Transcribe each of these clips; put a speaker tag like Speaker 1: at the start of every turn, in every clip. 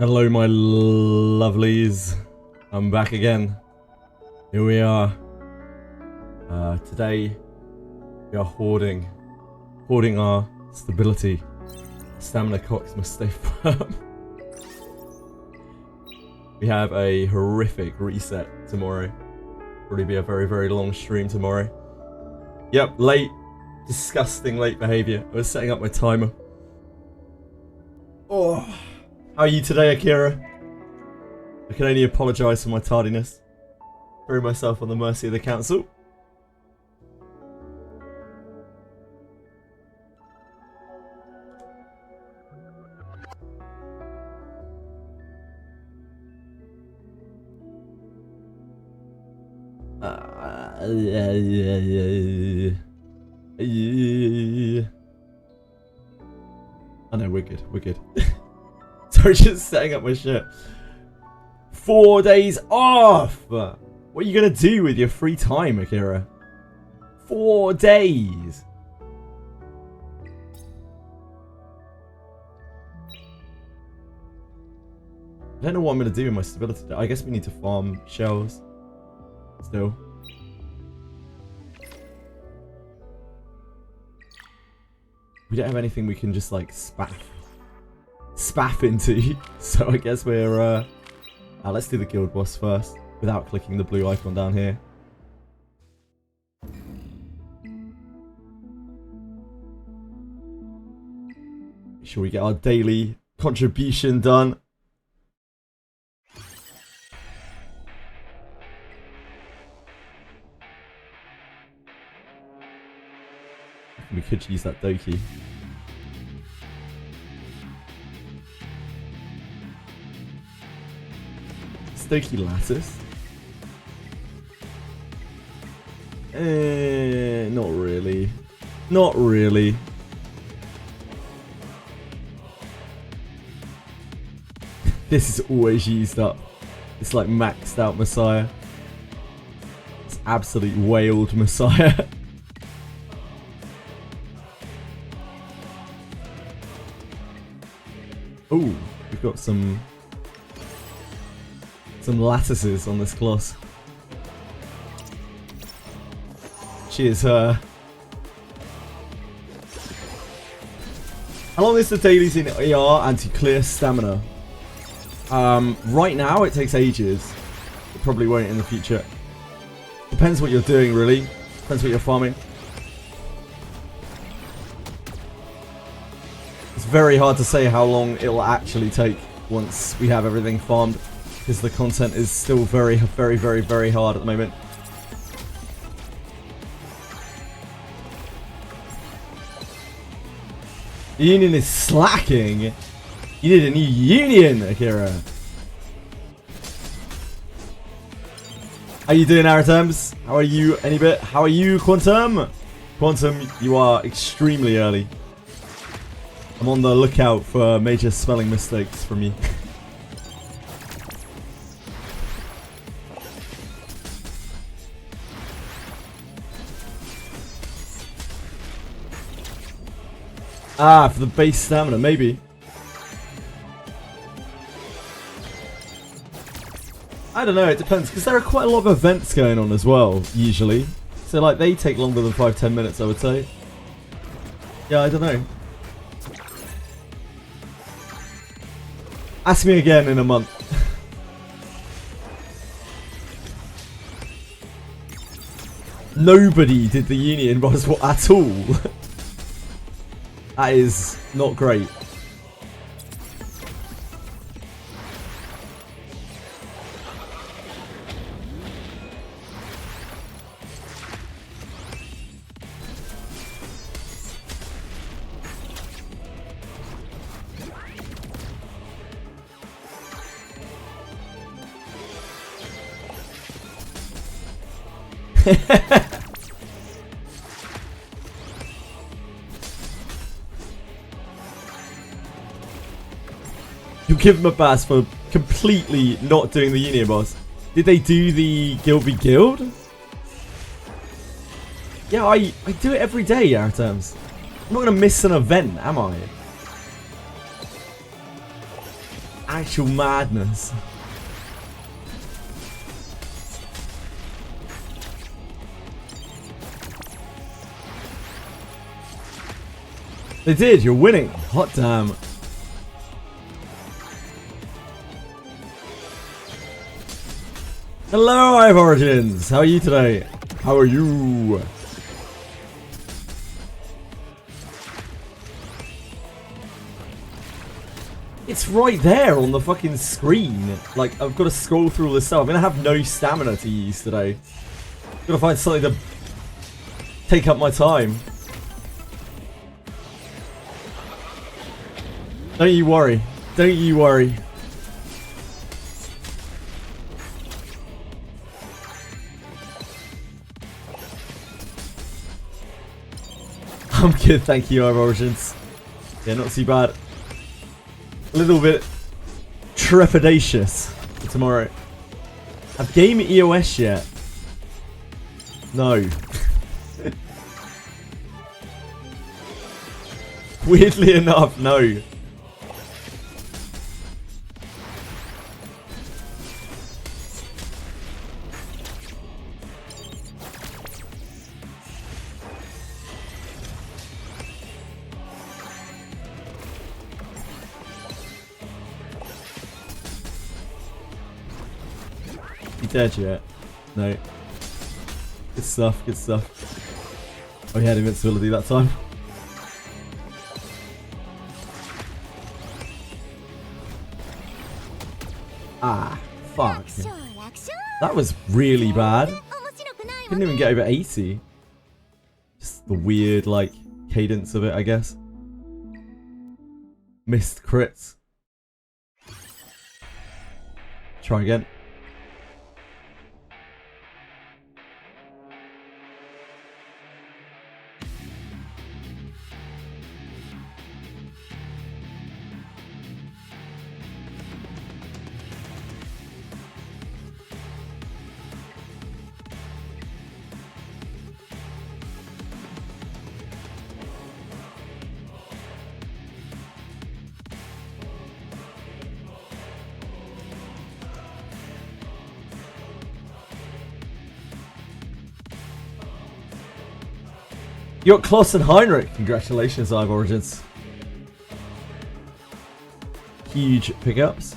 Speaker 1: Hello my lovelies, I'm back again. Here we are. Today we are hoarding our stability. Stamina cocks must stay firm. We have a horrific reset tomorrow. Probably be a very long stream tomorrow. Yep, late. Disgusting late behaviour. I was setting up my timer. Oh, how are you today, Akira? I can only apologise for my tardiness. Throw myself on the mercy of the council. I know, we're good, we're good. Sorry, just setting up my shit. 4 days off! What are you gonna do with your free time, Akira? 4 days! I don't know what I'm gonna do with my stability. I guess we need to farm shells. Still. We don't have anything we can just like spaff into, so I guess we're let's do the guild boss first without clicking the blue icon down here. Make sure we get our daily contribution done. We could use that Doki. Doki lattice? Not really. Not really. This is always used up. It's like maxed out Messiah. It's absolute wailed Messiah. Ooh, we've got some lattices on this class. Cheers, her. How long is the dailies in ER anti-clear stamina? Right now it takes ages. It probably won't in the future. Depends what you're doing, really. Depends what you're farming. It's very hard to say how long it'll actually take once we have everything farmed, because the content is still very hard at the moment. The union is slacking. You need a new union, Akira. How you doing, Aratems? How are you, Anybit? How are you, Quantum? Quantum, you are extremely early. I'm on the lookout for major spelling mistakes from you. Ah, for the base stamina, maybe. I don't know, it depends, because there are quite a lot of events going on as well, usually. So, like, they take longer than 5-10 minutes, I would say. Yeah, I don't know. Ask me again in a month. Nobody did the union boss at all. That is not great. You'll give them a pass for completely not doing the union boss. Did they do the Guild v Guild? Yeah, I do it every day, Aratems. I'm not going to miss an event, am I? actual madness. They did, you're winning. Hot damn. Hello, I have Origins. How are you today? How are you? It's right there on the fucking screen. Like, I've got to scroll through all this stuff. I'm going to have no stamina to use today. I've got to find something to take up my time. Don't you worry. Don't you worry. I'm good, thank you, our Origins. Yeah, not too bad. A little bit trepidatious for tomorrow. Have game EOS yet? No. Weirdly enough, no. Dead yet? No. Good stuff, good stuff. Oh, he had invincibility that time. Ah, fuck. That was really bad. Couldn't even get over 80. Just the weird, like, cadence of it, I guess. Missed crits. Try again. You got Kloss and Heinrich. Congratulations, I have Origins. Huge pickups.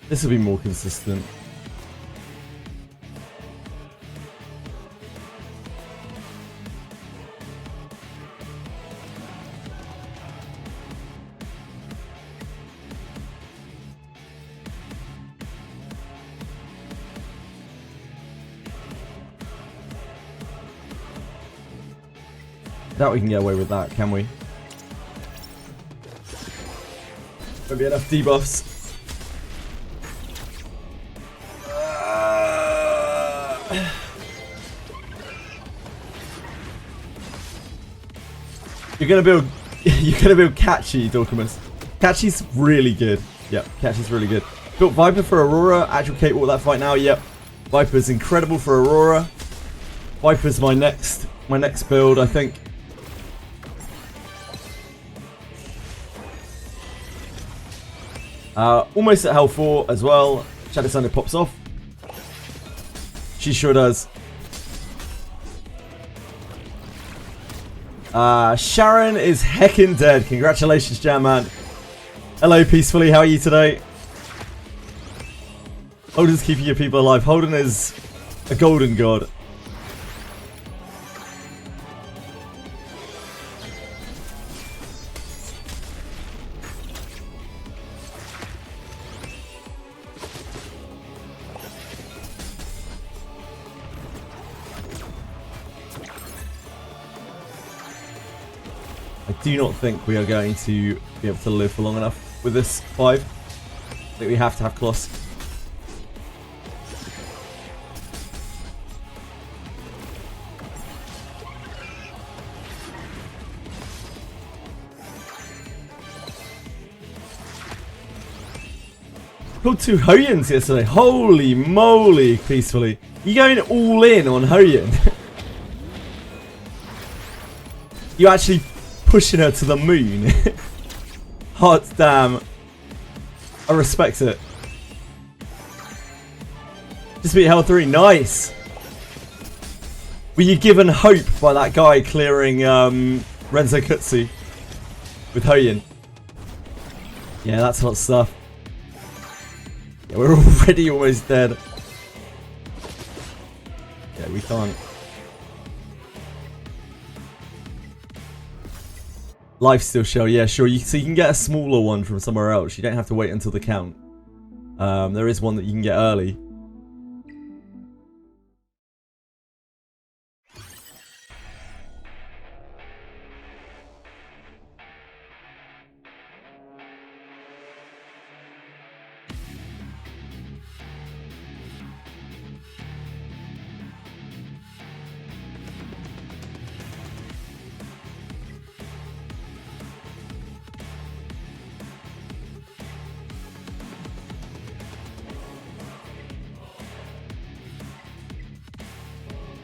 Speaker 1: This will be more consistent. Doubt we can get away with that, can we? Won't be enough debuffs. You're gonna build Catchy, Dorkamus. Catchy's really good. Yep, Catchy's really good. Built Viper for Aurora. Actual capable of that fight now. Yep. Viper's incredible for Aurora. Viper's my next build, I think. Almost at Hell 4 as well. Shadow Thunder pops off. She sure does. Sharon is heckin' dead. Congratulations, Jam Man. Hello, Peacefully. How are you today? Holden's keeping your people alive. Holden is a golden god. I do not think we are going to be able to live for long enough with this 5. I think we have to have Kloss. Killed 2 Hoyens yesterday. Holy moly, peacefully. You going all in on Hoyen? You actually pushing her to the moon. Hot damn. I respect it. Just beat Hell 3. Nice. Were you given hope by that guy clearing Renzo Kutsu with Hoyen? Yeah, that's hot stuff. Yeah, we're already almost dead. Yeah, we can't. Lifesteal shell, yeah, sure. So you can get a smaller one from somewhere else. You don't have to wait until the count. There is one that you can get early.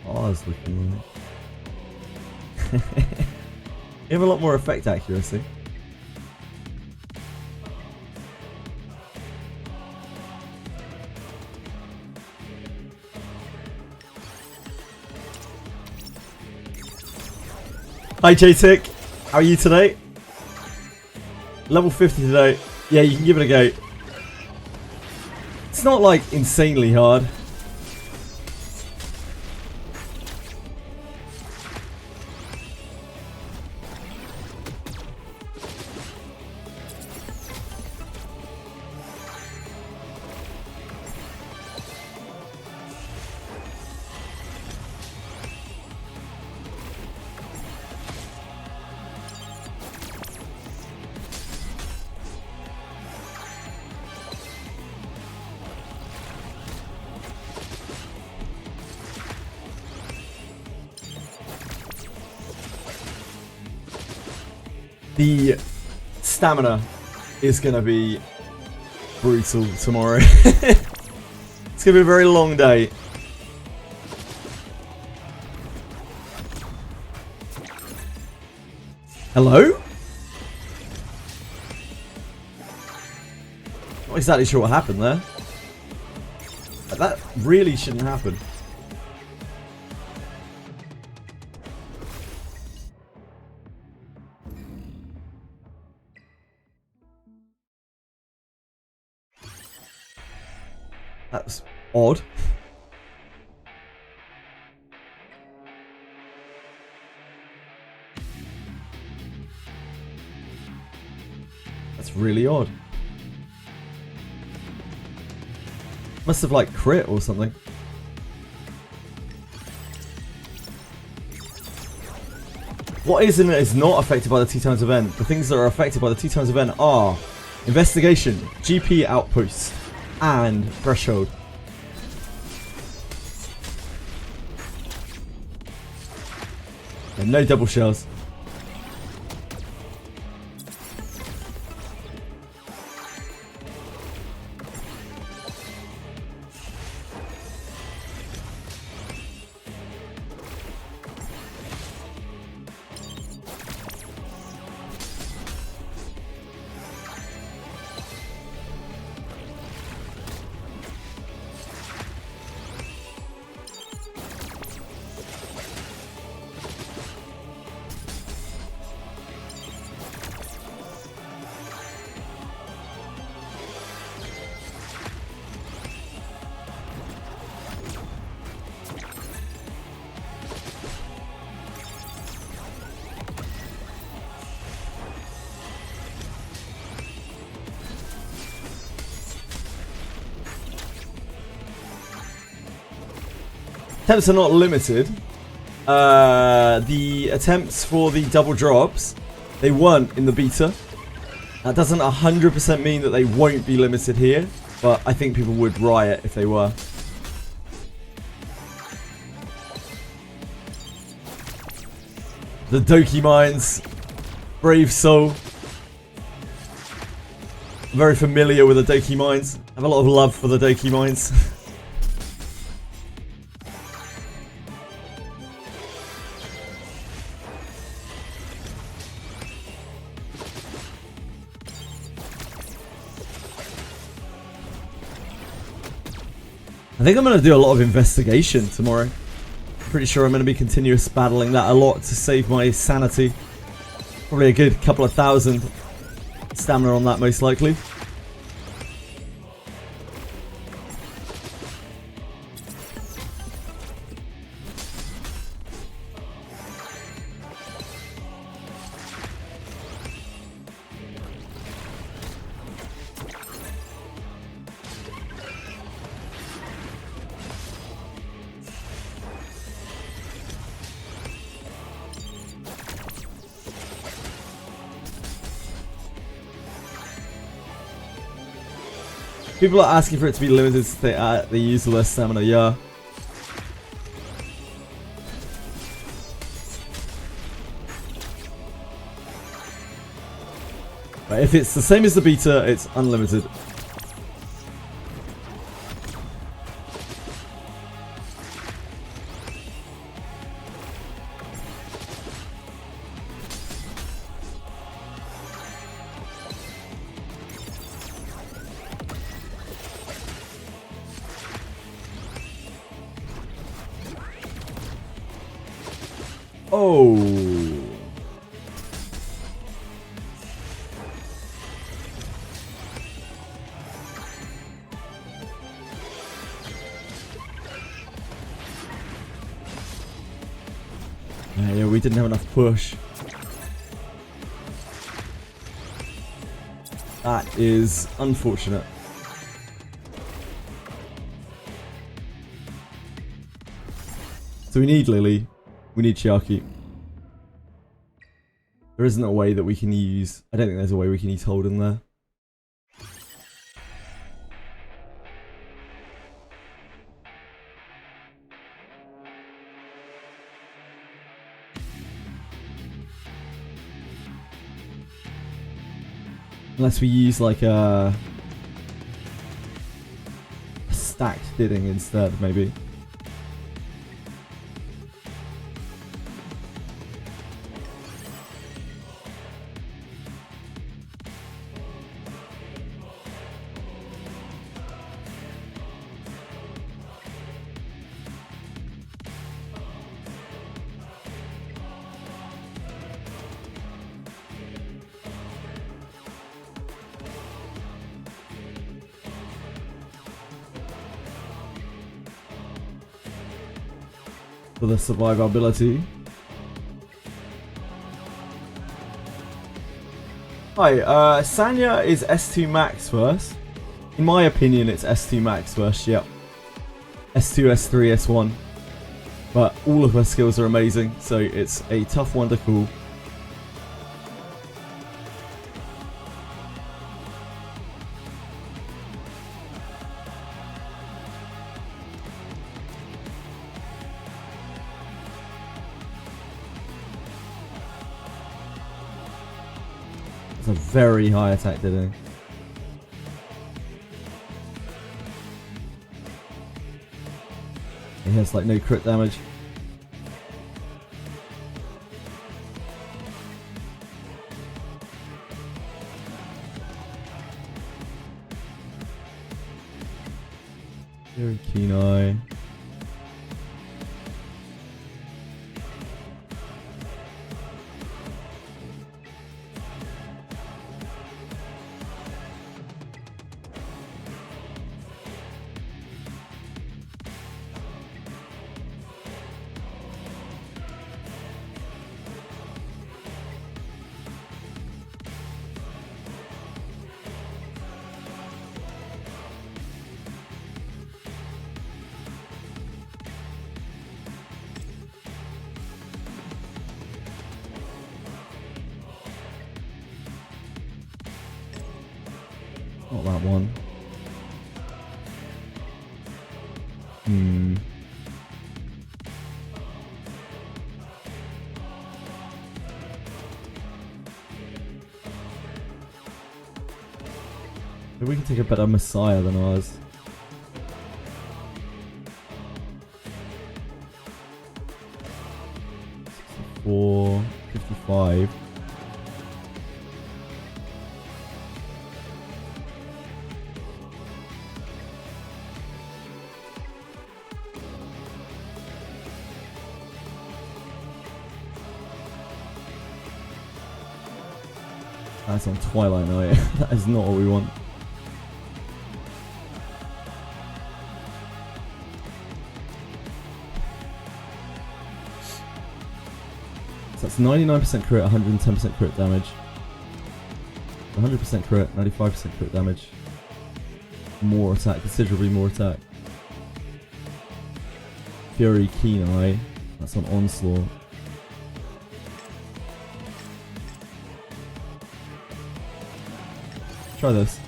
Speaker 1: Oh, I was looking right. You have a lot more effect accuracy. Hi J-Tick, how are you today? Level 50 today. Yeah, you can give it a go. It's not like insanely hard. The stamina is going to be brutal tomorrow. It's going to be a very long day. Hello? Not exactly sure what happened there. That really shouldn't happen. That's odd. That's really odd. Must have like crit or something. What is and is not affected by the 2 times event? The things that are affected by the 2 times event are investigation, GP outpost, and threshold. And no double shells. Attempts are not limited. The attempts for the double drops, They weren't in the beta. That doesn't 100% mean that they won't be limited here, but I think people would riot if they were. The Doki Mines. Brave soul. Very familiar with the Doki Mines. I have a lot of love for the Doki Mines. I think I'm going to do a lot of investigation tomorrow. Pretty sure I'm going to be continuous battling that a lot to save my sanity. Probably a good couple of thousand stamina on that, most likely. People are asking for it to be limited to the useless stamina, yeah. But if it's the same as the beta, it's unlimited. Oh. Yeah, we didn't have enough push. That is unfortunate. So we need Lily. We need Chiaki. There isn't a way that we can use... I don't think there's a way we can use Hold in there. Unless we use like a stacked bidding instead, maybe. For the survivability. Hi, Sanya is S2 max first. In my opinion, it's S2 max first, yep. S2, S3, S1. But all of her skills are amazing, so it's a tough one to call. It's a very high attack, didn't he? He has like no crit damage. Very keen eye. Not that one. Maybe we can take a better Messiah than ours. For 55. That's on Twilight Knight. That is not what we want. So that's 99% crit, 110% crit damage. 100% crit, 95% crit damage. More attack, considerably more attack. Fury Keen Eye. That's on Onslaught. Try this.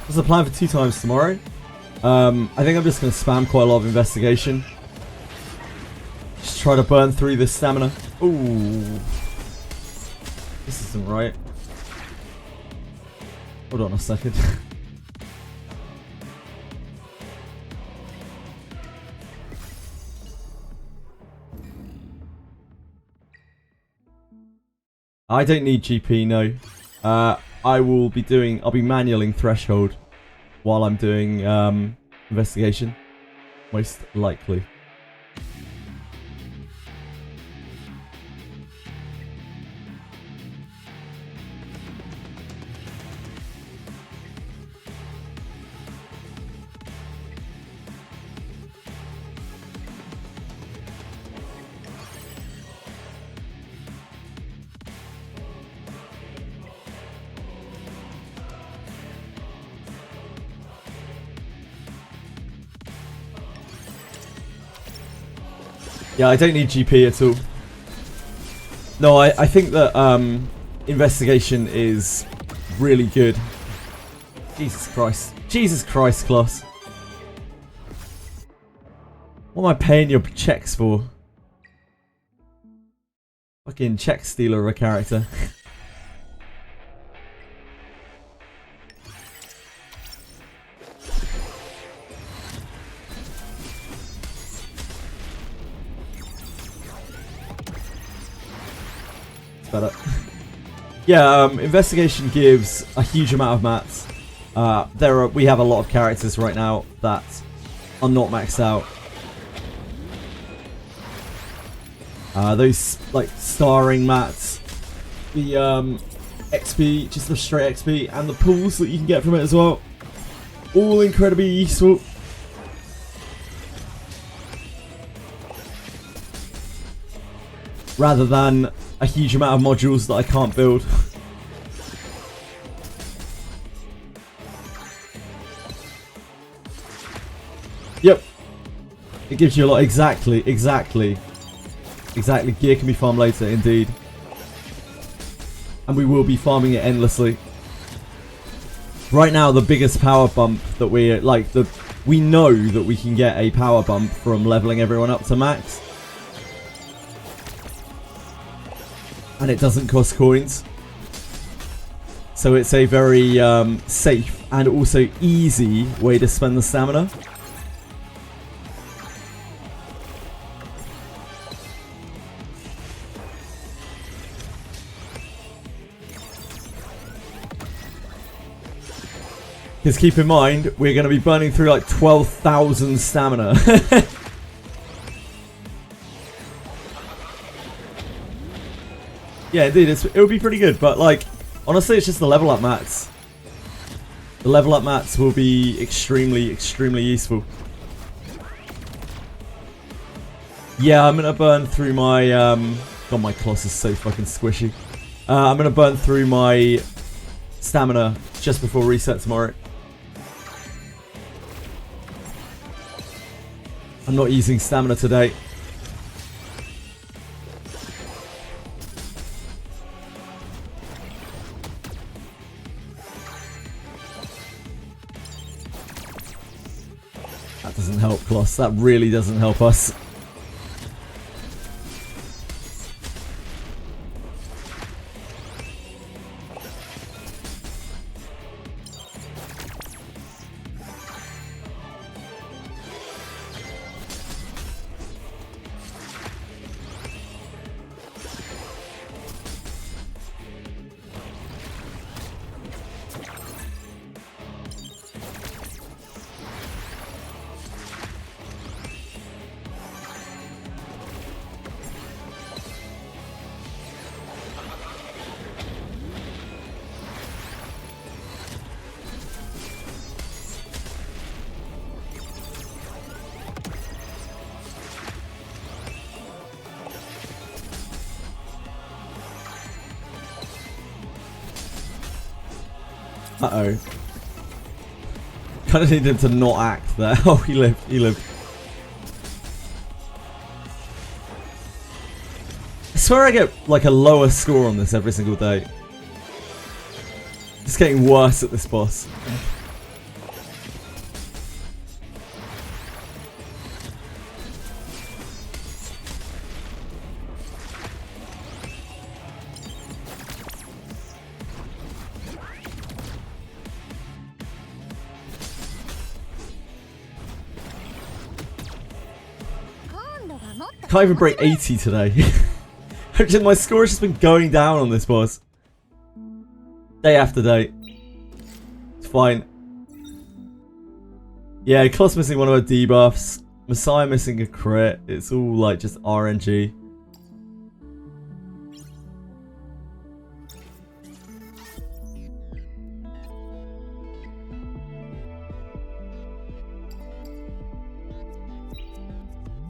Speaker 1: There's a plan for 2 times tomorrow. I think I'm just going to spam quite a lot of investigation. Just try to burn through this stamina. Ooh. This isn't right. Hold on a second. I don't need GP, no. I'll be manualing Threshold while I'm doing investigation. Most likely. Yeah, I don't need GP at all. No, I think that investigation is really good. Jesus Christ. Jesus Christ, Kloss. What am I paying your checks for? Fucking check stealer of a character. Better. Yeah, investigation gives a huge amount of mats. We have a lot of characters right now that are not maxed out. Those like starring mats, the XP, just the straight XP, and the pools that you can get from it as well. All incredibly useful. Rather than a huge amount of modules that I can't build. Yep. It gives you a lot. Exactly. Gear can be farmed later, indeed. And we will be farming it endlessly. Right now, the biggest power bump that we know that we can get a power bump from leveling everyone up to max. And it doesn't cost coins. So it's a very safe and also easy way to spend the stamina. Because keep in mind, we're going to be burning through like 12,000 stamina. Yeah, indeed, it would be pretty good, but like, honestly, it's just the level up mats. The level up mats will be extremely, extremely useful. Yeah, I'm gonna burn through my, God, my Kloss is so fucking squishy. I'm gonna burn through my stamina just before reset tomorrow. I'm not using stamina today. loss. That really doesn't help us. Uh-oh. Kind of need him to not act there. Oh, he lived. He lived. I swear I get like a lower score on this every single day. Just getting worse at this boss. Can't even break 80 today. My score has just been going down on this boss. Day after day. It's fine. Yeah, Kloss missing one of her debuffs. Messiah missing a crit. It's all like just RNG.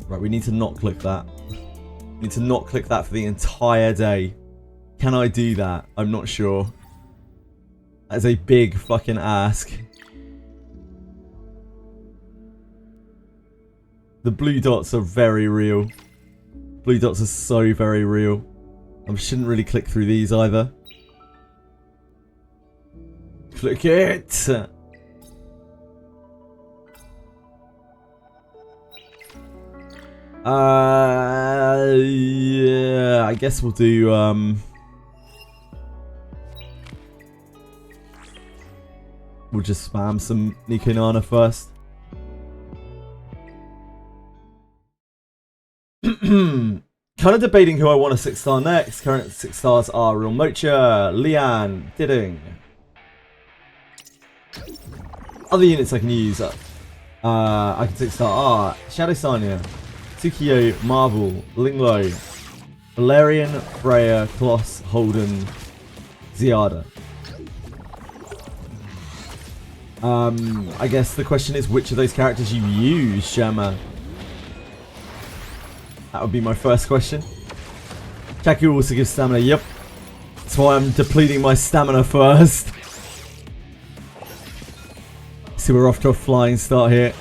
Speaker 1: Right, we need to not click that. We need to not click that for the entire day. Can I do that? I'm not sure. That's a big fucking ask. The blue dots are very real. Blue dots are so very real. I shouldn't really click through these either. Click it! Yeah, I guess we'll do, we'll just spam some Nico Nana first. Kind of debating who I want a 6-star next. Current 6 stars are Real Mocha, Leanne, Didding. Other units I can use. I can 6-star Art, Shadow Sanya, Tsukio, Marvel, Linglo, Valerian, Freya, Kloss, Holden, Ziada. I guess the question is which of those characters you use, Sherman. That would be my first question. Chaku also gives stamina, yep. That's why I'm depleting my stamina first. See, we're off to a flying start here.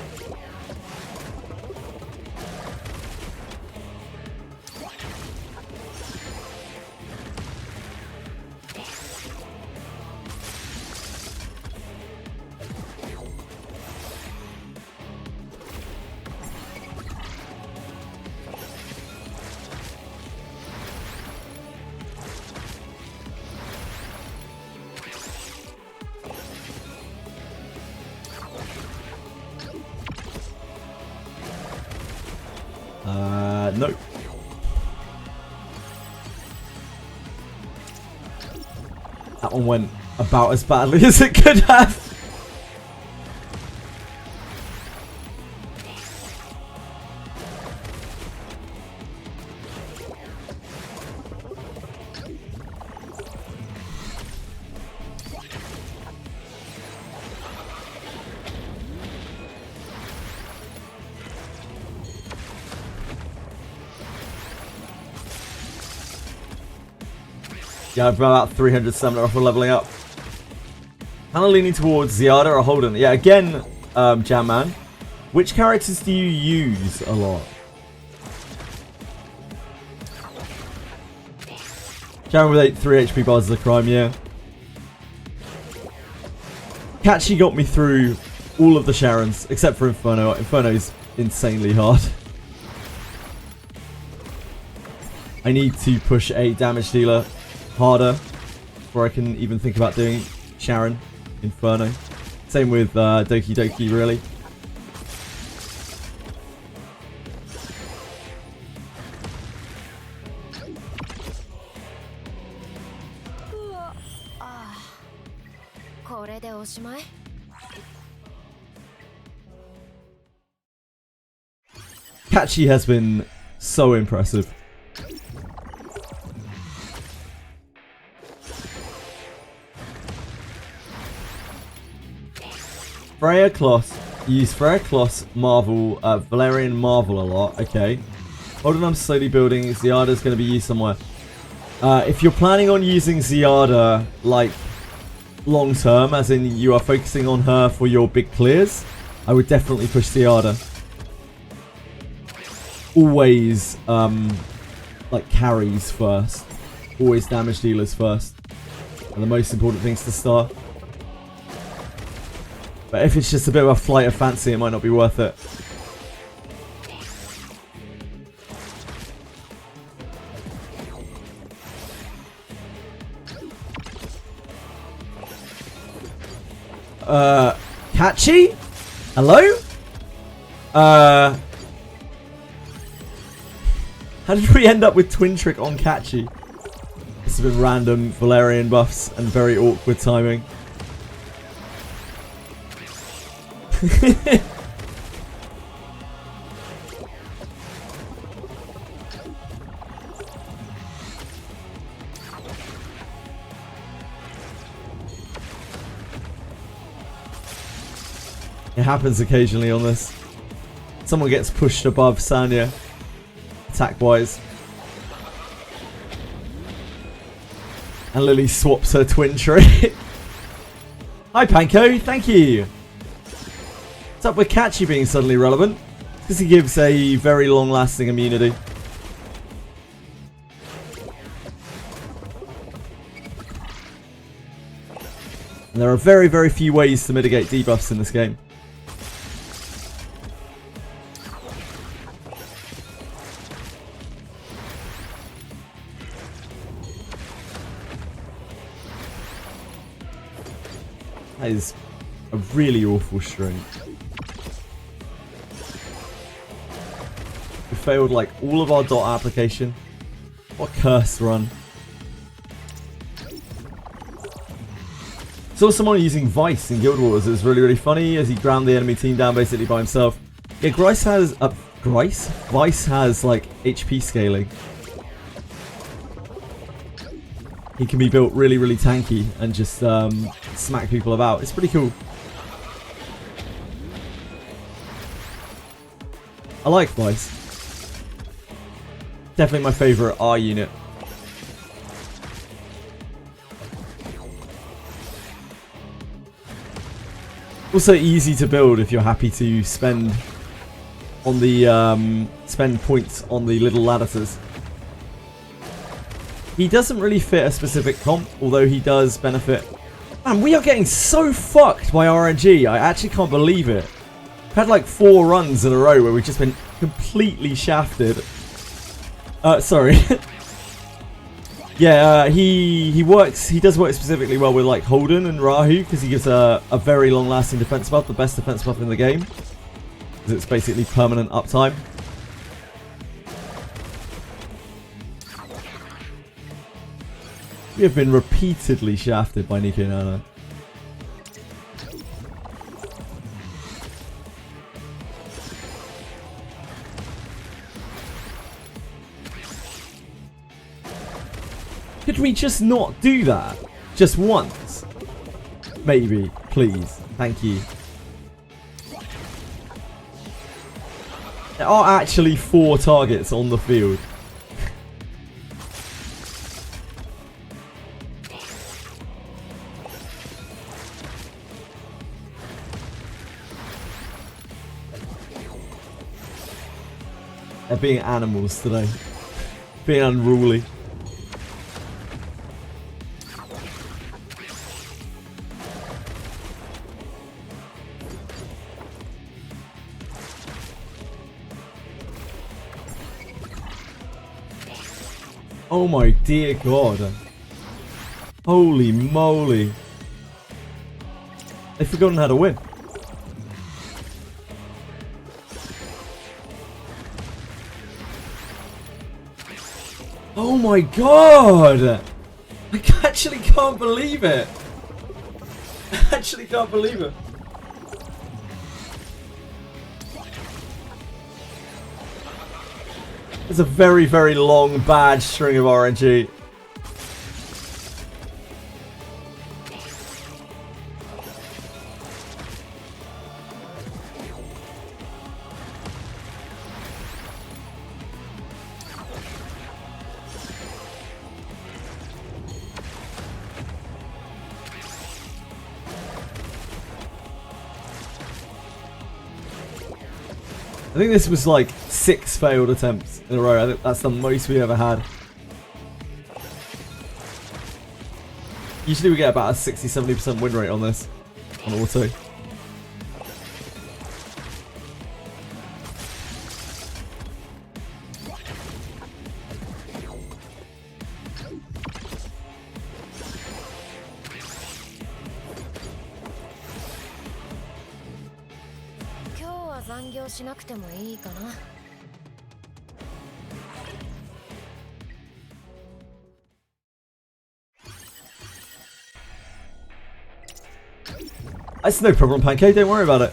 Speaker 1: No. That one went about as badly as it could have. Yeah, I've got about 300 stamina off for leveling up. Kind of leaning towards Ziada or Holden. Yeah, again, Jam Man. Which characters do you use a lot? Jam with 3 HP bars is a crime, yeah. Catchy got me through all of the Sharons, except for Inferno. Inferno's insanely hard. I need to push a damage dealer harder before I can even think about doing Sharon Inferno. Same with Doki Doki, really. Catchy has been so impressive. Freya Kloss. Use Freya Kloss, Marvel, Valerian Marvel a lot. Okay. Hold on, I'm slowly building. Ziada's going to be used somewhere. If you're planning on using Ziada, like, long term, as in you are focusing on her for your big clears, I would definitely push Ziada. Always, like, carries first. Always damage dealers first. And the most important things to start. But if it's just a bit of a flight of fancy, it might not be worth it. Catchy? Hello? How did we end up with Twin Trick on Catchy? This has been random Valerian buffs and very awkward timing. It happens occasionally on this. Someone gets pushed above Sanya, attack-wise. And Lily swaps her twin tree. Hi Panko, thank you. What's up with Catchy being suddenly relevant? Because he gives a very long-lasting immunity. And there are very, very few ways to mitigate debuffs in this game. That is a really awful string. We failed like all of our dot application. What curse run. Saw someone using Vice in Guild Wars. It was really, really funny as he ground the enemy team down basically by himself. Yeah, Vice has like HP scaling. He can be built really, really tanky and just smack people about. It's pretty cool. I like Vice. Definitely my favourite R unit. Also easy to build if you're happy to spend on the spend points on the little lattices. He doesn't really fit a specific comp, although he does benefit. Man, we are getting so fucked by RNG. I actually can't believe it. I've had like 4 runs in a row where we've just been completely shafted. Sorry. Yeah, he does work specifically well with like Holden and Rahu because he gives a very long-lasting defense buff, the best defense buff in the game. Because it's basically permanent uptime. We have been repeatedly shafted by Nico Nana. Could we just not do that? Just once? Maybe. Please. Thank you. There are actually 4 targets on the field. They're being animals today. Being unruly. Oh my dear God. Holy moly. They've forgotten how to win. Oh my God. I actually can't believe it. I actually can't believe it. It's a very, very long, bad string of RNG. I think this was like 6 failed attempts in a row. I think that's the most we ever had. Usually we get about a 60-70% win rate on this, on auto. It's no problem, Pancake, don't worry about it.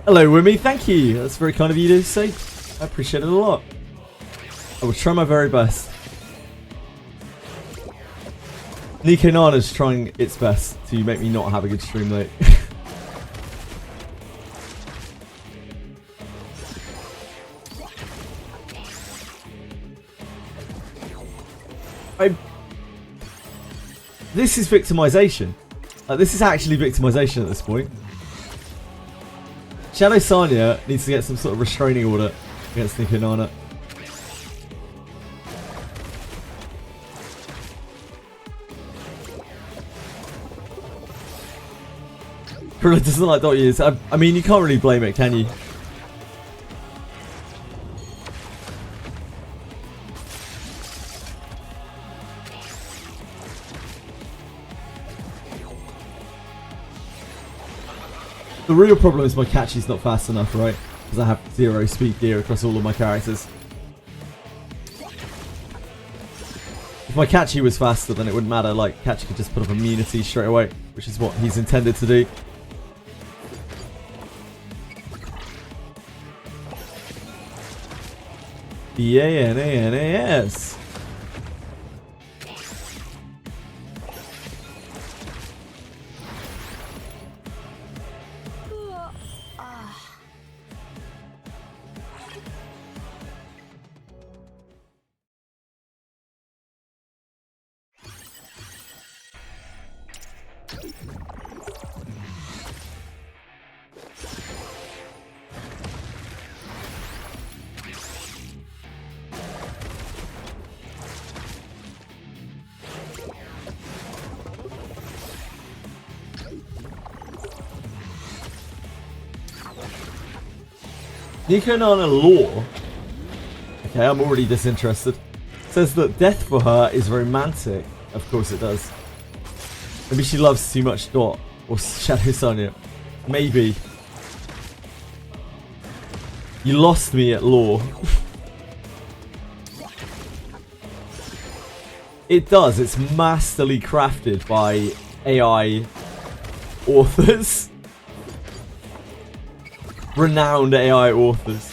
Speaker 1: Hello, Wimmy. Thank you. That's very kind of you to say. I appreciate it a lot. I will try my very best. Nico Nana's trying its best to make me not have a good stream late. This is victimization. This is actually victimization at this point. Shadow Sanya needs to get some sort of restraining order against Nico Nana. Gorilla doesn't like dot years. I mean, you can't really blame it, can you? The real problem is my catchy's not fast enough, right? Because I have 0 speed gear across all of my characters. If my catchy was faster, then it wouldn't matter. Like, catchy could just put up immunity straight away, which is what he's intended to do. DANANAS. Nico Nana lore. Okay, I'm already disinterested. Says that death for her is romantic. Of course it does. Maybe she loves too much Dot or Shadow Sonya. Maybe. You lost me at lore. It does. It's masterly crafted by AI authors. Renowned AI authors.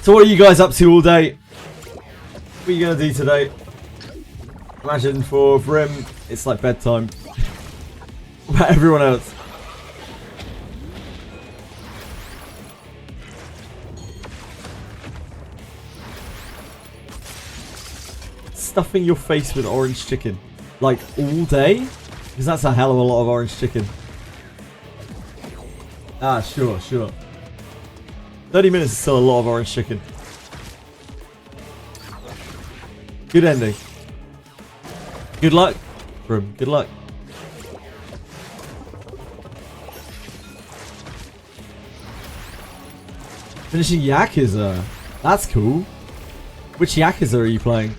Speaker 1: So what are you guys up to all day? What are you going to do today? Imagine for Brim, it's like bedtime. What about everyone else? Stuffing your face with orange chicken. Like all day? Because that's a hell of a lot of orange chicken. Ah, sure. 30 minutes is still a lot of orange chicken. Good ending. Good luck, Brim. Good luck. Finishing Yakuza. That's cool. Which Yakuza are you playing?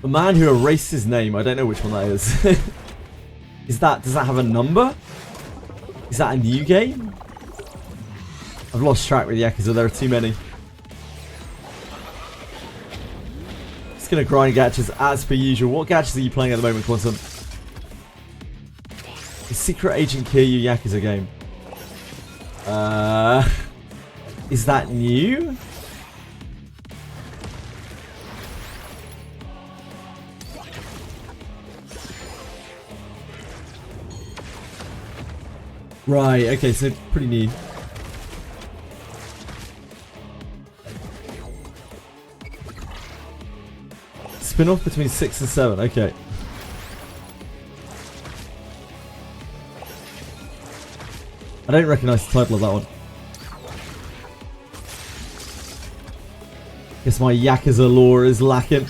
Speaker 1: The man who erased his name. I don't know which one that is. Does that have a number? Is that a new game? I've lost track with Yakuza. There are too many. Just gonna grind gaches as per usual. What gaches are you playing at the moment, Quantum? The Secret Agent Kiryu Yakuza game. Is that new? Right, okay, so pretty new. Spin-off between 6 and 7, okay. I don't recognise the title of that one. Guess my Yakuza lore is lacking.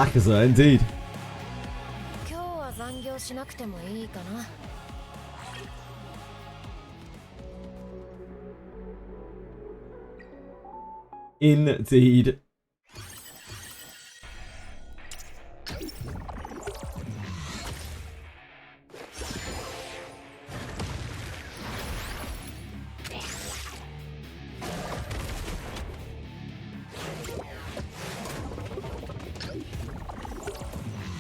Speaker 1: Yakuza, indeed. Indeed.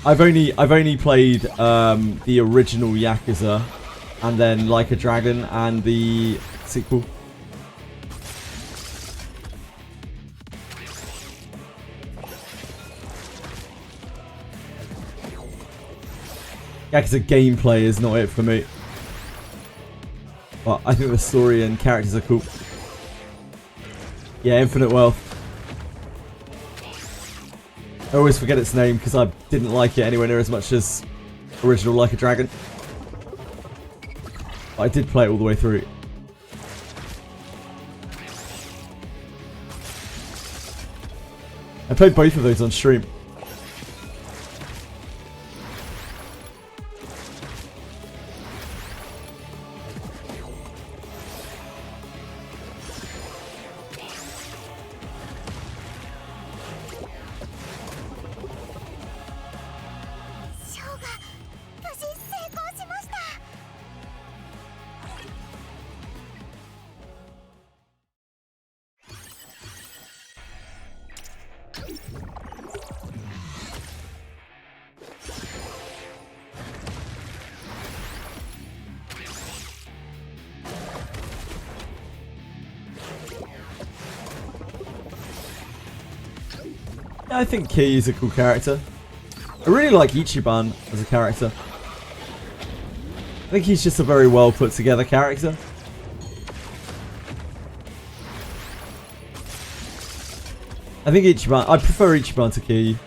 Speaker 1: I've only played the original Yakuza, and then Like a Dragon and the sequel. Yakuza gameplay is not it for me. But I think the story and characters are cool. Yeah, Infinite Wealth. I always forget its name because I didn't like it anywhere near as much as original Like a Dragon. But I did play it all the way through. I played both of those on stream. I think Key is a cool character. I really like Ichiban as a character. I think he's just a very well put together character. I think Ichiban, I prefer Ichiban to Key.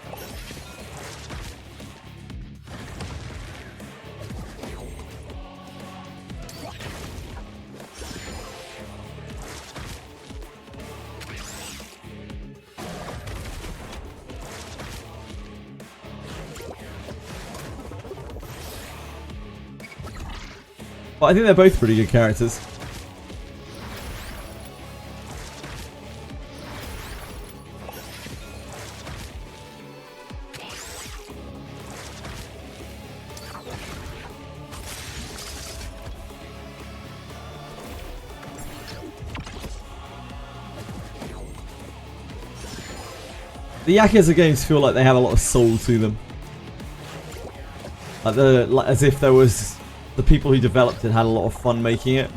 Speaker 1: But I think they're both pretty good characters. The Yakuza games feel like they have a lot of soul to them. Like as if there was the people who developed it had a lot of fun making it.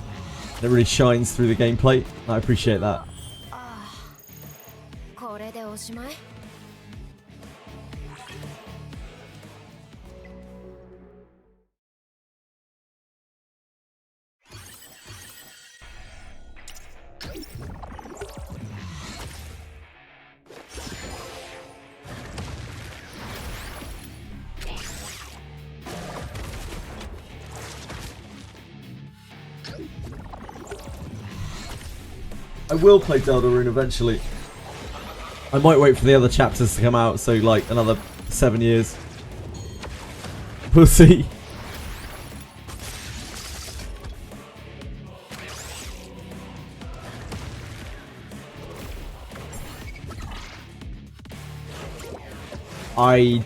Speaker 1: It really shines through the gameplay. I appreciate that. I will play Deltarune eventually. I might wait for the other chapters to come out, so like another 7 years. We'll see. I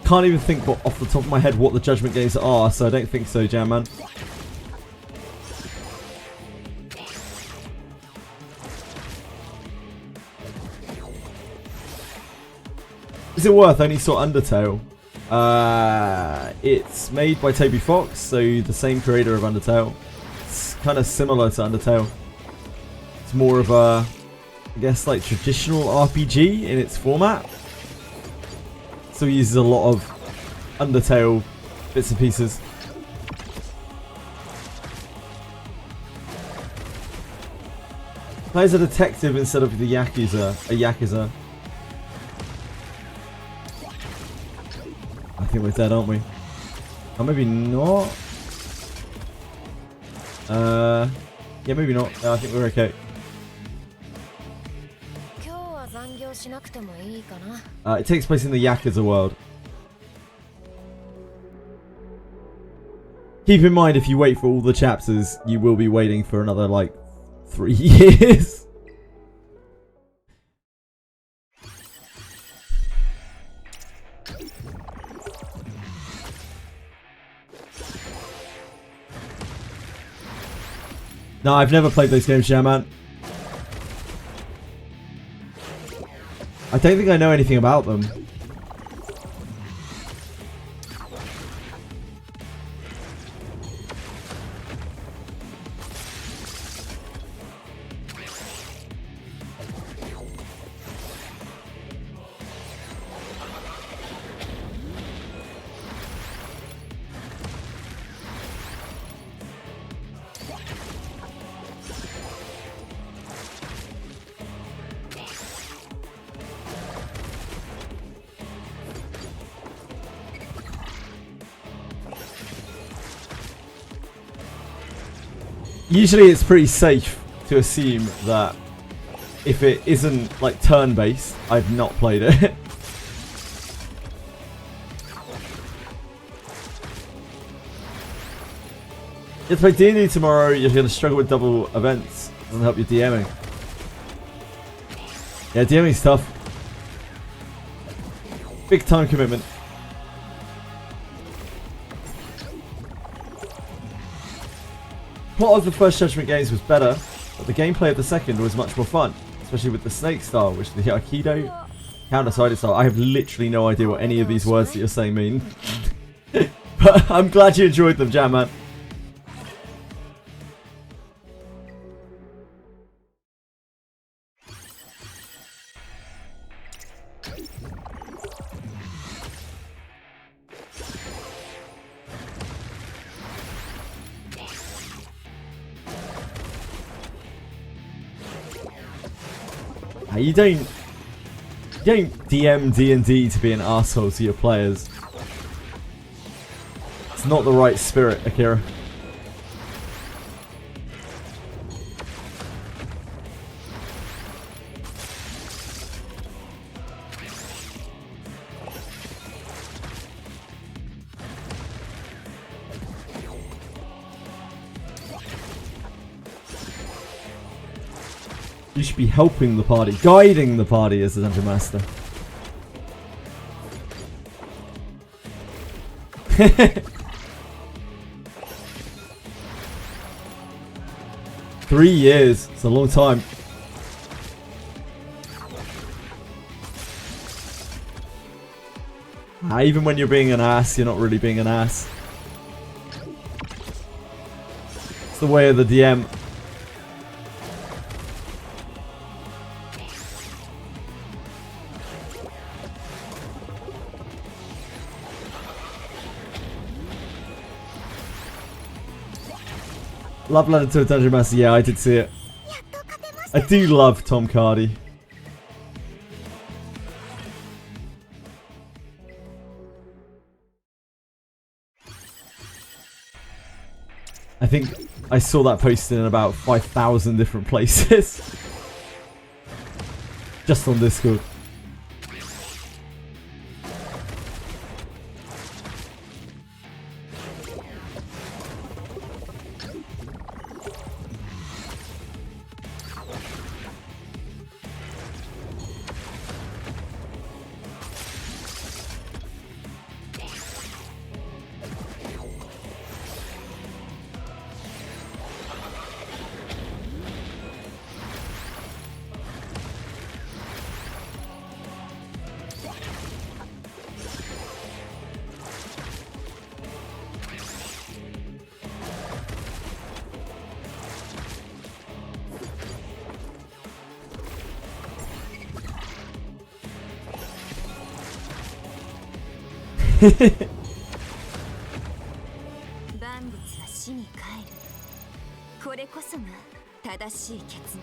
Speaker 1: can't even think off the top of my head what the Judgment games are, so I don't think so, Jam Man. Is it worth? I only saw Undertale. It's made by Toby Fox, so the same creator of Undertale. It's kind of similar to Undertale. It's more of a, I guess, like traditional RPG in its format. So it uses a lot of Undertale bits and pieces. Plays a detective instead of the Yakuza. A Yakuza. I think we're dead, aren't we? Oh, maybe not. Yeah, maybe not. No, I think we're okay. It takes place in the Yakuza world. Keep in mind, if you wait for all the chapters, you will be waiting for another, like, 3 years. No, I've never played those games, Shaman. I don't think I know anything about them. Usually it's pretty safe to assume that if it isn't like turn-based, I've not played it. You have to play D&D tomorrow, you're going to struggle with double events. Doesn't help your DMing. Yeah, DMing's tough. Big time commitment. The plot of the first Judgment games was better, but the gameplay of the second was much more fun, especially with the snake style, which is the Aikido counter-sided style. I have literally no idea what any of these words that you're saying mean. But I'm glad you enjoyed them, Jam Man. You don't DM D&D to be an arsehole to your players. It's not the right spirit, Akira. You should be helping the party, guiding the party as the Dungeon Master. 3 years. It's a long time. Even when you're being an ass, you're not really being an ass. It's the way of the DM. Love letter to a Dungeon Master. Yeah, I did see it. I do love Tom Cardy. I think I saw that posted in about 5,000 different places. Just on Discord.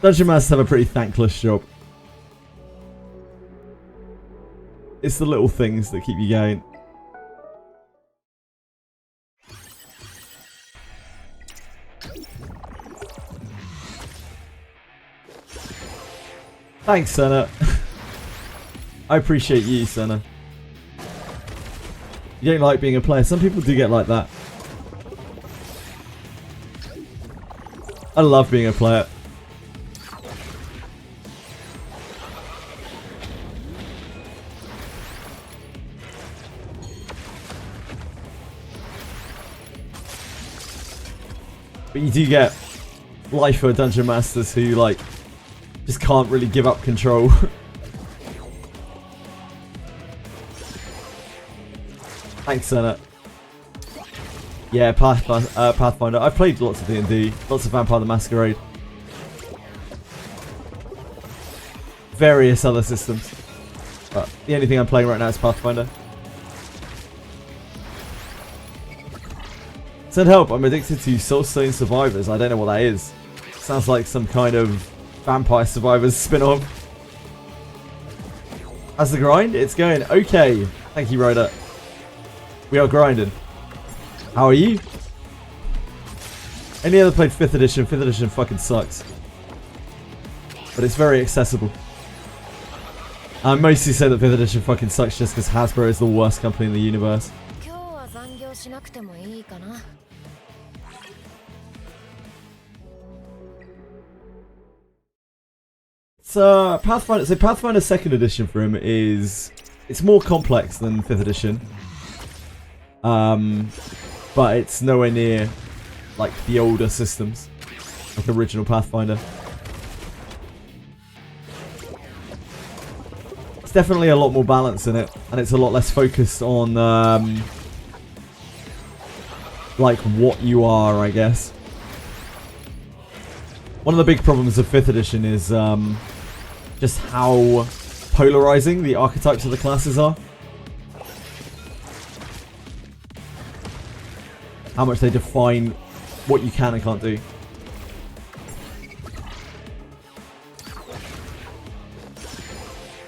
Speaker 1: Dungeon Masters have a pretty thankless job. It's the little things that keep you going. Thanks, Senna. I appreciate you, Senna. You don't like being a player. Some people do get like that. I love being a player. But you do get lifer Dungeon Masters who, like, just can't really give up control. Thanks, Senna. Yeah, Pathfinder. I've played lots of D&D, lots of Vampire the Masquerade. Various other systems. But the only thing I'm playing right now is Pathfinder. Send help, I'm addicted to Soulstone Survivors. I don't know what that is. Sounds like some kind of Vampire Survivors spin-off. How's the grind? It's going okay. Thank you, Rhoda. We are grinding. How are you? Any other played 5th edition? 5th edition fucking sucks. But it's very accessible. I mostly say that 5th edition fucking sucks just because Hasbro is the worst company in the universe. So Pathfinder 2nd edition for him is... It's more complex than 5th edition. But it's nowhere near like the older systems, like original Pathfinder. It's definitely a lot more balance in it, and it's a lot less focused on like what you are, I guess. One of the big problems of 5th edition is just how polarizing the archetypes of the classes are. How much they define what you can and can't do.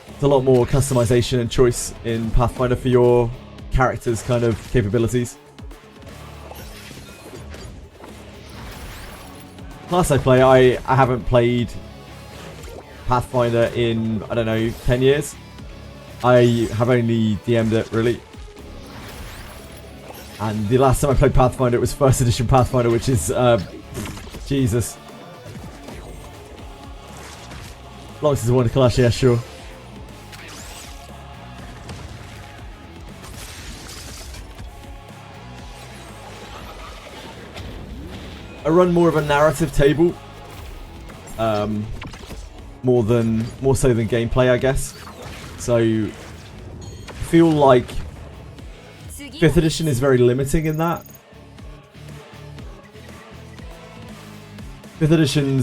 Speaker 1: There's a lot more customization and choice in Pathfinder for your character's kind of capabilities. Class I play, I haven't played Pathfinder in, I don't know, 10 years. I have only DM'd it, really. And the last time I played Pathfinder, it was 1st edition Pathfinder, which is, Jesus. Long as it's a Wonder Clash, yeah, sure. I run more of a narrative table. More so than gameplay, I guess. So I feel like 5th edition is very limiting in that. 5th edition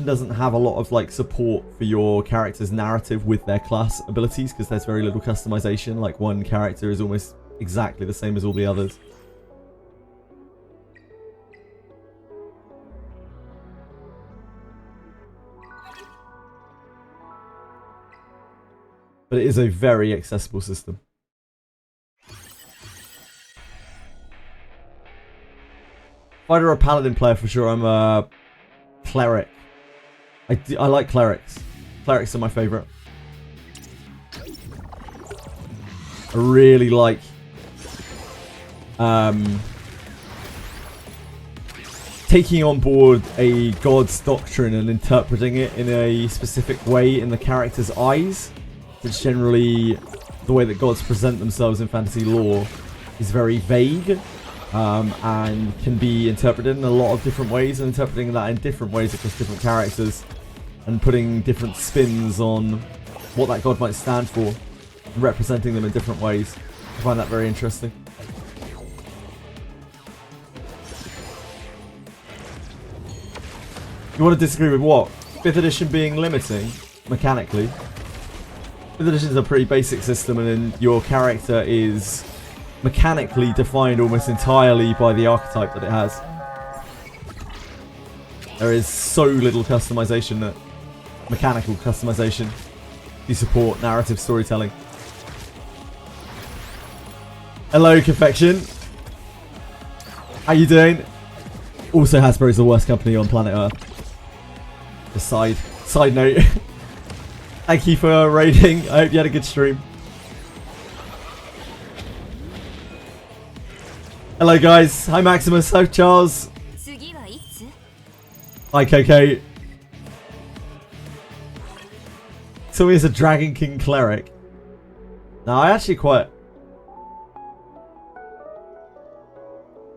Speaker 1: doesn't have a lot of like support for your character's narrative with their class abilities because there's very little customization. Like one character is almost exactly the same as all the others. But it is a very accessible system. Fighter or paladin player for sure. I'm a cleric. I like clerics. Clerics are my favorite. I really like taking on board a god's doctrine and interpreting it in a specific way in the character's eyes. Which generally, the way that gods present themselves in fantasy lore is very vague and can be interpreted in a lot of different ways, and interpreting that in different ways across different characters and putting different spins on what that god might stand for and representing them in different ways. I find that very interesting. You want to disagree with what? 5th edition being limiting mechanically? 5th edition is a pretty basic system, and then your character is mechanically defined almost entirely by the archetype that it has. There is so little customization, that mechanical customization, to support narrative storytelling. Hello, Confection. How you doing? Also, Hasbro's the worst company on planet Earth. Just side note. Thank you for raiding. I hope you had a good stream. Hello guys. Hi Maximus. Hi Charles. Hi Coco. So he's a Dragon King cleric. Now I actually quite...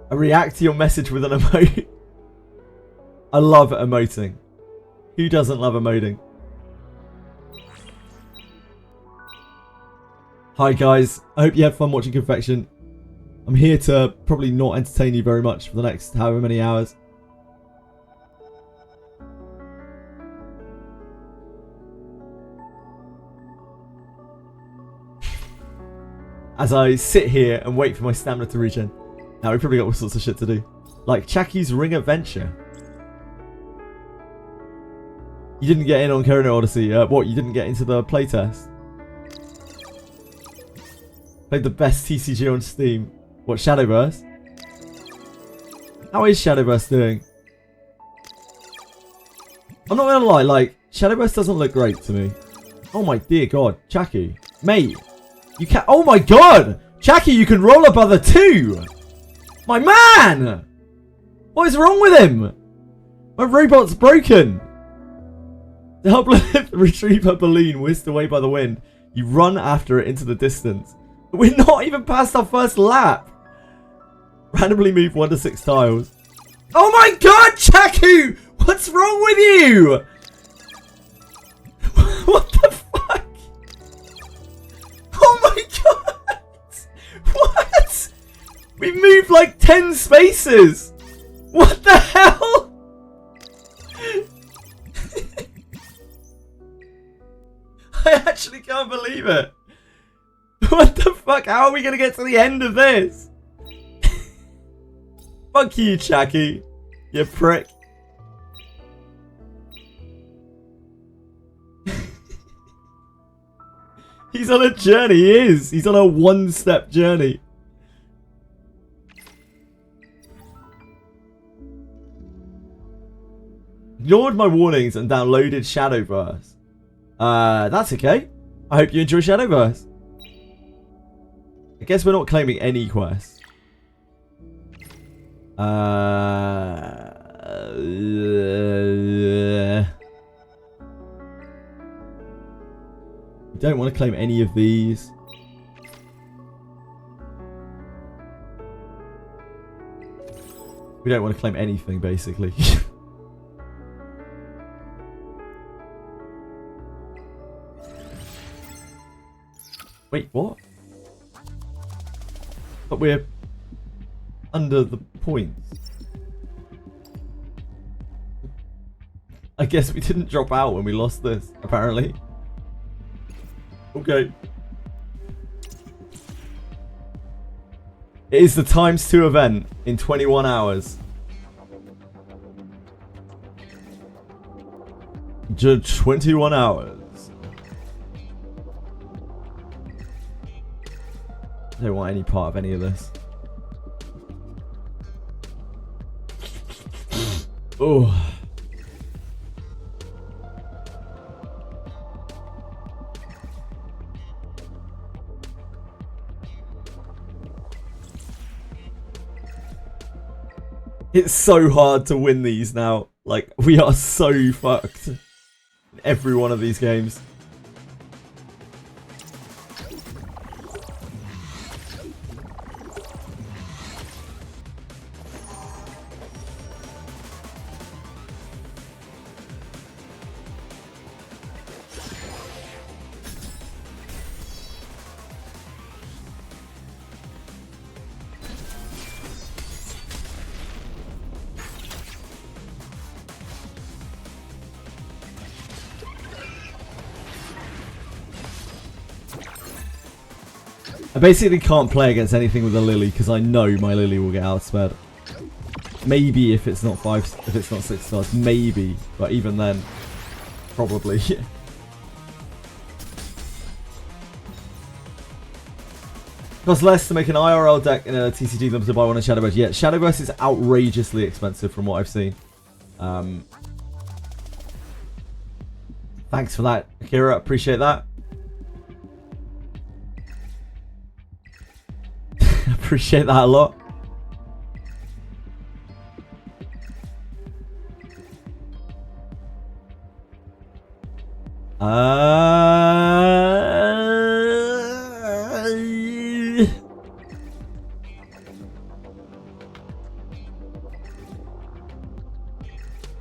Speaker 1: I react to your message with an emote. I love emoting. Who doesn't love emoting? Hi guys, I hope you had fun watching Confection. I'm here to probably not entertain you very much for the next however many hours. As I sit here and wait for my stamina to regen. Now we've probably got all sorts of shit to do. Like Chaki's Ring Adventure. You didn't get in on Corona Odyssey. What, you didn't get into the playtest? Played the best TCG on Steam. What, Shadowverse? How is Shadowverse doing? I'm not gonna lie, like, Shadowverse doesn't look great to me. Oh my dear god, Chaki. Mate, you can't... Oh my god! Chaki, you can roll up other two! My man! What is wrong with him? My robot's broken! To help retrieve a balloon whisked away by the wind, you run after it into the distance. We're not even past our first lap! Randomly move 1 to 6 tiles. Oh my god, Chaku! What's wrong with you? What the fuck? Oh my god! What? We moved like 10 spaces! What the hell? I actually can't believe it. What the fuck? How are we going to get to the end of this? Fuck you, Chaki. You prick. He's on a journey, he is. He's on a one-step journey. Ignored my warnings and downloaded Shadowverse. That's okay. I hope you enjoy Shadowverse. I guess we're not claiming any quests. Don't want to claim any of these. We don't want to claim anything, basically. Wait, what? But we're under the points. I guess we didn't drop out when we lost this, apparently. Okay. It is the ×2 event in 21 hours. Just 21 hours. I don't want any part of any of this. Oh. It's so hard to win these now. Like, we are so fucked in every one of these games. I basically can't play against anything with a Lily because I know my Lily will get outspeed. Maybe if it's not 6 stars, maybe, but even then, probably. Costs less to make an IRL deck in a TCG than to buy one in Shadowverse. Yeah, Shadowverse is outrageously expensive from what I've seen. Thanks for that, Akira. Appreciate that. Appreciate that a lot.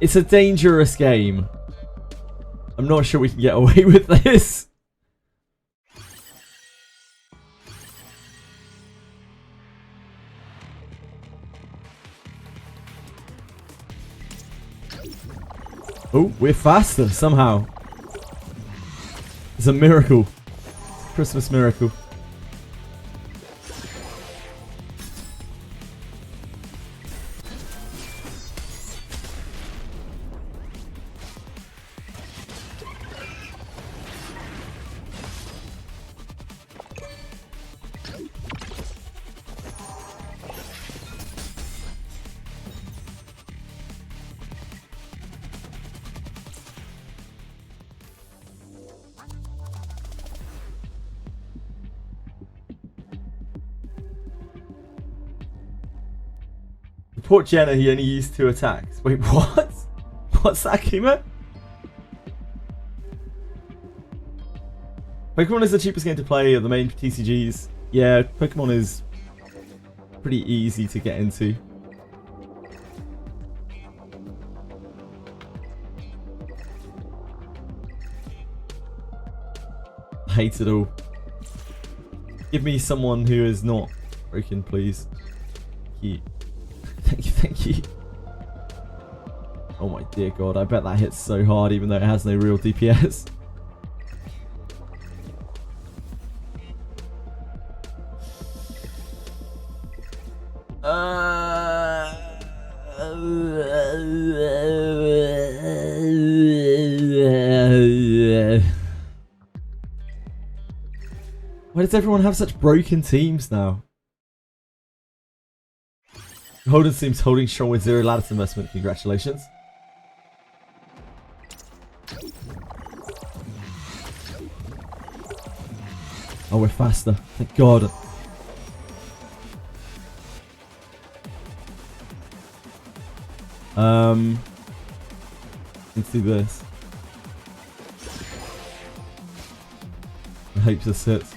Speaker 1: It's a dangerous game. I'm not sure we can get away with this. Oh, we're faster somehow. It's a miracle. Christmas miracle. Poor Jenna, he only used 2 attacks. Wait, what? What's that, Kima? Pokemon is the cheapest game to play of the main TCGs. Yeah, Pokemon is pretty easy to get into. I hate it all. Give me someone who is not broken, please. Thank you. Oh my dear god, I bet that hits so hard even though it has no real DPS. Why does everyone have such broken teams now? Holden seems holding strong with 0 lattice investment. Congratulations. Oh, we're faster. Thank God. Let's do this. hope this hits.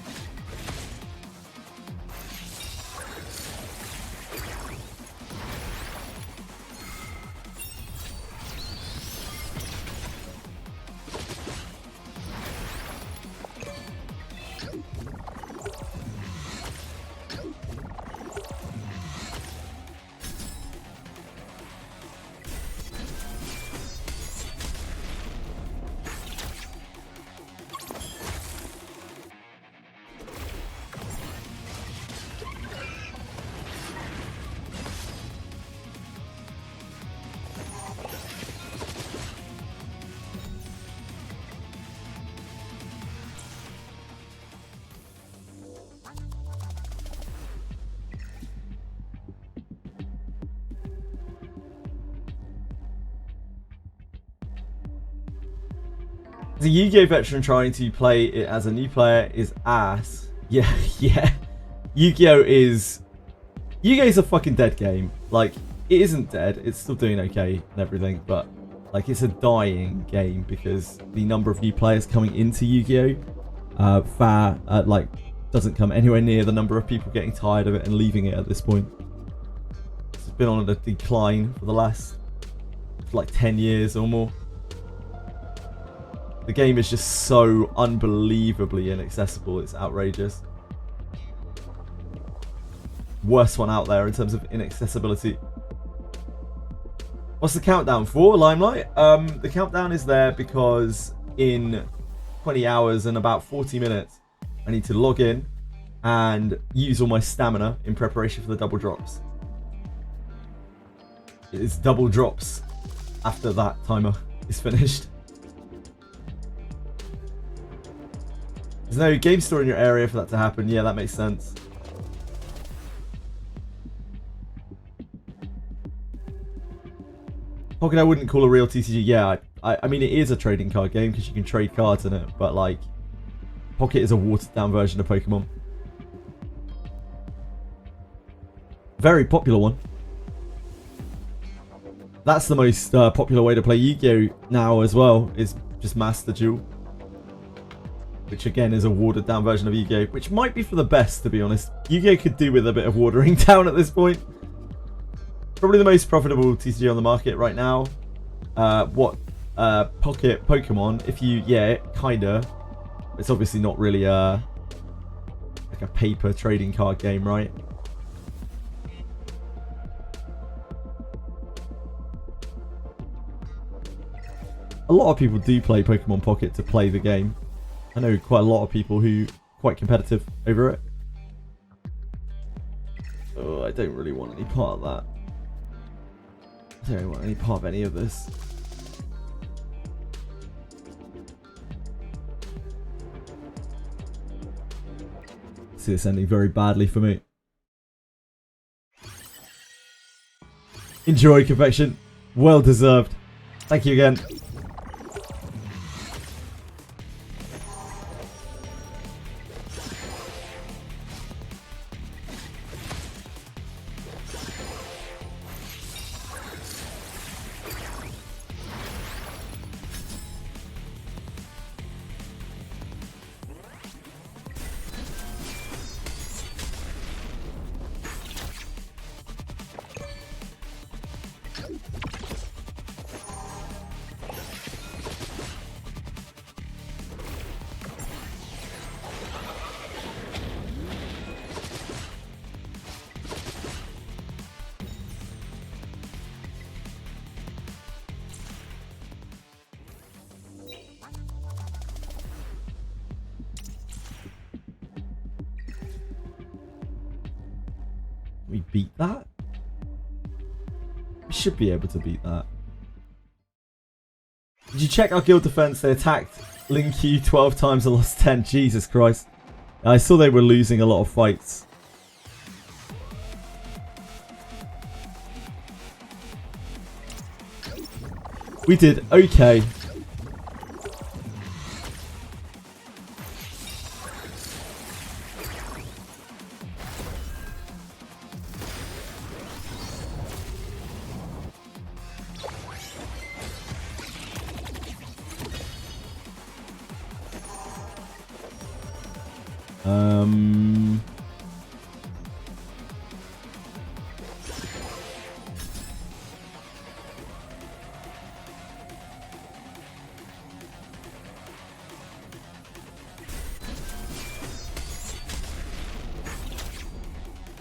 Speaker 1: The Yu-Gi-Oh veteran trying to play it as a new player is ass. Yeah, yeah. Yu-Gi-Oh's a fucking dead game. Like, it isn't dead. It's still doing okay and everything, but like, it's a dying game because the number of new players coming into Yu-Gi-Oh like doesn't come anywhere near the number of people getting tired of it and leaving it at this point. It's been on a decline for the last like 10 years or more. The game is just so unbelievably inaccessible, it's outrageous. Worst one out there in terms of inaccessibility. What's the countdown for, Limelight? The countdown is there because in 20 hours and about 40 minutes, I need to log in and use all my stamina in preparation for the double drops. It's double drops after that timer is finished. There's no game store in your area for that to happen. Yeah, that makes sense. Pocket I wouldn't call a real TCG. Yeah, I mean, it is a trading card game because you can trade cards in it. But, like, Pocket is a watered-down version of Pokemon. Very popular one. That's the most popular way to play Yu-Gi-Oh! Now as well, is just Master Duel. Which again is a watered down version of Yu-Gi-Oh! Which might be for the best, to be honest. Yu-Gi-Oh! Could do with a bit of watering down at this point. Probably the most profitable TCG on the market right now. Pocket Pokemon, if you, yeah, kinda. It's obviously not really like a paper trading card game, right? A lot of people do play Pokemon Pocket to play the game. I know quite a lot of people who are quite competitive over it. Oh, I don't really want any part of that. I don't really want any part of any of this. See this ending very badly for me. Enjoy, Confection. Well deserved. Thank you again. We beat that? We should be able to beat that. Did you check our guild defense? They attacked Lin Q 12 times and lost 10. Jesus Christ. I saw they were losing a lot of fights. We did okay.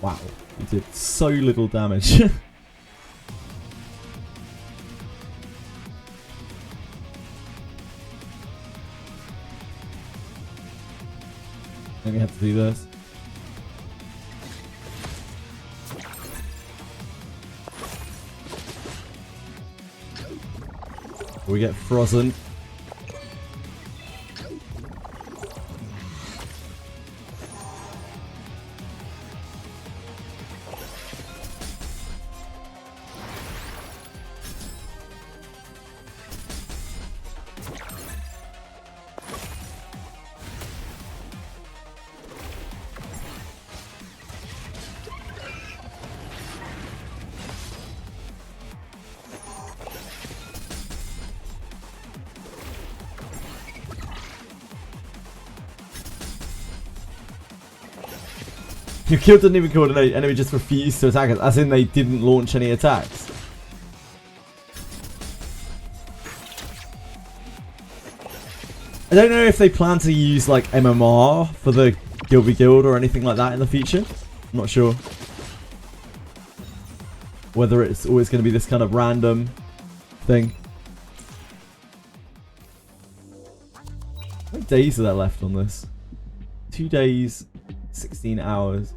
Speaker 1: Wow, he did so little damage. Then we have to do this. We get frozen. Your kill didn't even coordinate, enemy just refused to attack us, as in they didn't launch any attacks. I don't know if they plan to use like MMR for the Guild v Guild or anything like that in the future. I'm not sure. Whether it's always going to be this kind of random thing. How many days are there left on this? 2 days, 16 hours.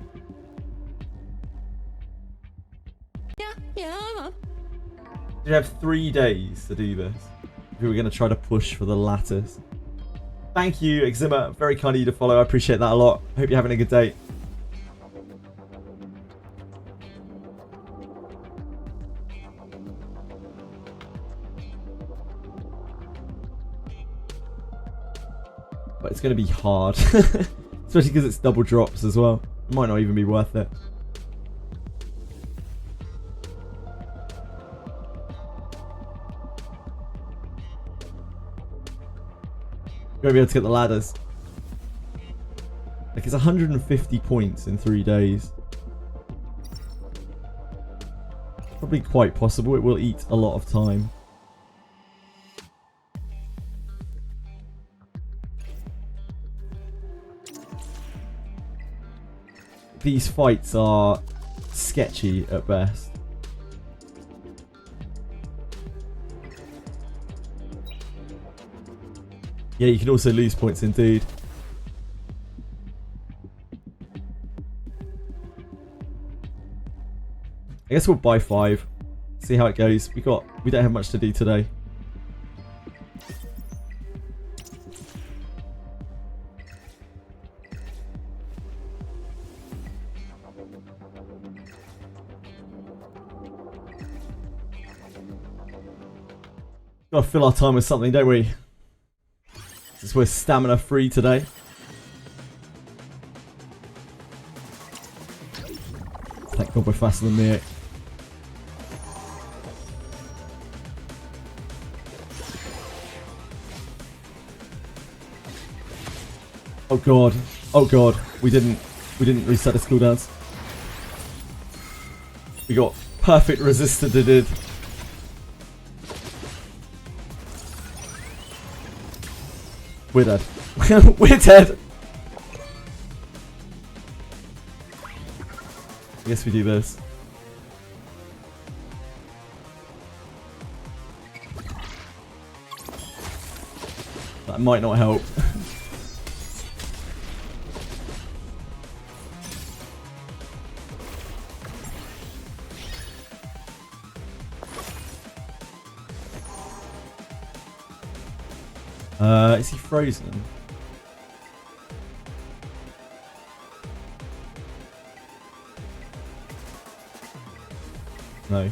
Speaker 1: You have 3 days to do this. If we were going to try to push for the lattice. Thank you, Exima. Very kind of you to follow. I appreciate that a lot. Hope you're having a good day. But it's going to be hard. Especially because it's double drops as well. It might not even be worth it. Won't be able to get the ladders. Like, it's 150 points in 3 days. Probably quite possible. It will eat a lot of time. These fights are sketchy at best. Yeah, you can also lose points indeed. I guess we'll buy 5. See how it goes. We don't have much to do today. Gotta fill our time with something, don't we? Since we're stamina free today. Thank God we're faster than me. Oh God. Oh God. We didn't reset the cooldowns. We got perfect resisted. We're dead. We're dead. I guess we do this. That might not help. Is he frozen? No.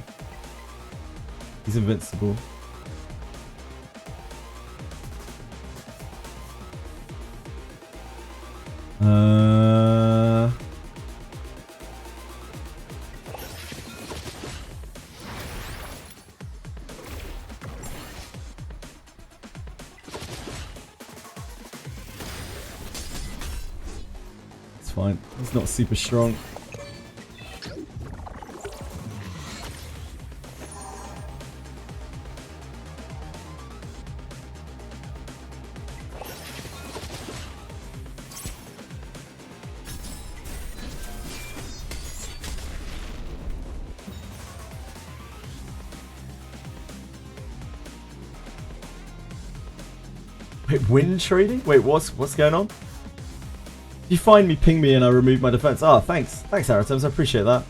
Speaker 1: He's invincible. fine. He's not super strong. Wait, win trading? Wait, what's going on? If you find me, ping me and I remove my defense. Oh, thanks. Thanks, Aratoms. I appreciate that.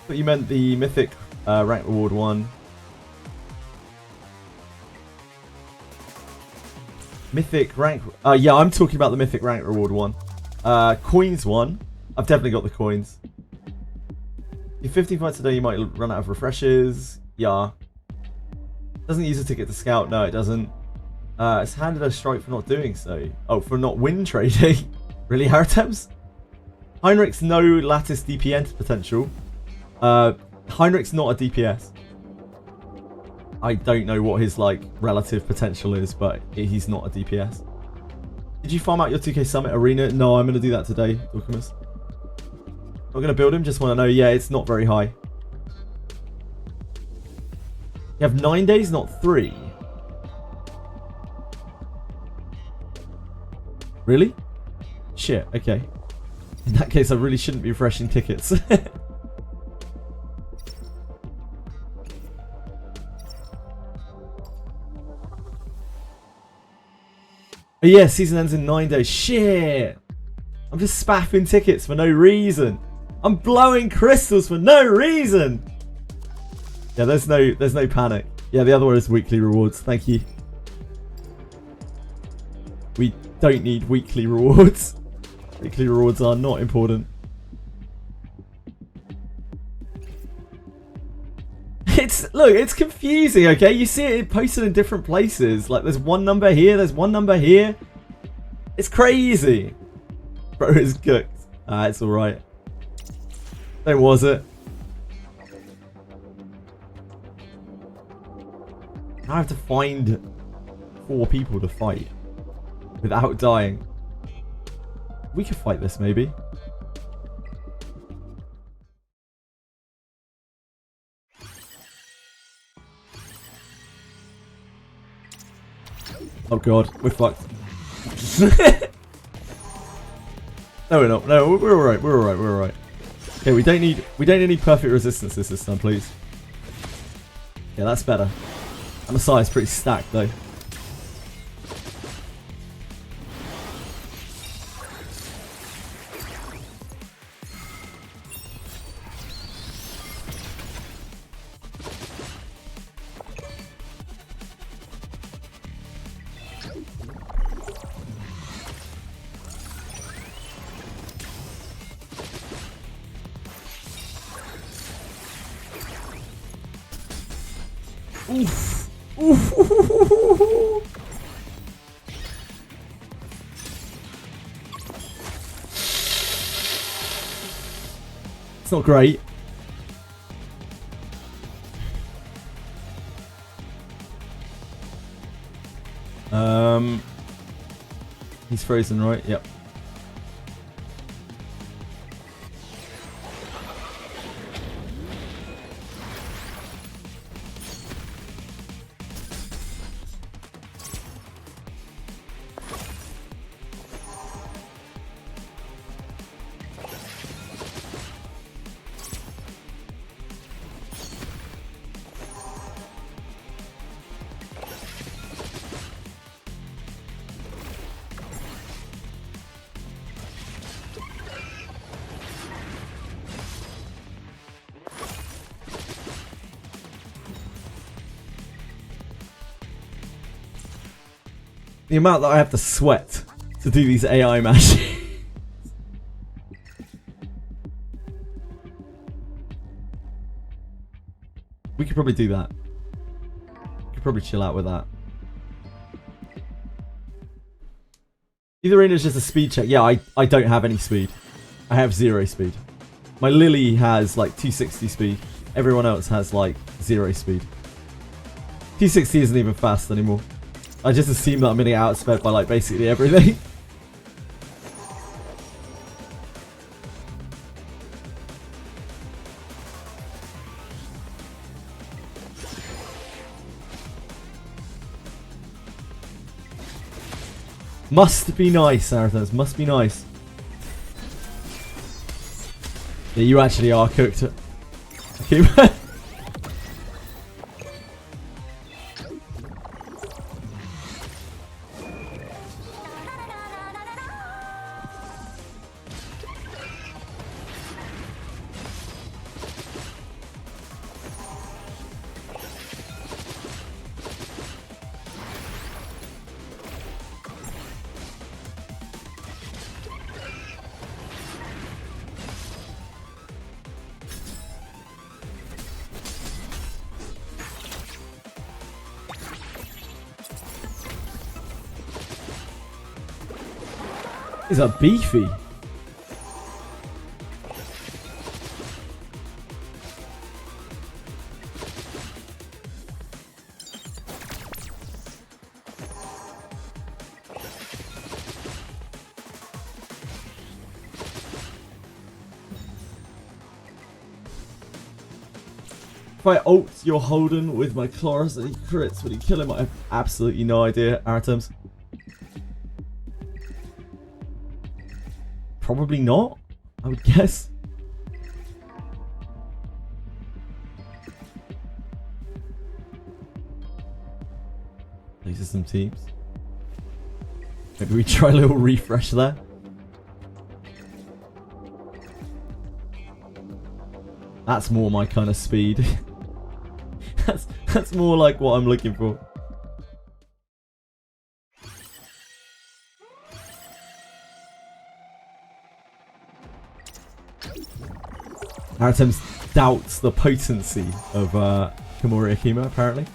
Speaker 1: But you meant the mythic rank reward one. Mythic rank... yeah, I'm talking about the mythic rank reward one. Coins one. I've definitely got the coins. If 15 fights a day, you might run out of refreshes. Yeah. Doesn't use a ticket to scout. No, it doesn't. It's handed a strike for not doing so. Oh, for not win trading. Really, Haratems? Heinrich's no lattice DPS potential. Heinrich's not a DPS. I don't know what his like relative potential is, but he's not a DPS. Did you farm out your 2K Summit Arena? No, I'm going to do that today, Dorkamus. Not going to build him, just want to know. Yeah, it's not very high. You have 9 days, not 3. Really? Shit, okay. In that case, I really shouldn't be refreshing tickets. Oh yeah, season ends in 9 days. Shit! I'm just spaffing tickets for no reason. I'm blowing crystals for no reason. Yeah, there's no panic. Yeah, the other one is weekly rewards. Thank you. We don't need weekly rewards. Weekly rewards are not important. Look, it's confusing, okay? You see it posted in different places. Like, there's one number here, there's one number here. It's crazy. Bro is cooked. It's alright. Don't was it? I have to find 4 people to fight without dying. We could fight this, maybe. Oh god, we're fucked. No, we're not. No, we're alright. We're alright. We're alright. Okay, we don't need any perfect resistances this time, please. Yeah, that's better. And the side's pretty stacked though. Oof. Oof. It's not great. He's frozen, right? Yep. The amount that I have to sweat to do these AI matches. We could probably do that. We could probably chill out with that. Either arena is just a speed check. Yeah, I don't have any speed. I have 0 speed. My Lily has like 260 speed. Everyone else has like 0 speed. 260 isn't even fast anymore. I just assume that I'm gonna get outsped by like basically everything. Must be nice, Arathos. Must be nice. Yeah, you actually are cooked. Okay. Is that beefy? If I ult your Holden with my Chloris and he crits, would he kill him? I have absolutely no idea, Artems. Probably not, I would guess. These are some teams. Maybe we try a little refresh there. That's more my kind of speed. that's more like what I'm looking for. Aratems doubts the potency of Kimura Akima, apparently.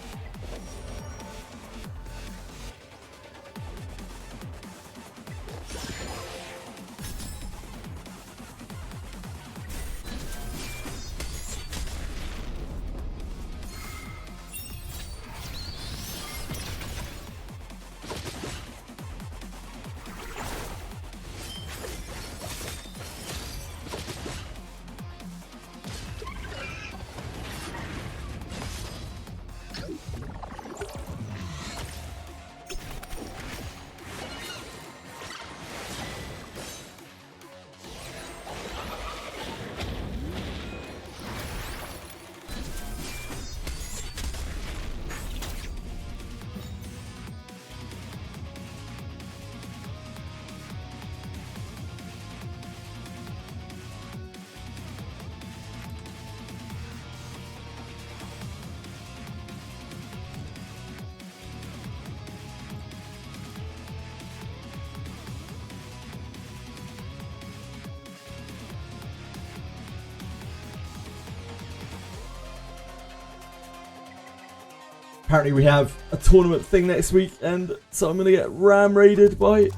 Speaker 1: Apparently we have a tournament thing next week, and so I'm going to get ram raided by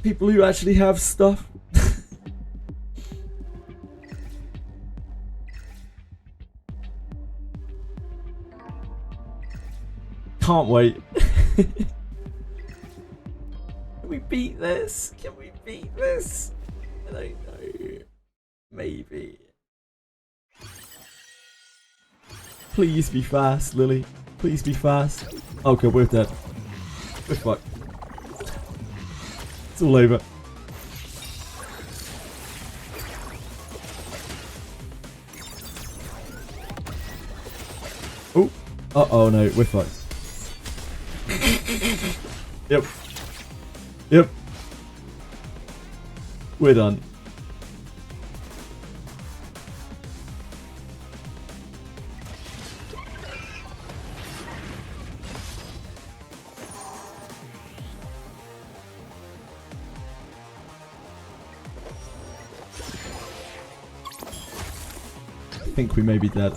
Speaker 1: people who actually have stuff. Can't wait. Can we beat this? Can we beat this? I don't know. Maybe. Please be fast, Lily. Please be fast. Oh god, we're dead. We're fucked. It's all over. Oh. Uh-oh, no. We're fucked. Yep. Yep. We're done. I think we may be dead.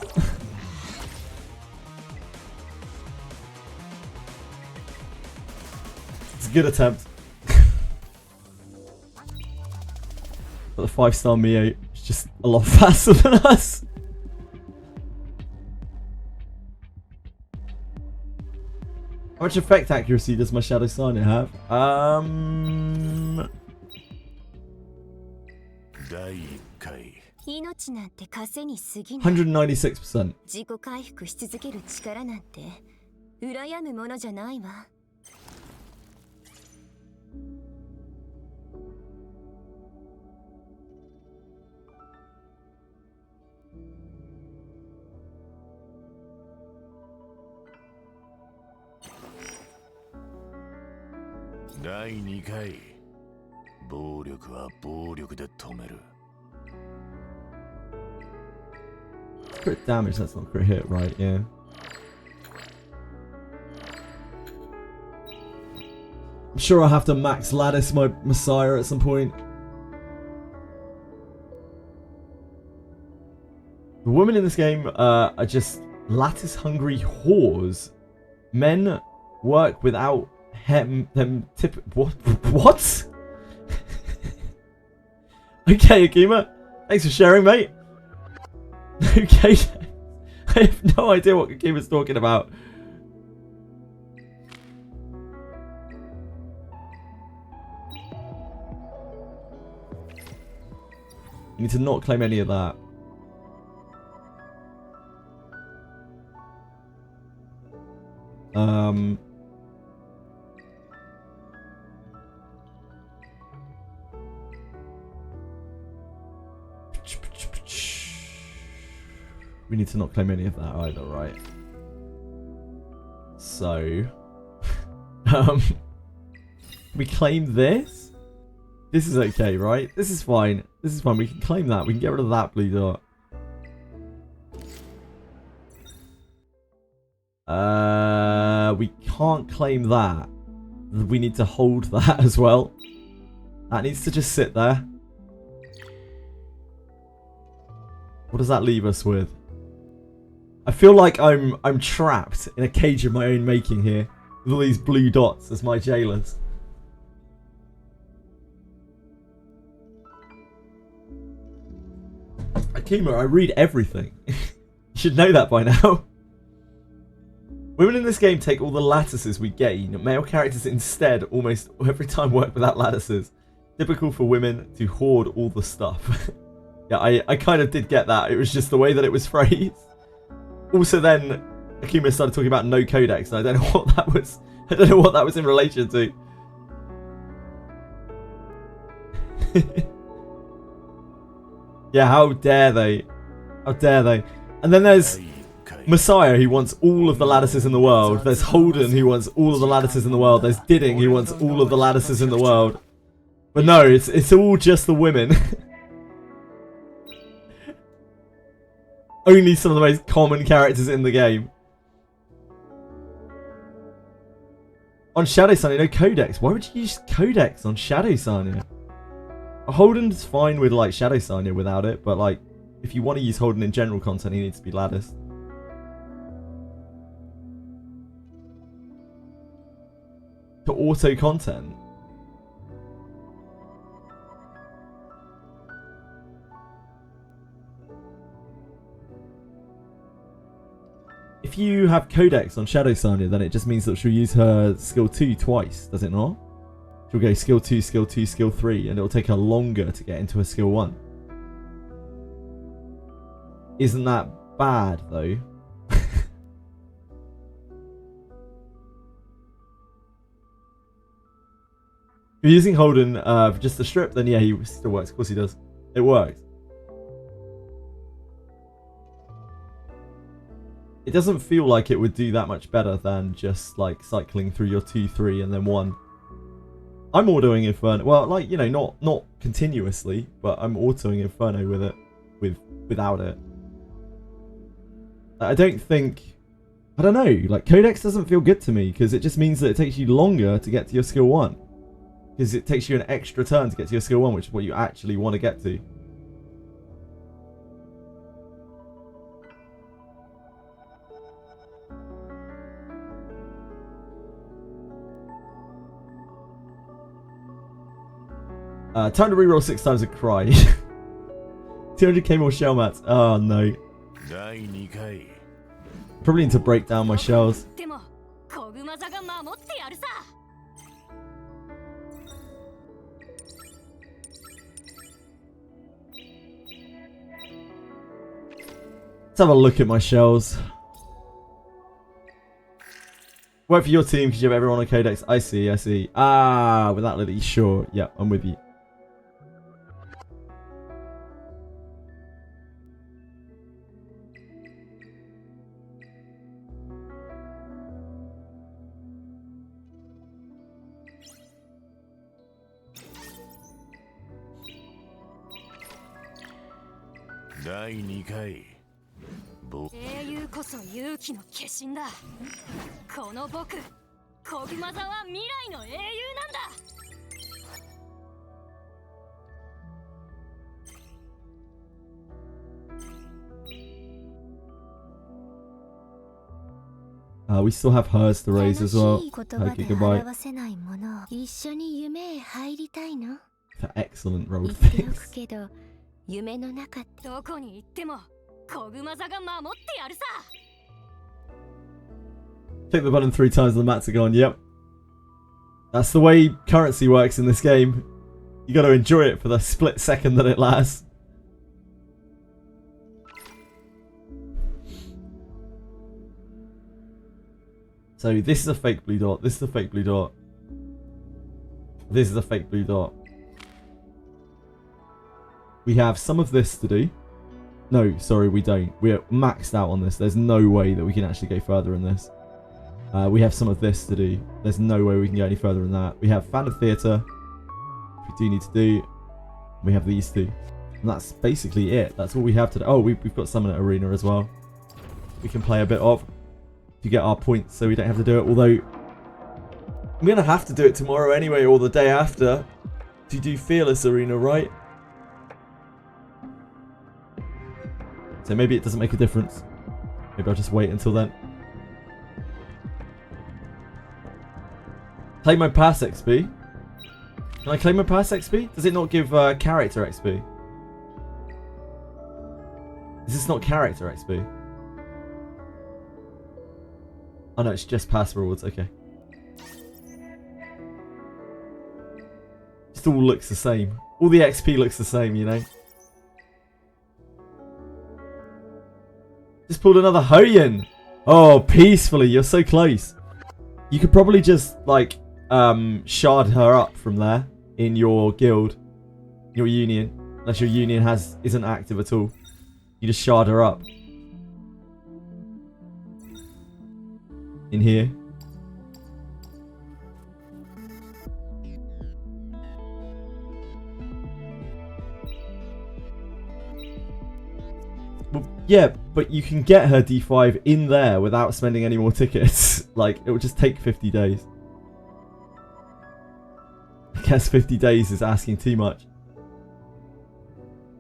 Speaker 1: It's a good attempt. But the 5-star Mio is just a lot faster than us. How much effect accuracy does my Shadow Sign have? 196%.
Speaker 2: 自己回復し続ける力なんて羨むものじゃないわ。
Speaker 3: 第2回暴力は暴力で止める。
Speaker 1: Crit damage, that's not crit hit, right? Yeah. I'm sure I'll have to max lattice my Messiah at some point. The women in this game are just lattice-hungry whores. Men work without them tip. What? Okay, Akima. Thanks for sharing, mate. Okay. I have no idea what Akima's talking about. You need to not claim any of that. We need to not claim any of that either, right? So, we claim this? This is okay, right? This is fine. This is fine. We can claim that. We can get rid of that blue dot. We can't claim that. We need to hold that as well. That needs to just sit there. What does that leave us with? I feel like I'm trapped in a cage of my own making here, with all these blue dots as my jailers. Akima, I read everything. You should know that by now. Women in this game take all the lattices we gain. Male characters instead almost every time work without lattices. Typical for women to hoard all the stuff. Yeah, I kind of did get that. It was just the way that it was phrased. Also then, Akima started talking about no codex, and I don't know what that was. I don't know what that was in relation to. Yeah, how dare they? How dare they? And then there's Messiah, who wants all of the lattices in the world. There's Holden, who wants all of the lattices in the world. There's Didding, who wants all of the lattices in the world. But no, it's all just the women. Only some of the most common characters in the game. On Shadow Signia, no codex. Why would you use codex on Shadow Signia? Holden's fine with like Shadow Signia without it, but like if you want to use Holden in general content, he needs to be latticed. To auto content. If you have codex on Shadow Signia, then it just means that she'll use her skill 2 twice, does it not? She'll go skill 2, skill 2, skill 3, and it'll take her longer to get into her skill 1. Isn't that bad, though? If you're using Holden for just the strip, then yeah, he still works. Of course he does. It works. It doesn't feel like it would do that much better than just like cycling through your 2, 3, and then 1. I'm autoing Inferno. Well, like, you know, not continuously, but I'm autoing Inferno with it, without it. I don't think, I don't know, like Codex doesn't feel good to me because it just means that it takes you longer to get to your skill 1. Because it takes you an extra turn to get to your skill 1, which is what you actually want to get to. Time to reroll 6 times and cry. 200k more shell mats. Oh no. Probably need to break down my shells. Let's have a look at my shells. Work for your team because you have everyone on Codex. I see, I see. Ah, with that Lily, sure. Yeah, I'm with you.
Speaker 3: Daily
Speaker 2: 英雄こそ勇気の化身だ。この僕、コグマザは未来の英雄なんだ。
Speaker 1: We still have hers to raise as well.
Speaker 2: 楽しい言葉
Speaker 1: Okay,
Speaker 2: で
Speaker 1: goodbye.
Speaker 2: 表せないもの。一緒に夢へ入りたいの。
Speaker 1: For excellent roll
Speaker 2: 言ってお
Speaker 1: things.
Speaker 2: くけど、夢の中ってどこに行ってもコグマザが守ってやるさ。
Speaker 1: Click the button 3 times and the mats are gone. Yep. That's the way currency works in this game. You gotta enjoy it for the split second that it lasts. So this is a fake blue dot. This is a fake blue dot. This is a fake blue dot. We have some of this to do. No, sorry, we don't. We're maxed out on this. There's no way that we can actually go further in this. We have some of this to do. There's no way we can go any further than that. We have Phantom Theatre, which we do need to do. We have these two. And that's basically it. That's all we have to do. Oh, we've got Summon Arena as well. We can play a bit of to get our points so we don't have to do it. Although, I'm going to have to do it tomorrow anyway, or the day after, to do Fearless Arena, right? So maybe it doesn't make a difference. Maybe I'll just wait until then. Claim my pass XP. Can I claim my pass XP? Does it not give character XP? Is this not character XP? Oh no, it's just pass rewards. Okay. Just all looks the same. All the XP looks the same, you know. Just pulled another Hoyen. Oh, peacefully. You're so close. You could probably just, like, shard her up from there in your guild, your union. Unless your union isn't active at all. You just shard her up. In here. Well, yeah, but you can get her D5 in there without spending any more tickets. Like, it would just take 50 days. I guess 50 days is asking too much.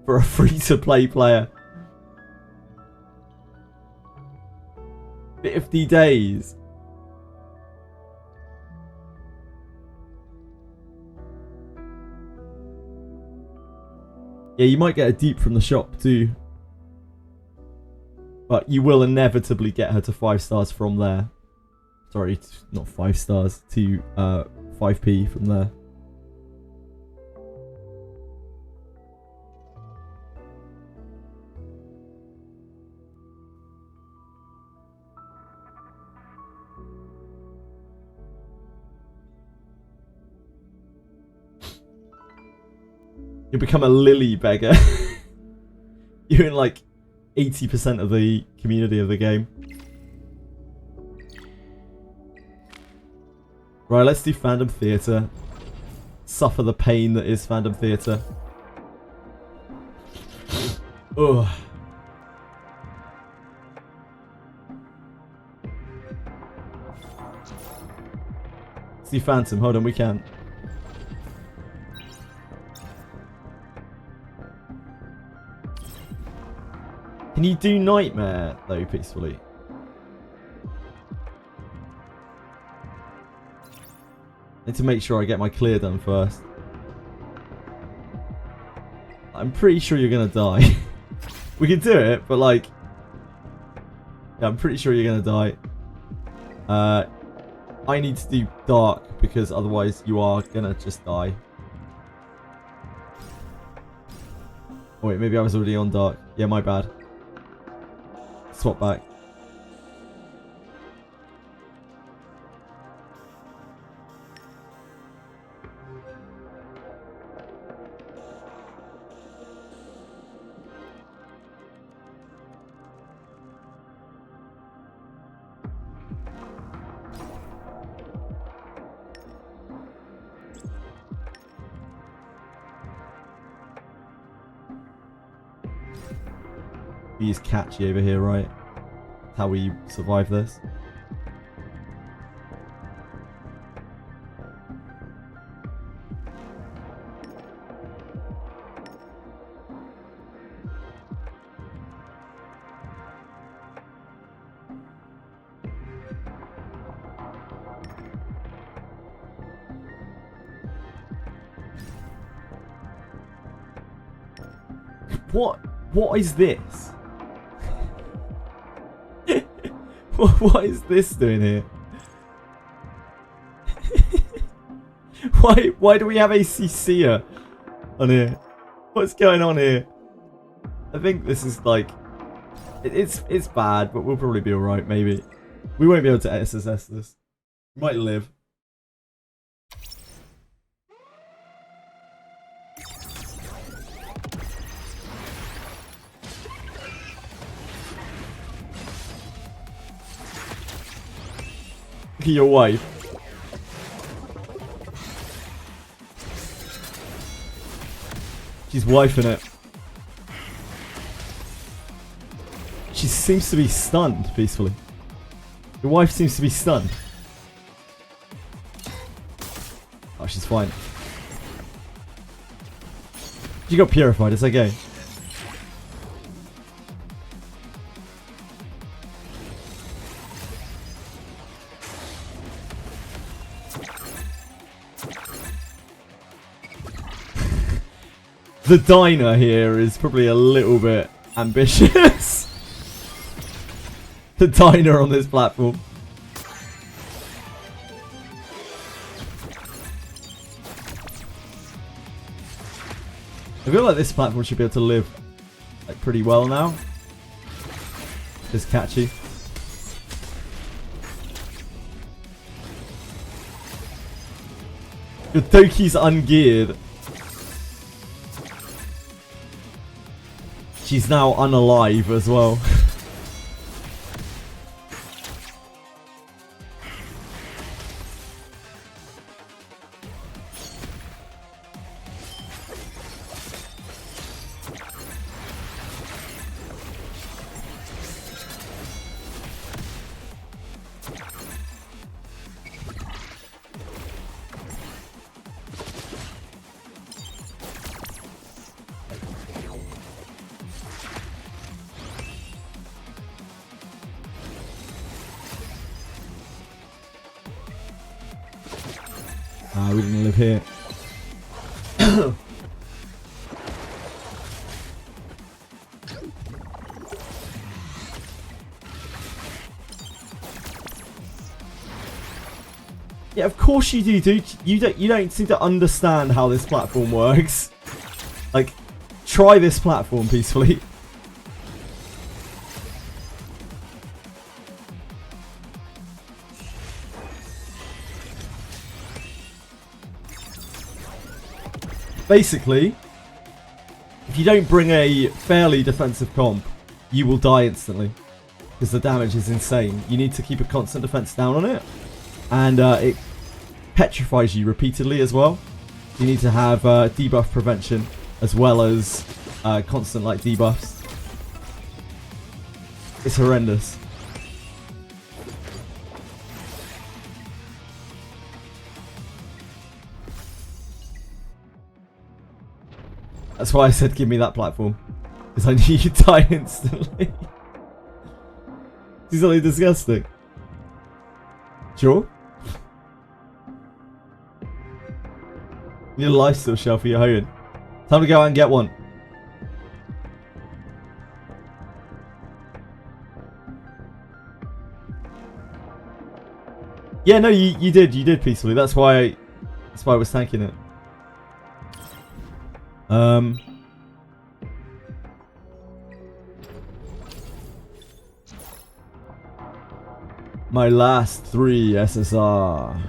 Speaker 1: For a free-to-play player. 50 days. Yeah, you might get a deep from the shop too. But you will inevitably get her to 5 stars from there. Sorry, not 5 stars, to 5p from there. You become a lily beggar. You're in like 80% of the community of the game. Right, let's do Fandom Theatre. Suffer the pain that is Fandom Theatre. Ugh. Let's do Phantom. Hold on, we can. Can you do Nightmare, though, peacefully? Need to make sure I get my clear done first. I'm pretty sure you're gonna die. We can do it, but like... Yeah, I'm pretty sure you're gonna die. I need to do Dark, because otherwise you are gonna just die. Oh wait, maybe I was already on Dark. Yeah, my bad. swap back. He's catchy over here, right? That's how we survive this. What is this? What is this doing here? Why do we have a CC'er on here? What's going on here? I think this is like it's bad, but we'll probably be alright, maybe. We won't be able to SSS this. We might live. Look at your wife. She's wifing it. She seems to be stunned peacefully. Your wife seems to be stunned. Oh, she's fine. She got purified, it's okay. The diner here is probably a little bit ambitious. The diner on this platform. I feel like this platform should be able to live like pretty well now. It's catchy. Your Doki's ungeared. She's now unalive as well. We didn't live here. Yeah, of course you do, dude. You don't seem to understand how this platform works. Like, try this platform peacefully. Basically, if you don't bring a fairly defensive comp, you will die instantly. Because the damage is insane. You need to keep a constant defense down on it. And it petrifies you repeatedly as well. You need to have debuff prevention as well as constant like debuffs. It's horrendous. That's why I said give me that platform. Because I knew you'd die instantly. It's something disgusting. Sure? You need a lifesteal shell for your Hoenn. Time to go out and get one. Yeah, no, you did peacefully. That's why I was tanking it. My last 3 SSR.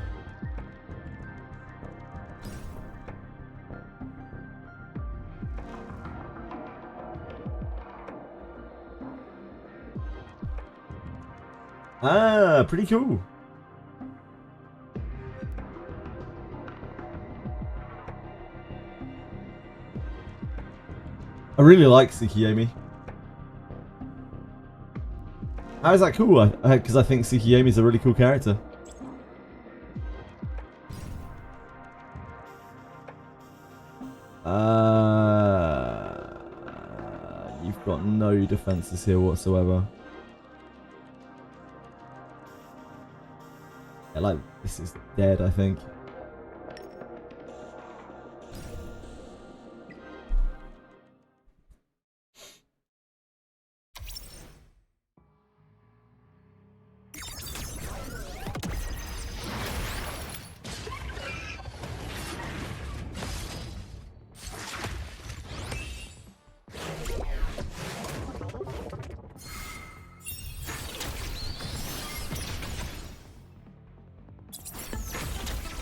Speaker 1: Ah, pretty cool. I really like Tsukiyomi. How is that cool? Because I think Tsukiyomi is a really cool character. You've got no defenses here whatsoever. Yeah, like, this is dead, I think.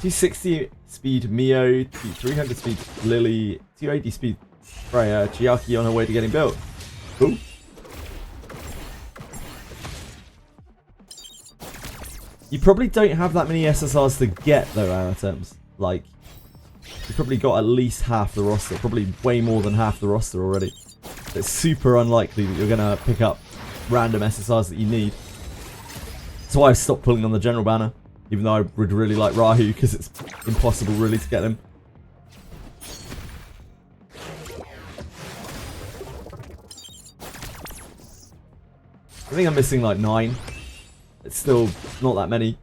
Speaker 1: .260 speed Mio, 300 speed Lily, 280 speed Freya, Chiaki on her way to getting built. Cool. You probably don't have that many SSRs to get though, Anatems. Like, you've probably got at least half the roster, probably way more than half the roster already. It's super unlikely that you're gonna pick up random SSRs that you need. That's why I've stopped pulling on the general banner. Even though I would really like Rahu, because it's impossible really to get him. I think I'm missing like 9. It's still not that many.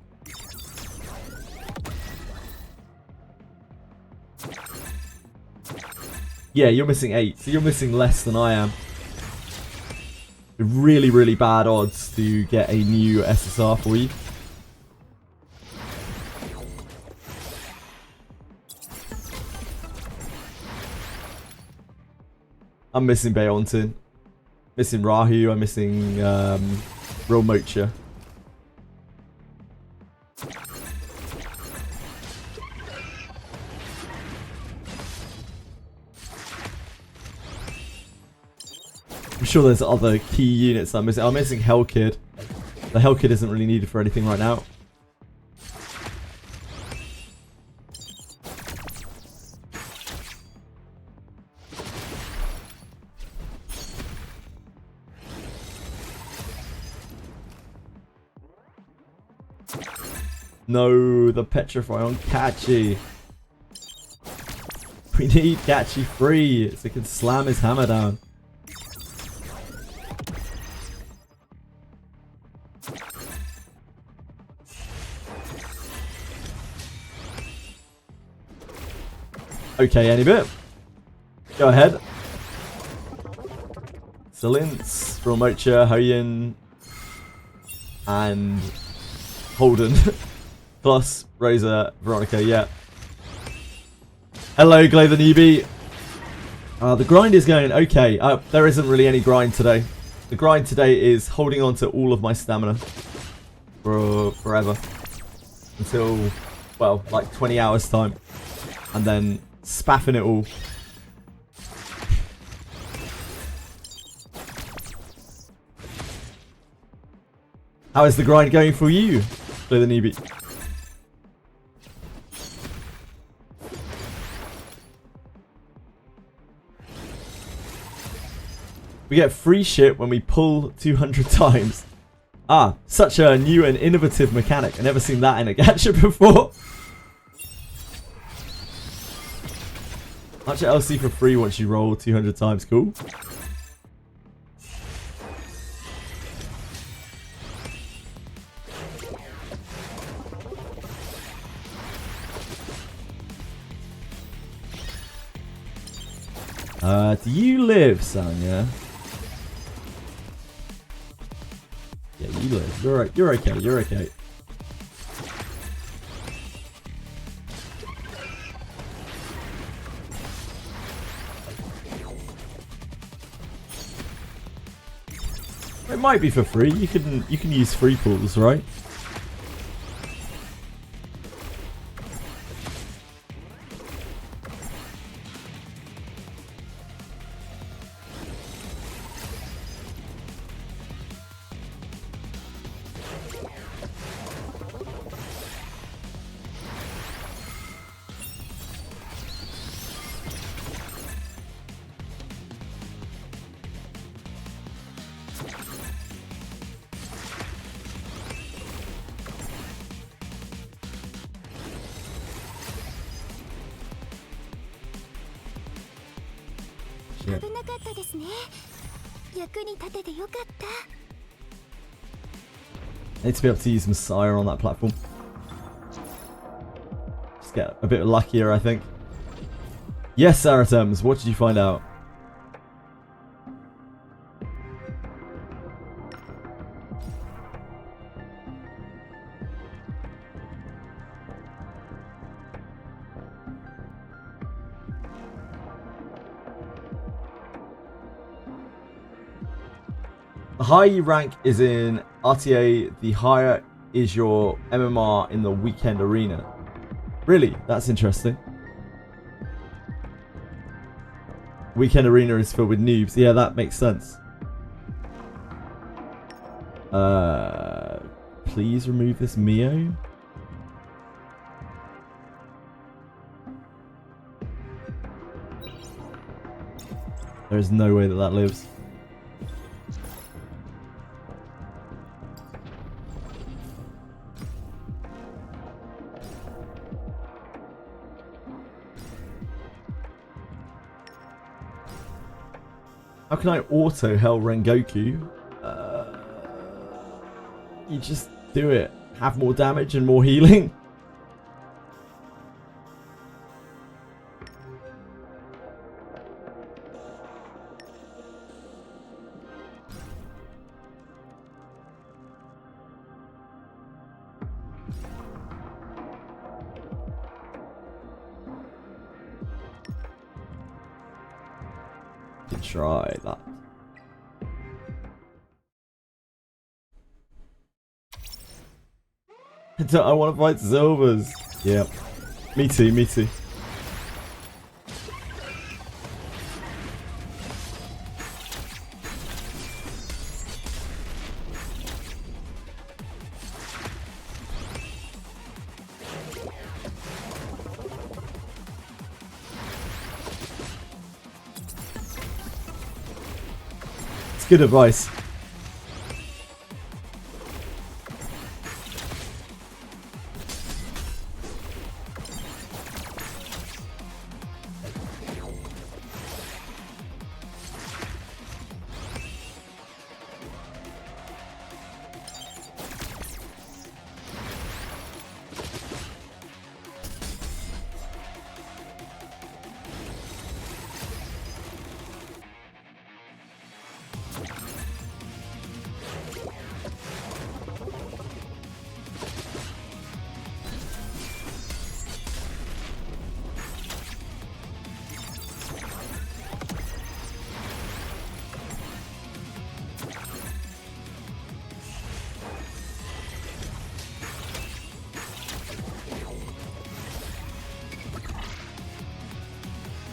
Speaker 1: Yeah, you're missing 8, so you're missing less than I am. Really, really bad odds to get a new SSR for you. I'm missing Beontin. Missing Rahu. I'm missing Real Mocha. I'm sure there's other key units I'm missing. I'm missing Hellkid. The Hellkid isn't really needed for anything right now. No, the Petrify on Kachi. We need Kachi free so he can slam his hammer down. Okay, any bit. Go ahead. Silence, Romocha, Hoyin, and Holden. Plus, Rosa, Veronica, yeah. Hello, Glaive and EB. The grind is going okay. There isn't really any grind today. The grind today is holding on to all of my stamina for forever. Until, well, like 20 hours time. And then spaffing it all. How is the grind going for you, Glaive and EB? We get free shit when we pull 200 times. Ah, such a new and innovative mechanic. I've never seen that in a gacha before. Much LC for free once you roll 200 times. Cool. Do you live, son? Yeah. Yeah, you live. You're okay. You're okay. It might be for free. You can use free pools, right? Yeah.
Speaker 2: 危なかったですね。役に立ててよかった。
Speaker 1: I need to be able to use Messiah on that platform. Just get a bit luckier, I think. Yes, Saratems, what did you find out? The higher you rank is in RTA, the higher is your MMR in the weekend arena. Really? That's interesting. Weekend arena is filled with noobs. Yeah, that makes sense. Please remove this Mio. There is no way that that lives. How can I auto Hell Rengoku? You just do it. Have more damage and more healing. Try that. I want to fight Silvers. Yeah. Me too, me too. It's good advice.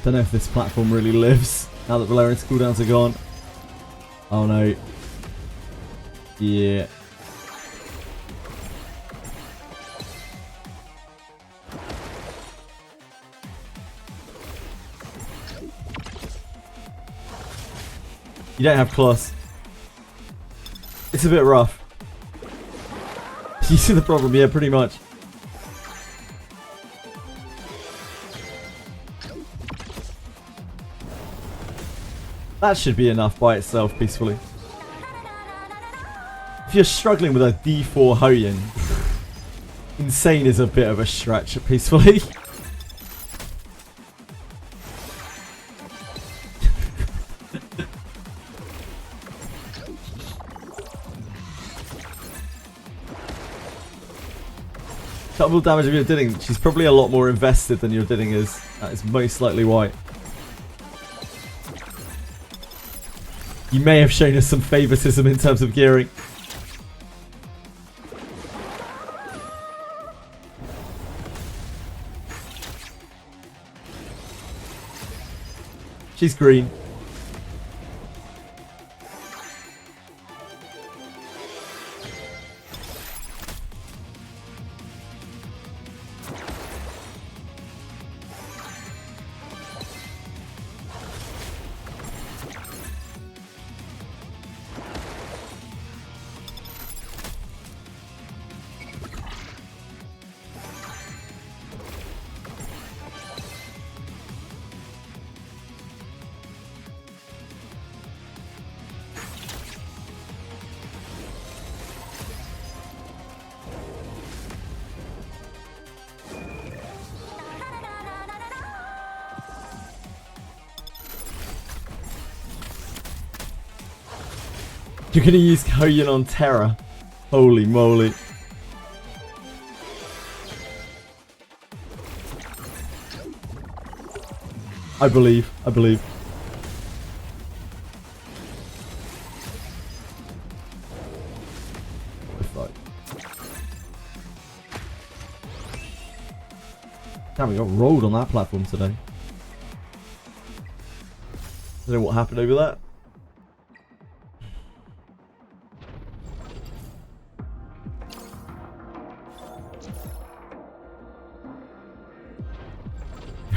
Speaker 1: Don't know if this platform really lives now that Valerian's cooldowns are gone. Oh no. Yeah. You don't have Kloss. It's a bit rough. You see the problem? Yeah, pretty much. That should be enough by itself peacefully. If you're struggling with a D4 Hoyin, insane is a bit of a stretch peacefully. Double damage of your Didding. She's probably a lot more invested than your Didding is. That is most likely why. You may have shown us some favoritism in terms of gearing. She's green. You're gonna use Hoyin on Terra. Holy moly. I believe. I believe. Damn, we got rolled on that platform today. I don't know what happened over that.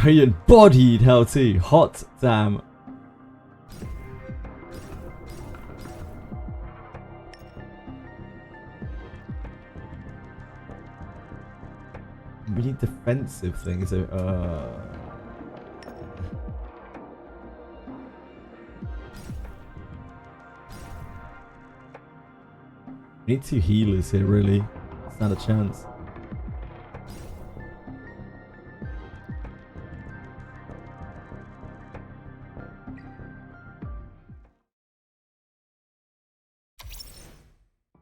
Speaker 1: He embodied hell too. Hot damn. We need defensive things. We need 2 healers here, really. Stand a chance.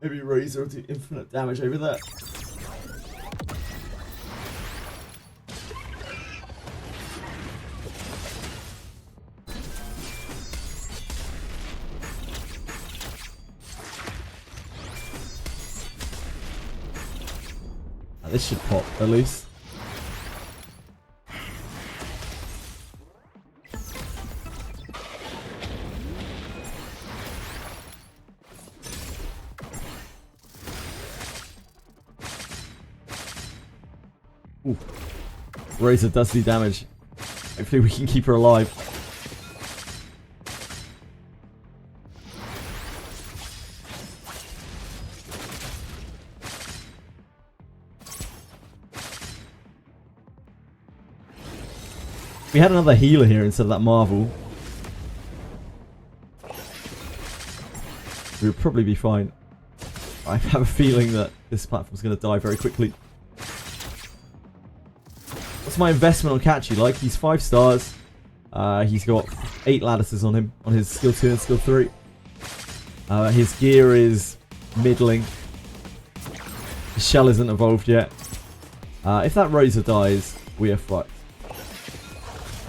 Speaker 1: Maybe Razor will do infinite damage over that. This should pop, at least. Ooh. Razor does do damage. Hopefully we can keep her alive. We had another healer here instead of that Marvel. We would probably be fine. I have a feeling that this platform's going to die very quickly. What's my investment on Catchy like? He's 5 stars. He's got 8 lattices on him, on his skill 2 and skill 3. His gear is middling. His shell isn't evolved yet. If that Rosa dies, we are fucked.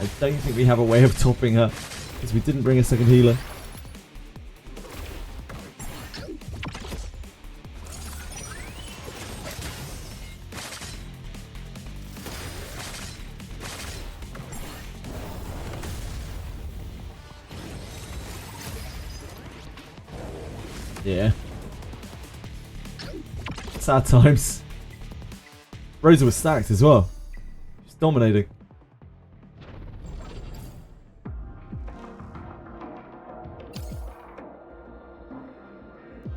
Speaker 1: I don't think we have a way of topping her, because we didn't bring a second healer. Yeah. Sad times. Rosa was stacked as well. She's dominating.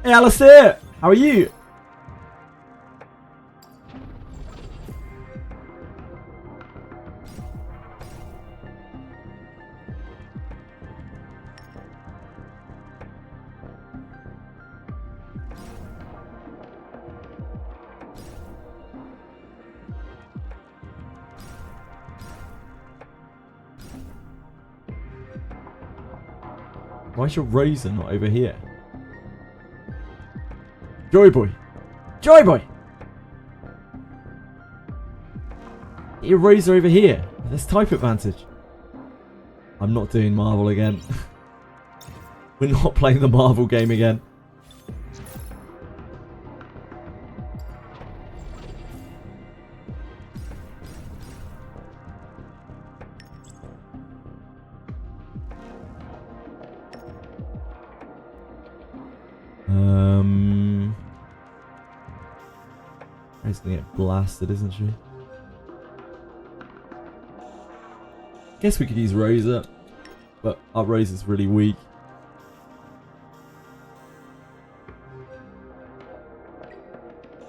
Speaker 1: Hey Alistair! How are you? Why is your Razor not over here? Joy Boy! Joy Boy! Get your Razor over here. There's type advantage. I'm not doing Marvel again. We're not playing the Marvel game again. She's gonna get blasted, isn't she? Guess we could use Razor, but our Razor's really weak.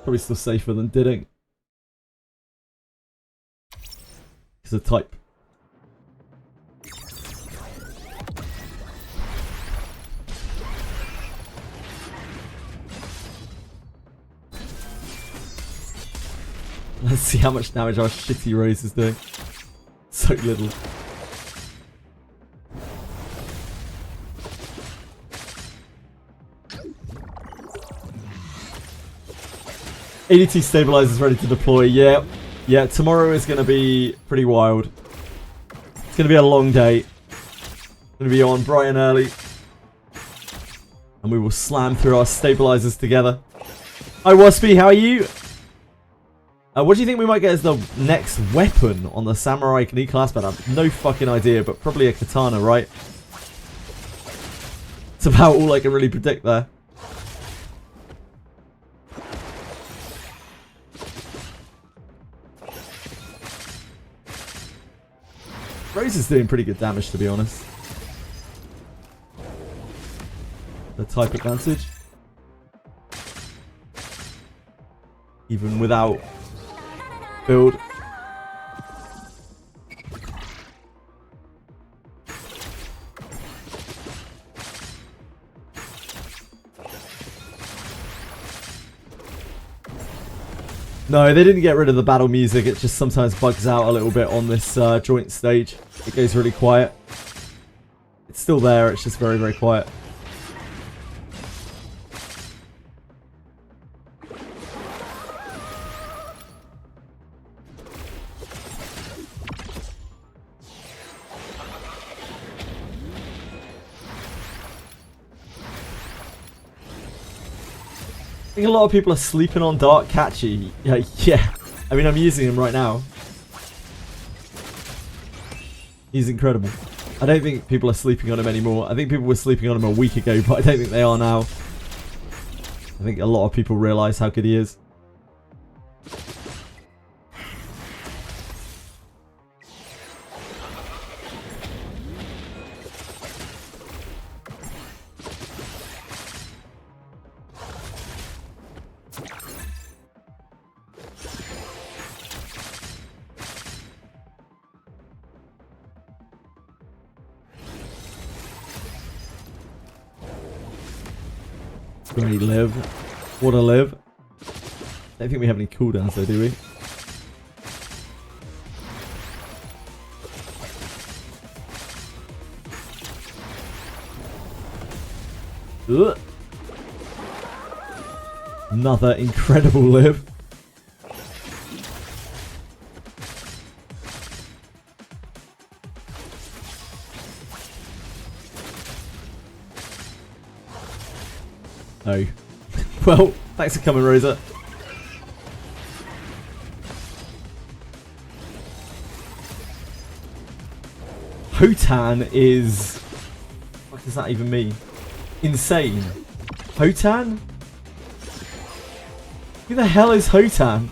Speaker 1: Probably still safer than didn't. It's a type. Let's see how much damage our shitty Rose is doing. So little. ADT stabilizers ready to deploy. Yeah. Yeah, tomorrow is going to be pretty wild. It's going to be a long day. Going to be on bright and early. And we will slam through our stabilizers together. Hi, Waspy. How are you? What do you think we might get as the next weapon on the Samurai Knee class? But I have no fucking idea, but probably a katana, right? It's about all I can really predict there. Rose is doing pretty good damage, to be honest. The type advantage. Even without build. No, they didn't get rid of the battle music. It just sometimes bugs out a little bit on this joint stage. It goes really quiet. It's still there. It's just very, very quiet. I think a lot of people are sleeping on Dark Catchy. Yeah. I mean, I'm using him right now. He's incredible. I don't think people are sleeping on him anymore. I think people were sleeping on him a week ago, but I don't think they are now. I think a lot of people realise how good he is. Great live. What a live. Don't think we have any cooldowns though, do we? Ugh. Another incredible live. No. Well, thanks for coming, Rosa. Hotan is... What does that even mean? Insane. Hotan? Who the hell is Hotan?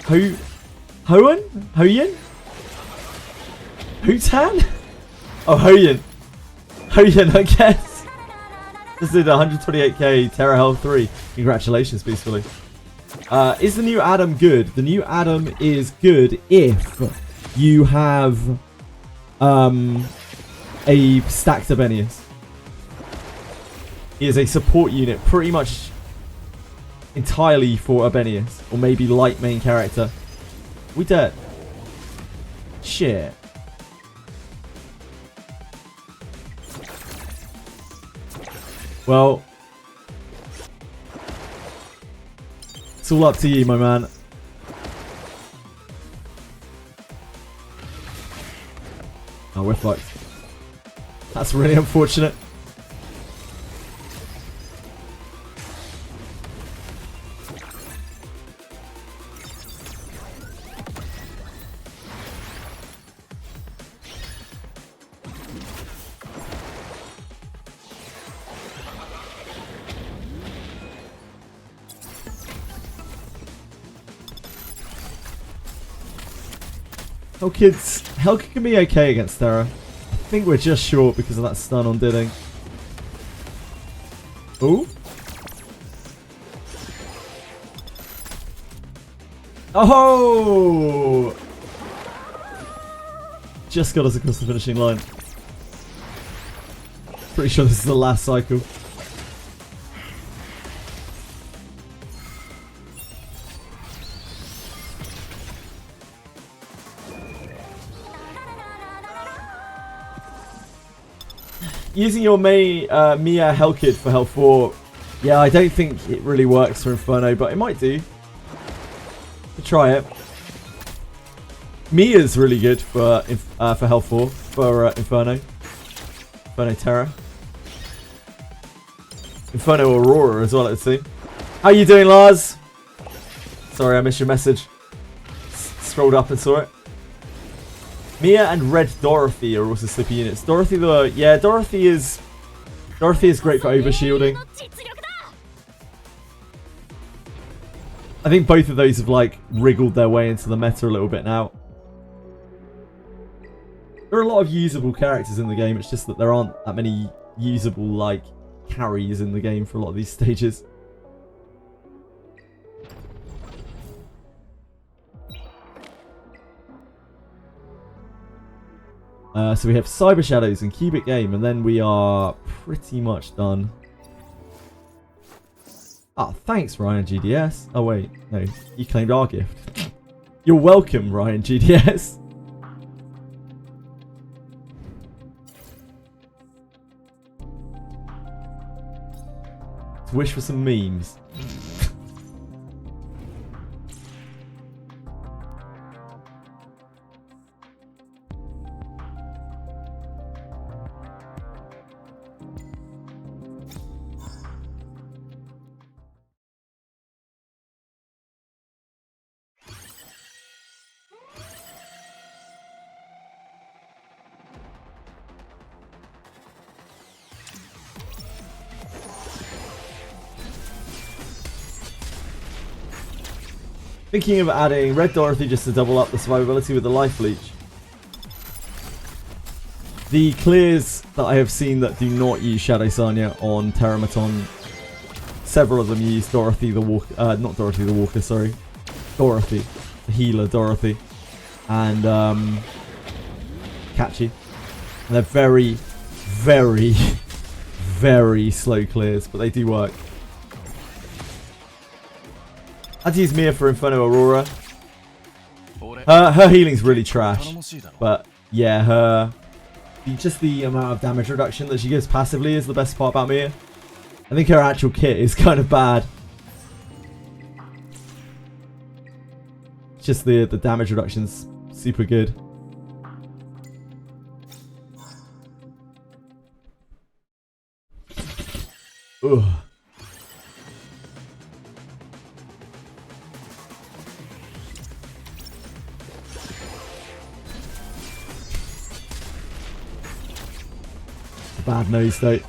Speaker 1: Hoen? Hoyen? Hotan? Oh, Hoyen. Hoyen, I guess. This did 128k, Terra Health 3. Congratulations, Peacefully. Is the new Adam good? The new Adam is good if you have a stacked Abenius. He is a support unit pretty much entirely for Abenius. Or maybe light main character. We dead. Shit. Well, it's all up to you, my man. Oh, we're fucked. That's really unfortunate. Hellkid can be okay against Terra. I think we're just short because of that stun on Didding. Ooh. Oh! Just got us across the finishing line. Pretty sure this is the last cycle. Using your Mia Hellkid for Health 4, yeah, I don't think it really works for Inferno, but it might do. Try it. Mia's really good for health 4 for Inferno Terra. Inferno Aurora as well, let's see. How you doing, Lars? Sorry, I missed your message. Scrolled up and saw it. Mia and Red Dorothy are also slippy units. Dorothy is great for overshielding. I think both of those have like wriggled their way into the meta a little bit now. There are a lot of usable characters in the game, it's just that there aren't that many usable like carries in the game for a lot of these stages. So we have Cyber Shadows and Cubic Game, and then we are pretty much done. Ah, thanks, Ryan GDS. Oh wait, no, you claimed our gift. You're welcome, Ryan GDS. Let's wish for some memes. Thinking of adding Red Dorothy just to double up the survivability with the Life Leech. The clears that I have seen that do not use Shadow Sanya on Terramaton, several of them use Dorothy the Walker, not Dorothy the Walker, sorry. Dorothy, the healer Dorothy, and Catchy. And they're very, very, very slow clears, but they do work. I'd use Mia for Inferno Aurora. Her healing's really trash, but yeah, just the amount of damage reduction that she gives passively is the best part about Mia. I think her actual kit is kind of bad. Just the damage reduction's super good. Ugh. Bad nose state.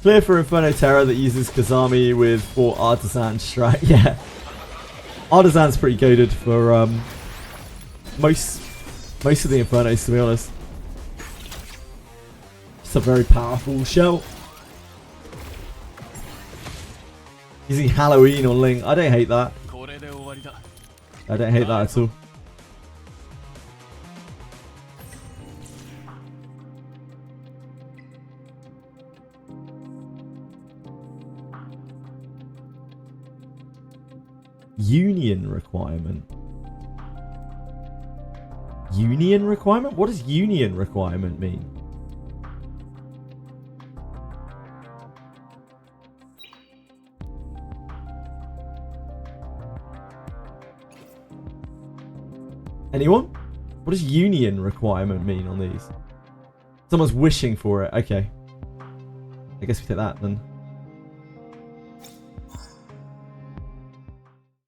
Speaker 1: Clear for Inferno Terra that uses Kazami with 4 Artisan strat. Yeah. Artisan's pretty goated for most of the Infernos, to be honest. It's a very powerful shell. Using Halloween on Link. I don't hate that. I don't hate that at all. Union requirement. Union requirement? What does union requirement mean? Anyone? What does union requirement mean on these? Someone's wishing for it. Okay. I guess we take that then.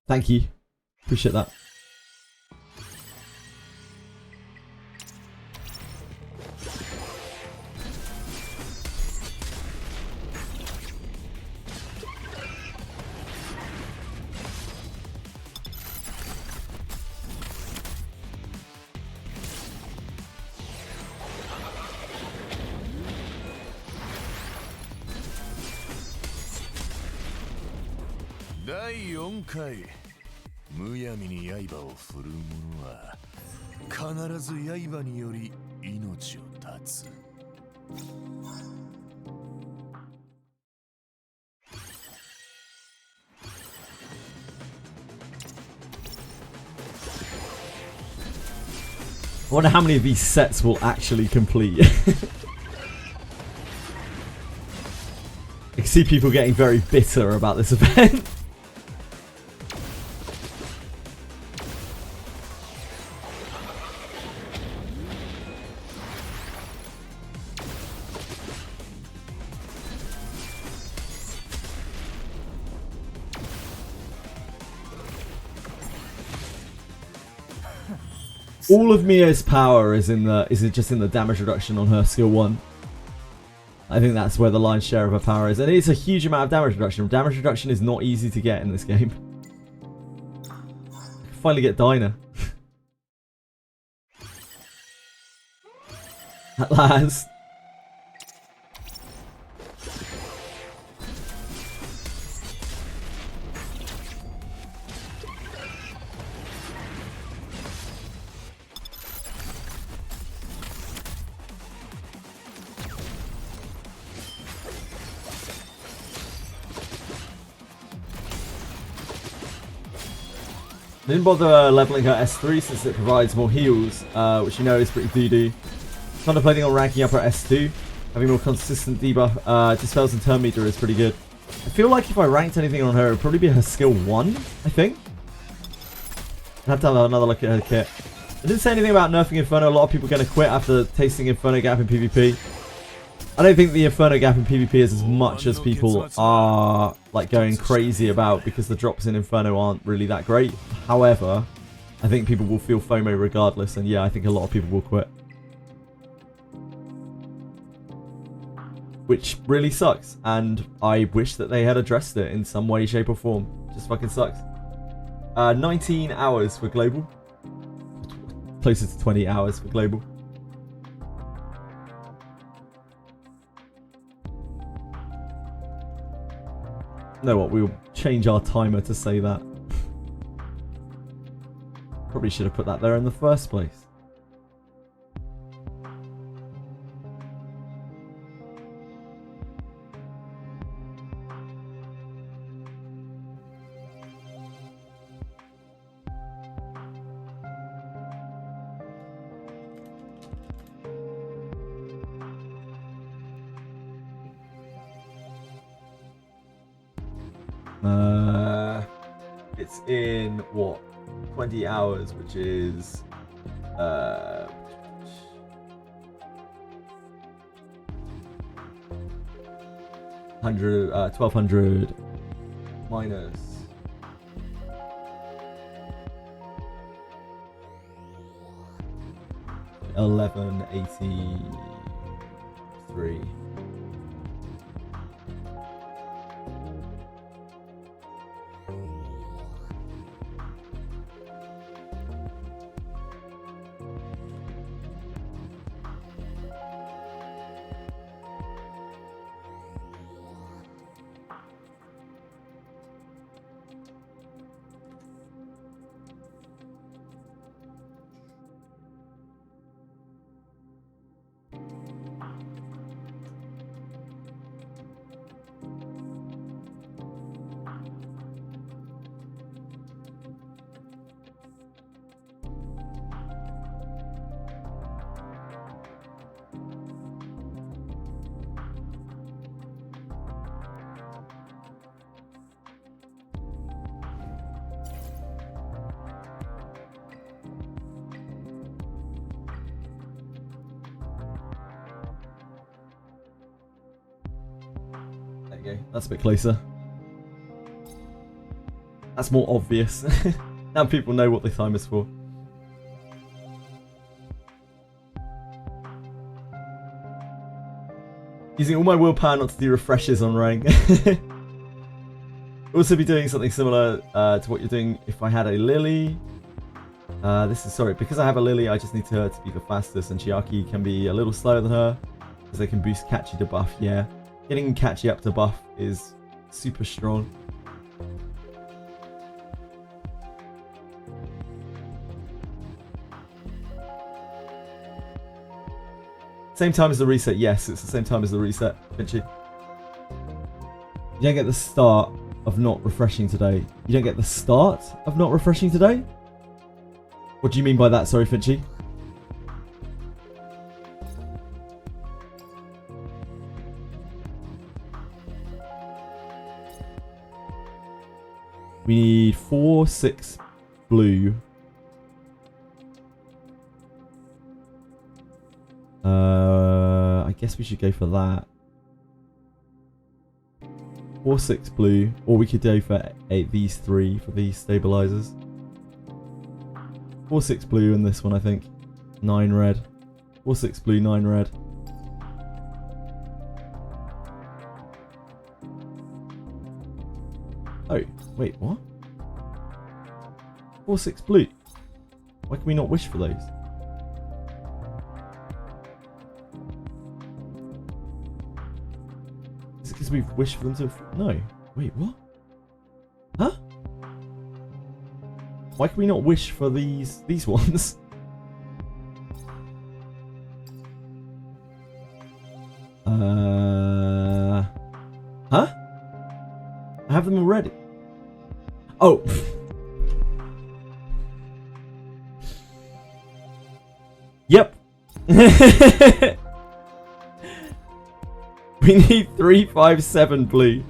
Speaker 1: Thank you. Appreciate that.
Speaker 3: 第4回むやみに刃を振る者は必ず刃により命を絶つ。
Speaker 1: I wonder how many of these sets will actually complete. I can see people getting very bitter about this event. All of Mia's power is just in the damage reduction on her skill 1. I think that's where the lion's share of her power is. And it's a huge amount of damage reduction. Damage reduction is not easy to get in this game. Finally get Dinah. At last. Didn't bother leveling her S3 since it provides more heals, which you know is pretty doo-doo. Contemplating on ranking up her S2, having more consistent debuff. Dispels and turn meter is pretty good. I feel like if I ranked anything on her, it would probably be her skill 1, I think. I'd have to have another look at her kit. I didn't say anything about nerfing Inferno. A lot of people are going to quit after tasting Inferno Gap in PvP. I don't think the Inferno Gap in PvP is as much as people are like going crazy about, because the drops in Inferno aren't really that great. However, I think people will feel FOMO regardless, and yeah, I think a lot of people will quit. Which really sucks, and I wish that they had addressed it in some way, shape or form. Just fucking sucks. 19 hours for global. Closer to 20 hours for global. You know what, we'll change our timer to say that. Probably should have put that there in the first place. It's in what, 20 hours, which is 1200 minus 1183. There you go. That's a bit closer. That's more obvious. Now people know what the time is for. Using all my willpower not to do refreshes on rank. Also be doing something similar to what you're doing if I had a Lily. Sorry, because I have a Lily, I just need her to be the fastest, and Chiaki can be a little slower than her, because they can boost Catchy to buff, yeah. Getting Catchy up to buff is super strong. Same time as the reset, yes, it's the same time as the reset, Finchy. You don't get the start of not refreshing today. You don't get the start of not refreshing today? What do you mean by that, sorry, Finchy? We need 4, 6 blue. I guess we should go for that. 4, 6 blue. Or we could go for these 3 for these stabilizers. 4, 6 blue and this one, I think. 9 red. 4, 6 blue, 9 red. Oh, wait, what? 4, 6 blue. Why can we not wish for those? Is it because we've wished for them to... No. Wait, what? Huh? Why can we not wish for these ones? Huh? I have them already. Oh. Yep. We need 3, 5, 7 blue.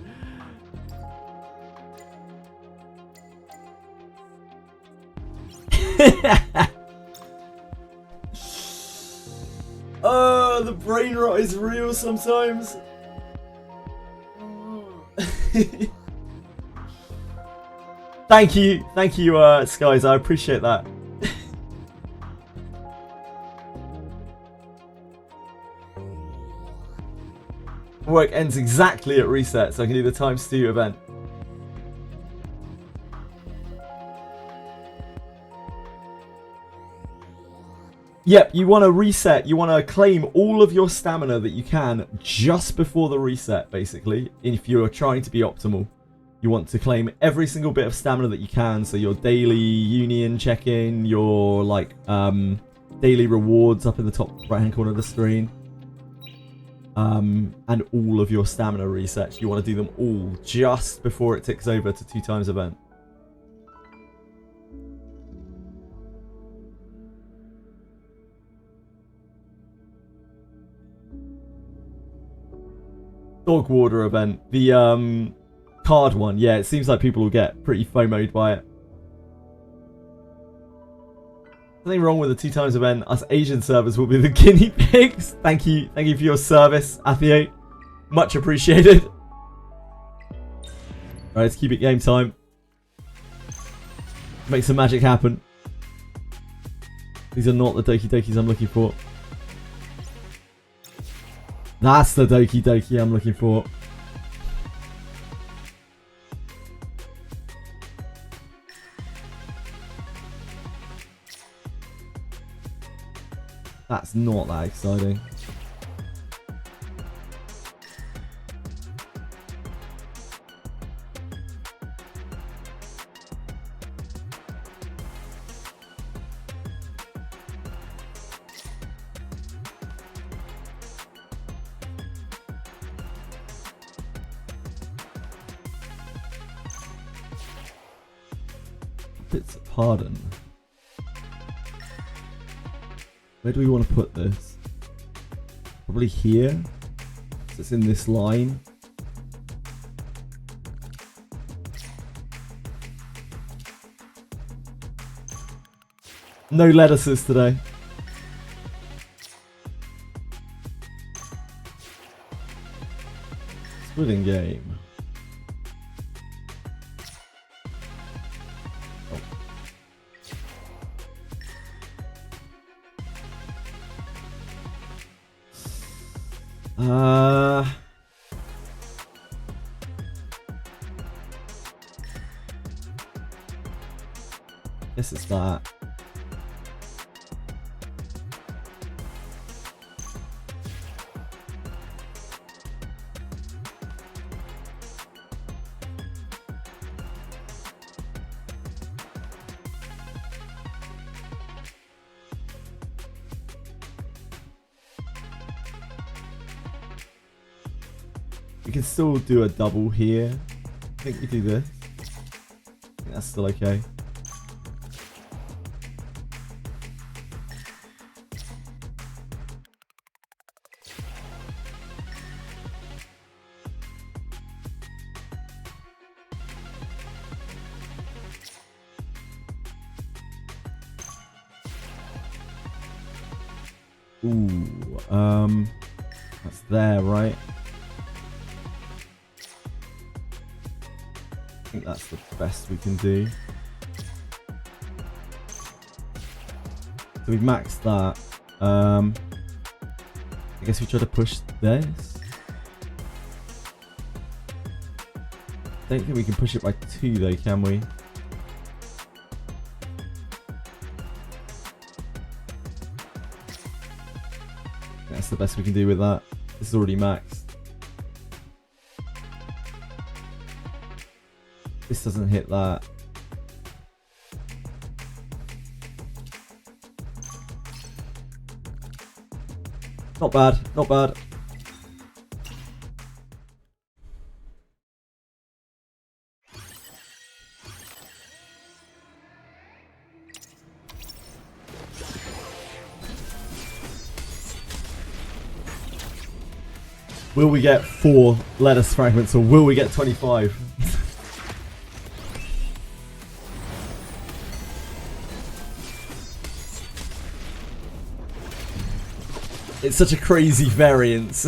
Speaker 1: Oh, the brain rot is real sometimes. Thank you, Skies. I appreciate that. Work ends exactly at reset, so I can do the ×2 event. Yep, you want to reset. You want to claim all of your stamina that you can just before the reset, basically. If you are trying to be optimal, you want to claim every single bit of stamina that you can. So your daily union check-in, your daily rewards up in the top right-hand corner of the screen, and all of your stamina resets. You want to do them all just before it ticks over to 2x event. Dog water event, the card one. Yeah, it seems like people will get pretty FOMO'd by it. Nothing wrong with the 2x event. Us Asian servers will be the guinea pigs. Thank you for your service, Etheria. Much appreciated. Alright, let's keep it game time. Make some magic happen. These are not the Doki Dokis I'm looking for. That's the Doki Doki I'm looking for. That's not that exciting. Bits of pardon. Where do we want to put this? Probably here. So it's in this line. No lettuces today. Splitting game. Guess it's that. We can still do a double here. I think we do this. I think that's still okay. Ooh, that's there, right? I think that's the best we can do. So we've maxed that. I guess we try to push this. Don't think we can push it by 2 though, can we? That's the best we can do with that. This is already maxed. This doesn't hit that. Not bad, not bad. Will we get 4 lettuce fragments or will we get 25? It's such a crazy variance.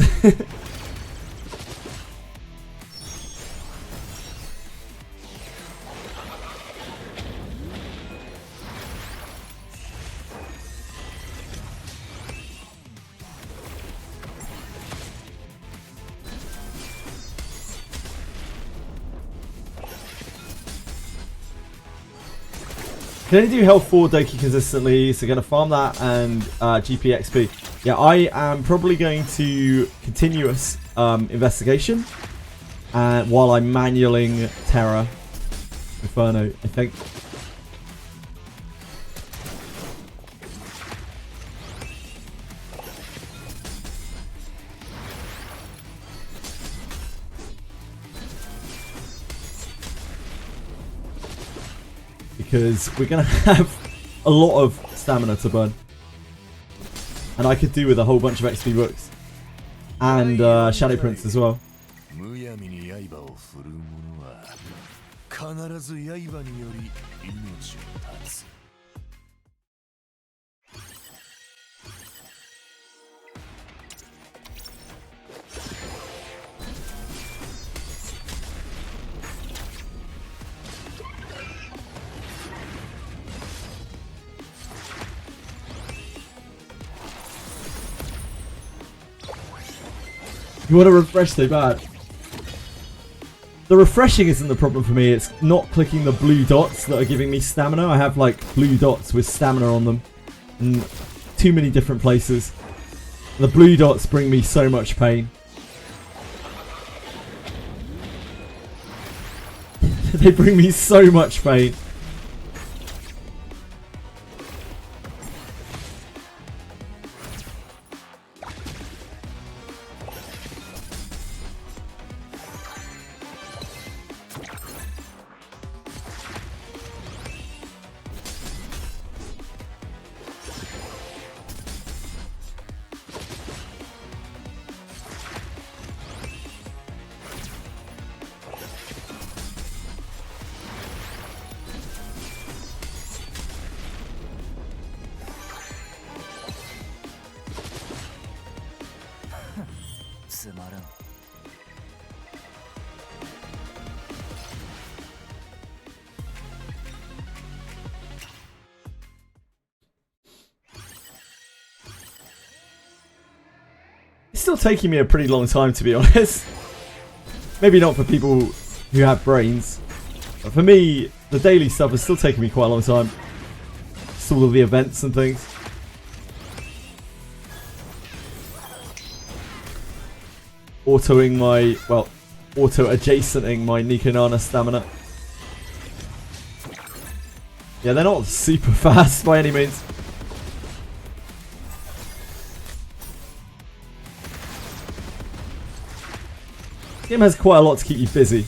Speaker 1: Can only do health 4 Doki consistently, so gonna farm that and GP XP. Yeah, I am probably going to continuous investigation while I'm manualing Terra Inferno, I think. Because we're going to have a lot of stamina to burn. And I could do with a whole bunch of XP books. And Shadow Prince as well. You want to refresh so bad. The refreshing isn't the problem for me, it's not clicking the blue dots that are giving me stamina. I have like blue dots with stamina on them in too many different places. The blue dots bring me so much pain. They bring me so much pain. It's still taking me a pretty long time, to be honest. Maybe not for people who have brains. But for me, the daily stuff is still taking me quite a long time. Just all of the events and things. Autoing my, well, auto-adjacenting my Nikonana stamina. Yeah, they're not super fast by any means. This game has quite a lot to keep you busy.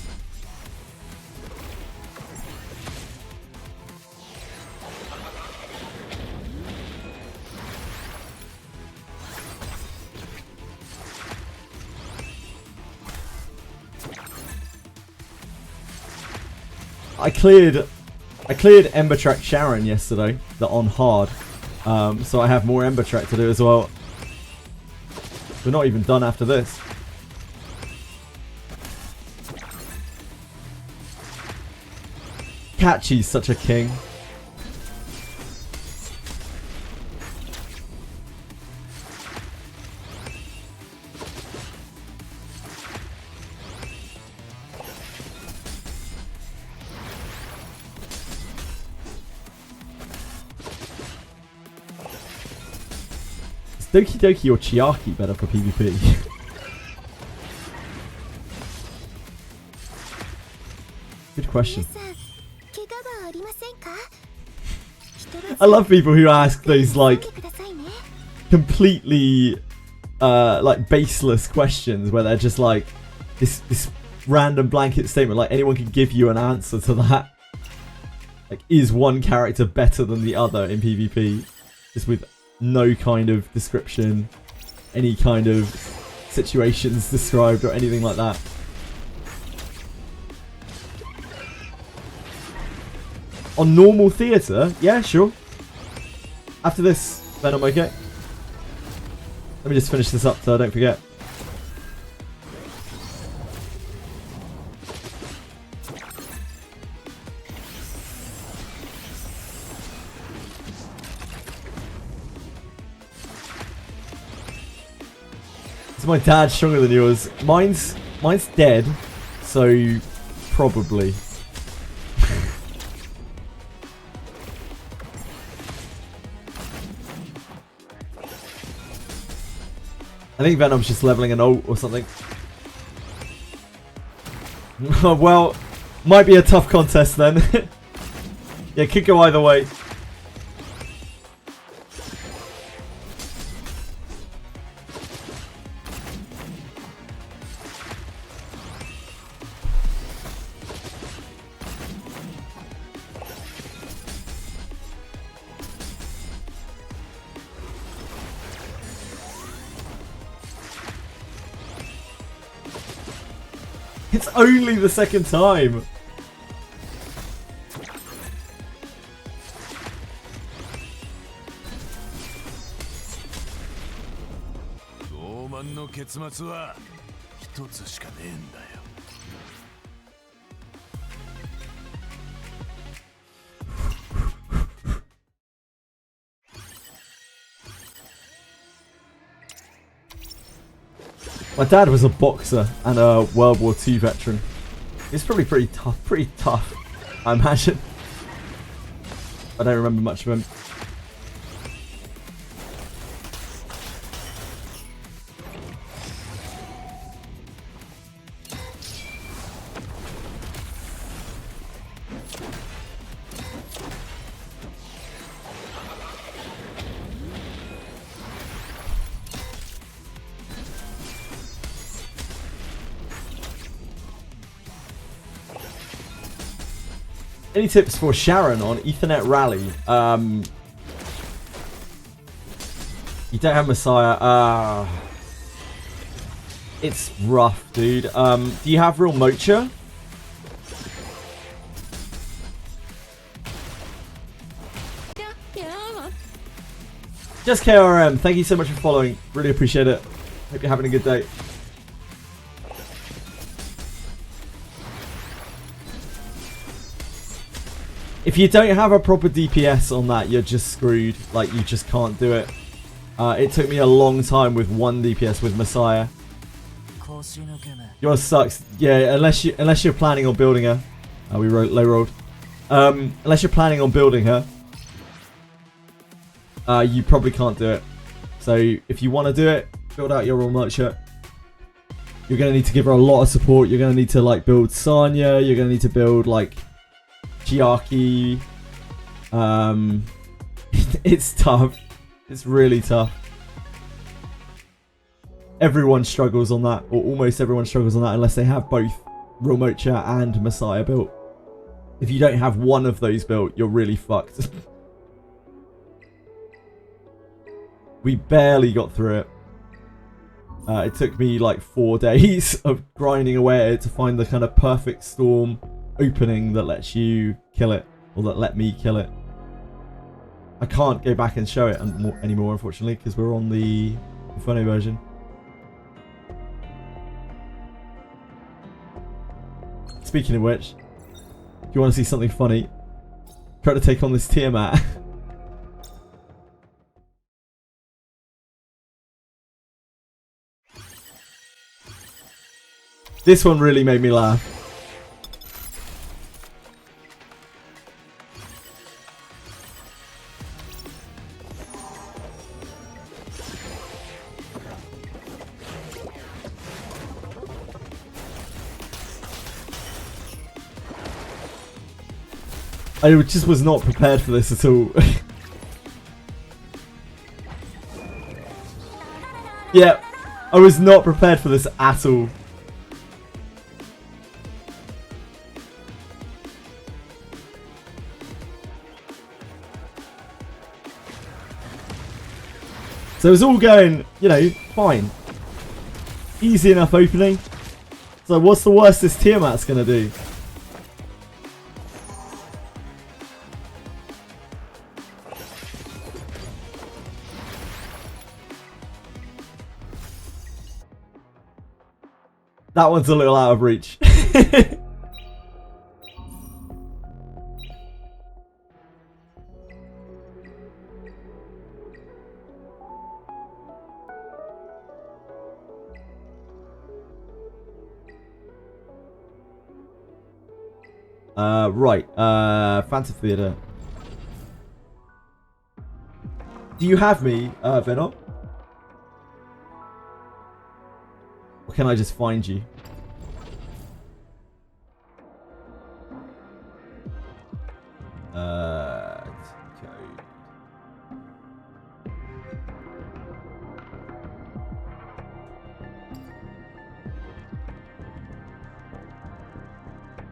Speaker 1: I cleared Ember Track Sharon yesterday, on hard, so I have more Ember Track to do as well. We're not even done after this. Catchy's such a king. Is Doki Doki or Chiaki better for PvP? Good question. I love people who ask those like completely like baseless questions where they're just like this random blanket statement, like anyone can give you an answer to that. Like, is one character better than the other in PvP? Just with no kind of description, any kind of situations described or anything like that. On normal theatre? Yeah, sure. After this, Venom, okay? Let me just finish this up so I don't forget. Is my dad stronger than yours? Mine's dead, so probably. I think Venom's just leveling an ult or something. Well, might be a tough contest then. Yeah, could go either way. It's only the second time. My dad was a boxer and a World War II veteran. He's probably pretty tough, I imagine. I don't remember much of him. Any tips for Sharon on Ethernet Rally? You don't have Messiah. It's rough, dude. Do you have real Mocha? Just KRM, thank you so much for following. Really appreciate it. Hope you're having a good day. If you don't have a proper DPS on that, you're just screwed. Like, you just can't do it. It took me a long time with one DPS with Messiah. Yours sucks. Yeah, unless you're planning on building her. We low rolled. Unless you're planning on building her, you probably can't do it. So if you want to do it, build out your Royal Nightshirt. You're gonna need to give her a lot of support. You're gonna need to like build Sanya. You're gonna need to build like Chiaki. It's tough. It's really tough. Everyone struggles on that, or almost everyone struggles on that, unless they have both Real Mocha and Messiah built. If you don't have one of those built, you're really fucked. We barely got through it. It took me like 4 days of grinding away at it to find the kind of perfect storm opening that lets you kill it, or that let me kill it. I can't go back and show it anymore, unfortunately, because we're on the Inferno version. speaking of which, if you want to see something funny, try to take on this Tiamat. This one really made me laugh. I just was not prepared for this at all. Yeah, I was not prepared for this at all. So it was all going, you know, fine. Easy enough opening. So what's the worst this Tiamat's gonna do? That one's a little out of reach. Right. Phantom Theatre. Do you have me, Venom? Or can I just find you? Code.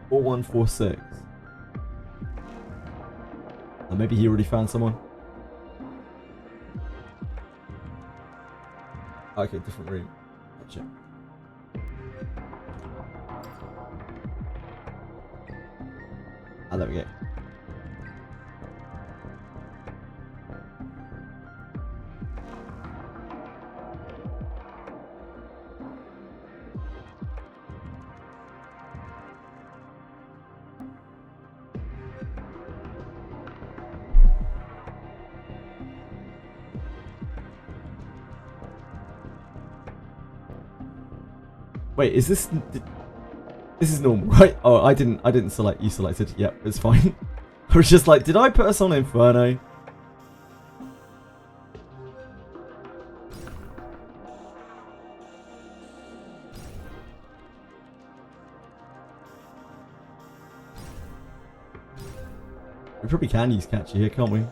Speaker 1: 4146. Or maybe he already found someone. Okay, different room. Gotcha. Ah, there we go. Wait, is this... This is normal, right? Oh, I didn't select... You selected. Yep, it's fine. I was just like, did I put us on Inferno? We probably can use Catcher here, can't we?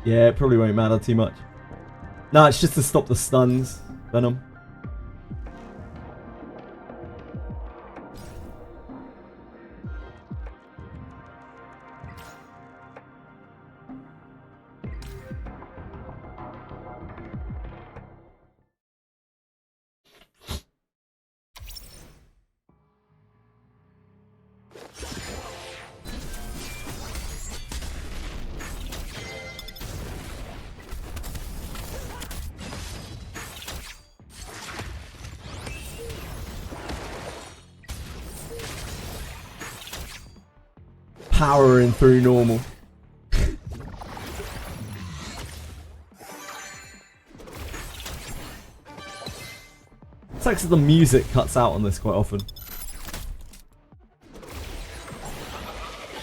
Speaker 1: Yeah, it probably won't matter too much. No, it's just to stop the stuns, Venom. Powering through normal. It's like the music cuts out on this quite often.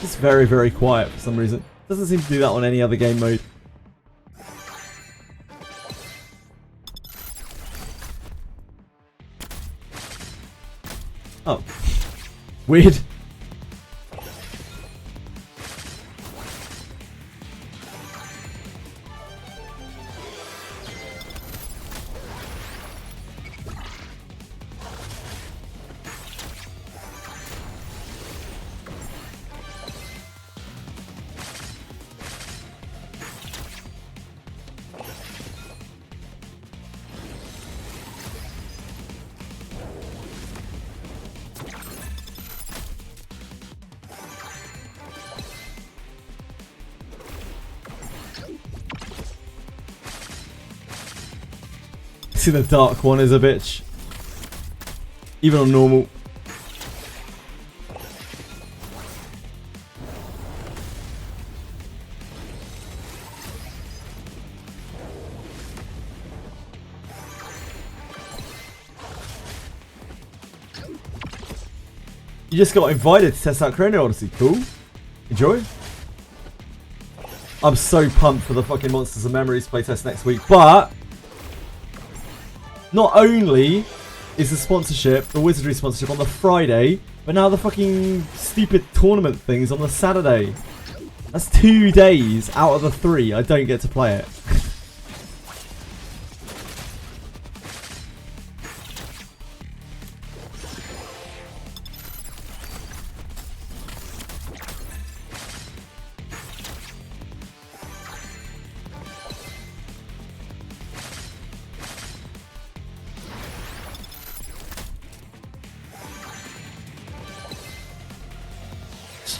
Speaker 1: Just very, very quiet for some reason. Doesn't seem to do that on any other game mode. Oh. Weird. See, the dark one is a bitch. Even on normal. You just got invited to test out Chrono Odyssey. Cool. Enjoy. I'm so pumped for the fucking Monsters and Memories playtest next week. But not only is the sponsorship, the Wizardry sponsorship on the Friday, but now the fucking stupid tournament thing's on the Saturday. That's 2 days out of the 3 I don't get to play it.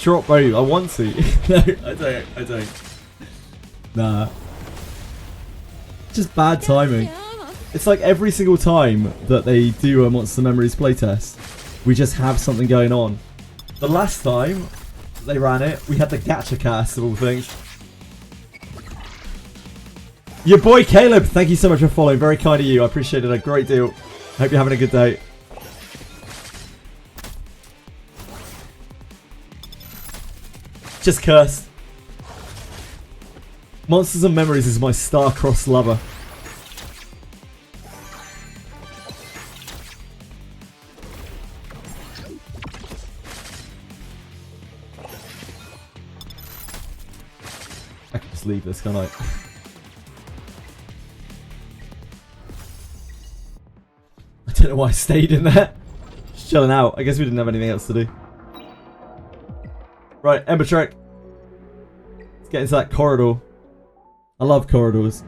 Speaker 1: Drop both. I want to. No, I don't. Nah. Just bad timing. It's like every single time that they do a Monster Memories playtest, we just have something going on. The last time they ran it, we had the Gacha cast of all things. Your boy Caleb, thank you so much for following. Very kind of you. I appreciate it a great deal. Hope you're having a good day. Just cursed. Monsters and Memories is my star-crossed lover. I can just leave this, can't I? I don't know why I stayed in there. Just chilling out. I guess we didn't have anything else to do. Right, Ember Trek. Let's get into that corridor. I love corridors.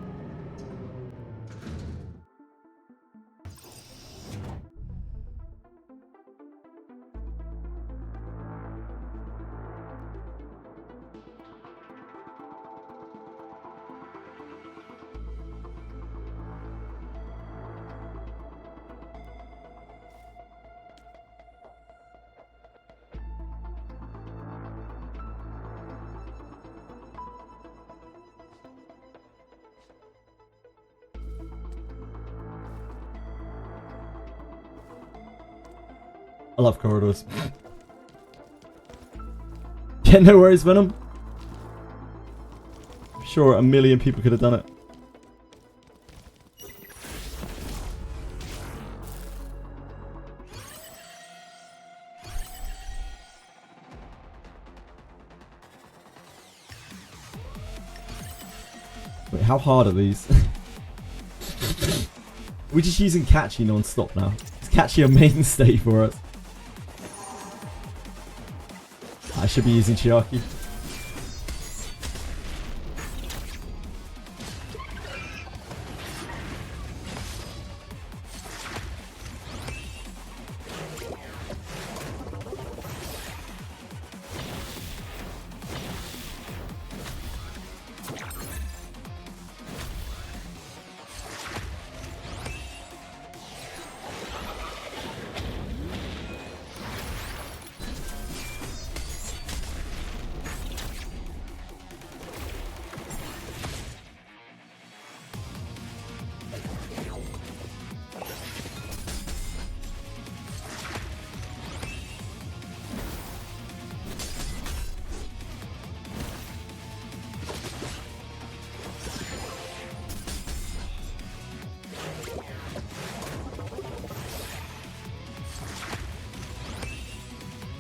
Speaker 1: I love corridors. Yeah, no worries, Venom. I'm sure a million people could have done it. Wait, how hard are these? We're just using Catchy non-stop now. Is Catchy a mainstay for us? I should be using Chiaki.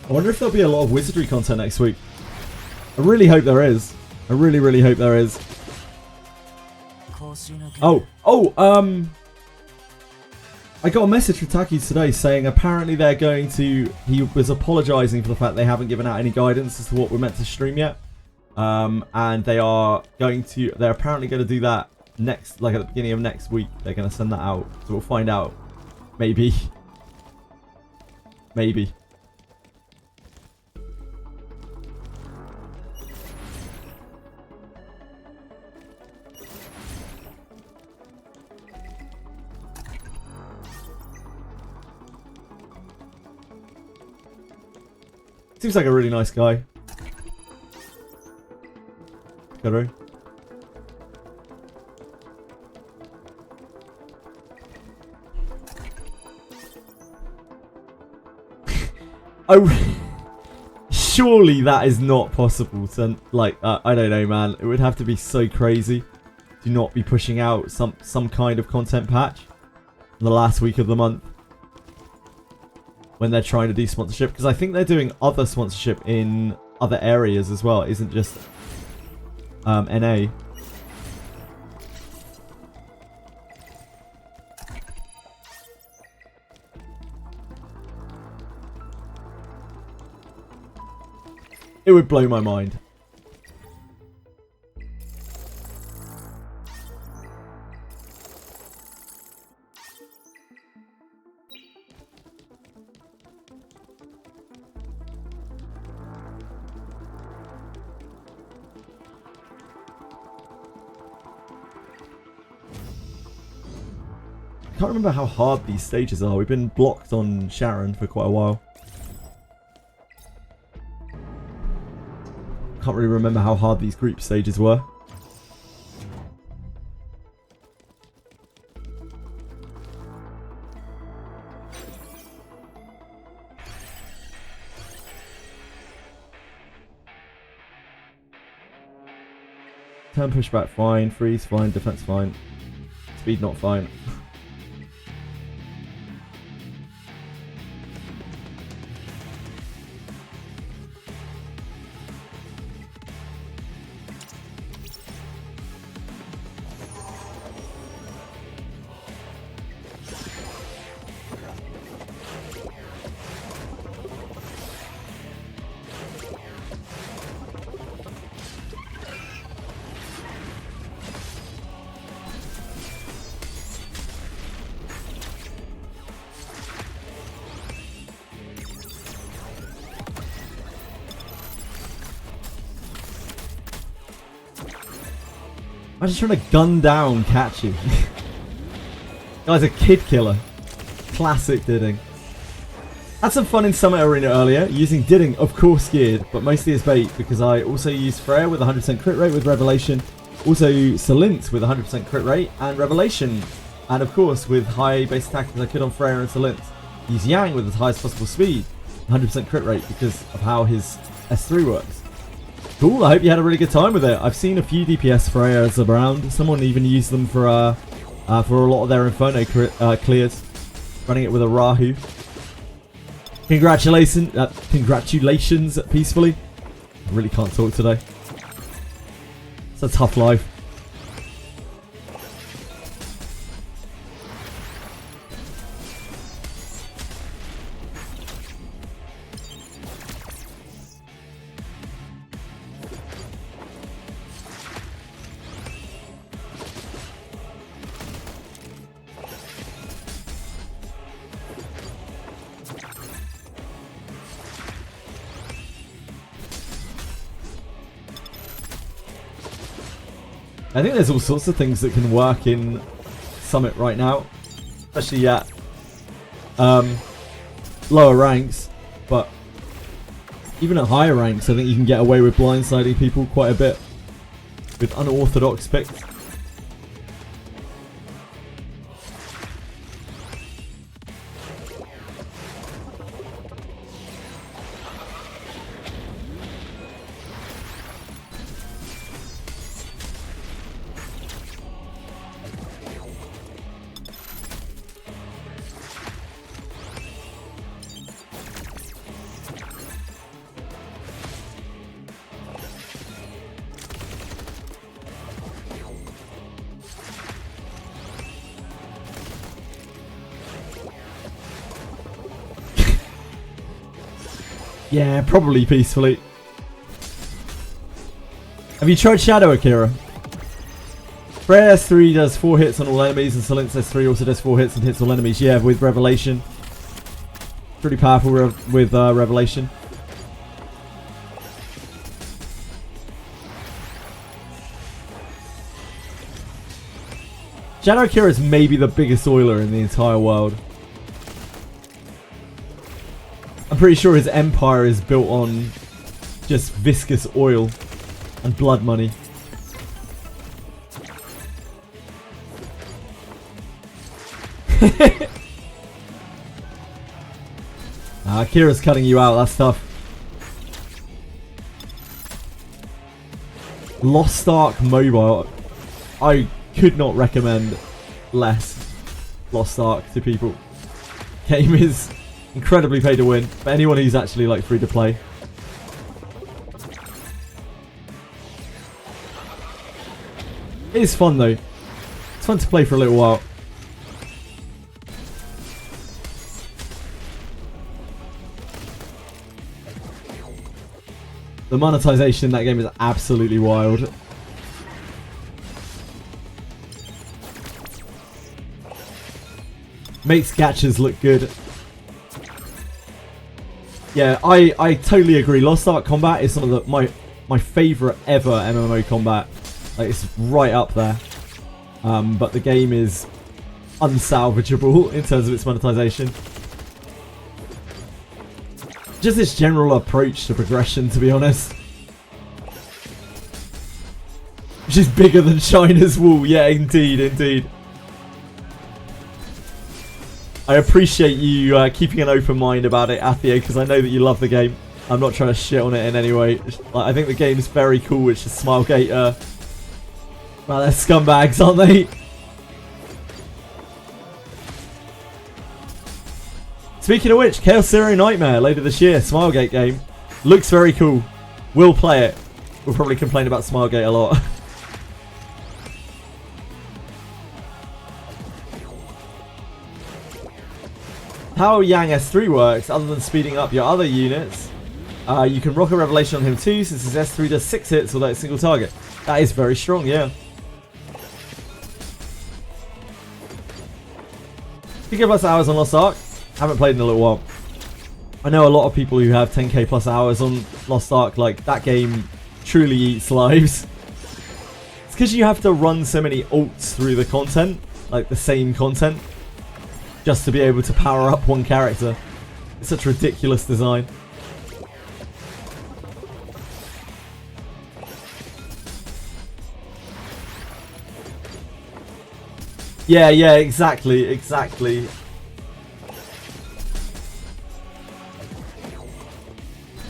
Speaker 1: I wonder if there'll be a lot of Wizardry content next week. I really hope there is. I really, really hope there is. I got a message from Taki today saying apparently they're going to... He was apologising for the fact they haven't given out any guidance as to what we're meant to stream yet. And they are going to... They're apparently going to do that next... Like at the beginning of next week. They're going to send that out. So we'll find out. Maybe. Maybe. Seems like a really nice guy. Hikaru. Surely that is not possible to, like, I don't know, man. It would have to be so crazy to not be pushing out some kind of content patch in the last week of the month when they're trying to do sponsorship. Because I think they're doing other sponsorship in other areas as well. It isn't just NA. It would blow my mind. I can't remember how hard these stages are. We've been blocked on Sharon for quite a while. Can't really remember how hard these group stages were. Turn pushback fine, freeze fine, defense fine, speed not fine. I'm just trying to gun down Catchy. Guy's a kid killer. Classic Didding. Had some fun in Summit Arena earlier, using Didding, of course geared, but mostly as bait because I also used Freya with 100% crit rate with Revelation, also Salint with 100% crit rate and Revelation, and of course with high base attack as I could on Freya and Salint. Use Yang with the highest possible speed, 100% crit rate because of how his S3 works. Cool, I hope you had a really good time with it. I've seen a few DPS Freyas around. Someone even used them for a lot of their Inferno clears, running it with a Rahu. Congratulations, peacefully. I really can't talk today. It's a tough life. I think there's all sorts of things that can work in Summit right now, especially at lower ranks, but even at higher ranks I think you can get away with blindsiding people quite a bit with unorthodox picks. Yeah, probably peacefully. Have you tried Shadow Akira? Freya S3 does 4 hits on all enemies, and Salint S3 also does 4 hits and hits all enemies. Yeah, with Revelation. Pretty powerful with Revelation. Shadow Akira is maybe the biggest oiler in the entire world. I'm pretty sure his empire is built on just viscous oil and blood money. Kira's cutting you out, that's tough. Lost Ark Mobile. I could not recommend less Lost Ark to people. Game is incredibly pay to win for anyone who's actually like free to play. It is fun though. It's fun to play for a little while. The monetization in that game is absolutely wild. Makes gachas look good. Yeah, I totally agree. Lost Ark combat is some of my favourite ever MMO combat. Like, it's right up there. But the game is unsalvageable in terms of its monetization. Just its general approach to progression, to be honest. Which is bigger than China's wall. Yeah, indeed, indeed. I appreciate you keeping an open mind about it, Etheria, because I know that you love the game. I'm not trying to shit on it in any way. Like, I think the game's very cool. It's just Smilegate. Wow, they're scumbags, aren't they? Speaking of which, Chaos Zero Nightmare later this year, Smilegate game. Looks very cool. We'll play it. We'll probably complain about Smilegate a lot. How Yang S3 works, other than speeding up your other units, you can rock a Revelation on him too, since his S3 does 6 hits without a single target. That is very strong, yeah. 2k plus hours on Lost Ark. Haven't played in a little while. I know a lot of people who have 10k plus hours on Lost Ark, like, that game truly eats lives. It's because you have to run so many ults through the content, like the same content, just to be able to power up one character. It's such ridiculous design. Yeah, exactly, exactly.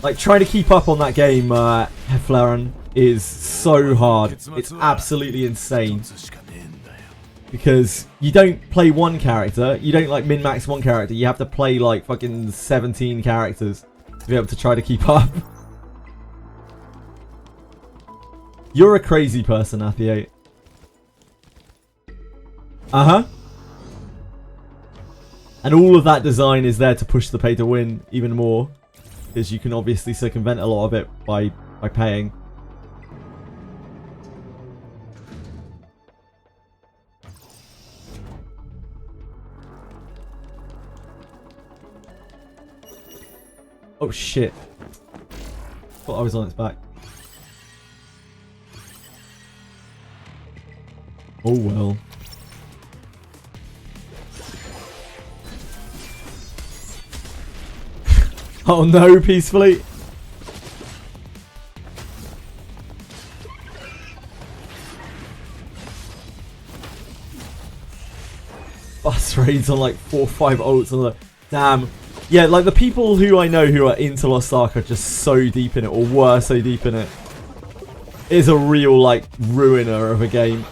Speaker 1: Like, trying to keep up on that game, Heflaren, is so hard. It's absolutely insane. Because you don't play one character, you don't like min-max one character, you have to play like fucking 17 characters to be able to try to keep up. You're a crazy person, Etheria. Uh-huh. And all of that design is there to push the pay to win even more. Because you can obviously circumvent a lot of it by paying. Oh shit. Thought I was on its back. Oh well. Oh no, peacefully. Bus raids on like 4 or 5 ults on the... Damn. Yeah, like the people who I know who are into Lost Ark are just so deep in it, or were so deep in it. It is a real like ruiner of a game.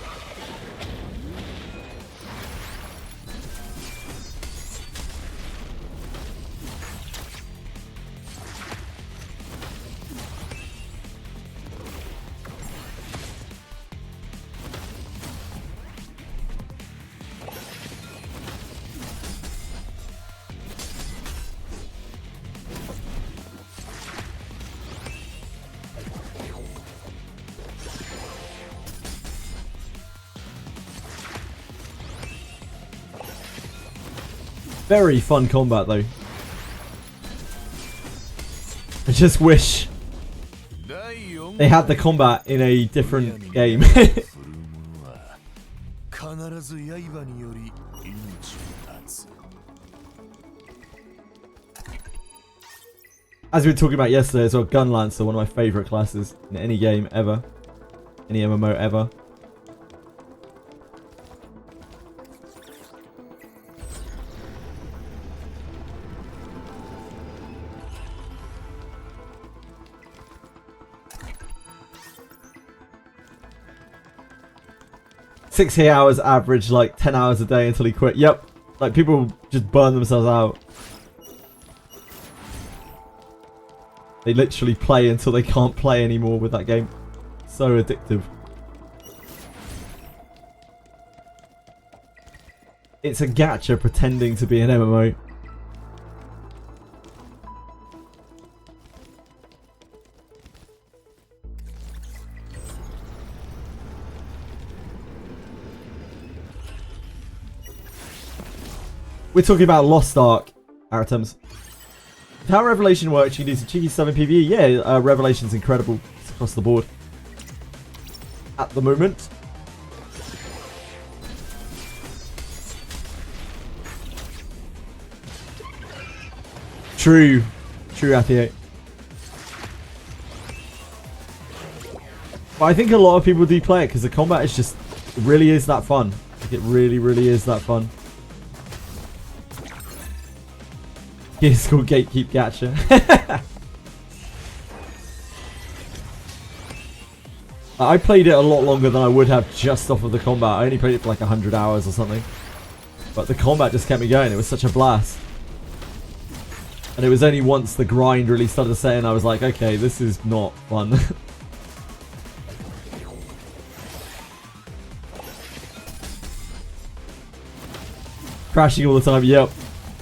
Speaker 1: Very fun combat though. I just wish they had the combat in a different game. As we were talking about yesterday as well, Gun Lancer, one of my favourite classes in any game ever. Any MMO ever. "60 hours average, like 10 hours a day until he quit." Yep. Like, people just burn themselves out. They literally play until they can't play anymore with that game. So addictive. It's a gacha pretending to be an MMO. We're talking about Lost Ark, Aritems. How Revelation works, you can do some cheeky stuff in PvE. Yeah, Revelation's incredible. It's across the board. At the moment. True. True, Etheria. But I think a lot of people do play it because the combat is just... It really is that fun. Like, it really, really is that fun. It's called Gatekeep Gacha. I played it a lot longer than I would have just off of the combat. I only played it for like 100 hours or something. But the combat just kept me going. It was such a blast. And it was only once the grind really started to set in, I was like, okay, this is not fun. Crashing all the time, yep.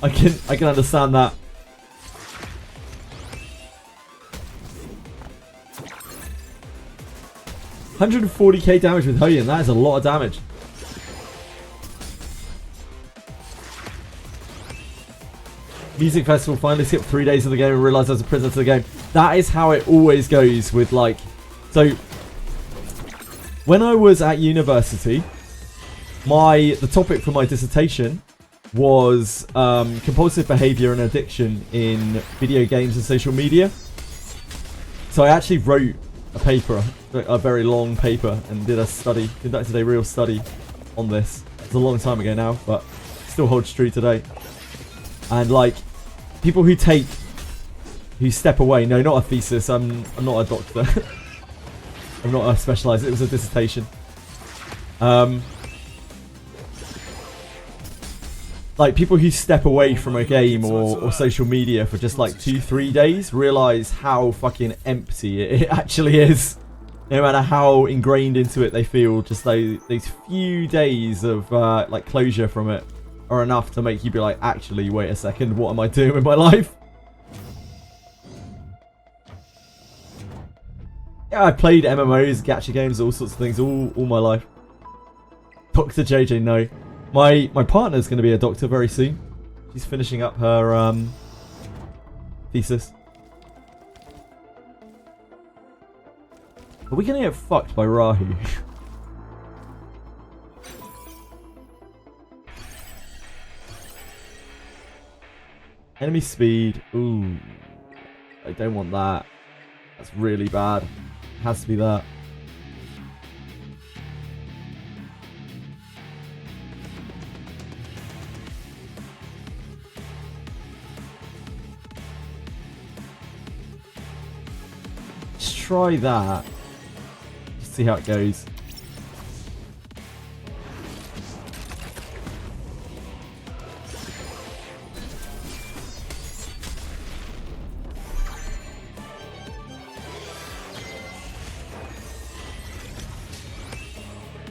Speaker 1: I can understand that. $140k damage with Hoyan. That is a lot of damage. Music festival, finally skipped 3 days of the game and realised I was a prisoner to the game. That is how it always goes with, like... So, when I was at university, the topic for my dissertation was compulsive behaviour and addiction in video games and social media. So I actually wrote a paper, a very long paper, and did a study, conducted a real study on this. It's a long time ago now, but still holds true today. And like, people who step away, no, not a thesis, I'm not a doctor. I'm not a specialised, it was a dissertation. Like, people who step away from a game or social media for just like 2-3 days realise how fucking empty it actually is. No matter how ingrained into it they feel, just these few days of like closure from it are enough to make you be like, actually, wait a second, what am I doing with my life? Yeah, I played MMOs, gacha games, all sorts of things all my life. Dr. JJ, no. My partner's going to be a doctor very soon. She's finishing up her thesis. Are we going to get fucked by Rahu? Enemy speed. Ooh. I don't want that. That's really bad. It has to be that. Let's try that. Just see how it goes.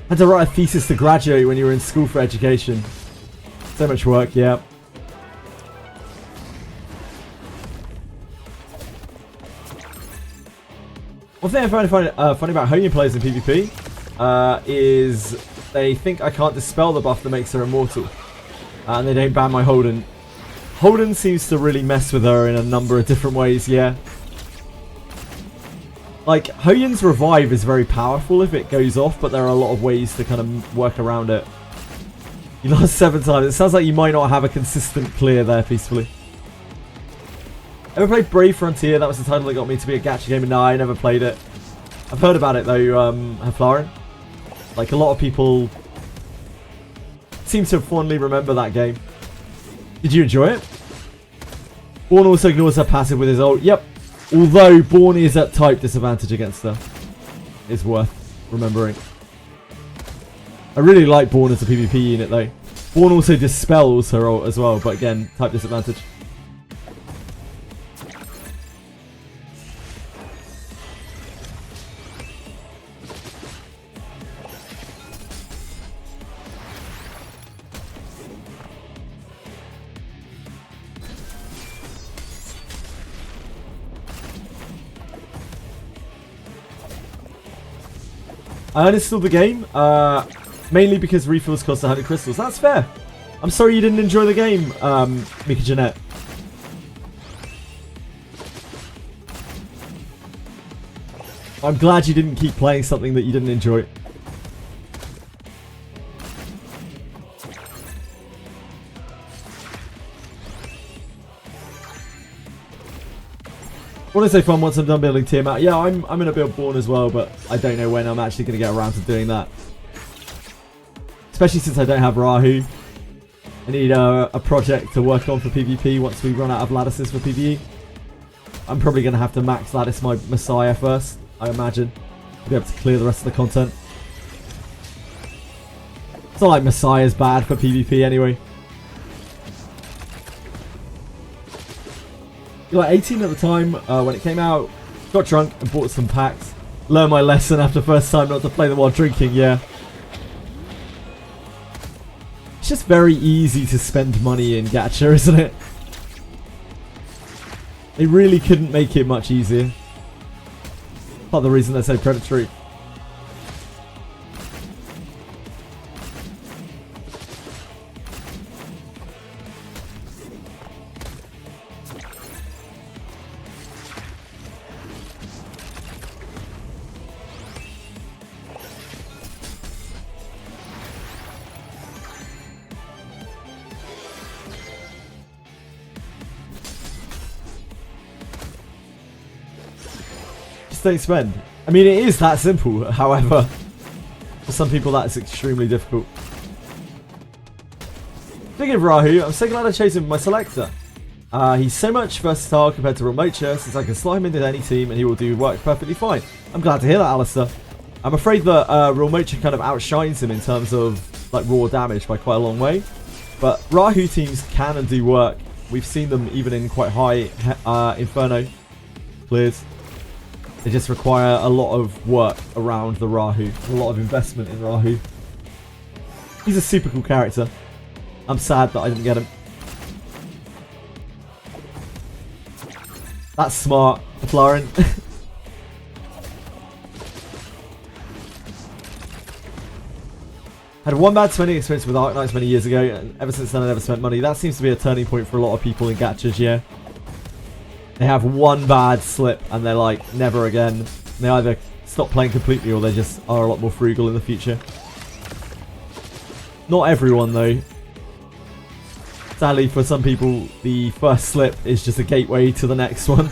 Speaker 1: Had to write a thesis to graduate when you were in school for education. So much work, yeah. One thing I find funny about Hoyan players in PvP is they think I can't dispel the buff that makes her immortal. And they don't ban my Holden. Holden seems to really mess with her in a number of different ways, yeah. Like, Hoyan's revive is very powerful if it goes off, but there are a lot of ways to kind of work around it. You lost 7 times. It sounds like you might not have a consistent clear there peacefully. Ever played Brave Frontier? That was the title that got me to be a gacha gamer. No, I never played it. I've heard about it though, Flaren. Like, a lot of people seem to fondly remember that game. Did you enjoy it? Born also ignores her passive with his ult. Yep. Although Born is at type disadvantage against her. It's worth remembering. I really like Born as a PvP unit though. Born also dispels her ult as well, but again, type disadvantage. I uninstalled the game, mainly because refills cost 100 crystals. That's fair. I'm sorry you didn't enjoy the game, Mika Jeanette. I'm glad you didn't keep playing something that you didn't enjoy. What is so fun once I'm done building tier map? Yeah, I'm going to build Born as well, but I don't know when I'm actually going to get around to doing that. Especially since I don't have Rahu. I need a project to work on for PvP once we run out of lattices for PvE. I'm probably going to have to max lattice my Messiah first, I imagine, to be able to clear the rest of the content. It's not like Messiah's bad for PvP anyway. You're like 18 at the time when it came out. Got drunk and bought some packs. Learned my lesson after first time not to play them while drinking, yeah. It's just very easy to spend money in gacha, isn't it? They really couldn't make it much easier. Part of the reason they're so predatory. Don't spend. I mean, it is that simple, however, for some people that's extremely difficult. Speaking of Rahu, I'm so glad I chose him for my selector. He's so much versatile compared to Realmocha, since I can slot him into any team and he will do work perfectly fine. I'm glad to hear that, Alistair. I'm afraid that Realmocha kind of outshines him in terms of like raw damage by quite a long way, but Rahu teams can and do work. We've seen them even in quite high Inferno clears. They just require a lot of work around the Rahu. A lot of investment in Rahu. He's a super cool character. I'm sad that I didn't get him. That's smart, Flaren. Had one bad spending experience with Arknights many years ago, and ever since then I never spent money. That seems to be a turning point for a lot of people in gachas, yeah. They have one bad slip and they're like, never again. They either stop playing completely or they just are a lot more frugal in the future. Not everyone though. Sadly for some people, the first slip is just a gateway to the next one.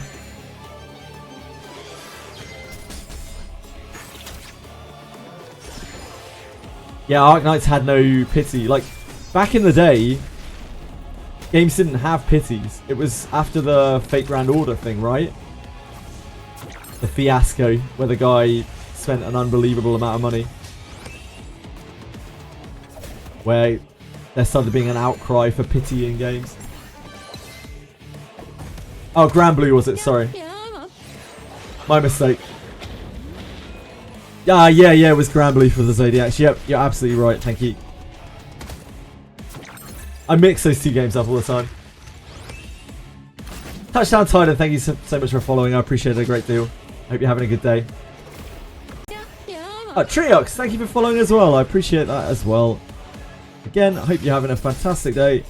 Speaker 1: Yeah, Arknights had no pity. Like, back in the day, games didn't have pities. It was after the Fate Grand Order thing, right? The fiasco where the guy spent an unbelievable amount of money. Where there started being an outcry for pity in games. Oh, Grand Blue was it? Sorry. My mistake. Yeah, it was Grand Blue for the Zodiacs. Yep, you're absolutely right. Thank you. I mix those two games up all the time. Touchdown Titan, thank you so much for following. I appreciate it a great deal. Hope you're having a good day. Triox, thank you for following as well. I appreciate that as well. Again, I hope you're having a fantastic day.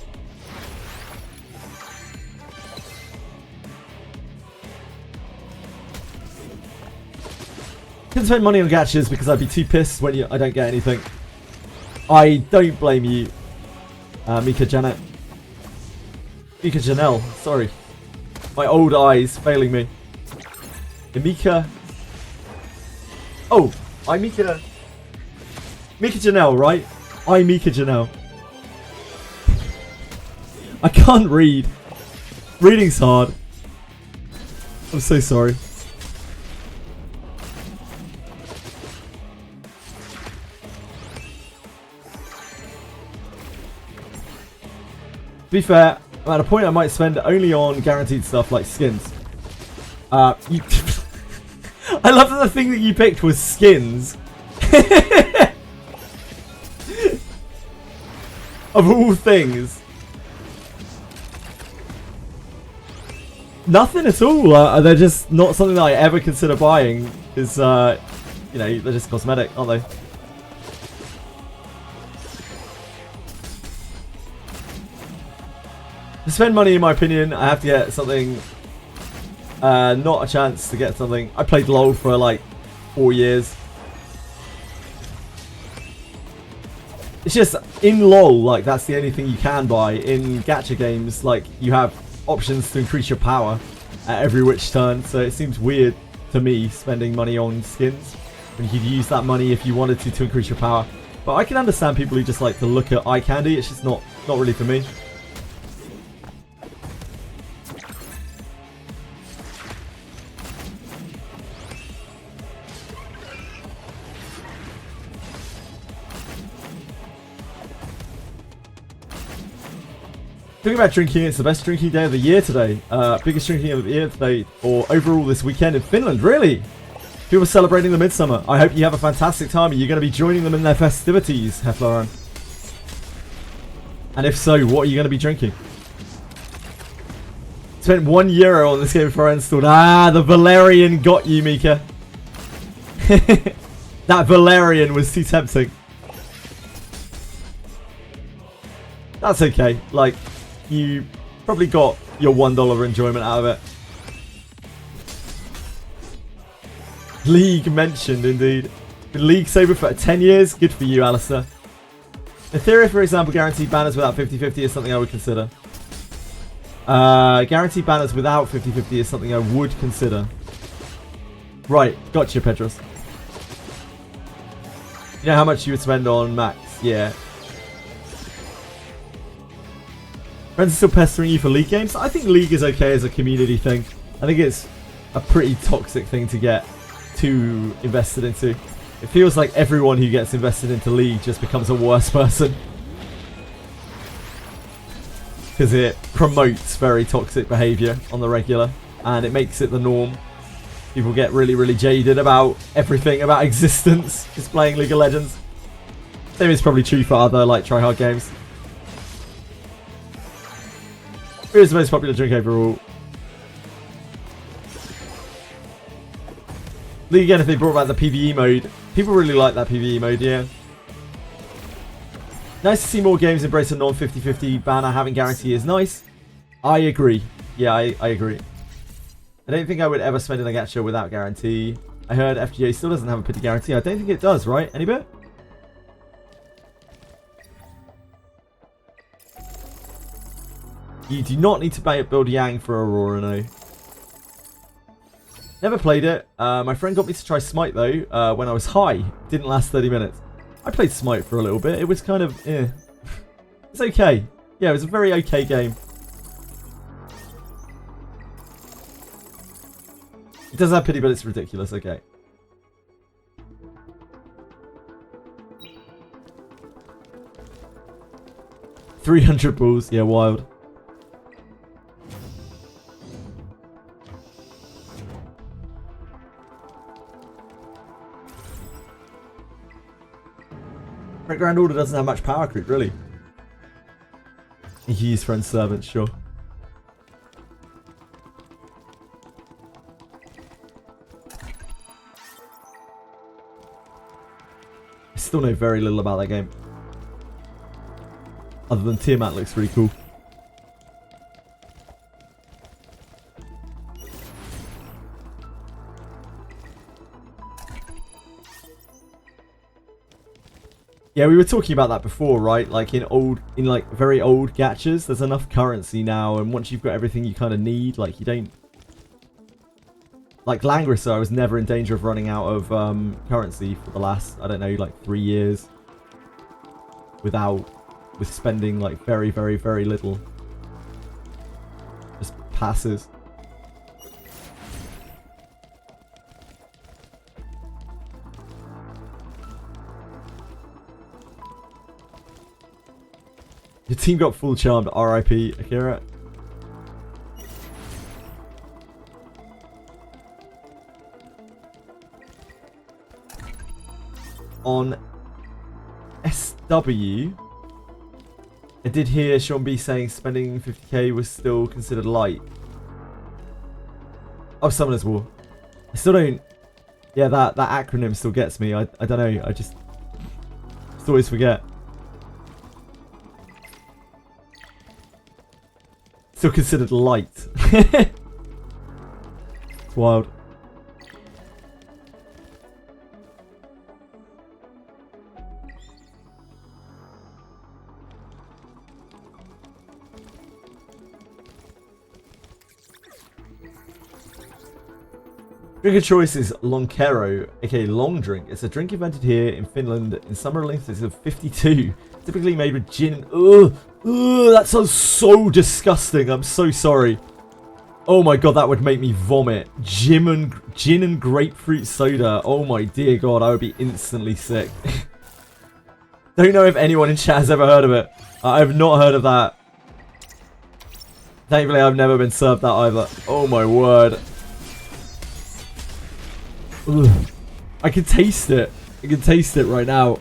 Speaker 1: Couldn't spend money on gachas because I'd be too pissed when I don't get anything. I don't blame you. Mika Janelle, sorry. My old eyes failing me. Mika. Oh, I'm Mika. Mika Janelle, right? I'm Mika Janelle. I can't read. Reading's hard. I'm so sorry. To be fair, I'm at a point I might spend only on guaranteed stuff like skins. I love that the thing that you picked was skins. Of all things. Nothing at all. They're just not something that I ever consider buying. Is you know, they're just cosmetic, aren't they? To spend money, in my opinion, I have to get something. Not a chance to get something. I played LoL for like 4 years. It's just in LoL, like that's the only thing you can buy. In gacha games, like you have options to increase your power at every which turn. So it seems weird to me spending money on skins when you could use that money if you wanted to increase your power. But I can understand people who just like to look at eye candy. It's just not really for me. Talking about drinking, it's the best drinking day of the year today. Biggest drinking of the year today, or overall this weekend in Finland, really. People celebrating the midsummer. I hope you have a fantastic time. Are you going to be joining them in their festivities, Heflaran? And if so, what are you going to be drinking? Spent €1 on this game before I installed. Ah, the Valerian got you, Mika. That Valerian was too tempting. That's okay. Like, you probably got your $1 enjoyment out of it. League mentioned, indeed. Been League sober for 10 years. Good for you, Alistair. Etheria, for example, guaranteed banners without 50-50 is something I would consider. Guaranteed banners without 50-50 is something I would consider. Right, gotcha, Petros. You know how much you would spend on Max? Yeah. Friends are still pestering you for League games? I think League is okay as a community thing. I think it's a pretty toxic thing to get too invested into. It feels like everyone who gets invested into League just becomes a worse person. Because it promotes very toxic behaviour on the regular. And it makes it the norm. People get really, really jaded about everything about existence. Just playing League of Legends. Same is probably true for other like tryhard games. Beer is the most popular drink overall. League again, if they brought back the PvE mode. People really like that PvE mode, yeah. Nice to see more games embrace a non-50-50 banner. Having guarantee is nice. I agree. Yeah, I agree. I don't think I would ever spend in a gacha without guarantee. I heard FGA still doesn't have a pity guarantee. I don't think it does, right? Any bit? You do not need to build Yang for Aurora, no. Never played it. My friend got me to try Smite, though, when I was high. Didn't last 30 minutes. I played Smite for a little bit. It was kind of, eh. It's okay. Yeah, it was a very okay game. It does have pity, but it's ridiculous. Okay. $300 balls. Yeah, wild. Grand Order doesn't have much power creep, really. Use friend servants, sure. I still know very little about that game. Other than Tiamat looks really cool. Yeah, we were talking about that before, right? Like in like very old gachas, there's enough currency now, and once you've got everything you kind of need, like you don't. Like Langrisser, I was never in danger of running out of currency for the last, I don't know, like 3 years. With spending like very, very, very little. Just passes. Your team got full charmed, RIP, Akira. On SW, I did hear Sean B saying spending 50k was still considered light. Oh, Summoner's War. I still don't... Yeah, that acronym still gets me. I don't know. I just always forget. Still considered light. It's wild. Drink of choice is Lonkero, aka long drink. It's a drink invented here in Finland in summer lengths of 52. Typically made with gin. Ugh, that sounds so disgusting. I'm so sorry. Oh my god, that would make me vomit. Gin and grapefruit soda. Oh my dear god, I would be instantly sick. Don't know if anyone in chat has ever heard of it. I've not heard of that. Thankfully, I've never been served that either. Oh my word. Ugh. I can taste it. I can taste it right now.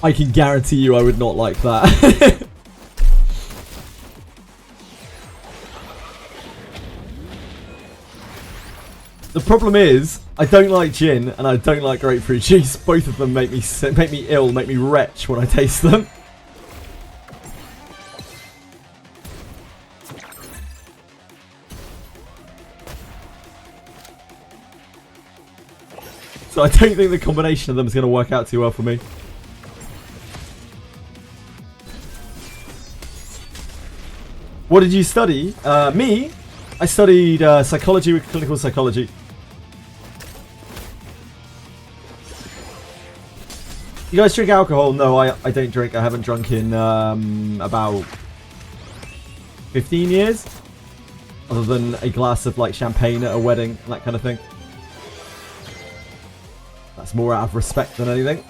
Speaker 1: I can guarantee you I would not like that. The problem is, I don't like gin and I don't like grapefruit juice. Both of them make me ill, make me retch when I taste them. So I don't think the combination of them is going to work out too well for me. What did you study? Me? I studied psychology with clinical psychology. You guys drink alcohol? No, I don't drink. I haven't drunk in about 15 years. Other than a glass of like champagne at a wedding, that kind of thing. That's more out of respect than anything.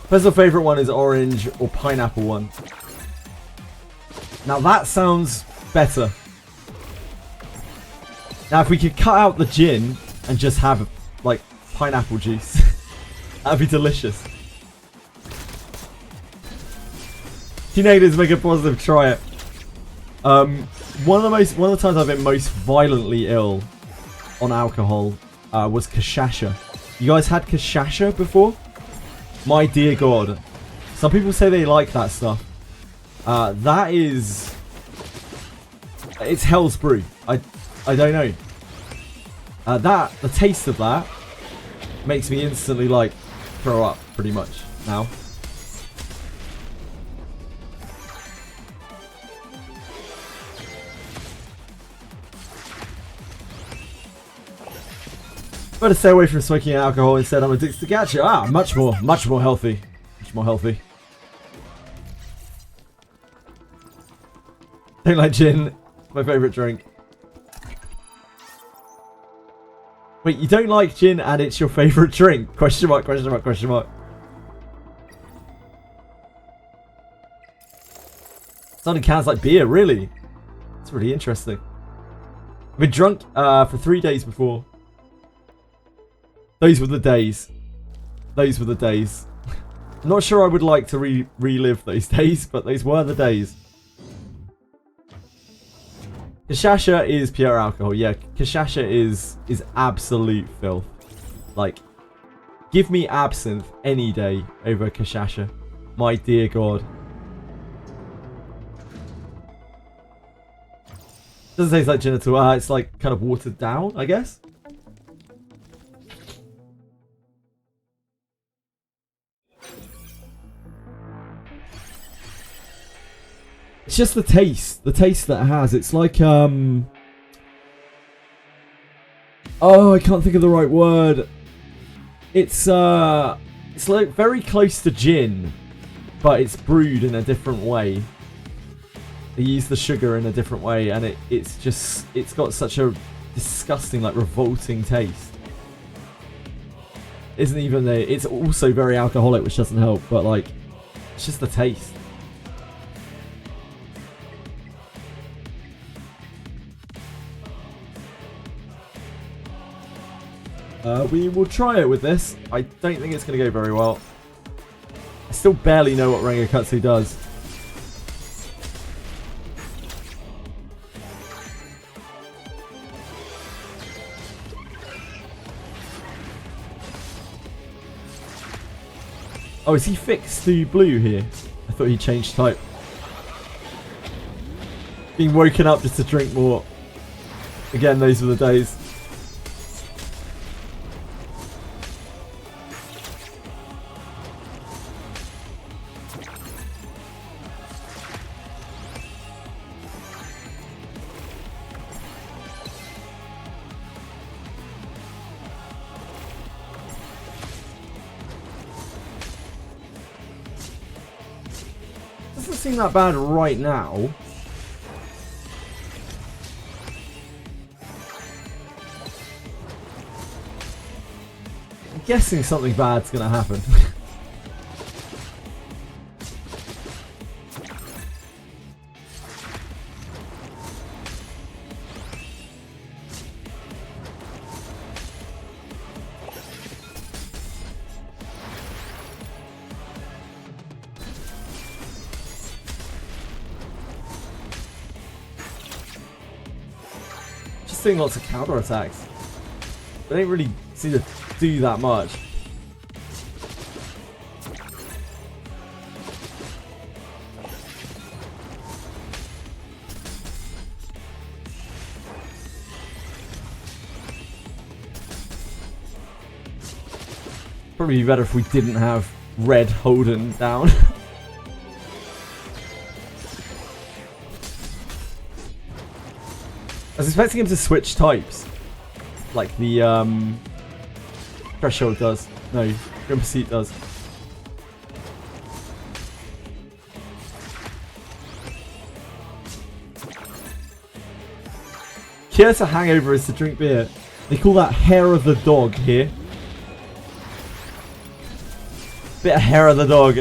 Speaker 1: Personal favourite one is orange or pineapple one. Now that sounds better. Now if we could cut out the gin and just have like pineapple juice, that'd be delicious. Teenagers make a positive, try it. One of the times I've been most violently ill on alcohol was kashasha. You guys had kashasha before? My dear god. Some people say they like that stuff. That is... It's hell's brew. I don't know. The taste of that makes me instantly like throw up pretty much now. Better stay away from smoking and alcohol instead. I'm addicted to gacha. Ah, much more healthy. Much more healthy. Don't like gin. My favourite drink. Wait, you don't like gin and it's your favourite drink? Question mark, question mark, question mark. Sounding cans like beer, really? It's really interesting. I've been drunk for 3 days before. Those were the days. Those were the days. I'm not sure I would like to relive those days, but those were the days. Kashasha is pure alcohol. Yeah, kashasha is absolute filth. Like, Give me absinthe any day over Kashasha. My dear God. Doesn't taste like gin at all. It's like kind of watered down, I guess. It's just the taste that it has. It's like oh, I can't think of the right word. It's like very close to gin, but it's brewed in a different way. They use the sugar in a different way, and it's got such a disgusting, like, revolting taste. It's also very alcoholic, which doesn't help, but like, it's just the taste. We will try it with this. I don't think it's going to go very well. I still barely know what Rengokatsu does. Oh, is he fixed to blue here? I thought he changed type. Being woken up just to drink more. Again, those were the days. Doesn't seem that bad right now. I'm guessing something bad's gonna happen. Doing lots of counter attacks. They don't really seem to do that much. Probably be better if we didn't have red Holden down. I was expecting him to switch types, like the Threshold does. No, Grim Pursuit does. Cure to hangover is to drink beer. They call that hair of the dog here. Bit of hair of the dog.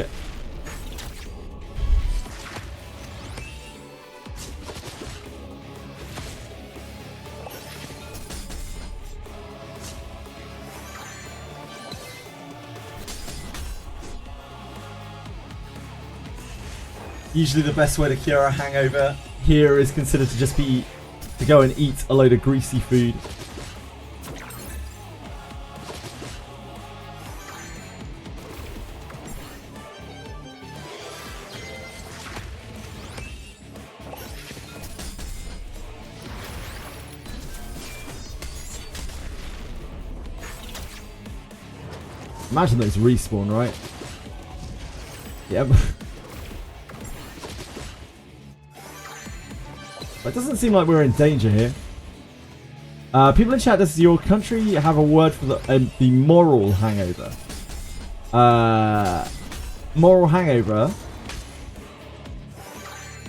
Speaker 1: Usually the best way to cure a hangover here is considered to just be to go and eat a load of greasy food. Imagine those respawn, right? Yep. But it doesn't seem like we're in danger here. People in chat, does your country have a word for the moral hangover? Moral hangover,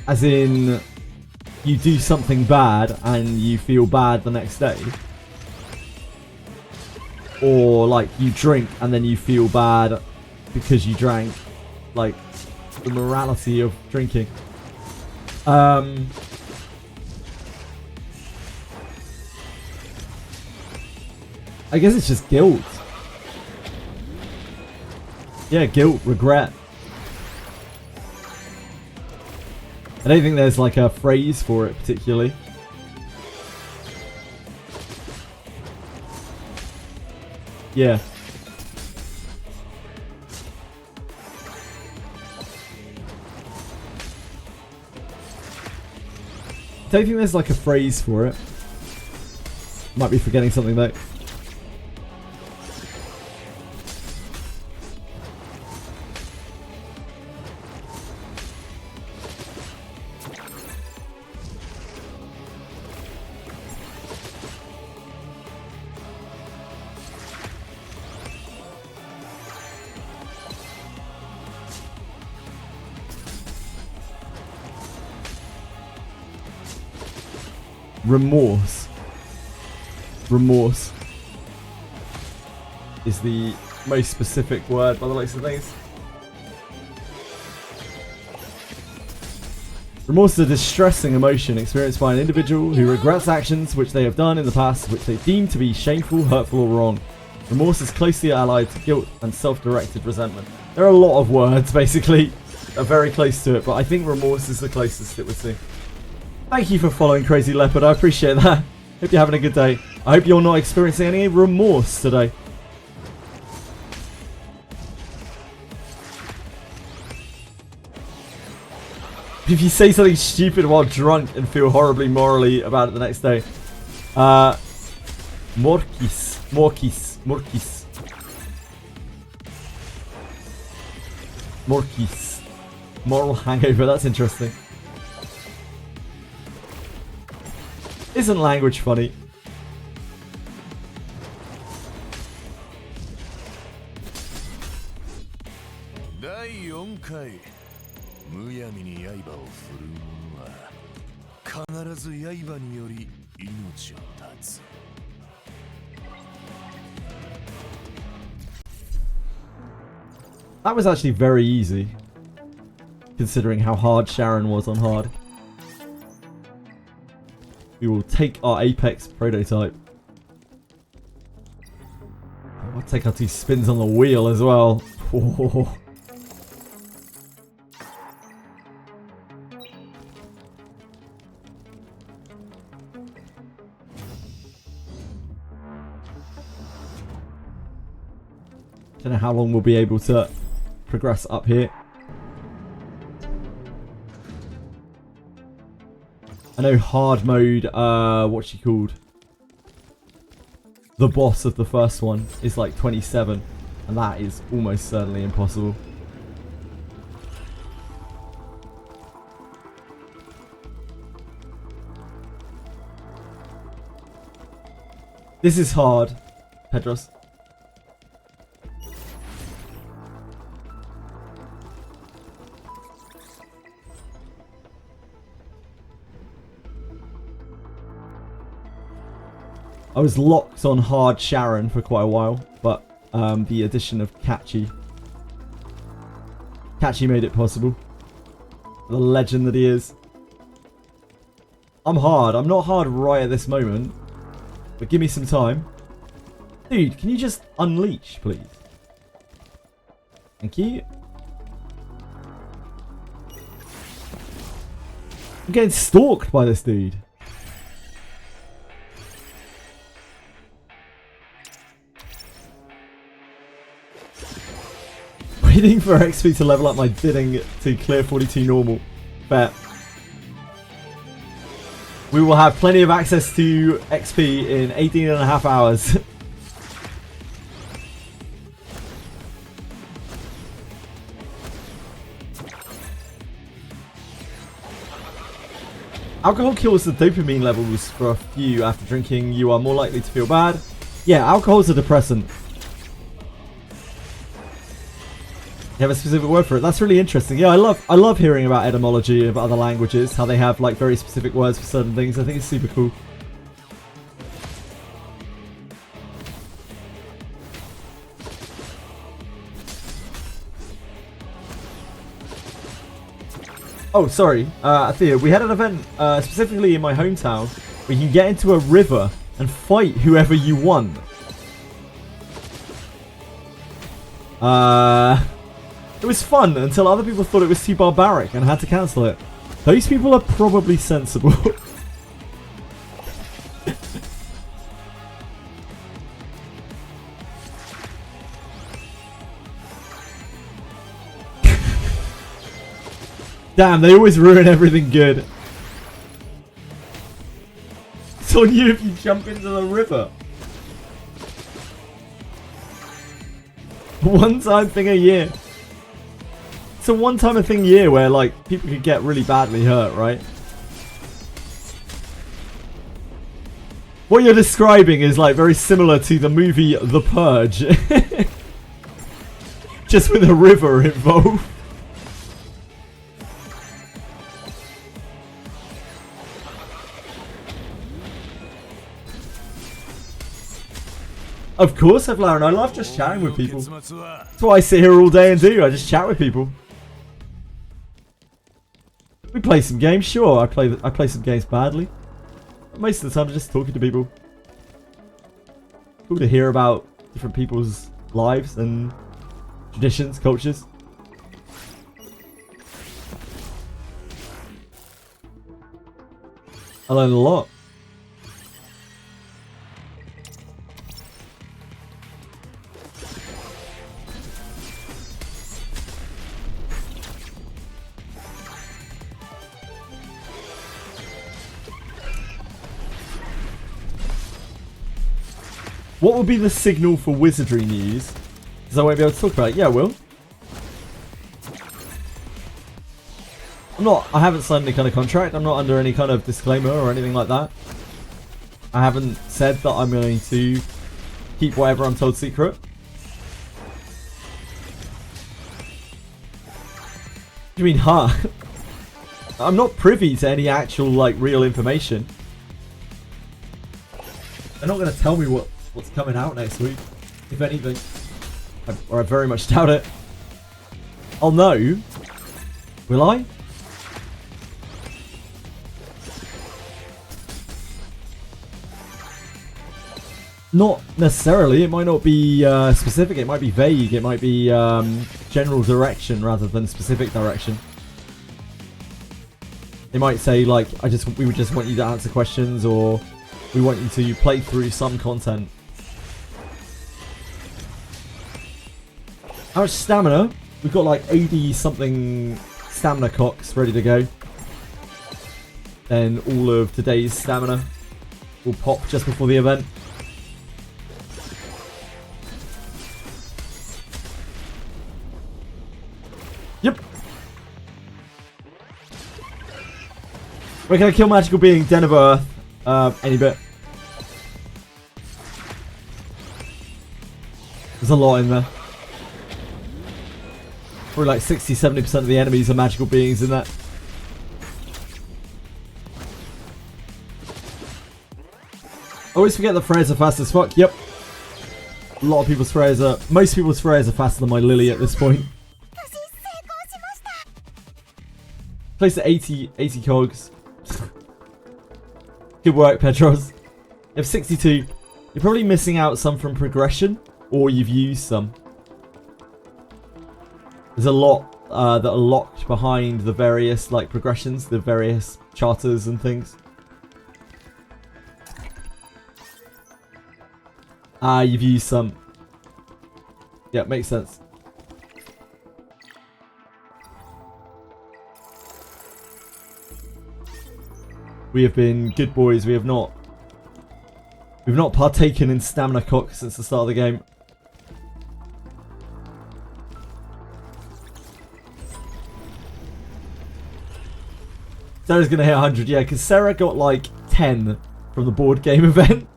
Speaker 1: as in you do something bad and you feel bad the next day, or like you drink and then you feel bad because you drank, like the morality of drinking. I guess it's just guilt. Yeah, guilt, regret. I don't think there's like a phrase for it particularly. Yeah. don't think there's like a phrase for it. Might be forgetting something though. Remorse. Remorse is the most specific word by the looks of things. Remorse is a distressing emotion experienced by an individual who regrets actions which they have done in the past which they deem to be shameful, hurtful or wrong. Remorse is closely allied to guilt and self-directed resentment. There are a lot of words basically that are very close to it, but I think remorse is the closest it would seem. Thank you for following Crazy Leopard, I appreciate that. Hope you're having a good day. I hope you're not experiencing any remorse today. If you say something stupid while drunk and feel horribly morally about it the next day. Morkis. Morkis. Morkis. Morkis. Moral hangover, that's interesting. Isn't language funny? That was actually very easy, considering how hard Sharon was on hard. We will take our Apex prototype. I'll take our 2 spins on the wheel as well. Oh. Don't know how long we'll be able to progress up here. I know hard mode, what's she called? The boss of the first one is like 27, and that is almost certainly impossible. This is hard, Pedros. I was locked on hard Sharon for quite a while, but the addition of Catchy made it possible. The legend that he is. I'm hard. I'm not hard right at this moment, but give me some time. Dude, can you just unleash, please? Thank you. I'm getting stalked by this dude. Waiting for XP to level up my bidding to clear 42 normal. Bet. We will have plenty of access to XP in 18.5 hours. Alcohol kills the dopamine levels for a few after drinking. You are more likely to feel bad. Yeah, alcohol's a depressant. You have a specific word for it. That's really interesting. Yeah, I love hearing about etymology of other languages, how they have like very specific words for certain things. I think it's super cool. Oh, sorry, Etheria, we had an event specifically in my hometown where you can get into a river and fight whoever you want. It was fun until other people thought it was too barbaric and had to cancel it. Those people are probably sensible. Damn, they always ruin everything good. effect on you if you jump into the river. One-time thing a year. It's a one-time thing a year where, like, people could get really badly hurt, right? What you're describing is, like, very similar to the movie The Purge. Just with a river involved. Of course, Lauren. I love just chatting with people. That's what I sit here all day and do. I just chat with people. We play some games, sure. I play some games badly. But most of the time, I'm just talking to people. Cool to hear about different people's lives and traditions, cultures. I learn a lot. What will be the signal for Wizardry news? Because I won't be able to talk about it. Yeah, I will. I haven't signed any kind of contract. I'm not under any kind of disclaimer or anything like that. I haven't said that I'm going to keep whatever I'm told secret. What do you mean, huh? I'm not privy to any actual, like, real information. They're not going to tell me what's coming out next week, if anything. I very much doubt it. I'll know. Will I? Not necessarily. It might not be specific. It might be vague. It might be general direction rather than specific direction. They might say, like, we would just want you to answer questions, or we want you to play through some content. How much stamina? We've got like 80 something stamina cocks ready to go. Then all of today's stamina will pop just before the event. Yep. We're gonna kill magical being Den of Earth. Any bit. There's a lot in there. Probably like 60-70% of the enemies are magical beings in that. I always forget that Freyas are fast as fuck. Yep. A lot of people's Freyas are... Most people's Freyas are faster than my Lily at this point. Place at 80 cogs. Good work, Petros. You have 62. You're probably missing out some from progression, or you've used some. There's a lot that are locked behind the various, like, progressions, the various charters and things. You've used some. Yeah, makes sense. We have been good boys. We've not partaken in stamina cock since the start of the game. Sarah's gonna hit 100, yeah, because Sarah got like 10 from the board game event.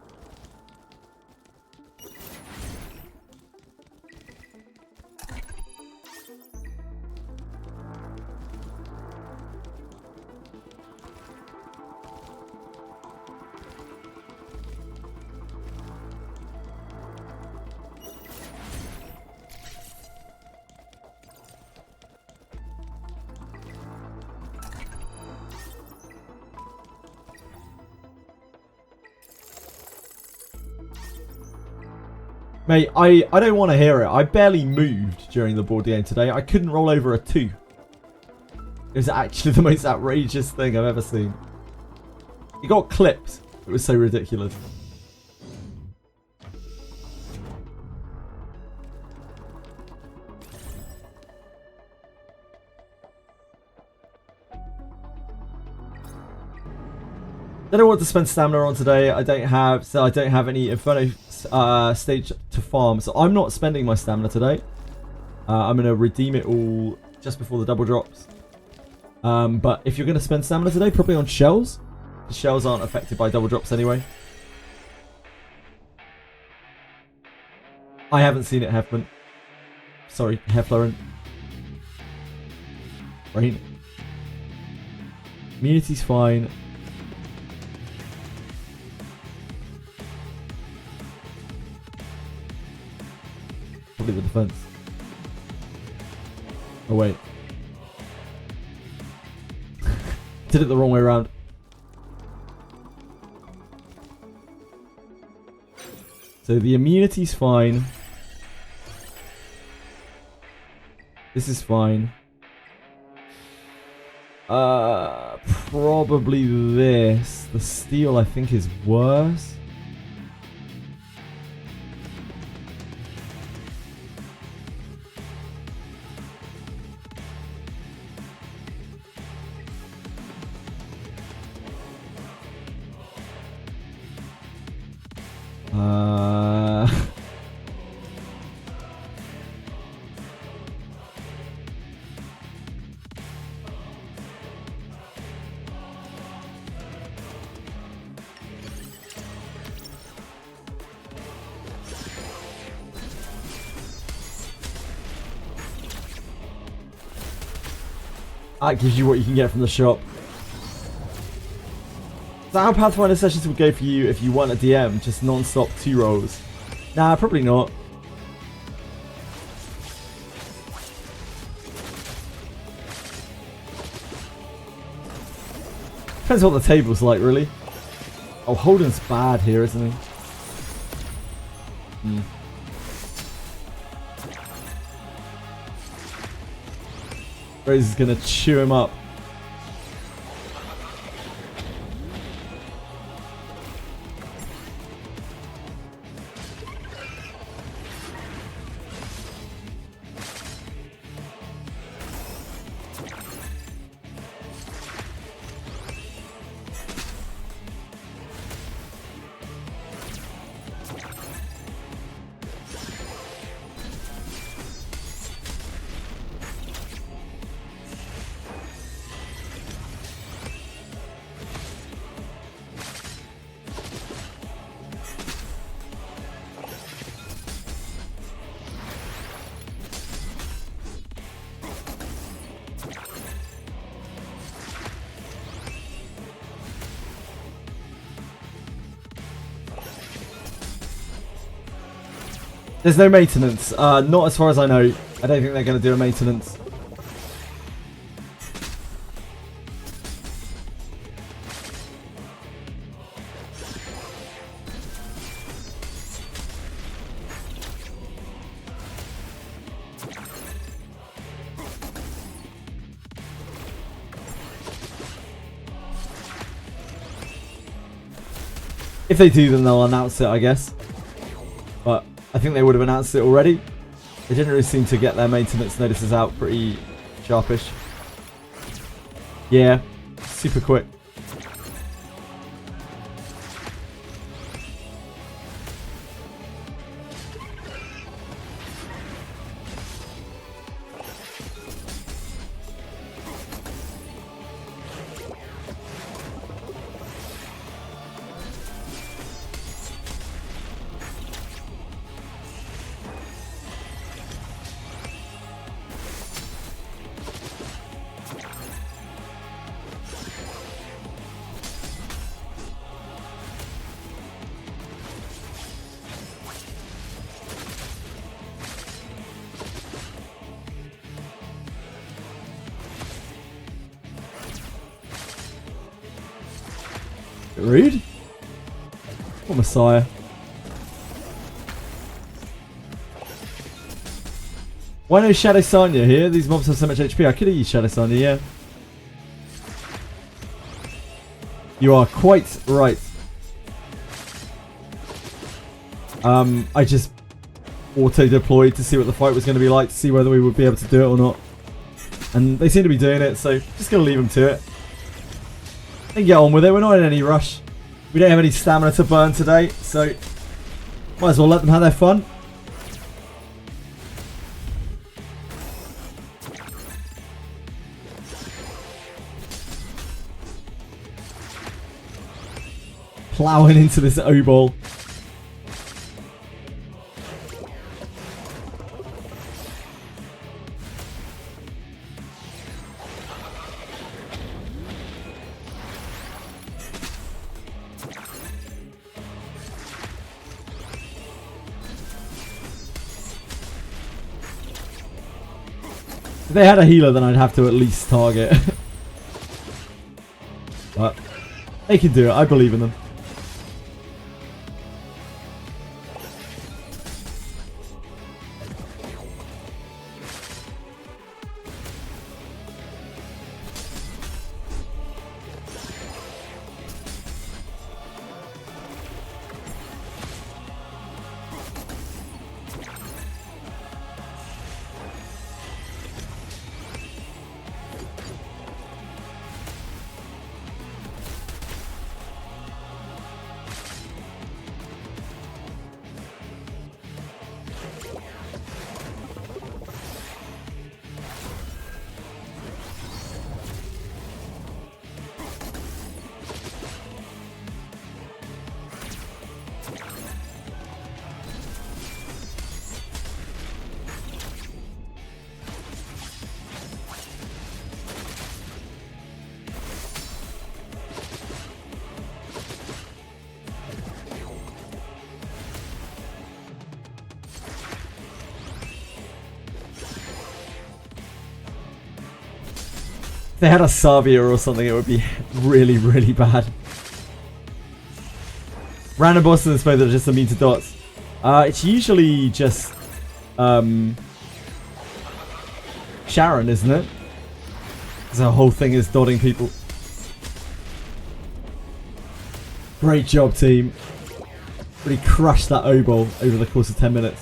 Speaker 1: Mate, I don't want to hear it. I barely moved during the board game today. I couldn't roll over a 2. It was actually the most outrageous thing I've ever seen. It got clipped. It was so ridiculous. Don't know what to spend stamina on today. I don't have any Inferno stage to farm, so I'm not spending my stamina today. I'm gonna redeem it all just before the double drops. But if you're gonna spend stamina today, probably on shells. The shells aren't affected by double drops anyway. I haven't seen it, Heflin. Sorry, Heflaren. Rain. Immunity's fine. Probably the defense. Oh wait. Did it the wrong way around. So the immunity's fine. This is fine. Probably this. The steel I think is worse. That gives you what you can get from the shop. So how Pathfinder sessions would go for you if you want a DM, just non-stop 2 rolls? Nah, probably not. Depends what the table's like, really. Oh, Holden's bad here, isn't he? Rose is gonna chew him up. There's no maintenance. Not as far as I know. I don't think they're going to do a maintenance. If they do, then they'll announce it, I guess. But I think they would have announced it already. They didn't really seem to get their maintenance notices out pretty sharpish. Yeah, super quick. Rude? What Messiah? Why no Shadow Sanya here? These mobs have so much HP. I could have used Shadow Sanya, yeah. You are quite right. I just auto-deployed to see what the fight was going to be like, to see whether we would be able to do it or not. And they seem to be doing it, so just going to leave them to it. And get on with it, we're not in any rush. We don't have any stamina to burn today, so might as well let them have their fun. Plowing into this O-ball. If they had a healer, then I'd have to at least target. But they can do it. I believe in them. If they had a Savia or something, it would be really, really bad. Random bosses in this mode that are just immune to dots. It's usually just Sharon, isn't it? Because the whole thing is dotting people. Great job, team. Really crushed that O-ball over the course of 10 minutes.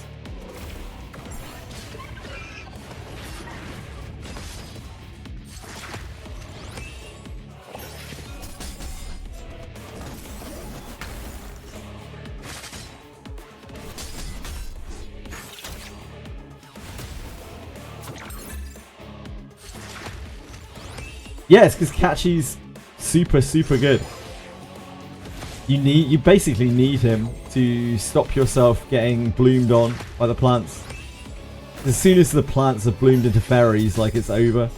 Speaker 1: Yes, because Catchy's super, super good. You basically need him to stop yourself getting bloomed on by the plants. As soon as the plants are bloomed into fairies, like, it's over. And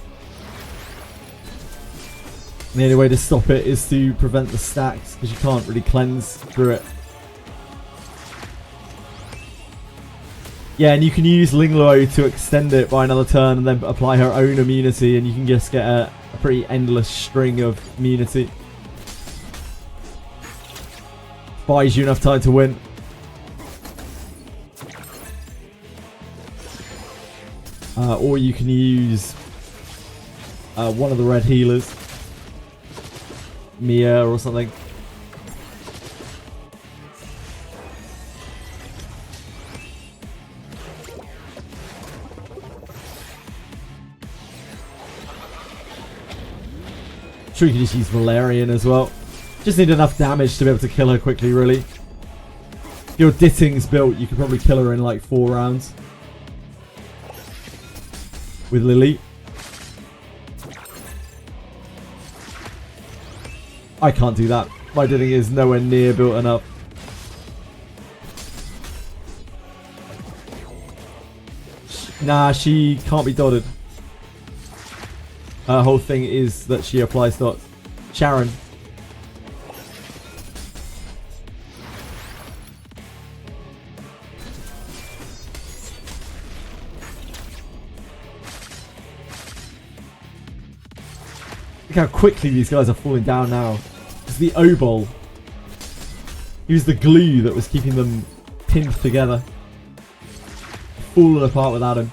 Speaker 1: the only way to stop it is to prevent the stacks, because you can't really cleanse through it. Yeah, and you can use Lingluo to extend it by another turn and then apply her own immunity, and you can just get a pretty endless string of immunity. Buys you enough time to win. Or you can use one of the red healers. Mia or something. Sure, you can just use Valerian as well. Just need enough damage to be able to kill her quickly, really. If your Ditting's built, you could probably kill her in like 4 rounds. With Lily. I can't do that. My Ditting is nowhere near built enough. Nah, she can't be dotted. Her whole thing is that she applies dots. Sharon. Look how quickly these guys are falling down now. It's the O-ball. He was the glue that was keeping them pinned together. Falling apart without him.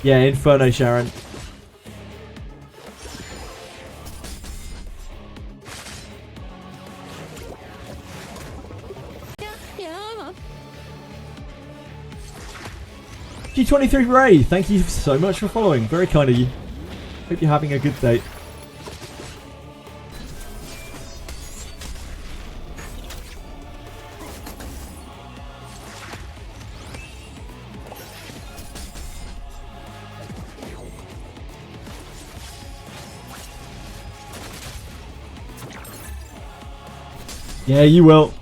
Speaker 1: Yeah, Inferno Sharon. G23 Ray, thank you so much for following. Very kind of you. Hope you're having a good day. Yeah, you will.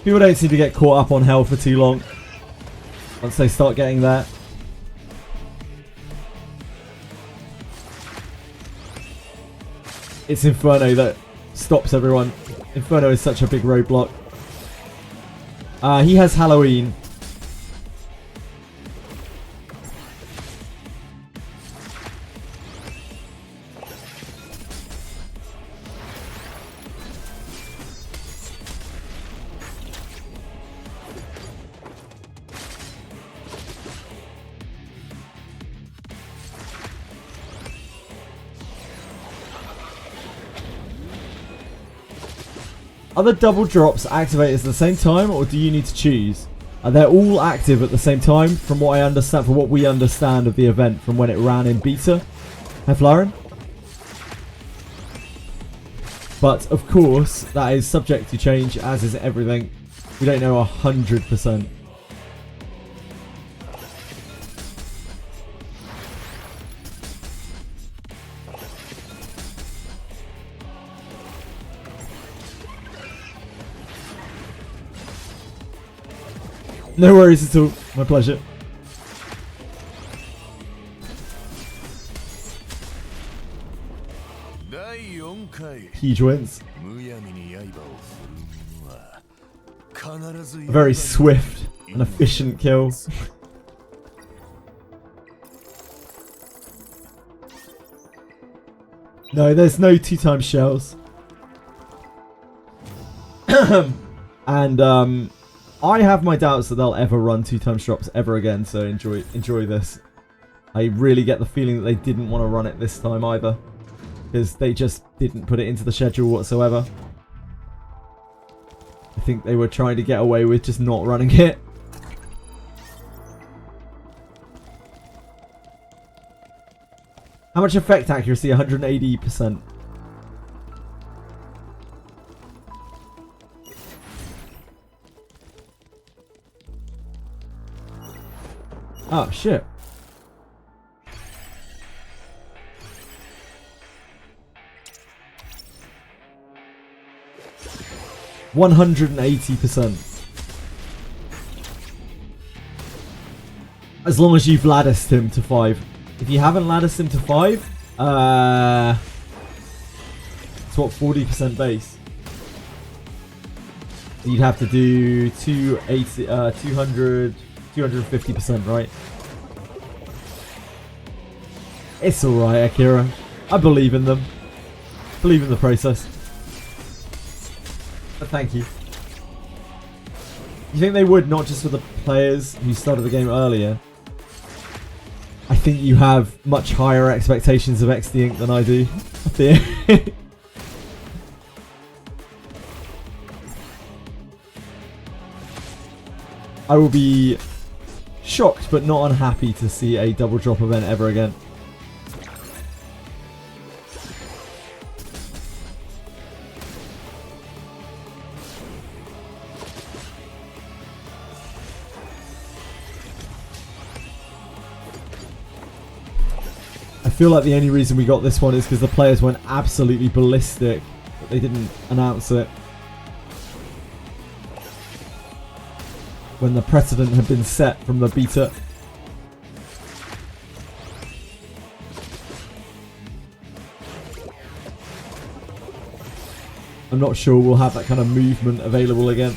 Speaker 1: People don't seem to get caught up on health for too long once they start getting there. It's Inferno that stops everyone. Inferno is such a big roadblock. He has Halloween. Are the double drops activated at the same time, or do you need to choose? They're all active at the same time, from what I understand, from what we understand of the event, from when it ran in beta. Hi, Flaren. But of course, that is subject to change, as is everything. We don't know 100%. No worries at all. My pleasure. Huge wins. A very swift and efficient kill. No, there's no 2x shells. And I have my doubts that they'll ever run 2x drops ever again, so enjoy this. I really get the feeling that they didn't want to run it this time either, because they just didn't put it into the schedule whatsoever. I think they were trying to get away with just not running it. How much effect accuracy? 180%. Oh, shit. %180%. As long as you've latticed him to 5. If you haven't latticed him to 5, it's what, 40% base. You'd have to do 250%, right? It's alright, Akira. I believe in them. Believe in the process. But thank you. You think they would, not just for the players who started the game earlier? I think you have much higher expectations of XD Inc. than I do. I will be shocked but not unhappy to see a double drop event ever again. I feel like the only reason we got this one is because the players went absolutely ballistic, but they didn't announce it when the precedent had been set from the beta. I'm not sure we'll have that kind of movement available again.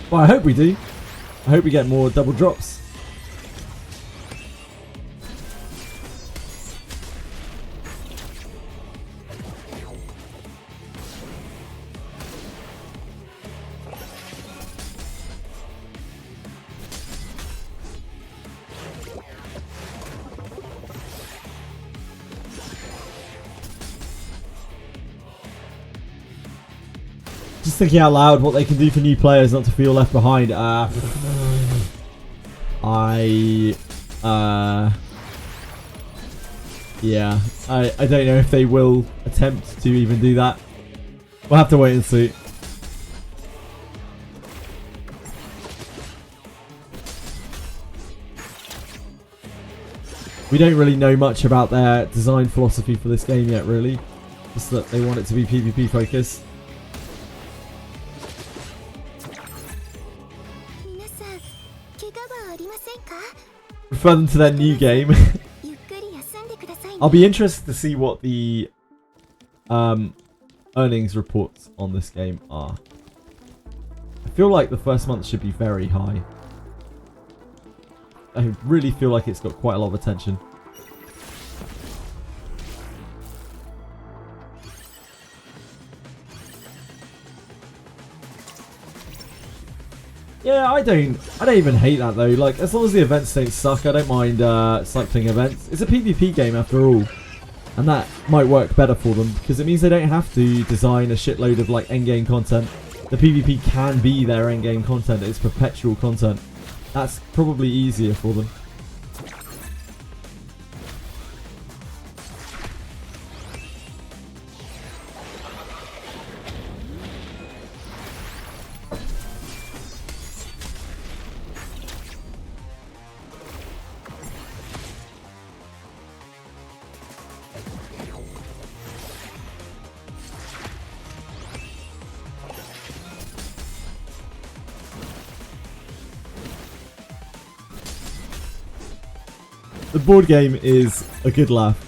Speaker 1: Well, I hope we do. I hope we get more double drops. Just thinking out loud what they can do for new players not to feel left behind. Yeah, I don't know if they will attempt to even do that. We'll have to wait and see. We don't really know much about their design philosophy for this game yet, really. Just that they want it to be PvP focused. Refer them to their new game. I'll be interested to see what the earnings reports on this game are. I feel like the first month should be very high. I really feel like it's got quite a lot of attention. Yeah, I don't even hate that though. Like, as long as the events don't suck, I don't mind cycling events. It's a PvP game after all, and that might work better for them because it means they don't have to design a shitload of like endgame content. The PvP can be their endgame content. It's perpetual content. That's probably easier for them. The board game is a good laugh.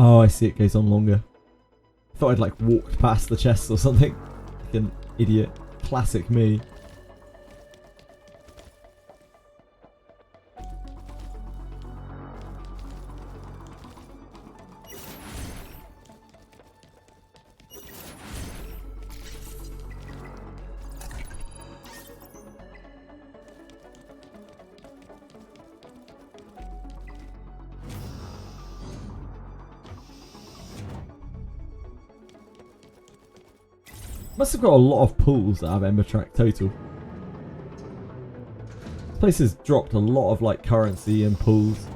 Speaker 1: Oh, I see, it goes on longer. I thought I'd like walked past the chest or something. Like an idiot. Classic me. Must have got a lot of pulls that have Ember Track total. This place has dropped a lot of like currency and pulls.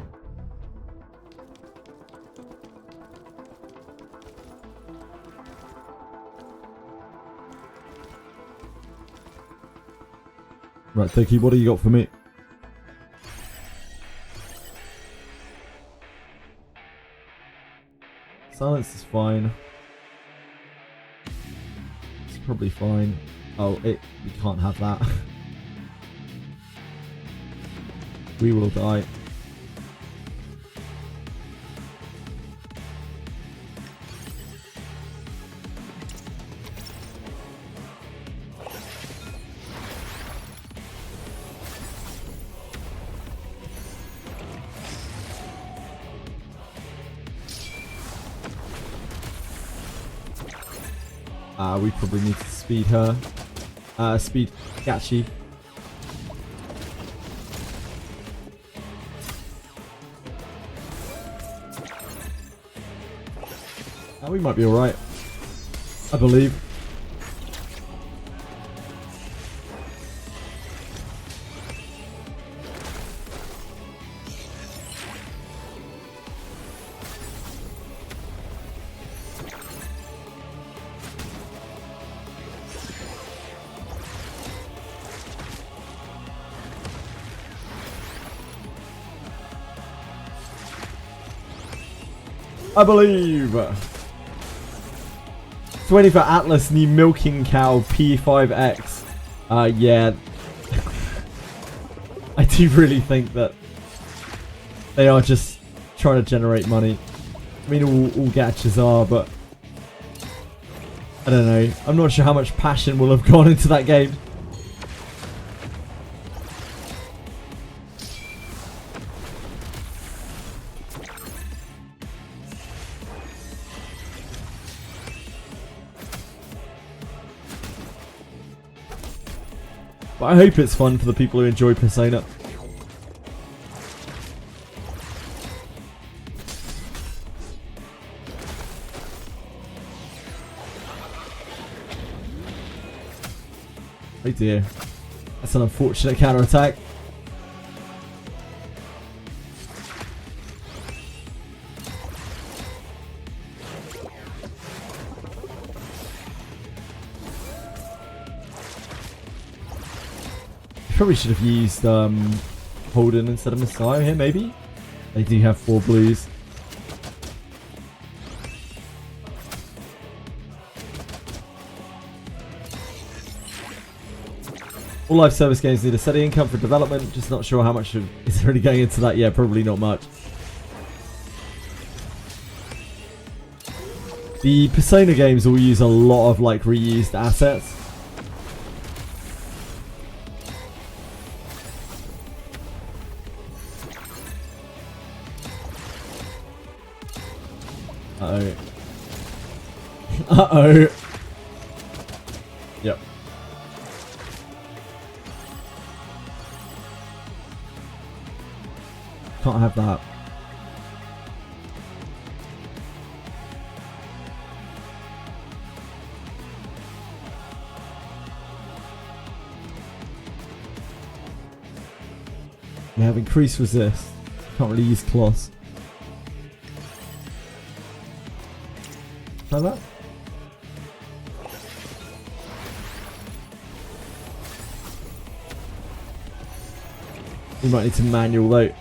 Speaker 1: Right, Toki, what do you got for me? Silence is fine. Probably fine. Oh, we can't have that. We will die. We probably need to speed her. Speed Gachi. We might be alright. I believe. I believe. 20 for Atlas, new milking cow P5X. Yeah. I do really think that they are just trying to generate money. I mean, all gachas are, but I don't know. I'm not sure how much passion will have gone into that game. But I hope it's fun for the people who enjoy Persona. Oh dear. That's an unfortunate counter-attack. Probably should have used Holden instead of Messiah here, maybe? They do have 4 blues. All live service games need a steady income for development. Just not sure how much is really going into that. Yeah, probably not much. The Persona games all use a lot of like reused assets. Uh-oh. Uh-oh. Yep. Can't have that. We have increased resist. Can't really use cloths. Try that. We might need to manual though.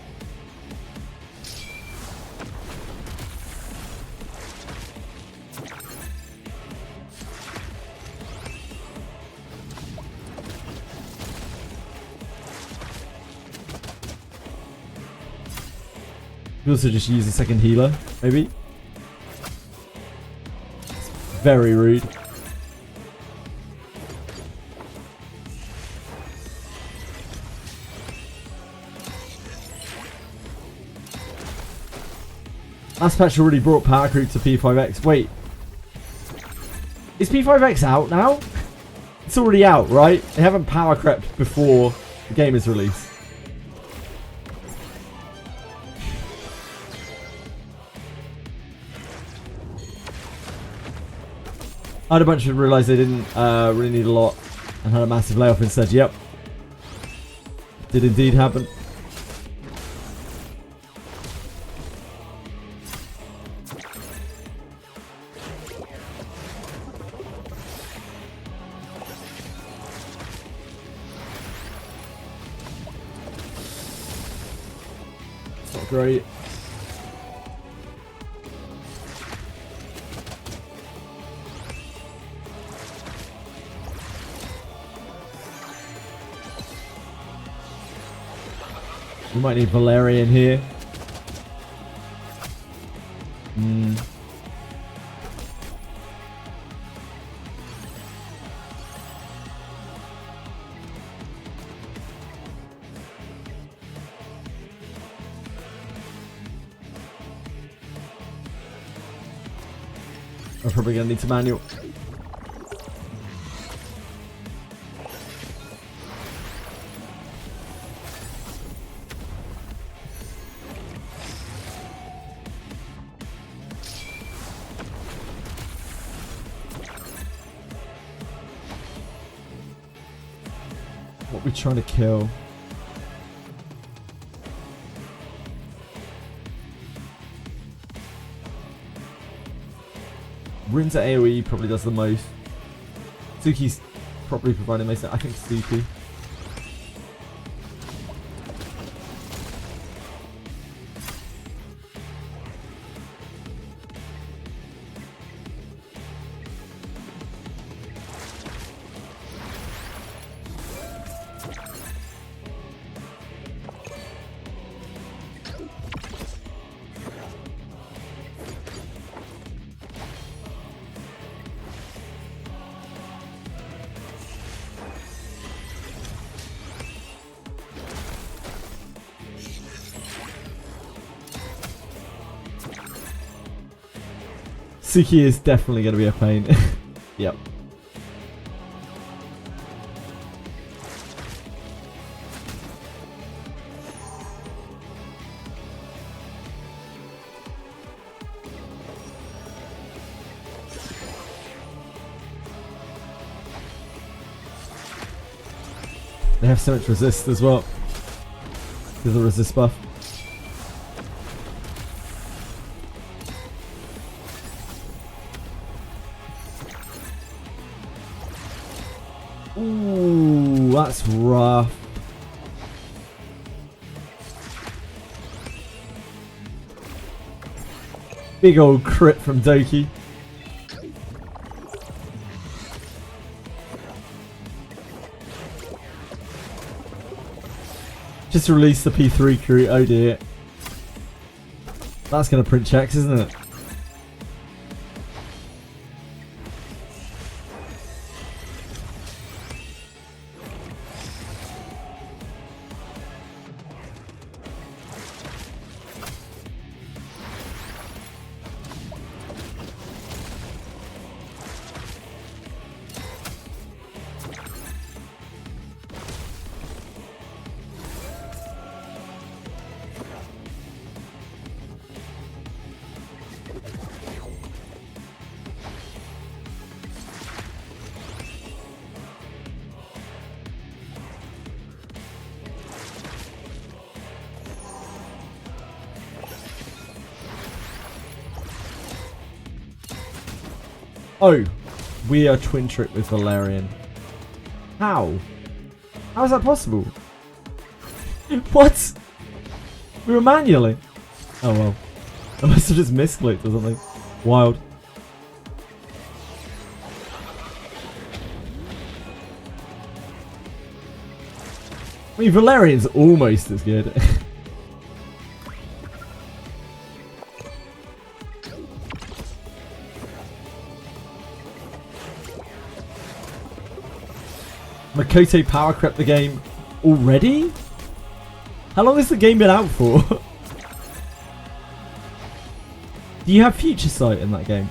Speaker 1: We also just use a second healer, maybe. It's very rude. Last patch already brought power creep to P5X. Wait. Is P5X out now? It's already out, right? They haven't power crept before the game is released. I had a bunch of them realise they didn't really need a lot and had a massive layoff instead. Yep. Did indeed happen. It's not great. We might need Valerian here. We're probably going to need to manual. What we trying to kill? Runes at AoE probably does the most. Suki's probably providing most. I think Suki. Suki is definitely going to be a pain. Yep. They have so much resist as well. There's a resist buff. Ooh, that's rough. Big old crit from Doki. Just release the P3 crew. Oh dear. That's going to print checks, isn't it? Oh, we are twin trick with Valerian. How? How is that possible? What? We were manually. Oh well. I must have just misclicked or something. Wild. I mean, Valerian's almost as good. Makoto power crept the game already? How long has the game been out for? Do you have future sight in that game?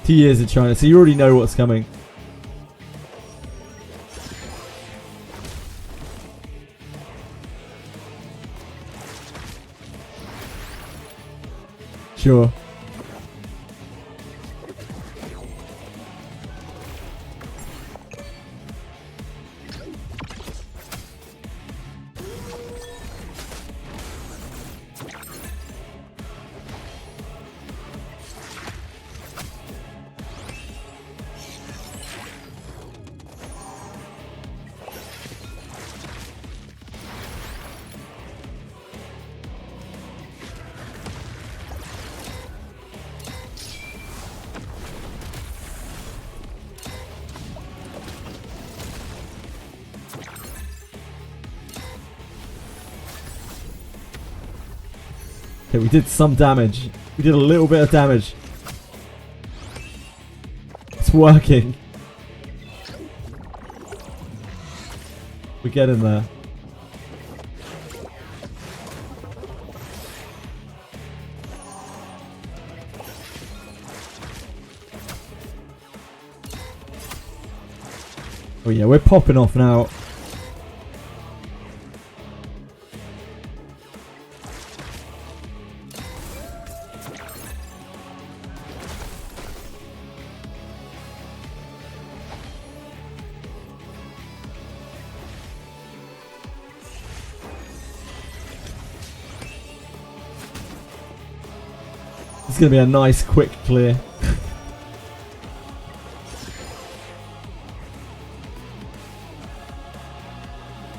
Speaker 1: Two years in China, so you already know what's coming. Sure. Okay, we did some damage. We did a little bit of damage. It's working. We get in there. Oh yeah, we're popping off now. It's going to be a nice quick clear.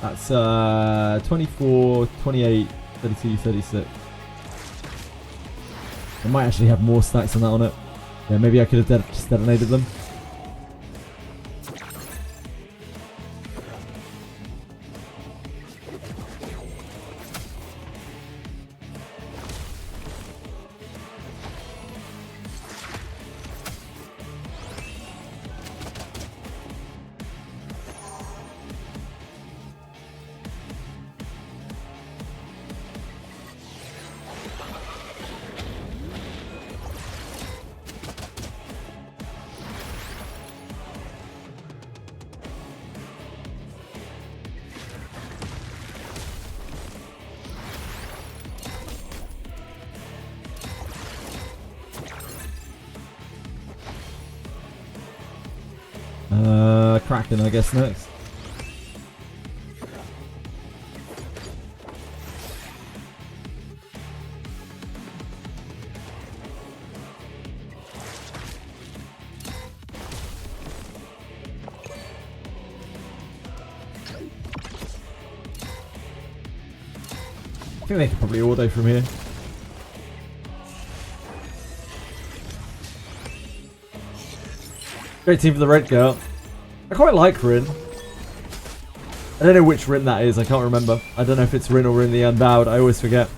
Speaker 1: That's 24, 28, 32, 36. I might actually have more stacks than that on it. Yeah, maybe I could have just detonated them. Kraken, I guess, next. I think they could probably auto from here. Great team for the red girl. I quite like Rin. I don't know which Rin that is. I can't remember. I don't know if it's Rin or Rin the Unbowed. I always forget.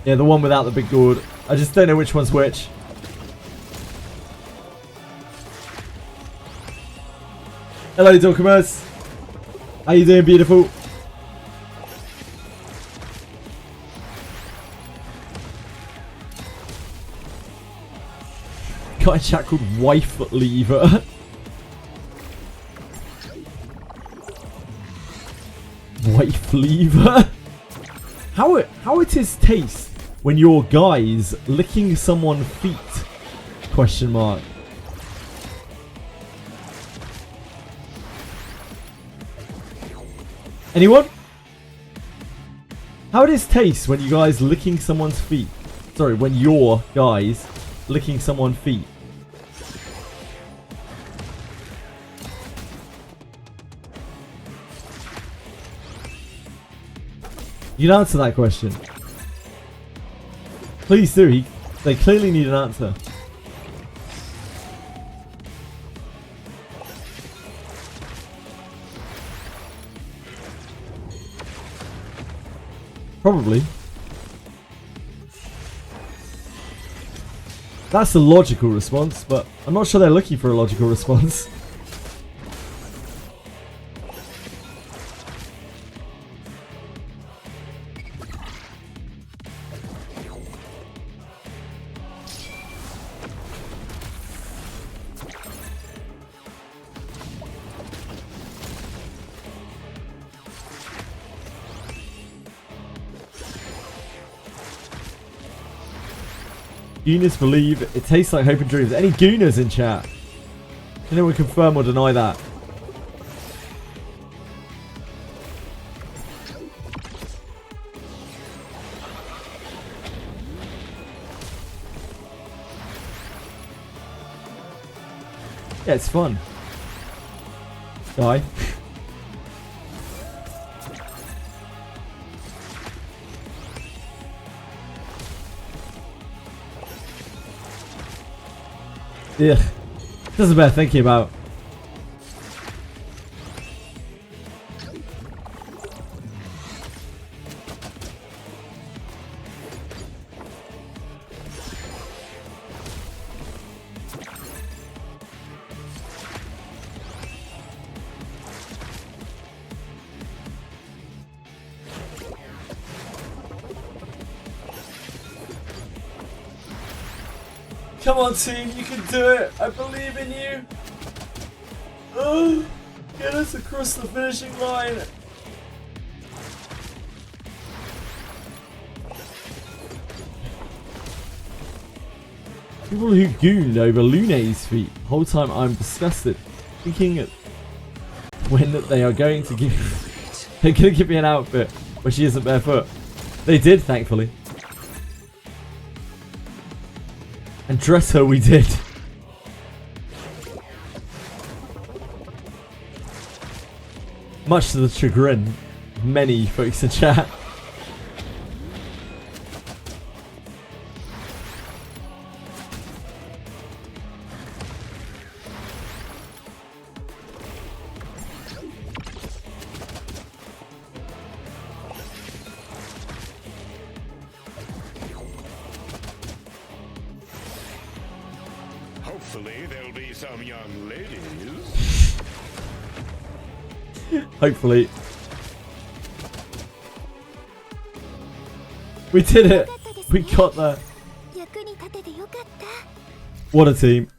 Speaker 1: Yeah, the one without the big gourd. I just don't know which one's which. Hello, Dorcas. How you doing, beautiful? Got a chat called Wife Lever. Wife Lever. How it is taste when you're guys licking someone's feet? Question mark. Anyone? How it is taste when you guys licking someone's feet? Sorry, when you're guys licking someone's feet. You can answer that question. Please do. They clearly need an answer. Probably. That's a logical response, but I'm not sure they're looking for a logical response. Gooners believe it tastes like hope and dreams. Any Gooners in chat? Can anyone confirm or deny that? Yeah, it's fun. Die. Yeah, doesn't bear thinking about. Come on, team, you can do it. I believe in you. Oh, get us across the finishing line. People who gooned over Lune's feet. Whole time I'm disgusted, thinking when they are going to give, they're going to give me an outfit where she isn't barefoot. They did, thankfully. And dress her we did. Much to the chagrin of many folks in chat.
Speaker 3: Hopefully there'll be some young ladies.
Speaker 1: Hopefully. We did it. We got there. What a team.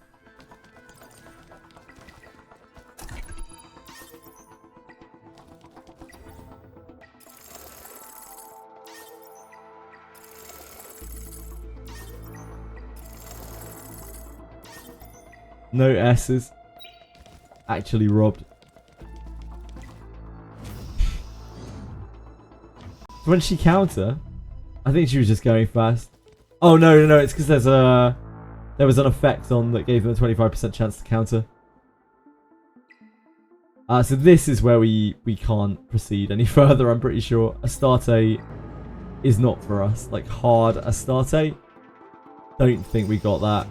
Speaker 1: No S's. Actually robbed. When she counter, I think she was just going fast. Oh no, it's because there was an effect on that gave them a 25% chance to counter. So this is where we can't proceed any further, I'm pretty sure. Astarte is not for us. Like, hard Astarte. Don't think we got that.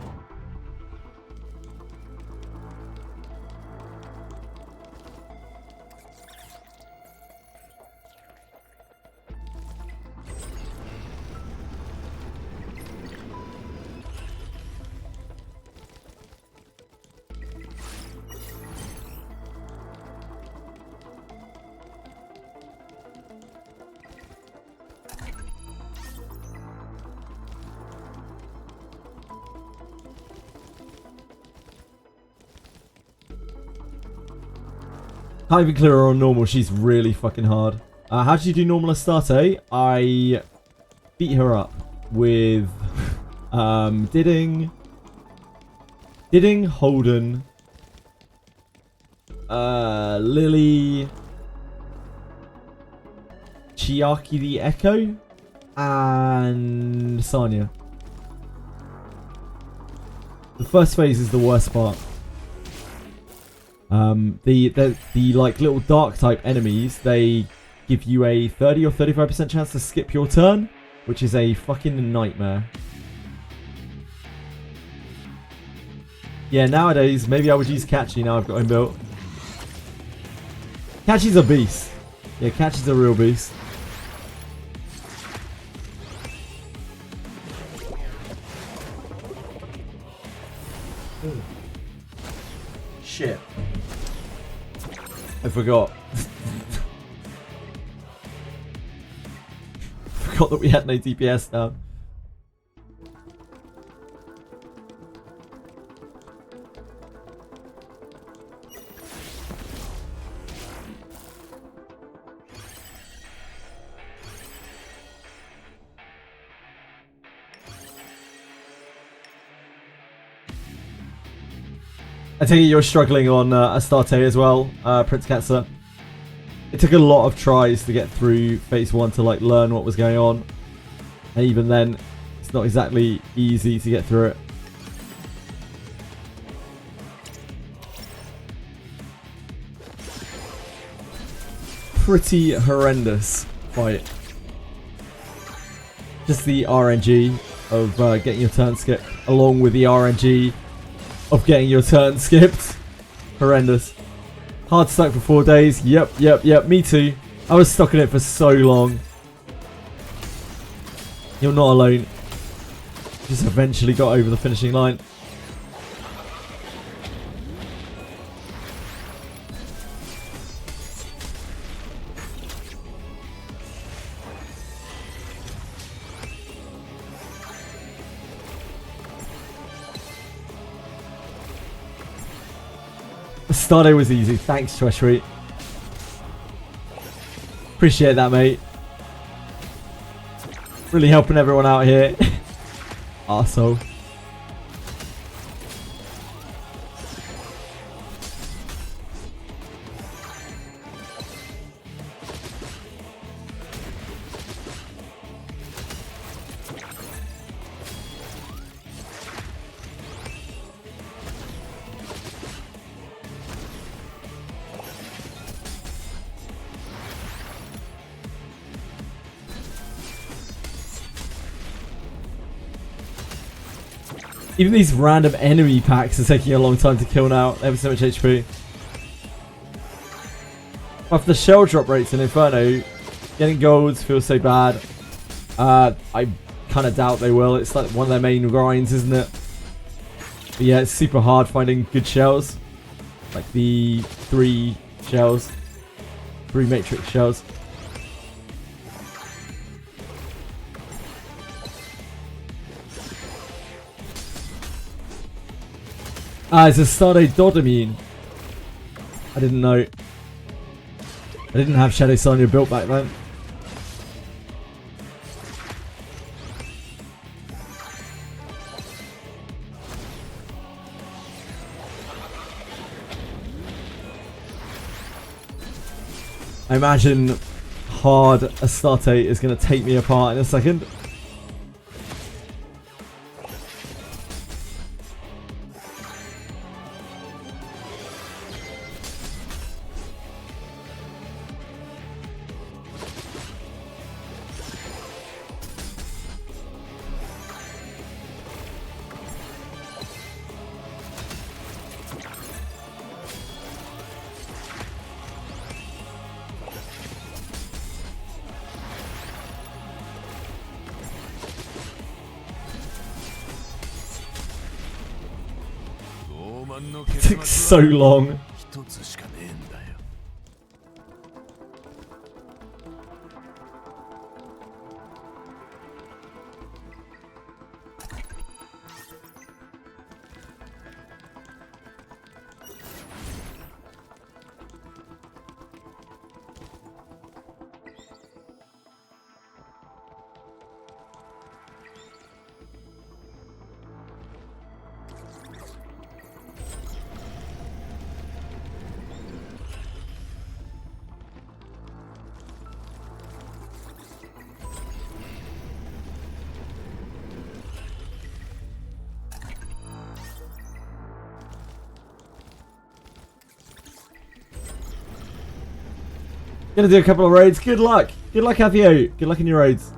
Speaker 1: Can't even clear her on normal. She's really fucking hard. How did you do normal Astarte? I beat her up with Didding, Holden, Lily, Chiaki the Echo, and Sanya. The first phase is the worst part. The like little dark type enemies, they give you a 30 or 35% chance to skip your turn, which is a fucking nightmare. Yeah, nowadays maybe I would use Catchy now I've got him built. Catchy's a beast. Yeah, Catchy's a real beast. Ooh. Shit. I forgot. Forgot that we had no DPS down. I take it you're struggling on Astarte as well, Prince Katsa. It took a lot of tries to get through phase 1 to like learn what was going on. And even then, it's not exactly easy to get through it. Pretty horrendous fight. Just the RNG of getting your turn skipped, along with the RNG of getting your turn skipped. Horrendous. Hard stuck for 4 days. Yep. Me too. I was stuck in it for so long. You're not alone. Just eventually got over the finishing line. Starday was easy. Thanks, Treasury. Appreciate that, mate. Really helping everyone out here. Arsehole. Even these random enemy packs are taking a long time to kill now. They have so much HP. After the shell drop rates in Inferno, getting golds feels so bad. I kind of doubt they will. It's like one of their main grinds, isn't it? But yeah, it's super hard finding good shells. Like the 3 shells. 3 matrix shells. It's a Starday Dodamine. I didn't know. I didn't have Shadow Sonya built back then. I imagine hard Astarte is going to take me apart in a second. It took so long. Gonna do a couple of raids. Good luck. Good luck, Avio. Good luck in your raids.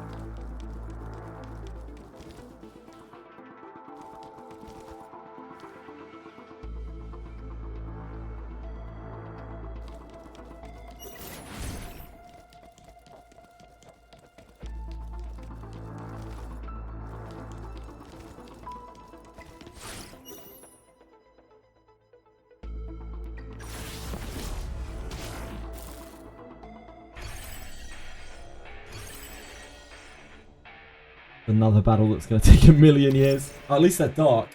Speaker 1: Another battle that's going to take a million years. At least they're dark.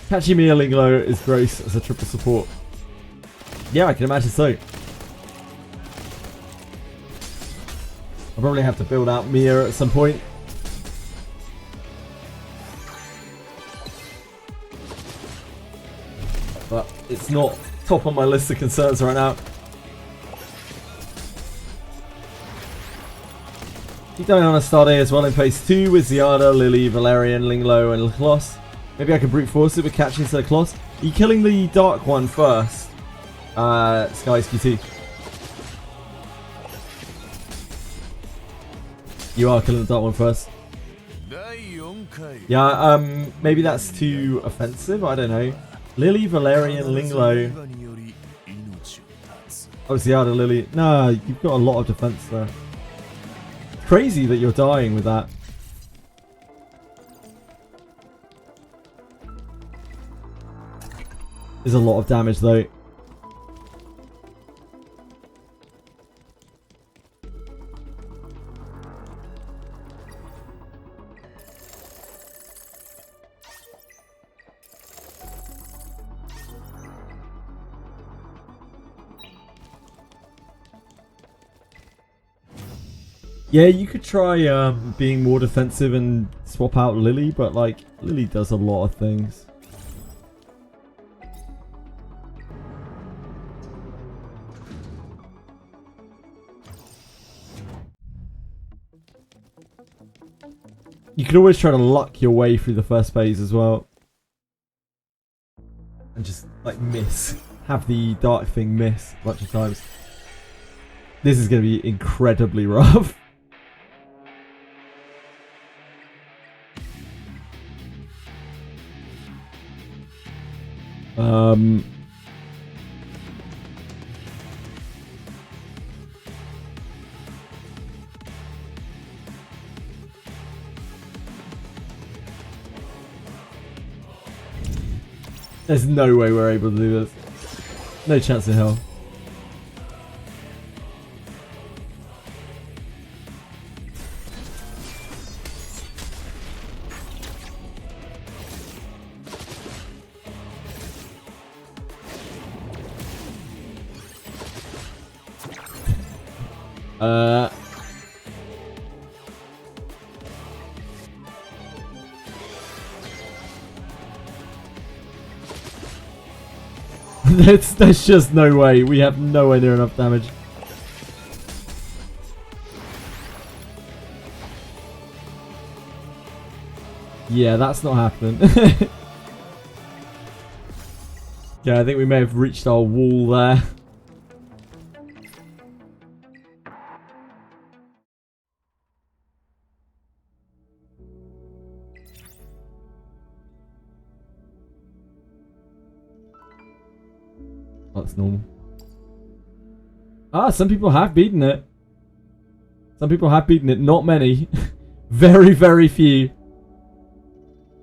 Speaker 1: Catching me a Linglo is gross as a triple support. Yeah, I can imagine so. I'll probably have to build out Mia at some point. But it's not top on my list of concerns right now. Keep going on Astarte as well in phase 2 with Ziada, Lily, Valerian, Linglo and Laclos. Maybe I can brute force it with catching instead of Kloss. Are you killing the dark one first? Sky's QT. You are killing the dark one first. Yeah, maybe that's too offensive. I don't know. Lily, Valerian, Linglo. Oh, Ziada, Lily. No, you've got a lot of defense there. Crazy that you're dying with that. There's a lot of damage though. Yeah, you could try being more defensive and swap out Lily, but like Lily does a lot of things. You can always try to luck your way through the first phase as well. And just, like, miss. Have the dark thing miss a bunch of times. This is going to be incredibly rough. There's no way we're able to do this. No chance in hell. There's just no way. We have nowhere near enough damage. Yeah, that's not happening. Yeah, I think we may have reached our wall there. That's normal. Ah, some people have beaten it. Some people have beaten it. Not many. Very, very few.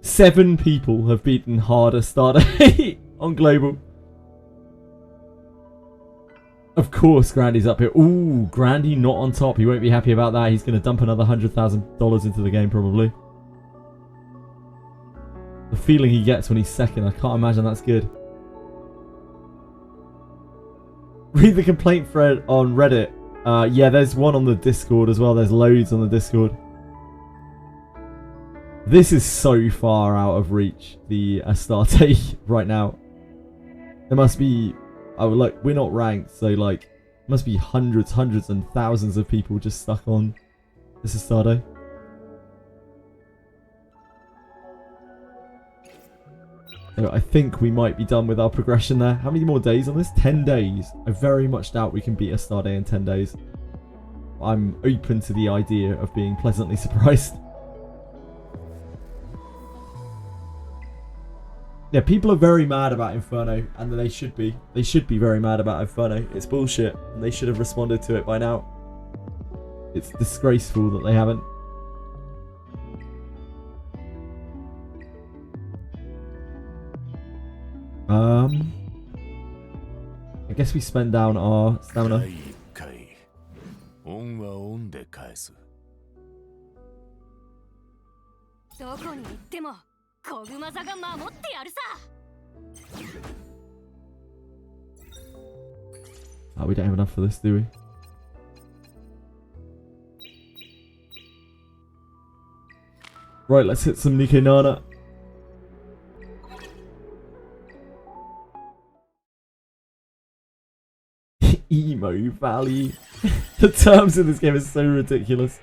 Speaker 1: 7 people have beaten harder starter on global. Of course, Grandy's up here. Ooh, Grandy not on top. He won't be happy about that. He's going to dump another $100,000 into the game probably. The feeling he gets when he's second, I can't imagine that's good. Read the complaint thread on Reddit. Yeah, there's one on the Discord as well. There's loads on the Discord. This is so far out of reach, the Astarte right now. There must be... Oh, look, we're not ranked, so like... must be hundreds and thousands of people just stuck on this Astarte. So I think we might be done with our progression there. How many more days on this? 10 days. I very much doubt we can beat Astarte in 10 days. I'm open to the idea of being pleasantly surprised. Yeah, people are very mad about Inferno, and they should be. They should be very mad about Inferno. It's bullshit, and they should have responded to it by now. It's disgraceful that they haven't. I guess we spend down our stamina.
Speaker 2: どこに行っても小熊座が守ってやるさ。
Speaker 1: Oh, we don't have enough for this, do we? Right, let's hit some Nikke Nana. Emo Valley. The terms in this game are so ridiculous.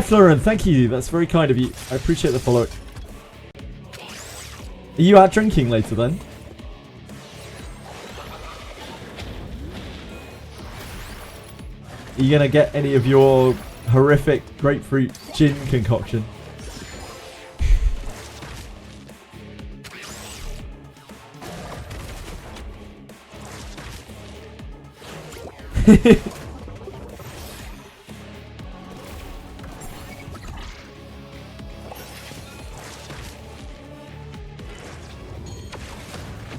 Speaker 1: Florian, thank you. That's very kind of you. I appreciate the follow. Are you out drinking later then? Are you gonna get any of your horrific grapefruit gin concoction?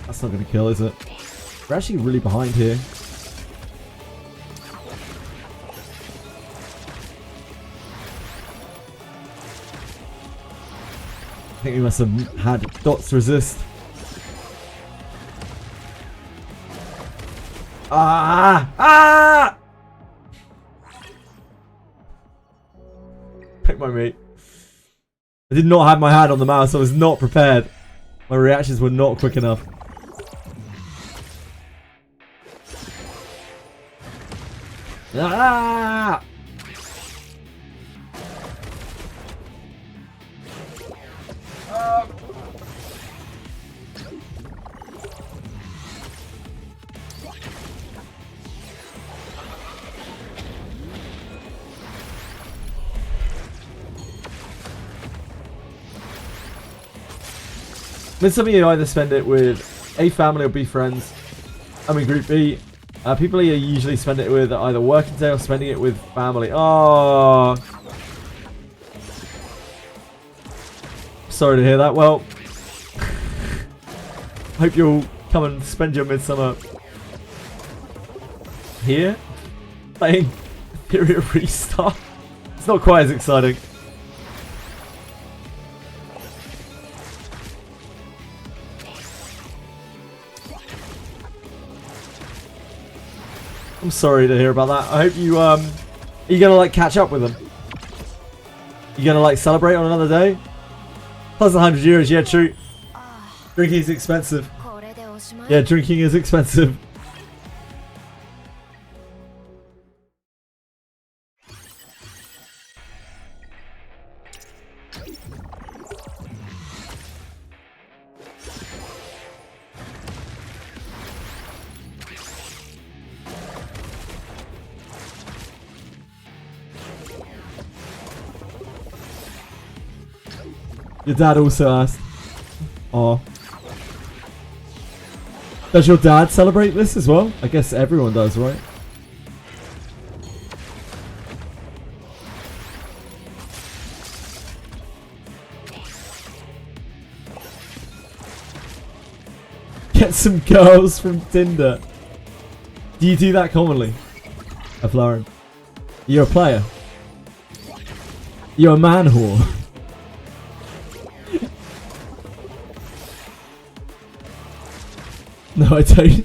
Speaker 1: That's not going to kill, is it? We're actually really behind here. I think we must have had dots resist. Ah! Ah! Pick my mate. I did not have my hand on the mouse. I was not prepared. My reactions were not quick enough. Ah! For some of you, either spend it with A, family, or B, friends. I mean, group B. People here usually spend it with either working day or spending it with family. Oh, sorry to hear that. Well, hope you'll come and spend your midsummer here playing Etheria Restart. It's not quite as exciting. I'm sorry to hear about that. I hope you are you gonna like catch up with them? You gonna like celebrate on another day? Plus 100 euros, yeah, true. Drinking is expensive. Yeah, drinking is expensive. Your dad also asked. Oh. Does your dad celebrate this as well? I guess everyone does, right? Get some girls from Tinder. Do you do that commonly? Lauren? You're a player. You're a man whore. No, I don't.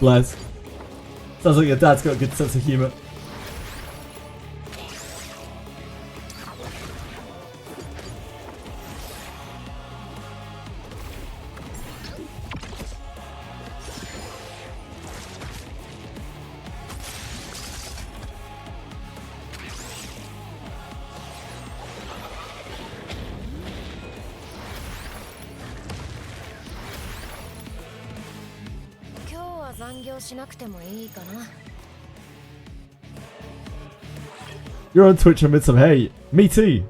Speaker 1: Bless. Sounds like your dad's got a good sense of humour. You're on Twitch on Midsummer. Hey, me too.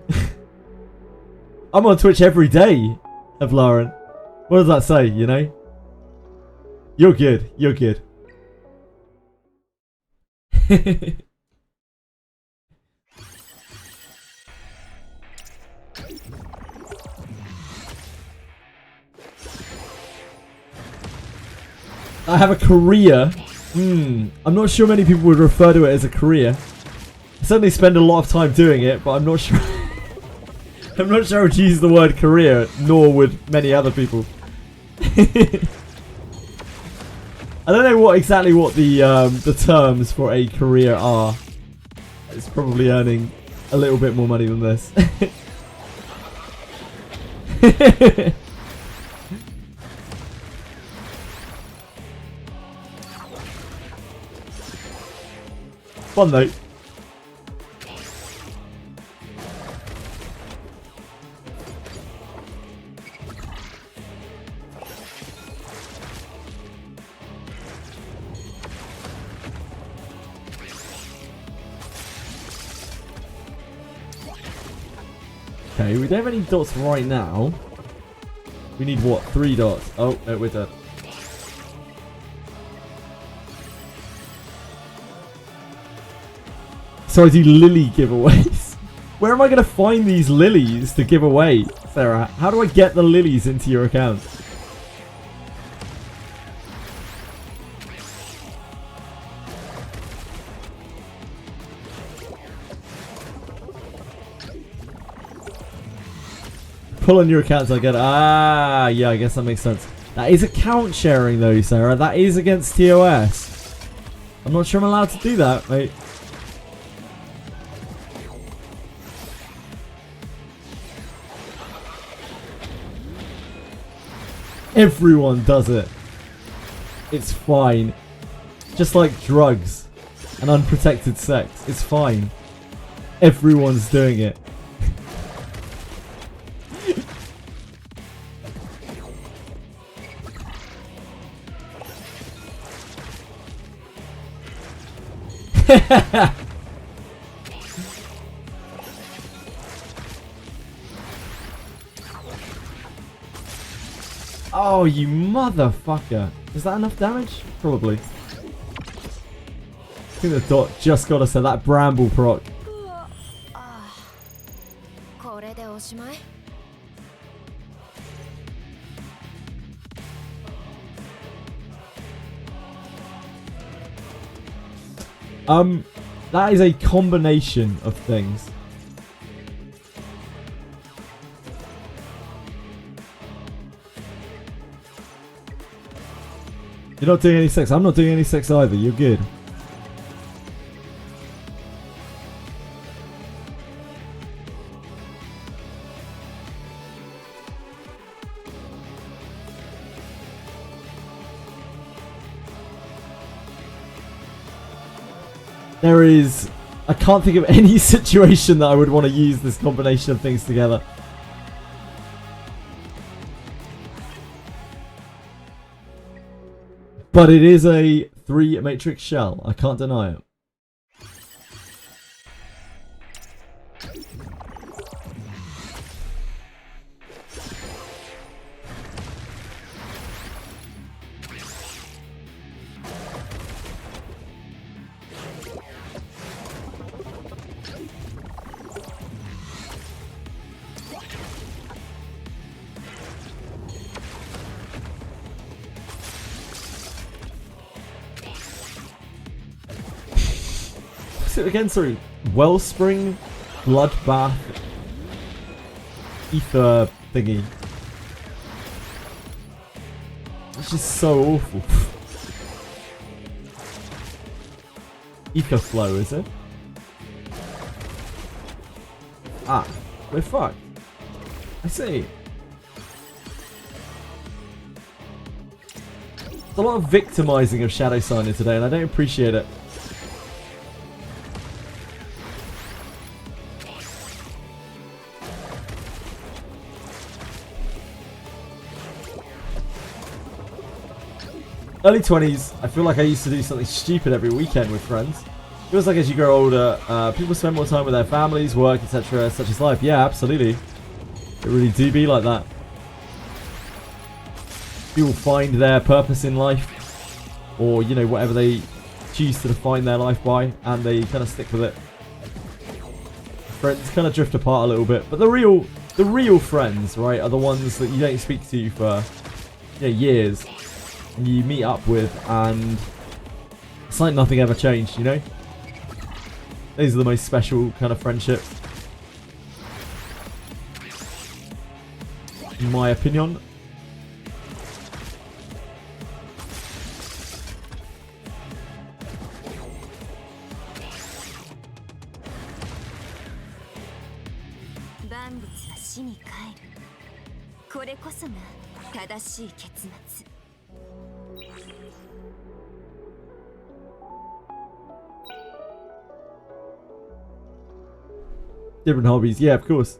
Speaker 1: I'm on Twitch every day, Lauren. What does that say, you know? You're good. You're good. I have a career. I'm not sure many people would refer to it as a career. I certainly spend a lot of time doing it, but I'm not sure. I'm not sure I would use the word career, nor would many other people. I don't know exactly what the terms for a career are. It's probably earning a little bit more money than this. Fun though. Okay, we don't have any dots right now. We need what? 3 dots. Oh, no, we're dead. So I do lily giveaways. Where am I going to find these lilies to give away, Sarah? How do I get the lilies into your account? Pull on your account so I get it. Ah, yeah, I guess that makes sense. That is account sharing though, Sarah. That is against TOS. I'm not sure I'm allowed to do that, mate. Everyone does it. It's fine. Just like drugs and unprotected sex. It's fine. Everyone's doing it. Oh, you motherfucker. Is that enough damage? Probably. I think the dot just got us to that bramble proc.
Speaker 2: これでおしまい
Speaker 1: That is a combination of things. You're not doing any sex. I'm not doing any sex either. You're good. There is... I can't think of any situation that I would want to use this combination of things together. But it is a 3 matrix shell. I can't deny it. Again, sorry, Wellspring, Bloodbath, Ether thingy. It's just so awful. Eco Flow, is it? Ah, we're fucked. I see. There's a lot of victimizing of Shadow Signer today, and I don't appreciate it. Early 20s, I feel like I used to do something stupid every weekend with friends. It feels like as you grow older, people spend more time with their families, work, etc. such as life. Yeah, absolutely. It really do be like that. People find their purpose in life, or, you know, whatever they choose to define their life by, and they kind of stick with it. Friends kind of drift apart a little bit, but the real friends, right, are the ones that you don't speak to for, you know, years. You meet up with, and it's like nothing ever changed, you know? These are the most special kind of friendships, in my opinion. Different hobbies, yeah, of course.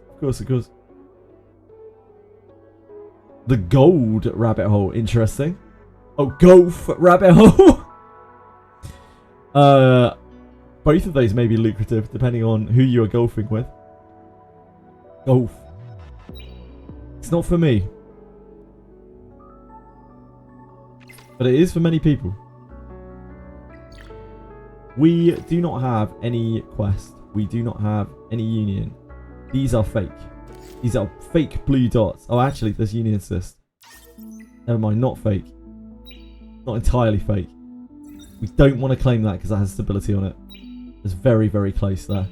Speaker 1: The gold rabbit hole, interesting. Oh, golf rabbit hole. Both of those may be lucrative depending on who you are golfing with. Golf. It's not for me, but it is for many people. We do not have any quest. We do not have any union. These are fake. These are fake blue dots. Oh, actually, there's union assist. Never mind, not fake. Not entirely fake. We don't want to claim that because that has stability on it. It's very, very close there.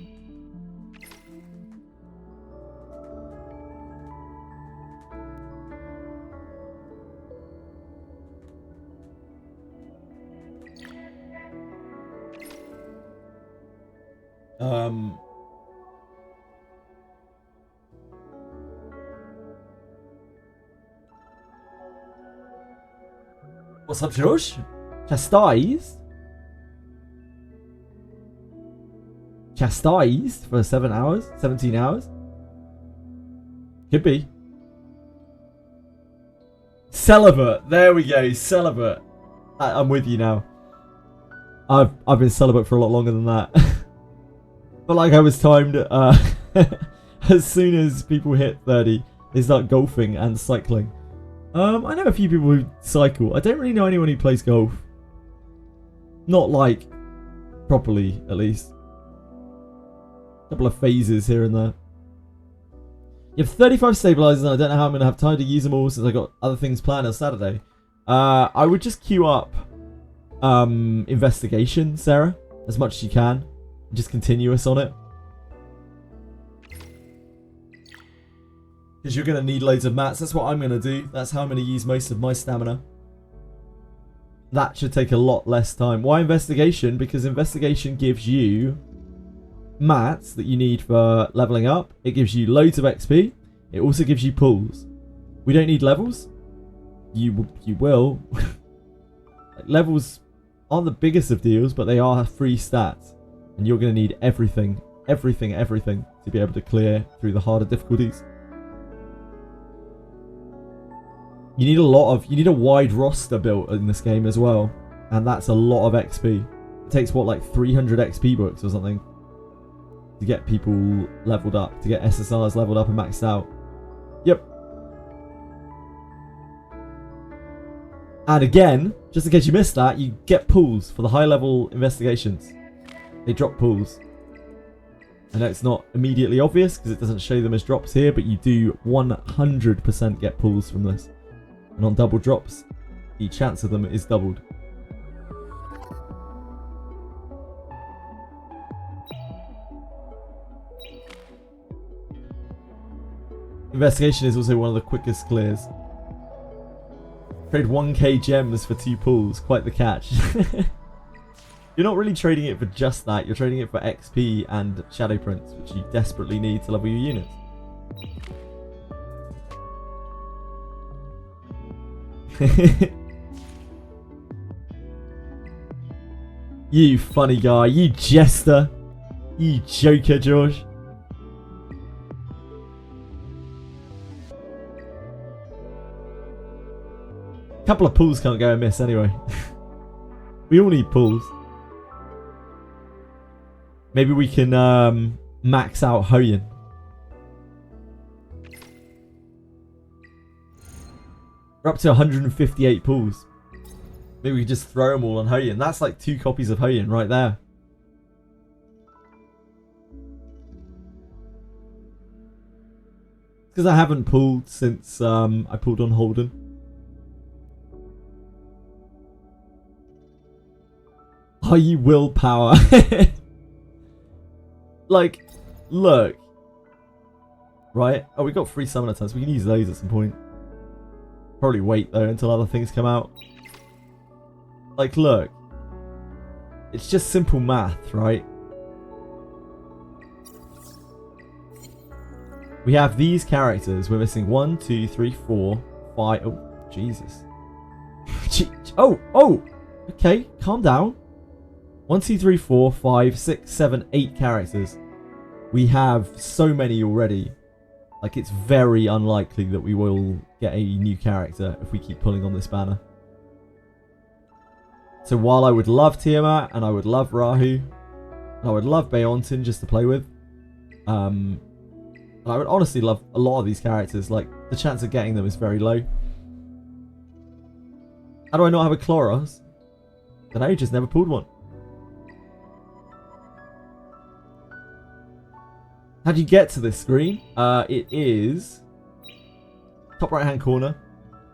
Speaker 1: What's up, Josh? Chastised? Chastised for 7 hours? 17 hours? Could be. Celibate. There we go. Celibate. I'm with you now. I've been celibate for a lot longer than that. But like I was timed, as soon as people hit 30, they start golfing and cycling. I know a few people who cycle. I don't really know anyone who plays golf. Not like properly, at least. A couple of phases here and there. You have 35 stabilizers, and I don't know how I'm going to have time to use them all since I got other things planned on Saturday. I would just queue up investigation, Sarah, as much as you can. Just continuous on it. Because you're going to need loads of mats. That's what I'm going to do. That's how I'm going to use most of my stamina. That should take a lot less time. Why investigation? Because investigation gives you mats that you need for leveling up. It gives you loads of XP. It also gives you pulls. We don't need levels. You will. Like, levels aren't the biggest of deals, but they are free stats. And you're going to need everything to be able to clear through the harder difficulties. You need a wide roster built in this game as well. And that's a lot of XP. It takes what, like 300 XP books or something to get people leveled up, to get SSRs leveled up and maxed out. Yep. And again, just in case you missed that, you get pools for the high level investigations. They drop pools. I know it's not immediately obvious because it doesn't show them as drops here, but you do 100% get pools from this. And on double drops, the chance of them is doubled. Investigation is also one of the quickest clears. Trade 1k gems for 2 pulls, quite the catch. You're not really trading it for just that, you're trading it for XP and shadow prints, which you desperately need to level your units. You funny guy, you jester, you joker, George. A couple of pulls can't go amiss anyway. We all need pulls. Maybe we can max out Hoyin. We're up to 158 pulls. Maybe we can just throw them all on Hoyin. That's like 2 copies of Hoyin right there. Because I haven't pulled since I pulled on Holden. Are you willpower? Like, look. Right? Oh, we got 3 summoner times. We can use those at some point. Probably wait though until other things come out. Like, look. It's just simple math, right? We have these characters. We're missing 1, 2, 3, 4, 5. Oh, Jesus. Oh! Okay, calm down. 1, 2, 3, 4, 5, 6, 7, 8 characters. We have so many already. Like, it's very unlikely that we will get a new character if we keep pulling on this banner. So while I would love Tiamat, and I would love Rahu, and I would love Beontin just to play with, and I would honestly love a lot of these characters, like, the chance of getting them is very low. How do I not have a Chloros? Then I just never pulled one. How do you get to this screen? It is top right hand corner,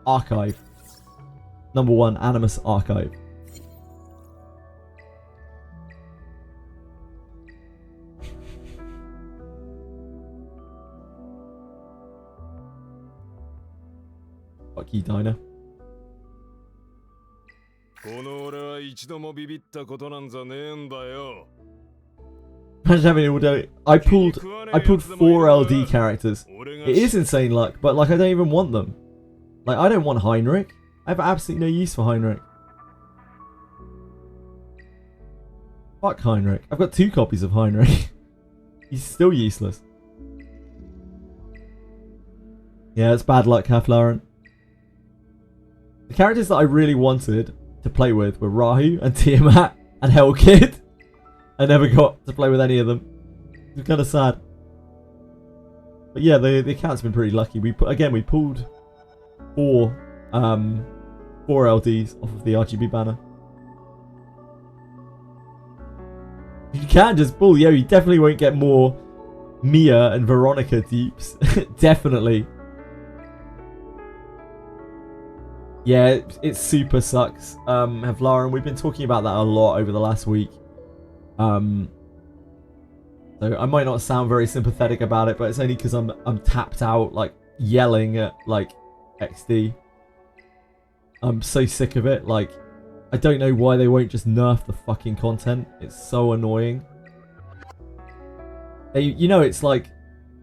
Speaker 1: archive. Number 1, Animus Archive. Fuck you, Dinah. Imagine having it all day. I pulled 4 LD characters. It is insane luck, but like I don't even want them. Like I don't want Heinrich. I have absolutely no use for Heinrich. Fuck Heinrich. I've got 2 copies of Heinrich. He's still useless. Yeah, it's bad luck, Half-Lauren. The characters that I really wanted to play with were Rahu and Tiamat. and Hell Kid. I never got to play with any of them. It's kind of sad. But yeah, the account's been pretty lucky. We pulled four LDs off of the RGB banner. You can just pull, yo. You definitely won't get more Mia and Veronica deeps. Definitely. Yeah, it super sucks. Havlara, and we've been talking about that a lot over the last week. So I might not sound very sympathetic about it, but it's only because I'm tapped out, like yelling at like XD. I'm so sick of it. Like, I don't know why they won't just nerf the fucking content. It's so annoying. You know, it's like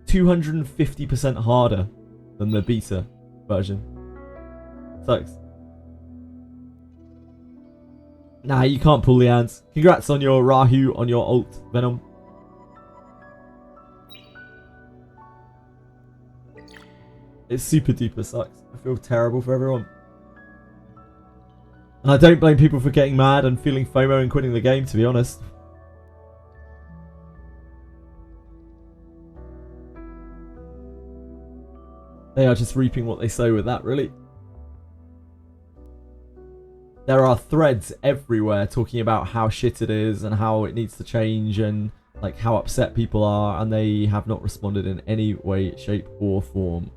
Speaker 1: 250% harder than the beta version. Sucks. Nah, you can't pull the ants. Congrats on your Rahu, on your ult, Venom. It super duper sucks. I feel terrible for everyone. And I don't blame people for getting mad and feeling FOMO and quitting the game, to be honest. They are just reaping what they sow with that, really. There are threads everywhere talking about how shit it is and how it needs to change and like how upset people are, and they have not responded in any way, shape or form.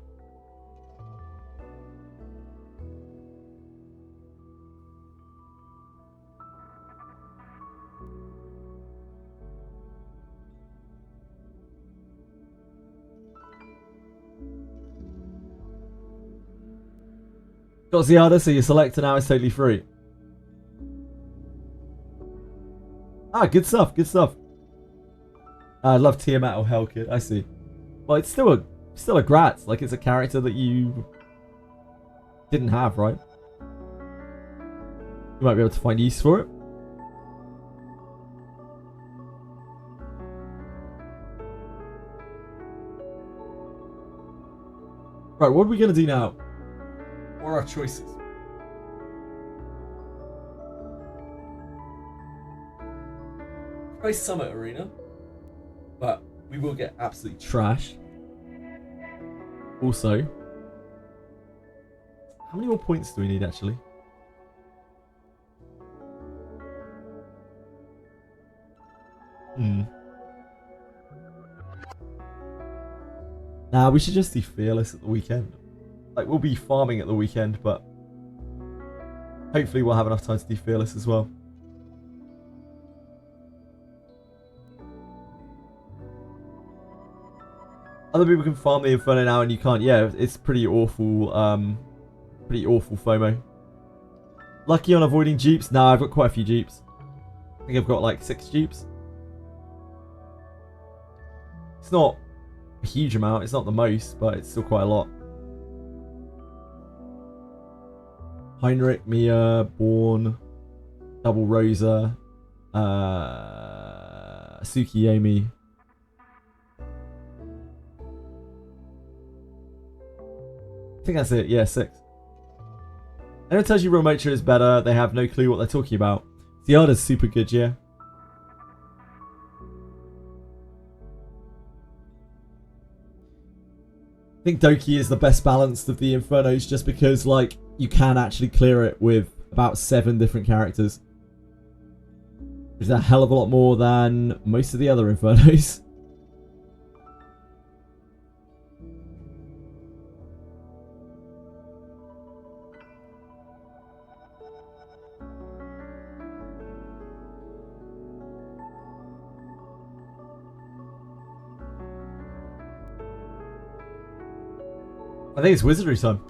Speaker 1: Got Ziada, so your selector now is totally free. Ah, good stuff, good stuff. I love Tiamat or Hellkid, I see. Well, it's still a Gratz, like it's a character that you didn't have, right? You might be able to find use for it. Right, what are we gonna do now? What are our choices? Nice Summit Arena, but we will get absolutely trash. Also, how many more points do we need actually? Nah, we should just do Fearless at the weekend. Like, we'll be farming at the weekend, but hopefully we'll have enough time to do Fearless as well. Other people can farm the Inferno now and you can't. Yeah, it's pretty awful. Pretty awful FOMO. Lucky on avoiding Jeeps. Nah, I've got quite a few Jeeps. I think I've got like 6 Jeeps. It's not a huge amount. It's not the most, but it's still quite a lot. Heinrich, Mia, Born, Double Rosa, Tsukiyomi. I think that's it. Yeah, 6. Anyone tells you Real Nature is better, they have no clue what they're talking about. Ziada's super good, yeah. I think Doki is the best balanced of the Infernos just because, like, you can actually clear it with about 7 different characters. Which is a hell of a lot more than most of the other Infernos. I think it's Wizardry time.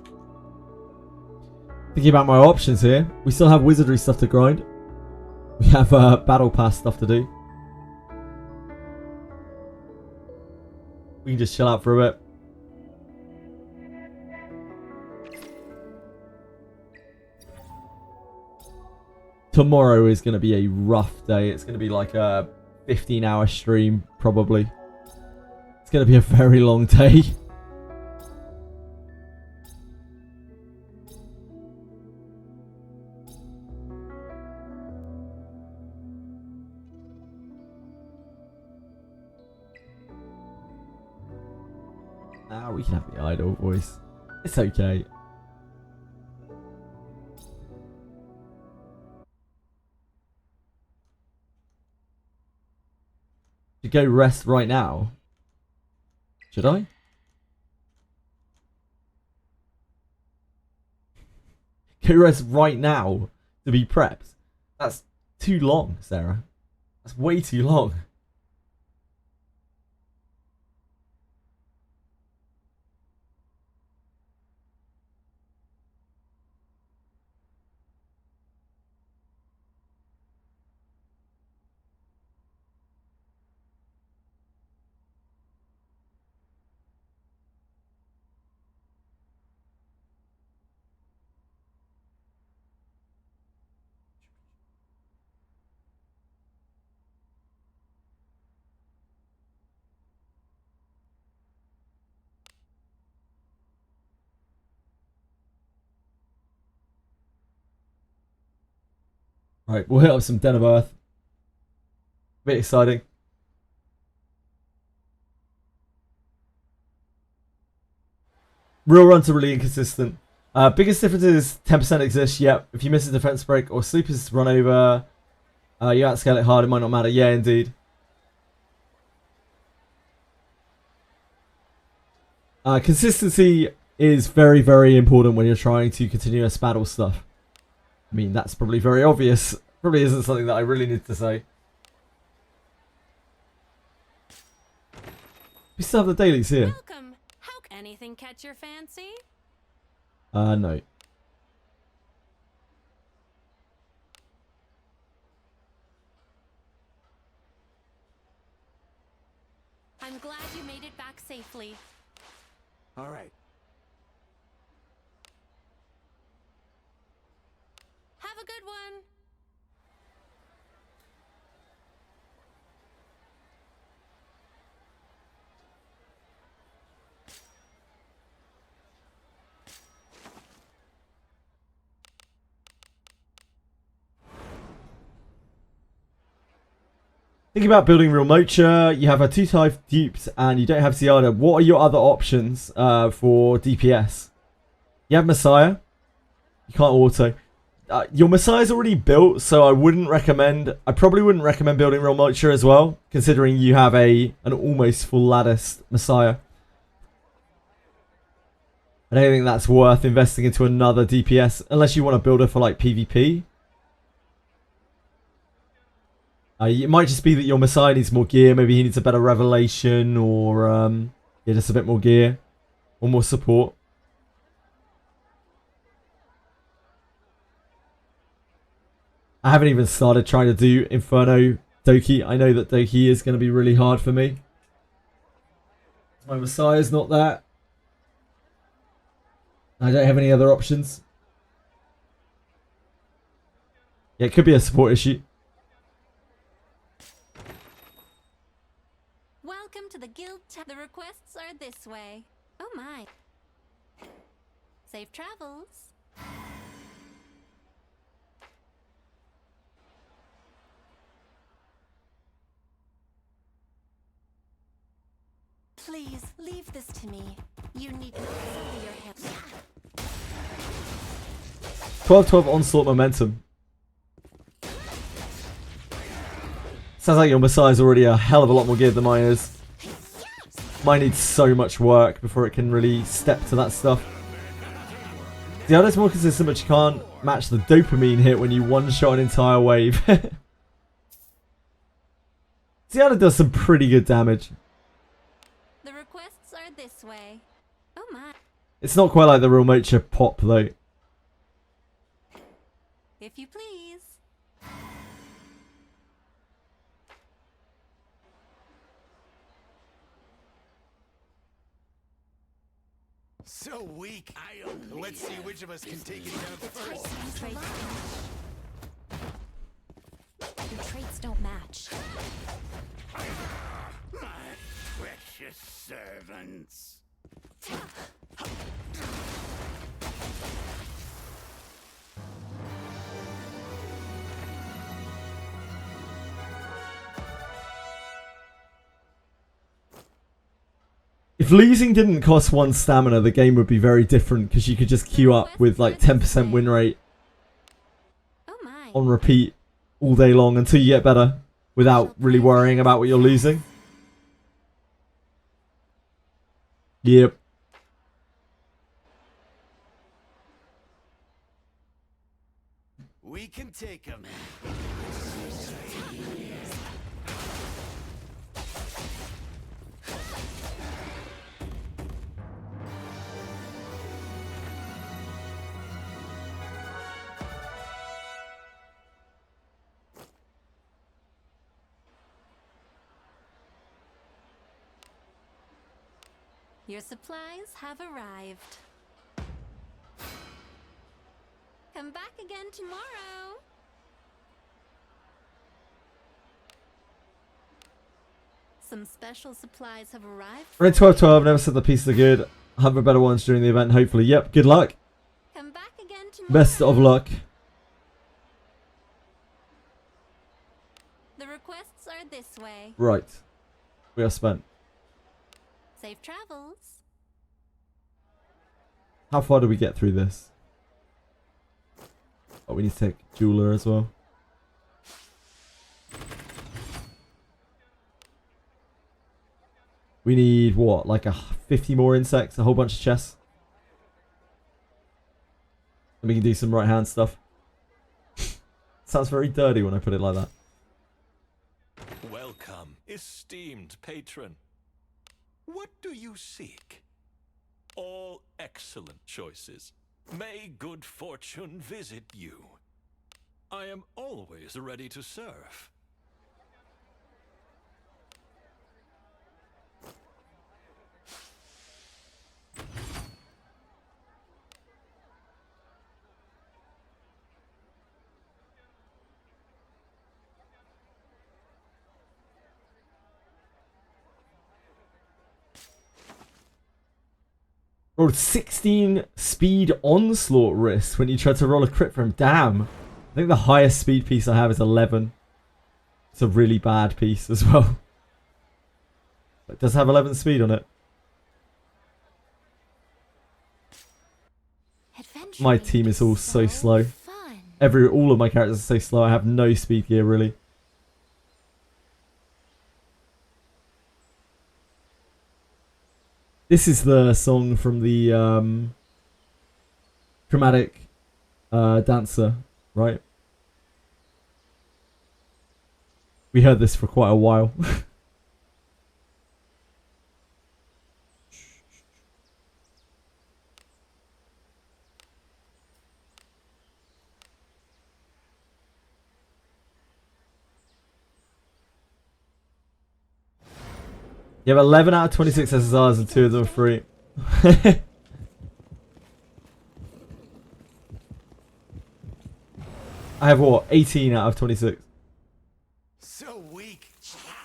Speaker 1: Thinking about my options here. We still have Wizardry stuff to grind. We have Battle Pass stuff to do. We can just chill out for a bit. Tomorrow is going to be a rough day. It's going to be like a 15-hour stream, probably. It's going to be a very long day. Ah, we can have the idol voice. It's okay. Should go rest right now. Should I? Go rest right now to be prepped. That's too long, Sarah. That's way too long. Right, we'll hit up some Den of Earth. Bit exciting. Real runs are really inconsistent. Biggest difference is 10% exists. Yep. If you miss a defense break or sleepers run over, you outscale it hard. It might not matter. Yeah, indeed. Consistency is very, very important when you're trying to continuous battle stuff. I mean, that's probably very obvious. Probably isn't something that I really need to say. We still have the dailies here.
Speaker 2: Welcome. How anything catch your fancy?
Speaker 1: No.
Speaker 2: I'm glad you made it back safely.
Speaker 3: All right.
Speaker 2: Have a good one.
Speaker 1: Think about building real mocha. You have a 2-type duped and you don't have Ziada. What are your other options for DPS? You have Messiah. You can't auto. Your Messiah's already built, so I probably wouldn't recommend building real mocha as well, considering you have an almost full lattice Messiah. I don't think that's worth investing into another DPS unless you want to build her for like PvP. It might just be that your Messiah needs more gear. Maybe he needs a better revelation, or yeah, just a bit more gear or more support. I haven't even started trying to do Inferno Doki. I know that Doki is going to be really hard for me. My Messiah's not that. I don't have any other options. Yeah, it could be a support issue.
Speaker 2: Welcome to the guild. The requests are this way. Oh my. Safe travels. Please leave this to me. You need to cover your hands.
Speaker 1: 12-12 onslaught momentum. Sounds like your Messiah's already a hell of a lot more geared than mine is. Mine needs so much work before it can really step to that stuff. The other's more consistent, but you can't match the dopamine hit when you one-shot an entire wave. Ziada does some pretty good damage.
Speaker 2: The requests are this way. Oh my.
Speaker 1: It's not quite like the real Mocha pop though.
Speaker 2: If you please.
Speaker 3: So weak. Let's see which of us can take it down first.
Speaker 2: Your traits don't match.
Speaker 3: My precious servants.
Speaker 1: If losing didn't cost 1 stamina, the game would be very different because you could just queue up with like 10% win rate
Speaker 2: Oh my.
Speaker 1: on repeat all day long until you get better without really worrying about what you're losing. Yep.
Speaker 3: We can take him.
Speaker 2: Your supplies have arrived. Come back again tomorrow. Some special supplies have arrived.
Speaker 1: Red 1212, never said the pieces are good. 100 better ones during the event, hopefully. Yep, good luck.
Speaker 2: Come back again tomorrow.
Speaker 1: Best of luck.
Speaker 2: The requests are this way.
Speaker 1: Right. We are spent.
Speaker 2: Safe travels.
Speaker 1: How far do we get through this? Oh, we need to take Jeweler as well. We need, what, like 50 more insects, a whole bunch of chests. And we can do some right hand stuff. Sounds very dirty when I put it like that.
Speaker 4: Welcome, esteemed patron. What do you seek? All excellent choices. May good fortune visit you. I am always ready to serve.
Speaker 1: Rolled 16 speed onslaught risk when you tried to roll a crit for him. Damn. I think the highest speed piece I have is 11. It's a really bad piece as well. It does have 11 speed on it. My team is all so slow. All of my characters are so slow. I have no speed gear really. This is the song from the Chromatic Dancer, right? We heard this for quite a while. You have 11 out of 26 SSRs and 2 of them are free. I have what? 18 out of 26.
Speaker 3: So weak.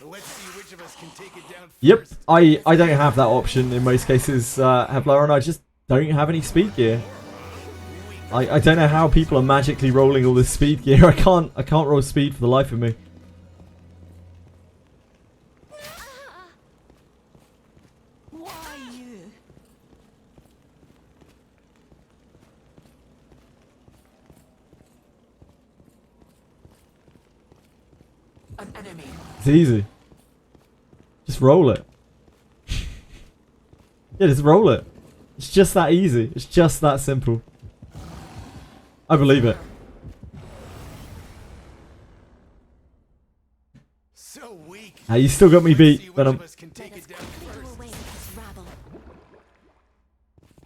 Speaker 3: Let's see which of us can take it down first.
Speaker 1: Yep, I don't have that option in most cases, Havlar, and I just don't have any speed gear. I don't know how people are magically rolling all this speed gear. I can't roll speed for the life of me.
Speaker 5: An enemy.
Speaker 1: It's easy. Just roll it. Yeah, just roll it. It's just that easy. It's just that simple. I believe it.
Speaker 3: So weak.
Speaker 1: You still got me beat, but I'm...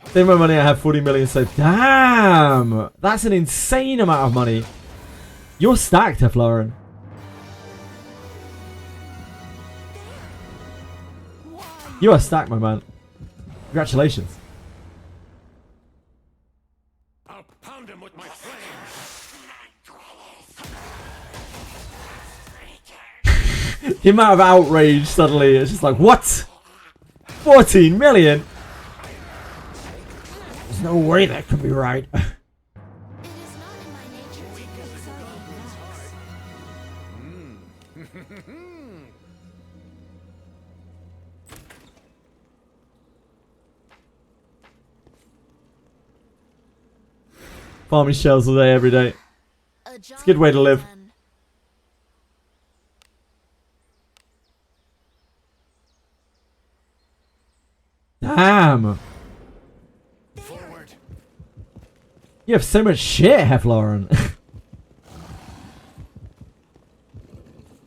Speaker 1: Save my money, I have 40 million saved. Damn! That's an insane amount of money. You're stacked, Teflorin. You are stacked, my man. Congratulations.
Speaker 4: I'll pound him with my flame.
Speaker 1: The amount of outrage suddenly, it's just like, what? 14 million? There's no way that could be right.
Speaker 2: It is not in my nature to pick soggy nuts.
Speaker 1: Farming shells all day, every day.
Speaker 2: It's
Speaker 1: a good way to live. Damn.
Speaker 3: Forward.
Speaker 1: You have so much shit, Heflauren.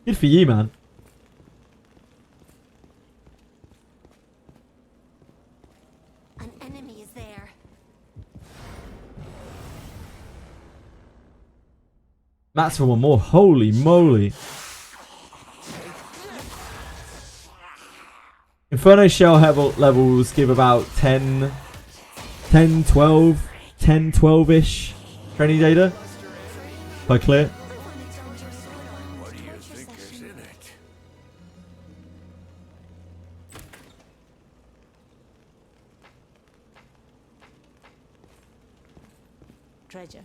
Speaker 1: Good for you, man.
Speaker 2: An enemy is there.
Speaker 1: Matt's for one more. Holy moly. Inferno shell levels give about 10, 12, 10, 12-ish training data per clear.
Speaker 3: What do you think is in it?
Speaker 2: Treasure.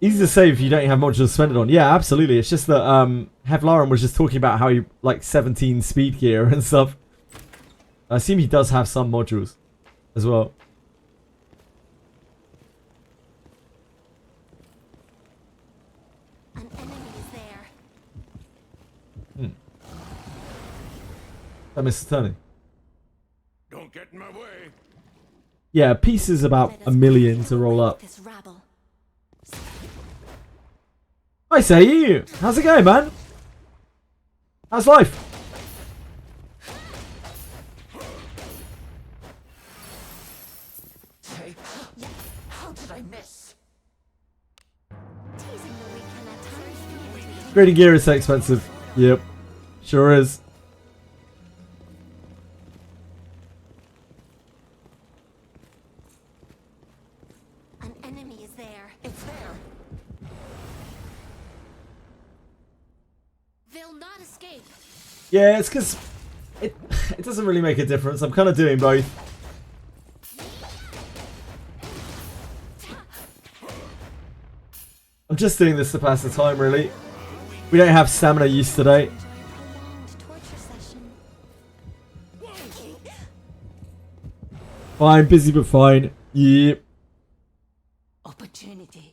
Speaker 1: Easy to save if you don't have modules to spend it on. Yeah, absolutely. It's just that Heflauren was just talking about how he like 17 speed gear and stuff. I assume he does have some modules as well.
Speaker 2: An enemy is there.
Speaker 1: That Mr. Turning.
Speaker 3: Don't get in my way.
Speaker 1: Yeah, a piece is about a million to roll up.
Speaker 2: This rabble.
Speaker 1: I say you. How's it going, man? How's life?
Speaker 5: Hey, how did I miss?
Speaker 2: Teasing the weak can at times be entertaining.
Speaker 1: Grading gear is so expensive. Yep. Sure is.
Speaker 2: An enemy is there.
Speaker 5: It's there.
Speaker 2: They'll not escape.
Speaker 1: Yeah, it's because it doesn't really make a difference. I'm kind of doing both. I'm just doing this to pass the time, really. We don't have stamina use today.
Speaker 2: Prolonged torture session.
Speaker 1: Fine, busy but fine. Yep.
Speaker 5: Opportunity.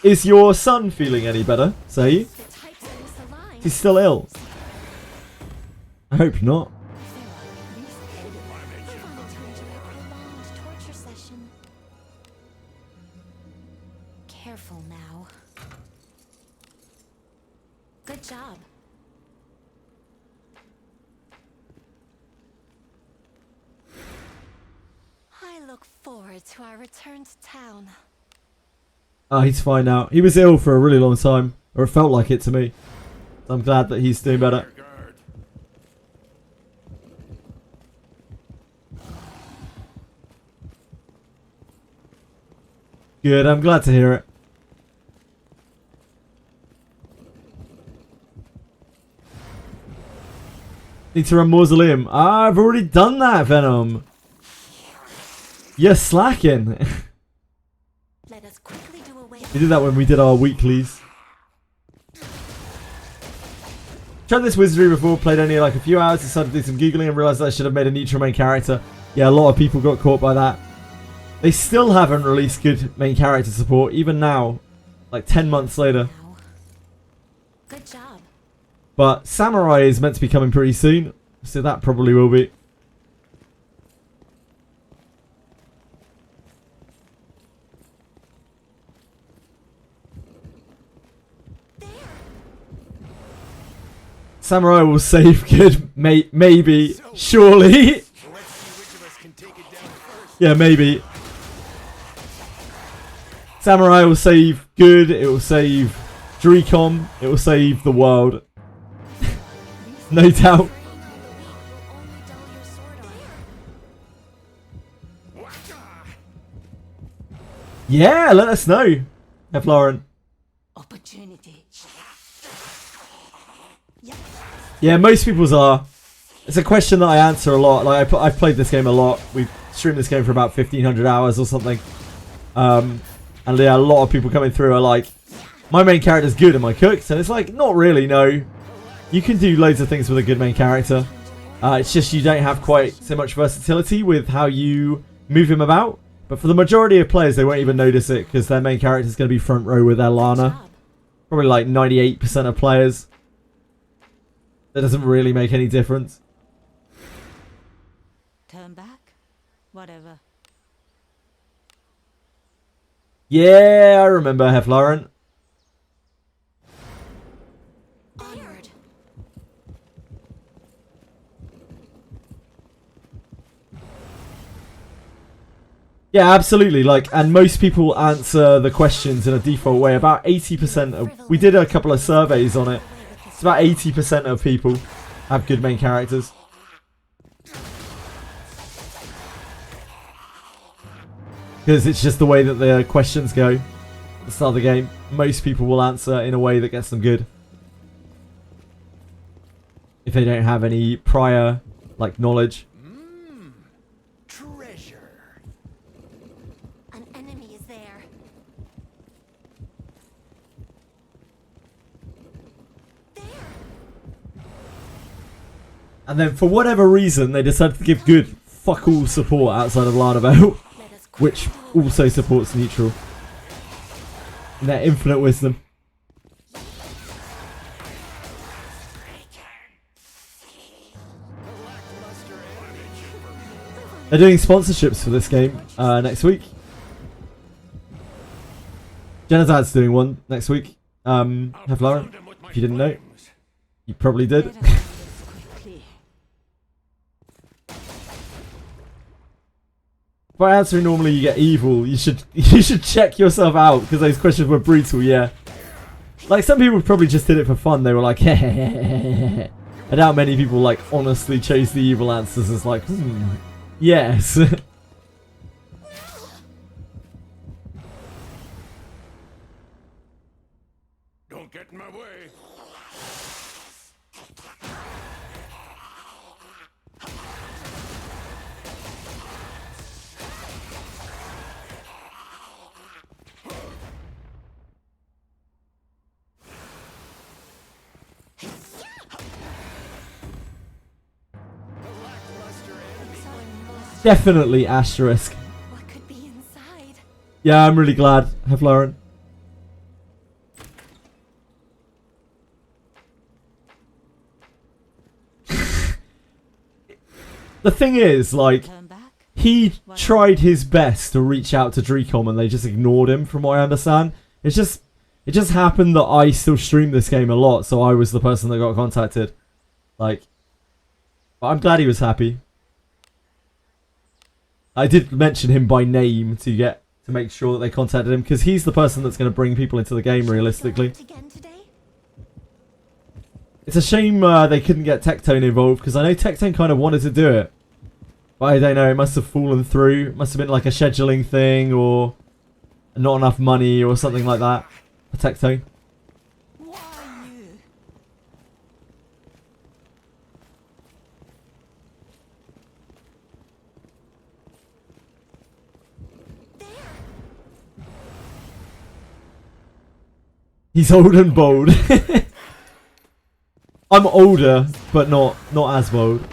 Speaker 1: Is your son feeling any better, say?
Speaker 2: The types are misaligned.
Speaker 1: He's still ill. I hope not.
Speaker 2: Prolonged torture session. Careful now. Good job. I look forward to our return to town.
Speaker 1: Oh, he's fine now. He was ill for a really long time. Or it felt like it to me. I'm glad that he's doing better.
Speaker 3: Guard.
Speaker 1: Good, I'm glad to hear it. Need to run Mausoleum. Ah, I've already done that, Venom. You're slacking.
Speaker 2: Let us quickly do away.
Speaker 1: We did that when we did our weeklies. Tried this Wizardry before, played only like a few hours, decided to do some googling and realised I should have made a neutral main character. Yeah, a lot of people got caught by that. They still haven't released good main character support, even now. Like 10 months later.
Speaker 2: Now. Good job.
Speaker 1: But Samurai is meant to be coming pretty soon, so that probably will be. Samurai will save good, maybe, surely.
Speaker 3: Let's see which of us can take it down first.
Speaker 1: Yeah, maybe. Samurai will save good, it will save Dracom, it will save the world. No doubt.
Speaker 2: Only dull your sword arm.
Speaker 1: Yeah, let us know, Heflauren.
Speaker 5: Opportunity.
Speaker 1: Yeah, most people's are. It's a question that I answer a lot. Like I've played this game a lot. We've streamed this game for about 1,500 hours or something. And yeah, a lot of people coming through are like, my main character's good, am I cooked? And it's like, not really, no. You can do loads of things with a good main character. It's just you don't have quite so much versatility with how you move him about. But for the majority of players, they won't even notice it because their main character is going to be front row with their Lana. Probably like 98% of players. That doesn't really make any difference.
Speaker 5: Turn back? Whatever.
Speaker 1: Yeah, I remember Heflaren.
Speaker 2: Onward.
Speaker 1: Yeah, absolutely. Like, and most people answer the questions in a default way. About 80% of... We did a couple of surveys on it. It's about 80% of people have good main characters. Because it's just the way that the questions go at the start of the game. Most people will answer in a way that gets them good. If they don't have any prior, like, knowledge.
Speaker 3: Treasure.
Speaker 2: An enemy is there. There.
Speaker 1: And then for whatever reason, they decided to give good fuck all support outside of Lana Bell.
Speaker 2: Let us
Speaker 1: Which also supports neutral. In their infinite wisdom. They're doing sponsorships for this game next week. Genazad's doing one next week. Heflaren, if you didn't know. You probably did.
Speaker 5: Let us end this quickly.
Speaker 1: By answering normally you get evil, you should check yourself out because those questions were brutal, yeah. Like some people probably just did it for fun, they were like I doubt many people like honestly chose the evil answers as like, yes.
Speaker 3: Don't get in my way.
Speaker 1: Definitely asterisk.
Speaker 2: What could be inside?
Speaker 1: Yeah, I'm really glad, Heflaren. The thing is, like,
Speaker 5: Turn back?
Speaker 1: he tried his best to reach out to Dreecom and they just ignored him from what I understand. It just happened that I still stream this game a lot, so I was the person that got contacted. Like, but I'm glad he was happy. I did mention him by name to make sure that they contacted him because he's the person that's going to bring people into the game realistically.
Speaker 2: Again today?
Speaker 1: It's a shame they couldn't get Tectone involved because I know Tectone kind of wanted to do it. But I don't know, it must have fallen through. It must have been like a scheduling thing or not enough money or something like that for Tectone.
Speaker 5: Why you?
Speaker 1: He's old and bold. I'm older, but not as bold.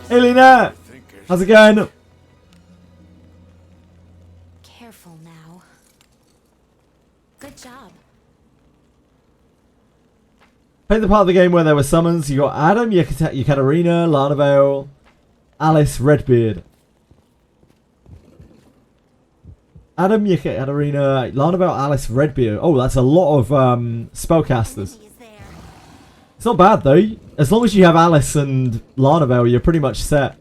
Speaker 1: Hey Lena! How's it going?
Speaker 2: Careful now. Good job.
Speaker 1: Played the part of the game where there were summons. You got Adam, Yekaterina, Larnavale, Alice, Redbeard. Adam, Yekaterina, Larnavale, Alice, Redbeard. Oh, that's a lot of spellcasters.
Speaker 2: Enemy is there.
Speaker 1: It's not bad though. As long as you have Alice and Larnavale, you're pretty much set.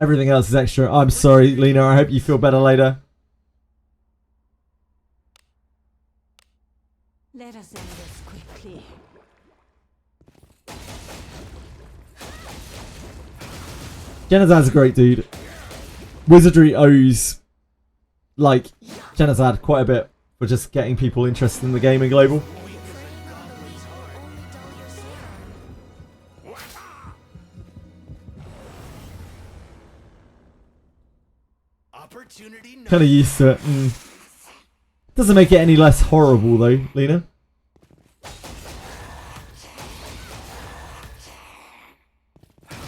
Speaker 1: Everything else is extra. I'm sorry, Lena. I hope you feel better later.
Speaker 5: Let us end this quickly.
Speaker 1: Genazad's a great dude. Wizardry owes, like, Genazad quite a bit for just getting people interested in the game in global.
Speaker 3: Opportunity
Speaker 1: Kind of used to it. Doesn't make it any less horrible though, Lena.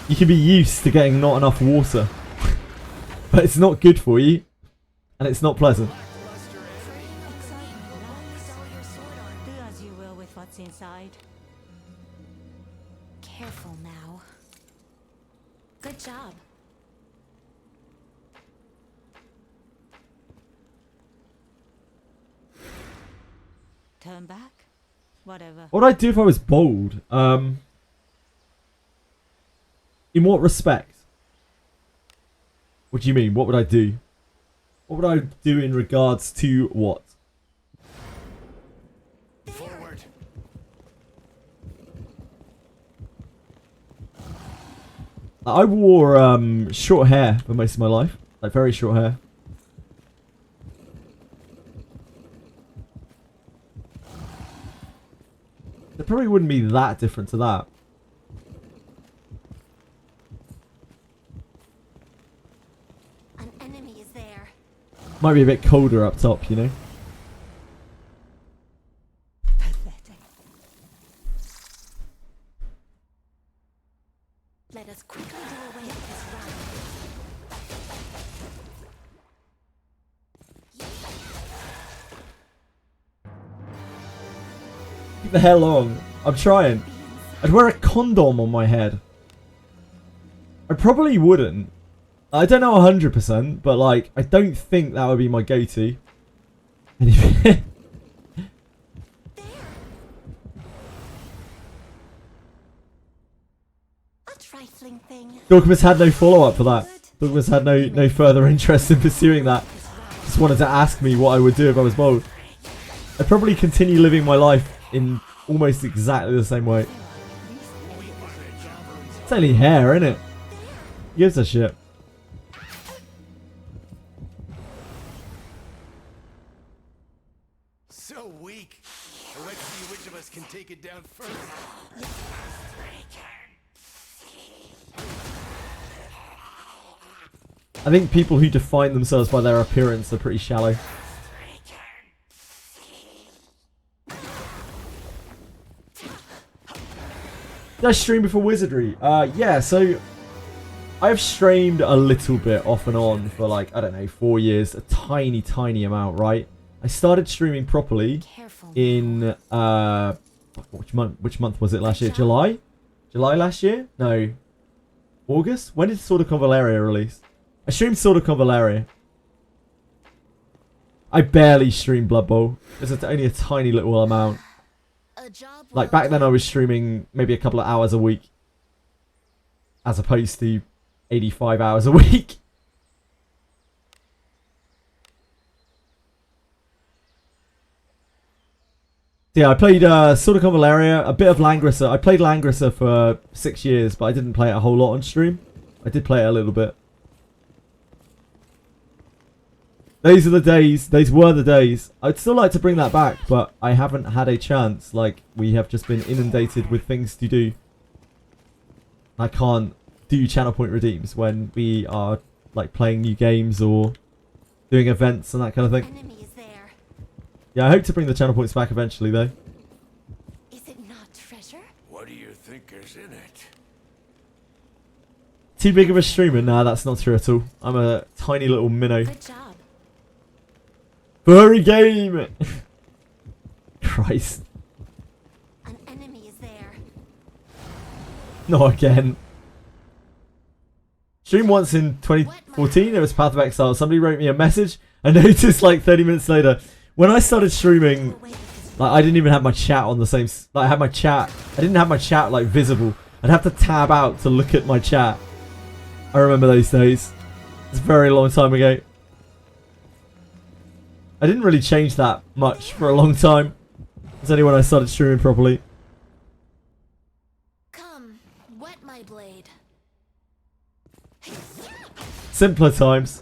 Speaker 1: You can be used to getting not enough water. But it's not good for you. And it's not pleasant.
Speaker 5: Do as you will with what's inside.
Speaker 2: Careful now. Good job.
Speaker 5: Turn back? Whatever.
Speaker 1: What would I do if I was bold? In what respect? What do you mean? What would I do? What would I do in regards to what?
Speaker 3: forward.
Speaker 1: I wore short hair for most of my life. Like very short hair. It probably wouldn't be that different to that.
Speaker 2: An enemy is there.
Speaker 1: Might be a bit colder up top, you know?
Speaker 5: Pathetic.
Speaker 2: Let us quickly do away with this round.
Speaker 1: Keep the hair long. I'm trying. I'd wear a condom on my head. I probably wouldn't. I don't know 100%, but like, I don't think that would be my go-to. Anyway.
Speaker 2: A trifling thing.
Speaker 1: Dorcas had no follow-up for that. Dorcas had no further interest in pursuing that. Just wanted to ask me what I would do if I was bold. I'd probably continue living my life in almost exactly the same way. It's only hair, isn't it? Who gives a shit?
Speaker 3: So weak. Let's see which of us can take it down first.
Speaker 1: I think people who define themselves by their appearance are pretty shallow. Did I stream before Wizardry? Yeah, so I have streamed a little bit off and on for like, I don't know, 4 years. A tiny amount, right? I started streaming properly
Speaker 2: Careful.
Speaker 1: in, which month was it last year? July? July last year? No. August? When did Sword of Convaleria release? I streamed Sword of Convaleria. I barely streamed Blood Bowl. There's only a tiny little amount.
Speaker 2: A job
Speaker 1: Like
Speaker 2: well
Speaker 1: back then I was streaming maybe a couple of hours a week. As opposed to 85 hours a week. Yeah, I played Sword of Convaleria, a bit of Langrisser. I played Langrisser for 6 years, but I didn't play it a whole lot on stream. I did play it a little bit. Those are the days. Those were the days. I'd still like to bring that back, but I haven't had a chance. Like, we have just been inundated with things to do. I can't do channel point redeems when we are, like, playing new games or doing events and that kind of thing.
Speaker 2: enemy is there.
Speaker 1: Yeah, I hope to bring the channel points back eventually, though.
Speaker 2: Is it not treasure?
Speaker 3: What do you think is in it?
Speaker 1: Too big of a streamer? Nah, that's not true at all. I'm a tiny little minnow.
Speaker 2: Good job.
Speaker 1: Furry game! Christ.
Speaker 2: An enemy is there.
Speaker 1: Not again. Streamed once in 2014, it was Path of Exile. Somebody wrote me a message. I noticed like 30 minutes later. When I started streaming,
Speaker 2: Away with this
Speaker 1: like I didn't even have my chat on the same... Like I had my chat... I didn't have my chat like visible. I'd have to tab out to look at my chat. I remember those days. It's a very long time ago. I didn't really change that much for a long time. It's only when I started streaming properly.
Speaker 2: Come, wet my blade.
Speaker 1: Simpler times.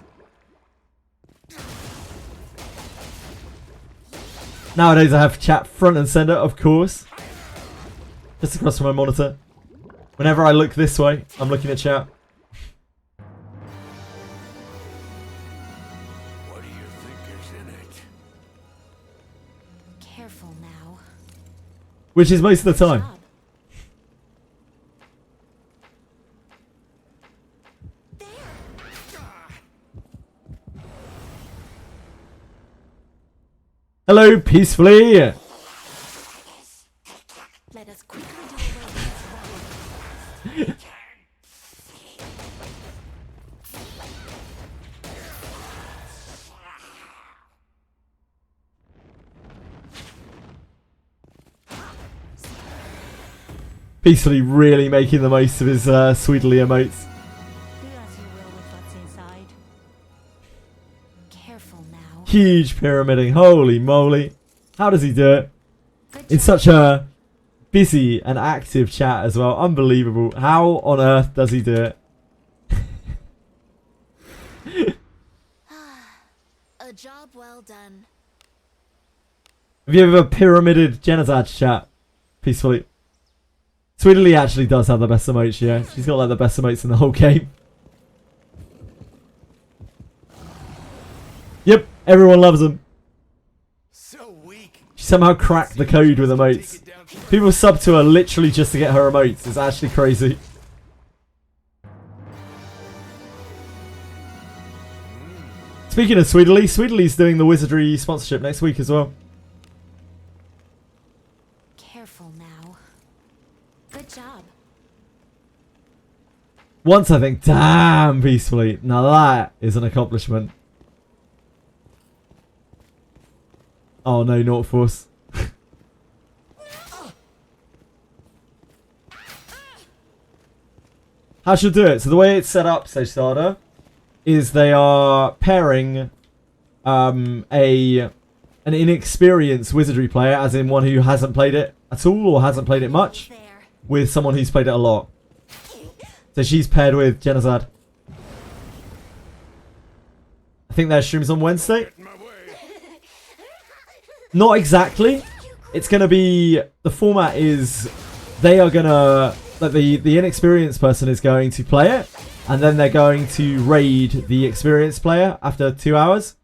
Speaker 1: Nowadays I have chat front and center, of course. Just across from my monitor. Whenever I look this way, I'm looking at chat. Which is most of the time. Hello, peacefully.
Speaker 5: Let us quickly do away with this.
Speaker 1: Peacefully really making the most of his Sweedly emotes.
Speaker 5: Do as you will with what's inside. Careful now.
Speaker 1: Huge pyramiding. Holy moly. How does he do it?
Speaker 5: Good
Speaker 1: In
Speaker 5: job.
Speaker 1: such a busy and active chat as well. Unbelievable. How on earth does he do it?
Speaker 2: A job well done.
Speaker 1: Have you ever pyramided Genazad's chat? Peacefully. Sweedly actually does have the best emotes, yeah. She's got like the best emotes in the whole game. Yep, everyone loves them.
Speaker 3: So weak.
Speaker 1: She somehow cracked the code with emotes. People sub to her literally just to get her emotes. It's actually crazy. Speaking of Sweedly, Sweedly's doing the Wizardry sponsorship next week as well.
Speaker 5: Careful now. Good job.
Speaker 1: Once I think, damn, peacefully. Now that is an accomplishment. Oh no, Naught Force. How should I do it? So the way it's set up, Sage Starter, is they are pairing an inexperienced Wizardry player, as in one who hasn't played it at all or hasn't played it much,
Speaker 5: There.
Speaker 1: with someone who's played it a lot. So she's paired with Genazad. I think their stream's on Wednesday. Not exactly. It's going to be... The format is... They are going to... Like the inexperienced person is going to play it. And then they're going to raid the experienced player after 2 hours.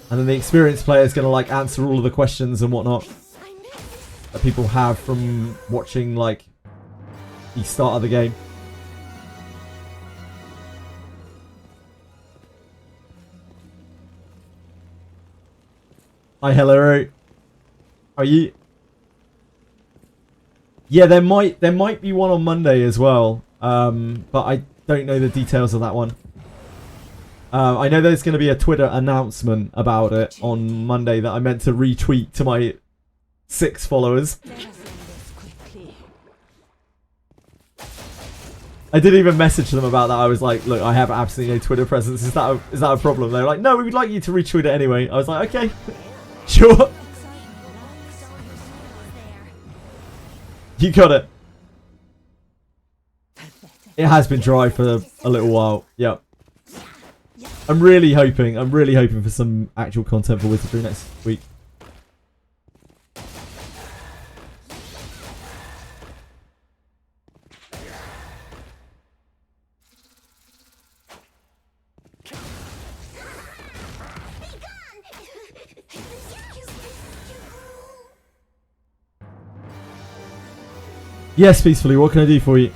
Speaker 1: And then the experienced player is going to like answer all of the questions and whatnot that people have from watching like the start of the game. Hi, hello. Are you? Yeah, there might be one on Monday as well. But I don't know the details of that one. I know there's going to be a Twitter announcement about it on Monday that I meant to retweet to my 6 followers.
Speaker 5: Let us end this quickly.
Speaker 1: I did even message them about that. I was like, look, I have absolutely no Twitter presence. Is that a problem? They were like, no, we would like you to retweet it anyway. I was like, okay, sure.
Speaker 5: Excitement lies.
Speaker 2: There.
Speaker 1: You got it. It has been dry for a little while. Yep. I'm really hoping for some actual content for Wizardry next week. Yes, peacefully. What can I do for you?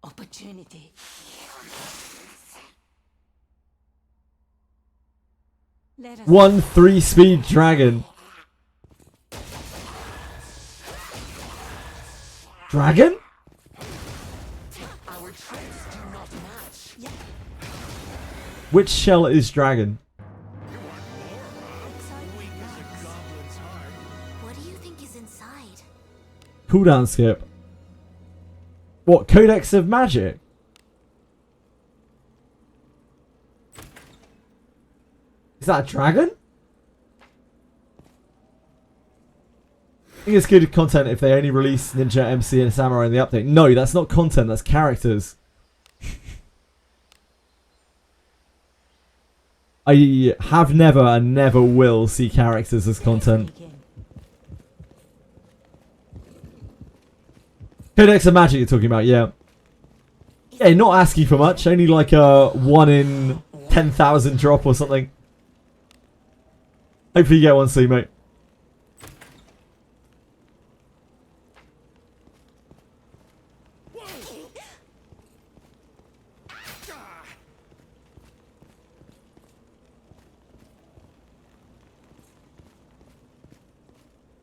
Speaker 5: Opportunity. Let us
Speaker 1: 1 3-speed dragon. Dragon?
Speaker 5: our traits do not match. Yeah.
Speaker 1: Which shell is dragon?
Speaker 5: Excitement lies.
Speaker 2: What do you think is inside?
Speaker 1: Cooldown skip. What? Codex of Magic? Is that a dragon? I think it's good content if they only release Ninja, MC, and Samurai in the update. No, that's not content, that's characters. I have never and never will see characters as content.
Speaker 5: Begin.
Speaker 1: Codex of Magic you're talking about, yeah. Yeah, not asking for much, only like a 1 in 10,000 drop or something. Hopefully you get one soon, mate.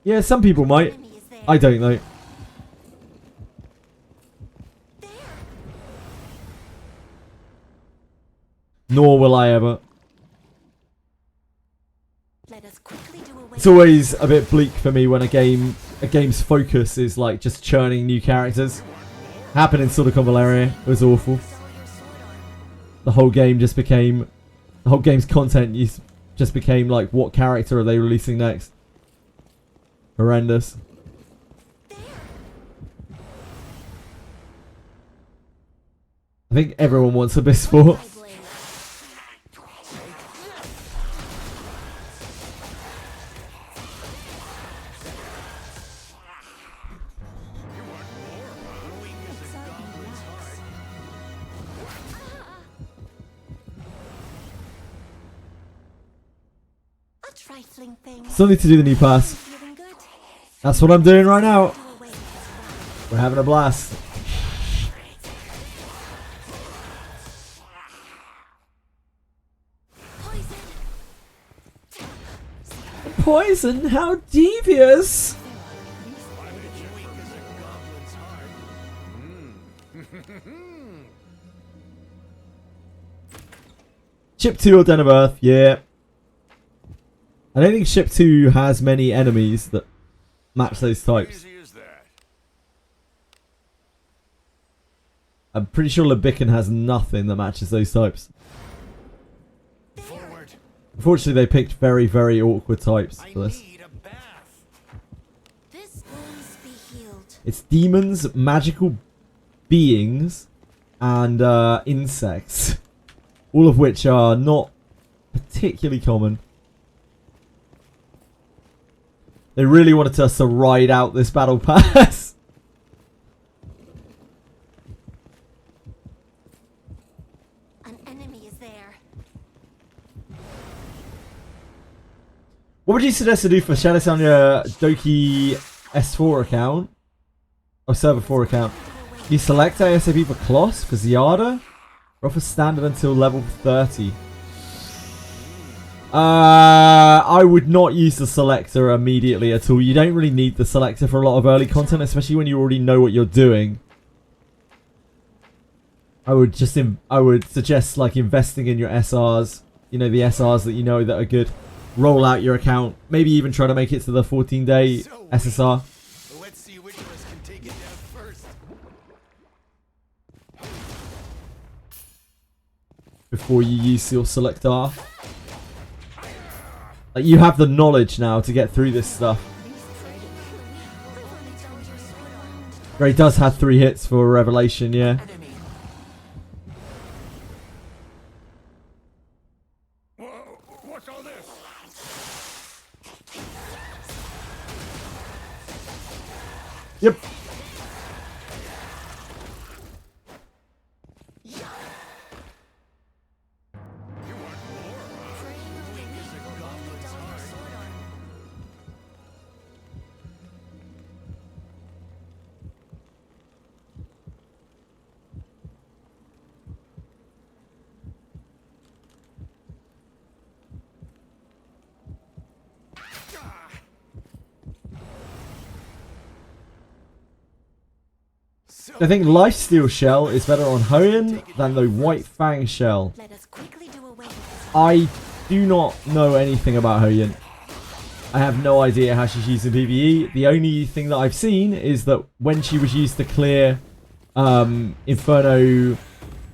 Speaker 1: Yeah, some people might.
Speaker 5: Enemy is there.
Speaker 1: I don't know. Nor will I ever.
Speaker 5: Let us quickly do away.
Speaker 1: It's always a bit bleak for me when a game's focus is like just churning new characters. Happened in Sword of Convaleria. It was awful. The whole game just became, the whole game's content just became like, what character are they releasing next? Horrendous. I think everyone wants Abyss 4.
Speaker 5: A trifling thing.
Speaker 1: Something to do the new pass.
Speaker 5: Feeling good.
Speaker 1: That's what I'm doing right now.
Speaker 5: Do away with
Speaker 1: We're having a blast. Poison? How devious! Ship 2 or Den of Earth, yeah. I don't think Ship 2 has many enemies that match those types.
Speaker 3: Easy as that.
Speaker 1: I'm pretty sure Lebican has nothing that matches those types.
Speaker 3: Forward.
Speaker 1: Unfortunately, they picked very, very awkward types
Speaker 3: I
Speaker 1: for this.
Speaker 3: need a bath.
Speaker 5: this wounds be healed.
Speaker 1: It's demons, magical beings, and insects. All of which are not particularly common. They really wanted us to ride out this battle pass.
Speaker 5: An enemy is there.
Speaker 1: What would you suggest to do for Shadows on your Doki S4 account? Or Server 4 account? You select ASAP for Kloss, for Ziada, or for standard until level 30? I would not use the selector immediately at all. You don't really need the selector for a lot of early content, especially when you already know what you're doing. I would suggest like investing in your SRs. You know, the SRs that you know that are good. Roll out your account. Maybe even try to make it to the 14-day SSR
Speaker 3: Let's see which of us can take it down first.
Speaker 1: before you use your selector. Like, you have the knowledge now to get through this stuff. Gray does have 3 hits for Revelation, yeah.
Speaker 3: What's all this?
Speaker 1: Yep. I think Lifesteal Shell is better on Hoenn than the White Fang Shell.
Speaker 5: Let us quickly do away with this.
Speaker 1: I do not know anything about Hoenn. I have no idea how she's used in PvE. The only thing that I've seen is that when she was used to clear Inferno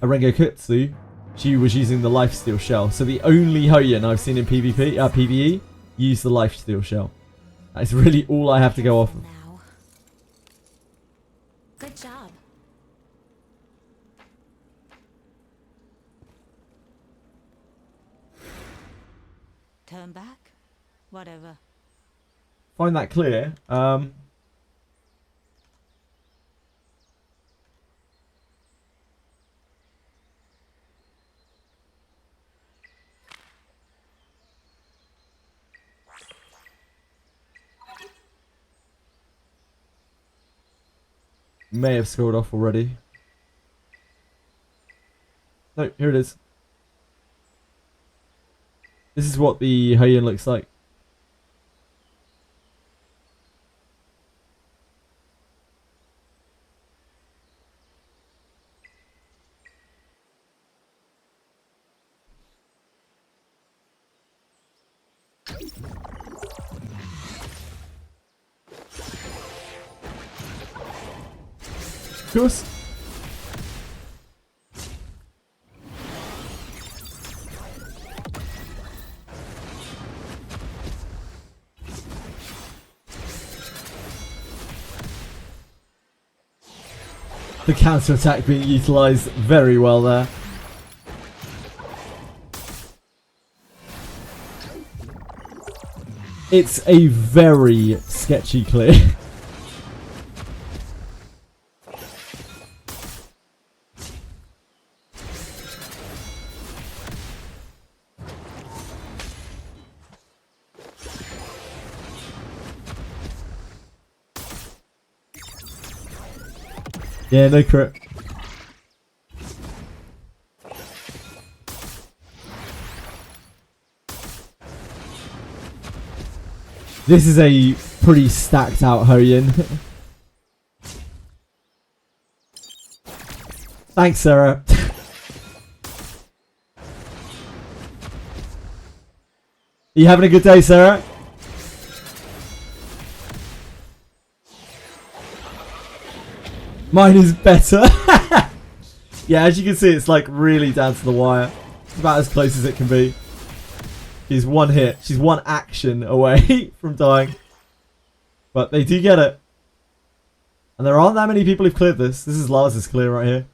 Speaker 1: Arengokutsu, she was using the Lifesteal Shell. So the only Hoenn I've seen in PvE use the Lifesteal Shell. That's really all I have to go off of.
Speaker 5: Now. Good job. Turn back. Whatever.
Speaker 1: Find that clear. may have scrolled off already. No, here it is. This is what the Hyun looks like. Of course. The counter attack being utilised very well there. It's a very sketchy clear. Yeah, no crit. This is a pretty stacked out Hyun. Thanks, Sarah. You having a good day, Sarah? Mine is better. Yeah, as you can see, it's like really down to the wire. It's about as close as it can be. She's one hit. She's one action away from dying. But they do get it. And there aren't that many people who've cleared this. This is Lars's clear right here.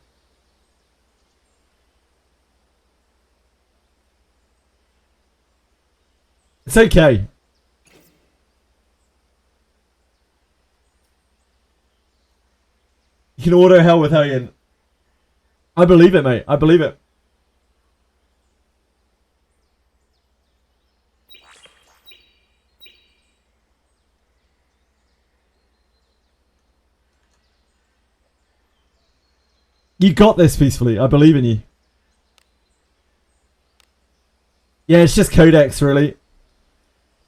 Speaker 1: It's okay. You can auto hell with Hyun. I believe it, mate. I believe it. You got this peacefully. I believe in you. Yeah, it's just Codex, really.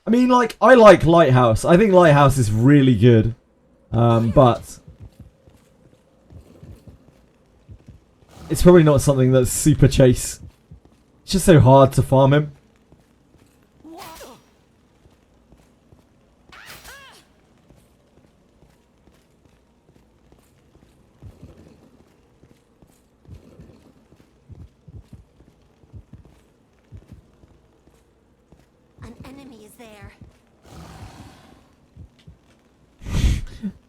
Speaker 1: I mean, like, I like Lighthouse. I think Lighthouse is really good. But it's probably not something that's super chase. It's just so hard to farm him.
Speaker 2: An enemy is there.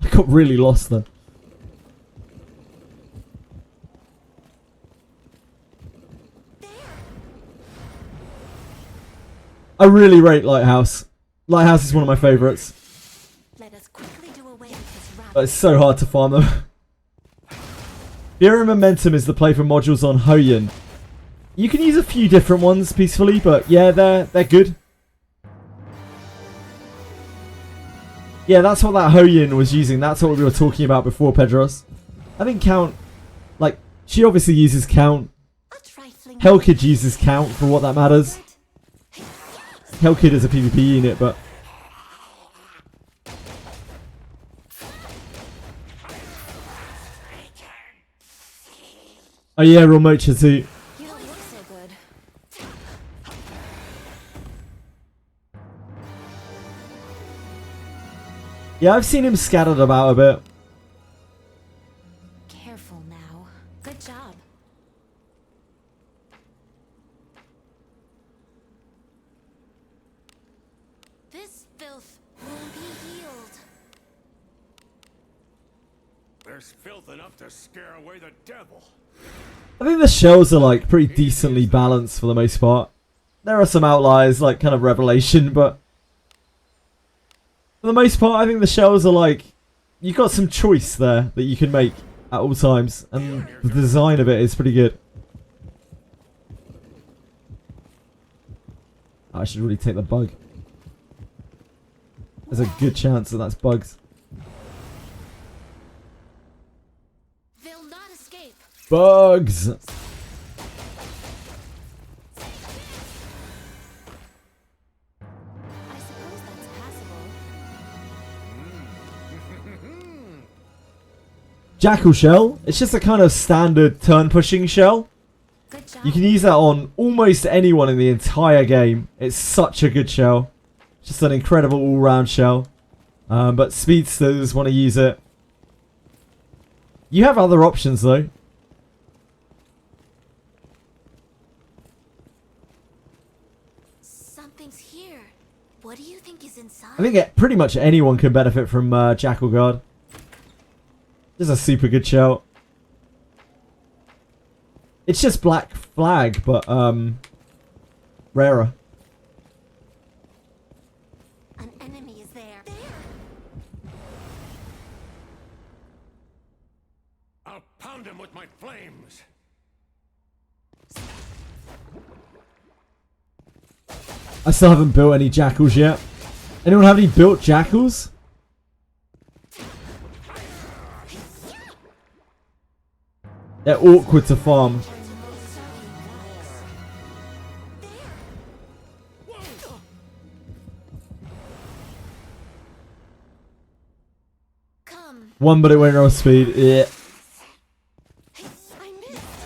Speaker 1: I got really lost then. I really rate Lighthouse. Lighthouse is one of my favourites.
Speaker 2: Let us quickly do away with this rabble.
Speaker 1: But it's so hard to farm them. Fear and Momentum is the play for modules on Hyun. You can use a few different ones peacefully, but yeah, they're good. Yeah, that's what that Hyun was using. That's what we were talking about before, Pedros. I think Count, like, she obviously uses Count. Hellkid uses Count for what that matters. Hellkid is a PvP unit, but... Oh yeah, Ramocha too.
Speaker 2: You don't look so good.
Speaker 1: Yeah, I've seen him scattered about a bit.
Speaker 2: Careful now. Good job. This filth won't be healed.
Speaker 3: There's filth enough to scare away the devil.
Speaker 1: I think the shells are like pretty decently balanced for the most part. There are some outliers, like kind of Revelation, but for the most part, I think the shells are like, you've got some choice there that you can make at all times, and the design of it is pretty good. I should really take the bug. There's a good chance that that's bugs. Bugs.
Speaker 2: I suppose that's passable.
Speaker 1: Jackal shell. It's just a kind of standard turn pushing shell.
Speaker 2: Good job.
Speaker 1: You can use that on almost anyone in the entire game. It's such a good shell. Just an incredible all-round shell. But speedsters want to use it. You have other options though.
Speaker 2: Something's here. What do you think is inside?
Speaker 1: I think pretty much anyone can benefit from Jackal Guard. This is a super good shell. It's just Black Flag, but rarer.
Speaker 2: An enemy is there.
Speaker 3: I'll pound him with my flames.
Speaker 1: I still haven't built any jackals yet. Anyone have any built jackals? They're awkward to farm.
Speaker 2: Come.
Speaker 1: One, but it went off speed. Yeah.
Speaker 2: I missed.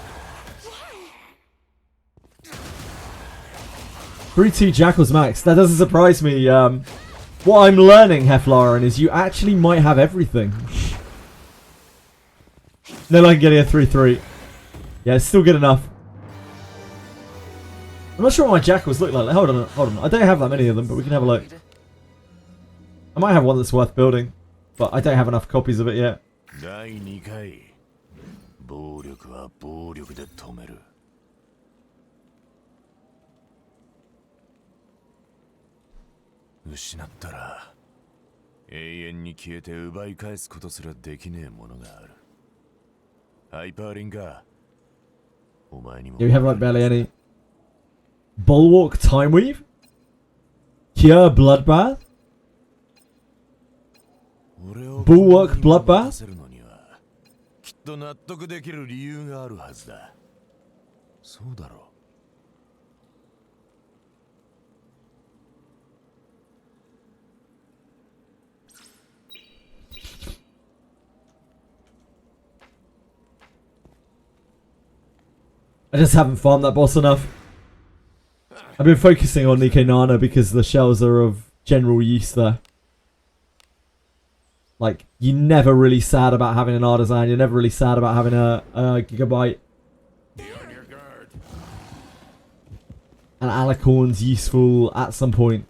Speaker 2: Why?
Speaker 1: 3-2 jackals max. That doesn't surprise me. What I'm learning, Heflarin, is you actually might have everything. No, like getting a 3-3. Yeah, it's still good enough. I'm not sure what my jackals look like. Hold on, hold on. I don't have that many of them, but we can have a look. I might have one that's worth building, but I don't have enough copies of it yet.
Speaker 3: 第2回暴力は暴力で止める。失ったら永遠に消えて奪い返すことすらできねえものがある。ハイパーリンか。お前にも。
Speaker 1: Yeah, we have like barely any. Bulwark Time Weave? Cure Bloodbath? Bulwark Bloodbath?
Speaker 3: きっと納得できる理由があるはずだ。そうだろう。
Speaker 1: I just haven't farmed that boss enough. I've been focusing on Nikke Nana because the shells are of general use there. Like, you're never really sad about having an Artisan, you're never really sad about having a Gigabyte. And Alicorn's useful at some point.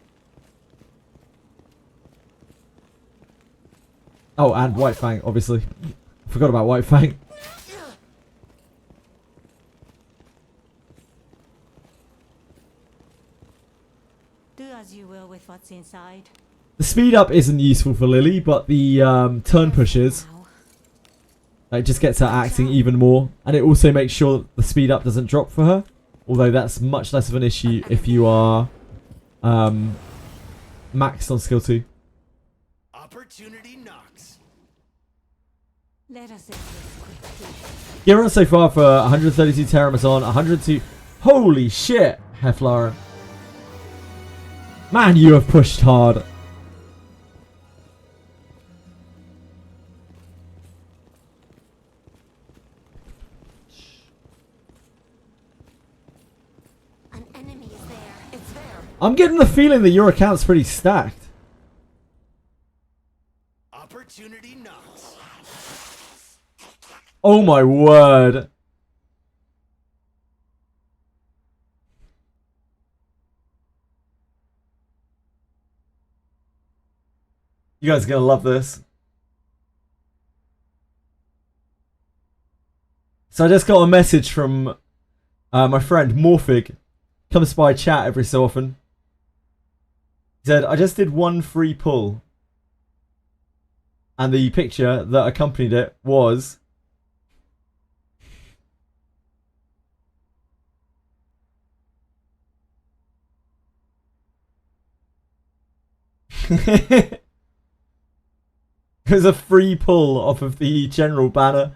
Speaker 1: Oh, and White Fang, obviously. Forgot about White Fang.
Speaker 5: Do as you will with what's inside.
Speaker 1: The speed up isn't useful for Lily, but the turn pushes. It just gets her acting even more. And it also makes sure that the speed up doesn't drop for her. Although that's much less of an issue if you are maxed on skill 2.
Speaker 3: Opportunity knocks.
Speaker 5: Let us end this quickly.
Speaker 1: Gear run so far for 132 Terramazon, 102. Holy shit, Heflara. Man, you have pushed hard.
Speaker 2: An enemy is there. It's there.
Speaker 1: I'm getting the feeling that your account's pretty stacked.
Speaker 3: Opportunity knocks.
Speaker 1: Oh my word. You guys are going to love this. So I just got a message from my friend Morphig. Comes by chat every so often. He said, I just did one free pull. And the picture that accompanied it was... It was a free pull off of the general banner.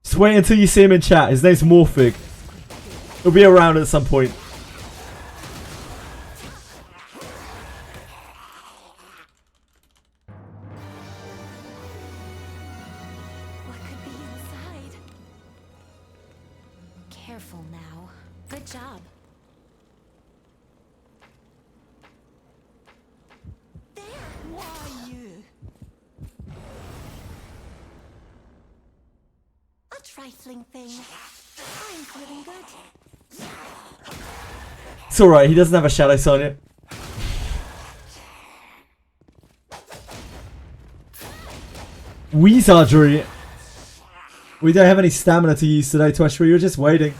Speaker 1: Just wait until you see him in chat. His name's Morphig. He'll be around at some point.
Speaker 5: What could be inside? Careful now. Good job. There! Why you? A trifling thing. I'm feeling good.
Speaker 1: It's alright, he doesn't have a shadow sign yet. Wizardry. We don't have any stamina to use today, Twashry. You're just waiting.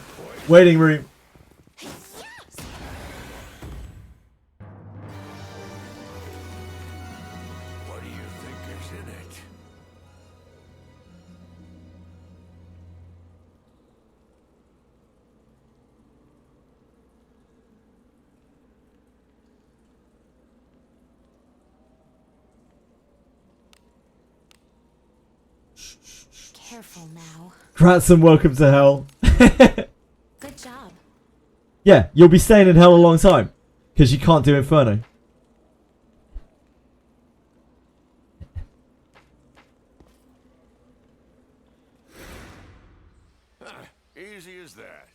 Speaker 1: Waiting room.
Speaker 3: What do you think is in it?
Speaker 5: Careful now.
Speaker 1: Kratson, welcome to hell.
Speaker 5: Good job.
Speaker 1: Yeah, you'll be staying in hell a long time. Because you can't do Inferno.
Speaker 3: Easy as that.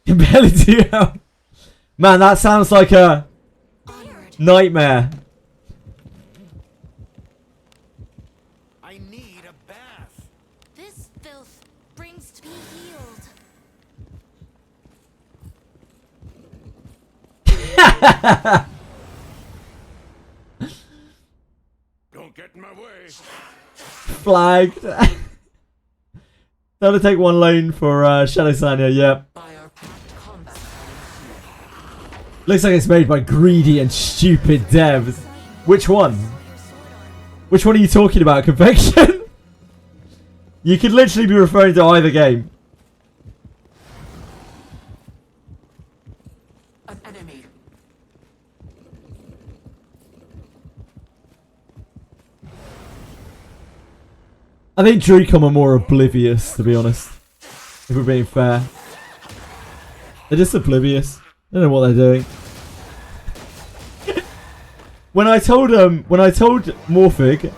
Speaker 1: You barely do hell. Man, that sounds like a
Speaker 5: Onward.
Speaker 1: nightmare.
Speaker 3: I need a bath.
Speaker 5: This filth brings to be healed.
Speaker 3: Don't get in my way.
Speaker 1: Flagged. That'll take one lane for Shadow Sanya, yeah. Looks like it's made by greedy and stupid devs. Which one? Which one are you talking about, Convection? You could literally be referring to either game.
Speaker 6: An enemy.
Speaker 1: I think Drucom are more oblivious, to be honest. If we're being fair. They're just oblivious. They don't know what they're doing. when I told Morphig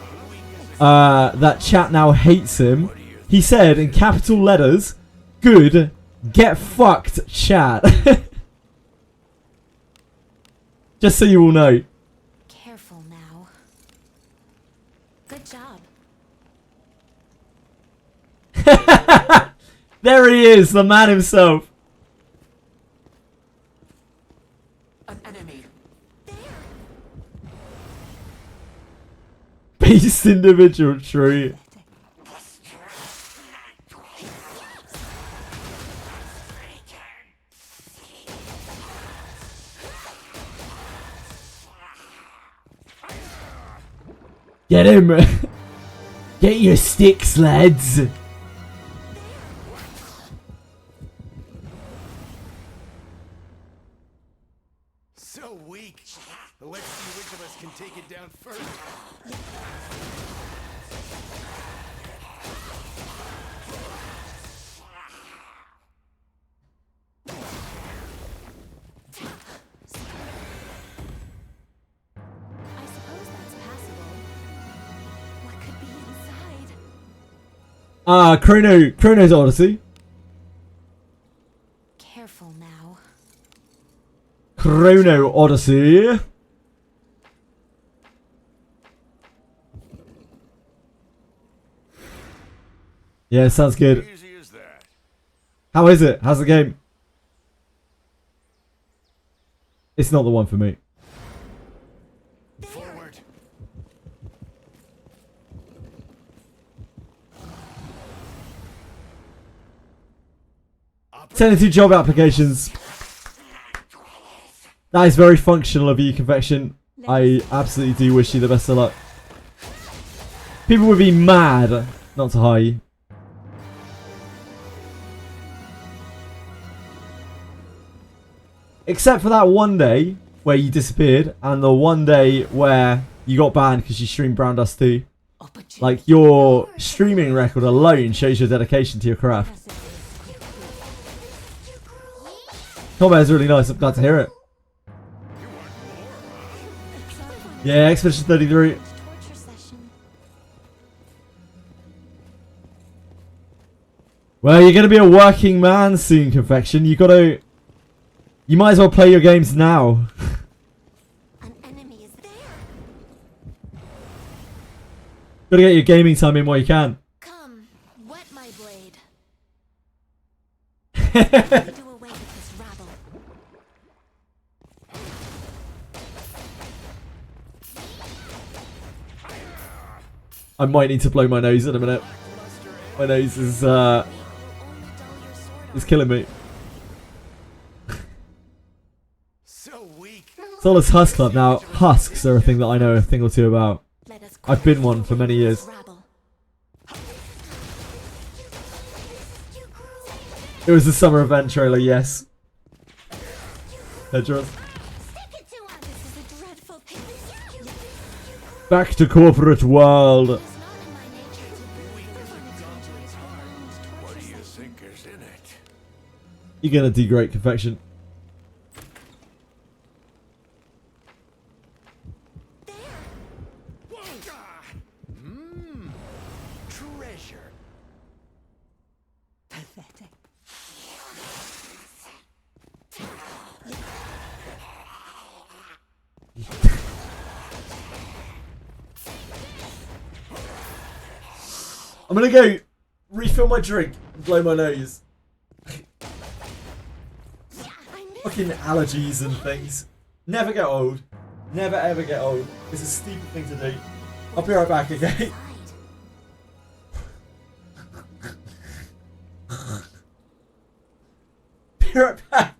Speaker 1: that chat now hates him, he said in capital letters, "Good, get fucked, chat." Just so you all know.
Speaker 5: Careful now. Good job.
Speaker 1: There he is, the man himself.
Speaker 6: An enemy.
Speaker 1: Beast individual tree. Get him! Get your sticks, lads!
Speaker 3: So weak. Let's see which of us can take it down first.
Speaker 5: I suppose that's passable. What could be inside?
Speaker 1: Chrono's Odyssey.
Speaker 5: Careful now.
Speaker 1: Chrono Odyssey. Yeah, sounds good.
Speaker 3: Easy as that.
Speaker 1: How is it? How's the game? It's not the one for me.
Speaker 3: Forward.
Speaker 1: 72 job applications. That is very functional of you, Confection. I absolutely do wish you the best of luck. People would be mad not to hire you. Except for that one day where you disappeared and the one day where you got banned because you streamed Brown Dust 2. Like, your streaming record alone shows your dedication to your craft. Combat is really nice. I'm glad to hear it. Yeah, Expedition 33. Well, you're going to be a working man soon, Confection. You might as well play your games now.
Speaker 2: An enemy is there.
Speaker 1: Gotta get your gaming time in while you can.
Speaker 2: Come, wet my blade. Do away with this rabble.
Speaker 1: I might need to blow my nose in a minute. My nose is killing me.
Speaker 3: So weak.
Speaker 1: Solace Husk Club. Now, husks are a thing that I know a thing or two about. I've been one for many years. It was the summer event trailer, yes. Hedgerows. Back to corporate world.
Speaker 3: What do you think is in it?
Speaker 1: You're gonna do great, Confection.
Speaker 3: Treasure.
Speaker 5: Pathetic.
Speaker 1: I'm gonna go refill my drink and blow my nose. Fucking allergies and things. Never get old. Never ever get old. It's a stupid thing to do. I'll be right back, okay? Be right back.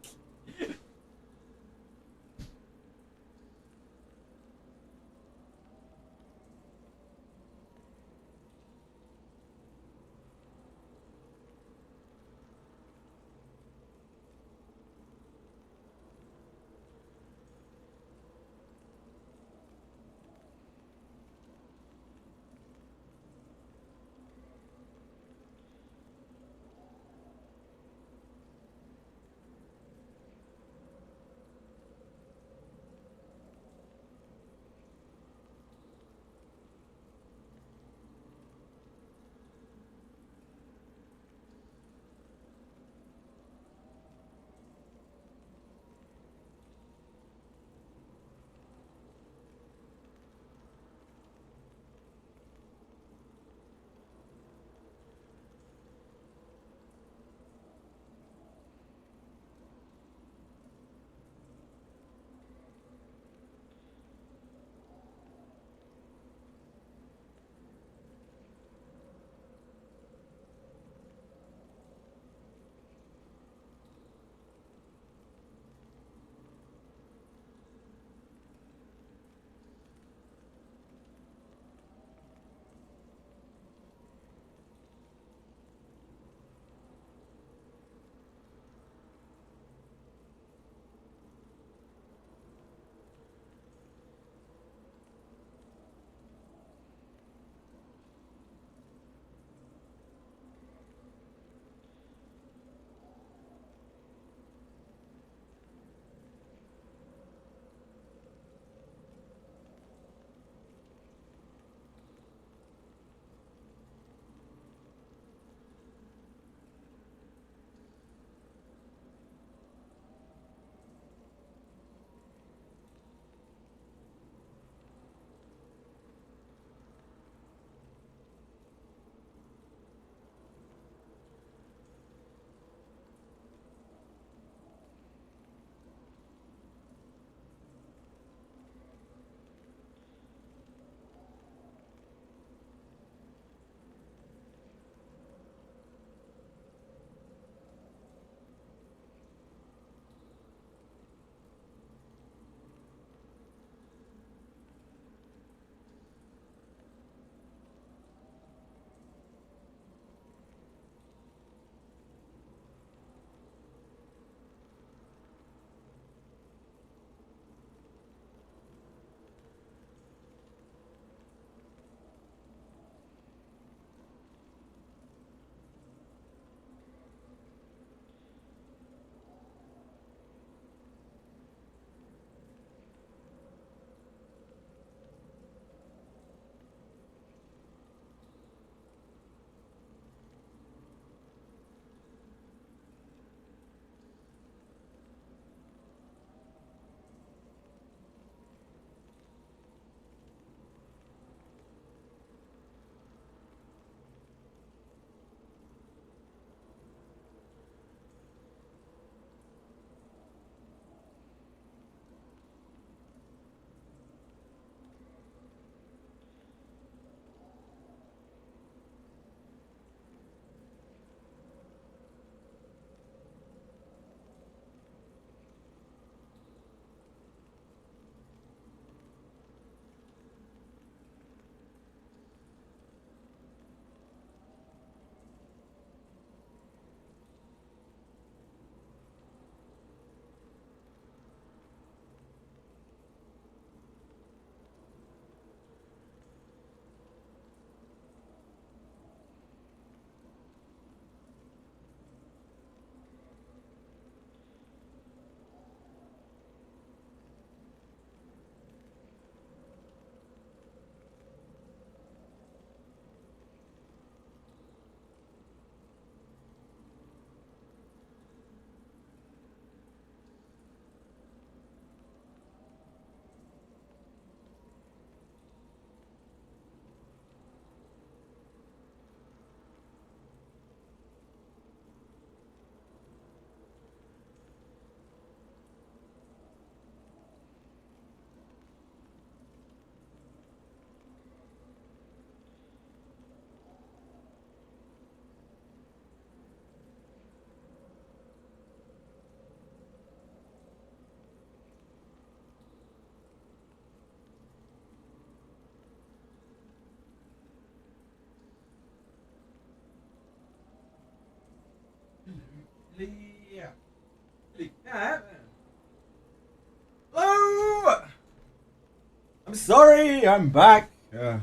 Speaker 1: I'm sorry, I'm back. Yeah.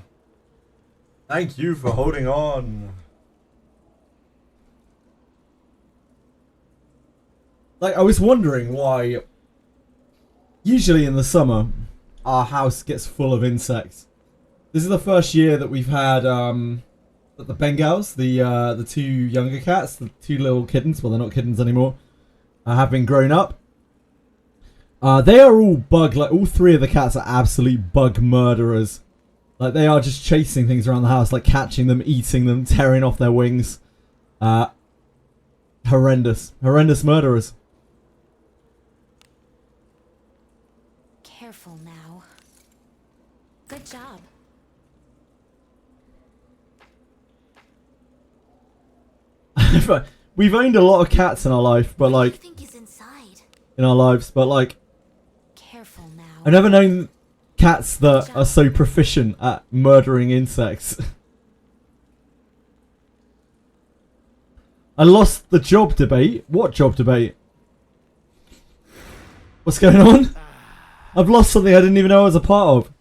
Speaker 1: Thank you for holding on. Like, I was wondering why usually in the summer our house gets full of insects. This is the first year that we've had the Bengals, the two younger cats, the two little kittens, well they're not kittens anymore, have been grown up. They are all like all three of the cats are absolute bug murderers. Like they are just chasing things around the house, like catching them, eating them, tearing off their wings. Horrendous murderers.
Speaker 5: Careful now. Good job.
Speaker 1: We've owned a lot of cats in our life, but
Speaker 5: What do you
Speaker 1: like
Speaker 5: think is inside?
Speaker 1: in our lives, but like
Speaker 5: Careful now.
Speaker 1: I've never known cats that are so proficient at murdering insects. I lost the job debate. What job debate? What's going on? I've lost something I didn't even know I was a part of.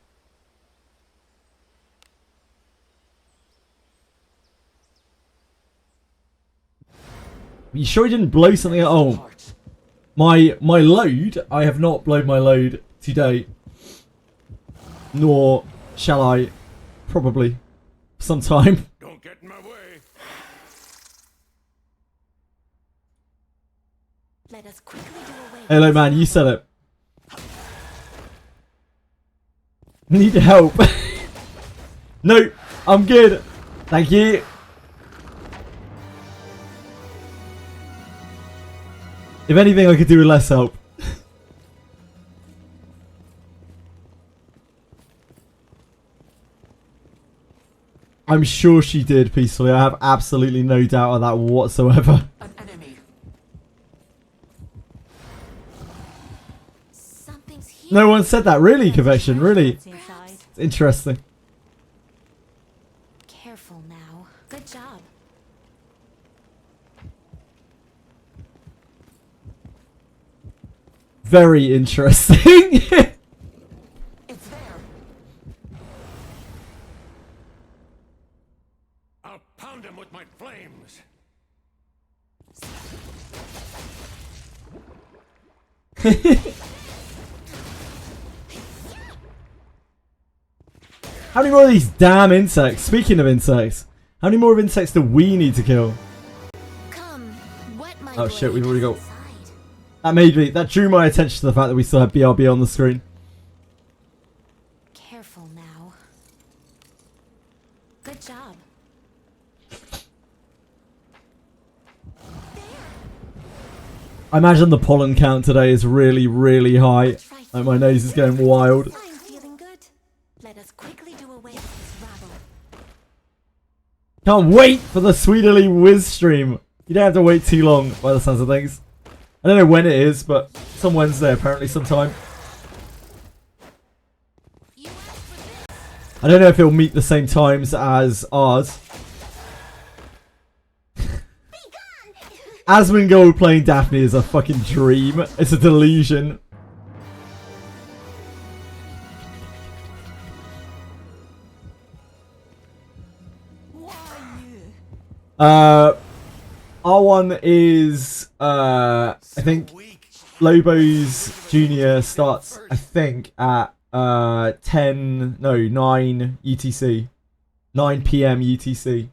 Speaker 1: You sure you didn't blow something at all? My load, I have not blown my load today. Nor shall I probably sometime.
Speaker 3: Don't get in my way.
Speaker 5: Let us quickly do away with
Speaker 1: Hello man, you said it. Need help. No, I'm good. Thank you. If anything, I could do with less help. I'm sure she did peacefully. I have absolutely no doubt of that whatsoever.
Speaker 6: An enemy.
Speaker 5: Something's here.
Speaker 1: No one said that. Really, Convection? Really?
Speaker 5: What's inside?
Speaker 1: It's interesting.
Speaker 5: Careful now. Good job.
Speaker 1: Very interesting.
Speaker 6: It's there.
Speaker 3: I'll pound him with my flames.
Speaker 1: How many more of these damn insects? Speaking of insects, how many more of insects do we need to kill?
Speaker 5: Come, wet my
Speaker 1: Oh shit,
Speaker 5: blade
Speaker 1: we've already got...
Speaker 5: inside.
Speaker 1: That drew my attention to the fact that we still had BRB on the screen.
Speaker 5: Careful now. Good job.
Speaker 1: I imagine the pollen count today is really, really high. Like my nose is going wild.
Speaker 5: I'm feeling good. Let us quickly do away with this rabble.
Speaker 1: Can't wait for the Sweetly Wiz stream. You don't have to wait too long by the sounds of things. I don't know when it is, but it's on Wednesday apparently sometime. I don't know if it'll meet the same times as ours. Asmongold playing Daphne is a fucking dream. It's a delusion. R1 is I think Lobo's Junior starts I think at 9 UTC. 9 PM UTC.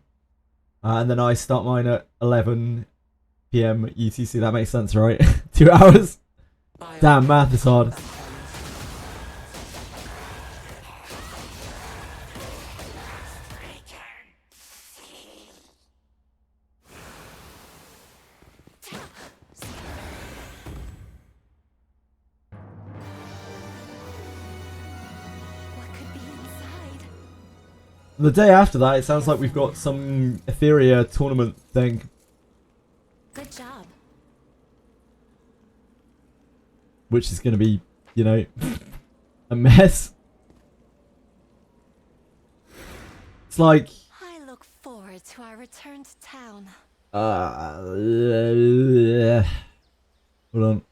Speaker 1: And then I start mine at 11 PM UTC. That makes sense, right? 2 hours? Damn, math is hard.
Speaker 5: What could be inside?
Speaker 1: The day after that, it sounds like we've got some Etheria tournament thing.
Speaker 5: Good job.
Speaker 1: Which is going to be, you know, a mess. It's like...
Speaker 5: I look forward to our return to town.
Speaker 1: Hold on.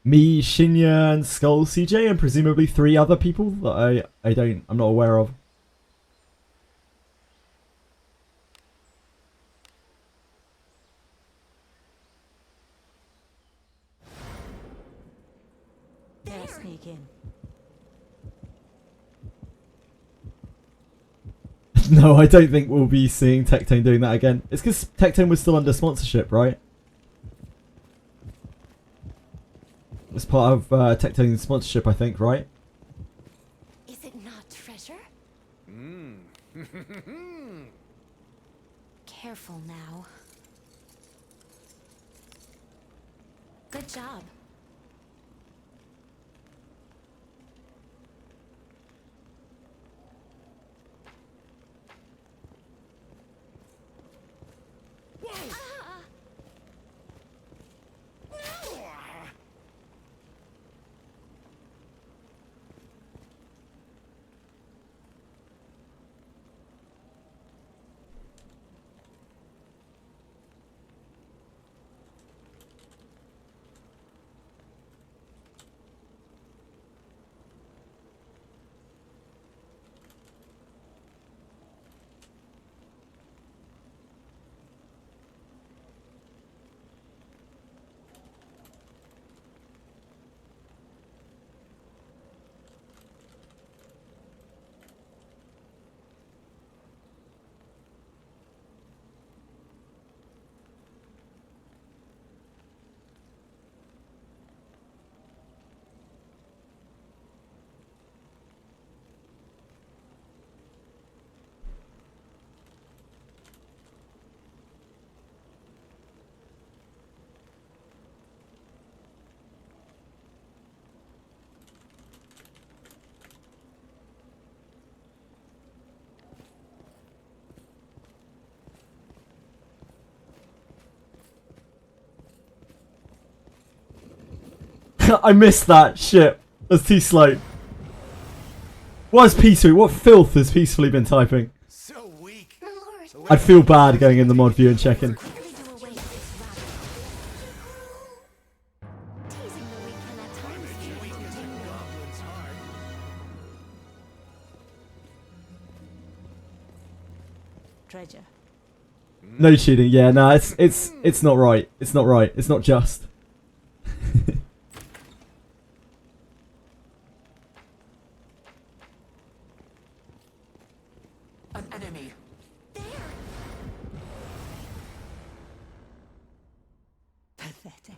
Speaker 1: Me, Shinya, and Skull CJ, and presumably 3 other people that I'm not aware of.
Speaker 5: Better sneak in.
Speaker 1: No, I don't think we'll be seeing Tectone doing that again. It's because Tectone was still under sponsorship, right? It was part of Tectone's sponsorship, I think, right?
Speaker 2: Is it not treasure? Careful now. Good job.
Speaker 1: I missed that. Shit. That's too slow. What is peacefully? What filth has peacefully been typing?
Speaker 3: So weak.
Speaker 1: I'd feel bad going in the mod view and checking.
Speaker 2: Quickly do away with this rabble. Teasing the weak can at times be entertaining.
Speaker 5: Treasure.
Speaker 1: No cheating. Yeah, no, it's not right. It's not right. It's not just.
Speaker 6: An enemy.
Speaker 5: Pathetic.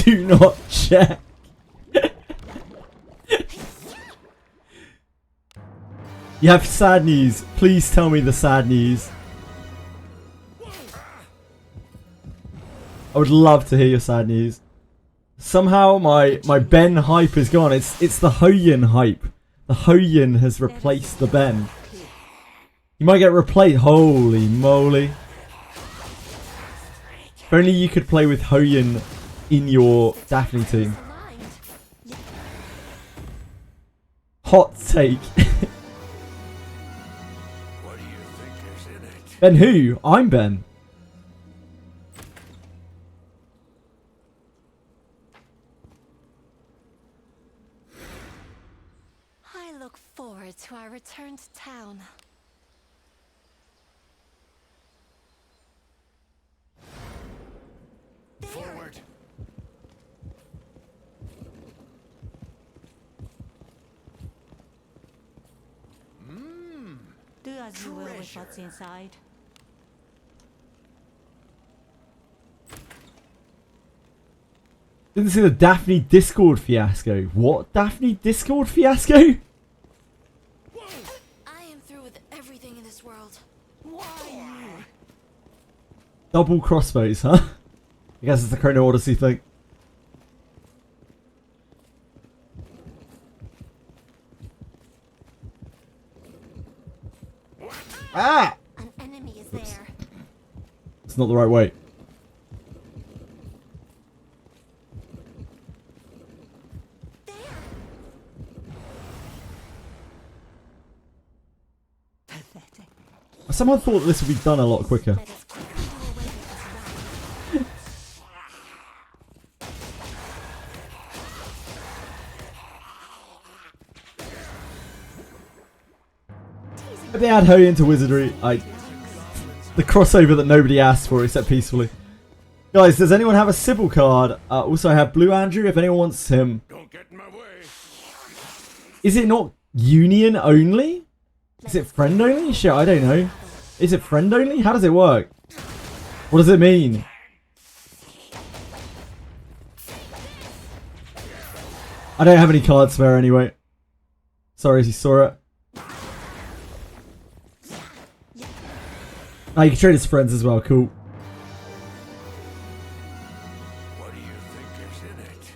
Speaker 1: Do not check. You have sad news. Please tell me the sad news. I would love to hear your sad news. Somehow my Ben hype is gone. It's the Hoyin hype. The Hoyin has replaced the Ben. You might get replaced. Holy moly. If only you could play with Hoyin in your Daphne team. Hot take.
Speaker 3: What do you think is in it?
Speaker 1: Ben who? I'm Ben.
Speaker 2: I look forward to our return to town.
Speaker 3: Forward.
Speaker 5: Do as you will with what's
Speaker 3: Treasure.
Speaker 5: inside.
Speaker 1: Didn't see the Daphne Discord fiasco. What? Daphne Discord fiasco?
Speaker 2: I am through with everything in this world.
Speaker 1: Double crossbows, huh? I guess it's the Chrono Odyssey thing. Ah!
Speaker 2: An enemy is there.
Speaker 1: It's not the right way. someone thought this would be done a lot quicker.
Speaker 5: Let us quickly do away with this rabble.
Speaker 1: If they add Hoey into Wizardry, the crossover that nobody asked for except peacefully. Guys, does anyone have a Sybil card? Also, I have Blue Andrew if anyone wants him.
Speaker 3: Don't get in my way.
Speaker 1: Is it not Union only? Is it friend only? Shit, I don't know. Is it friend only? How does it work? What does it mean? I don't have any cards spare anyway. Sorry if you saw it. Oh, you can trade as friends as well. Cool.
Speaker 3: What do you think is in it?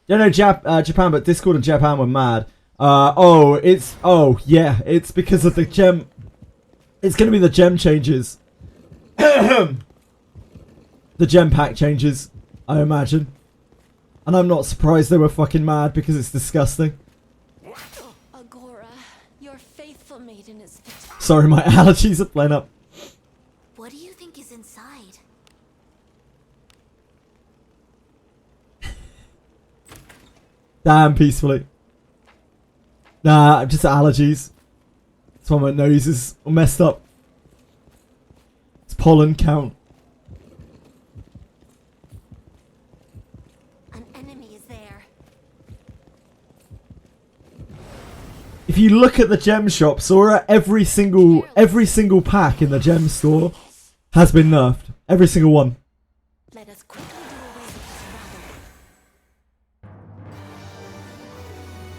Speaker 1: Don't know Japan, but Discord and Japan were mad. Yeah, it's because of the gem. It's gonna be the gem changes. The gem pack changes, I imagine. And I'm not surprised they were fucking mad because it's disgusting.
Speaker 5: Agora, your faithful maiden is victorious.
Speaker 1: Sorry, my allergies are playing up.
Speaker 2: What do you think is inside?
Speaker 1: Damn, peacefully. Nah, just allergies. That's why my nose is all messed up. It's pollen count.
Speaker 5: An enemy is there.
Speaker 1: If you look at the gem shop, Sora, every single pack in the gem store has been nerfed. Every single one.
Speaker 5: Let us quickly do away with this rabble.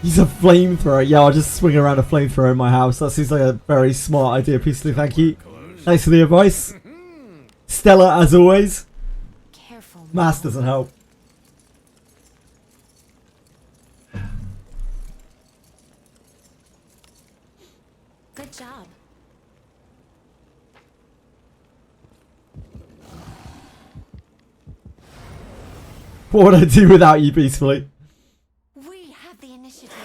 Speaker 1: He's a flamethrower. Yeah, I'll just swing around a flamethrower in my house. That seems like a very smart idea, Peacefully. Thank you. Thanks for the advice. Stella, as always.
Speaker 5: Careful.
Speaker 1: Mass doesn't help.
Speaker 5: Good job.
Speaker 1: What would I do without you, Peacefully?
Speaker 5: We have the initiative.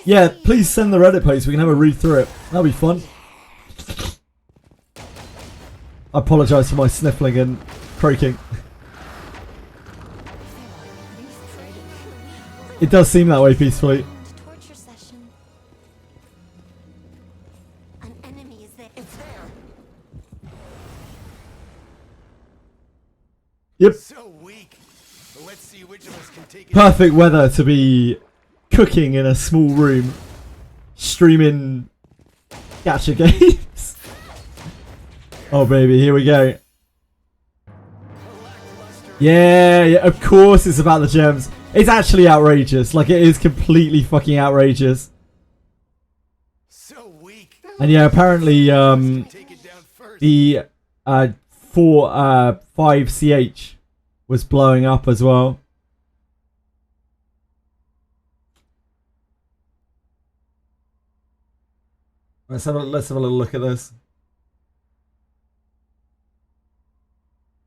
Speaker 1: Yeah, please send the Reddit post. We can have a read through it. That'll be fun. I apologise for my sniffling and croaking. It does seem that way, Peacefully.
Speaker 5: Torture session. An enemy is there.
Speaker 6: It's there.
Speaker 1: Yep.
Speaker 3: So weak. Let's see which of us can take it.
Speaker 1: Perfect weather to be cooking in a small room, streaming gacha games. Oh baby, here we go. Yeah, of course it's about the gems. It's actually outrageous. Like, it is completely fucking outrageous.
Speaker 3: So weak.
Speaker 1: And yeah, apparently
Speaker 3: Take it down first.
Speaker 1: the 5CH was blowing up as well. Let's have a little look at this.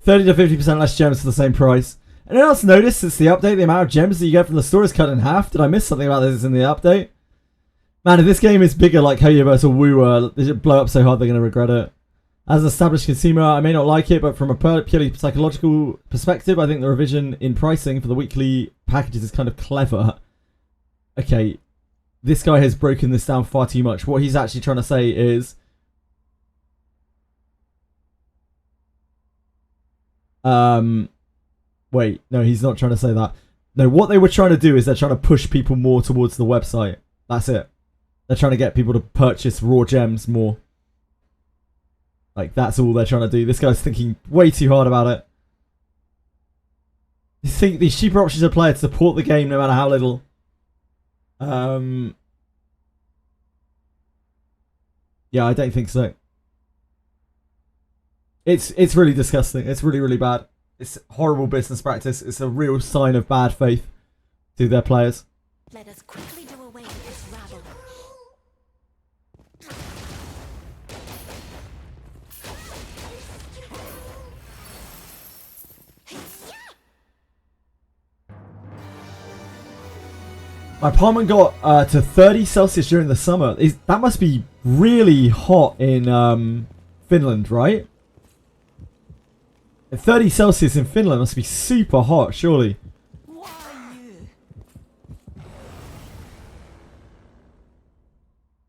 Speaker 1: 30 to 50% less gems for the same price. Anyone else notice since the update the amount of gems that you get from the store is cut in half? Did I miss something about this in the update? Man, if this game is bigger like Hoyo vs. Wu were, they should blow up so hard they're going to regret it. As an established consumer, I may not like it, but from a purely psychological perspective, I think the revision in pricing for the weekly packages is kind of clever. Okay, this guy has broken this down far too much. What he's actually trying to say is... Wait, no, he's not trying to say that. No, what they were trying to do is they're trying to push people more towards the website. That's it. They're trying to get people to purchase raw gems more. Like, that's all they're trying to do. This guy's thinking way too hard about it. You think these cheaper options are played to support the game no matter how little. Yeah, I don't think so. It's really disgusting. It's really, really bad. It's horrible business practice. It's a real sign of bad faith to their players.
Speaker 5: Let us quickly do away with this rabble.
Speaker 1: My apartment got to 30 Celsius during the summer. That must be really hot in Finland, right? 30 Celsius in Finland must be super hot, surely.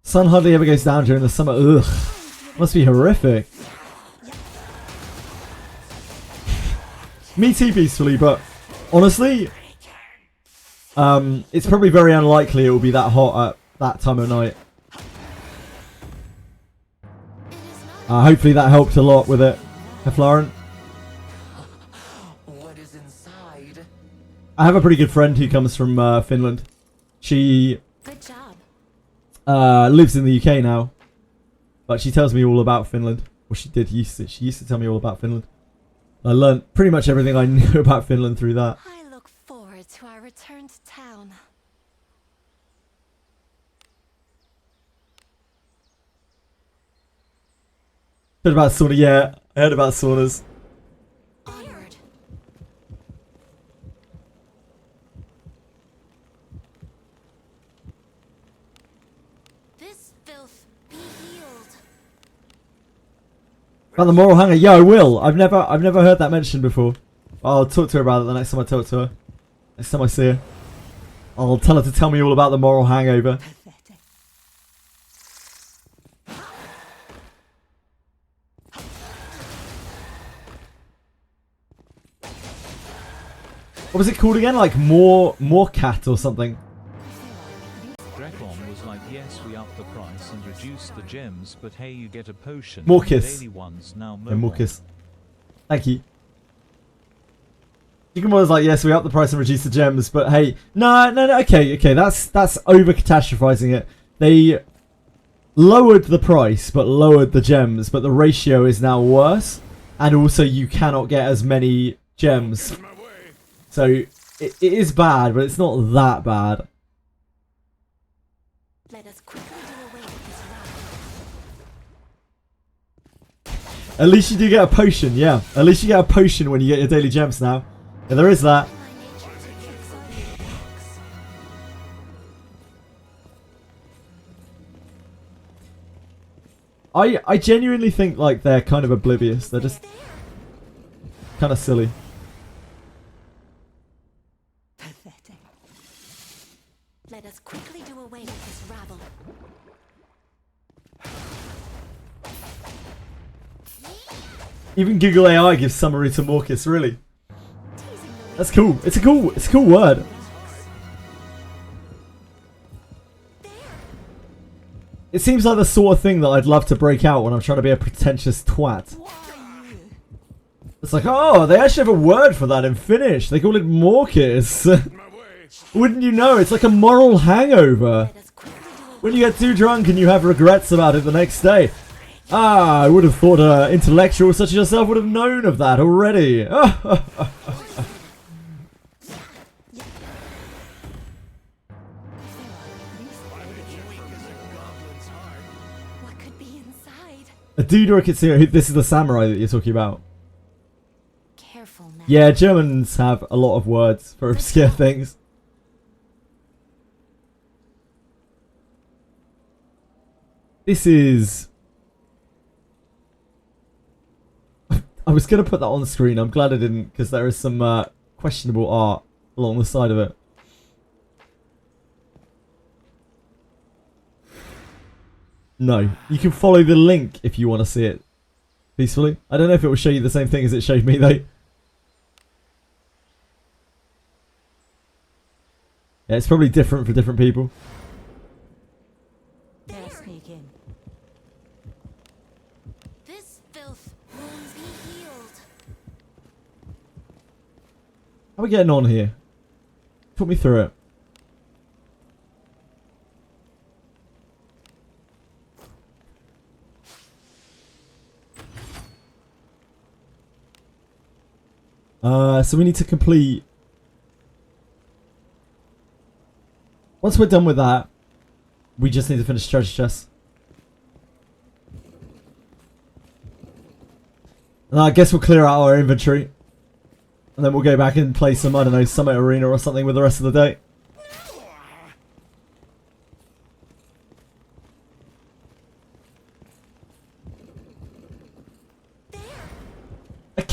Speaker 1: Sun hardly ever goes down during the summer. Ugh. Must be horrific. Me too, peacefully, but honestly, it's probably very unlikely it will be that hot at that time of night. Hopefully that helped a lot with it, Heflaren.
Speaker 6: What is inside?
Speaker 1: I have a pretty good friend who comes from Finland. She
Speaker 5: Good job.
Speaker 1: lives in the UK now, but she tells me all about Finland. Well, she used to tell me all about Finland. I learned pretty much everything I knew about Finland through that.
Speaker 5: I look forward to our return to town.
Speaker 1: Heard about sauna? Yeah, I heard about saunas.
Speaker 5: Onward. This filth be healed.
Speaker 1: About the moral hanger? Yeah, I will. I've never heard that mentioned before. I'll talk to her about it the next time I talk to her. Next time I see her, I'll tell her to tell me all about the moral hangover.
Speaker 6: Pathetic.
Speaker 1: What was it called again? Like more cat or something?
Speaker 7: Drakon was like, yes, we up the price and reduce the gems, but hey, you get a potion.
Speaker 1: Morcus.
Speaker 7: Daily ones now
Speaker 1: Yeah, Morcus. Thank you. Chicken was like, yes, we up the price and reduce the gems, but hey, no, okay, that's over catastrophizing it. They lowered the price, but lowered the gems, but the ratio is now worse, and also you cannot get as many gems. So it is bad, but it's not that bad.
Speaker 5: Let us quickly do away with this rabble.
Speaker 1: At least you do get a potion, yeah. At least you get a potion when you get your daily gems now. Yeah, there is that.
Speaker 5: My nature to fix on you.
Speaker 1: I genuinely think like they're kind of oblivious. They're just kind of silly.
Speaker 6: Pathetic.
Speaker 5: Let us quickly do away with this rabble.
Speaker 1: Even Google AI gives summary to Morcus, really.
Speaker 5: Teasing the
Speaker 1: That's cool. It's a cool word. It seems like the sort of thing that I'd love to break out when I'm trying to be a pretentious twat. It's like, oh, they actually have a word for that in Finnish. They call it Morcus. Wouldn't you know? It's like a moral hangover.
Speaker 5: Let us quickly do away.
Speaker 1: When you get too drunk and you have regrets about it the next day. Ah, I would have thought an intellectual such as yourself would have known of that already.
Speaker 5: What could be inside?
Speaker 1: A dude or a kitsune. This is the samurai that you're talking about.
Speaker 5: Careful now.
Speaker 1: Yeah, Germans have a lot of words for obscure things. This is... I was going to put that on the screen. I'm glad I didn't, because there is some questionable art along the side of it. No. You can follow the link if you want to see it peacefully. I don't know if it will show you the same thing as it showed me, though. Yeah, it's probably different for different people.
Speaker 6: Now sneak in.
Speaker 5: This filth wounds be healed.
Speaker 1: How are we getting on here? Talk me through it. So we need to complete... Once we're done with that, we just need to finish treasure chest. And I guess we'll clear out our inventory. And then we'll go back and play some, I don't know, Summit Arena or something with the rest of the day.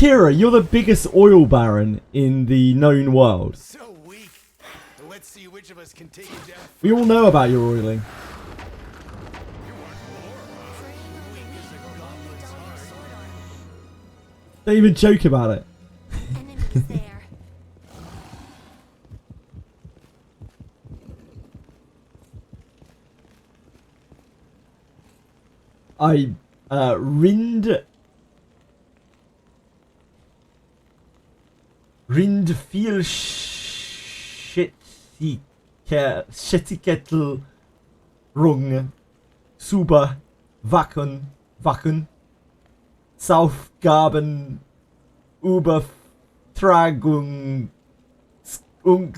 Speaker 1: Kira, you're the biggest oil baron in the known world.
Speaker 3: So weak. Let's see which of us can take you down.
Speaker 1: We all know about your oiling. Don't even joke about it.
Speaker 5: Enemies there.
Speaker 1: Rind viel Schätzikettel Rung Super Wacken Saufgaben Übertragung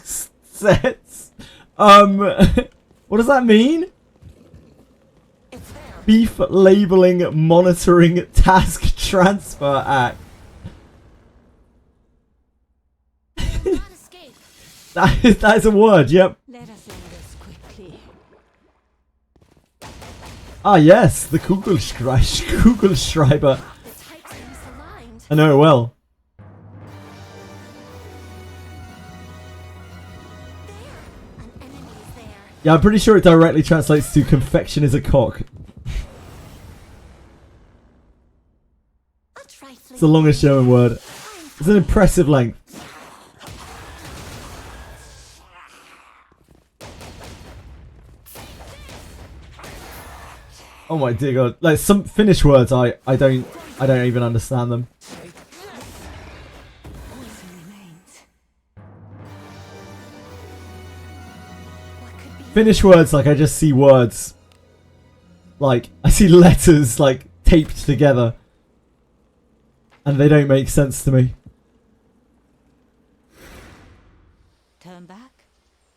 Speaker 1: Sets. What does that mean?
Speaker 6: It's there.
Speaker 1: Beef Labeling Monitoring Task Transfer Act.
Speaker 5: Will not escape.
Speaker 1: That is a word, yep.
Speaker 6: Let us end this quickly.
Speaker 1: Ah yes, the Kugelschreiber.
Speaker 5: The types are misaligned.
Speaker 1: I know it well.
Speaker 5: There. An enemy is there.
Speaker 1: Yeah, I'm pretty sure it directly translates to confection is a cock.
Speaker 5: A trifling.
Speaker 1: It's the longest German word. It's an impressive length. Oh my dear god. Like some Finnish words I don't even understand them.
Speaker 6: Poison remains.
Speaker 5: What could be?
Speaker 1: Finnish words, like I just see words. Like I see letters like taped together. And they don't make sense to me.
Speaker 6: Turn back.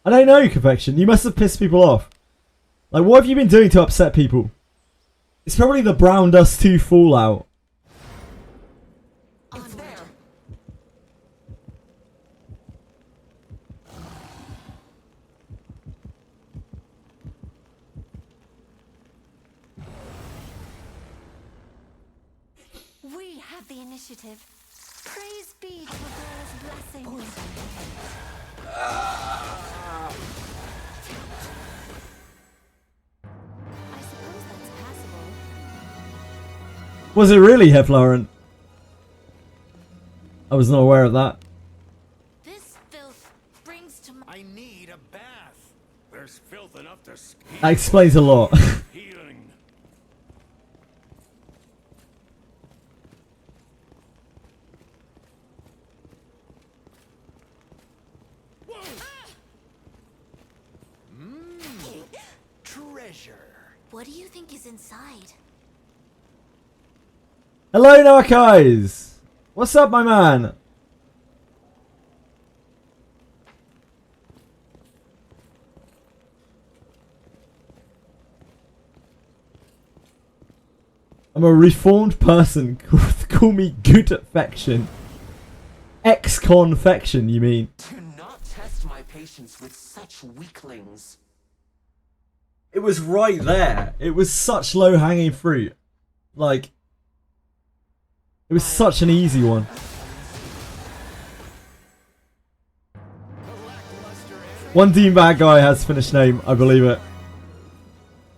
Speaker 1: I don't know, confection. You must have pissed people off. Like what have you been doing to upset people? It's probably the Brown Dust 2 Fallout.
Speaker 6: It's there.
Speaker 5: We have the initiative. Praise be to Agora's blessings. I suppose that's passable.
Speaker 1: Was it really, Heflaren? I was not aware of that.
Speaker 5: This filth brings to mind.
Speaker 3: I need a bath. There's filth enough to
Speaker 1: That explains a lot.
Speaker 3: healing. Treasure.
Speaker 5: What do you think is inside?
Speaker 1: Hello, Narcais! What's up, my man? I'm a reformed person. Call me good affection. Ex-confection, you mean?
Speaker 6: Do not test my patience with such weaklings.
Speaker 1: It was right there. It was such low-hanging fruit. Like, it was such an easy one. One Dean bad guy has finished name, I believe it.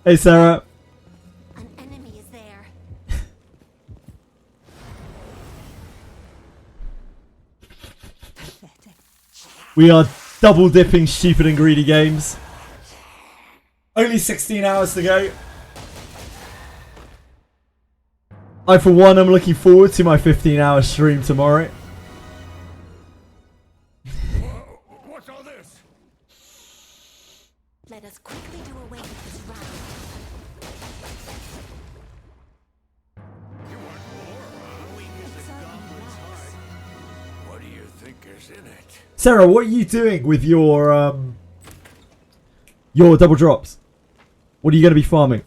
Speaker 1: Hey, Sarah.
Speaker 5: An enemy is there.
Speaker 6: Pathetic.
Speaker 1: We are double dipping stupid and greedy games. Only 16 hours to go. I, for one, am looking forward to my 15-hour stream tomorrow.
Speaker 3: What's all this?
Speaker 5: Let us quickly do away with this round.
Speaker 3: You want more, huh? Weak as
Speaker 5: It's
Speaker 3: a
Speaker 5: all
Speaker 3: goblin's
Speaker 5: relax.
Speaker 3: heart. What do you think is in it?
Speaker 1: Sarah, what are you doing with your double drops? What are you going to be farming?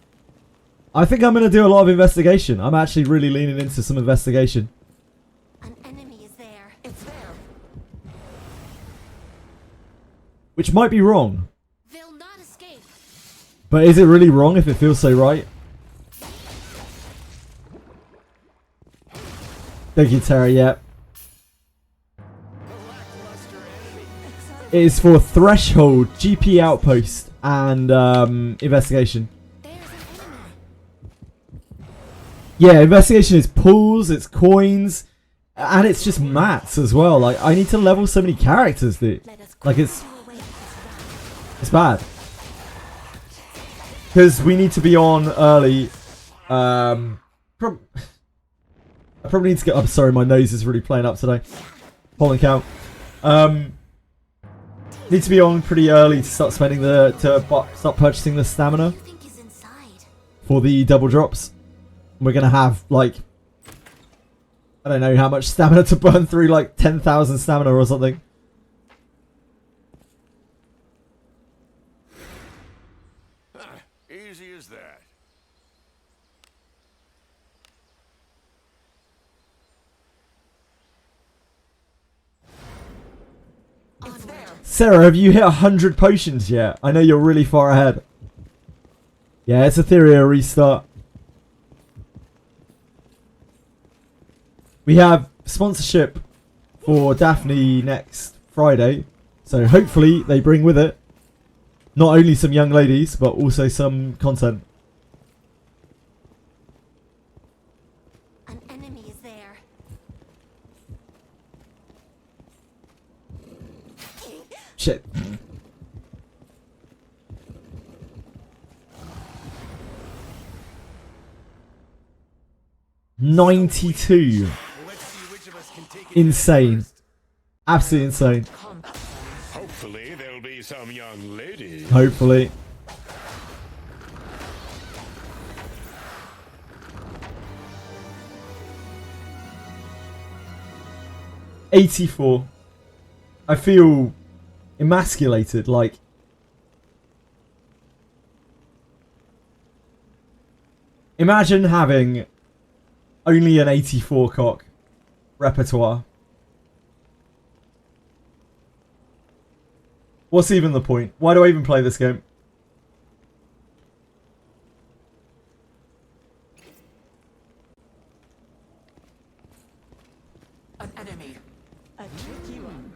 Speaker 1: I think I'm going to do a lot of investigation. I'm actually really leaning into some investigation.
Speaker 5: An enemy is there.
Speaker 6: It's there.
Speaker 1: Which might be wrong.
Speaker 5: They'll not escape.
Speaker 1: But is it really wrong if it feels so right? Thank you, Terry. Yeah. It is for Threshold, GP Outpost, and Investigation.
Speaker 5: There's an enemy.
Speaker 1: Yeah, Investigation is pulls, it's coins, and it's just mats as well. Like, I need to level so many characters, dude.
Speaker 5: Let us
Speaker 1: Like,
Speaker 5: quickly
Speaker 1: it's
Speaker 5: do away with this
Speaker 1: it's bad. Because we need to be on early. I probably need to get up. Sorry, my nose is really playing up today. Holy cow. Need to be on pretty early to start spending start purchasing the stamina
Speaker 5: What do you think is inside?
Speaker 1: for the double drops. We're gonna have like, I don't know how much stamina to burn through, like 10,000 stamina or something.
Speaker 3: Easy as that.
Speaker 1: Sarah, have you hit 100 potions yet? I know you're really far ahead. Yeah, it's Etheria Restart. We have sponsorship for Daphne next Friday. So hopefully they bring with it not only some young ladies, but also some content.
Speaker 5: An enemy is there.
Speaker 1: Shit. $92. Insane. Absolutely insane.
Speaker 3: Hopefully there'll be some young lady.
Speaker 1: Hopefully. $84. I feel emasculated, like. Imagine having only an 84 cock repertoire. What's even the point? Why do I even play this game?
Speaker 6: An enemy.
Speaker 5: A tricky one.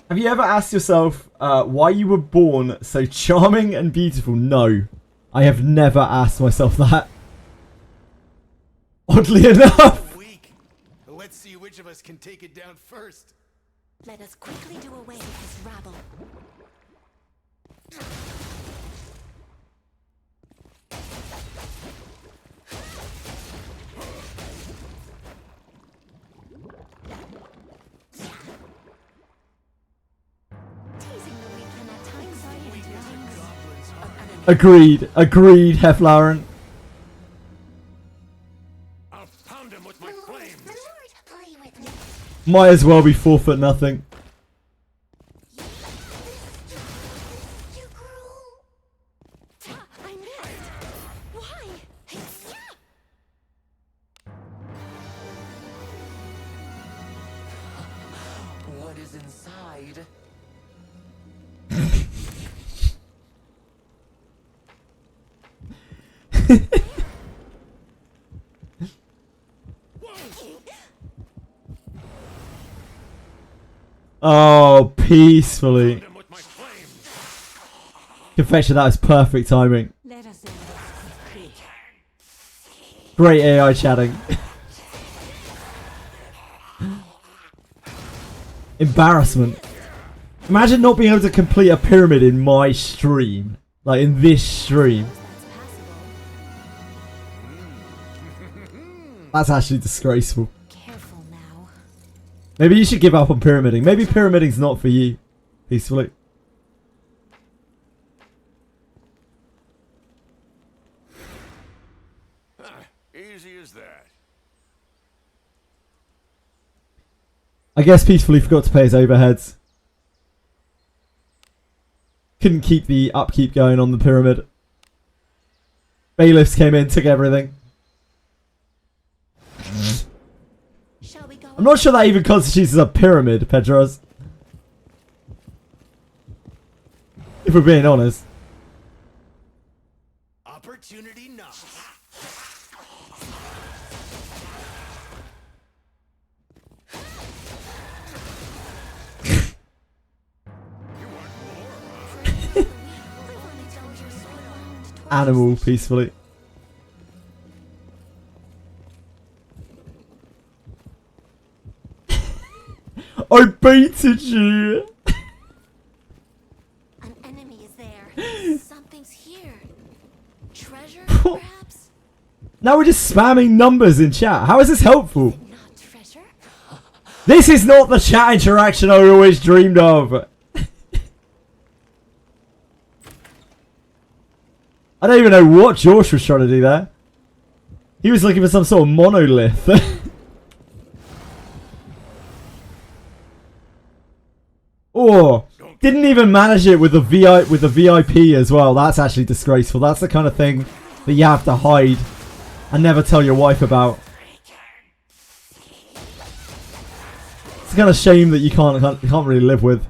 Speaker 1: Have you ever asked yourself why you were born so charming and beautiful? No. I have never asked myself that. Oddly enough.
Speaker 8: Weak. Let's see which of us can take it down first.
Speaker 5: Let us quickly do away with this rabble. Teasing the weak can at times be entertaining.
Speaker 1: Agreed. Agreed, Heflaren.
Speaker 3: I'll pound him with my flames.
Speaker 5: The Lord play with me.
Speaker 1: Might as well be 4 nothing.
Speaker 5: You cruel. I missed. Why?
Speaker 6: What is inside?
Speaker 1: Oh, peacefully.
Speaker 3: Pound him with my flames.
Speaker 1: Confession, that was perfect timing.
Speaker 5: Let us end this quickly.
Speaker 1: Great AI chatting. Embarrassment. Imagine not being able to complete a pyramid in my stream. Like, in this stream.
Speaker 5: That's passable.
Speaker 1: That's actually disgraceful.
Speaker 5: Careful now.
Speaker 1: Maybe you should give up on pyramiding. Maybe pyramiding's not for you. Peacefully.
Speaker 3: Easy as that.
Speaker 1: I guess Peacefully forgot to pay his overheads. Couldn't keep the upkeep going on the pyramid. Bailiffs came in, took everything.
Speaker 5: Shall we go?
Speaker 1: I'm not sure that even constitutes as a pyramid, Pedros. If we're being honest.
Speaker 8: Opportunity knocks.
Speaker 1: animal peacefully. I baited you!
Speaker 5: An enemy is there. Something's here. Treasure, perhaps?
Speaker 1: Now we're just spamming numbers in chat. How is this helpful?
Speaker 5: Not treasure?
Speaker 1: This is not the chat interaction I always dreamed of. I don't even know what Josh was trying to do there. He was looking for some sort of monolith. Oh, didn't even manage it with the VIP as well. That's actually disgraceful. That's the kind of thing that you have to hide and never tell your wife about. It's a kind of shame that you can't really live with.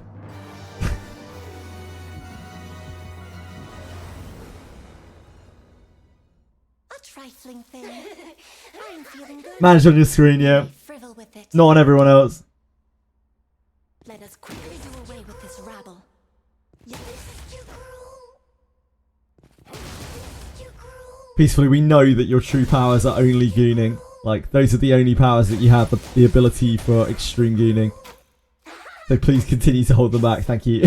Speaker 5: A trifling thing. I'm feeling good.
Speaker 1: Manage on your screen, yeah.
Speaker 5: Frivol with it.
Speaker 1: Not on everyone else.
Speaker 5: Let us quickly do away with this rabble. Yes, you girl.
Speaker 1: Peacefully, we know that your true powers are only gooning. Like, those are the only powers that you have, the ability for extreme gooning. So please continue to hold them back, thank you.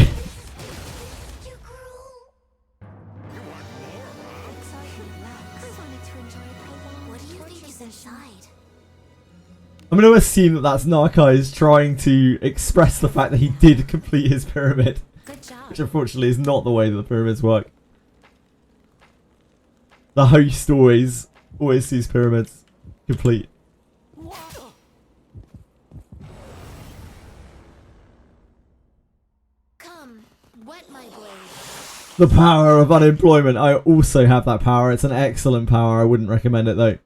Speaker 1: I'm going to assume that that's Narkai's trying to express the fact that he did complete his pyramid.
Speaker 5: Good job.
Speaker 1: Which unfortunately is not the way that the pyramids work. The host always sees pyramids complete.
Speaker 5: Come, wet my blade.
Speaker 1: The power of unemployment. I also have that power. It's an excellent power. I wouldn't recommend it though.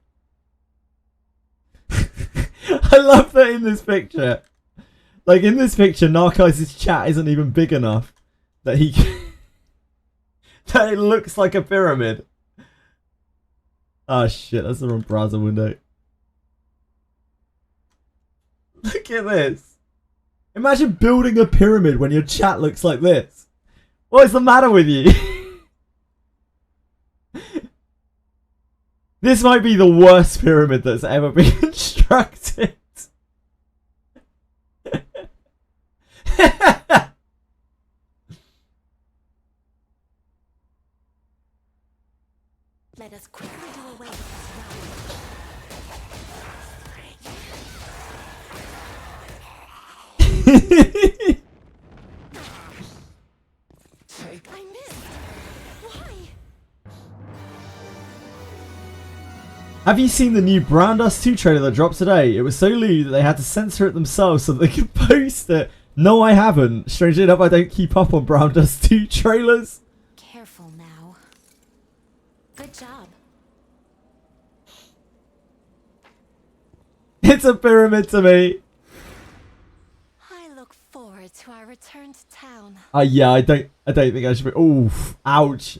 Speaker 1: I love that in this picture. Like in this picture, Narkai's chat isn't even big enough that he that it looks like a pyramid. Oh shit, that's the wrong browser window. Look at this. Imagine building a pyramid when your chat looks like this. What is the matter with you? This might be the worst pyramid that's ever been constructed.
Speaker 5: Let us quickly do away with this rabble. I missed. Why?
Speaker 1: Have you seen the new Brown Dust 2 trailer that dropped today? It was so lewd that they had to censor it themselves so they could post it. No, I haven't. Strangely enough, I don't keep up on Brown Dust 2 trailers.
Speaker 5: Careful now. Good job.
Speaker 1: It's a pyramid to me.
Speaker 5: I look forward to our return to town.
Speaker 1: Yeah, I don't think I should be. Oof, ouch.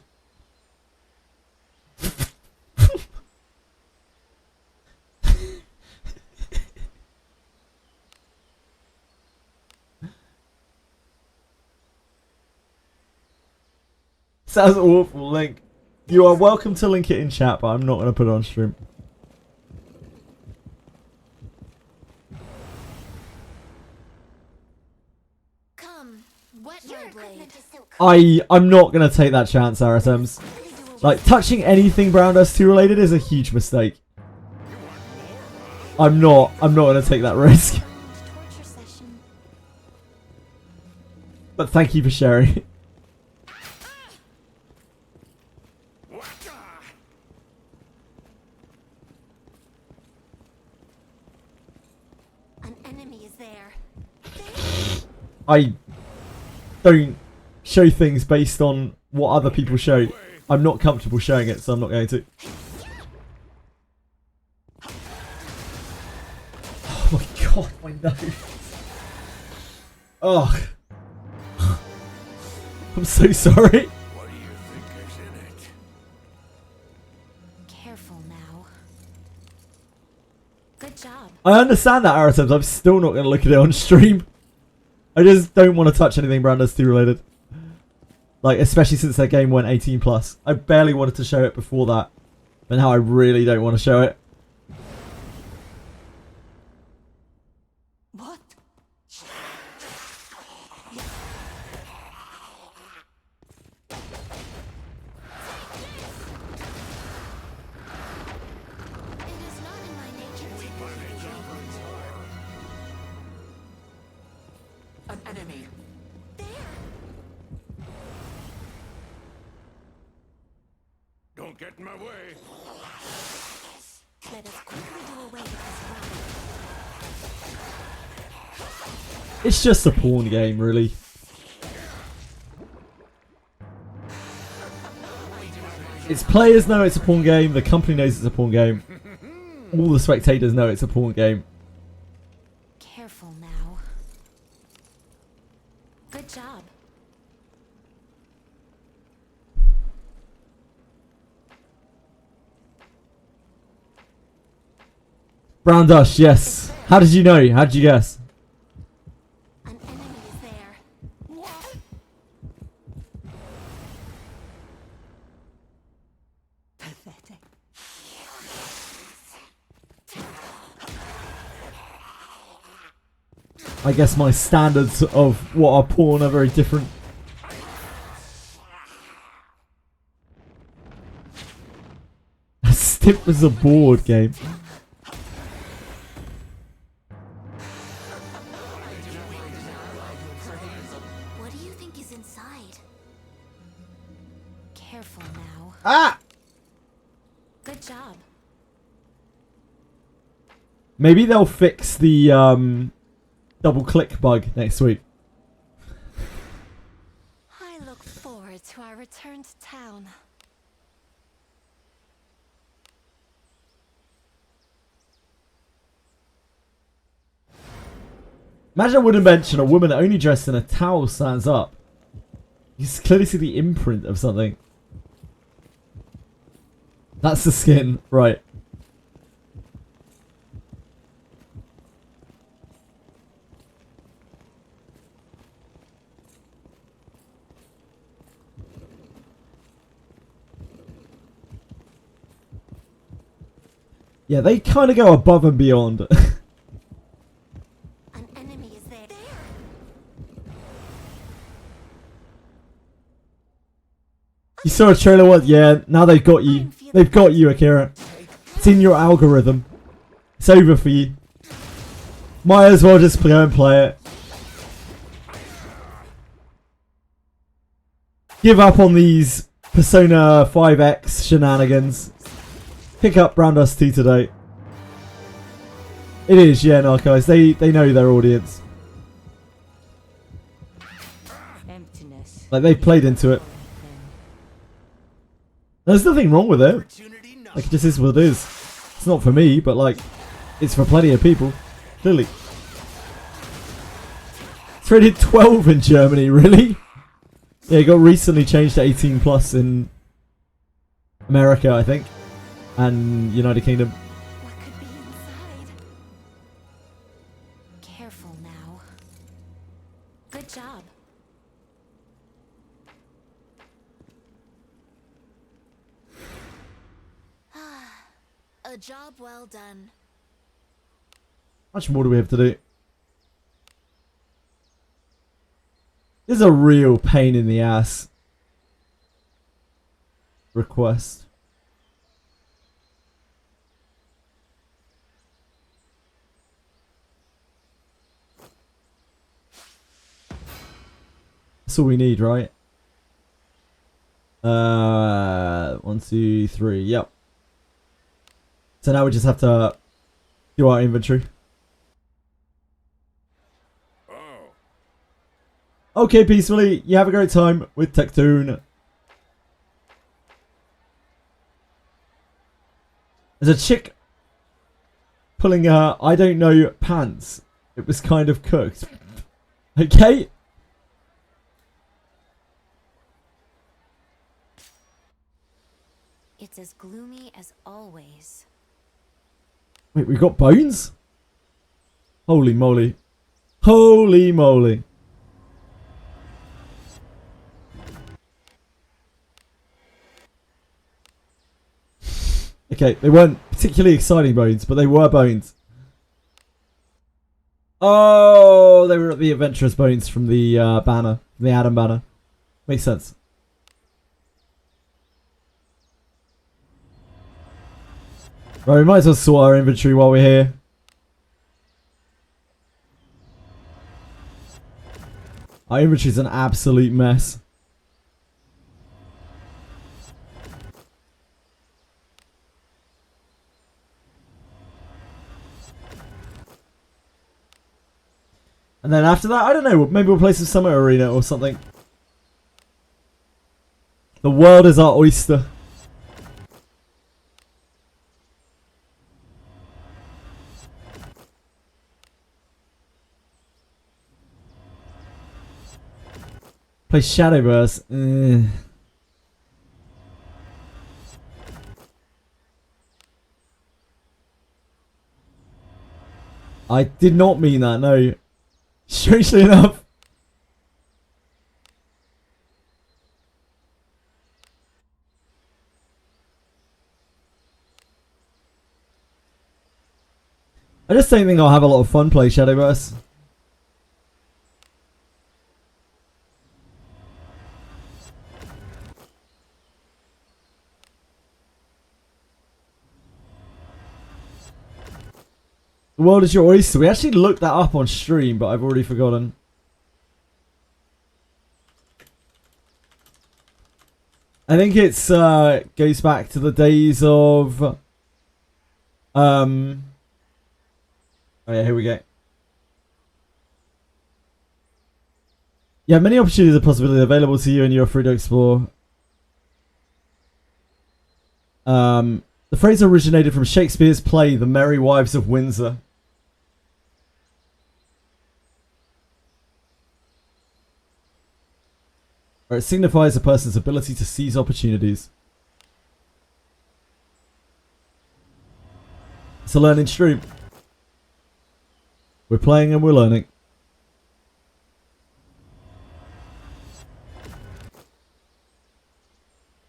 Speaker 1: Sounds awful, Link. You are welcome to link it in chat, but I'm not going to put it on stream.
Speaker 5: Come, wet my blade.
Speaker 1: I'm not going to take that chance, RSMs. Like, touching anything Brown Dust 2 related is a huge mistake. I'm not going to take that risk. But thank you for sharing.
Speaker 5: An enemy is there.
Speaker 1: I don't show things based on what other people show. I'm not comfortable showing it, so I'm not going to. Oh my god, my nose. Oh. I'm so sorry.
Speaker 3: What do you think is in it?
Speaker 5: Careful now. Good job.
Speaker 1: I understand that, Aratems. I'm still not going to look at it on stream. I just don't want to touch anything Brown Dust 2 related. Like, especially since their game went 18 plus. I barely wanted to show it before that, but now I really don't want to show it.
Speaker 5: What? It is not in my nature to
Speaker 6: An enemy.
Speaker 3: Don't get in my way.
Speaker 5: Let us quickly do away with this round.
Speaker 1: It's just a pawn game, really. Its players know it's a pawn game. The company knows it's a pawn game. All the spectators know it's a pawn game.
Speaker 5: Careful now. Good job.
Speaker 1: Brown dust, yes. How did you know? How did you guess?
Speaker 5: An enemy is there. What? Pathetic.
Speaker 1: I guess my standards of what are pawn are very different. As stiff as a board game.
Speaker 5: What do you think is inside? Careful now.
Speaker 1: Ah!
Speaker 5: Good job.
Speaker 1: Maybe they'll fix the double click bug next week.
Speaker 5: I look forward to our return to town.
Speaker 1: Imagine a wooden bench and a woman only dressed in a towel stands up. You can clearly see the imprint of something. That's the skin, right. Yeah, they kind of go above and beyond.
Speaker 5: An enemy is there.
Speaker 1: You saw a trailer once? Yeah, now they've got you. They've got you, Akira. It's in your algorithm. It's over for you. Might as well just go and play it. Give up on these Persona 5X shenanigans. Pick up Brown Dust 2 today. It is, yeah, Narcos. They know their audience.
Speaker 5: Emptiness.
Speaker 1: Like, they've played into it. There's nothing wrong with it.
Speaker 8: Opportunity knocked.
Speaker 1: Like, it just is what it is. It's not for me, but, like, it's for plenty of people. Clearly. It's rated 12 in Germany, really? Yeah, it got recently changed to 18 plus in America, I think. And United Kingdom.
Speaker 5: What could be inside? Careful now. Good job. A job well done.
Speaker 1: How much more do we have to do? This is a real pain in the ass request. That's all we need, right? 1, 2, 3. Yep. So now we just have to do our inventory. Okay, peacefully. You have a great time with Tectoon. There's a chick pulling her, I don't know, pants. It was kind of cooked. Okay?
Speaker 5: It's as gloomy as always.
Speaker 1: Wait, we've got bones? Holy moly. Holy moly. Okay, they weren't particularly exciting bones, but they were bones. Oh, they were the adventurous bones from the banner, the Adam banner. Makes sense. Right, we might as well sort our inventory while we're here. Our inventory's an absolute mess. And then after that, I don't know, maybe we'll play some Summit Arena or something. The world is our oyster. Play Shadowverse. I did not mean that, no. Strangely enough. I just don't think I'll have a lot of fun playing Shadowverse. The world is your oyster. We actually looked that up on stream, but I've already forgotten. I think it's goes back to the days of oh yeah, here we go. Yeah, many opportunities are possibility available to you and you're free to explore. The phrase originated from Shakespeare's play The Merry Wives of Windsor. Where it signifies a person's ability to seize opportunities. It's a learning stream. We're playing and we're learning.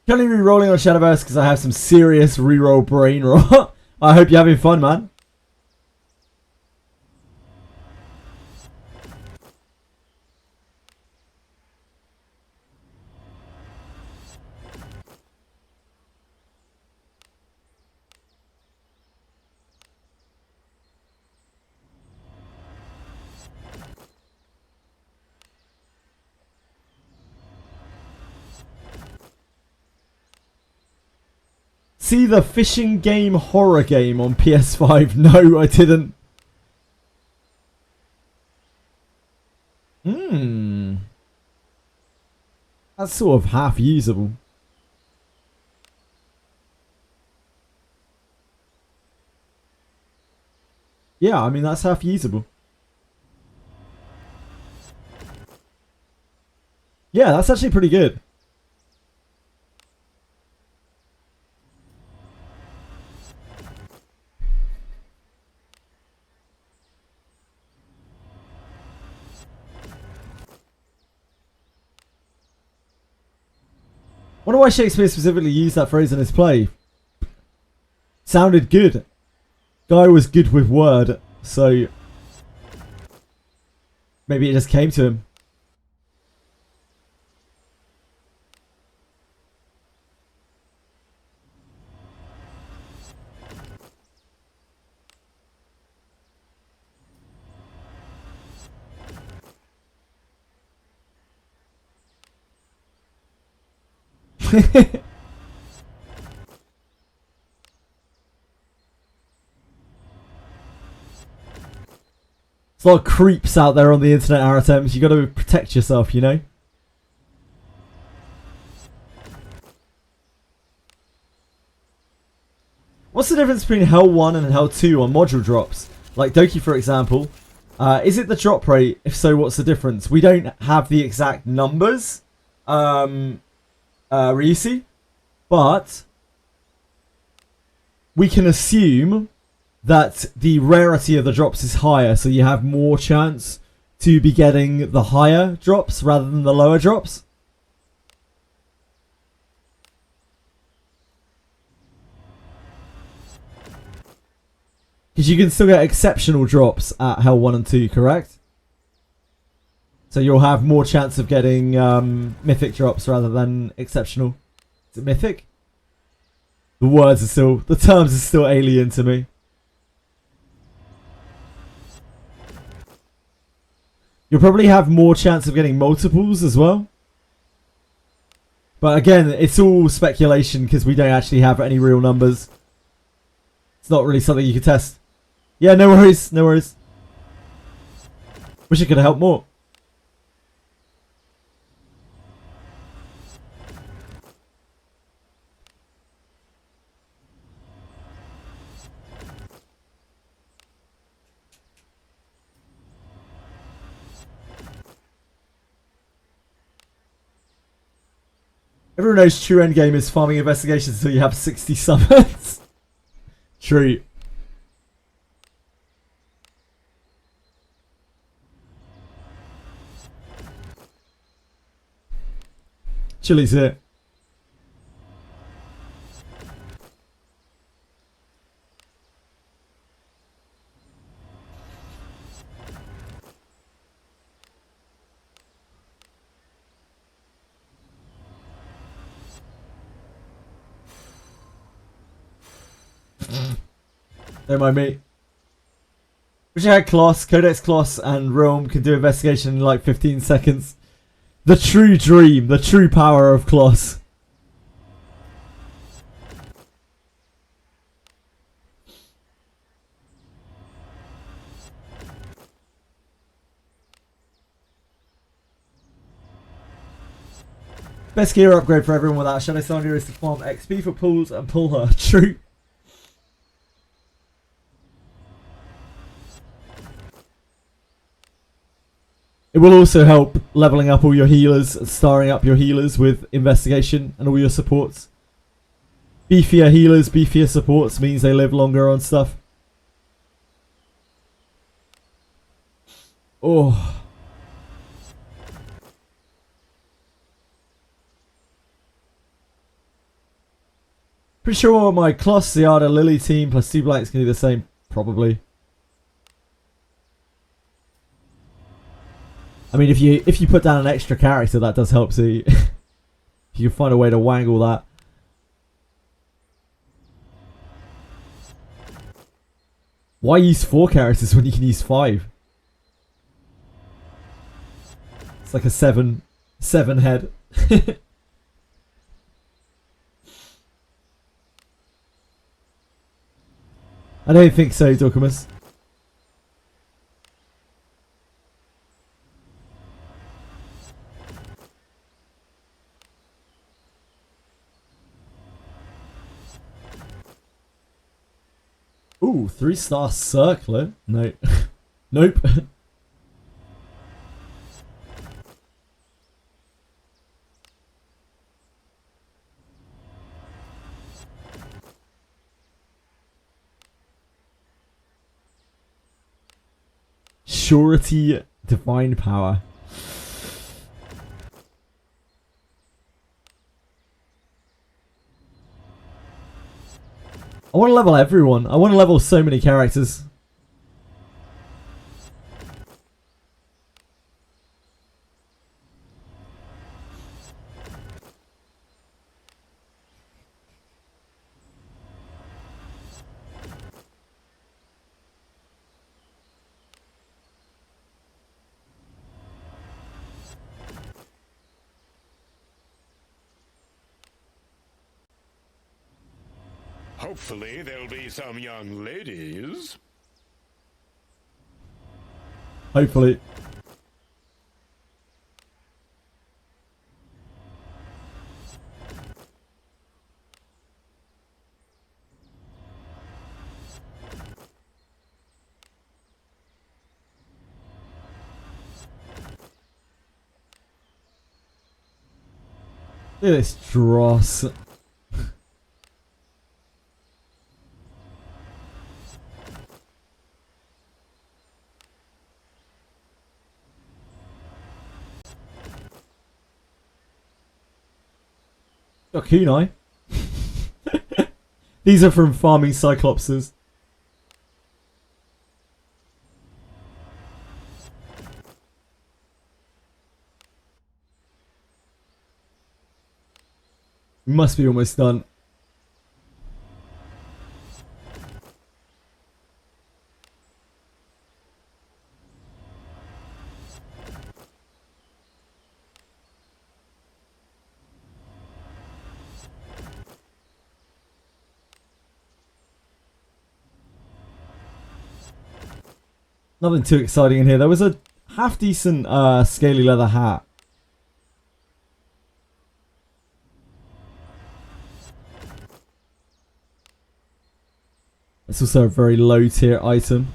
Speaker 1: Currently re-rolling on Shadowverse because I have some serious re-roll brain rot. I hope you're having fun, man. See the fishing game horror game on PS5? No, I didn't. That's sort of half usable. Yeah, I mean, that's half usable. Yeah, that's actually pretty good. Wonder why Shakespeare specifically used that phrase in his play. Sounded good. Guy was good with word, so maybe it just came to him. There's a lot of creeps out there on the internet, Aratems. You gotta protect yourself, you know? What's the difference between Hell 1 and Hell 2 on module drops? Like Doki, for example. Is it the drop rate? If so, what's the difference? We don't have the exact numbers, Ryusi, but we can assume that the rarity of the drops is higher, so you have more chance to be getting the higher drops rather than the lower drops. Because you can still get exceptional drops at Hell 1 and 2, correct? So you'll have more chance of getting mythic drops rather than exceptional. Is it mythic? The words are still... The terms are still alien to me. You'll probably have more chance of getting multiples as well. But again, it's all speculation because we don't actually have any real numbers. It's not really something you can test. Yeah, no worries, no worries. Wish I could have helped more. Everyone knows true endgame is farming investigations until you have 60 summons. True. Chili's here. Don't mind me. Wish I had Kloss, Codex Kloss and Realm can do investigation in like 15 seconds. The true dream, the true power of Kloss. Best gear upgrade for everyone without Shadow Sander is to farm XP for pools and pull her. True. It will also help leveling up all your healers and starring up your healers with investigation and all your supports. Beefier healers, beefier supports means they live longer on stuff. Oh. Pretty sure my Kloss, Ziada, Lily team plus 2 blanks can do the same. Probably. I mean, if you put down an extra character, that does help. See, if you can find a way to wangle that. Why use 4 characters when you can use 5? It's like a 7 head. I don't think so, Dorkamus. Ooh, 3-star circler? No. Nope. Surety, divine power. I want to level everyone. I want to level so many characters.
Speaker 9: Hopefully there'll be some young ladies.
Speaker 1: Hopefully. Look at this dross. Got kunai. These are from farming cyclopses. We must be almost done. Nothing too exciting in here. There was a half decent scaly leather hat. It's also a very low tier item.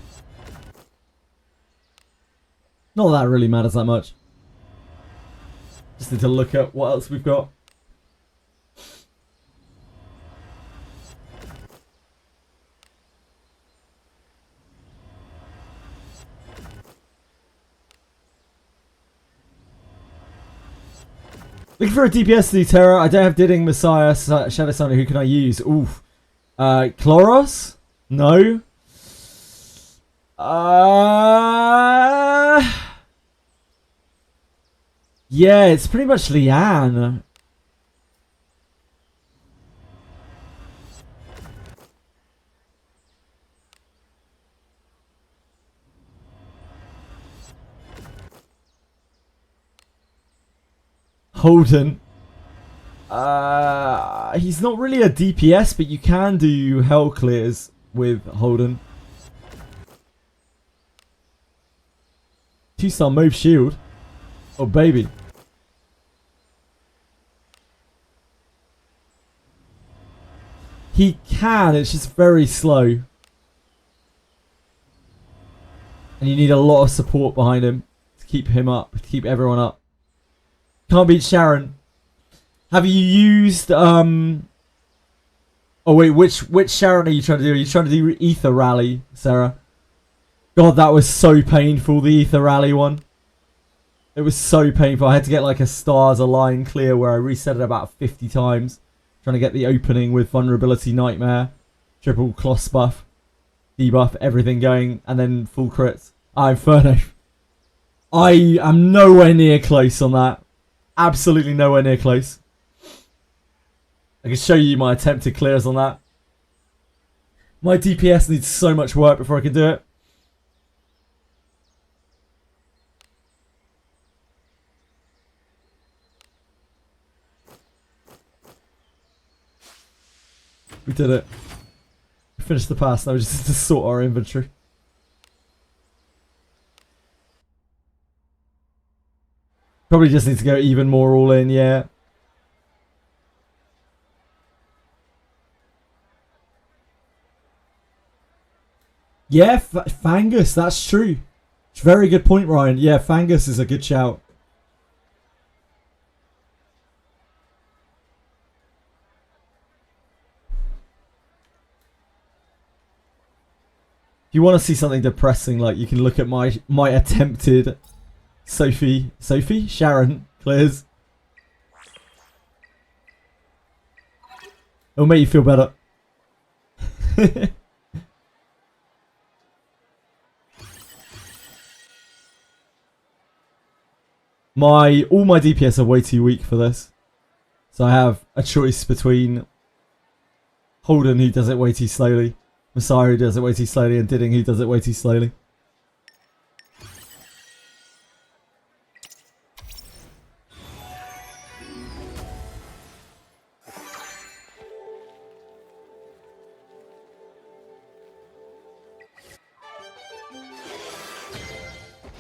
Speaker 1: Not that really matters that much. Just need to look at what else we've got. Looking for a DPS to do Terra. I don't have Didding, Messiah, Shadow Summoner. Who can I use? Oof. Chloros? No. Yeah, it's pretty much Leanne. Holden. He's not really a DPS, but you can do hell clears with Holden. 2-star move shield. Oh baby. He can, it's just very slow. And you need a lot of support behind him to keep him up, to keep everyone up. Can't beat Sharon. Have you used oh wait, which Sharon are you trying to do? Are you trying to do Ether Rally, Sarah? God, that was so painful, the Ether Rally one. It was so painful. I had to get like a stars align clear where I reset it about 50 times. Trying to get the opening with Vulnerability Nightmare, triple Closs buff, debuff, everything going, and then full crits. Inferno. I am nowhere near close on that. Absolutely nowhere near close. I can show you my attempted clears on that. My DPS needs so much work before I can do it. We did it. We finished the pass, now we just need to sort our inventory. Probably just need to go even more all in, yeah. Yeah, Fangus, that's true. Very good point, Ryan. Yeah, Fangus is a good shout. If you want to see something depressing, like you can look at my attempted Sophie, Sharon clears. It'll make you feel better. All my DPS are way too weak for this. So I have a choice between Holden, who does it way too slowly, Messiah, who does it way too slowly, and Didding, who does it way too slowly.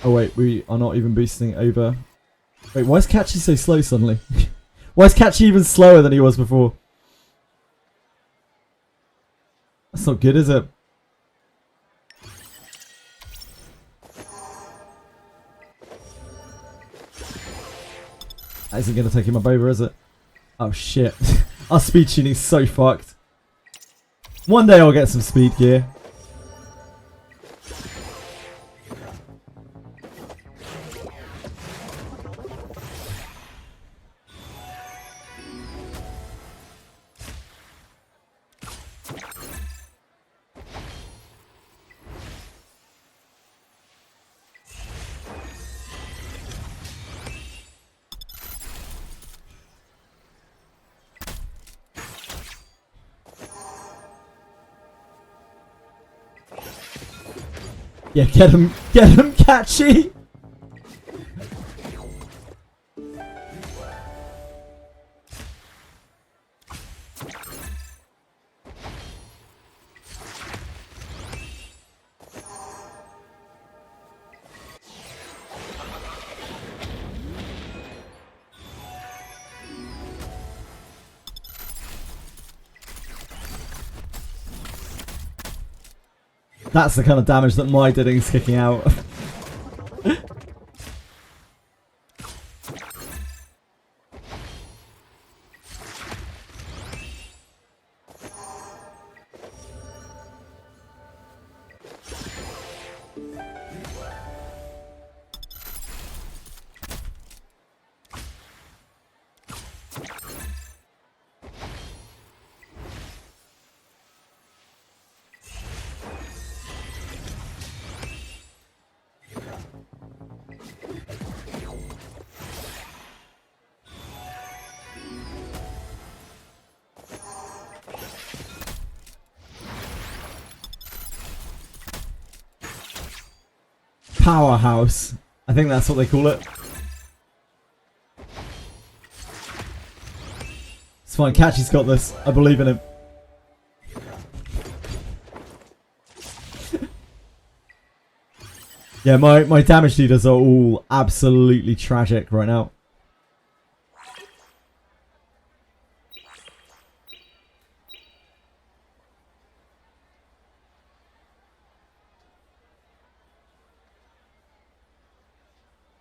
Speaker 1: Oh wait, we are not even boosting over. Wait, why is Catchy so slow suddenly? Why is Catchy even slower than he was before? That's not good, is it? That isn't going to take him up over, is it? Oh shit. Our speed tuning's so fucked. One day I'll get some speed gear. Yeah, get him, Catchy! That's the kind of damage that my Didding's kicking out. Powerhouse. I think that's what they call it. It's fine, Catchy's got this. I believe in him. Yeah, my damage dealers are all absolutely tragic right now.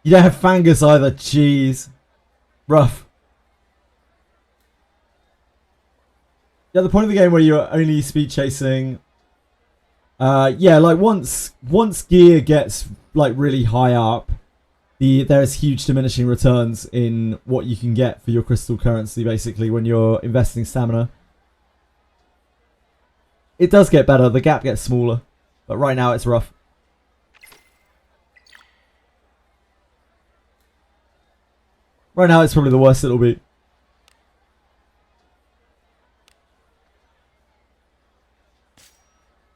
Speaker 1: You don't have Fangus either, jeez. Rough. Yeah, the point of the game where you're only speed chasing. Yeah, like once gear gets like really high up, there's huge diminishing returns in what you can get for your crystal currency basically when you're investing stamina. It does get better, the gap gets smaller, but right now it's rough. Right now, it's probably the worst it'll be.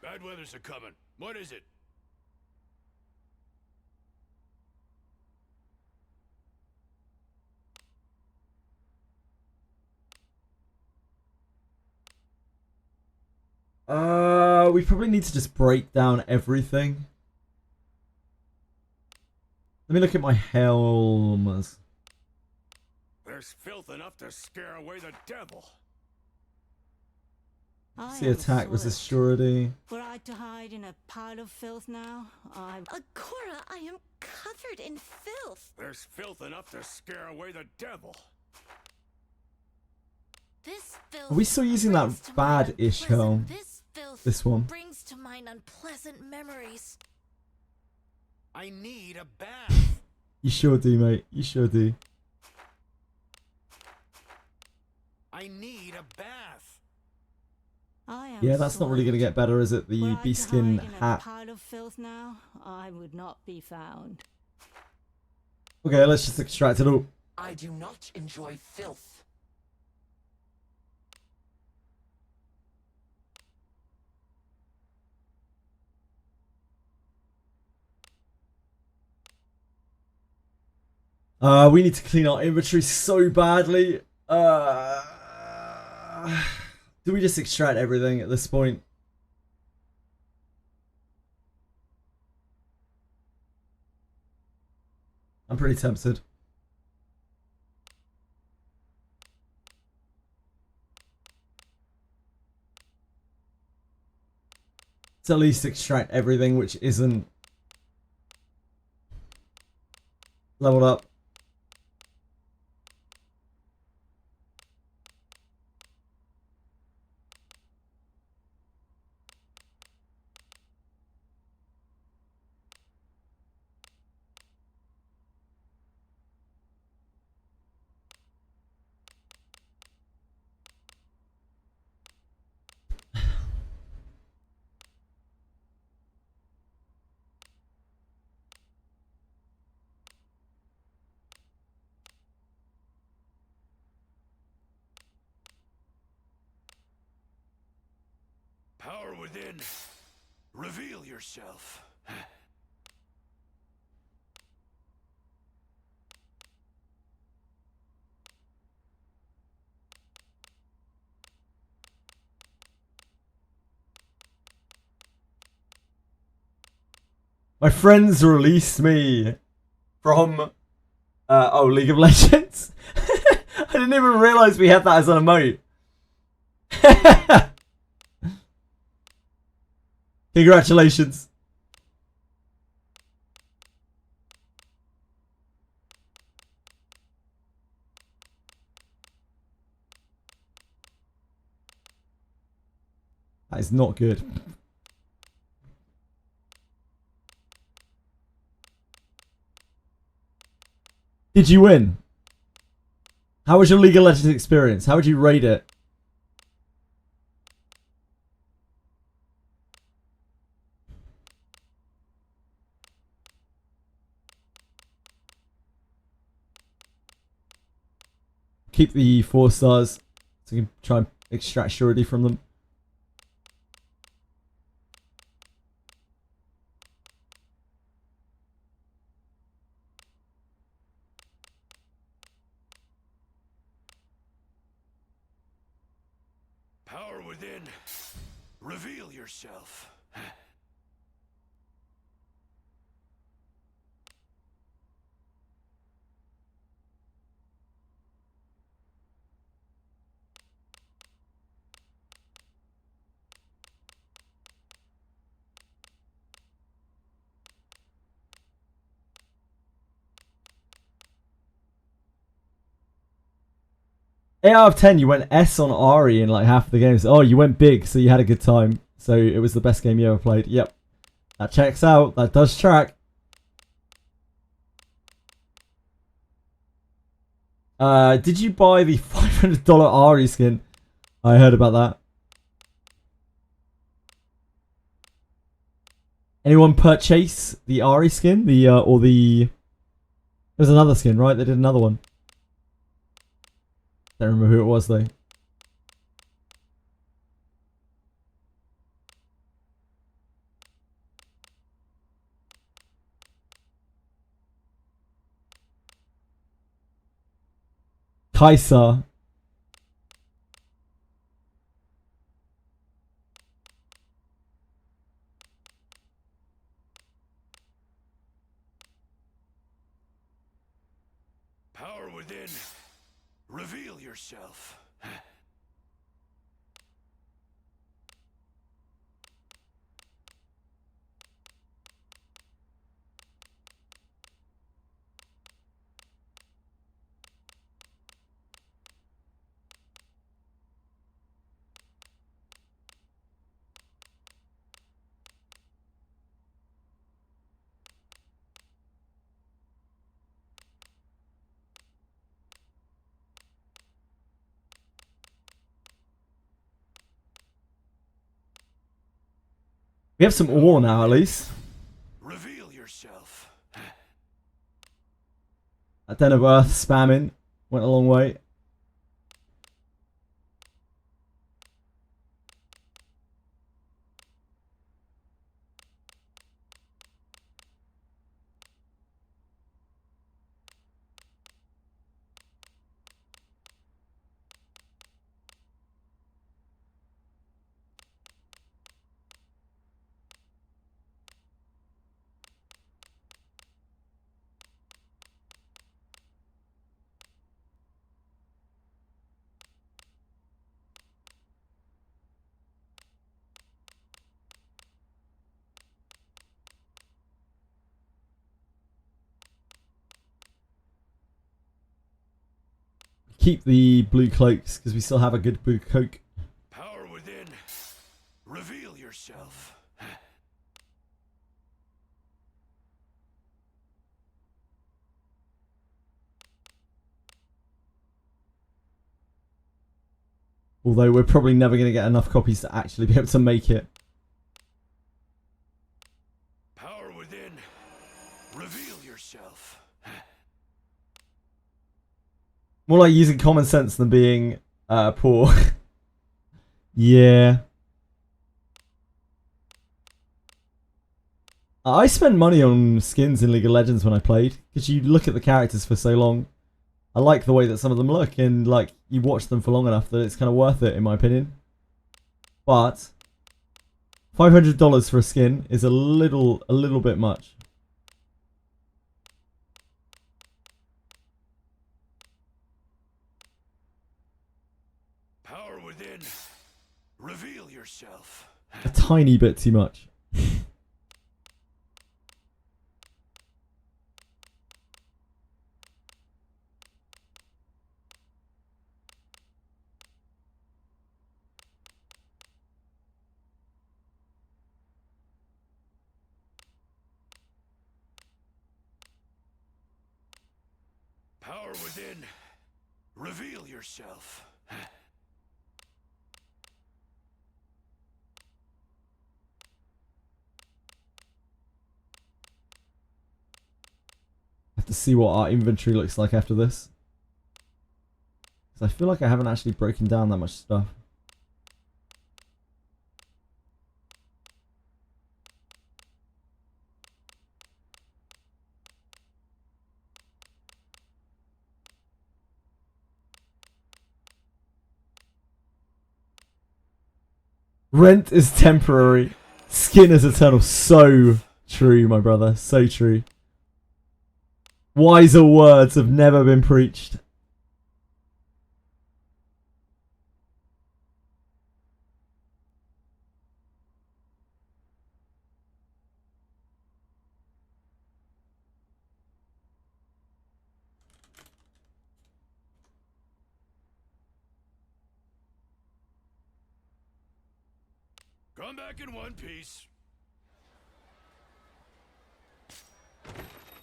Speaker 9: Bad weather's a coming. What is it?
Speaker 1: We probably need to just break down everything. Let me look at my helms.
Speaker 9: There's filth enough to scare away the devil.
Speaker 1: See attack, resist surety.
Speaker 5: Were I to hide in a pile of filth now, Akora, I am covered in filth.
Speaker 9: There's filth enough to scare away the devil.
Speaker 5: This filth
Speaker 1: Are we still using that bad-ish helm? This one.
Speaker 5: Brings to mind unpleasant memories.
Speaker 8: I need a bath.
Speaker 1: You sure do, mate. You sure do.
Speaker 8: I need a bath.
Speaker 1: Yeah, that's not really going to get better, is it? The beastskin hat.
Speaker 5: Pile of filth now, I would not be found.
Speaker 1: Okay, let's just extract it all.
Speaker 6: I do not enjoy filth.
Speaker 1: We need to clean our inventory so badly. Do we just extract everything at this point? I'm pretty tempted. Let's at least extract everything which isn't leveled up.
Speaker 9: Power within. Reveal yourself.
Speaker 1: My friends released me from League of Legends. I didn't even realise we had that as an emote. Congratulations. That is not good. Did you win? How was your League of Legends experience? How would you rate it? Keep the 4 stars so you can try and extract surety from them.
Speaker 3: Power within. Reveal yourself.
Speaker 1: Eight out of 10, you went S on Ari in like half the games. Oh, you went big, so you had a good time. So it was the best game you ever played. Yep. That checks out. That does track. Did you buy the $500 Ari skin? I heard about that. Anyone purchase the Ari skin? There's another skin, right? They did another one. Don't remember who it was though. Kai'Sa.
Speaker 3: Power within. Reveal yourself.
Speaker 1: We have some ore now, at least.
Speaker 3: Reveal yourself.
Speaker 1: That Den of Earth spamming went a long way. Keep the blue cloaks because we still have a good blue cloak.
Speaker 3: Power within. Reveal yourself.
Speaker 1: Although we're probably never going to get enough copies to actually be able to make it.
Speaker 3: Power within. Reveal yourself.
Speaker 1: More like using common sense than being poor. Yeah. I spent money on skins in League of Legends when I played, because you look at the characters for so long. I like the way that some of them look, and like you watch them for long enough that it's kind of worth it, in my opinion. But $500 for a skin is a little bit much.
Speaker 3: Power within. Reveal yourself.
Speaker 1: A tiny bit too much.
Speaker 3: Power within. Reveal yourself.
Speaker 1: Have to see what our inventory looks like after this. Because I feel like I haven't actually broken down that much stuff. Rent is temporary. Skin is eternal. So true, my brother. So true. Wiser words have never been preached.
Speaker 3: Come back in one piece.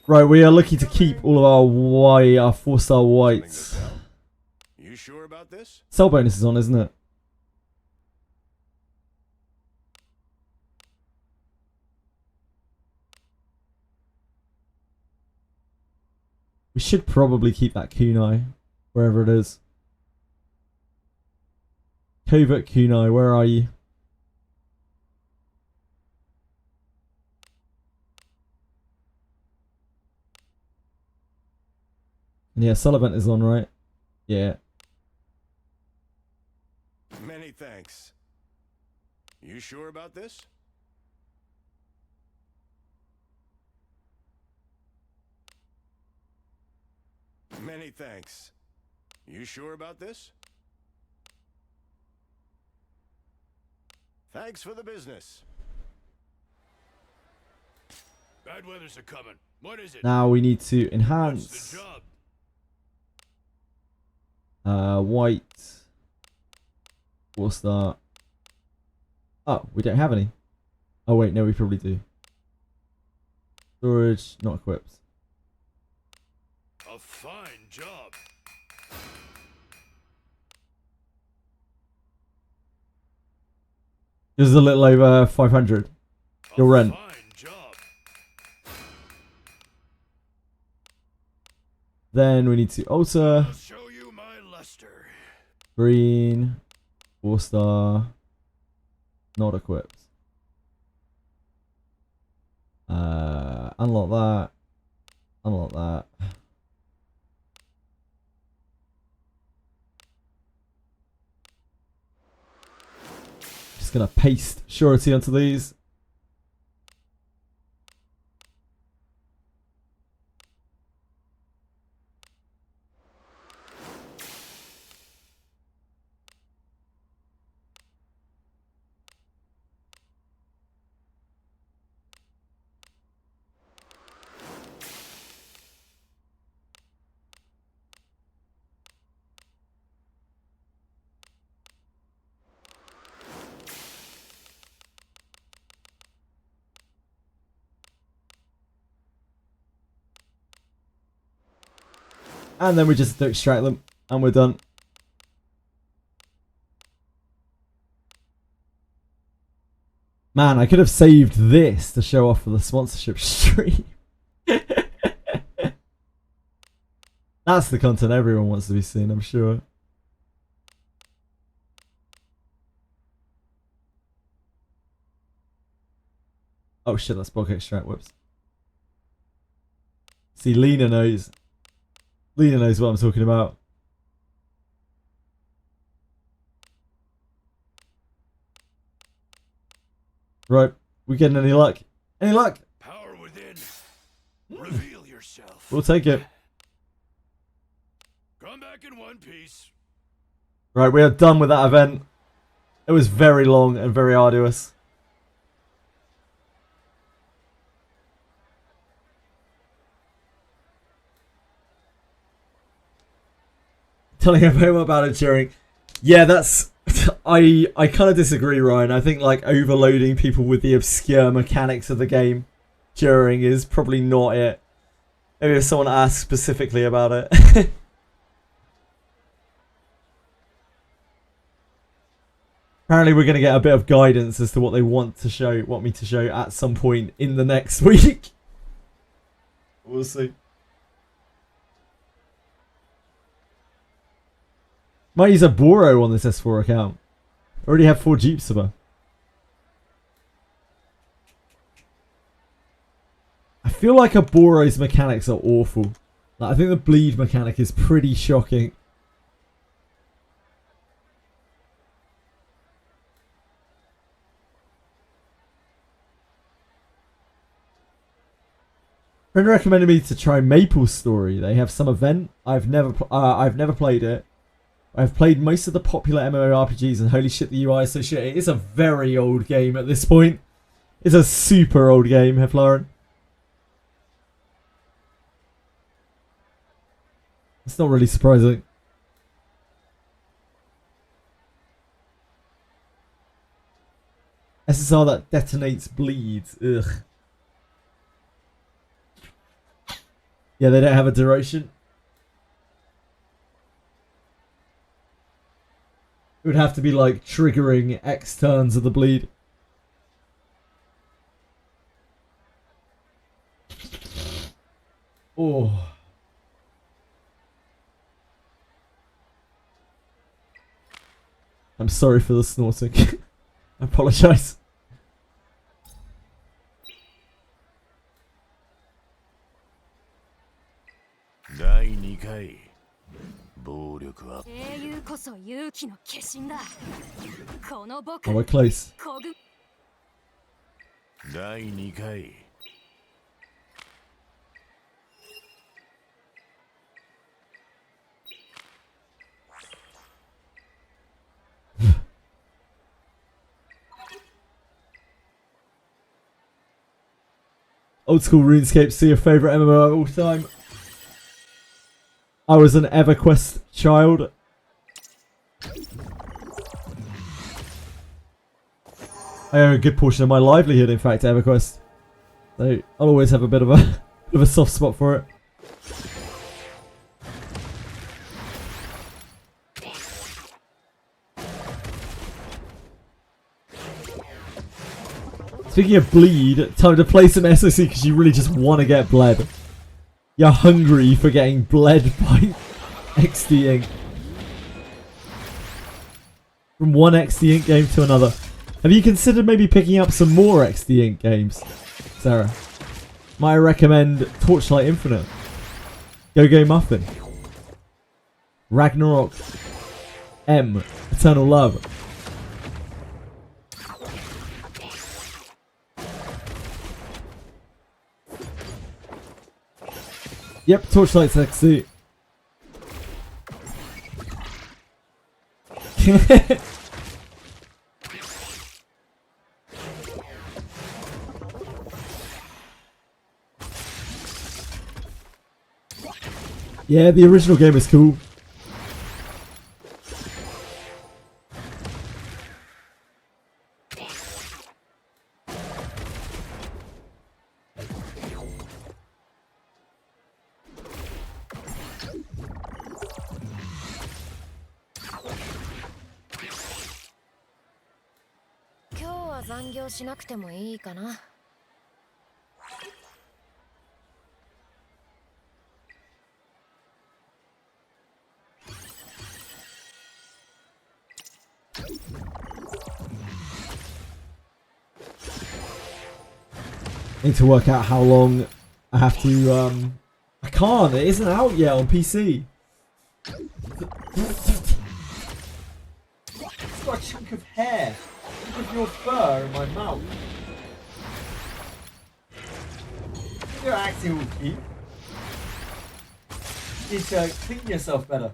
Speaker 1: Right, we are lucky to keep all of our 4-star whites.
Speaker 3: You sure about this?
Speaker 1: Sell bonus is on, isn't it? We should probably keep that kunai, wherever it is. Covert kunai, where are you? Yeah, Sullivan is on, right? Yeah.
Speaker 3: Many thanks. You sure about this? Many thanks. You sure about this? Thanks for the business. Bad weather's a coming. What is it?
Speaker 1: Now we need to
Speaker 3: What's
Speaker 1: enhance
Speaker 3: the job?
Speaker 1: white. We'll start. Oh, we don't have any. Oh wait, no, we probably do. Storage, not equipped.
Speaker 3: A fine job.
Speaker 1: This is a little over 500. Your rent.
Speaker 3: Fine job.
Speaker 1: Then we need to alter.
Speaker 3: I'll show you my luster.
Speaker 1: Green. 4-star. Not equipped. Unlock that. Unlock that. Just gonna paste surety onto these. And then we just have to extract them. And we're done. Man, I could have saved this to show off for the sponsorship stream. That's the content everyone wants to be seen, I'm sure. Oh shit, that's bulk extract, whoops. See, Lena knows. Lena knows what I'm talking about. Right, we getting any luck? Any luck?
Speaker 3: Power within. Reveal yourself.
Speaker 1: We'll take it.
Speaker 3: Come back in one piece.
Speaker 1: Right, we are done with that event. It was very long and very arduous. Telling everyone about it during. Yeah, that's... I kind of disagree, Ryan. I think like overloading people with the obscure mechanics of the game during is probably not it. Maybe if someone asks specifically about it. Apparently we're going to get a bit of guidance as to what they want me to show at some point in the next week. We'll see. Might use a Boro on this S4 account. Already have 4 Jeeps of her. I feel like a Boro's mechanics are awful. Like, I think the bleed mechanic is pretty shocking. Friend recommended me to try Maple Story. They have some event. I've never played it. I've played most of the popular MMORPGs, and holy shit, the UI is so shit. It is a very old game at this point. It's a super old game, Heflaren. It's not really surprising. SSR that detonates bleeds. Ugh. Yeah, they don't have a duration. It would have to be like triggering X turns of the bleed. Oh. I'm sorry for the snorting. I apologise.
Speaker 2: Oh,
Speaker 1: we're close. Old school RuneScape, see your favourite MMO of all time. I was an EverQuest child. I owe a good portion of my livelihood, in fact, to EverQuest. So I'll always have a bit of a soft spot for it. Speaking of bleed, time to play some SOC because you really just want to get bled. You're hungry for getting bled by XD Inc. From one XD Inc game to another. Have you considered maybe picking up some more XD Inc games, Sarah? Might I recommend Torchlight Infinite, Go-Go Muffin, Ragnarok, M, Eternal Love. Yep, Torchlight's XD. Yeah, the original game is cool. Need to work out how long I have to, I can't, it isn't out yet on PC. It's got a chunk of hair, chunk of your fur in my mouth. You're acting all cute. You need to clean yourself better.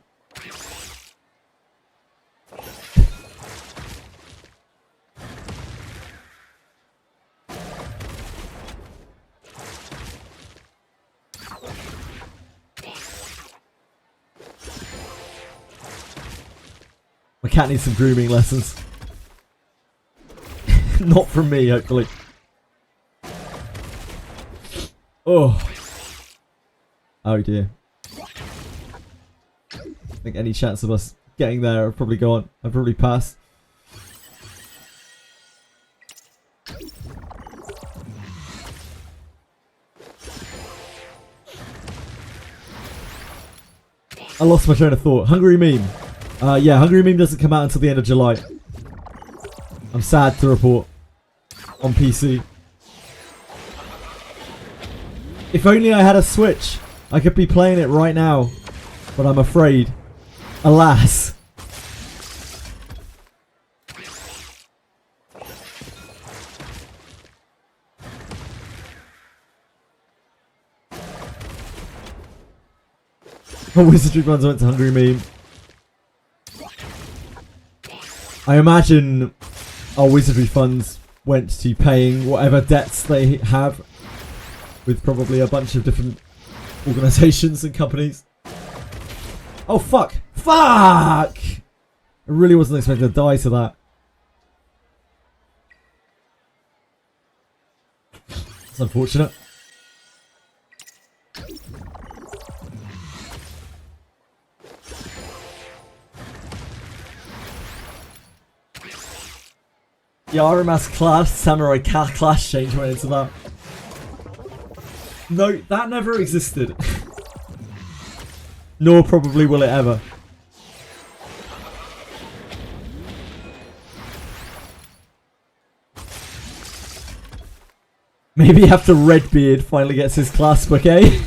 Speaker 1: My cat needs some grooming lessons. Not from me, hopefully. Oh. Oh dear. I think any chance of us getting there are probably gone. I've probably passed. I lost my train of thought. Hungry Meme. Yeah, Hungry Meme doesn't come out until the end of July. I'm sad to report. On PC. If only I had a Switch, I could be playing it right now. But I'm afraid. Alas. Oh, Wizardry runs went to Hungry Meme. I imagine our Wizardry funds went to paying whatever debts they have with probably a bunch of different organisations and companies. Oh fuck! Fuck! I really wasn't expecting to die to that. It's unfortunate. Yaramas class, Samurai class change went into that. No, that never existed. Nor probably will it ever. Maybe after Redbeard finally gets his class book, eh?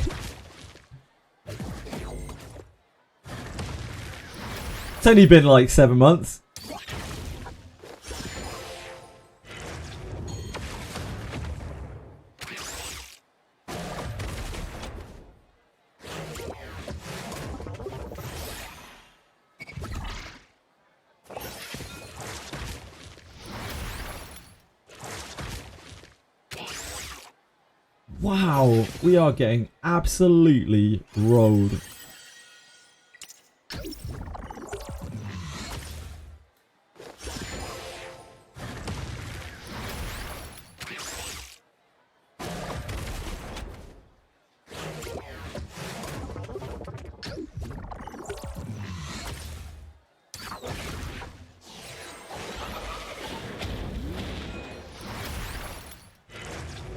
Speaker 1: It's only been like 7 months. Wow, we are getting absolutely rolled.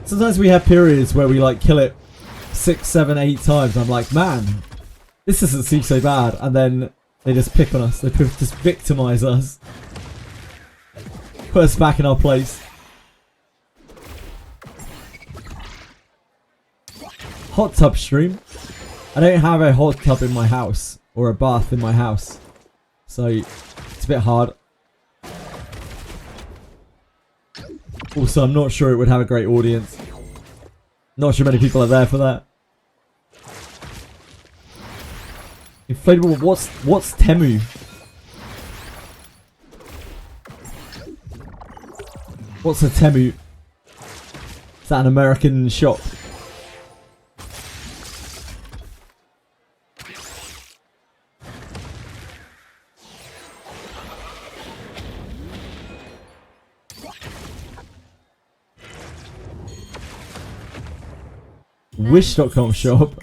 Speaker 1: Sometimes we have periods where we like kill it 6, 7, 8 times. I'm like, man, this doesn't seem so bad. And then they just pick on us. They just victimize us. Put us back in our place. Hot tub stream. I don't have a hot tub in my house. Or a bath in my house. So it's a bit hard. Also, I'm not sure it would have a great audience. Not sure many people are there for that. Inflatable, what's Temu? What's a Temu? Is that an American shop? Wish.com shop.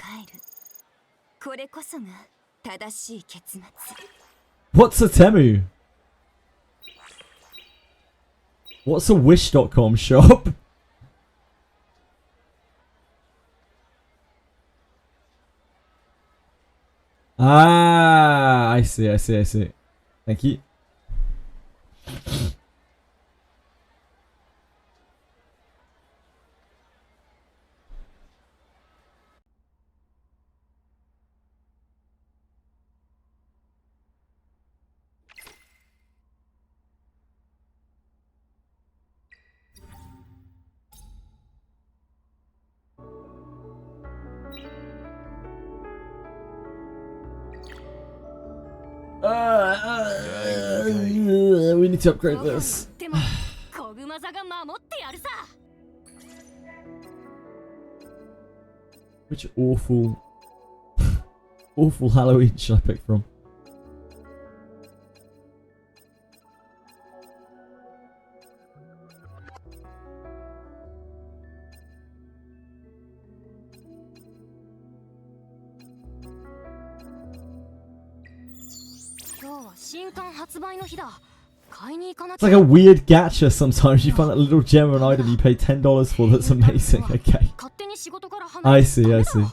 Speaker 1: What's a Temu? What's a Wish.com shop? Ah, I see. Thank you. We need to upgrade this.
Speaker 2: でも小熊座が守ってやるさ。
Speaker 1: Which awful, awful Halloween should I pick from? It's like a weird gacha sometimes. You find that little gem or an item you pay $10 for that's amazing. Okay. I see, I see.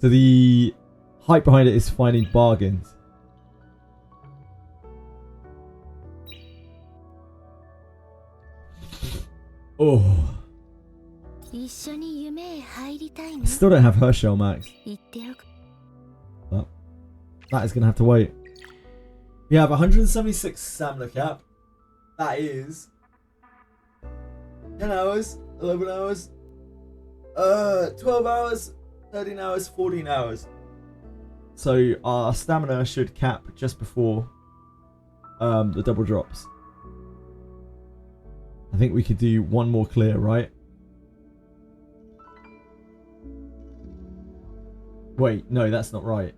Speaker 1: So the hype behind it is finding bargains. Oh. I still don't have her shell max. But that is going to have to wait. We have 176 stamina cap. That is 10 hours, 11 hours, 12 hours, 13 hours, 14 hours. So our stamina should cap just before the double drops. I think we could do one more clear, right? Wait, no, that's not right.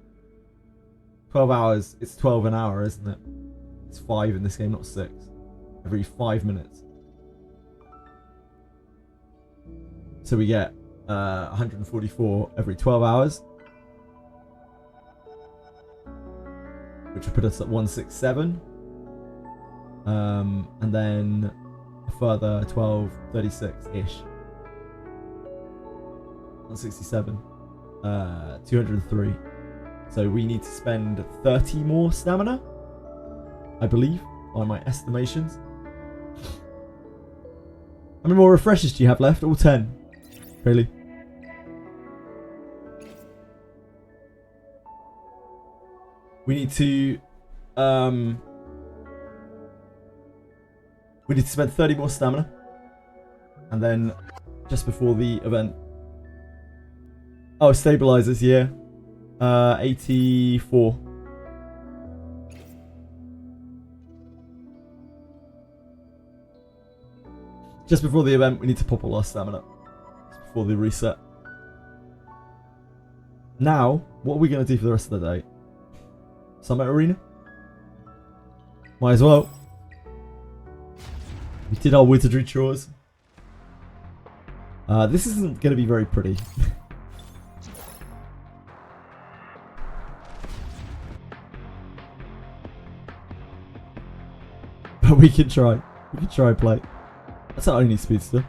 Speaker 1: 12 hours, it's 12 an hour, isn't it? It's 5 in this game, not 6. Every 5 minutes. So we get 144 every 12 hours. Which will put us at 167. And then a further 12, 36-ish. 167. 203. So we need to spend 30 more stamina, I believe, by my estimations. How many more refreshes do you have left? All 10. Really? We need to spend 30 more stamina. And then just before the event. Oh, stabilizers, yeah. 84. Just before the event, we need to pop all our stamina. Just before the reset. Now, what are we going to do for the rest of the day? Summit Arena? Might as well. We did our wizardry chores. This isn't going to be very pretty. But we can try. We can try and play. That's our only speedster.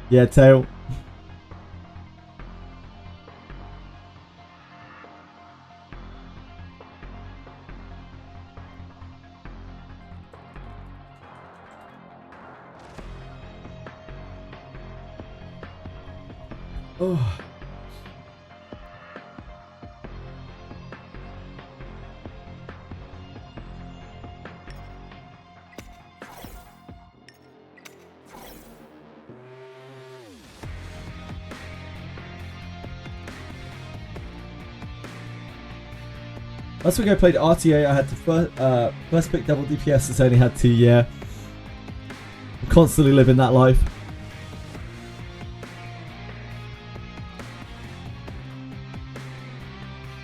Speaker 1: Yeah, tail. Oh. Last week I played RTA, I had to first pick double DPS, it's only had 2, yeah. I'm constantly living that life.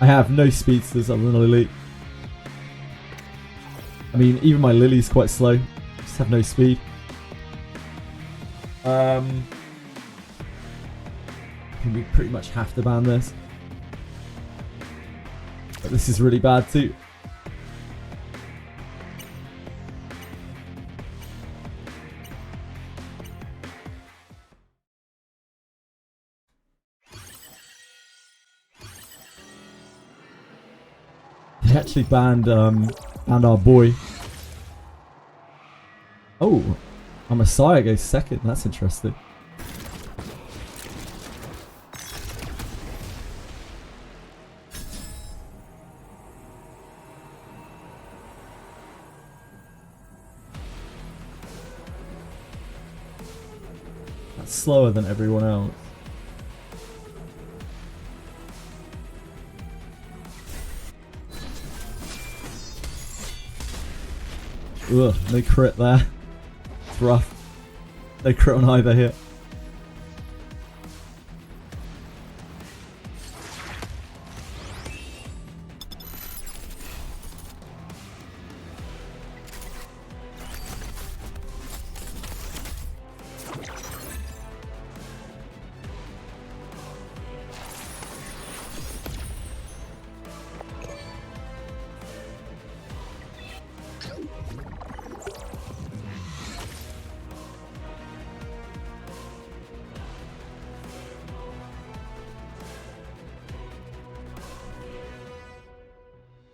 Speaker 1: I have no speedsters other than a Lily. I mean, even my Lily's quite slow. Just have no speed. I think we pretty much have to ban this. But this is really bad too. They actually banned our boy. Oh, our Messiah goes second. That's interesting. That's slower than everyone else. Ugh, no crit there. It's rough. No crit on either here.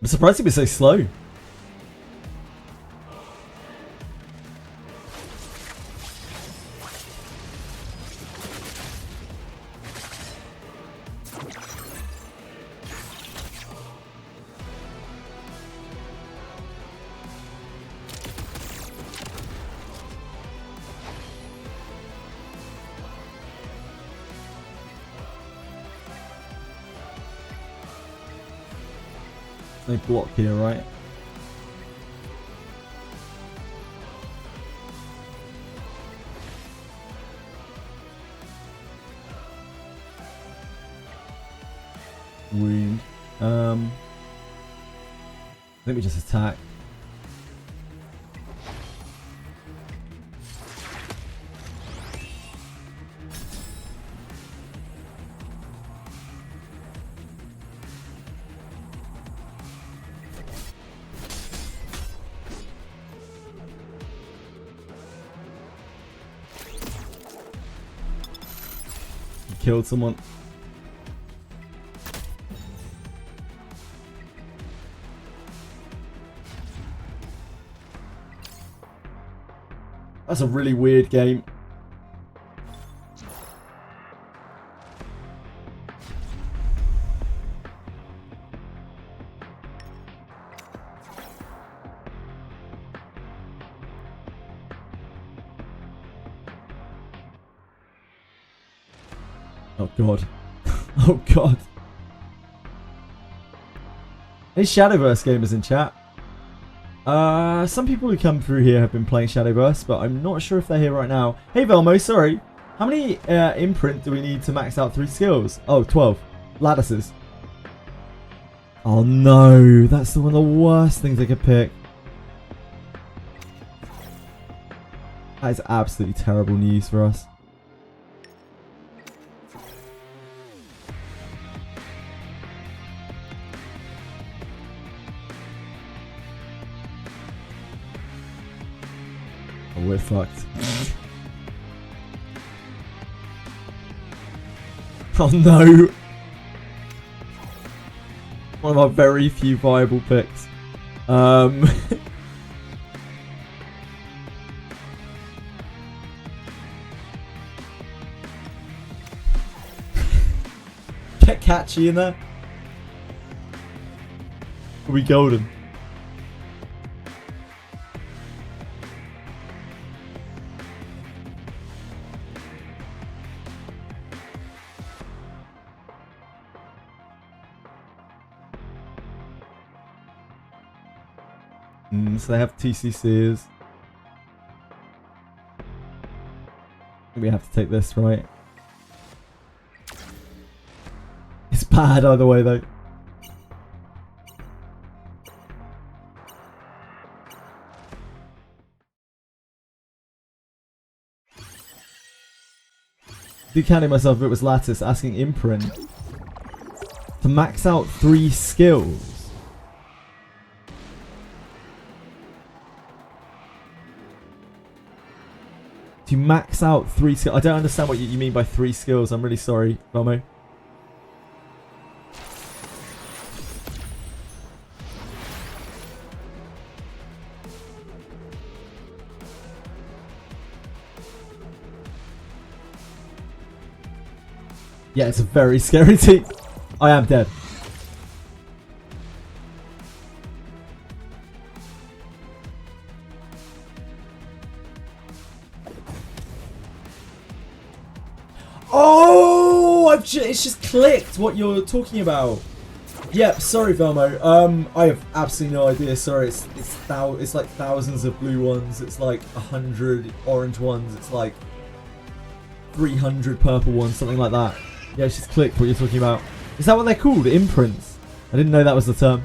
Speaker 1: I'm surprised he was so slow. No block here, right? Wound. Let me just attack. Killed someone. That's a really weird game. Oh god. Oh god. Any Shadowverse gamers in chat? Some people who come through here have been playing Shadowverse, but I'm not sure if they're here right now. Hey Velmo, sorry. How many imprint do we need to max out 3 skills? Oh, 12. Lattices. Oh no, that's one of the worst things I could pick. That is absolutely terrible news for us. Oh, we're fucked. Oh no! One of our very few viable picks. Get catchy in there. Are we golden? So they have TCCs. We have to take this, right? It's bad either way, though. Decanting myself if it was Lattice, asking Imprint to max out 3 skills. To max out 3 skills. I don't understand what you mean by 3 skills. I'm really sorry, Velmo. Yeah, it's a very scary team. I am dead. Oh, it's just clicked what you're talking about. Yeah, sorry, Velmo. I have absolutely no idea. Sorry, it's like thousands of blue ones. It's like 100 orange ones. It's like 300 purple ones, something like that. Yeah, she's clicked what you're talking about. Is that what they're called? Imprints? I didn't know that was the term.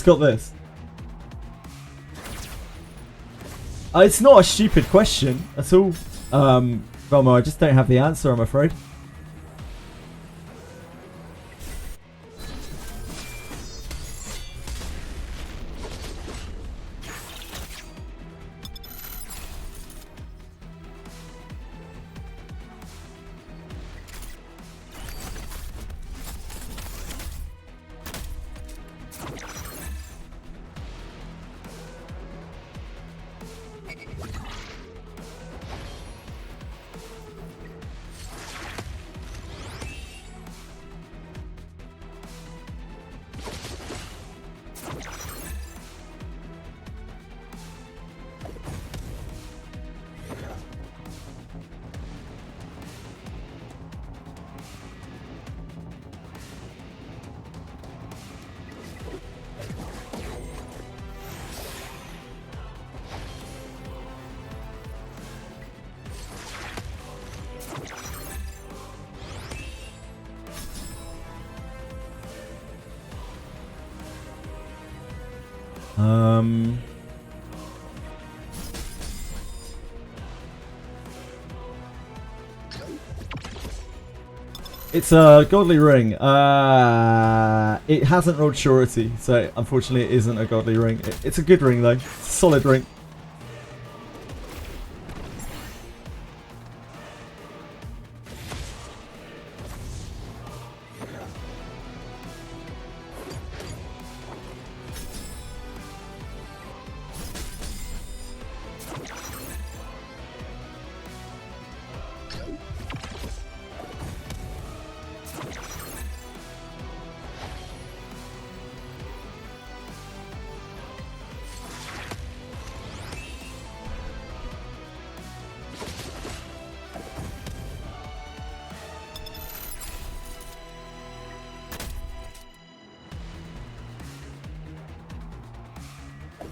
Speaker 1: Got this. It's not a stupid question at all, Velmo. I just don't have the answer, I'm afraid. It's a godly ring. It hasn't rolled surety, so unfortunately it isn't a godly ring. It's a good ring though. It's a solid ring.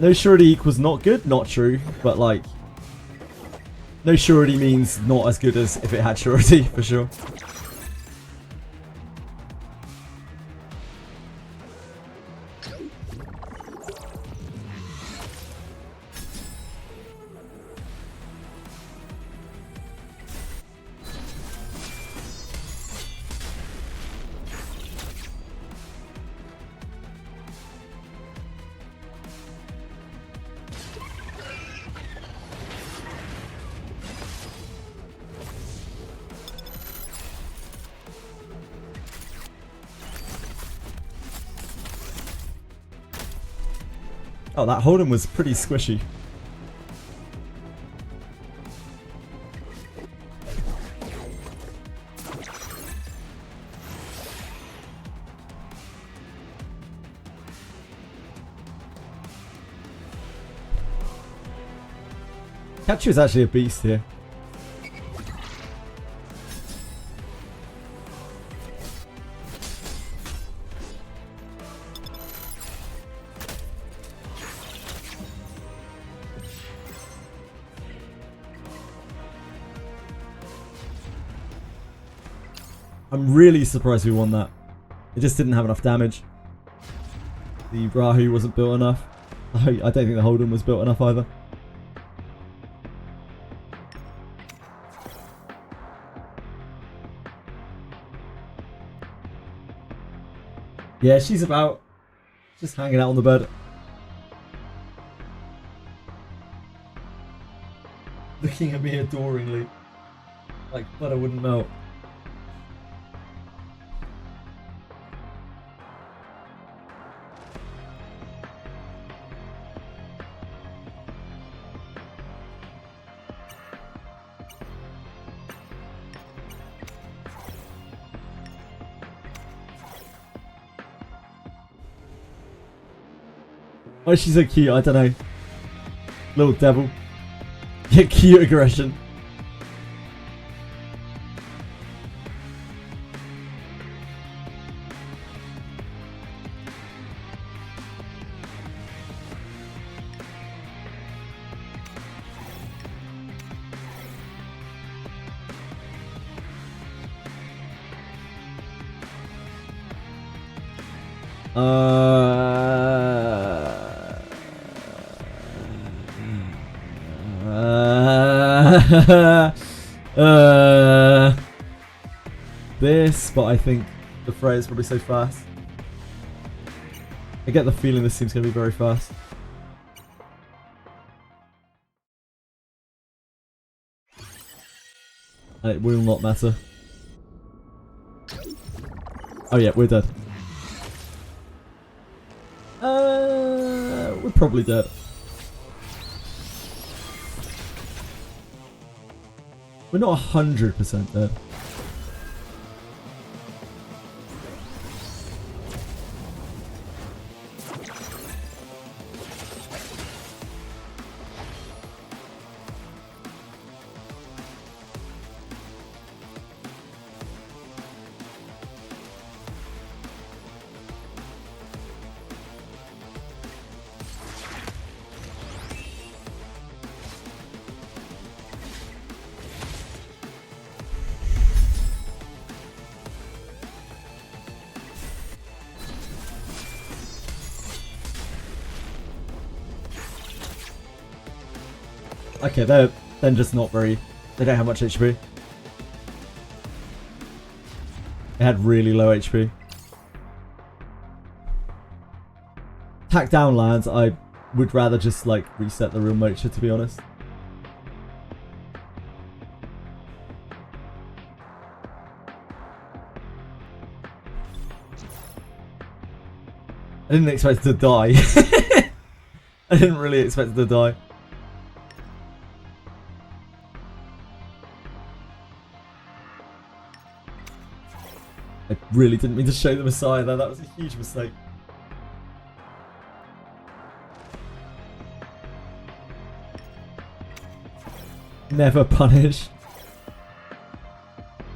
Speaker 1: No surety equals not good? Not true, but like, no surety means not as good as if it had surety, for sure. Oh, that Holden was pretty squishy. Catcher is actually a beast here. I'm really surprised we won that. It just didn't have enough damage. The Rahu wasn't built enough. I don't think the Holden was built enough either. Yeah, she's about just hanging out on the bed. Looking at me adoringly. Like butter wouldn't melt. Oh, she's so cute, I don't know. Little devil. Yeah, cute aggression. This, but I think the Freya is probably so fast. I get the feeling this seems going to be very fast. And it will not matter. Oh yeah, we're dead. We're probably dead. We're not 100% dead. Okay, they're then just not very... They don't have much HP. They had really low HP. Attack down lands, I would rather just like reset the real mocha, to be honest. I didn't expect it to die. I didn't really expect it to die. I really didn't mean to show the Messiah there, that was a huge mistake. Never punish.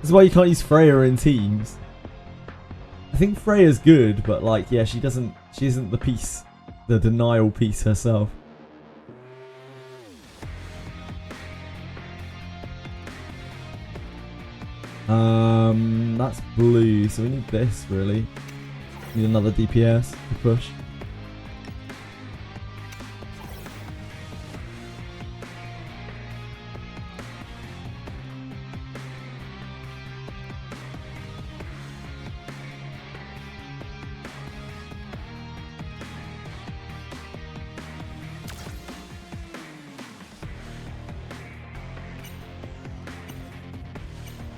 Speaker 1: This is why you can't use Freya in teams. I think Freya's good, but like, yeah, she isn't the piece, the denial piece herself. That's blue, so we need this, really. Need another DPS to push.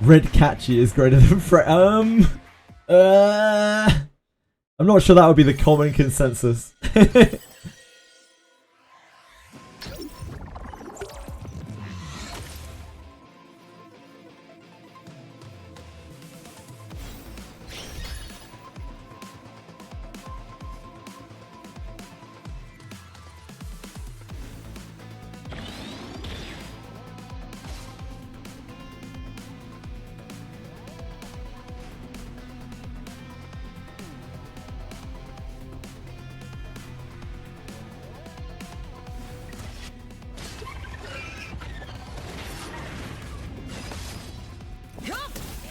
Speaker 1: Red Catchy is greater than I'm not sure that would be the common consensus.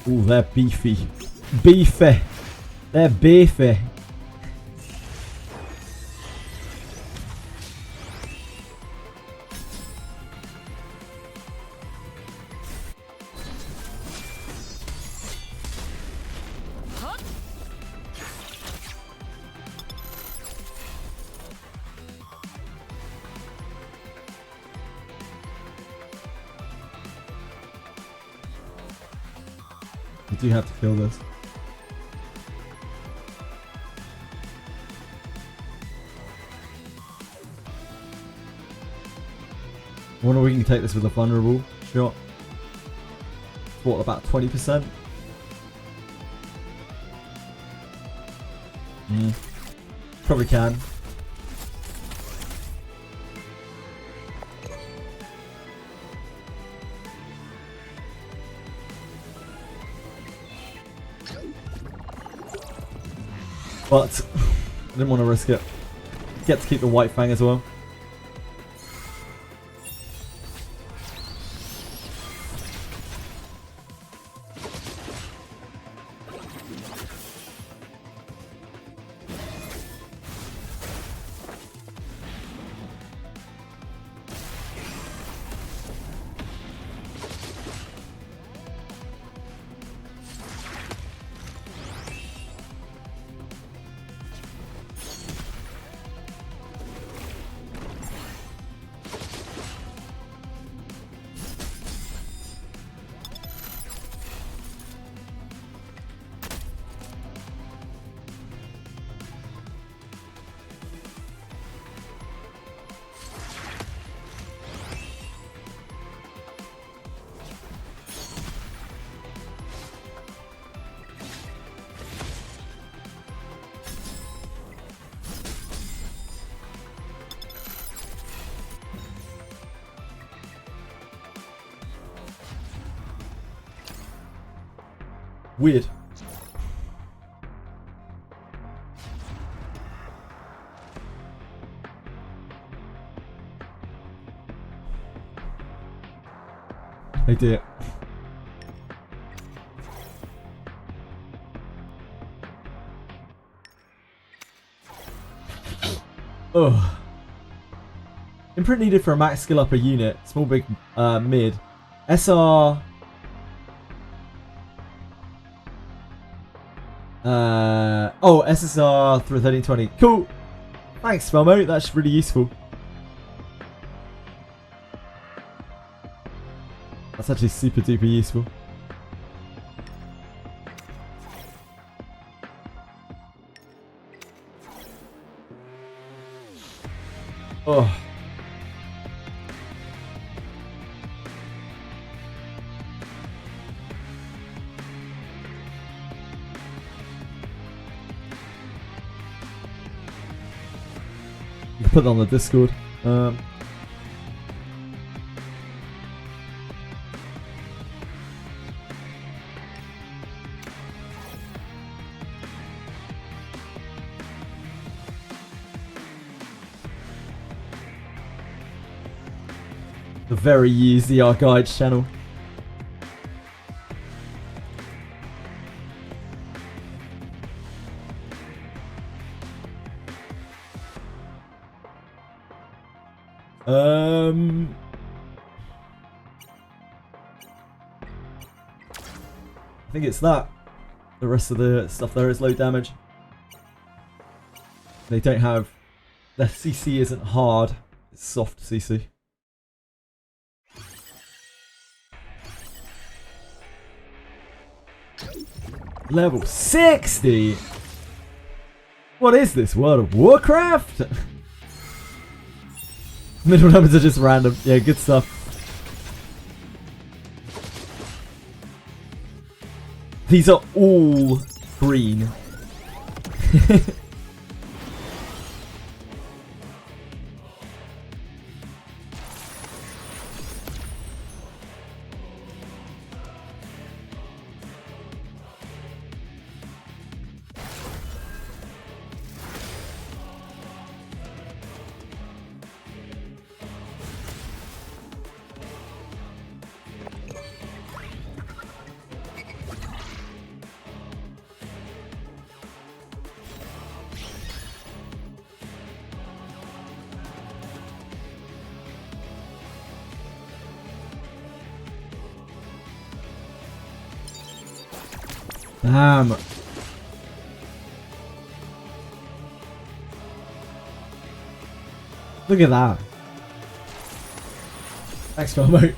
Speaker 1: Ooh, they're beefy. Beefy. They're beefy. You do have to kill this. I wonder if we can take this with a vulnerable shot. What, about 20%? Probably can. But I didn't want to risk it. Get to keep the White Fang as well. Weird. I did. Ugh. Imprint needed for a max skill upper unit. Small, big, mid. SR. Oh, SSR through 1320. Cool. Thanks, Spelmo. That's really useful. That's actually super duper useful. Oh. You can put that on the Discord. The very easy our guides channel. I think it's that. The rest of the stuff there is low damage. They don't have... Their CC isn't hard. It's soft CC. Level 60? What is this? World of Warcraft? Middle numbers are just random. Yeah, good stuff. These are all green. Damn. Look at that. Thanks, Momo.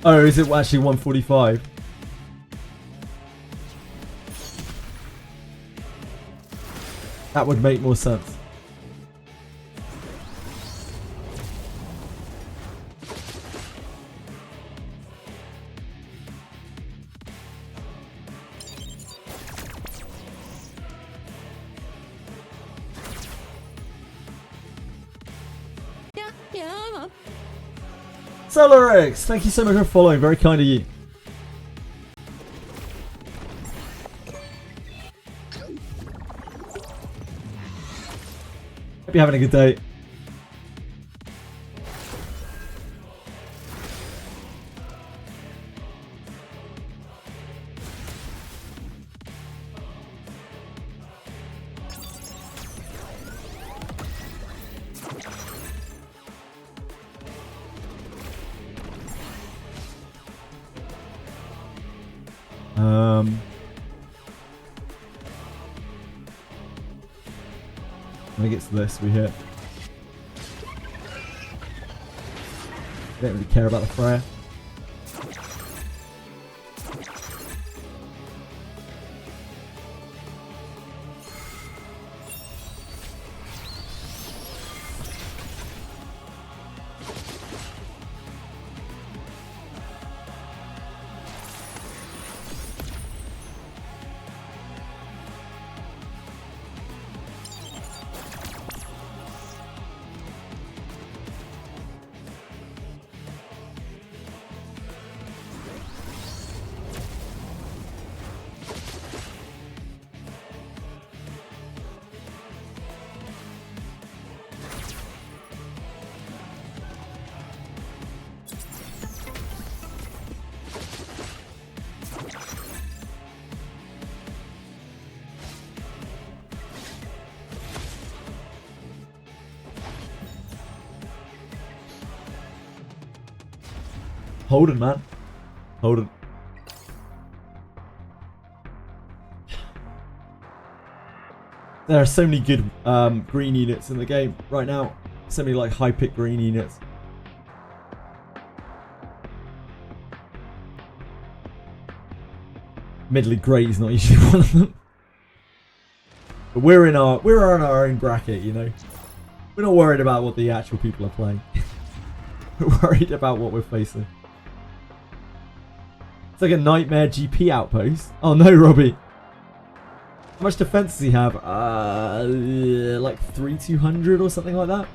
Speaker 1: Oh, is it actually 145? That would make more sense.
Speaker 5: Yeah.
Speaker 1: Solarix, thank you so much for following. Very kind of you. Hope you're having a good day. When it gets to this, we hit. I don't really care about the Freya. Hold it, man. Hold it. There are so many good green units in the game right now. So many like high pick green units. Admittedly, grey is not usually one of them. But we're in our own bracket, you know. We're not worried about what the actual people are playing. We're worried about what we're facing. It's like a nightmare GP outpost. Oh no, Robbie. How much defense does he have? Like 3,200 or something like that.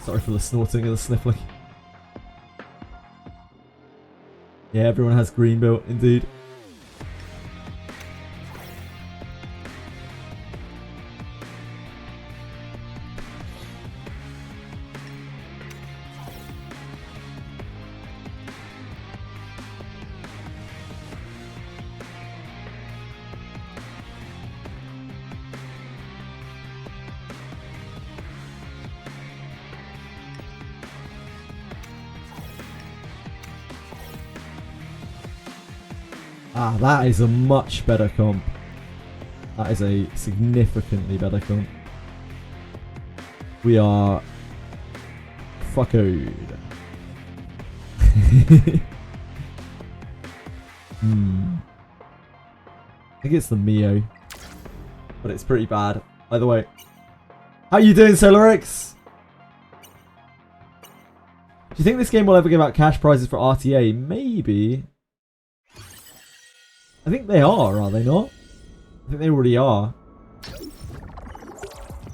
Speaker 1: Sorry for the snorting and the sniffling. Yeah, everyone has green built, indeed. Ah, that is a much better comp. That is a significantly better comp. We are fuckoed. I think it's the Mio, but it's pretty bad. Either way. How you doing, Solarix? Do you think this game will ever give out cash prizes for RTA? Maybe. I think they are they not? I think they already are.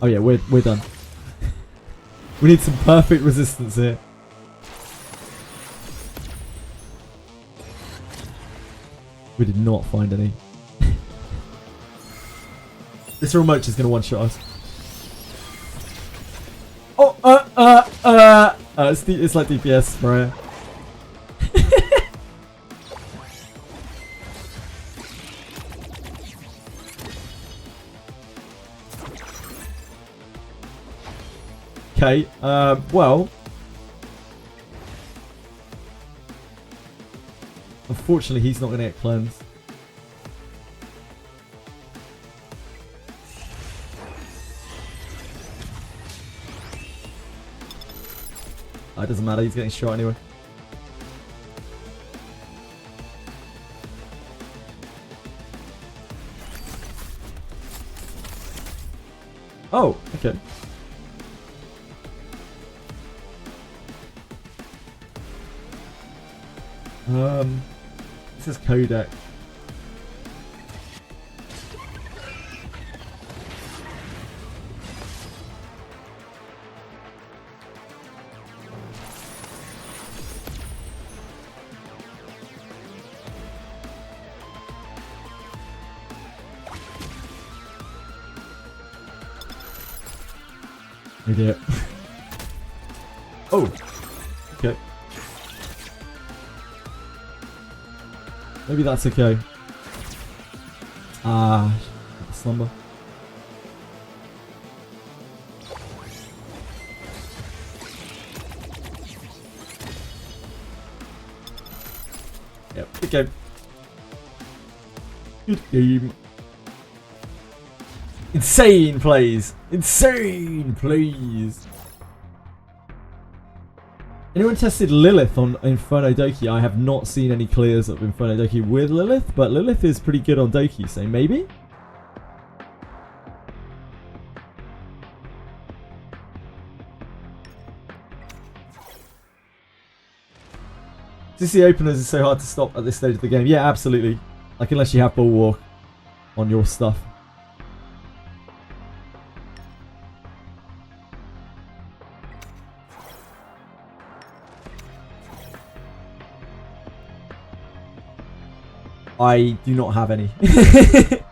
Speaker 1: Oh yeah, we're done. We need some perfect resistance here. We did not find any. This remote is going to one-shot us. Oh, it's like DPS, Mariah. Okay, well. Unfortunately, he's not going to get cleansed. It doesn't matter, he's getting shot anyway. Oh, okay. This is Codec. Idiot. Oh, okay. Maybe that's okay. Slumber. Yep, good game. Good game. Insane plays! Insane plays! Anyone tested Lilith on Inferno Doki? I have not seen any clears of Inferno Doki with Lilith, but Lilith is pretty good on Doki, so maybe? CC openers is so hard to stop at this stage of the game. Yeah, absolutely. Like, unless you have Bulwark on your stuff. I do not have any. I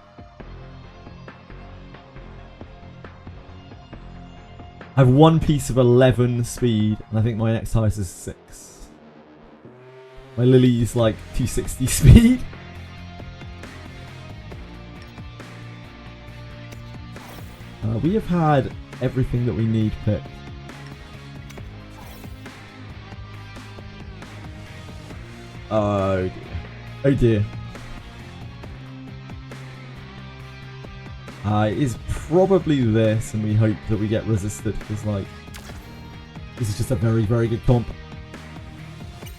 Speaker 1: have one piece of 11 speed, and I think my next highest is 6. My Lily is like 260 speed. We have had everything that we need picked. Oh dear. Oh dear. It is probably this, and we hope that we get resisted, because, like, this is just a very, very good comp.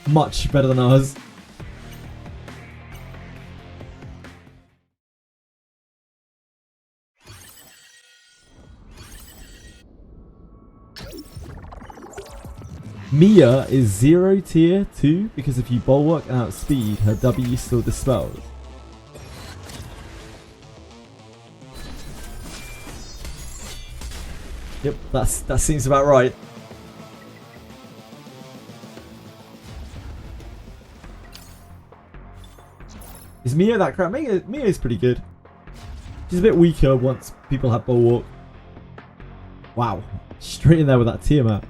Speaker 1: Much better than ours. Mia is 0 tier 2 because if you bulwark and outspeed, her W still dispels. Yep, that seems about right. Is Mia that crap? Mia is pretty good. She's a bit weaker once people have Bulwark. Wow, straight in there with that Tiamat.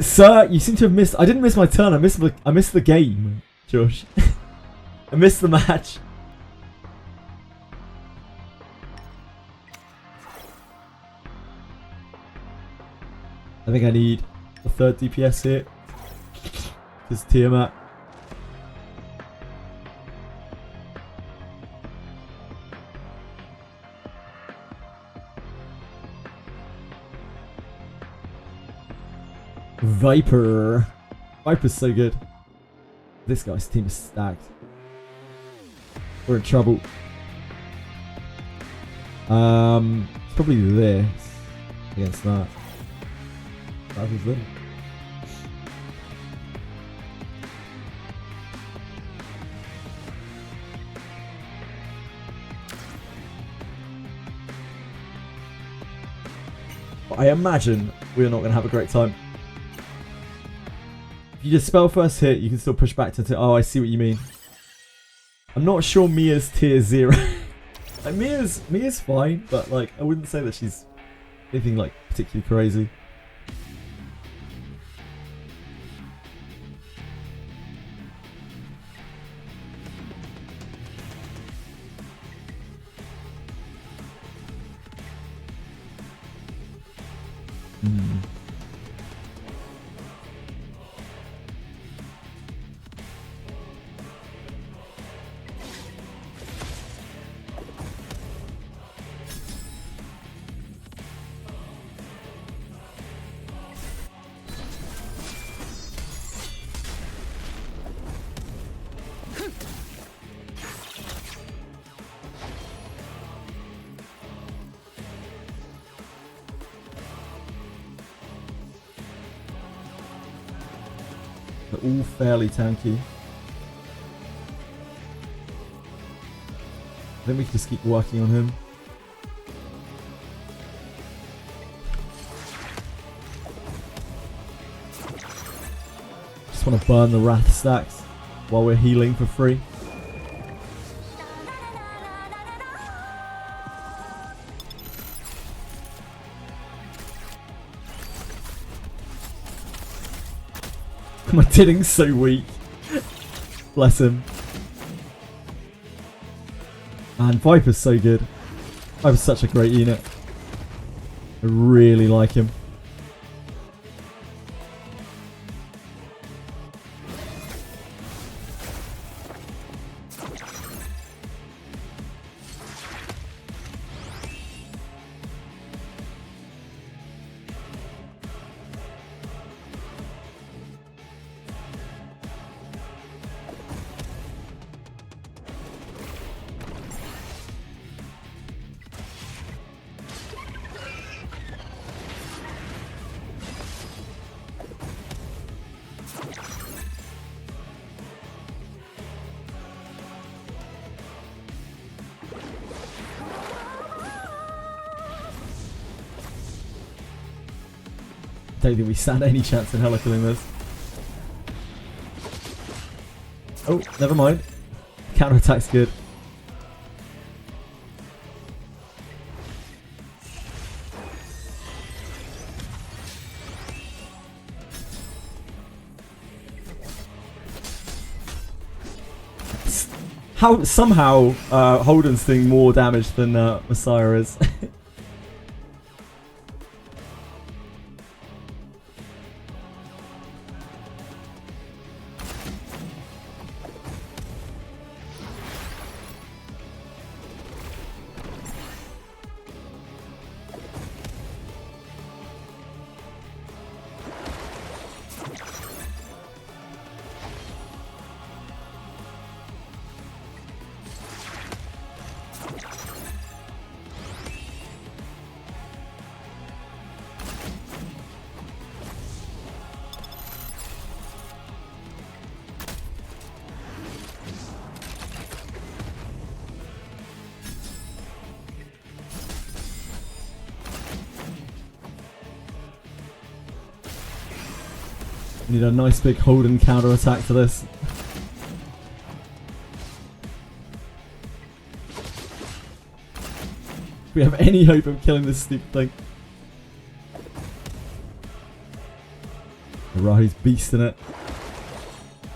Speaker 1: Sir, you seem to have missed. I didn't miss my turn. I missed the game, Josh. I missed the match. I think I need a third DPS here. This Tiamat. Viper. Viper's so good. This guy's team is stacked. We're in trouble. It's probably this against that. That was them. But I imagine we're not going to have a great time. You just spell first hit, you can still push back to... Oh, I see what you mean. I'm not sure Mia's tier 0. Like, Mia's fine, but like I wouldn't say that she's anything like particularly crazy. They're all fairly tanky. I think we can just keep working on him. Just want to burn the Wrath stacks while we're healing for free. My Tidding's so weak. Bless him. Man, Viper's so good. Viper's such a great unit. I really like him. Don't think we stand any chance in hella killing this. Oh, never mind. Counter attack's good. How somehow Holden's doing more damage than Messiah is. We need a nice big Holden counter attack to this. If we have any hope of killing this stupid thing. Rahu's beasting it.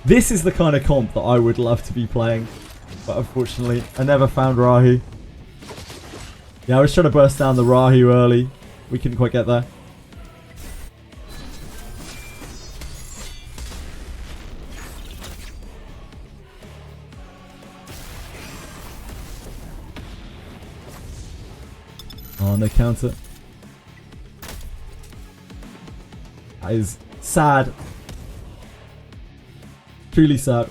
Speaker 1: This is the kind of comp that I would love to be playing. But unfortunately, I never found Rahu. Yeah, I was trying to burst down the Rahu early. We couldn't quite get there. Oh, no counter. That is sad. Truly sad.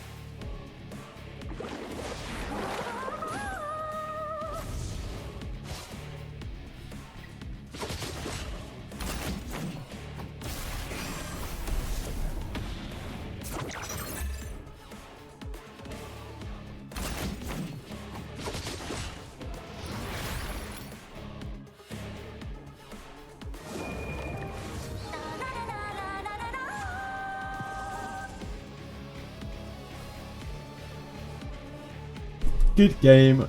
Speaker 1: Good game.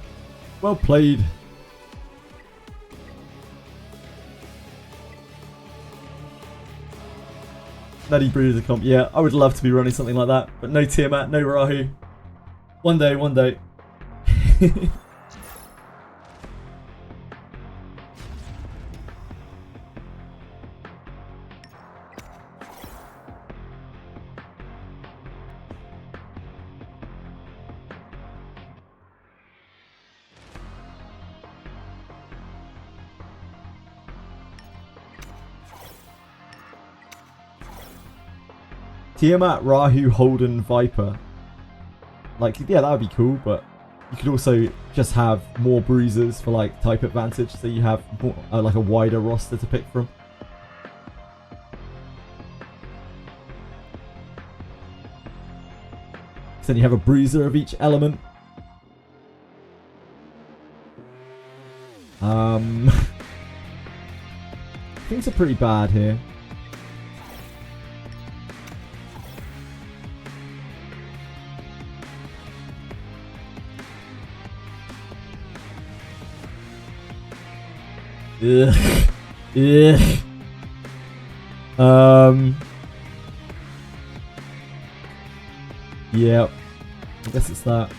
Speaker 1: Well played. Nutty Bruiser comp. Yeah, I would love to be running something like that. But no Tiamat, no Rahu. One day, one day. Tiamat, Rahu, Holden, Viper. Like, yeah, that would be cool, but you could also just have more bruisers for like type advantage, so you have more, like a wider roster to pick from. So then you have a bruiser of each element. Things are pretty bad here. Ugh. Ugh. Yeah. I guess it's that.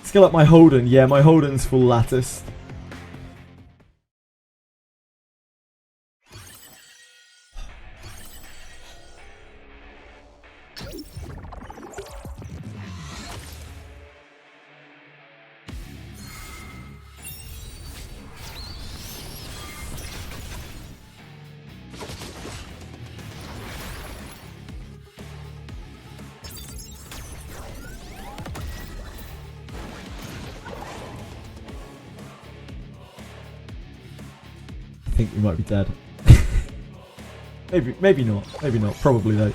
Speaker 1: Skill up my Holden. Yeah, my Holden's full lattice. I think we might be dead. Maybe not. Maybe not. Probably though.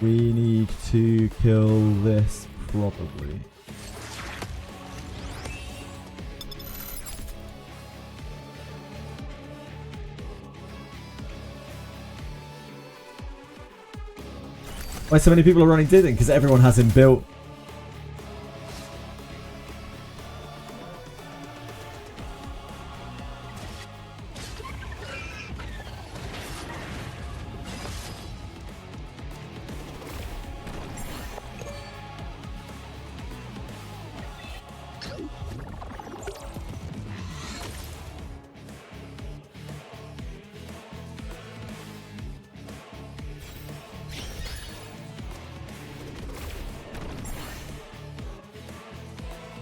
Speaker 1: We need to kill this probably. Why so many people are running Didden? Because everyone has him built.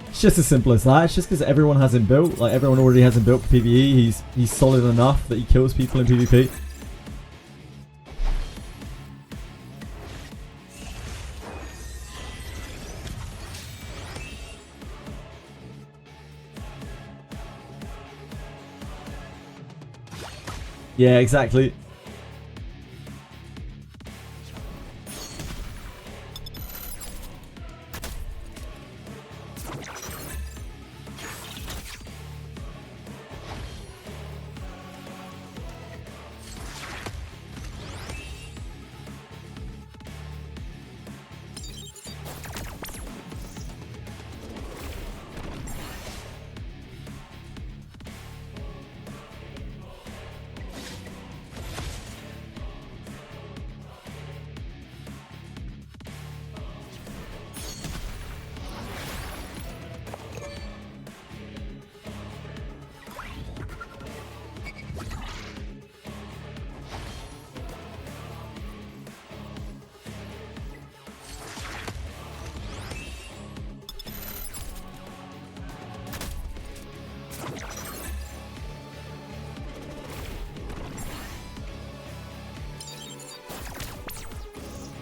Speaker 1: It's just as simple as that. It's just because everyone has him built. Like, everyone already has him built for PvE. He's solid enough that he kills people in PvP. Yeah, exactly.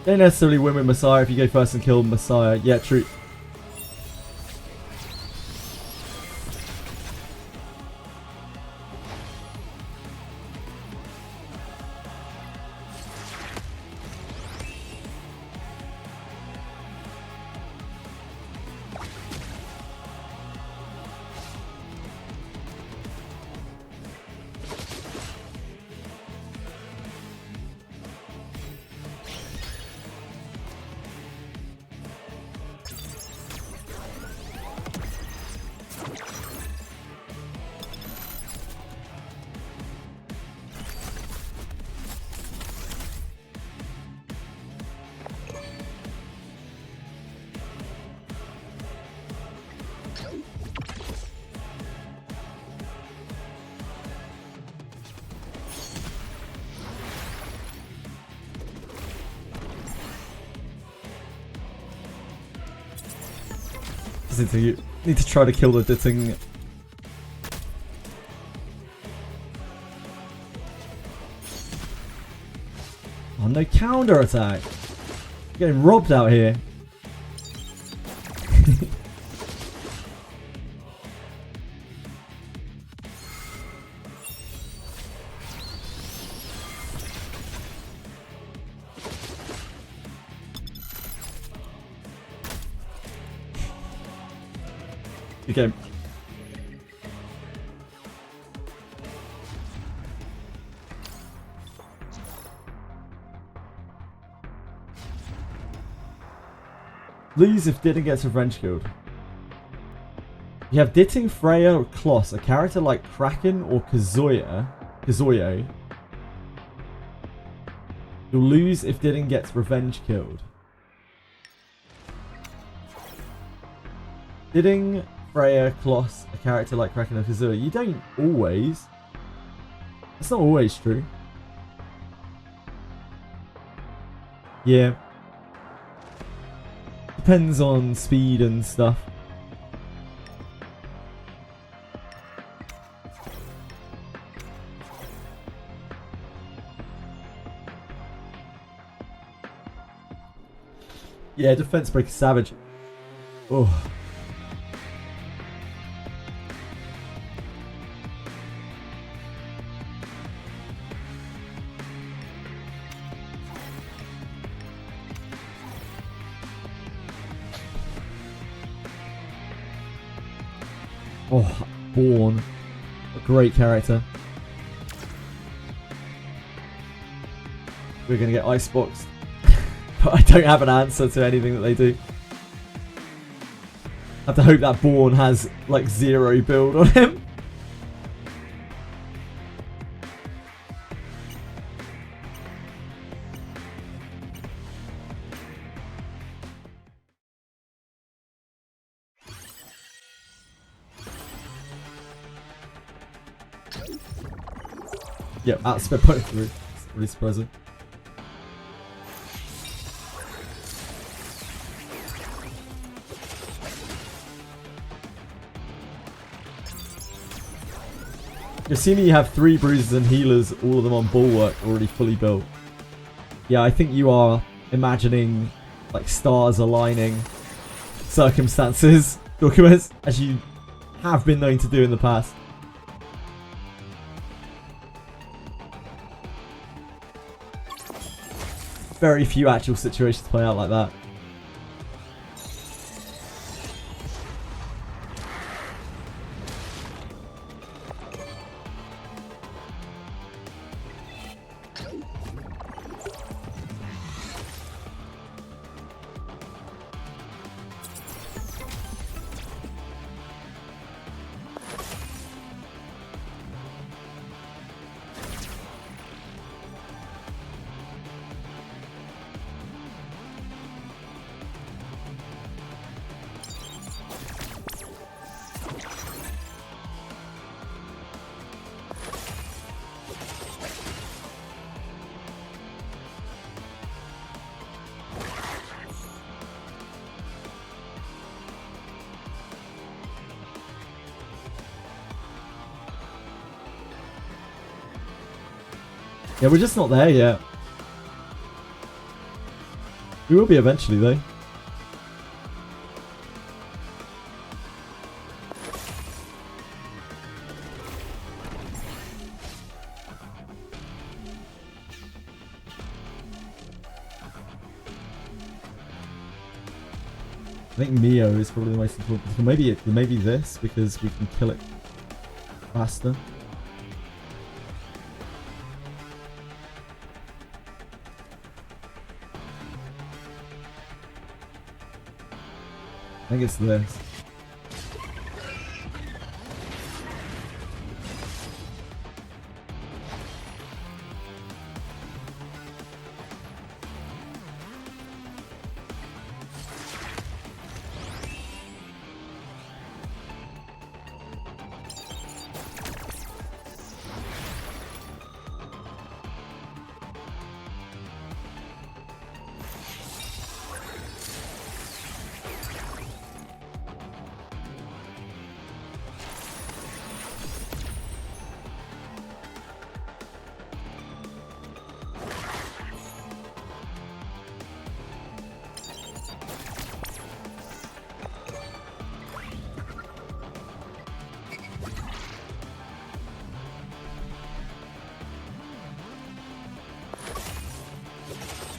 Speaker 1: Don't necessarily win with Messiah if you go first and kill Messiah. Yeah, true. need to try to kill the Ditting. Oh, no counter attack. Getting robbed out here. Okay. Lose if Ditting gets revenge killed. You have Ditting, Freya, or Kloss, a character like Kraken or Kazuya. You'll lose if Ditting gets revenge killed. Ditting, Freya, Kloss, a character like Kraken or Kazuya. You don't always. That's not always true. Yeah. Depends on speed and stuff. Yeah, defense breaker savage. Oh. Oh, Born. A great character. We're going to get iceboxed. But I don't have an answer to anything that they do. I have to hope that Born has like 0 build on him. Yep, outsped both through. It's really surprising. Assuming you have 3 bruises and healers, all of them on bulwark, already fully built. Yeah, I think you are imagining like stars aligning circumstances, documents, as you have been known to do in the past. Very few actual situations play out like that. Yeah, we're just not there yet. We will be eventually, though. I think Mio is probably the most important. Maybe this, because we can kill it faster. I think it's this.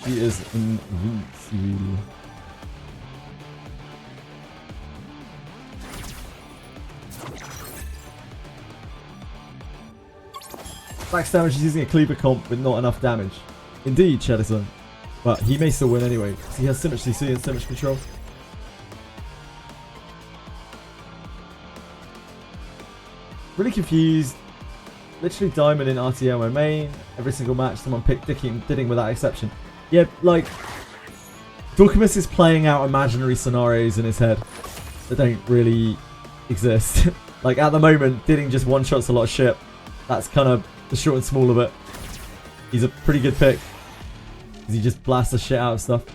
Speaker 1: He is invincible. Max damage is using a cleaver comp with not enough damage. Indeed, Shadowson. But he may still win anyway, because he has so much CC and so much control. Really confused. Literally diamond in RTL my main. Every single match someone picked Didding without exception. Yeah, like... Dorkamus is playing out imaginary scenarios in his head that don't really exist. Like at the moment, Didding just one-shots a lot of shit. That's kind of the short and small of it. He's a pretty good pick. Because he just blasts the shit out of stuff.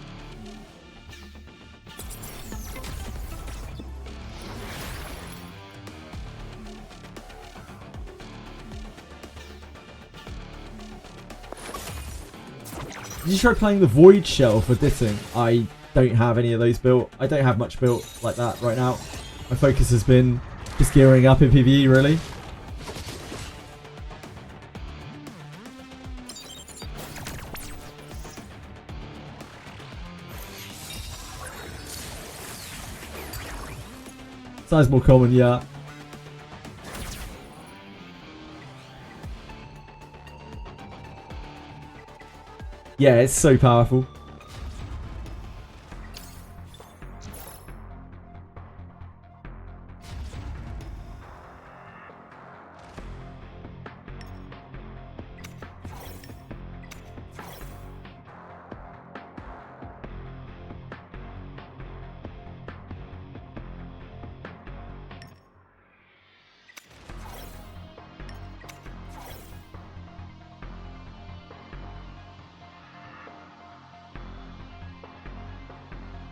Speaker 1: Did you try playing the Void Shell for Ditting? I don't have any of those built. I don't have much built like that right now. My focus has been just gearing up in PvE, really. Sounds more common, yeah. Yeah, it's so powerful.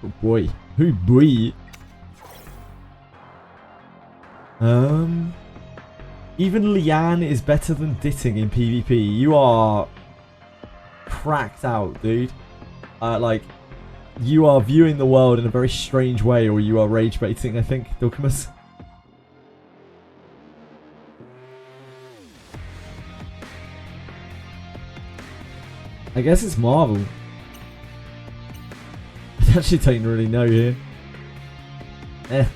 Speaker 1: Oh boy. Who boy? Even Lian is better than Ditting in PvP. You are cracked out, dude. Like, you are viewing the world in a very strange way, or you are rage baiting, I think, Dorkamus. I guess it's Marvel. I actually don't really know here. I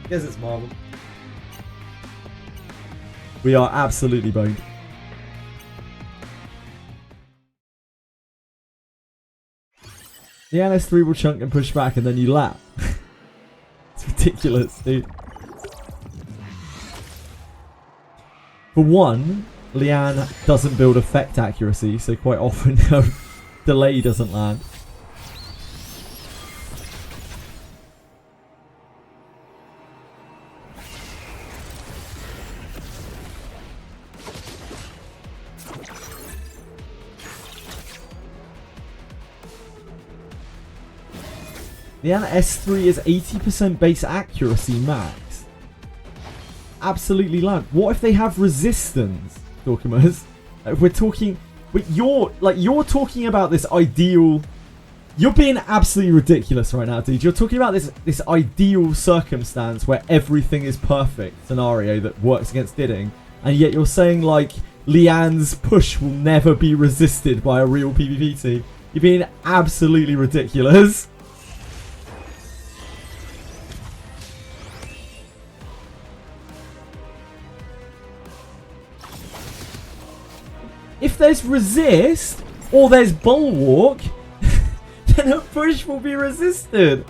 Speaker 1: guess it's Marvel. We are absolutely boned. The NS3 will chunk and push back and then you lap. It's ridiculous, dude. For one, Lian doesn't build effect accuracy, so quite often her delay doesn't land. The S3 is 80% base accuracy max. Absolutely land. What if they have resistance, Dorkamus? We're talking... You're talking about this ideal... You're being absolutely ridiculous right now, dude. You're talking about this ideal circumstance where everything is perfect scenario that works against Didding, and yet you're saying, like, Lian's push will never be resisted by a real PvP team. You're being absolutely ridiculous. If there's resist, or there's bulwark, then a push will be resisted.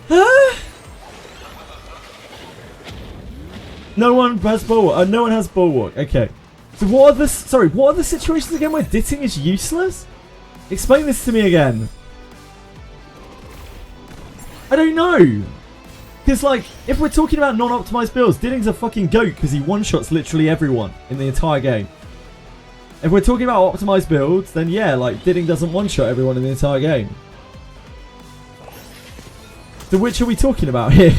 Speaker 1: Huh? No one has bulwark. No one has bulwark. Okay. So what are the situations again where Ditting is useless? Explain this to me again. I don't know. Because, like, if we're talking about non-optimized builds, Didding's a fucking goat because he one-shots literally everyone in the entire game. If we're talking about optimized builds, then yeah, like, Didding doesn't one-shot everyone in the entire game. So which are we talking about here?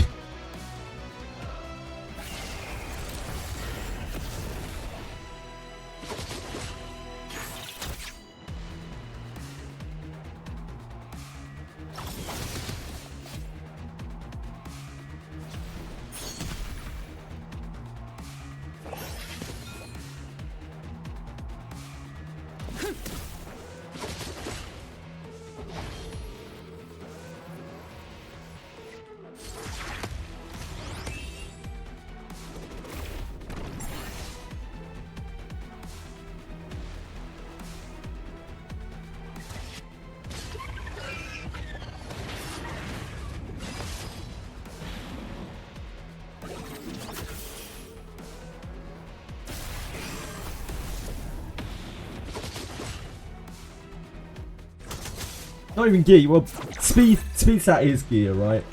Speaker 1: Not even gear. Well, speed stat is gear, right?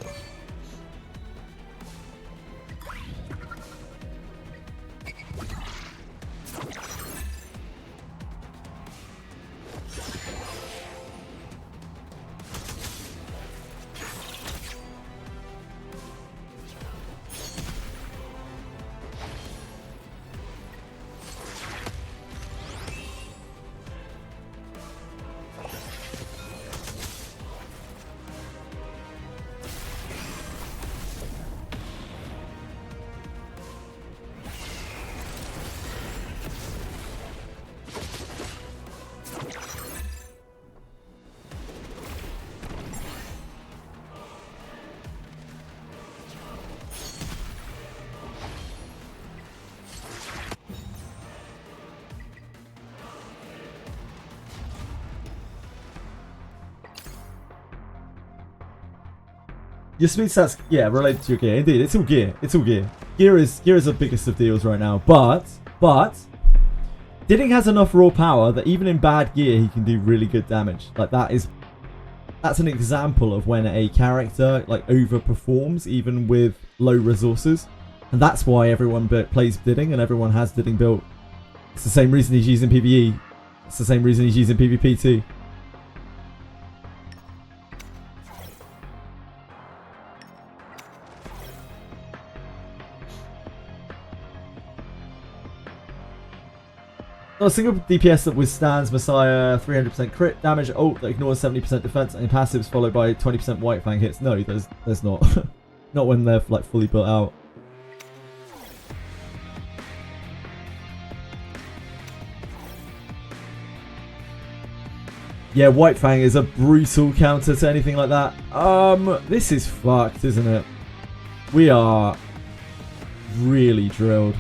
Speaker 1: Your speed stats, yeah, related to your gear. Indeed, it's all gear. It's all gear. Gear is the biggest of deals right now. But Didding has enough raw power that even in bad gear, he can do really good damage. Like that's an example of when a character like overperforms even with low resources, and that's why everyone plays Didding and everyone has Didding built. It's the same reason he's using PvE. It's the same reason he's using PvP too. A single DPS that withstands Messiah 300% crit damage, ult that ignores 70% defense, and passives followed by 20% White Fang hits. No, there's not. Not when they're like fully built out. Yeah, White Fang is a brutal counter to anything like that. This is fucked, isn't it? We are really drilled.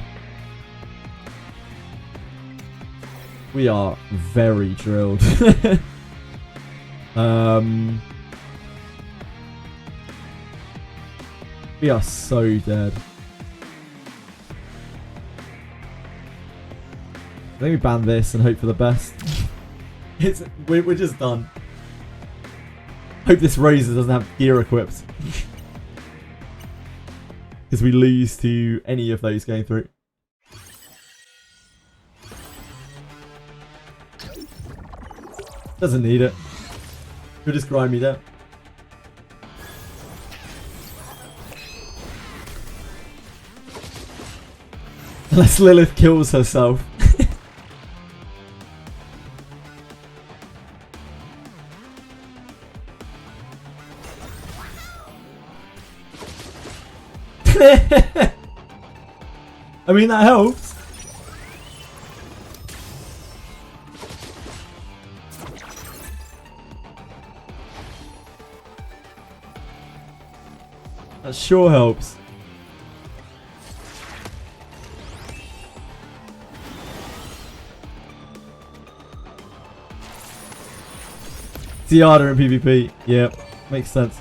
Speaker 1: We are very drilled. We are so dead. I think we ban this and hope for the best. We're just done. Hope this Razor doesn't have gear equipped. Because we lose to any of those going through. Doesn't need it. Could just grind me there. Unless Lilith kills herself. I mean, that helps. That sure helps. Ziada in PvP. Yep, makes sense.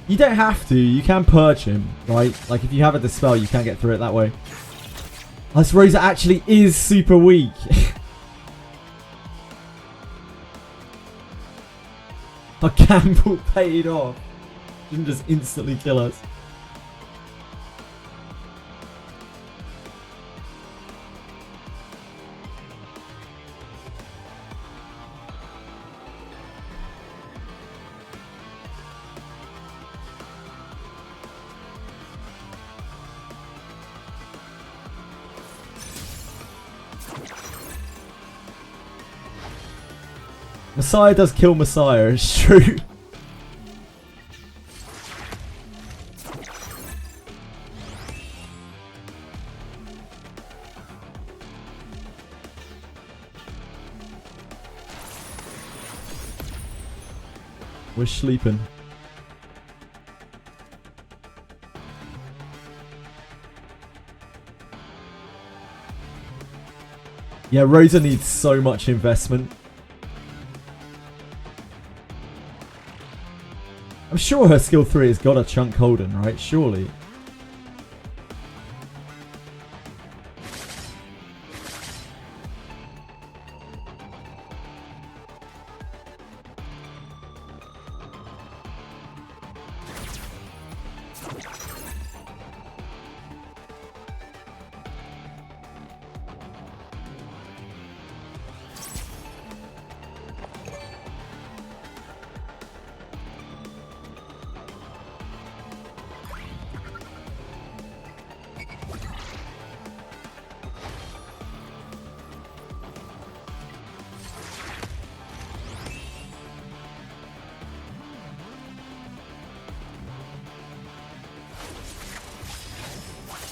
Speaker 1: You don't have to, you can purge him, right? Like if you have a dispel, you can get through it that way. This Razor actually is super weak. Our gamble paid off. Didn't just instantly kill us. Messiah does kill Messiah, it's true. We're sleeping. Yeah, Rosa needs so much investment. sure her skill 3 has got a chunk Holden, right? Surely.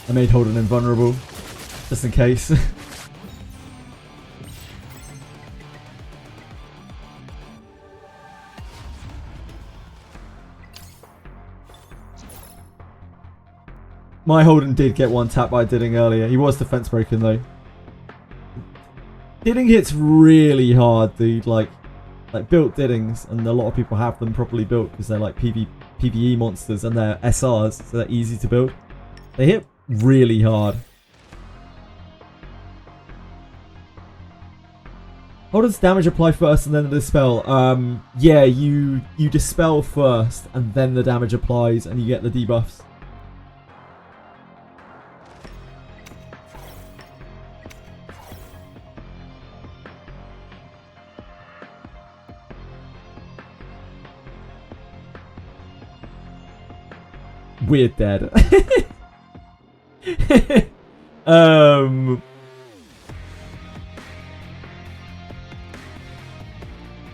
Speaker 1: I made Holden invulnerable, just in case. My Holden did get one tap by Didding earlier. He was defense broken though. Didding hits really hard, dude. Like built Diddings, and a lot of people have them properly built because they're like PvE monsters and they're SRs, so they're easy to build. They hit really hard. How does damage apply first and then the dispel? Yeah, you dispel first and then the damage applies and you get the debuffs. We're dead.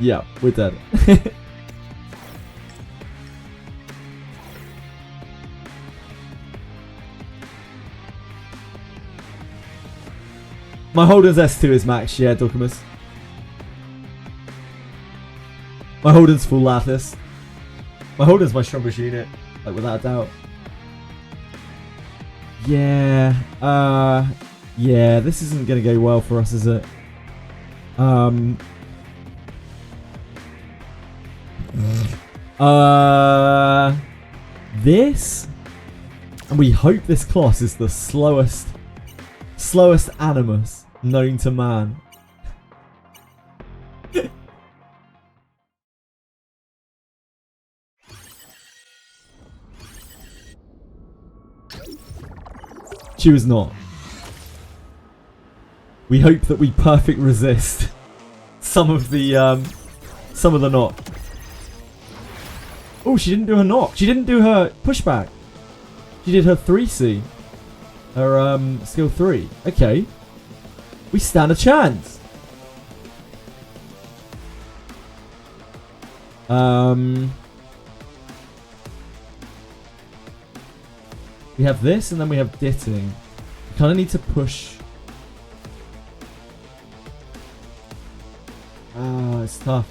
Speaker 1: Yeah, we're dead. My Holden's S2 is max, yeah, Documus. My Holden's full lattice. My Holden's my strongest unit, like without a doubt. Yeah, yeah, this isn't gonna go well for us, is it? This, and we hope this class is the slowest animus known to man. She was not. We hope that we perfect resist some of the knock. Oh, she didn't do her knock. She didn't do her pushback. She did her 3C. Her skill 3. Okay. We stand a chance. We have this, and then we have Ditting. We kind of need to push. Ah, it's tough.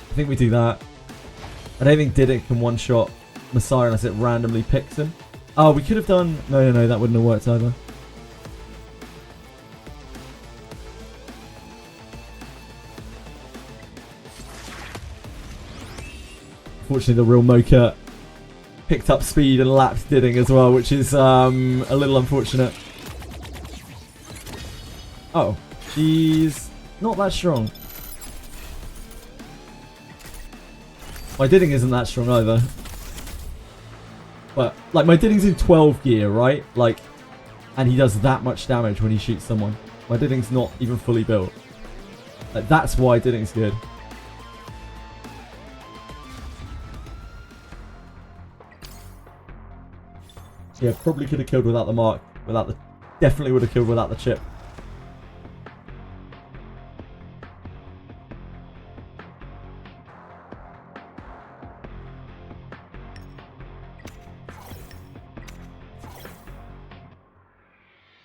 Speaker 1: I think we do that. I don't think Ditting can one-shot Messiah unless it randomly picks him. Oh, we could have done... No, that wouldn't have worked either. Unfortunately, the real Mocha picked up speed and lapped Ditting as well, which is a little unfortunate. Oh, she's not that strong. My Ditting isn't that strong either. But, like, my Ditting's in 12 gear, right? Like, and he does that much damage when he shoots someone. My Ditting's not even fully built. Like, that's why Ditting's good. Yeah, probably could have killed without the mark. Definitely would have killed without the chip.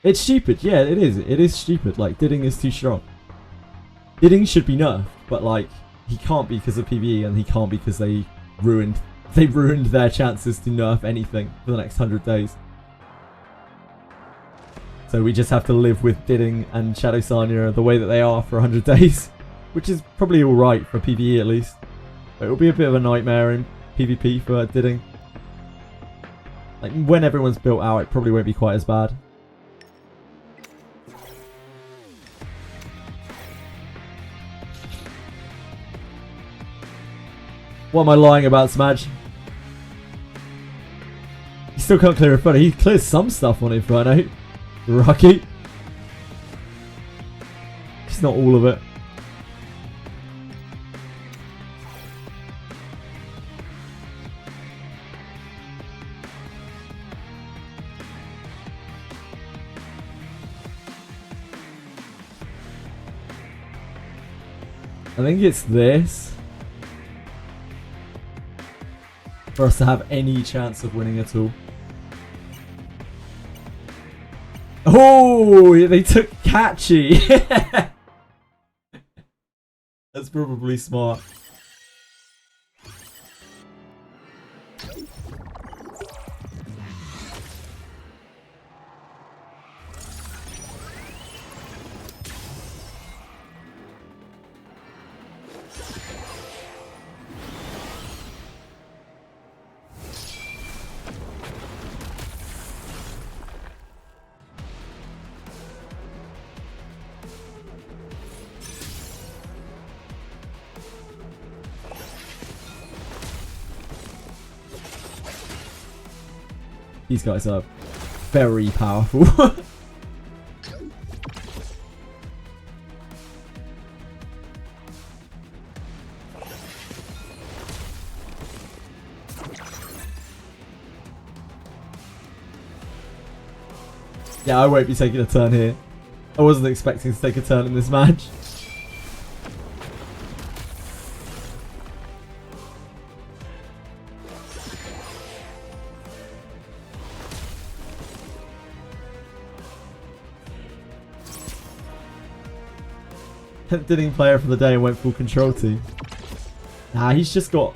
Speaker 1: It's stupid, yeah, it is. It is stupid. Like, Ditting is too strong. Ditting should be nerfed, but like, he can't be because of PvE, and he can't be because they ruined their chances to nerf anything for the next 100 days. So we just have to live with Ditting and Shadow Sanya the way that they are for 100 days. which is probably alright for PvE at least. But it'll be a bit of a nightmare in PvP for Didding. Like, when everyone's built out, it probably won't be quite as bad. What am I lying about, Smudge? He still can't clear Inferno. He clears some stuff on Inferno. Rocky. Just not all of it. I think it's this. For us to have any chance of winning at all. Oh, they took Catchy. That's probably smart. These guys are very powerful. Yeah, I won't be taking a turn here. I wasn't expecting to take a turn in this match. Didn't player for the day and went full control team. Nah, he's just got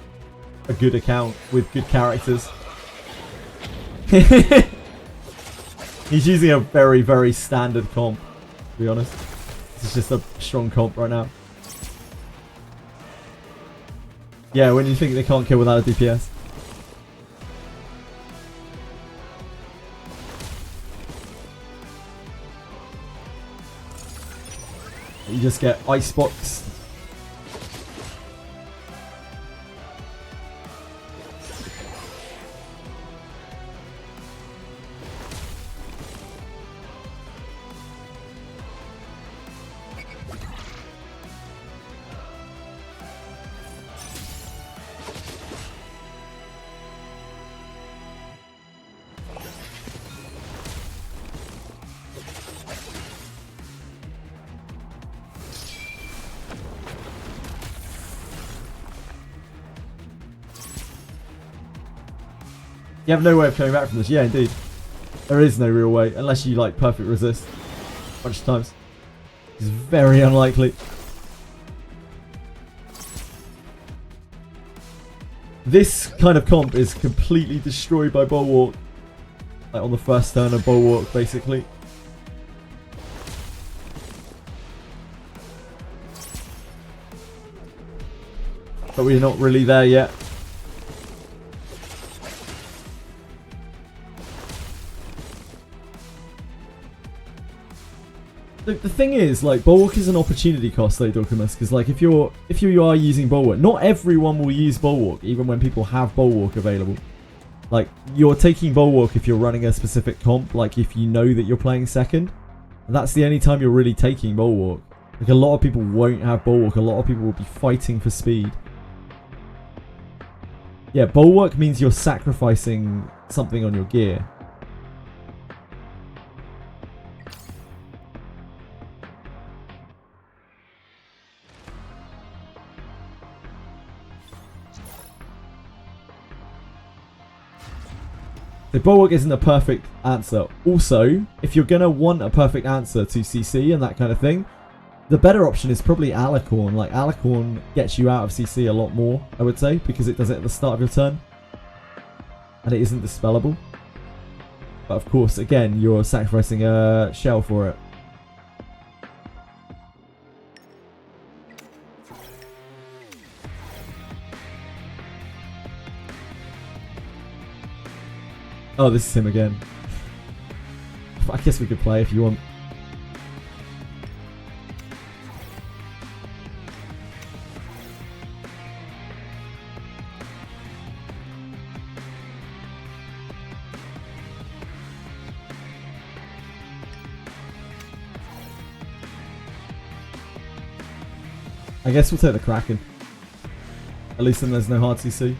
Speaker 1: a good account with good characters. He's using a very, very standard comp, to be honest. It's just a strong comp right now. Yeah, when you think they can't kill without a DPS. You just get Icebox. You have no way of coming back from this. Yeah, indeed. There is no real way, unless you like perfect resist a bunch of times. It's very unlikely. This kind of comp is completely destroyed by Bulwark. Like on the first turn of Bulwark, basically. But we're not really there yet. The thing is, like, Bulwark is an opportunity cost though, Dorkamus, because like if you are using Bulwark, not everyone will use Bulwark, even when people have Bulwark available. Like, you're taking Bulwark if you're running a specific comp, like if you know that you're playing second. And that's the only time you're really taking Bulwark. Like, a lot of people won't have Bulwark, a lot of people will be fighting for speed. Yeah, Bulwark means you're sacrificing something on your gear. The Bulwark isn't a perfect answer. Also, if you're going to want a perfect answer to CC and that kind of thing, the better option is probably Alicorn. Like, Alicorn gets you out of CC a lot more, I would say, because it does it at the start of your turn. And it isn't dispellable. But of course, again, you're sacrificing a shell for it. Oh, this is him again. I guess we could play if you want. I guess we'll take the Kraken. At least then there's no hard CC.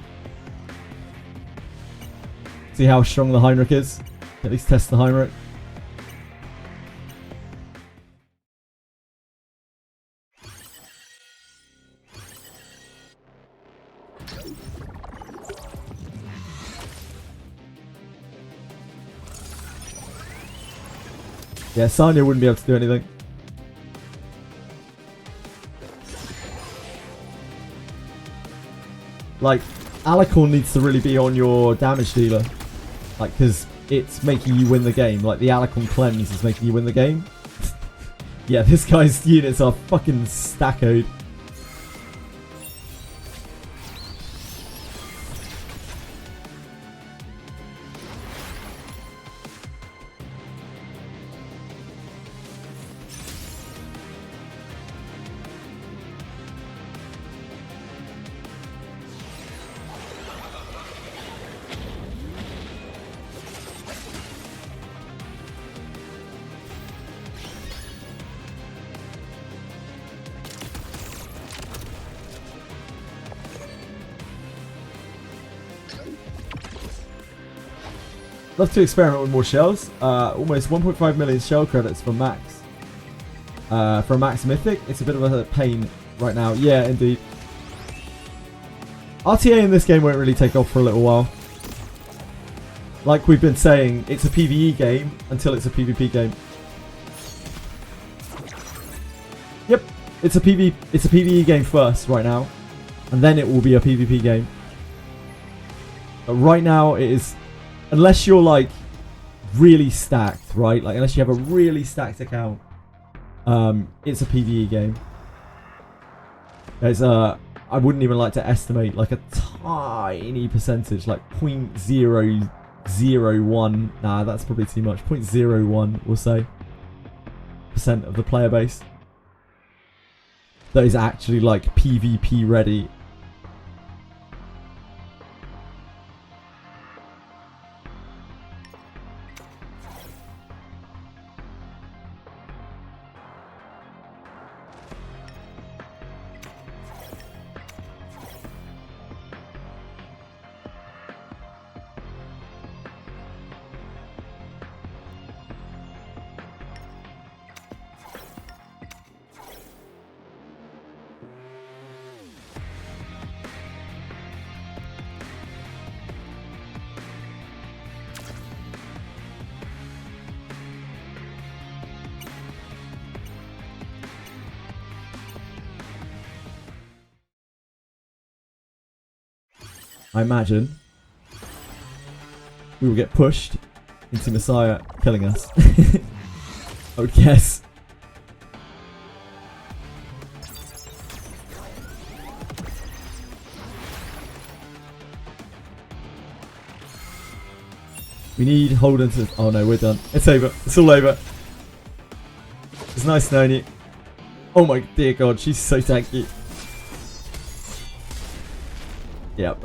Speaker 1: See how strong the Heinrich is. At least test the Heinrich. Yeah, Sanya wouldn't be able to do anything. Like, Alicorn needs to really be on your damage dealer. Like, because it's making you win the game. Like, the Alicorn cleanse is making you win the game. Yeah, this guy's units are fucking stackoed. Love to experiment with more shells. Almost 1.5 million shell credits for max. For max mythic, it's a bit of a pain right now. Yeah, indeed. RTA in this game won't really take off for a little while. Like we've been saying, it's a PvE game until it's a PvP game. Yep, it's a PvE game first right now, and then it will be a PvP game. But right now it is. Unless you're like really stacked, right? Like unless you have a really stacked account, it's a PvE game. There's I wouldn't even like to estimate like a tiny percentage, like 0.001. Nah, that's probably too much. 0.01, we'll say, % of the player base that is actually like PvP ready. I imagine we will get pushed into Messiah killing us. I would guess. We need Holden to... Oh no, we're done. It's over. It's all over. It's nice knowing you. Oh my dear god, she's so tanky. Yep.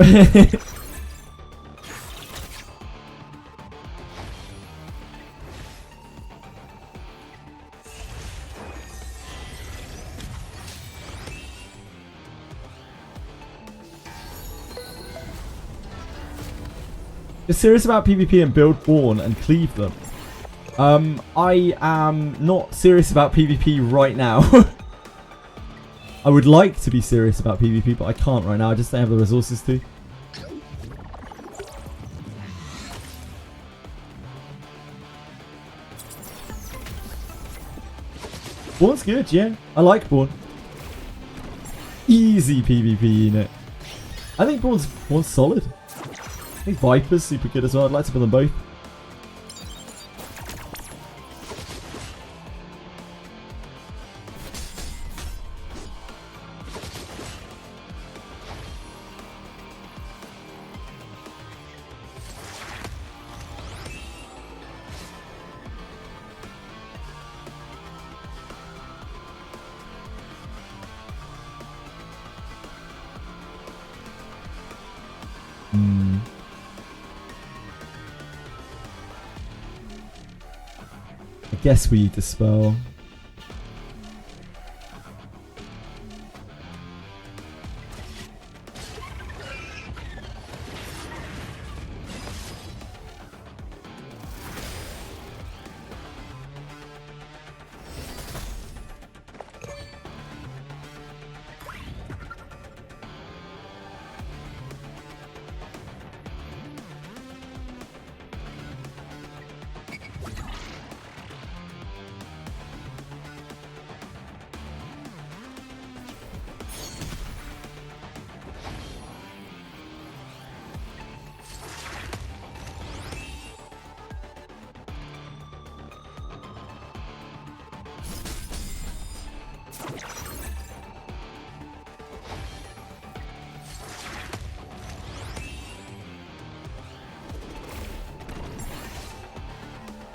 Speaker 1: You're serious about PvP and build Born and cleave them? I am not serious about PvP right now. I would like to be serious about PvP, but I can't right now. I just don't have the resources to. Born's good, yeah. I like Born. Easy PvP unit. I think Born's solid. I think Viper's super good as well. I'd like to put them both. I guess we dispel.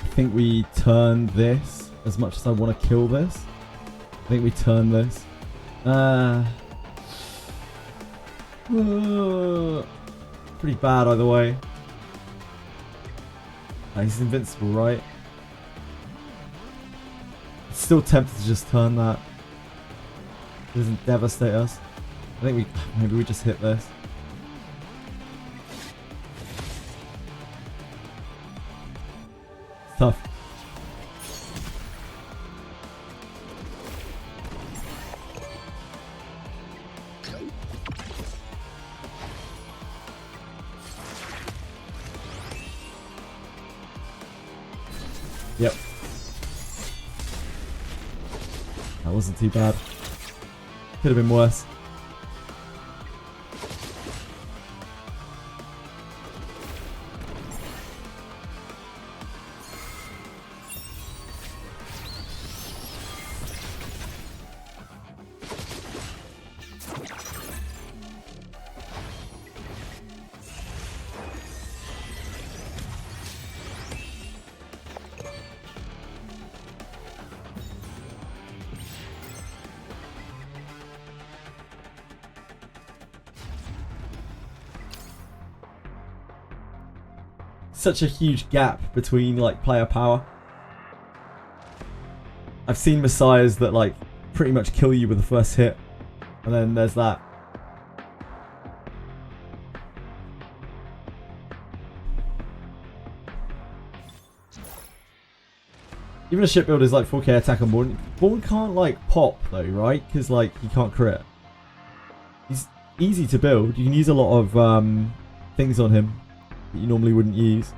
Speaker 1: I think we turn this, as much as I want to kill this. I think we turn this. Pretty bad either way. He's invincible, right? Still tempted to just turn that. It doesn't devastate us. I think maybe we just hit this. Tough. Yep. That wasn't too bad. Could have been worse. Such a huge gap between like player power. I've seen messiahs that like pretty much kill you with the first hit, and then there's that. Even a shipbuilder is like 4k attack on Born. Born can't like pop though, right? Because like he can't crit. He's easy to build. You can use a lot of things on him that you normally wouldn't use.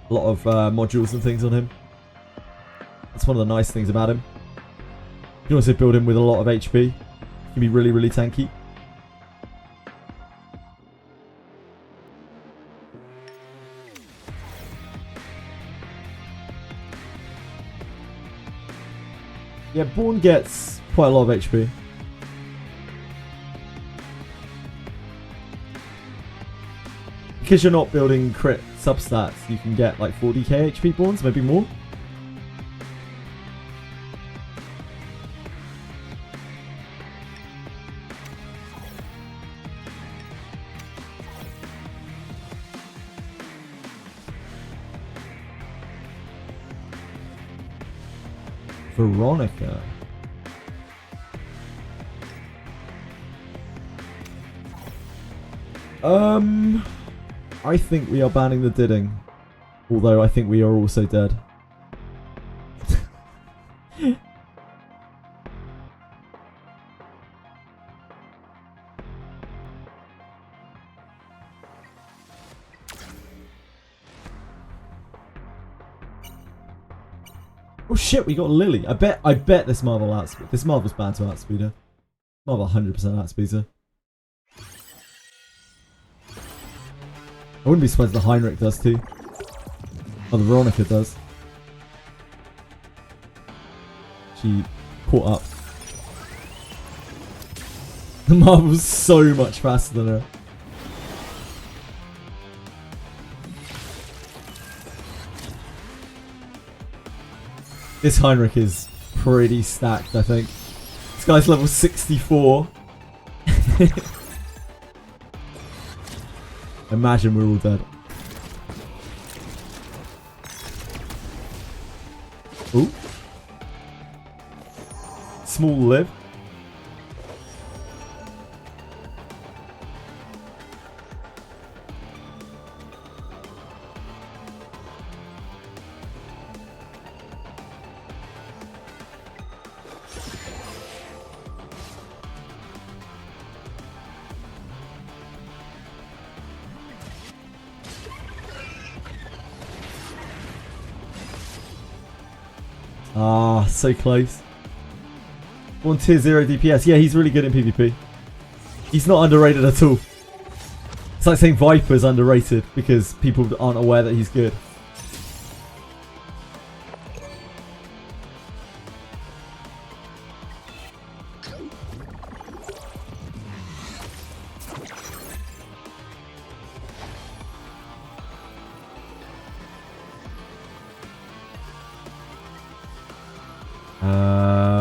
Speaker 1: A lot of modules and things on him. That's one of the nice things about him. You can also build him with a lot of HP. He can be really, really tanky. Yeah, Born gets quite a lot of HP. Because you're not building crit substats, you can get like 40k HP Borns, maybe more. Veronica. I think we are banning the Didding. Although I think we are also dead. Oh shit, we got Lily. I bet this Marvel outspeed. This Marvel's banned to outspeed her. Marvel 100% outspeeds her. I wouldn't be surprised the Heinrich does too. Oh, the Veronica does. She caught up. The Marvel's so much faster than her. This Heinrich is pretty stacked, I think. This guy's level 64. Imagine we're all dead. Ooh. Small live. Ah, so close. One tier 0 DPS. Yeah, he's really good in PvP. He's not underrated at all. It's like saying Viper's underrated because people aren't aware that he's good.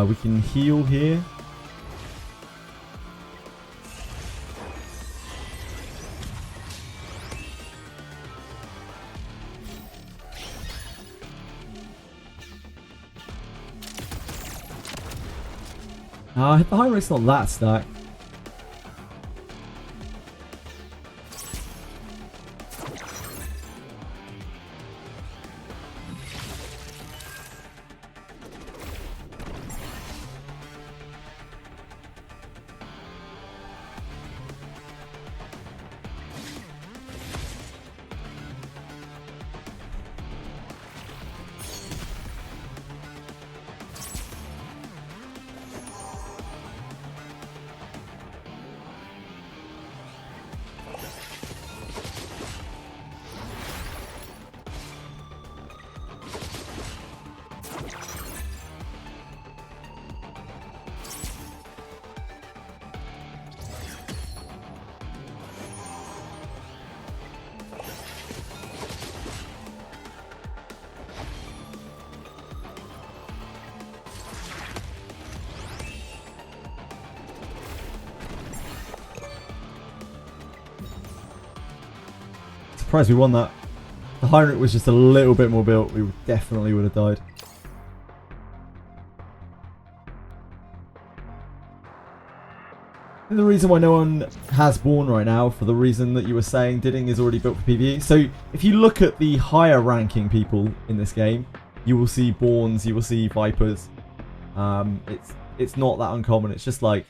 Speaker 1: We can heal here. The high rate's not that stacked. Surprised we won that. The Heinrich was just a little bit more built. We definitely would have died. And the reason why no one has Born right now, for the reason that you were saying, Didding is already built for PvE. So if you look at the higher ranking people in this game, you will see Borns, you will see Vipers. It's not that uncommon. It's just like,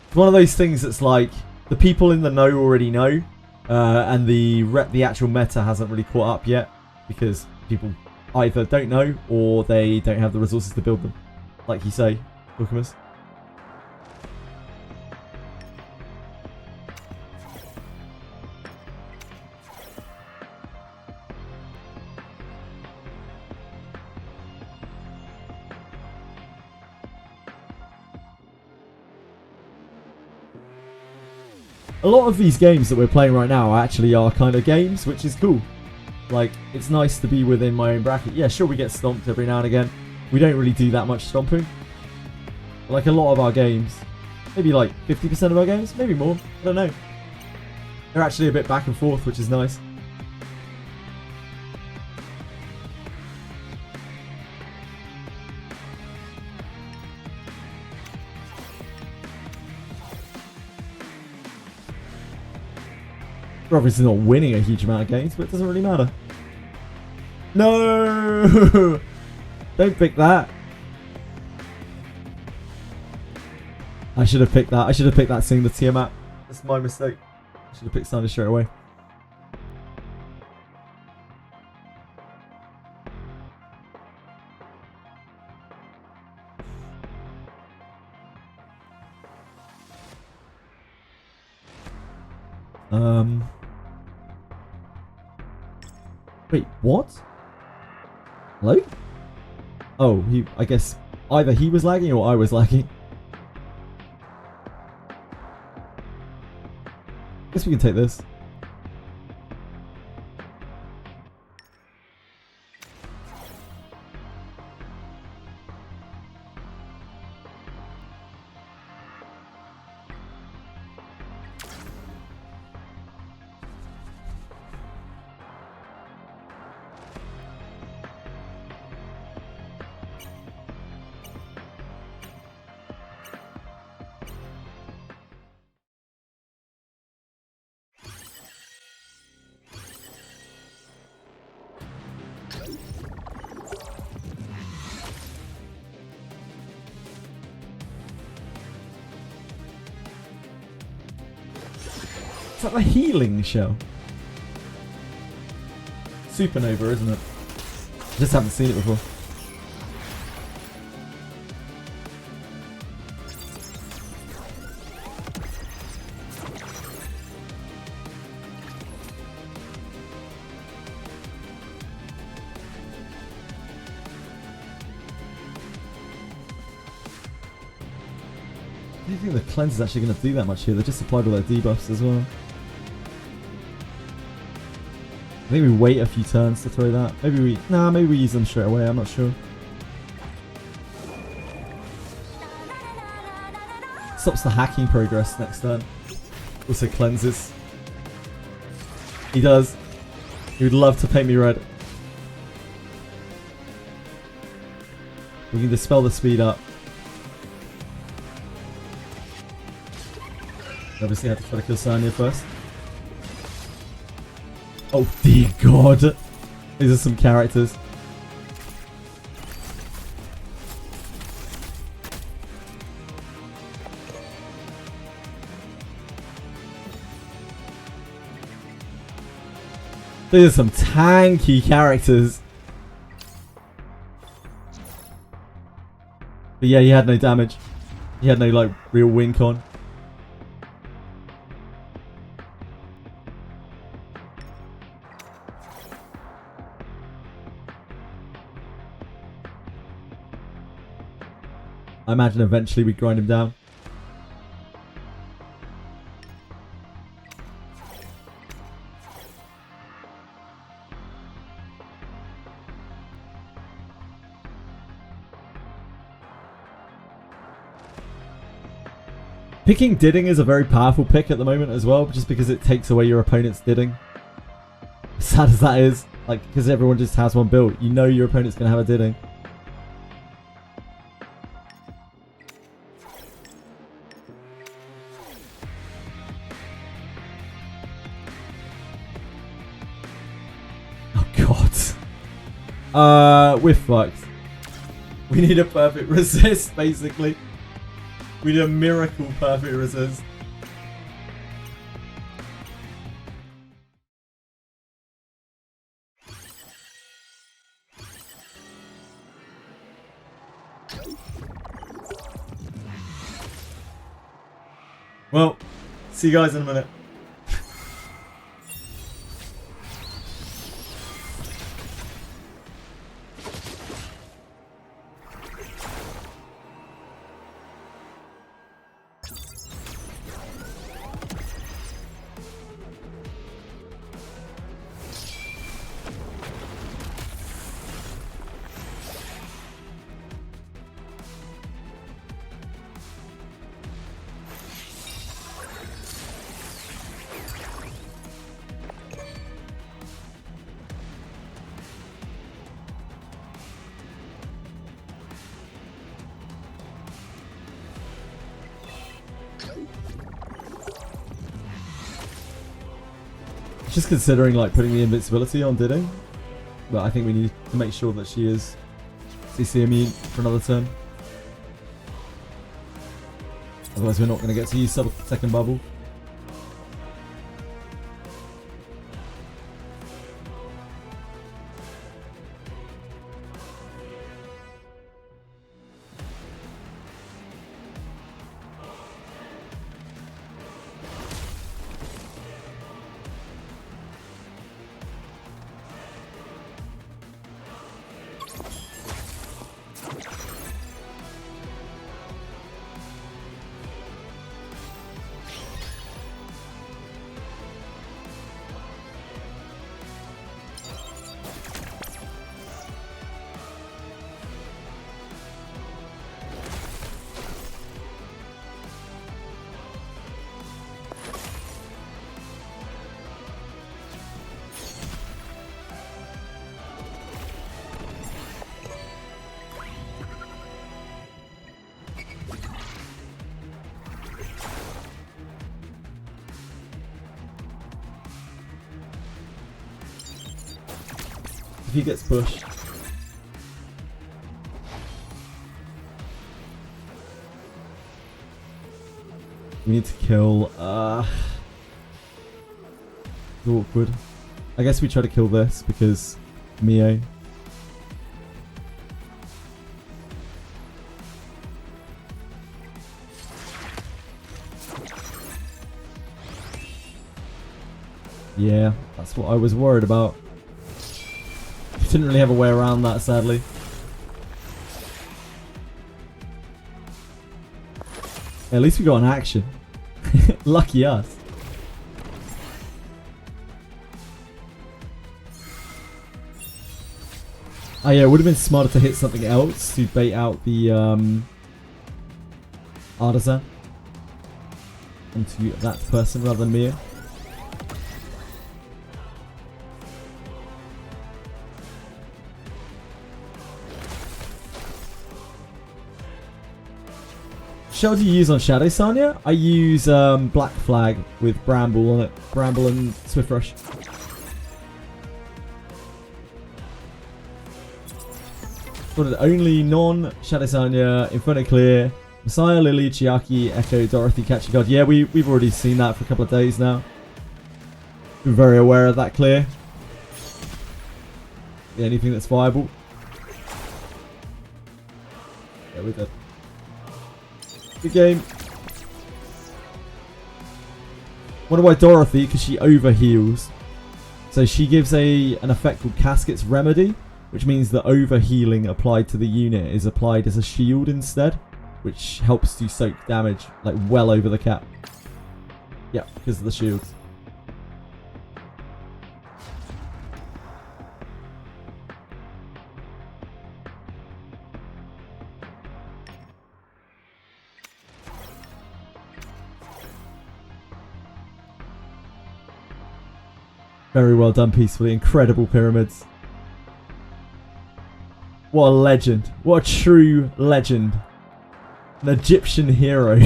Speaker 1: it's one of those things that's like, the people in the know already know. And the actual meta hasn't really caught up yet because people either don't know or they don't have the resources to build them, like you say, Alchemist. A lot of these games that we're playing right now actually are kind of games, which is cool. Like, it's nice to be within my own bracket. Yeah, sure, we get stomped every now and again. We don't really do that much stomping. But like a lot of our games, maybe like 50% of our games, maybe more, I don't know. They're actually a bit back and forth, which is nice. We're obviously not winning a huge amount of games, but it doesn't really matter. No! Don't pick that. I should have picked that. I should have picked that seeing the Tiamat. That's my mistake. I should have picked Thunder straight away. Wait, what? Hello? Oh, I guess either he was lagging or I was lagging. Guess we can take this. Is that the healing shell? Supernova, isn't it? Just haven't seen it before. I don't think the cleanse is actually going to do that much here. They just applied all their debuffs as well. I think we wait a few turns to throw that. Maybe we use them straight away. I'm not sure. Stops the hacking progress next turn. Also cleanses. He does. He would love to paint me red. We can dispel the speed up. Obviously, I have to try to kill Sanya first. Oh dear God! These are some characters. These are some tanky characters. But yeah, he had no damage. He had no like real win con. I imagine eventually we grind him down. Picking Didding is a very powerful pick at the moment as well, just because it takes away your opponent's Didding. As sad as that is, like, because everyone just has one built, you know your opponent's going to have a Didding. We're fucked. We need a perfect resist, basically. We need a miracle perfect resist. Well, see you guys in a minute. Just considering like putting the invincibility on Didding, but I think we need to make sure that she is CC immune for another turn. Otherwise we're not going to get to use second bubble. If he gets pushed. We need to kill awkward. I guess we try to kill this because Mio. Yeah, that's what I was worried about. Didn't really have a way around that, sadly. At least we got an action. Lucky us. Oh yeah, it would have been smarter to hit something else to bait out the artisan onto that person rather than Mia. Shell do you use on Shadow Sanya? I use Black Flag with Bramble on it. Bramble and Swift Rush. One of the only non-Shadow Sanya, Inferno Clear, Messiah, Lily, Chiaki, Echo, Dorothy, Catchy God. Yeah, we've already seen that for a couple of days now. We're very aware of that clear. Yeah, anything that's viable. Yeah, we're dead. Good game. Wonder why Dorothy, because she overheals. So she gives an effect called Casket's Remedy, which means that overhealing applied to the unit is applied as a shield instead, which helps to soak damage like well over the cap. Yeah, because of the shields. Very well done, Peacefully. Incredible pyramids. What a legend. What a true legend. An Egyptian hero.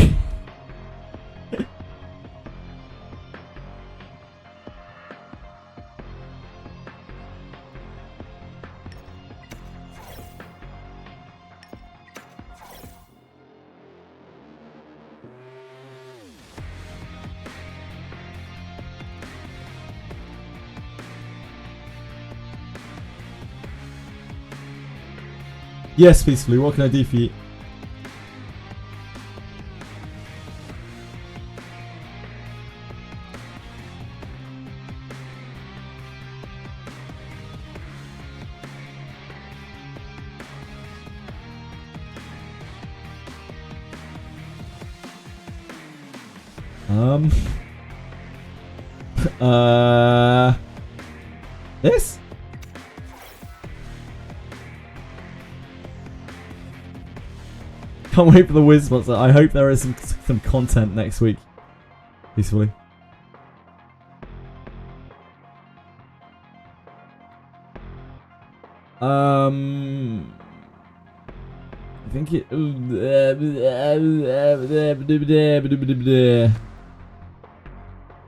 Speaker 1: Yes, Peacefully, what can I do for you? This? Can't wait for the Wiz sponsor. I hope there is some content next week. Peacefully. I think it.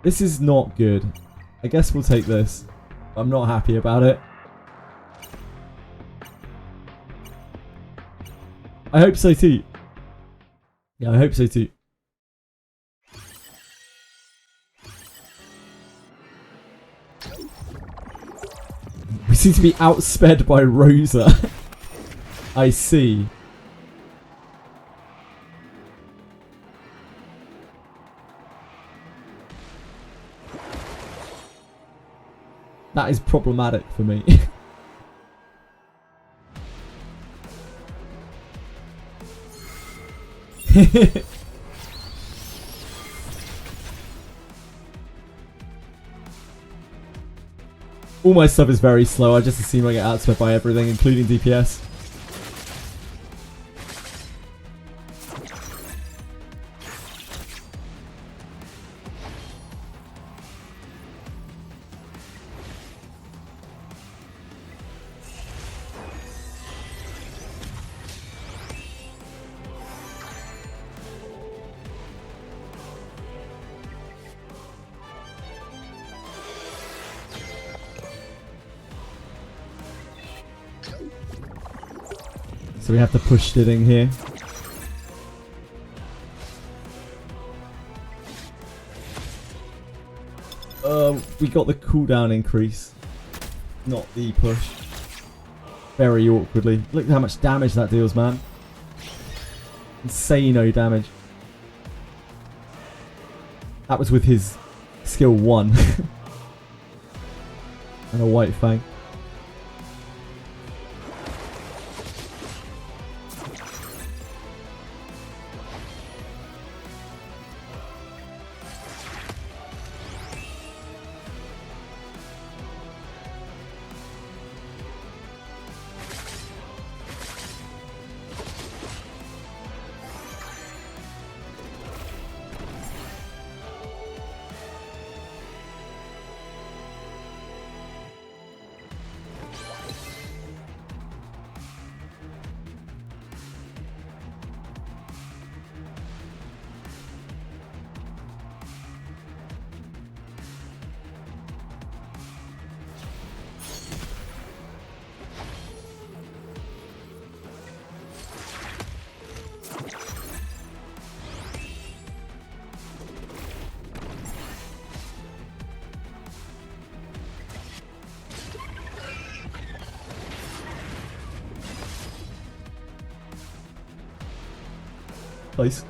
Speaker 1: This is not good. I guess we'll take this. I'm not happy about it. I hope so too. Yeah, I hope so too. We seem to be outsped by Rosa. I see. That is problematic for me. All my stuff is very slow. I just assume I get outsped by everything, including DPS. So we have to push it in here. We got the cooldown increase, not the push. Very awkwardly. Look at how much damage that deals, man. Insano damage. That was with his skill 1. And a white fang. Please.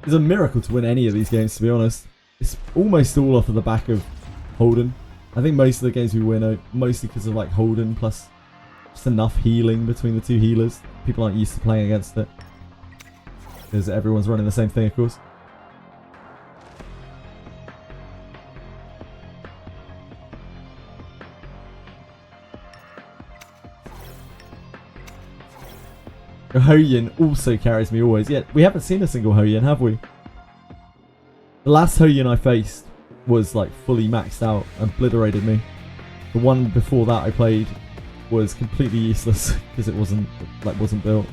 Speaker 1: It's a miracle to win any of these games, to be honest. It's almost all off of the back of Holden. I think most of the games we win are mostly because of like Holden plus just enough healing between the two healers. People aren't used to playing against it because everyone's running the same thing, of course. Hoyin also carries me always. Yet we haven't seen a single Hoyin, have we? The last Hoyin I faced was like fully maxed out and obliterated me. The one before that I played was completely useless because it wasn't built.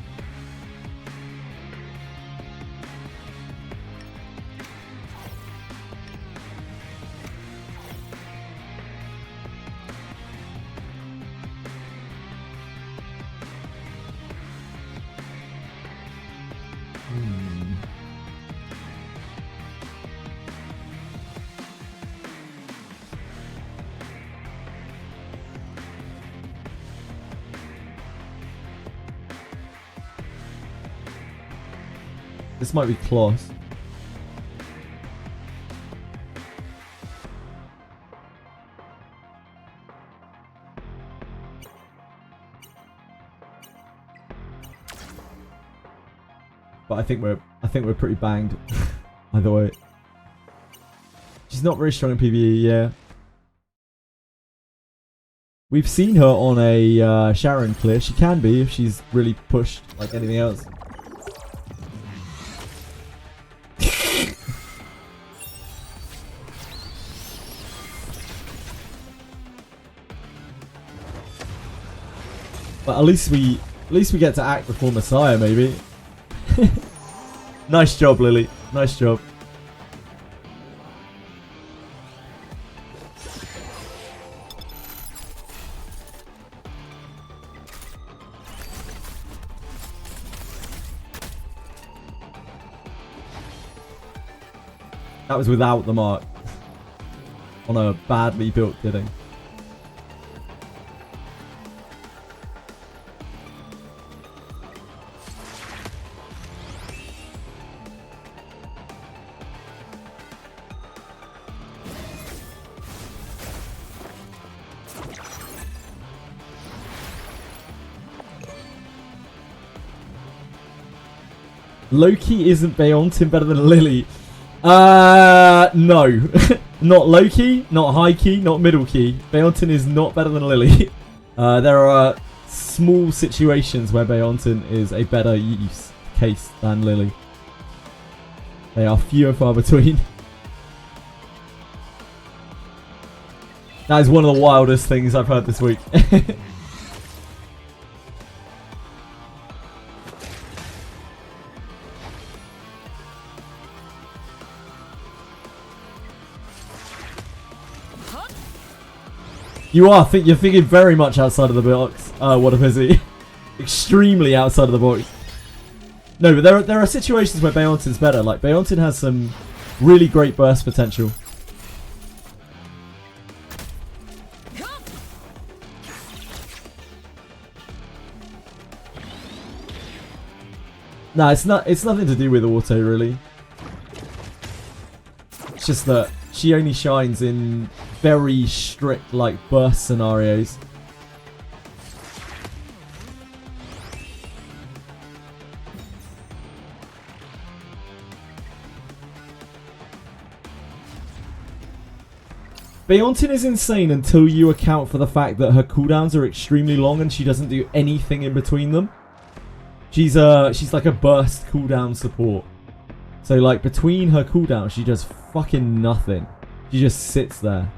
Speaker 1: This might be close. But I think we're pretty banged. Either way. She's not very strong in PvE, yeah. We've seen her on a Sharon clear. She can be if she's really pushed like anything else. But at least we get to act before Messiah, maybe. Nice job, Lily. Nice job. That was without the mark. On a badly built kidding. Loki isn't Beontin better than Lily? No. Not Loki, not high key, not middle key. Beontin is not better than Lily. There are small situations where Beontin is a better use case than Lily. They are few and far between. That is one of the wildest things I've heard this week. You are. You're thinking very much outside of the box. What a busy. Extremely outside of the box. No, but there are situations where Beontin's better. Like, Beontin has some really great burst potential. Nah, it's nothing to do with auto, really. It's just that she only shines in very strict, like, burst scenarios. Beontin is insane until you account for the fact that her cooldowns are extremely long and she doesn't do anything in between them. She's like a burst cooldown support. So like between her cooldowns she does fucking nothing. She just sits there.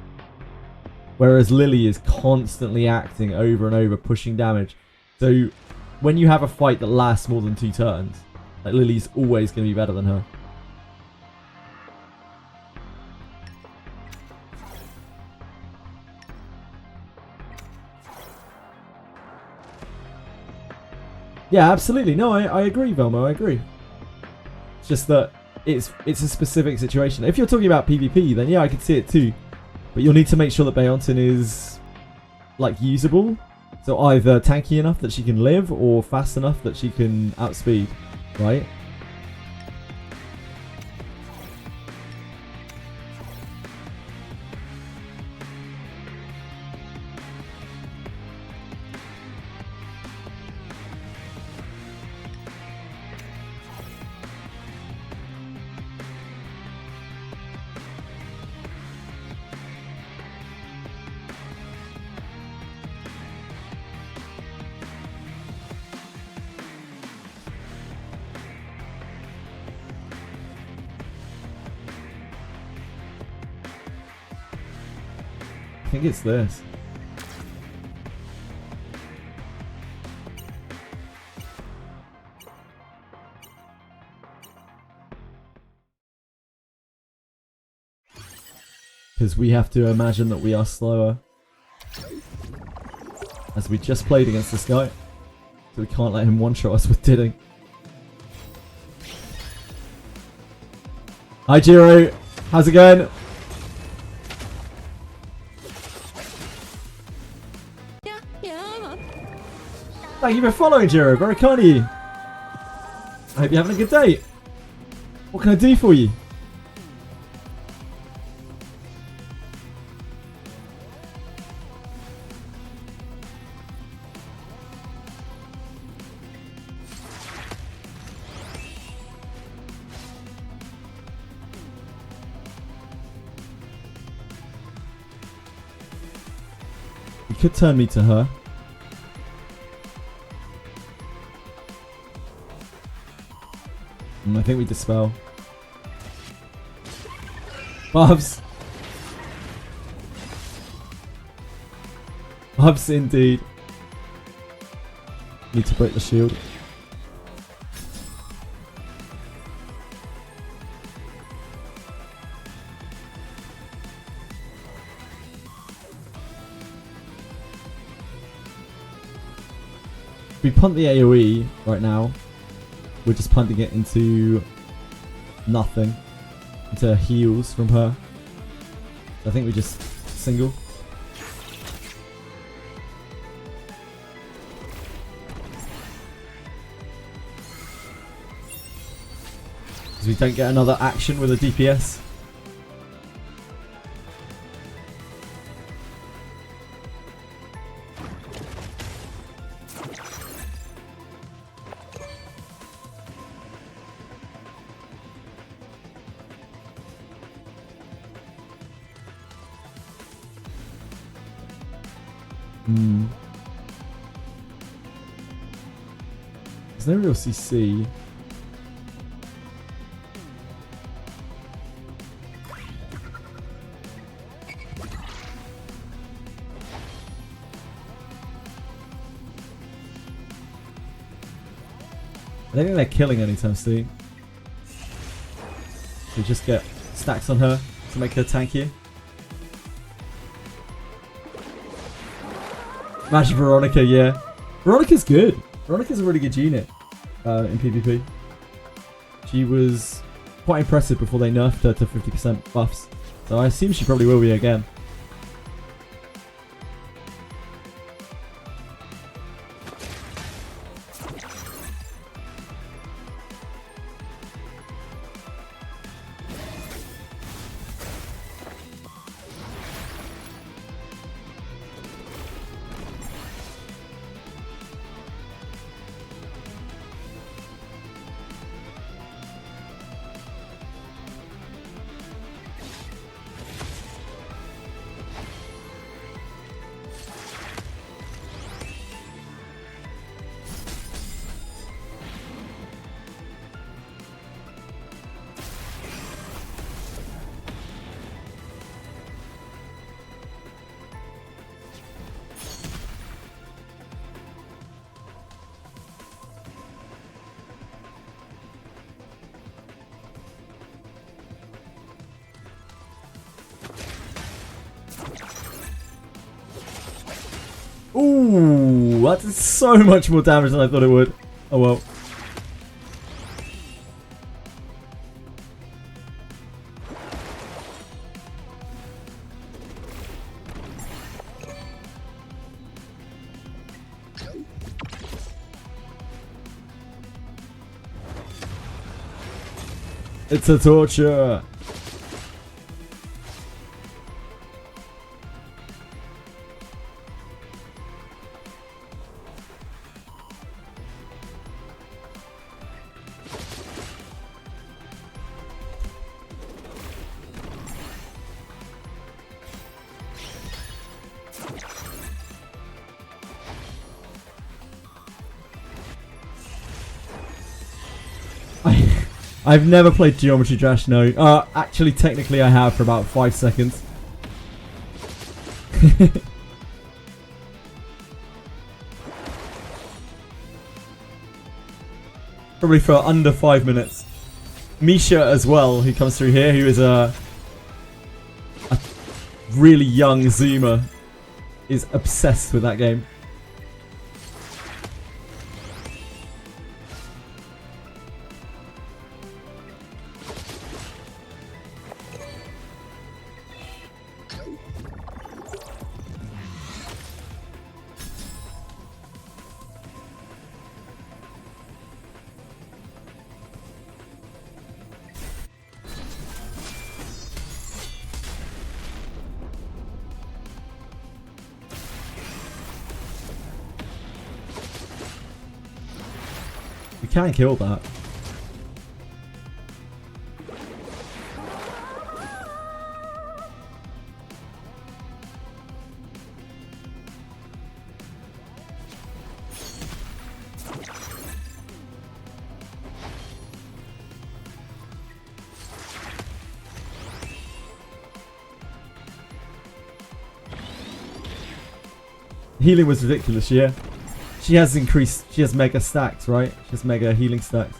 Speaker 1: Whereas Lily is constantly acting over and over, pushing damage. So when you have a fight that lasts more than 2 turns, like Lily's always going to be better than her. Yeah, absolutely. No, I agree, Velmo. I agree. It's just that it's a specific situation. If you're talking about PvP, then yeah, I can see it too. But you'll need to make sure that Beontin is like usable. So either tanky enough that she can live, or fast enough that she can outspeed, right? I think it's this. Because we have to imagine that we are slower. As we just played against this guy. So we can't let him one-shot us with Didding. Hi Jiro, how's it going? Thank you for following, Jiro. Very kind of you. I hope you're having a good day. What can I do for you? You could turn me to her. I think we dispel. Bubs! Bubs indeed. Need to break the shield. If we punt the AoE right now, we're just punting it into nothing. Into heals from her. I think we just single. Because we don't get another action with a DPS. There's no real CC. I don't think they're killing anytime soon. So just get stacks on her to make her tankier. Smash Veronica, yeah. Veronica's good. Veronica's a really good unit in PvP. She was quite impressive before they nerfed her to 50% buffs. So I assume she probably will be again. Ooh, that's so much more damage than I thought it would. Oh well. It's a torture. I've never played Geometry Dash, no. Actually, technically I have for about 5 seconds. Probably for under 5 minutes. Misha as well, who comes through here, who is a really young Zoomer, is obsessed with that game. You can't kill that. Healing was ridiculous, yeah. She has increased, she has mega stacks, right? She has mega healing stacks.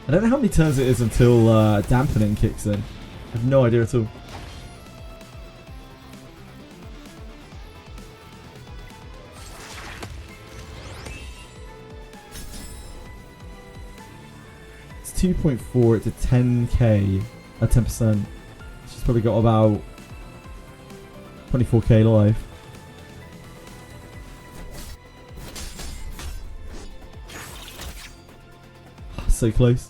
Speaker 1: I don't know how many turns it is until dampening kicks in. I have no idea at all. It's 2.4, it's a 10k at 10%. She's probably got about 24k life. So close.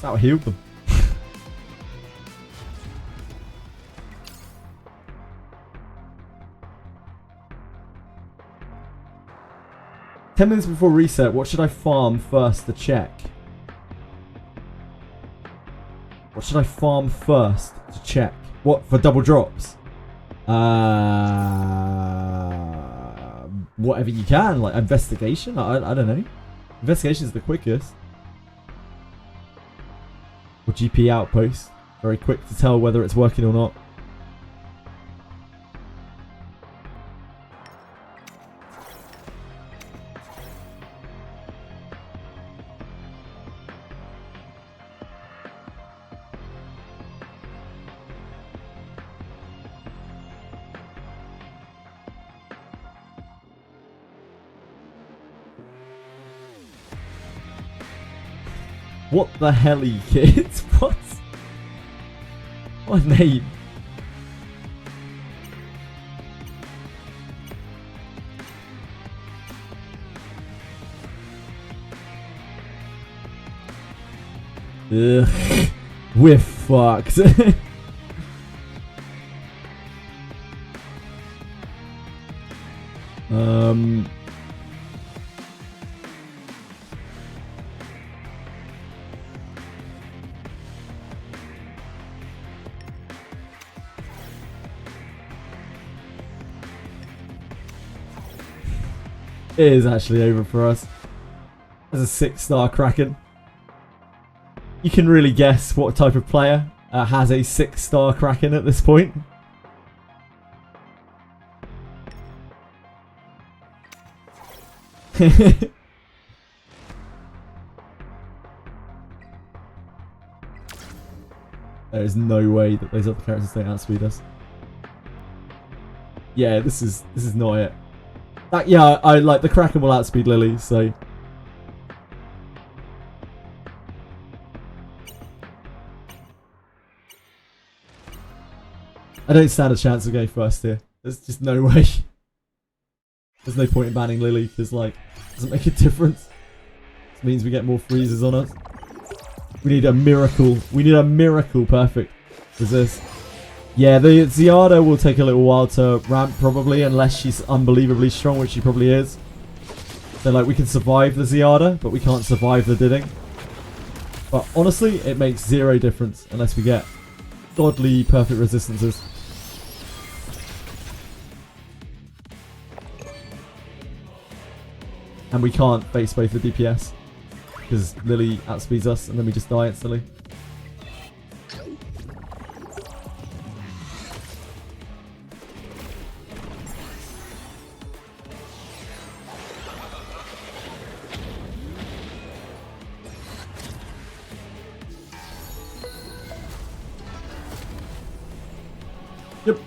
Speaker 1: Just out healed them. 10 minutes before reset, what should I farm first to check? What should I farm first to check? What, for double drops? Whatever you can, like investigation? I don't know. Investigation is the quickest. Or GP outpost. Very quick to tell whether it's working or not. What the hell are you kids? What? What name? Ugh. We're fucked. It is actually over for us. As a 6-star Kraken. You can really guess what type of player has a 6-star Kraken at this point. There is no way that those other characters don't outspeed us. Yeah, this is not it. Yeah, I like the Kraken will outspeed Lily, so I don't stand a chance of going first here. There's just no way. There's no point in banning Lily because like it doesn't make a difference. This means we get more freezes on us. We need a miracle. We need a miracle perfect resist. Yeah, the Ziada will take a little while to ramp probably, unless she's unbelievably strong, which she probably is. So like we can survive the Ziada, but we can't survive the Didding. But honestly, it makes zero difference unless we get godly perfect resistances. And we can't face both the DPS because Lily outspeeds us and then we just die instantly. Yep.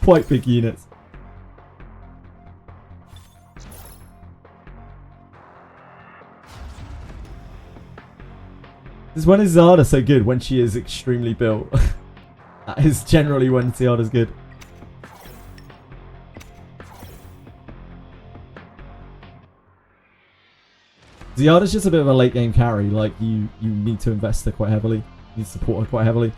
Speaker 1: Quite big units. This when is Zada so good? When she is extremely built. That is generally when Zada's good. Ziada's just a bit of a late game carry. Like you need to invest her quite heavily. You need to support her quite heavily.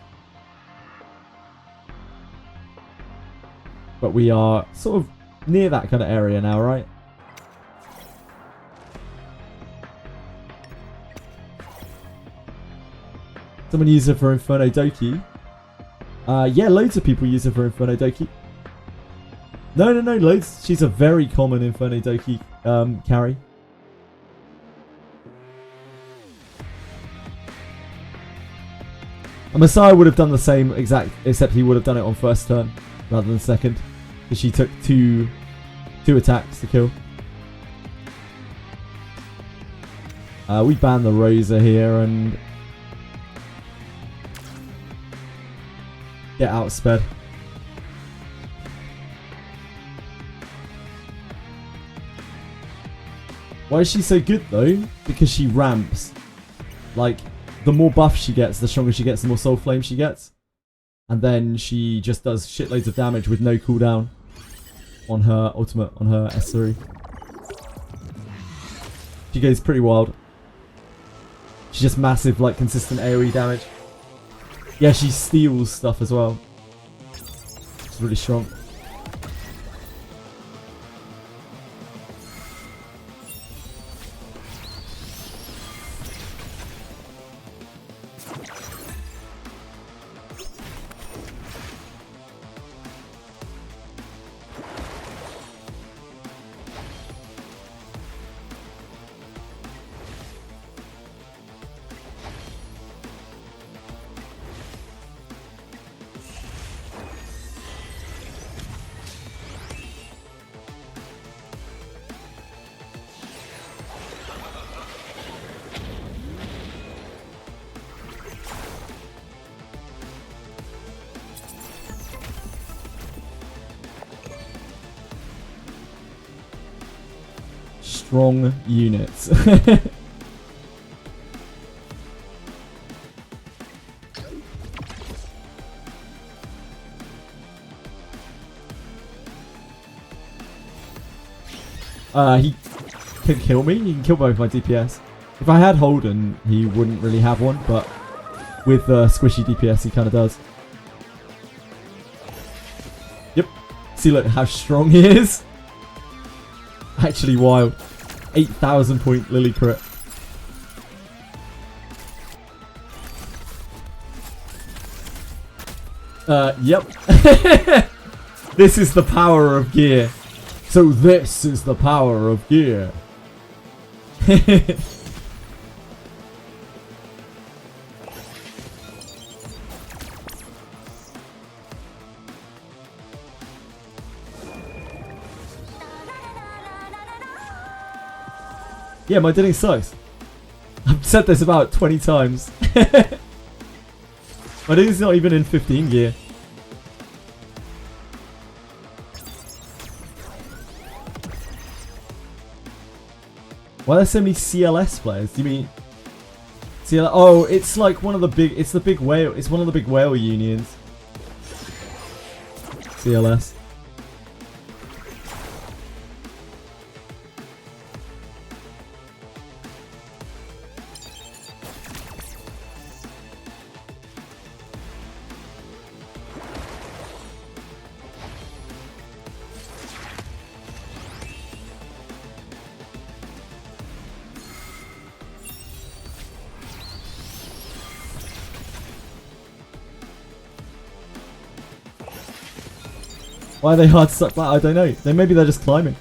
Speaker 1: But we are sort of near that kind of area now, right? Someone use her for Inferno Doki. Yeah, loads of people use her for Inferno Doki. No, loads. She's a very common Inferno Doki carry. A Messiah would have done the same exact, except he would have done it on first turn rather than second, because she took two attacks to kill. We ban the Rosa here and get outsped. Why is she so good though? Because she ramps. Like, the more buff she gets, the stronger she gets, the more soul flame she gets. And then she just does shitloads of damage with no cooldown. on her ultimate, on her S3. She goes pretty wild. She's just massive, like, consistent AoE damage. Yeah, she steals stuff as well. It's really strong. Strong units. He can kill me. He can kill both my DPS. If I had Holden, he wouldn't really have one, but with squishy DPS, he kind of does. Yep. See, look how strong he is. Actually wild. 8,000 point Lily crit. Yep. This is the power of gear. So this is the power of gear. Yeah, my dinning sucks. I've said this about 20 times. My dinning's not even in 15 gear. Why are there so many CLS players? Do you mean CLS? Oh, it's like one of the big. It's the big whale. It's one of the big whale unions. CLS. Why are they hard to suck back? I don't know. Then maybe they're just climbing.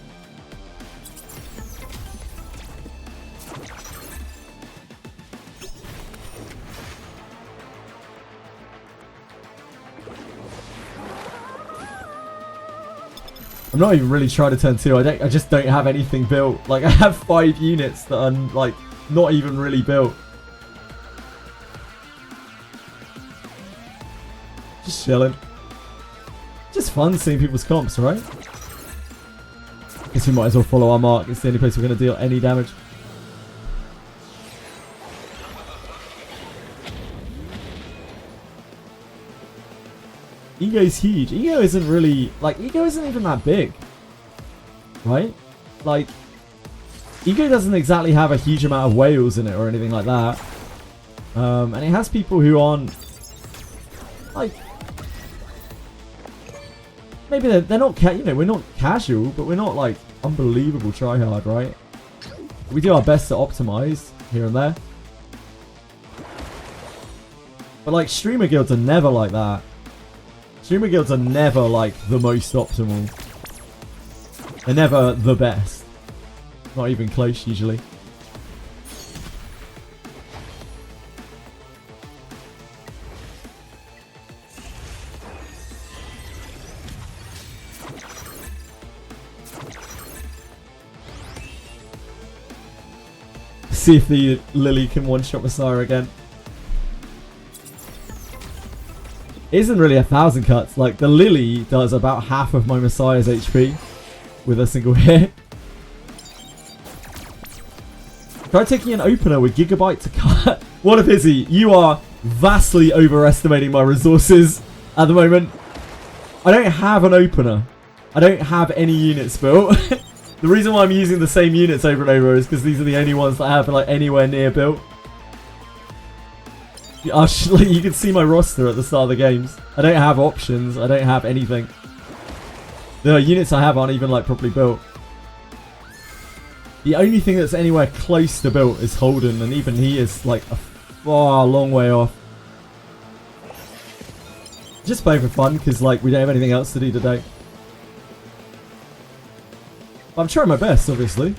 Speaker 1: I'm not even really trying to turn 2. I just don't have anything built. Like, I have 5 units that are like not even really built. Just chilling. Just fun seeing people's comps, right? Guess we might as well follow our mark. It's the only place we're going to deal any damage. Ego's huge. Ego isn't really... Like, Ego isn't even that big. Right? Like, Ego doesn't exactly have a huge amount of whales in it or anything like that. And it has people who aren't... Like... Maybe they're not, you know, we're not casual, but we're not like unbelievable tryhard, right? We do our best to optimize here and there. But like streamer guilds are never like that. Streamer guilds are never like the most optimal. They're never the best. Not even close usually. See if the Lily can one-shot Messiah again. It isn't really 1,000 cuts. Like, the Lily does about half of my Messiah's HP with a single hit. Try taking an opener with Gigabyte to cut. What a pity. You are vastly overestimating my resources at the moment. I don't have an opener. I don't have any units built. The reason why I'm using the same units over and over is because these are the only ones that I have like anywhere near built. You can see my roster at the start of the games. I don't have options. I don't have anything. The units I have aren't even like properly built. The only thing that's anywhere close to built is Holden, and even he is like a far long way off. Just playing for fun because like we don't have anything else to do today. But I'm trying my best, obviously.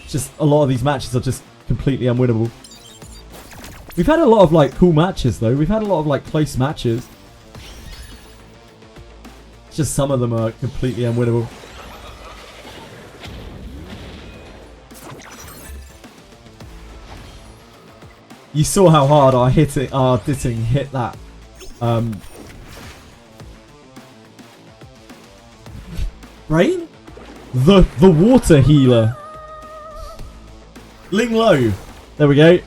Speaker 1: It's just a lot of these matches are just completely unwinnable. We've had a lot of like cool matches though. We've had a lot of like close matches. It's just some of them are completely unwinnable. You saw how hard our ditting hit that. Brain? The water healer. Ling low. There we go.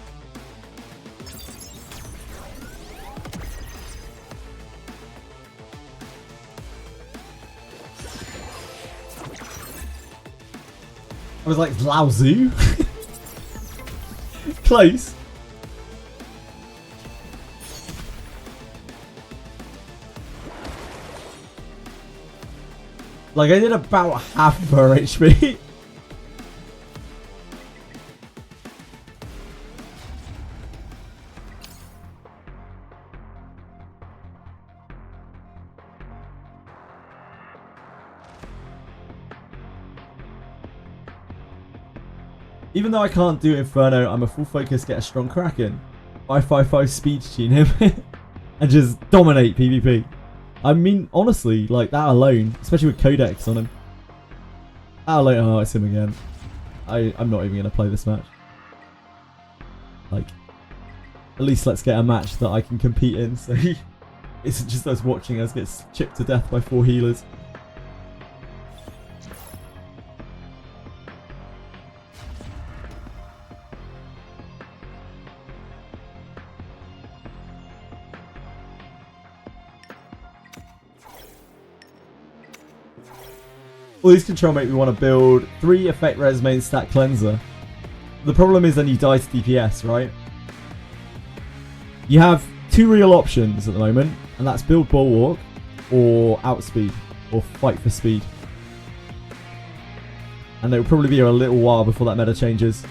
Speaker 1: I was like, Lao Tzu? Close. Like, I did about half of her HP. Even though I can't do Inferno, I'm a full focus, get a strong Kraken. 555 speed tune him and just dominate PvP. I mean, honestly, like that alone, especially with Codex on him. That alone, oh, it's him again. I'm not even going to play this match. Like, at least let's get a match that I can compete in, so it's just us watching us get chipped to death by 4 healers. All these control make me want to build 3 effect res main stat cleanser. The problem is then you die to DPS, right? You have 2 real options at the moment, and that's build bulwark or outspeed or fight for speed. And it will probably be a little while before that meta changes.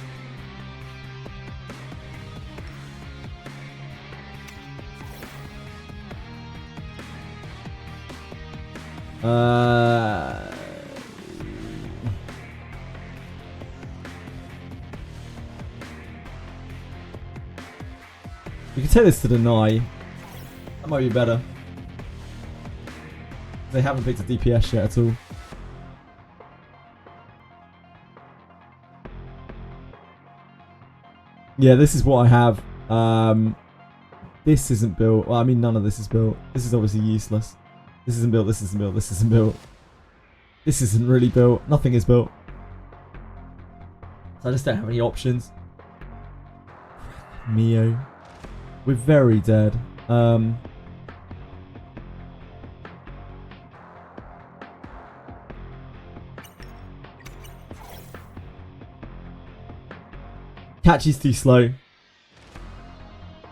Speaker 1: We can take this to deny. That might be better. They haven't picked a DPS yet at all. Yeah, this is what I have. This isn't built. Well, I mean, none of this is built. This is obviously useless. This isn't built, this isn't built, this isn't built. This isn't really built. Nothing is built. So I just don't have any options. Mio. We're very dead. Catch is too slow.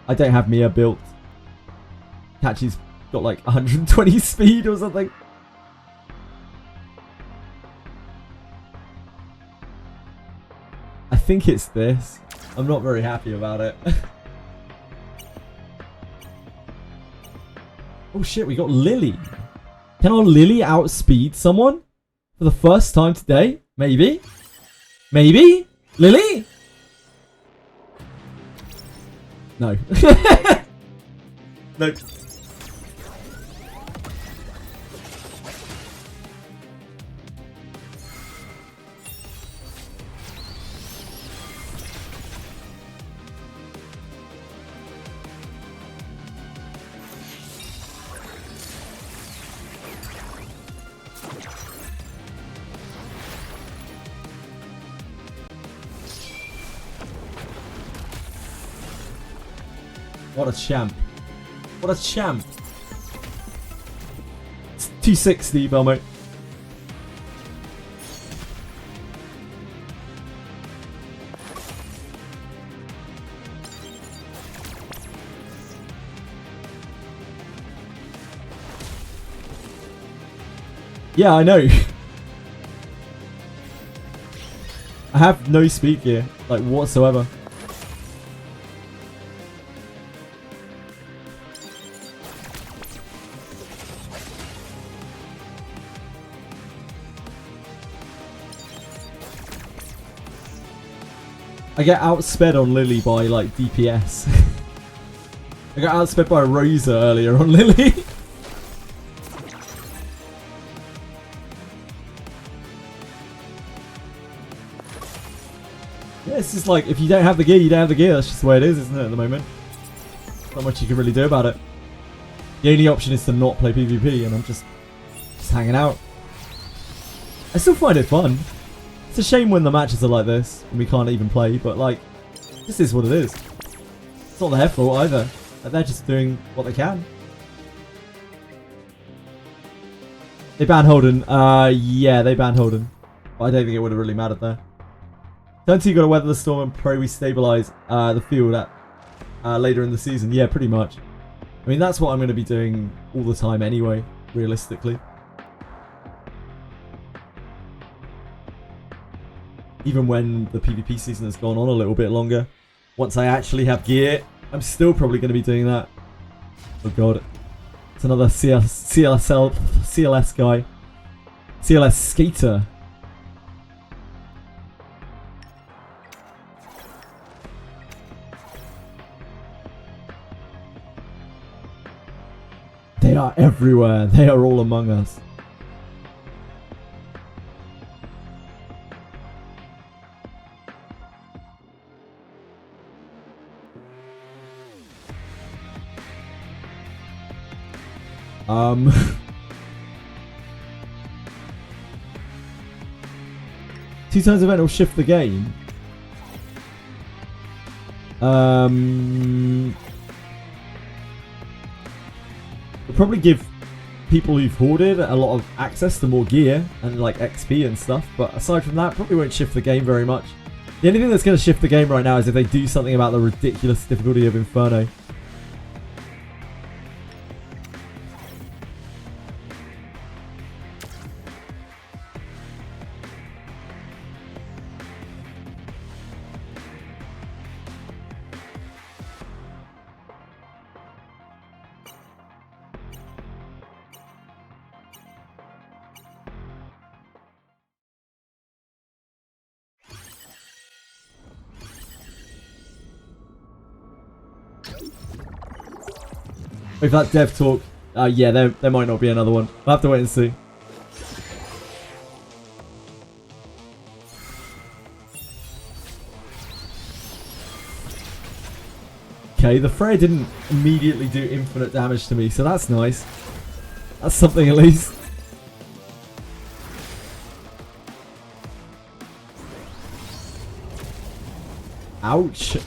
Speaker 1: I don't have Mia built. Catchy's got like 120 speed or something. I think it's this. I'm not very happy about it. Oh shit, we got Lily. Can our Lily outspeed someone? For the first time today? Maybe? Maybe? Lily? No. Nope. What a champ. What a champ. It's 260, Belmo. Yeah, I know. I have no speed gear, like whatsoever. I get outsped on Lily by like DPS. I got outsped by Rosa earlier on Lily. Yeah, it's just like, if you don't have the gear, you don't have the gear. That's just the way it is, isn't it, at the moment? Not much you can really do about it. The only option is to not play PvP, and I'm just hanging out. I still find it fun. It's a shame when the matches are like this, and we can't even play, but like, this is what it is. It's not their fault either. They're just doing what they can. They banned Holden. Yeah, they banned Holden. But I don't think it would have really mattered there. Turn 2 got to weather the storm and pray we stabilise the field at later in the season. Yeah, pretty much. I mean, that's what I'm going to be doing all the time anyway, realistically. Even when the PvP season has gone on a little bit longer. Once I actually have gear, I'm still probably going to be doing that. Oh god. It's another CLS guy. CLS skater. They are everywhere. They are all among us. Two turns event will shift the game. It'll probably give people who've hoarded a lot of access to more gear and like XP and stuff, but aside from that, probably won't shift the game very much. The only thing that's going to shift the game right now is if they do something about the ridiculous difficulty of Inferno. With that dev talk, yeah, there might not be another one. We'll have to wait and see. Okay, the Freya didn't immediately do infinite damage to me, so that's nice. That's something at least. Ouch.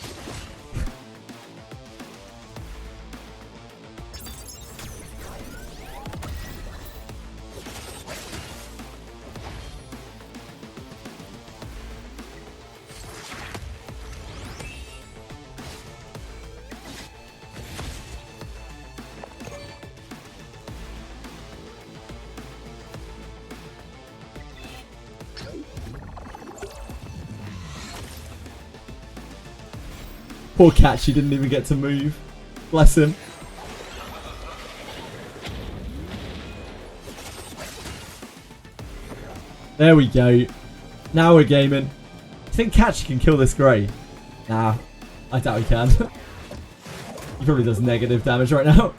Speaker 1: Poor cat, she didn't even get to move. Bless him. There we go. Now we're gaming. I think Catch can kill this Grey. Nah, I doubt he can. He probably does negative damage right now.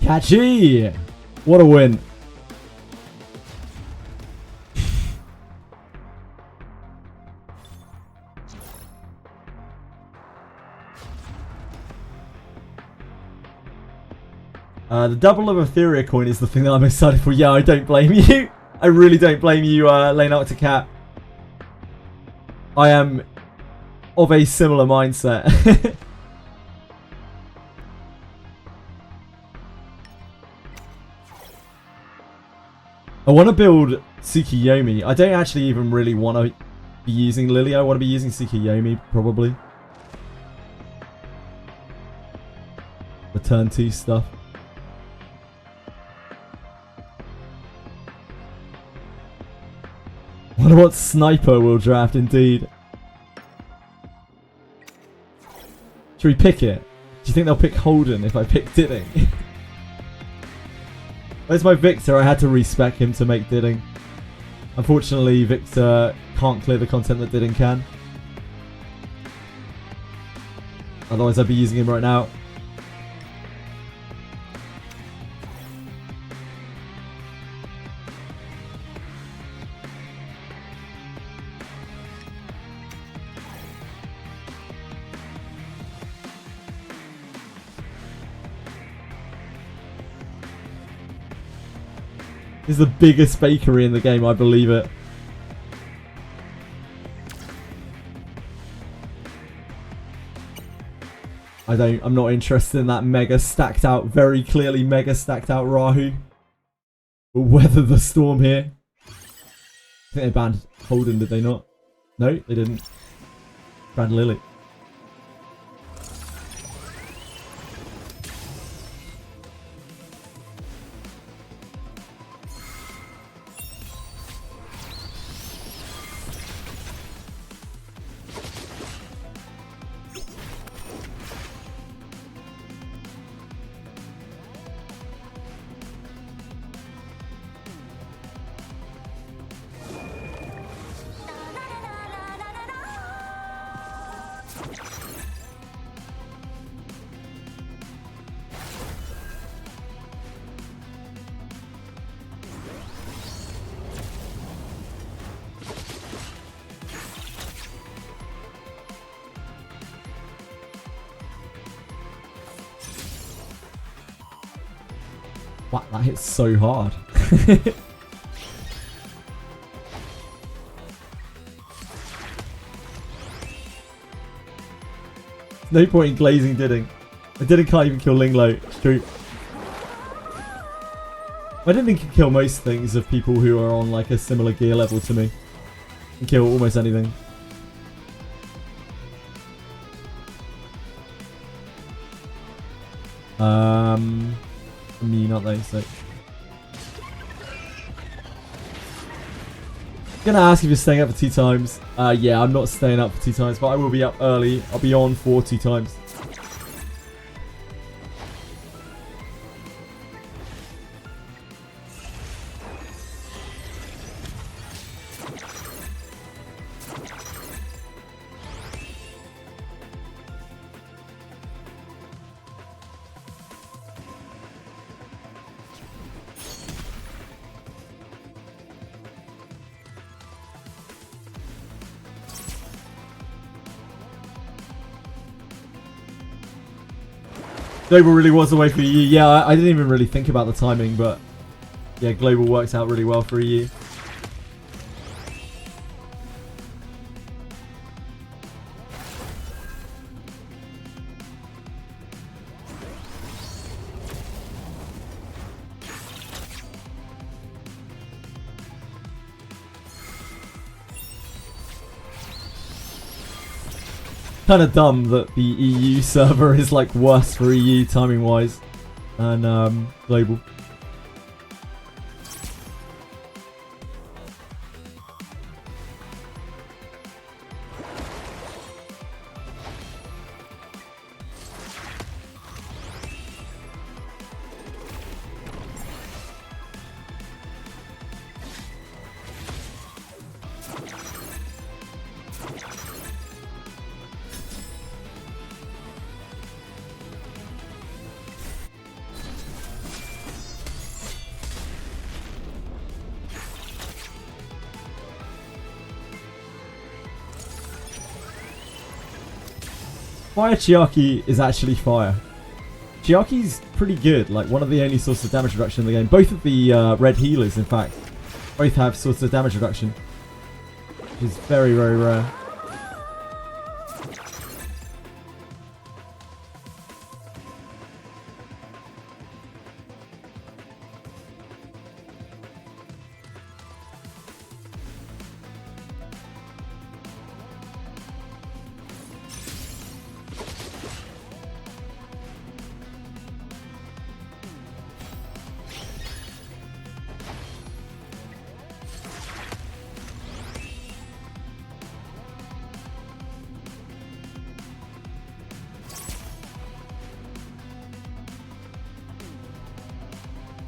Speaker 1: Catchy! What a win. The double of Etheria coin is the thing that I'm excited for. Yeah, I don't blame you. I really don't blame you, Lane Out to Cat. I am of a similar mindset. I want to build Tsukiyomi. I don't actually even really want to be using Lily. I want to be using Tsukiyomi, probably. The turn 2 stuff. Wonder what sniper will draft, indeed. Should we pick it? Do you think they'll pick Holden if I pick Didding? Where's my Victor? I had to respec him to make Didding. Unfortunately, Victor can't clear the content that Didding can. Otherwise, I'd be using him right now. This is the biggest bakery in the game, I believe it. I'm not interested in that mega stacked out, very clearly mega stacked out Rahu. We'll weather the storm here. I think they banned Holden, did they not? No, they didn't. Banned Lily. Wow, that hits so hard. No point in glazing Didding. I can't even kill Linglo. It's true. I don't think you can kill most things of people who are on like a similar gear level to me. You can kill almost anything. Immune, aren't they? So gonna ask if you're staying up for 2 times. Yeah, I'm not staying up for 2 times, but I will be up early. I'll be on for 2 times. Global really was the way for EU. Yeah, I didn't even really think about the timing, but yeah, Global works out really well for EU. Kind of dumb that the EU server is like worse for EU timing wise than global. Fire Chiaki is actually fire. Chiaki's pretty good, like one of the only sources of damage reduction in the game. Both of the red healers, in fact, both have sources of damage reduction, which is very, very rare.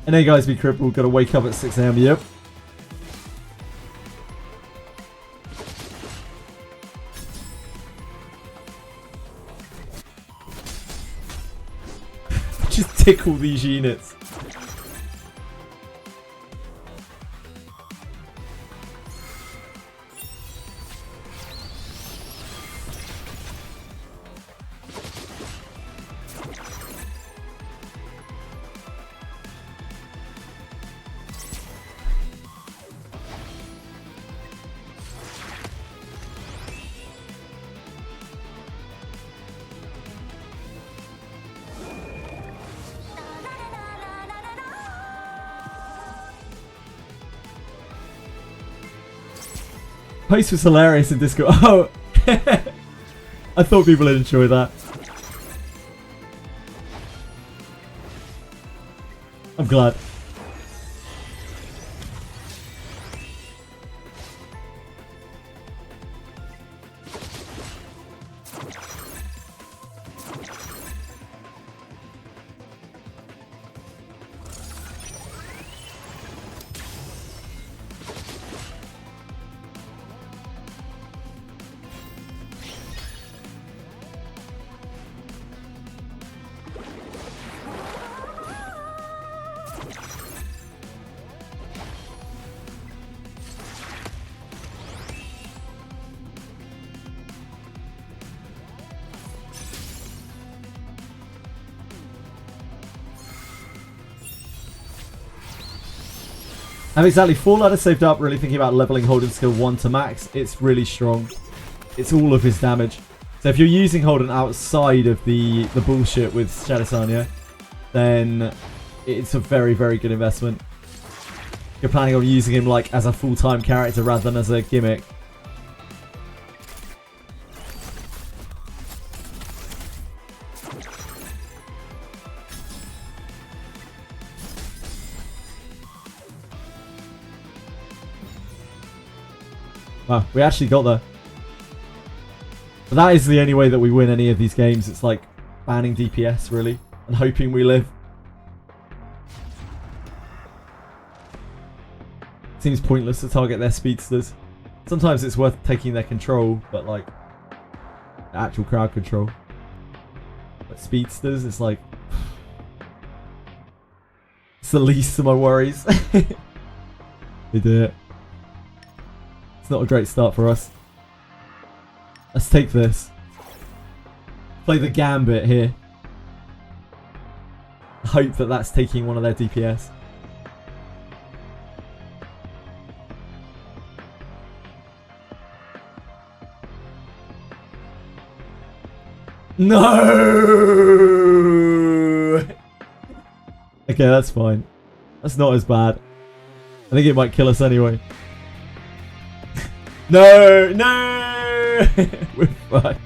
Speaker 1: And hey guys, be crippled, gotta wake up at 6 AM, yep. Just tickle these units. Post was hilarious in Discord. Oh, I thought people would enjoy that. I'm glad. I'm exactly 4 ladders saved up, really thinking about leveling Holden skill 1 to max. It's really strong. It's all of his damage. So if you're using Holden outside of the bullshit with Shadisanya, then it's a very, very good investment. You're planning on using him like as a full-time character rather than as a gimmick. Wow, we actually got there. But that is the only way that we win any of these games. It's like banning DPS, really, and hoping we live. Seems pointless to target their speedsters. Sometimes it's worth taking their control, but like actual crowd control. But speedsters, it's like it's the least of my worries. They do it. It's not a great start for us. Let's take this. Play the gambit here. Hope that that's taking one of their DPS. No! Okay, that's fine. That's not as bad. I think it might kill us anyway. No! No! We're fucked.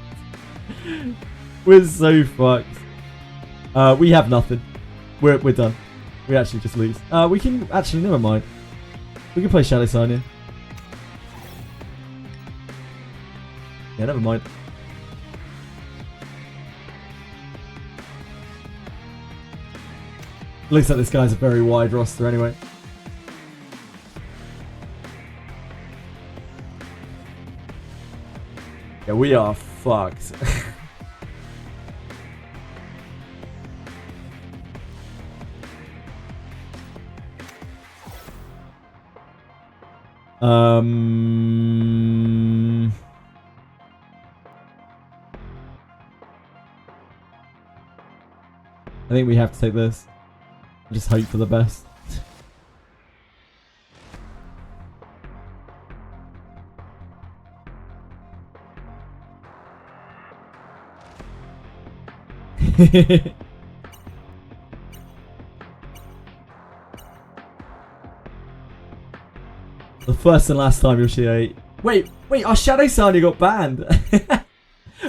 Speaker 1: We're so fucked. We have nothing. We're done. We actually just lose. We can... Actually, never mind. We can play Shadisanya. Yeah, never mind. Looks like this guy's a very wide roster anyway. Yeah, we are fucked. I think we have to take this. Just hope for the best. The first and last time you'll see a... Wait, our Shadow Sanya got banned. I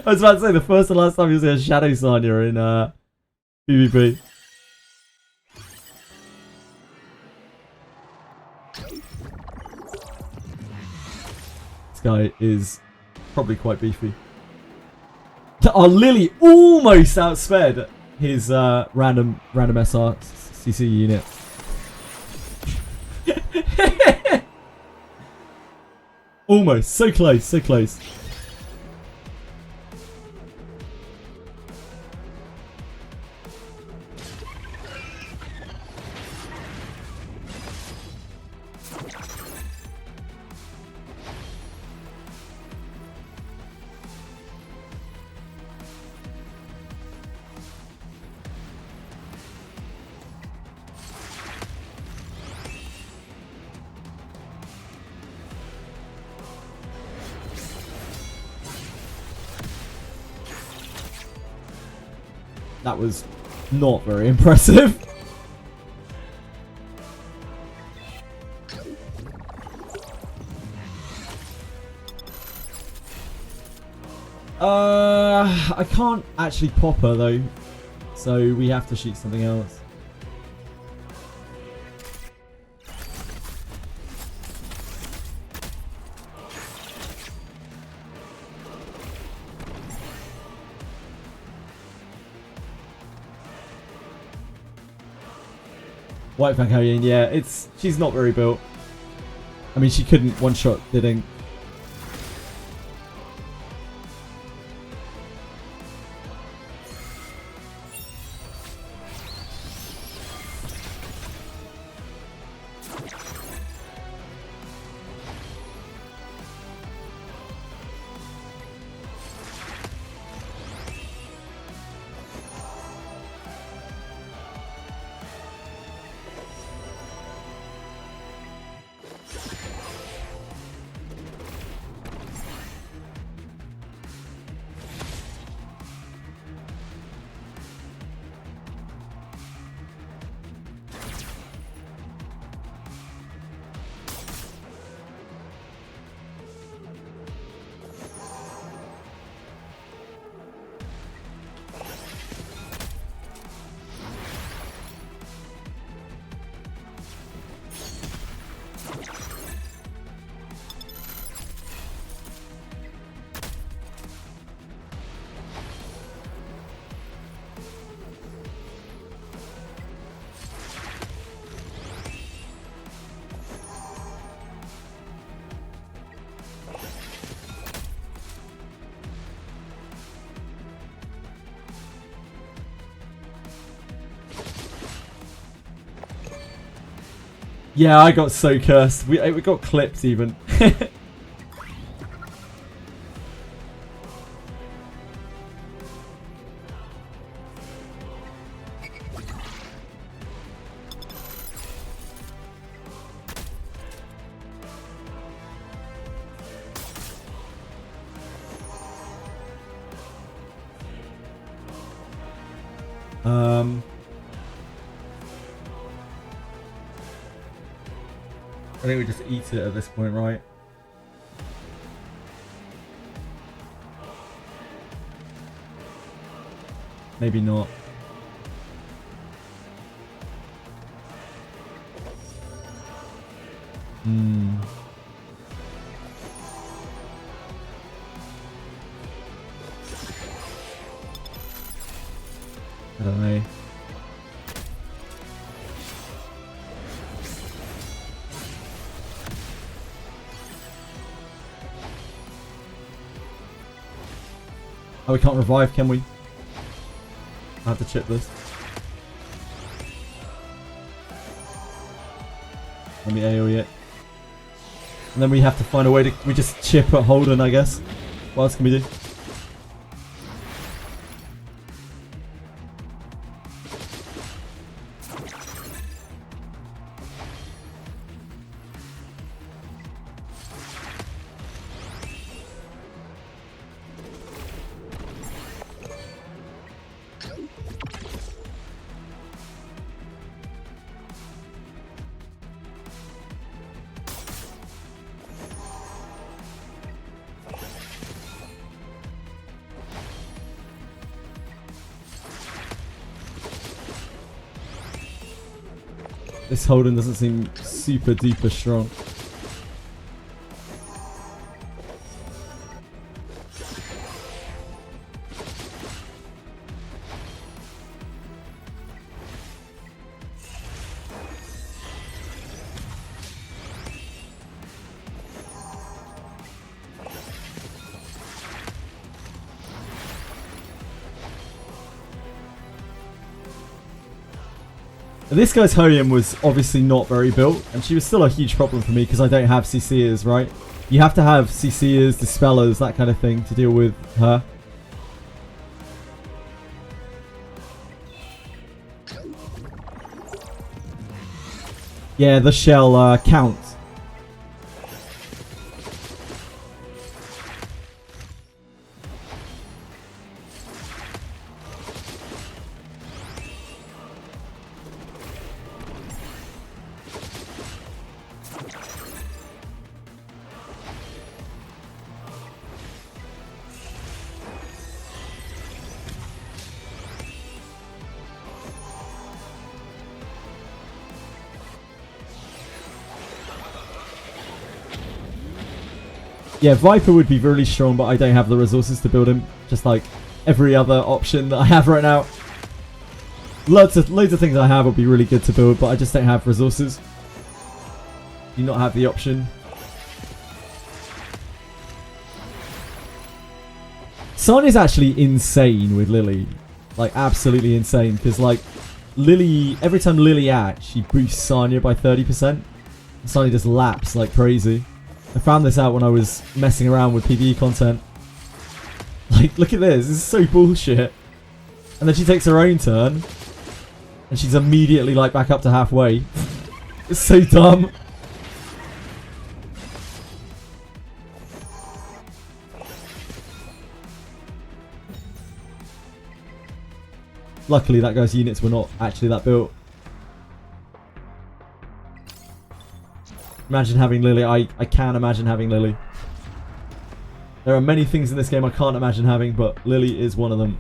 Speaker 1: was about to say the first and last time you'll see a Shadow Sanya in PvP. This guy is probably quite beefy. Our Lily almost outsped his random SR CC unit. Almost. So close, so close. That was not very impressive. I can't actually pop her though, so we have to shoot something else. White Fankarian, yeah, she's not very built. I mean, she couldn't one-shot Diding. Yeah, I got so cursed. We got clipped even. I think we just eat it at this point, right? Maybe not. I don't know. Oh, we can't revive, can we? I have to chip this. Let me AoE it. And then we have to find a way to... We just chip at Holden, I guess. What else can we do? This Holden doesn't seem super duper strong. This guy's Hoyum was obviously not very built, and she was still a huge problem for me because I don't have CCers, right? You have to have CCers, Dispellers, that kind of thing to deal with her. Yeah, the shell count. Yeah, Viper would be really strong, but I don't have the resources to build him. Just like every other option that I have right now. Loads of things I have would be really good to build, but I just don't have resources. Do not have the option. Sonya's actually insane with Lily. Like, absolutely insane. Because, like, Lily... Every time Lily acts, she boosts Sonya by 30%. Sonya just laps like crazy. I found this out when I was messing around with PvE content. Like, look at this. This is so bullshit. And then she takes her own turn. And she's immediately, like, back up to halfway. It's so dumb. Luckily, that guy's units were not actually that built. Imagine having Lily. I can imagine having Lily. There are many things in this game I can't imagine having, but Lily is one of them.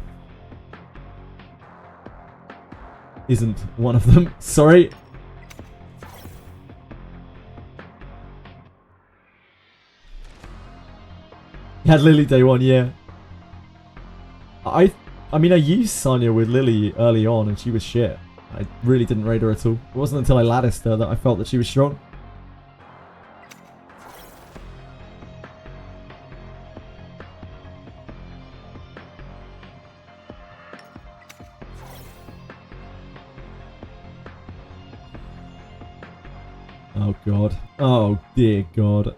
Speaker 1: Isn't one of them. Sorry. You had Lily day one, yeah. I mean, I used Sonya with Lily early on, and she was shit. I really didn't raid her at all. It wasn't until I latticed her that I felt that she was strong. Oh god. Oh dear god.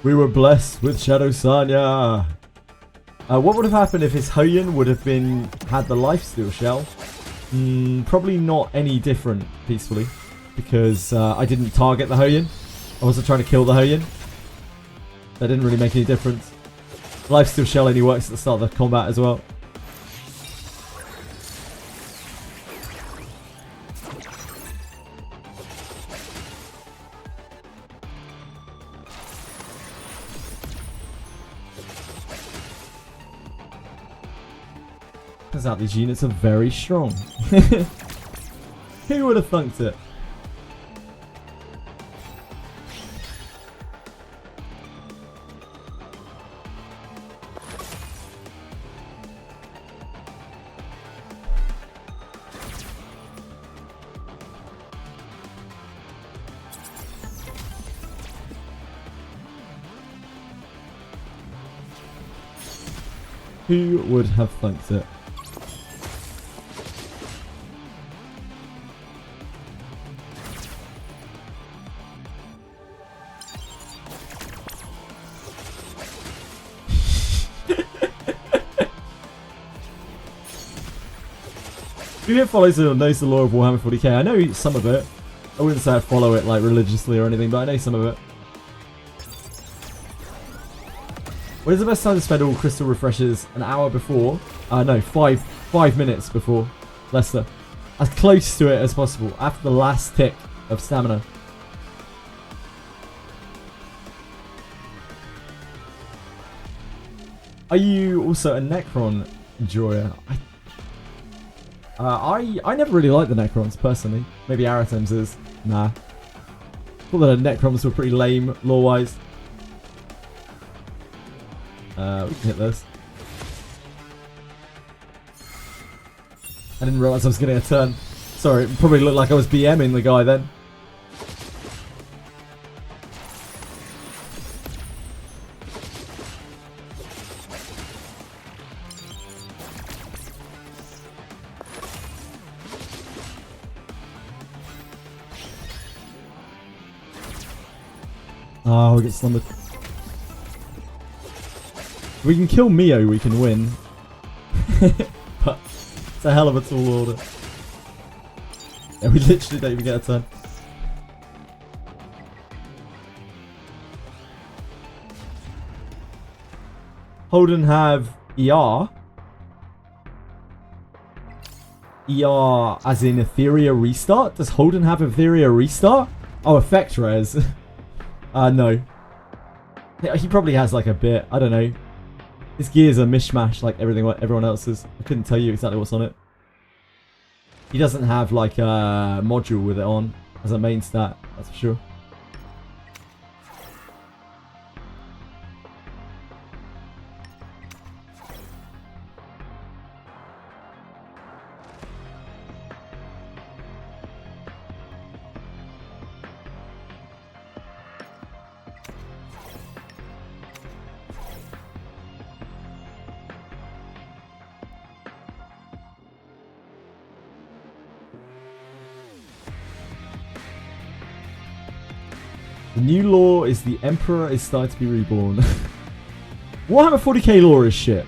Speaker 1: We were blessed with Shadow Sonya. What would have happened if his Hoyun would have had the lifesteal shell? Probably not any different, peacefully, because I didn't target the Hoyun. I wasn't trying to kill the Hoyun. That didn't really make any difference. Lifesteal shell only works at the start of the combat as well. Turns out these units are very strong. Who would have thunked it? Who would have thunked it? Who follows it or knows the lore of Warhammer 40k? I know some of it. I wouldn't say I follow it like religiously or anything, but I know some of it. When's the best time to spend all crystal refreshes? An hour before? No, 5 minutes before Leicester. As close to it as possible. After the last tick of stamina. Are you also a Necron enjoyer? I never really liked the Necrons, personally. Maybe Aratem's is. Nah. Thought that the Necrons were pretty lame, lore-wise. We can hit this. I didn't realise I was getting a turn. Sorry, it probably looked like I was BMing the guy then. Oh, we get slumbered. If we can kill Mio, we can win. But it's a hell of a tall order. Yeah, we literally don't even get a turn. Holden have ER. ER as in Etheria Restart? Does Holden have Etheria Restart? Oh, effect res. No. He probably has like a bit. I don't know. His gears are mishmash like everyone else's. I couldn't tell you exactly what's on it. He doesn't have like a module with it on as a main stat, that's for sure. The new lore is the Emperor is starting to be reborn. Warhammer 40k lore is shit.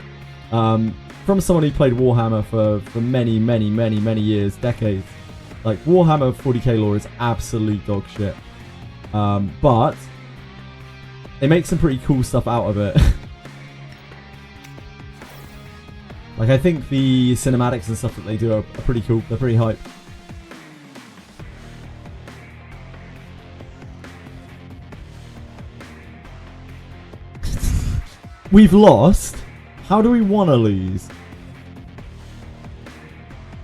Speaker 1: From someone who played Warhammer for many years, decades. Like, Warhammer 40k lore is absolute dog shit. But they make some pretty cool stuff out of it. Like, I think the cinematics and stuff that they do are pretty cool. They're pretty hype. We've lost. How do we want to lose?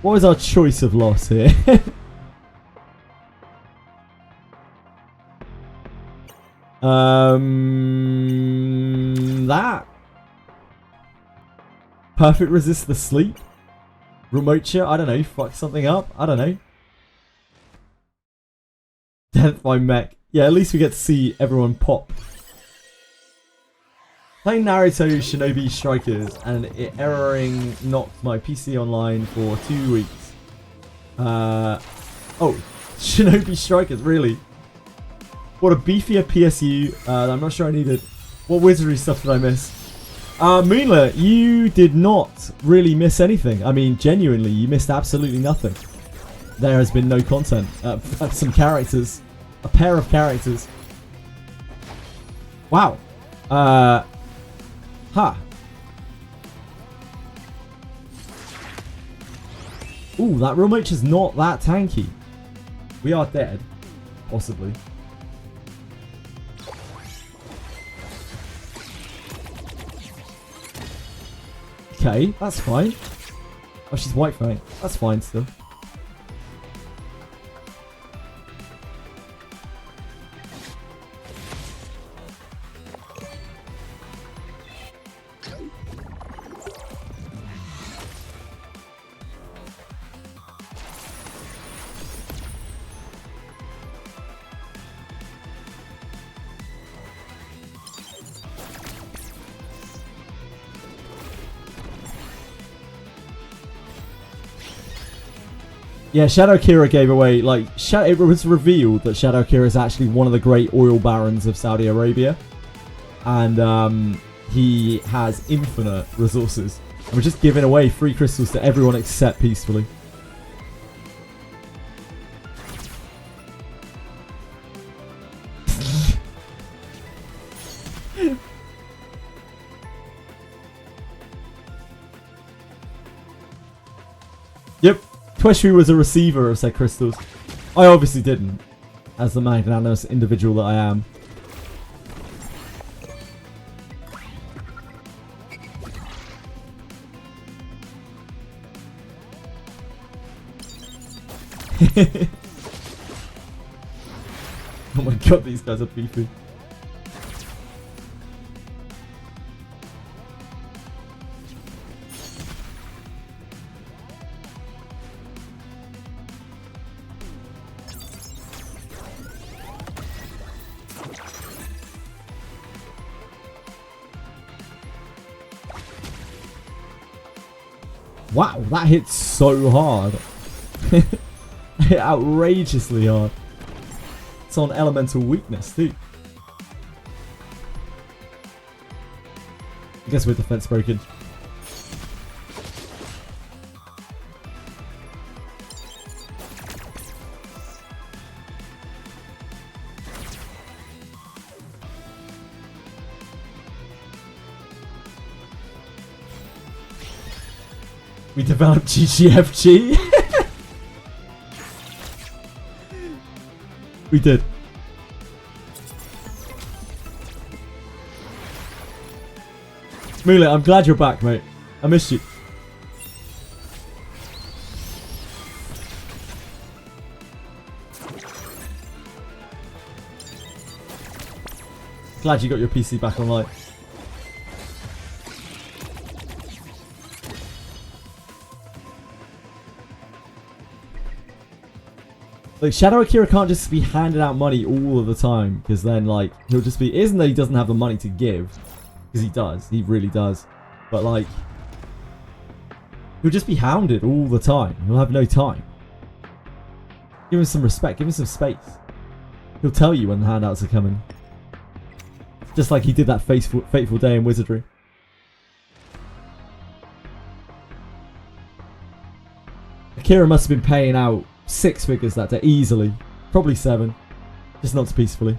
Speaker 1: What is our choice of loss here? That. Perfect resist the sleep. Remote I don't know. Fuck something up. I don't know. Death by mech. Yeah, at least we get to see everyone pop. Playing Naruto Shinobi Strikers and it erroring knocked my PC online for 2 weeks. Oh, Shinobi Strikers, really? What a beefier PSU. I'm not sure I needed. What wizardry stuff did I miss? Moonlit, you did not really miss anything. I mean, genuinely, you missed absolutely nothing. There has been no content. Some characters. A pair of characters. Wow. Ha. Ooh, that real mage is not that tanky. We are dead. Possibly. Okay, that's fine. Oh, she's white fang. That's fine still. Yeah, Shadow Kira gave away, like, it was revealed that Shadow Kira is actually one of the great oil barons of Saudi Arabia. And he has infinite resources. And we're just giving away free crystals to everyone except peacefully. Yep. Tweshry was a receiver of said crystals. I obviously didn't, as the magnanimous individual that I am. Oh my god, these guys are beefy. Wow, that hits so hard. Hit outrageously hard. It's on elemental weakness too. I guess we're defense broken. We developed GGFG. We did. Mule, I'm glad you're back, mate. I missed you. Glad you got your PC back online. Like, Shadow Akira can't just be handing out money all of the time, because then, like, he'll just be... It isn't that he doesn't have the money to give, because he does. He really does. But, like, he'll just be hounded all the time. He'll have no time. Give him some respect. Give him some space. He'll tell you when the handouts are coming. Just like he did that fateful day in Wizardry. Akira must have been paying out 6 figures that day, easily. Probably 7. Just not peacefully.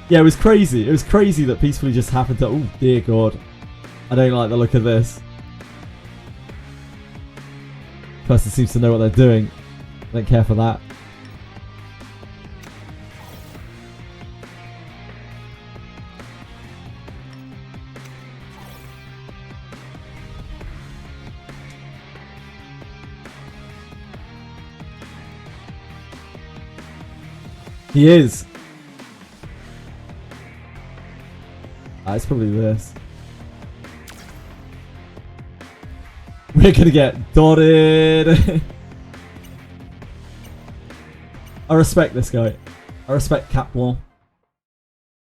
Speaker 1: Yeah, it was crazy. It was crazy that peacefully just happened to... Oh, dear God. I don't like the look of this. Person seems to know what they're doing. I don't care for that. He is. It's probably this. We're gonna get dotted. I respect this guy. I respect Cap Blanc.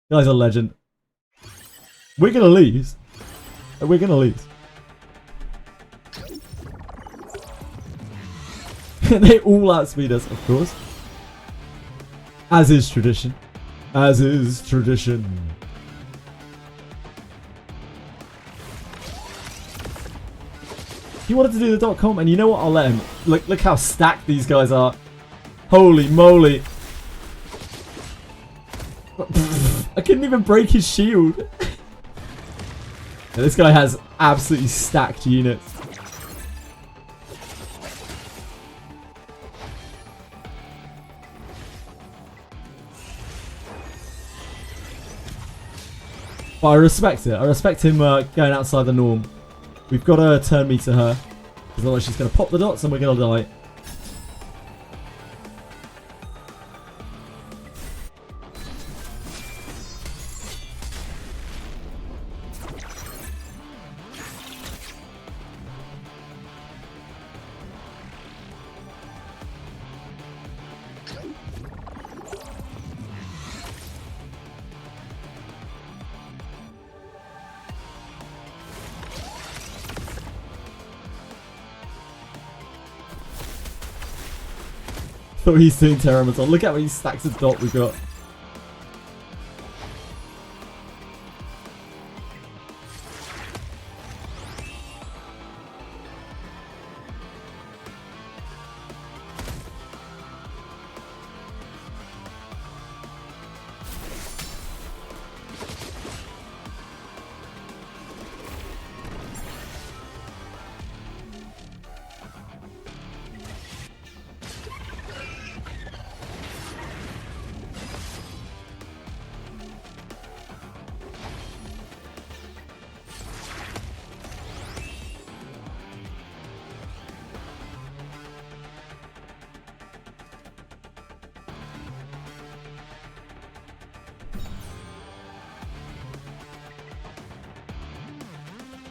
Speaker 1: Guy's a legend. We're gonna lose. We're gonna lose. They all outspeed us, of course. As is tradition. As is tradition. He wanted to do the .com, and you know what? I'll let him. Look how stacked these guys are. Holy moly. I couldn't even break his shield. Yeah, this guy has absolutely stacked units. But I respect it. I respect him going outside the norm. We've got to turn me to her. Because otherwise she's going to pop the dots and we're going to die. What he's doing, Terramaton. Look at how many stacks of dot we've got.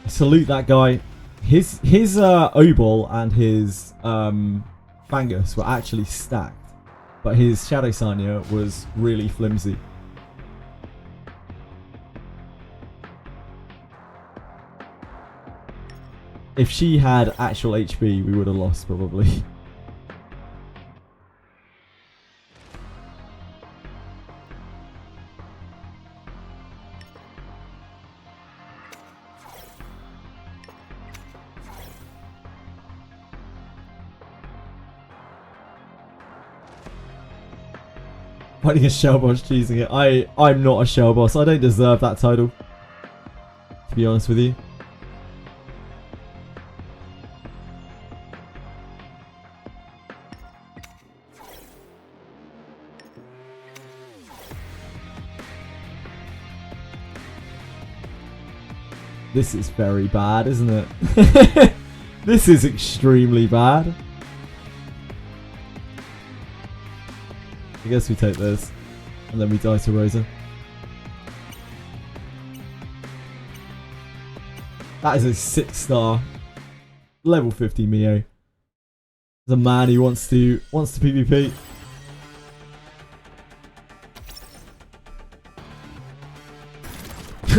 Speaker 1: salute that guy. His Obol and his Fangus were actually stacked, but his Shadow Sanya was really flimsy. If she had actual HP, we would have lost probably. Fighting a shell boss, cheesing it. I'm not a shell boss. I don't deserve that title, to be honest with you. This is very bad, isn't it? This is extremely bad. I guess we take this, and then we die to Rosa. That is a 6-star, level 50 Mio. There's a man who wants to PvP.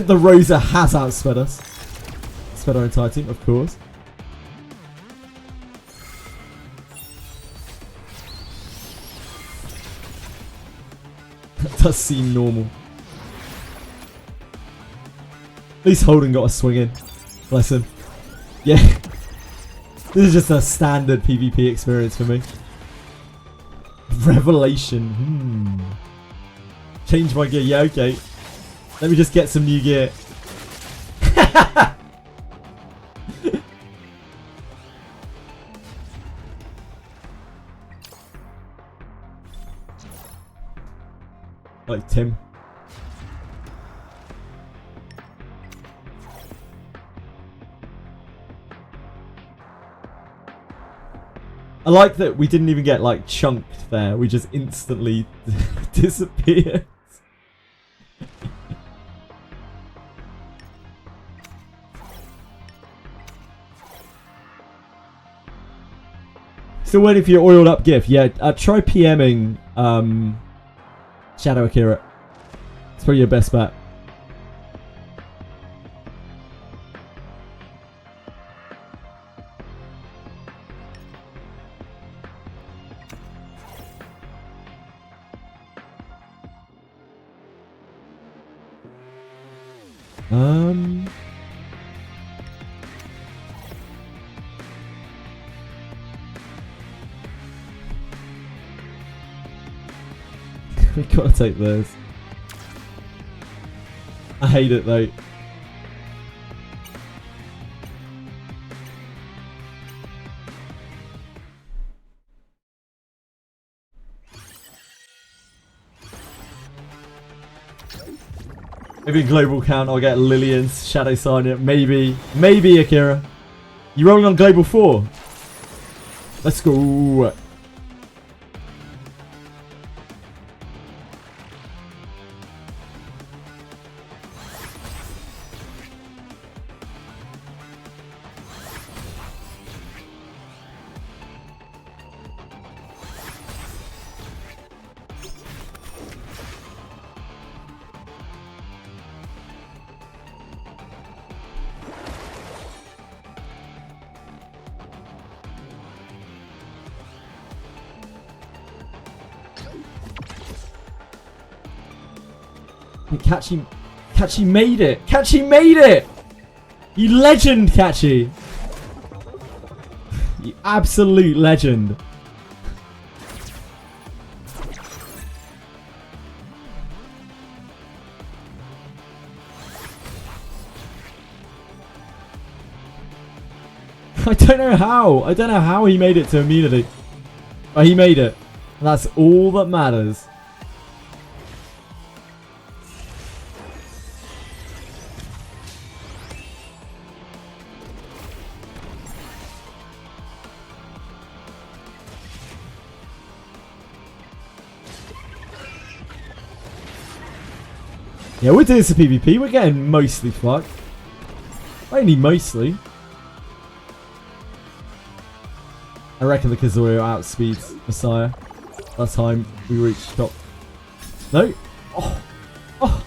Speaker 1: The Rosa has outsped us. Sped our entire team, of course. That does seem normal. At least Holden got a swing in. Bless him. Yeah. This is just a standard PvP experience for me. Revelation. Change my gear. Yeah, okay. Let me just get some new gear. Like Tim. I like that we didn't even get like chunked there. We just instantly disappeared. Still waiting for your oiled up gif. Yeah, try PMing Shadow Akira. It's probably your best bet. We gotta take this. I hate it though. Maybe global count, I'll get Lillian's Shadow Sanya. Maybe Akira. You rolling on global 4? Let's go. Catchy made it! Catchy made it! You legend, Catchy! You absolute legend. I don't know how. I don't know how he made it to immunity. But he made it. And that's all that matters. Yeah, we're doing some PvP. We're getting mostly fucked. Only mostly. I reckon the Kazuya outspeeds Messiah. Last time we reached top. No. Oh. Oh.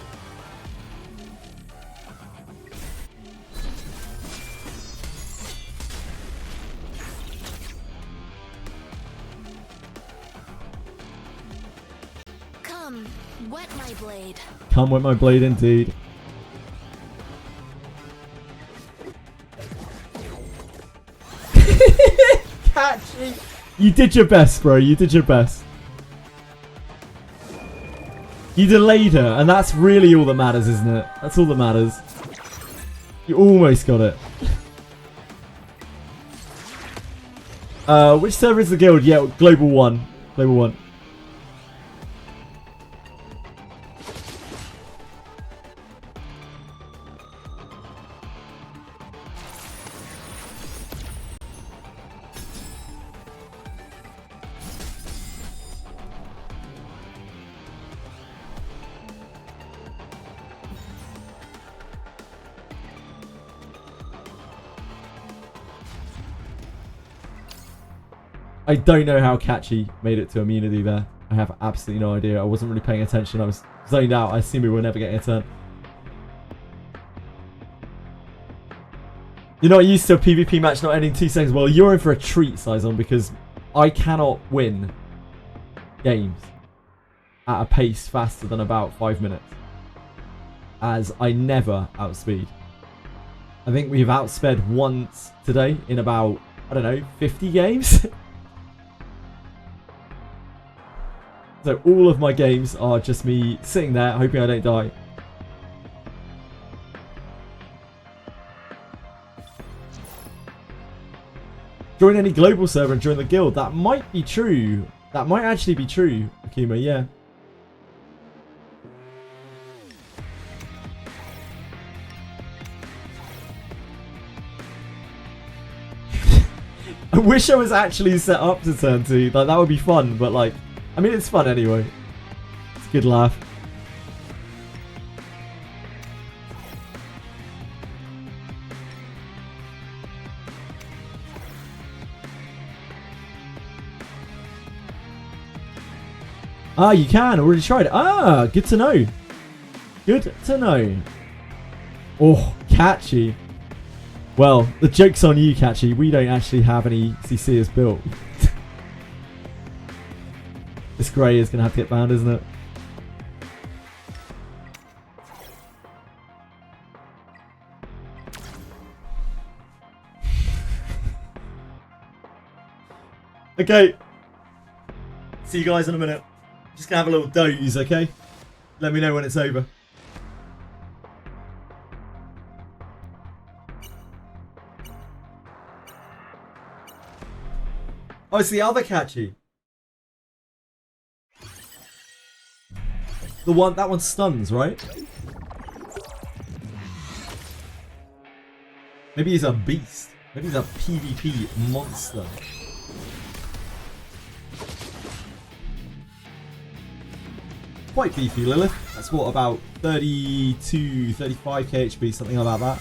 Speaker 2: Come, wet my blade.
Speaker 1: Come with my blade indeed. Catchy. You did your best, bro. You did your best. You delayed her, and that's really all that matters, isn't it? That's all that matters. You almost got it. Which server is the guild? Yeah, Global 1. Global 1. I don't know how Catchy made it to immunity there. I have absolutely no idea. I wasn't really paying attention. I was zoned out. I assume we were never getting a turn. You're not used to a PvP match not ending 2 seconds. Well, you're in for a treat, Saison, because I cannot win games at a pace faster than about 5 minutes. As I never outspeed. I think we've outsped once today in about, I don't know, 50 games? So all of my games are just me sitting there hoping I don't die. Join any global server and join the guild. That might be true. That might actually be true, Akuma, yeah. I wish I was actually set up to turn 2. Like, that would be fun, but like, I mean, it's fun anyway. It's a good laugh. Ah, you can. Already tried it. Ah, good to know. Good to know. Oh, Catchy. Well, the joke's on you, Catchy. We don't actually have any CCers built. This grey is going to have to get banned, isn't it? Okay. See you guys in a minute. Just going to have a little doze, okay? Let me know when it's over. Oh, it's the other Catchy. The one, that one stuns, right? Maybe he's a beast. Maybe he's a PvP monster. Quite beefy, Lilith. That's what, about 32, 35 KHP, something about that.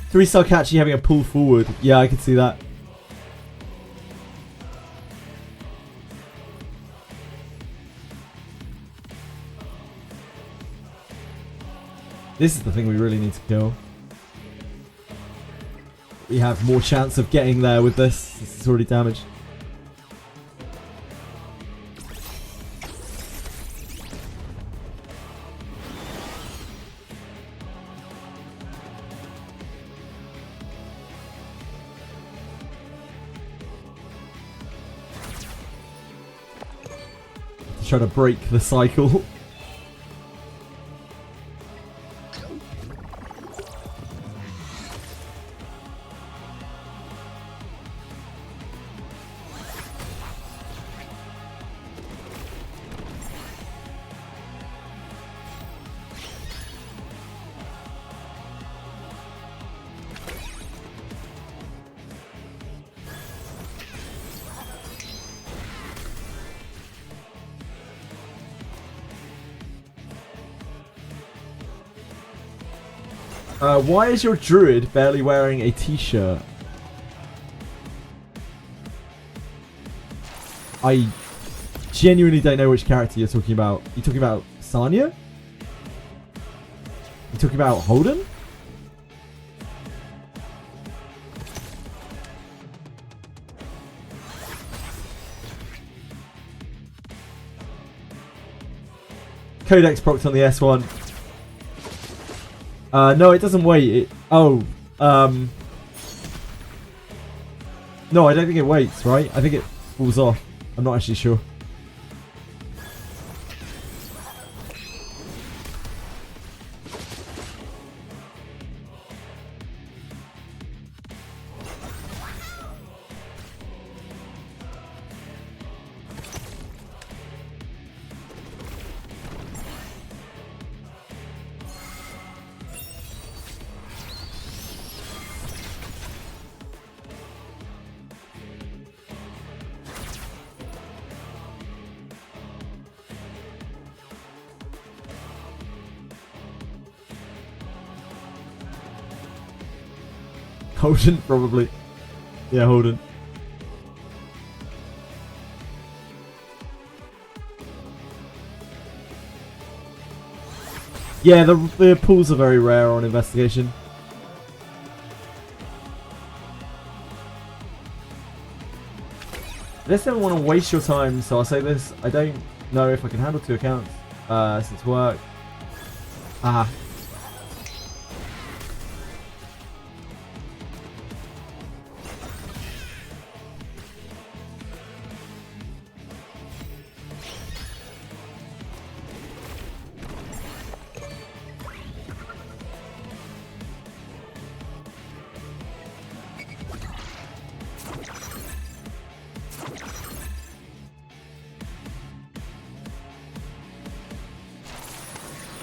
Speaker 1: Three-star Catchy having a pull forward. Yeah, I can see that. This is the thing we really need to kill. We have more chance of getting there with this. This is already damaged. Try to break the cycle. Why is your druid barely wearing a t-shirt? I genuinely don't know which character you're talking about. You talking about Sanya? You talking about Holden? Codex procs on the S1. No, it doesn't wait. No, I don't think it waits, right? I think it falls off. I'm not actually sure. Holden, probably. Yeah, Holden. Yeah, the pools are very rare on investigation. I just don't want to waste your time, so I'll say this. I don't know if I can handle 2 accounts since work. Ah.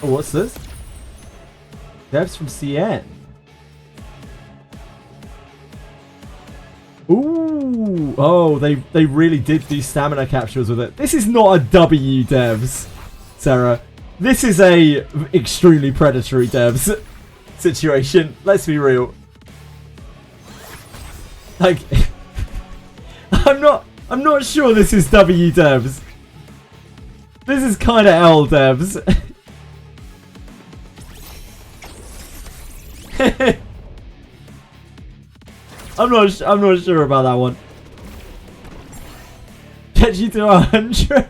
Speaker 1: Oh, what's this? Devs from CN. Ooh. Oh, they really did do stamina captures with it. This is not a W, devs, Sarah. This is a extremely predatory devs situation. Let's be real. Like, I'm not sure this is W devs. This is kind of L devs. I'm not sure about that one. Get you to 100.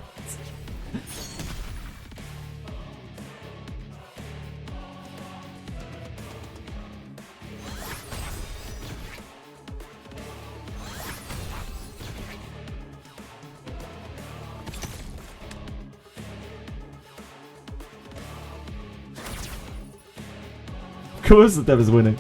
Speaker 1: Of course the dev is winning.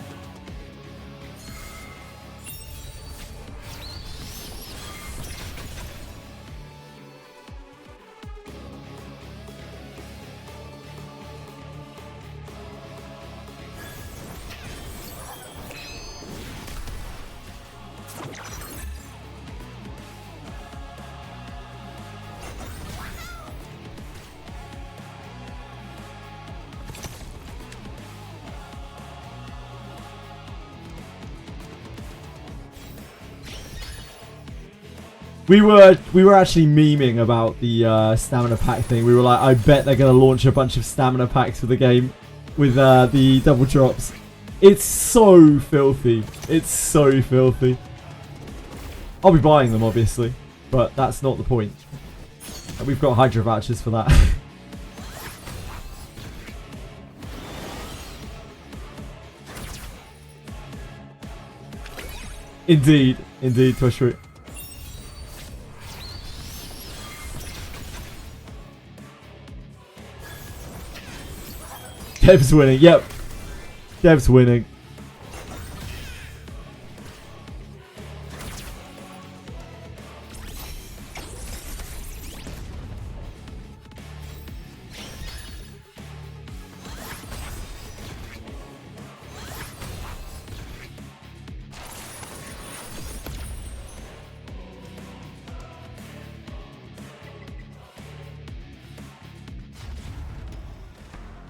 Speaker 1: We were actually memeing about the stamina pack thing. We were like, I bet they're gonna launch a bunch of stamina packs for the game with the double drops. It's so filthy. It's so filthy. I'll be buying them, obviously, but that's not the point. We've got Hydra vouchers for that. Indeed, Twishroot. Dev's winning. Yep. Dev's winning.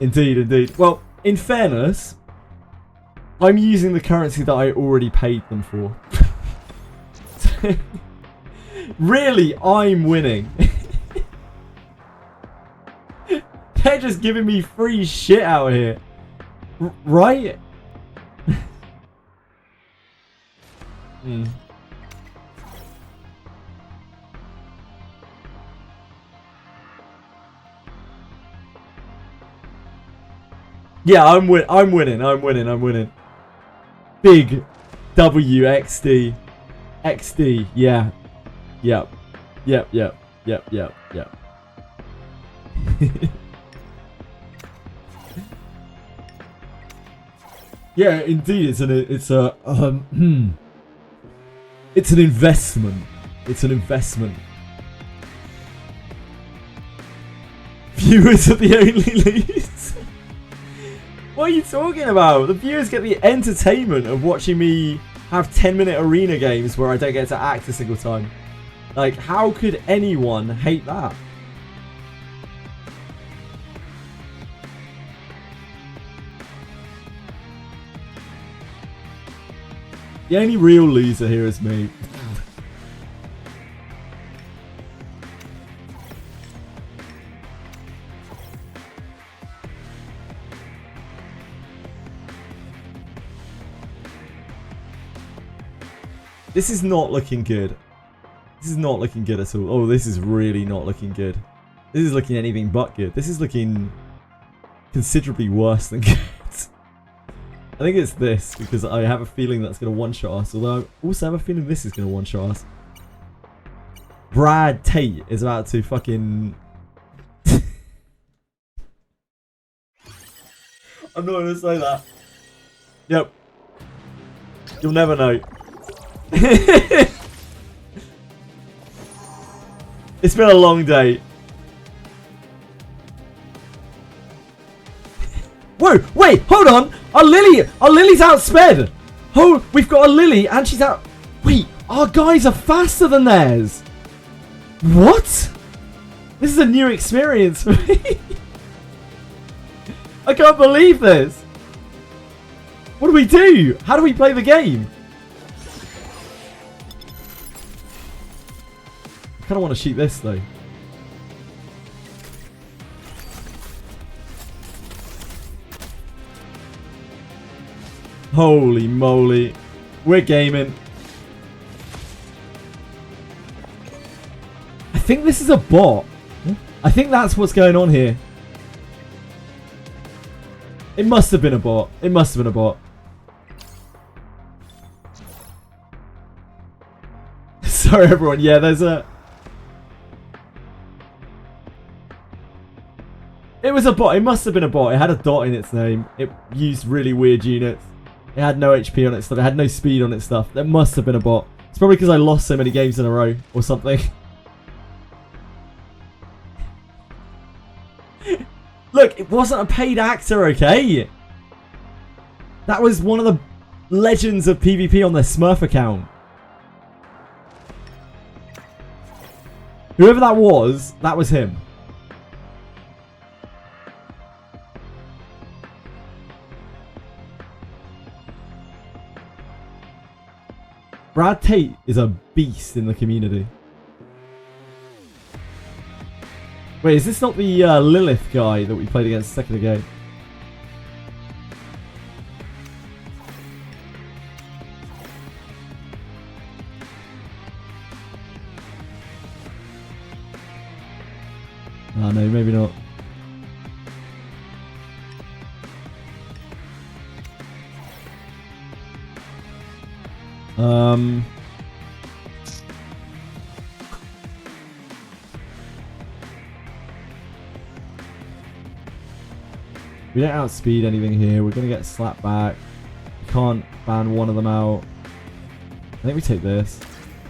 Speaker 1: Indeed. Well, in fairness, I'm using the currency that I already paid them for. Really, I'm winning. They're just giving me free shit out here. Right? Yeah, I'm winning. Big WXD. XD, yeah. Yep. Yeah, indeed, it's an investment. It's an investment. Viewers are the only leads. What are you talking about? The viewers get the entertainment of watching me have 10-minute arena games where I don't get to act a single time. Like, how could anyone hate that? The only real loser here is me. This is not looking good. This is not looking good at all. Oh, this is really not looking good. This is looking anything but good. This is looking considerably worse than good. I think it's this, because I have a feeling that's going to one-shot us. Although I also have a feeling this is going to one-shot us. Brad Tate is about to fucking... I'm not going to say that. Yep. You'll never know. It's been a long day. Whoa, wait, hold on. Our Lily's outsped. Oh, we've got a Lily and she's out. Wait, our guys are faster than theirs. What? This is a new experience for me. I can't believe this. What do we do? How do we play the game? I kind of want to shoot this though. Holy moly. We're gaming. I think this is a bot. I think that's what's going on here. It must have been a bot. It must have been a bot. Sorry everyone. Yeah, there's a... It was a bot. It must have been a bot. It had a dot in its name. It used really weird units. It had no HP on its stuff. It had no speed on its stuff. That must have been a bot. It's probably because I lost so many games in a row or something. Look, it wasn't a paid actor, okay? That was one of the legends of PvP on their Smurf account. Whoever that was him. Brad Tate is a beast in the community. Wait, is this not the Lilith guy that we played against a second ago? Oh no, maybe not. We don't outspeed anything here. We're going to get slapped back. We can't ban one of them out. I think we take this.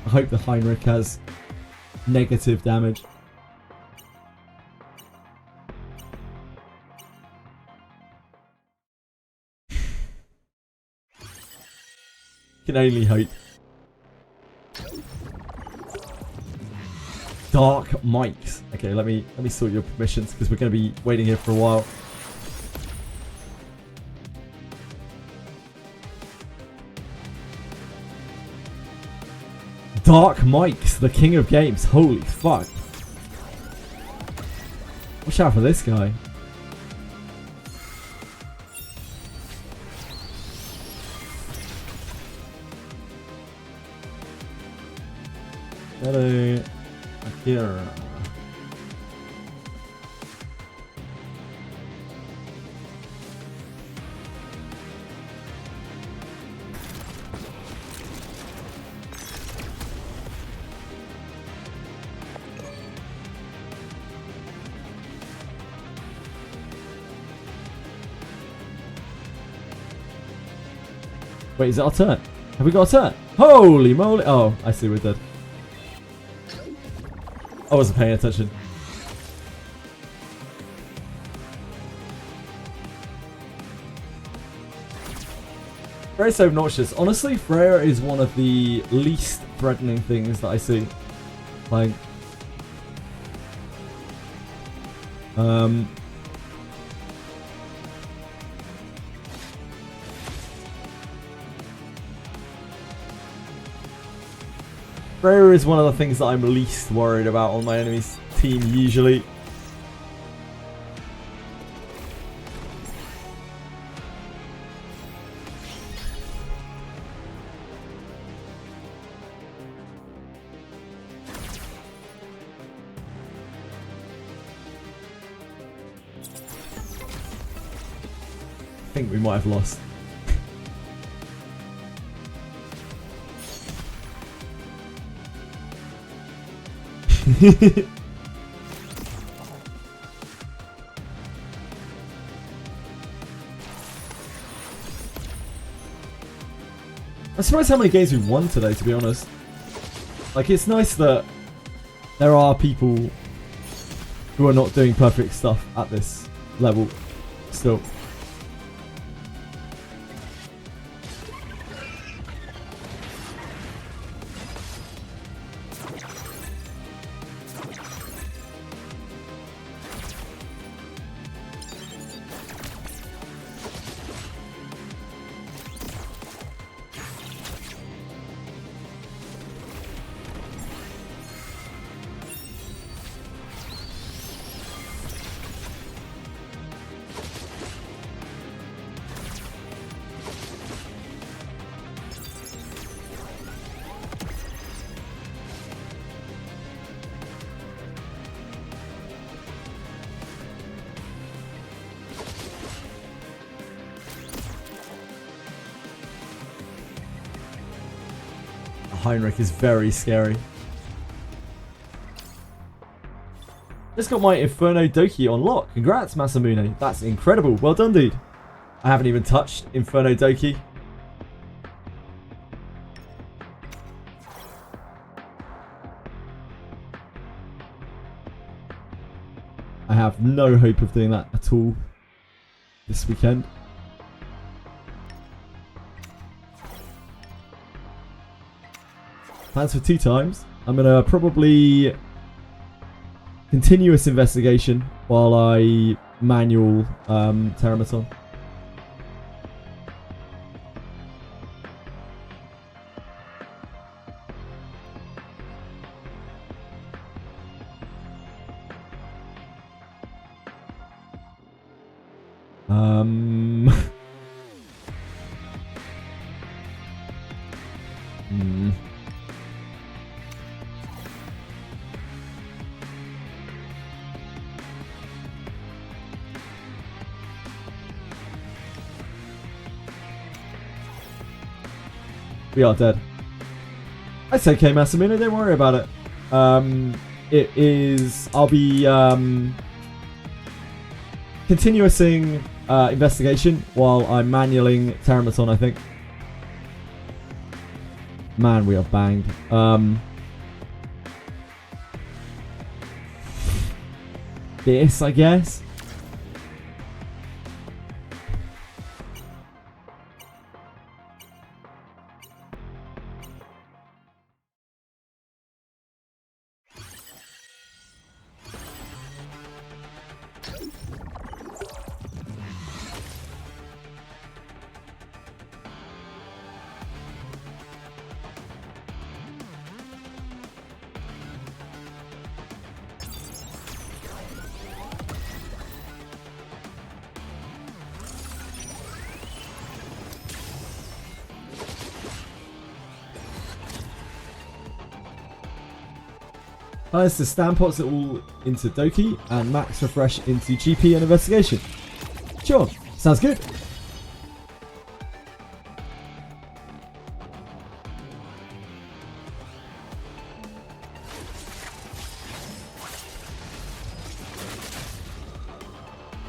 Speaker 1: I hope the Heinrich has negative damage. Can only hope. Dark mics. Okay, let me sort your permissions because we're going to be waiting here for a while. Dark Mike's the king of games. Holy fuck. Watch out for this guy. Hello. Here. Wait, is it our turn? Have we got a turn? Holy moly. Oh, I see we're dead. I wasn't paying attention. Freya's so obnoxious. Honestly, Freya is one of the least threatening things that I see. Like, Freya is one of the things that I'm least worried about on my enemy's team usually. I think we might have lost. I'm surprised how many games we won today, to be honest. Like, it's nice that there are people who are not doing perfect stuff at this level still. Heinrich is very scary. Just got my Inferno Doki on lock. Congrats, Masamune. That's incredible. Well done, dude. I haven't even touched Inferno Doki. I have no hope of doing that at all this weekend. Plans for 2 times. I'm going to probably continuous investigation while I manual Terramaton. We are dead. It's okay, Masamune, don't worry about it. It is... I'll be continuousing investigation while I'm manualing Terramaton, I think. Man, we are banged. This, I guess. Plans to stand pots it all into Doki and max refresh into GP and investigation. Sure, sounds good.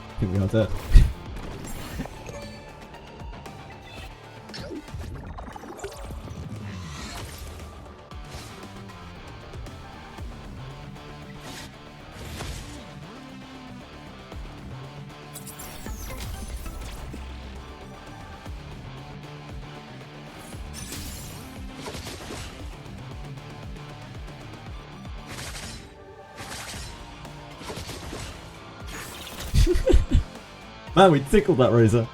Speaker 1: I think we are dead. Man, we tickled that razor.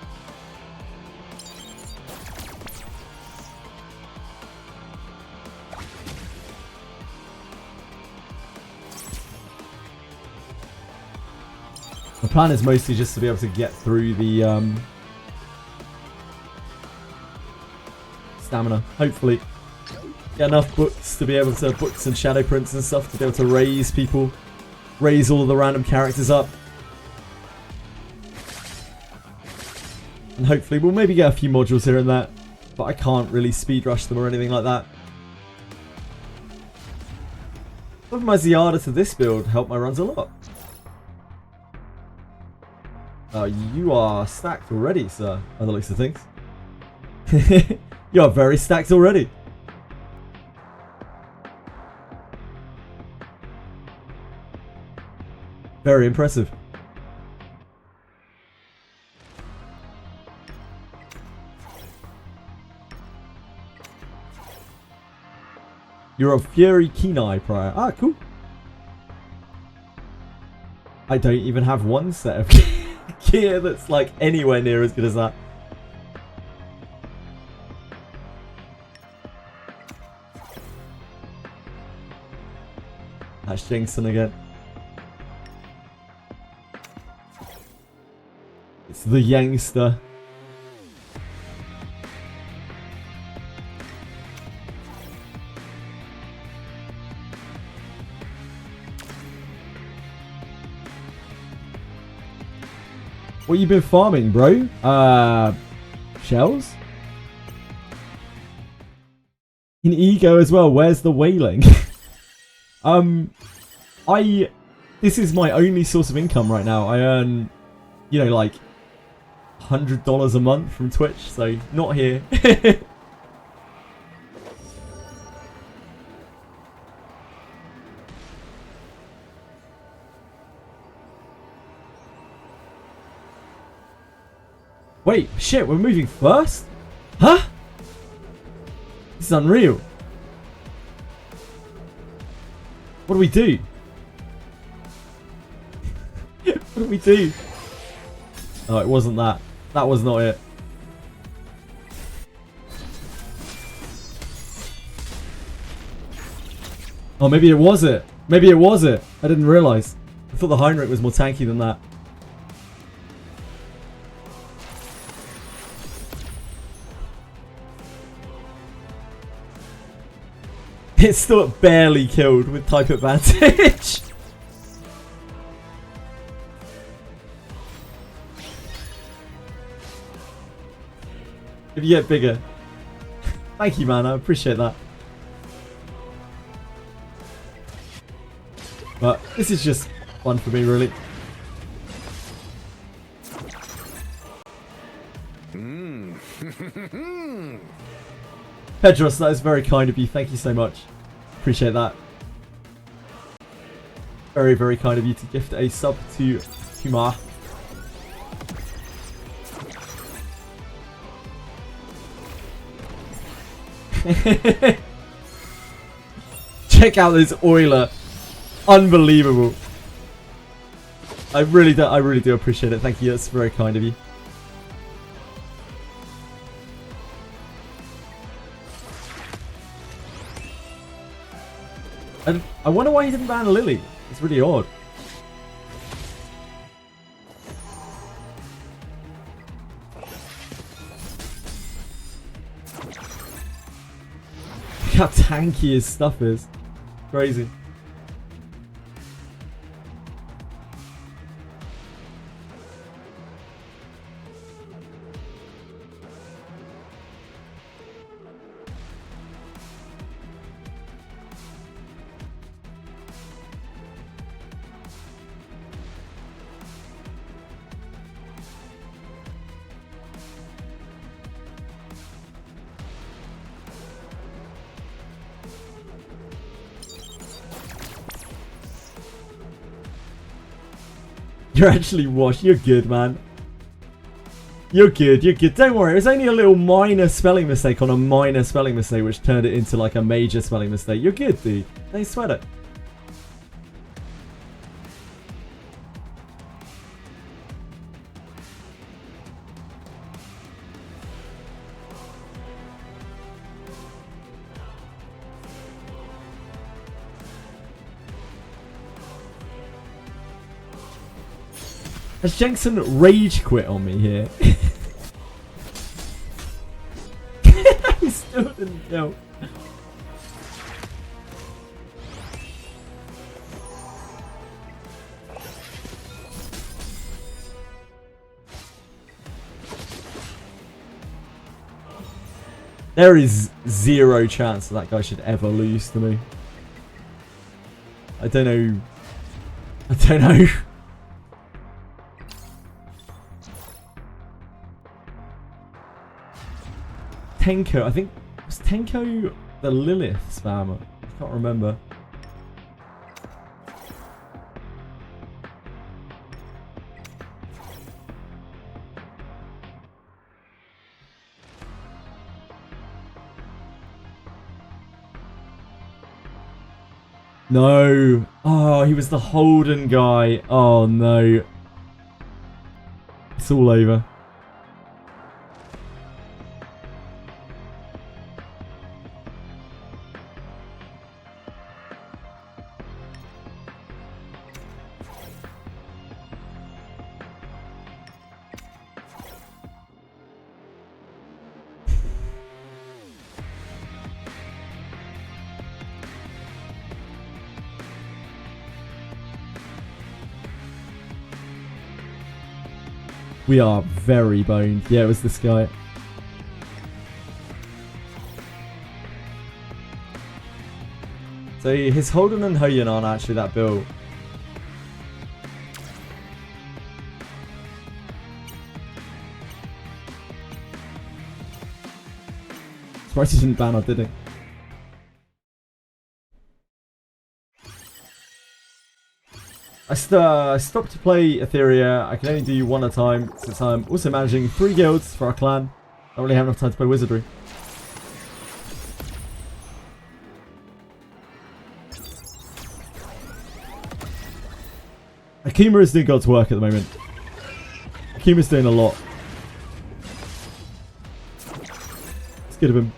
Speaker 1: The plan is mostly just to be able to get through the stamina. Hopefully, get enough books to be able to books and shadow prints and stuff to be able to raise people, raise all of the random characters up. And hopefully we'll maybe get a few modules here and there, but I can't really speed rush them or anything like that. But my Ziada to this build helped my runs a lot. You are stacked already, sir, by the looks of things. You are very stacked already. Very impressive. You're a Fury Kenai prior. Ah, cool. I don't even have one set of gear that's like anywhere near as good as that. That's Jinxon again. It's the youngster. What you been farming, bro? Shells? In ego as well. Where's the whaling? This is my only source of income right now. I earn, you know, like $100 a month from Twitch, so not here. Wait, shit, we're moving first? Huh? This is unreal. What do we do? What do we do? Oh, it wasn't that. That was not it. Oh, maybe it was it. Maybe it was it. I didn't realise. I thought the Heinrich was more tanky than that. It's still barely killed with type advantage. If you get bigger. Thank you, man. I appreciate that. But this is just fun for me, really. Pedros, that is very kind of you. Thank you so much. Appreciate that. Very, very kind of you to gift a sub to Kumar. Check out this oiler. Unbelievable. I really do appreciate it. Thank you. That's very kind of you. And I wonder why he didn't ban Lily. It's really odd. Look how tanky his stuff is. Crazy. You're actually washed. You're good, man. You're good. You're good. Don't worry. It was only a little minor spelling mistake on a minor spelling mistake, which turned it into like a major spelling mistake. You're good, dude. Don't sweat it. Has Jensen rage quit on me here? He still didn't kill. There is zero chance that guy should ever lose to me. I don't know. I don't know. Tenko, I think, was Tenko the Lilith spammer? I can't remember. No. Oh, he was the Holden guy. Oh no. It's all over. We are very boned. Yeah, it was this guy. So his Holden and Hoyen aren't actually that built. Surprised he didn't ban her, did he? I stopped to play Etheria. I can only do one at a time since I'm also managing 3 guilds for our clan. I don't really have enough time to play Wizardry. Akuma is doing God's work at the moment. Akuma's doing a lot. It's good of him.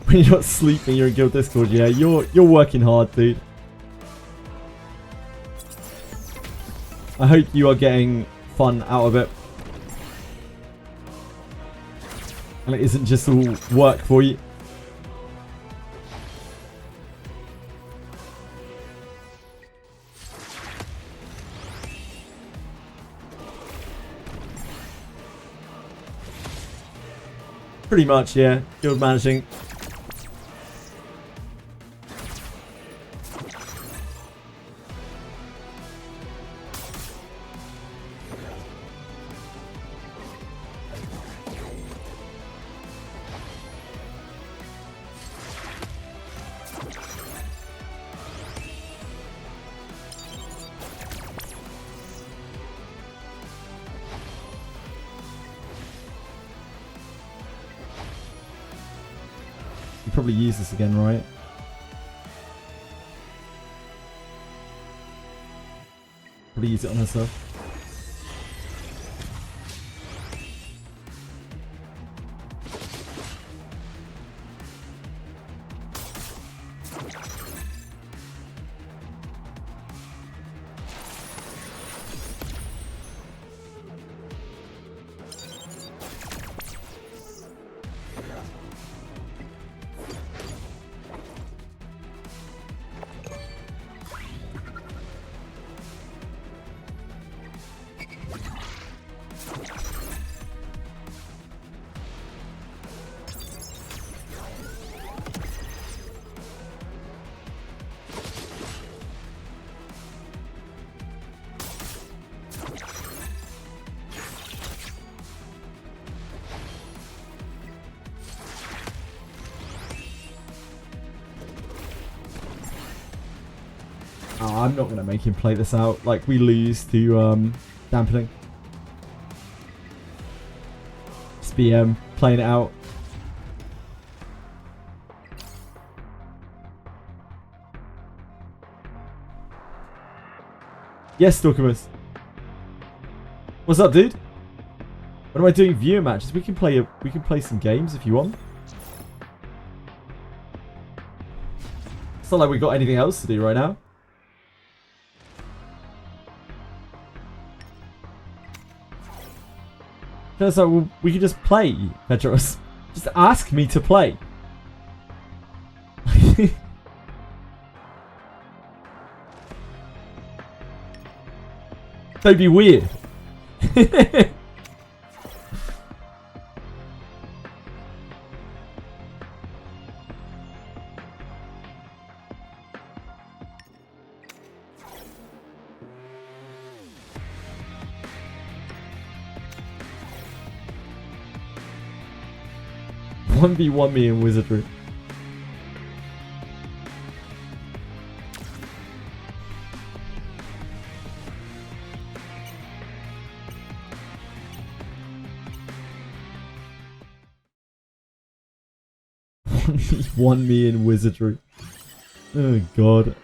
Speaker 1: When you're not sleeping, you're in Guild Discord. Yeah, you're working hard, dude. I hope you are getting fun out of it, and it isn't just all work for you. Pretty much, yeah. Guild managing. Probably use this again, right? Probably use it on herself. Oh, I'm not going to make him play this out. Like, we lose to dampening. It's BM playing it out. Yes, Stalkamus. What's up, dude? What am I doing? Viewer matches. We can play some games if you want. It's not like we've got anything else to do right now. No, so well, we can just play, Petros. Just ask me to play. Don't be weird. One v one me in Wizardry. One me in Wizardry. Oh god.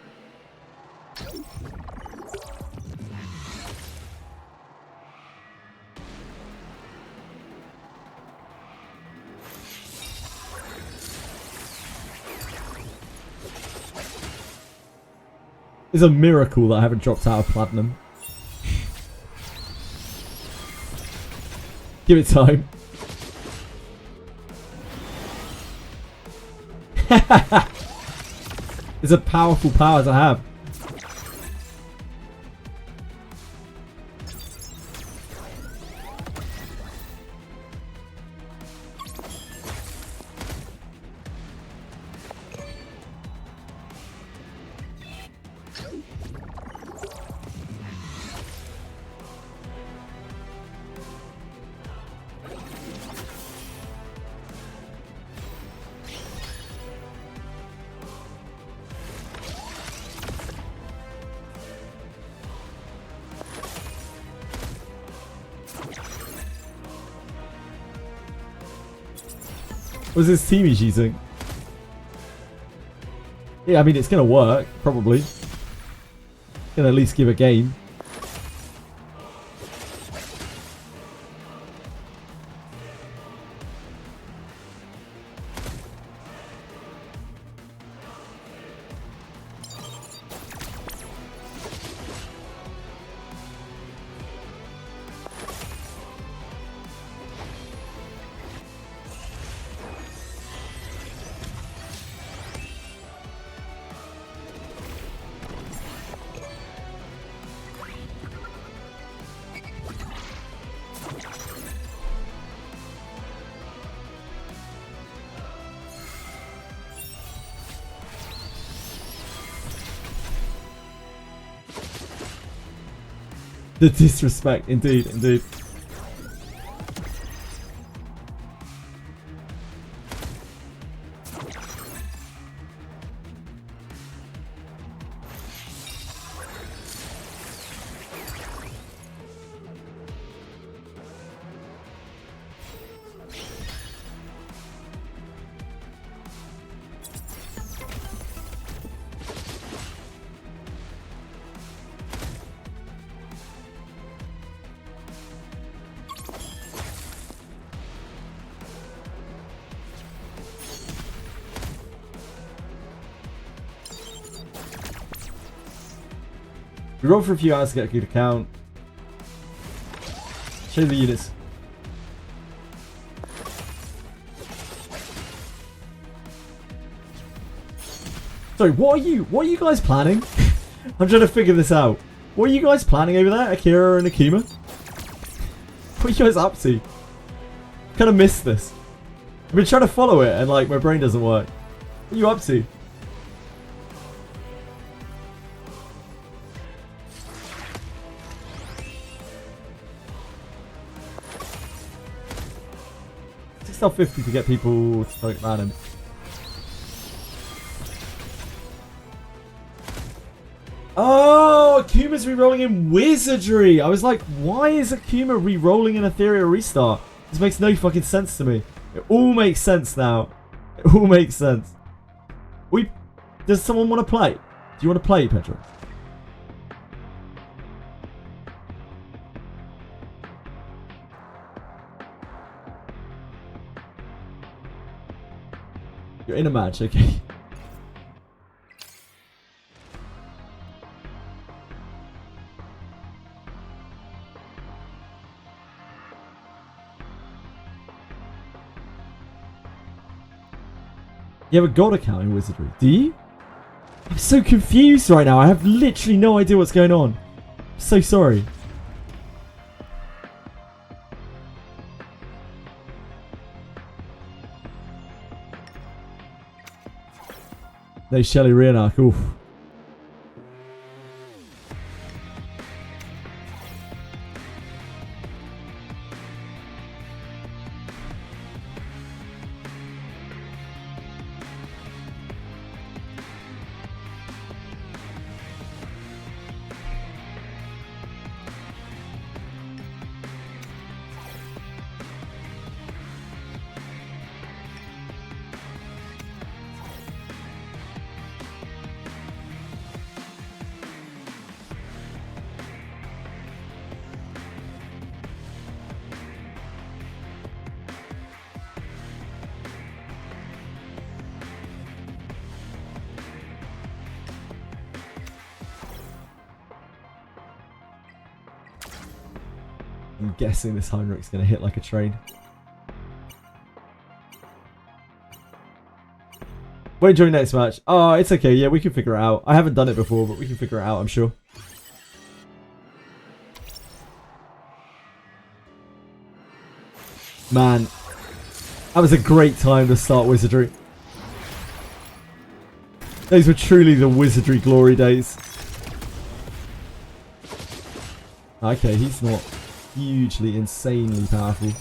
Speaker 1: It's a miracle that I haven't dropped out of Platinum. Give it time. It's a powerful power to have. What's this team he's using? Yeah, I mean, it's going to work, probably. Gonna at least give a game. The disrespect, indeed, indeed. We roll for a few hours to get a good account. Show the units. Sorry, what are you guys planning? I'm trying to figure this out. What are you guys planning over there, Akira and Akima? What are you guys up to? Kind of missed this. I've been trying to follow it and like my brain doesn't work. What are you up to? $6.50 to get people to start random. Oh! Akuma's re-rolling in Wizardry. I was like, why is Akuma re-rolling in Etheria Restart? This makes no fucking sense to me. It all makes sense now. It all makes sense. Does someone want to play? Do you want to play, Pedro? You're in a match, okay. You have a god account in Wizardry, do you? I'm so confused right now. I have literally no idea what's going on. I'm so sorry. No Shelly Reenack, oof. I'm guessing this Heinrich's going to hit like a train. Wait during next match. Oh, it's okay. Yeah, we can figure it out. I haven't done it before, but we can figure it out, I'm sure. Man, that was a great time to start Wizardry. Those were truly the Wizardry glory days. Okay, he's not hugely, insanely powerful.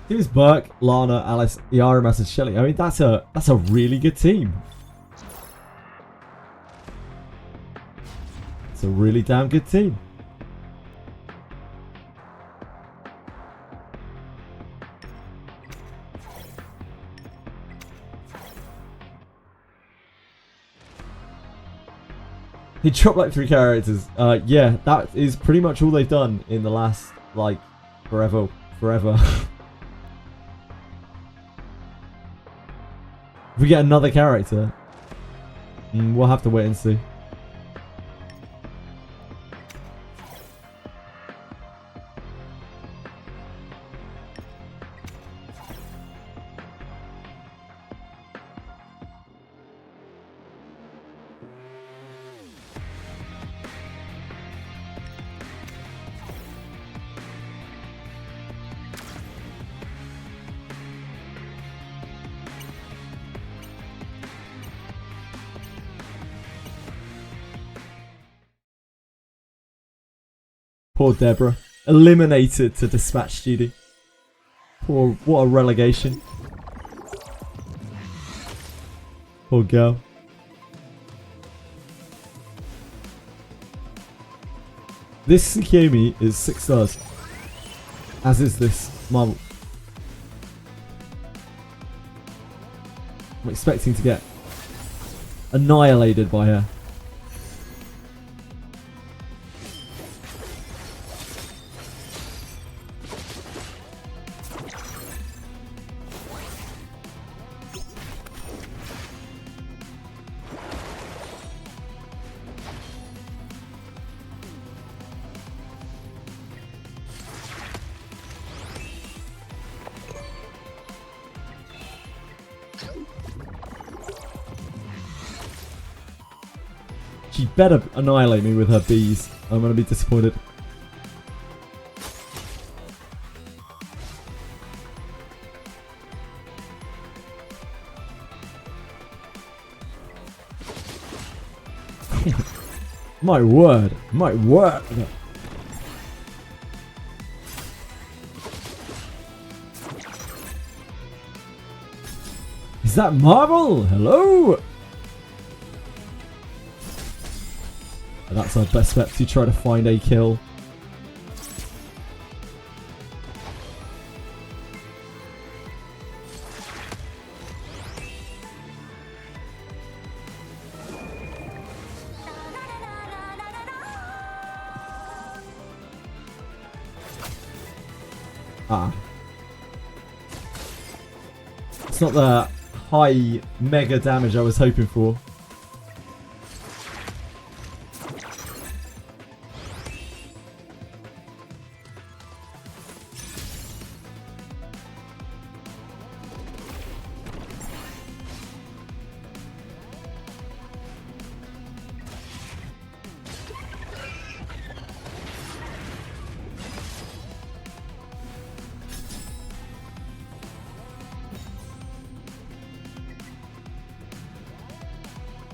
Speaker 1: It was Burke, Lana, Alice, Yara, Mass, and Shelly. I mean, that's a really good team. It's a really damn good team. He dropped like 3 characters. Yeah, that is pretty much all they've done in the last, like, forever. If we get another character, we'll have to wait and see. Poor Deborah. Eliminated to dispatch duty. Poor, what a relegation. Poor girl. This Tsukiyomi is 6 stars. As is this marble. I'm expecting to get annihilated by her. She better annihilate me with her bees. I'm gonna be disappointed. My word. My word. Is that marble? Hello? That's our best bet to try to find a kill. Ah. It's not the high mega damage I was hoping for.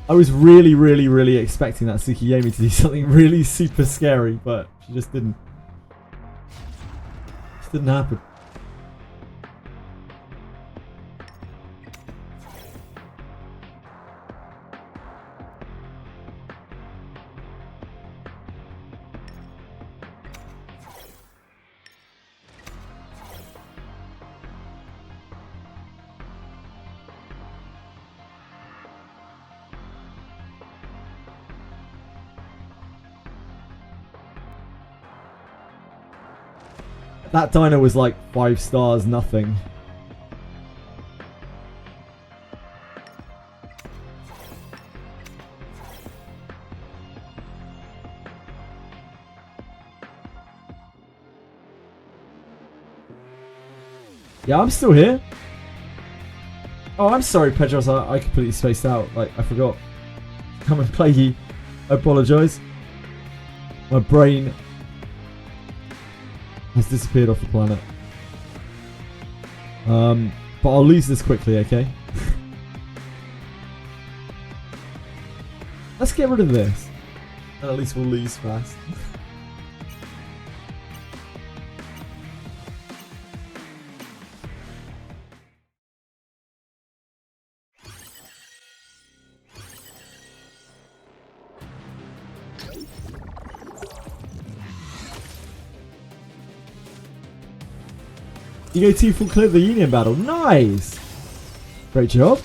Speaker 1: I was really expecting that Tsukiyomi to do something really super scary, but she just didn't. Just didn't happen. That dino was like 5 stars, nothing. Yeah, I'm still here. Oh, I'm sorry, Pedros. I completely spaced out. Like, I forgot. Come and play you. I apologise. My brain has disappeared off the planet. But I'll lose this quickly, okay? Let's get rid of this. And at least we'll lose fast. You go 2 full clear the Union battle. Nice! Great job.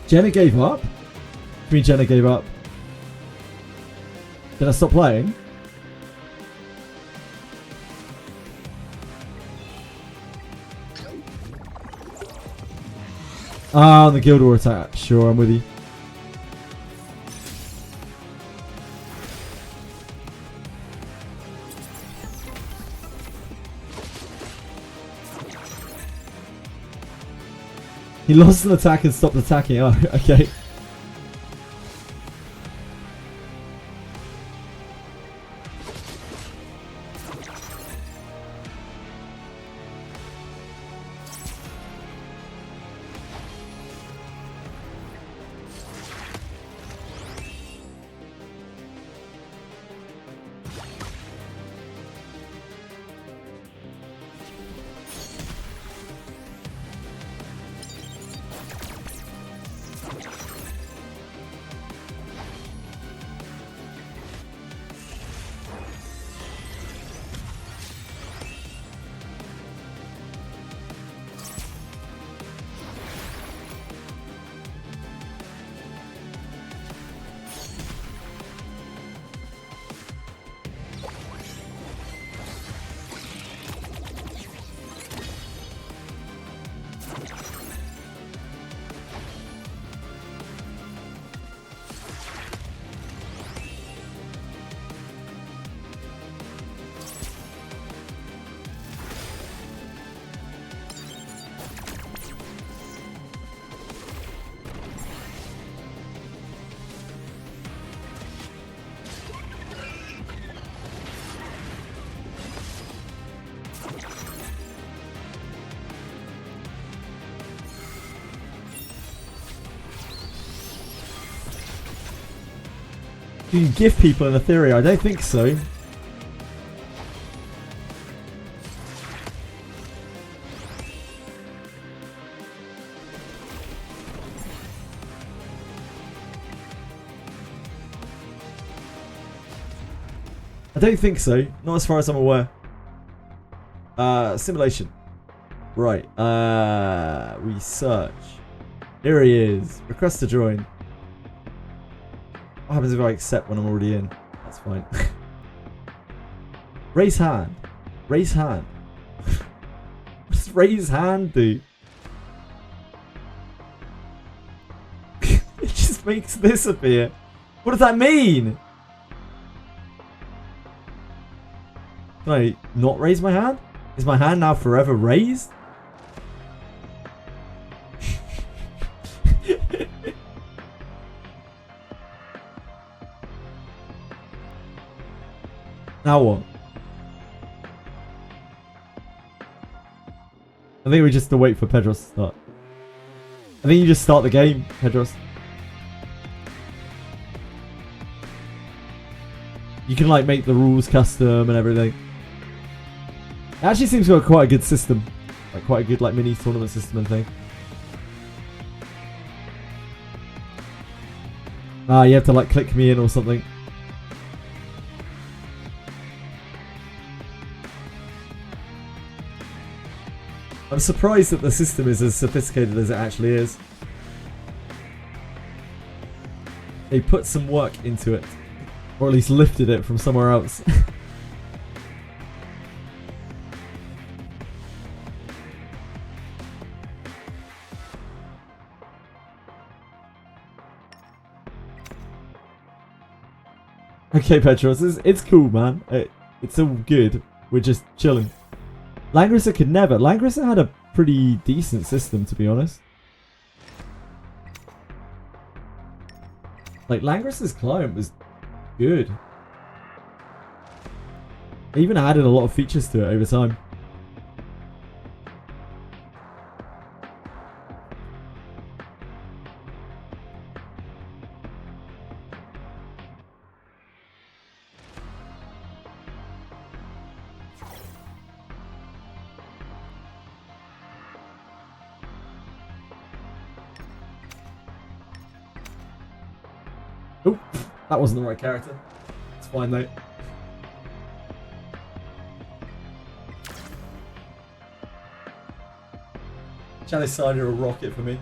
Speaker 1: Jenna gave up? I mean, Jenna gave up. Did I stop playing? Ah, on the Guild War attack. Sure, I'm with you. He lost an attack and stopped attacking. Oh, okay. You can give people an Etheria? I don't think so. I don't think so. Not as far as I'm aware. Simulation. Right. Research. Here he is. Request to join. What happens if I accept when I'm already in? That's fine. Raise hand. Raise hand. What does raise hand do? It just makes this appear. What does that mean? Can I not raise my hand? Is my hand now forever raised? Now what? I think we just have to wait for Pedros to start. I think you just start the game, Pedros. You can like make the rules custom and everything. It actually seems to have quite a good system. Like quite a good like mini tournament system and thing. You have to like click me in or something. I'm surprised that the system is as sophisticated as it actually is. They put some work into it. Or at least lifted it from somewhere else. Okay, Petros, it's cool, man. It's all good. We're just chilling. Langrissa could never. Langrissa had a pretty decent system, to be honest. Like, Langrissa's client was good. They even added a lot of features to it over time. Oh, that wasn't the right character. It's fine though. Chalice side or a rocket for me.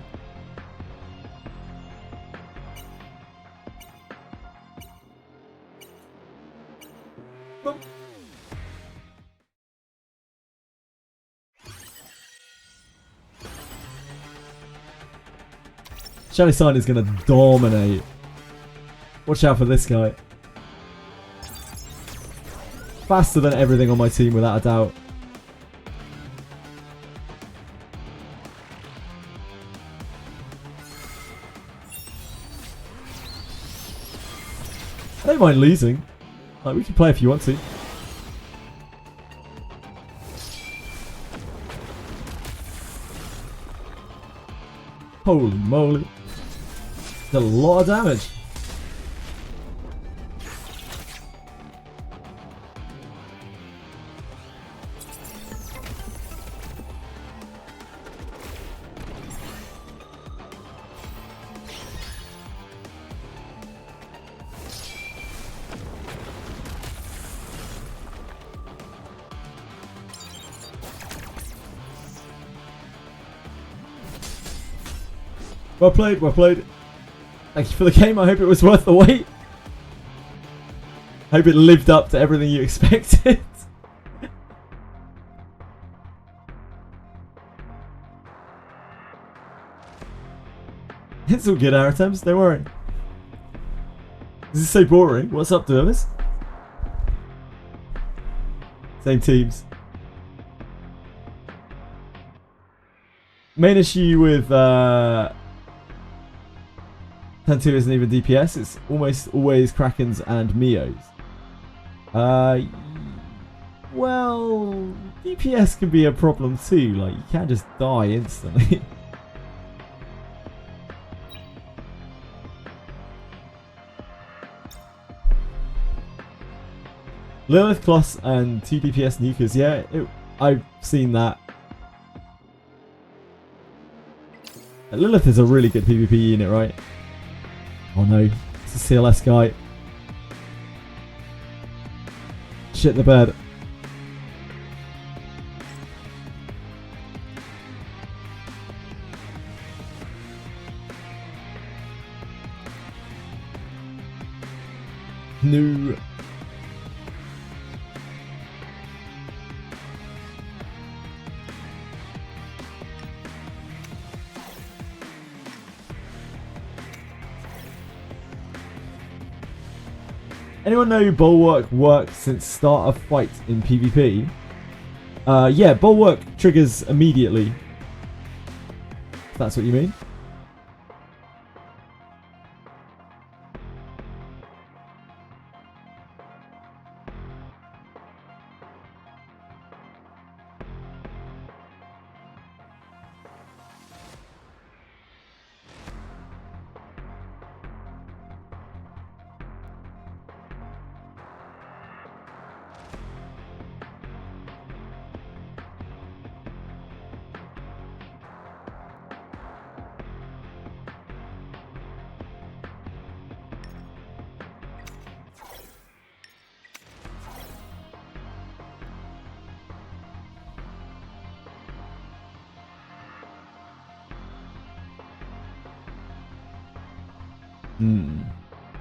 Speaker 1: Boom. Shadow Sign is going to dominate. Watch out for this guy. Faster than everything on my team, without a doubt. I don't mind losing. Like, we can play if you want to. Holy moly. That's a lot of damage. Well played, well played. Thank you for the game. I hope it was worth the wait. I hope it lived up to everything you expected. It's all good, our attempts, don't worry. This is so boring. What's up, Dermis? Same teams. Main issue with Tantu isn't even DPS, it's almost always Krakens and Mios. Well, DPS can be a problem too, like you can't just die instantly. Lilith, Kloss and 2 DPS nukers, yeah, I've seen that. Lilith is a really good PvP unit, right? Oh no, it's a CLS guy. Shit the bed. No. Anyone know Bulwark works since start of fight in PvP? Yeah, Bulwark triggers immediately. If that's what you mean.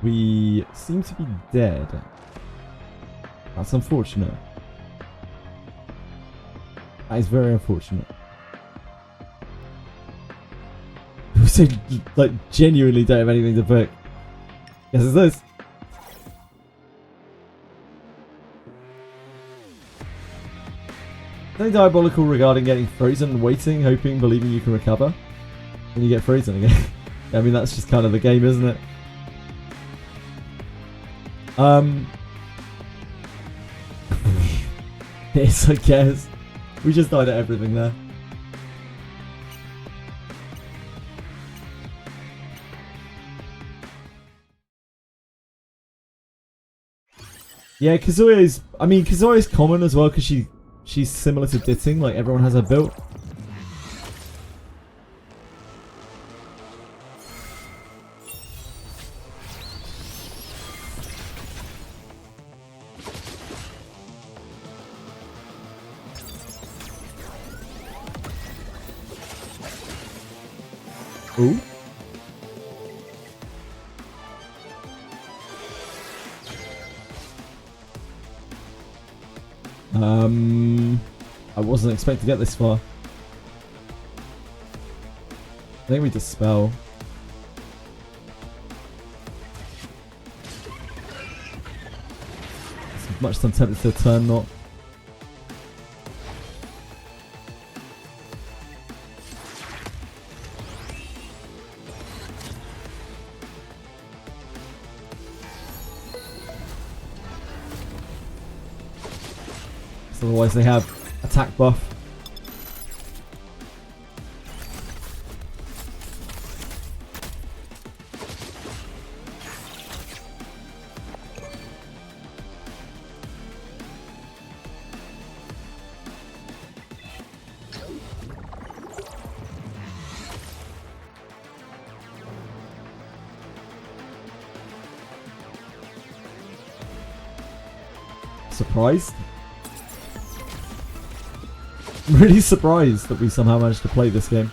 Speaker 1: We seem to be dead. That's unfortunate. That is very unfortunate. We also, like, genuinely don't have anything to pick. Yes, it's this. Something diabolical regarding getting frozen and waiting, hoping, believing you can recover. Then you get frozen again. I mean, that's just kind of the game, isn't it? Yes, I guess. We just died at everything there. Yeah, Kazuya's... I mean, Kazuya's common as well because she's similar to Ditting. Like, everyone has her built. Ooh. I wasn't expecting to get this far. I think we dispel. much as I'm tempted to turn not. Otherwise they have attack buff. Surprised? I'm really surprised that we somehow managed to play this game.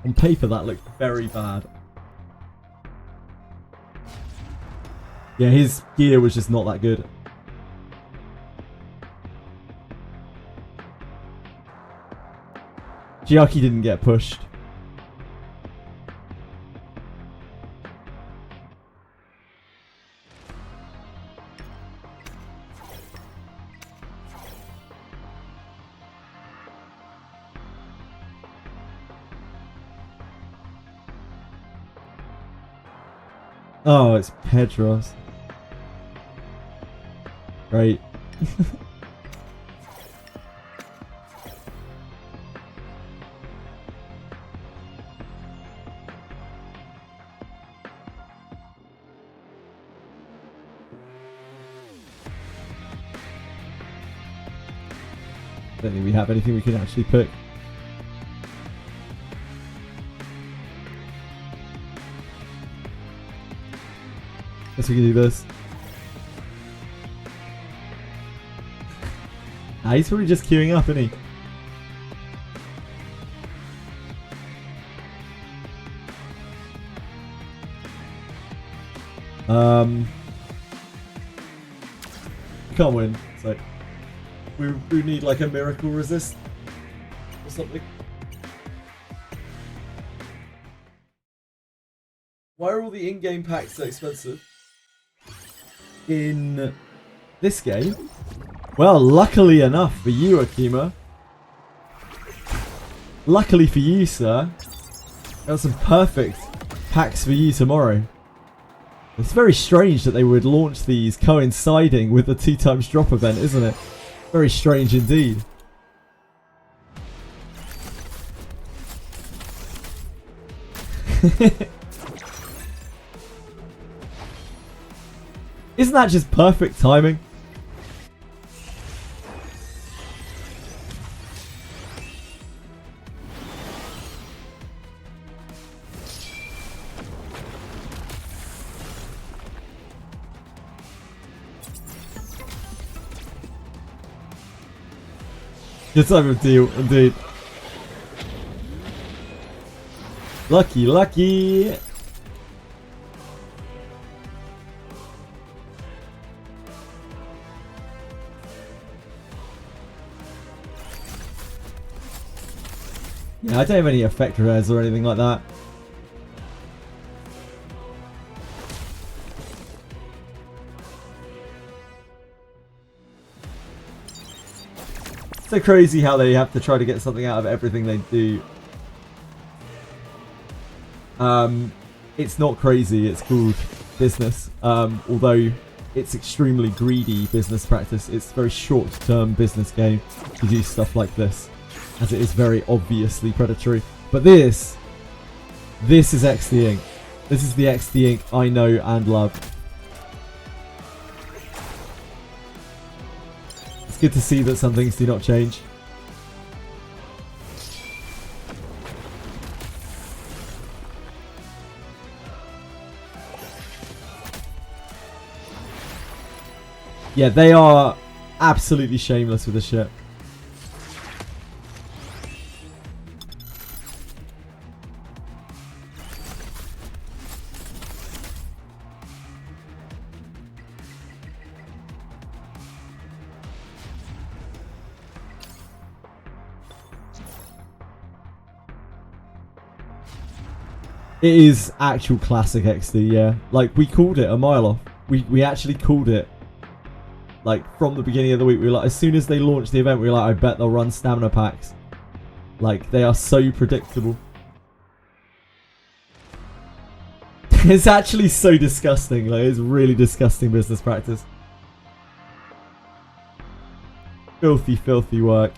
Speaker 1: On paper, that looked very bad. Yeah, his gear was just not that good. Giaki didn't get pushed. Oh, it's Pedros. Right. I don't think we have anything we can actually pick. Guess we can do this. Ah, he's probably just queuing up, isn't he? Can't win. So we need like a miracle resist or something. Why are all the in-game packs so expensive? In this game? Well, luckily enough for you, Akima. Luckily for you, sir. Got some perfect packs for you tomorrow. It's very strange that they would launch these coinciding with the 2x drop event, isn't it? Very strange indeed. Isn't that just perfect timing? Good type of deal, indeed. Lucky, lucky! Yeah, I don't have any effect rares or anything like that. So crazy how they have to try to get something out of everything they do. It's not crazy, it's called business. Although it's extremely greedy business practice, it's a very short-term business game to do stuff like this, as it is very obviously predatory. But this is XD Inc. This is the XD Inc. I know and love. It's good to see that some things do not change. Yeah, they are absolutely shameless with this shit. It is actual classic XD, yeah. Like, we called it a mile off. We actually called it. Like, from the beginning of the week, we were like, as soon as they launched the event, we were like, I bet they'll run stamina packs. Like, they are so predictable. It's actually so disgusting. Like, it's really disgusting business practice. Filthy, filthy work.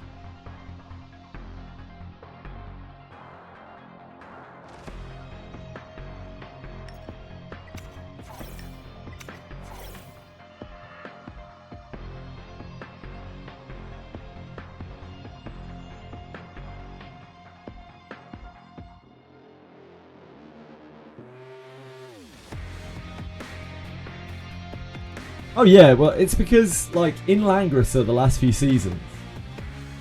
Speaker 1: Oh yeah, well it's because like in Langrisser the last few seasons,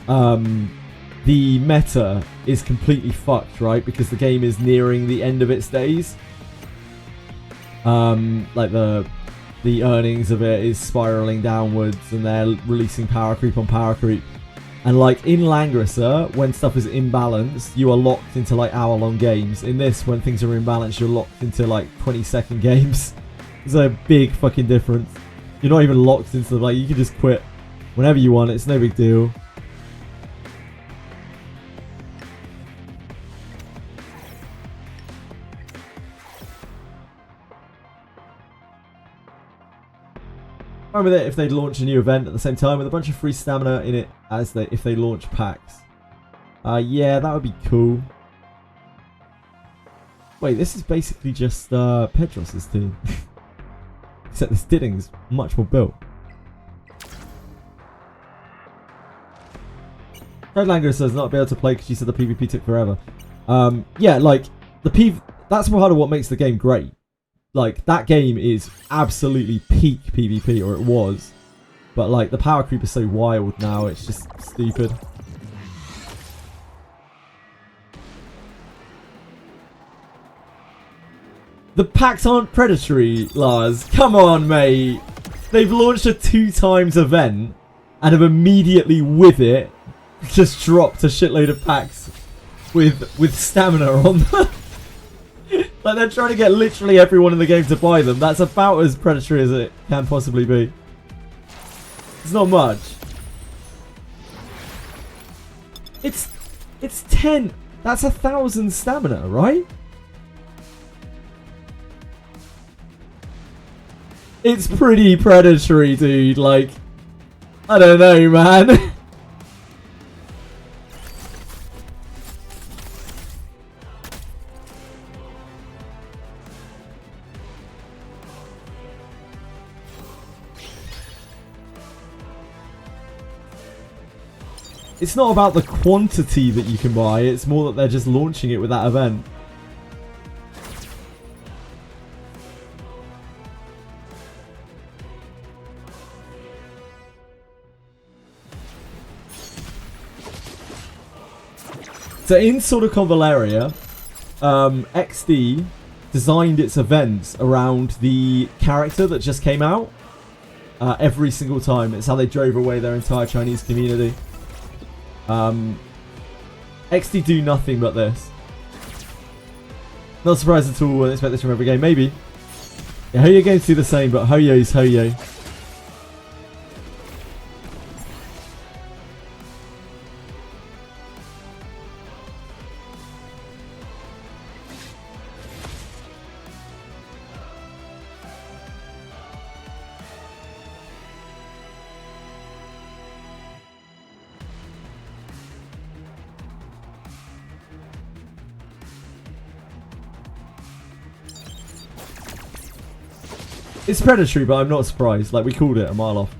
Speaker 1: the meta is completely fucked, right? Because the game is nearing the end of its days. Like the earnings of it is spiraling downwards, and they're releasing power creep on power creep. And like in Langrisser, when stuff is imbalanced, you are locked into like hour-long games. In this, when things are imbalanced, you're locked into like 20-second games. There's a big fucking difference. You're not even locked into like, you can just quit whenever you want. It's no big deal. Fine with it if they launch a new event at the same time with a bunch of free stamina in it as if they launch packs. Yeah, that would be cool. Wait, this is basically just Pedros' team. Except this Didding's much more built. Fred Langer says not be able to play because she said the PvP took forever. Yeah, like that's part of what makes the game great. Like that game is absolutely peak PvP, or it was. But like the power creep is so wild now, it's just stupid. The packs aren't predatory, Lars. Come on, mate. They've launched a 2x event and have immediately with it just dropped a shitload of packs with stamina on them. Like they're trying to get literally everyone in the game to buy them. That's about as predatory as it can possibly be. It's not much. It's 10. That's 1,000 stamina, right? It's pretty predatory, dude. Like, I don't know, man. It's not about the quantity that you can buy. It's more that they're just launching it with that event. So in Sword of Convaleria, XD designed its events around the character that just came out. Every single time. It's how they drove away their entire Chinese community. XD do nothing but this. Not surprised at all. Wouldn't expect this from every game. Maybe. Yeah, Hoyo games do the same, but Hoyo's Hoyo. It's predatory, but I'm not surprised. Like, we called it a mile off.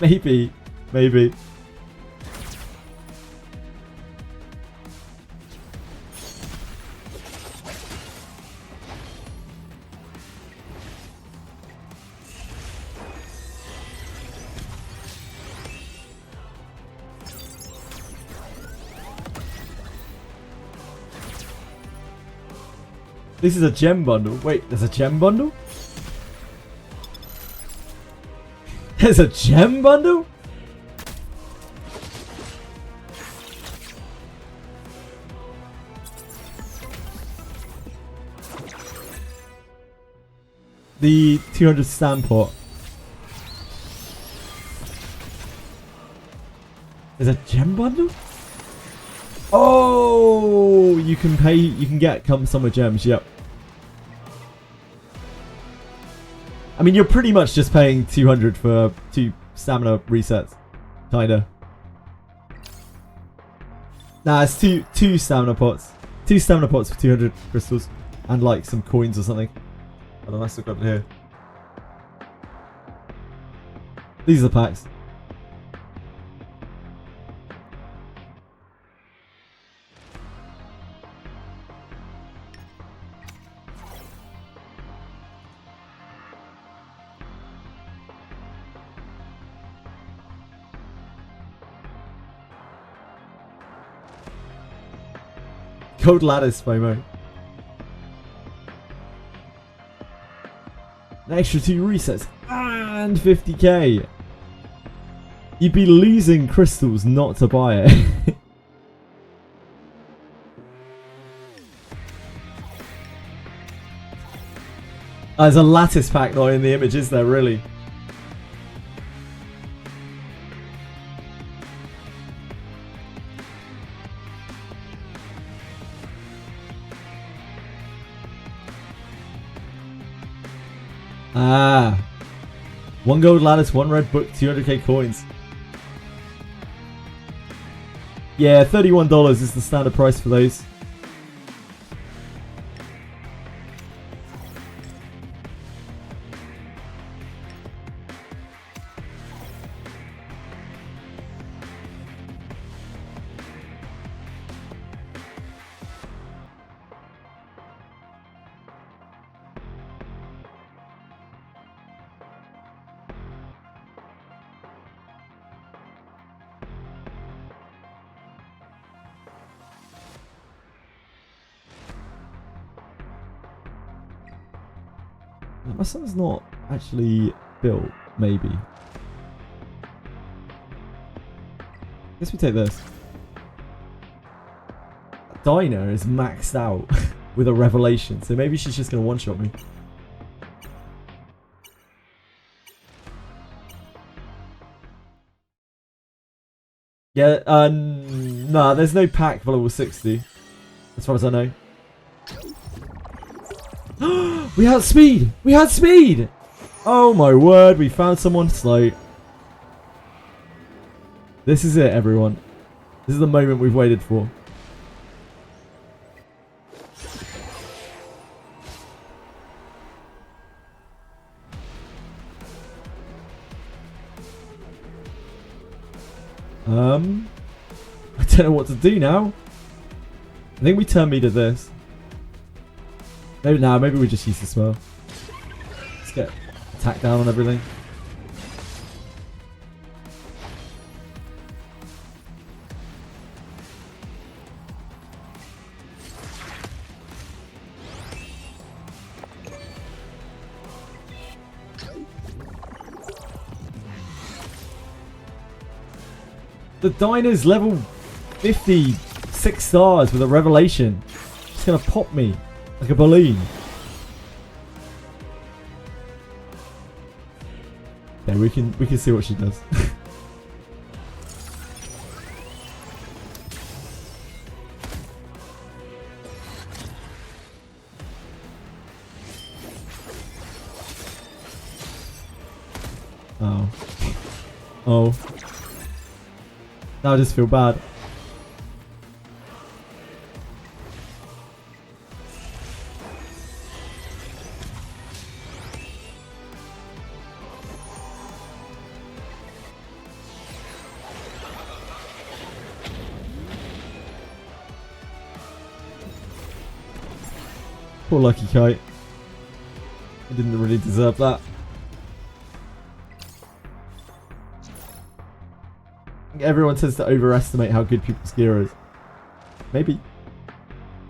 Speaker 1: Maybe. Maybe. This is a gem bundle. Wait, there's a gem bundle? There's a gem bundle? The 200 stand pot. There's a gem bundle? Oh, you can pay, you can get come summer gems, yep. I mean, you're pretty much just paying 200 for 2 stamina resets. Kinda. Nah, it's two stamina pots. 2 stamina pots for 200 crystals. And like some coins or something. I don't know, I still got it here. These are the packs. Gold lattice FOMO. An extra 2 resets and 50k. You'd be losing crystals not to buy it. There's a lattice pack not in the image, is there really? Ah. 1 gold lattice, 1 red book, 200k coins. Yeah, $31 is the standard price for those. My son's not actually built, maybe. Guess we take this. Dinah is maxed out with a revelation, so maybe she's just going to one-shot me. Yeah, nah, there's no pack for level 60, as far as I know. We had speed! We had speed! Oh my word, we found someone slow. This is it, everyone. This is the moment we've waited for. I don't know what to do now. I think we turn me to this. Maybe now, maybe we just use the smell. Let's get attack down on everything. The Dinah's level 50, 6 stars with a revelation. It's gonna pop me like a balloon. Yeah, we can see what she does. Oh. Oh. Now I just feel bad. Poor Lucky Kite. He didn't really deserve that. I think everyone tends to overestimate how good people's gear is. Maybe.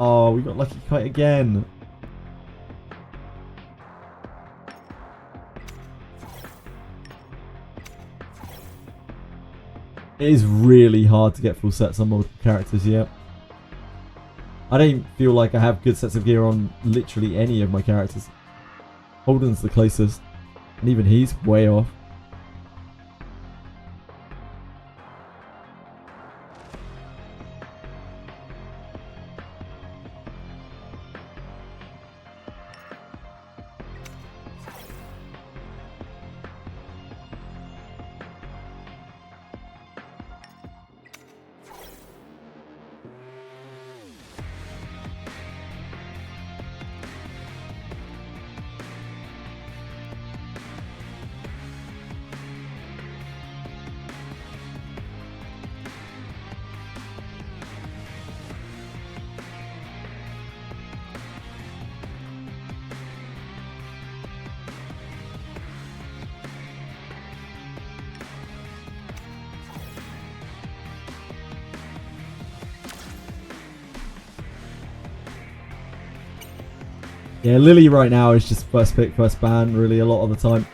Speaker 1: Oh, we got Lucky Kite again. It is really hard to get full sets on multiple characters yet. I don't feel like I have good sets of gear on literally any of my characters. Holden's the closest, and even he's way off. Yeah, Lily right now is just first pick, first ban, really, a lot of the time.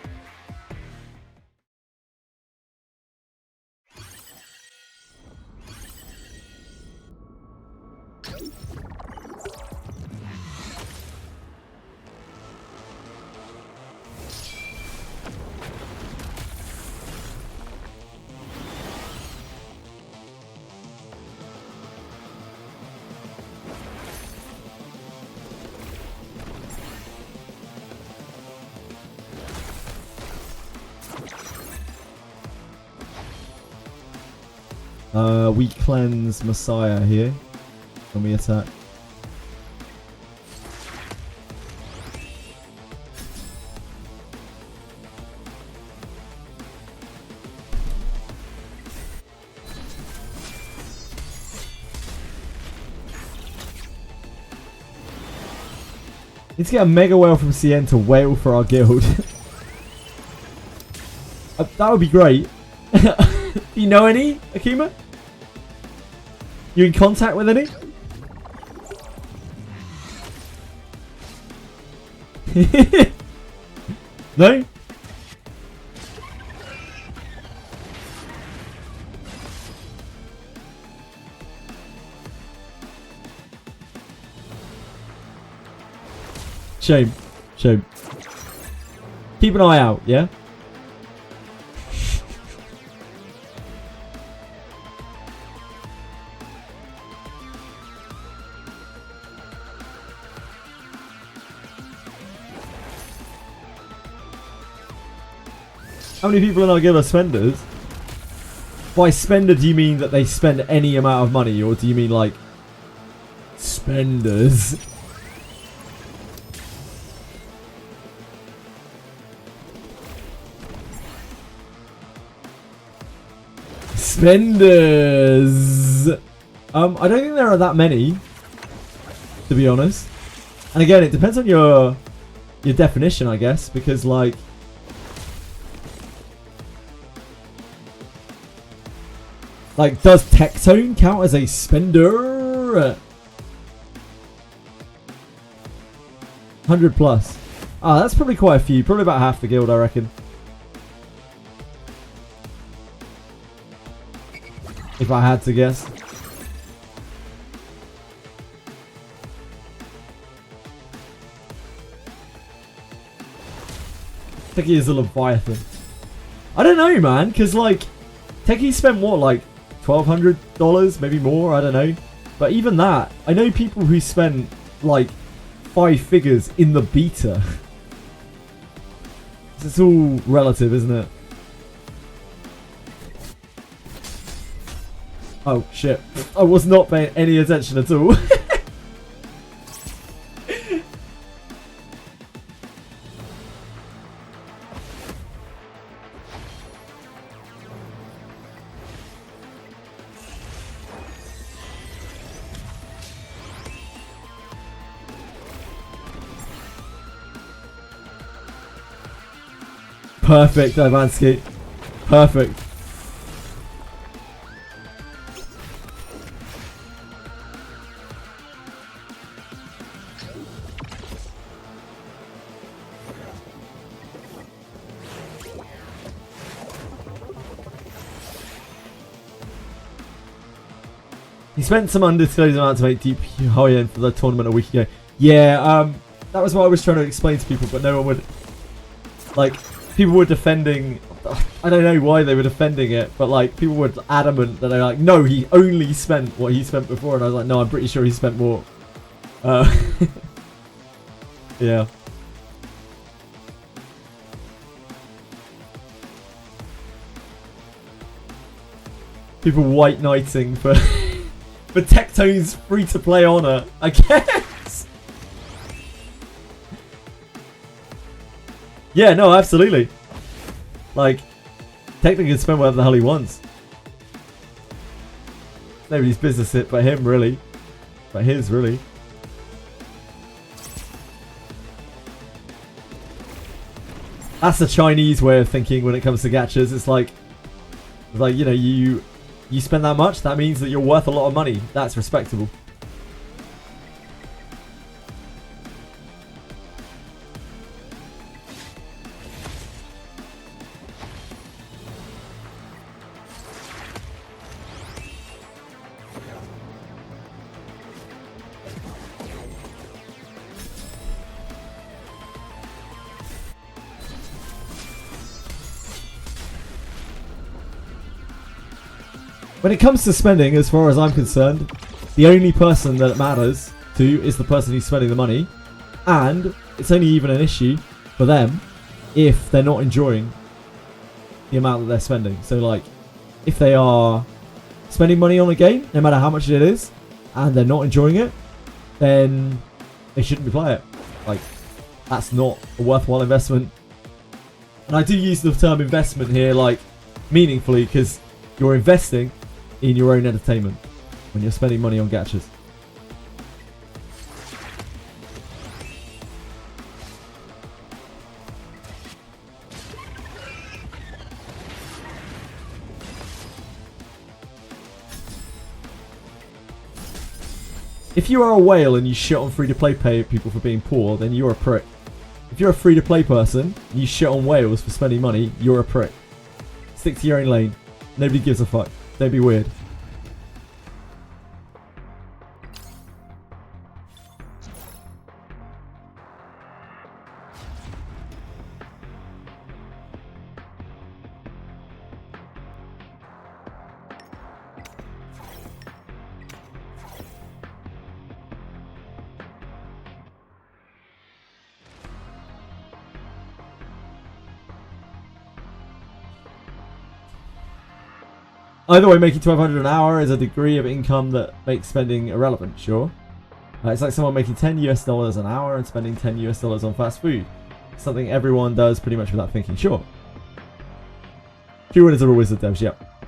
Speaker 1: We cleanse Messiah here when we attack. Need to get a mega whale from CN to whale for our guild. That would be great. Do you know any, Akima? You in contact with any? No? Shame. Shame. Keep an eye out, yeah? How many people in our guild are spenders? By spender, do you mean that they spend any amount of money, or do you mean like spenders? Spenders. I don't think there are that many, to be honest. And again, it depends on your definition, I guess, because like. Like, does Tectone count as a spender? 100 plus. Ah, that's probably quite a few. Probably about half the guild, I reckon. If I had to guess. Techie is a Leviathan. I don't know, man, because, like, Techie spent what, like, $1,200, maybe more, I don't know. But even that, I know people who spent like 5 figures in the beta. It's all relative, isn't it? Oh shit, I was not paying any attention at all. Perfect, Ivansky. Perfect. He spent some undisclosed amount to make deep high end for the tournament a week ago. Yeah, that was what I was trying to explain to people, but no one would. Like, people were defending. I don't know why they were defending it, but like people were adamant that they're like, no, he only spent what he spent before, and I was like, no, I'm pretty sure he spent more. Yeah. People white knighting for for Tectone's free-to-play honor, I guess. Yeah, no, absolutely. Like, Tectone can spend whatever the hell he wants. Nobody's business it but him, really. But his, really. That's the Chinese way of thinking when it comes to gachas. It's like you know, you spend that much, that means that you're worth a lot of money. That's respectable. When it comes to spending, as far as I'm concerned, the only person that it matters to is the person who's spending the money. And it's only even an issue for them if they're not enjoying the amount that they're spending. So like, if they are spending money on a game, no matter how much it is, and they're not enjoying it, then they shouldn't be playing it. Like, that's not a worthwhile investment. And I do use the term investment here, like, meaningfully, because you're investing in your own entertainment when you're spending money on gachas. If you are a whale and you shit on free-to-play people for being poor, then you're a prick. If you're a free-to-play person and you shit on whales for spending money, you're a prick. Stick to your own lane. Nobody gives a fuck. Don't be weird. Either way, making $1,200 an hour is a degree of income that makes spending irrelevant, sure. It's like someone making $10 an hour and spending $10 on fast food. Something everyone does pretty much without thinking, sure. True winners are always the devs, yep.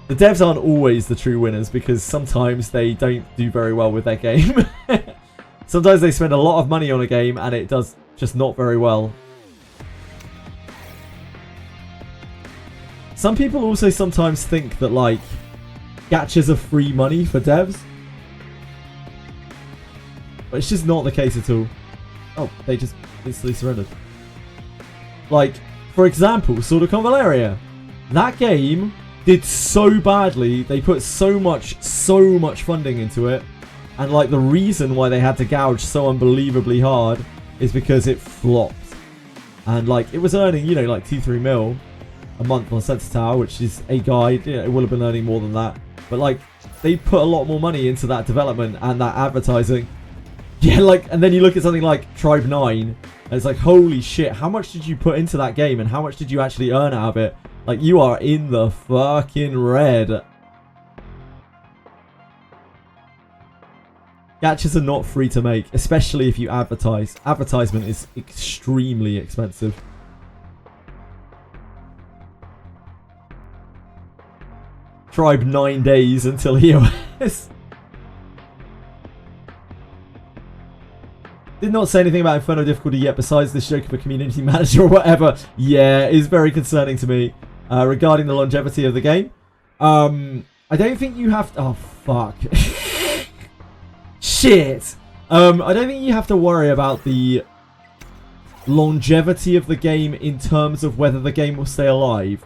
Speaker 1: The devs aren't always the true winners because sometimes they don't do very well with their game. Sometimes they spend a lot of money on a game and it does just not very well. Some people also sometimes think that, like, gachas are free money for devs. But it's just not the case at all. Oh, they just instantly surrendered. Like, for example, Sword of Convaleria. That game did so badly. They put so much funding into it. And, like, the reason why they had to gouge so unbelievably hard is because it flopped. And, like, it was earning, you know, like 2-3 mil a month on Sensor Tower, which is a guide. Yeah, it would have been earning more than that. But, like, they put a lot more money into that development and that advertising. Yeah, like, and then you look at something like Tribe 9, and it's like, holy shit, how much did you put into that game, and how much did you actually earn out of it? Like, you are in the fucking red. Gachas are not free to make, especially if you advertise. Advertisement is extremely expensive. Tribe 9 days until EOS. Did not say anything about Inferno difficulty yet besides this joke of a community manager or whatever. Yeah, it is very concerning to me regarding the longevity of the game. I don't think you have to... Oh, fuck. Shit. I don't think you have to worry about the longevity of the game in terms of whether the game will stay alive.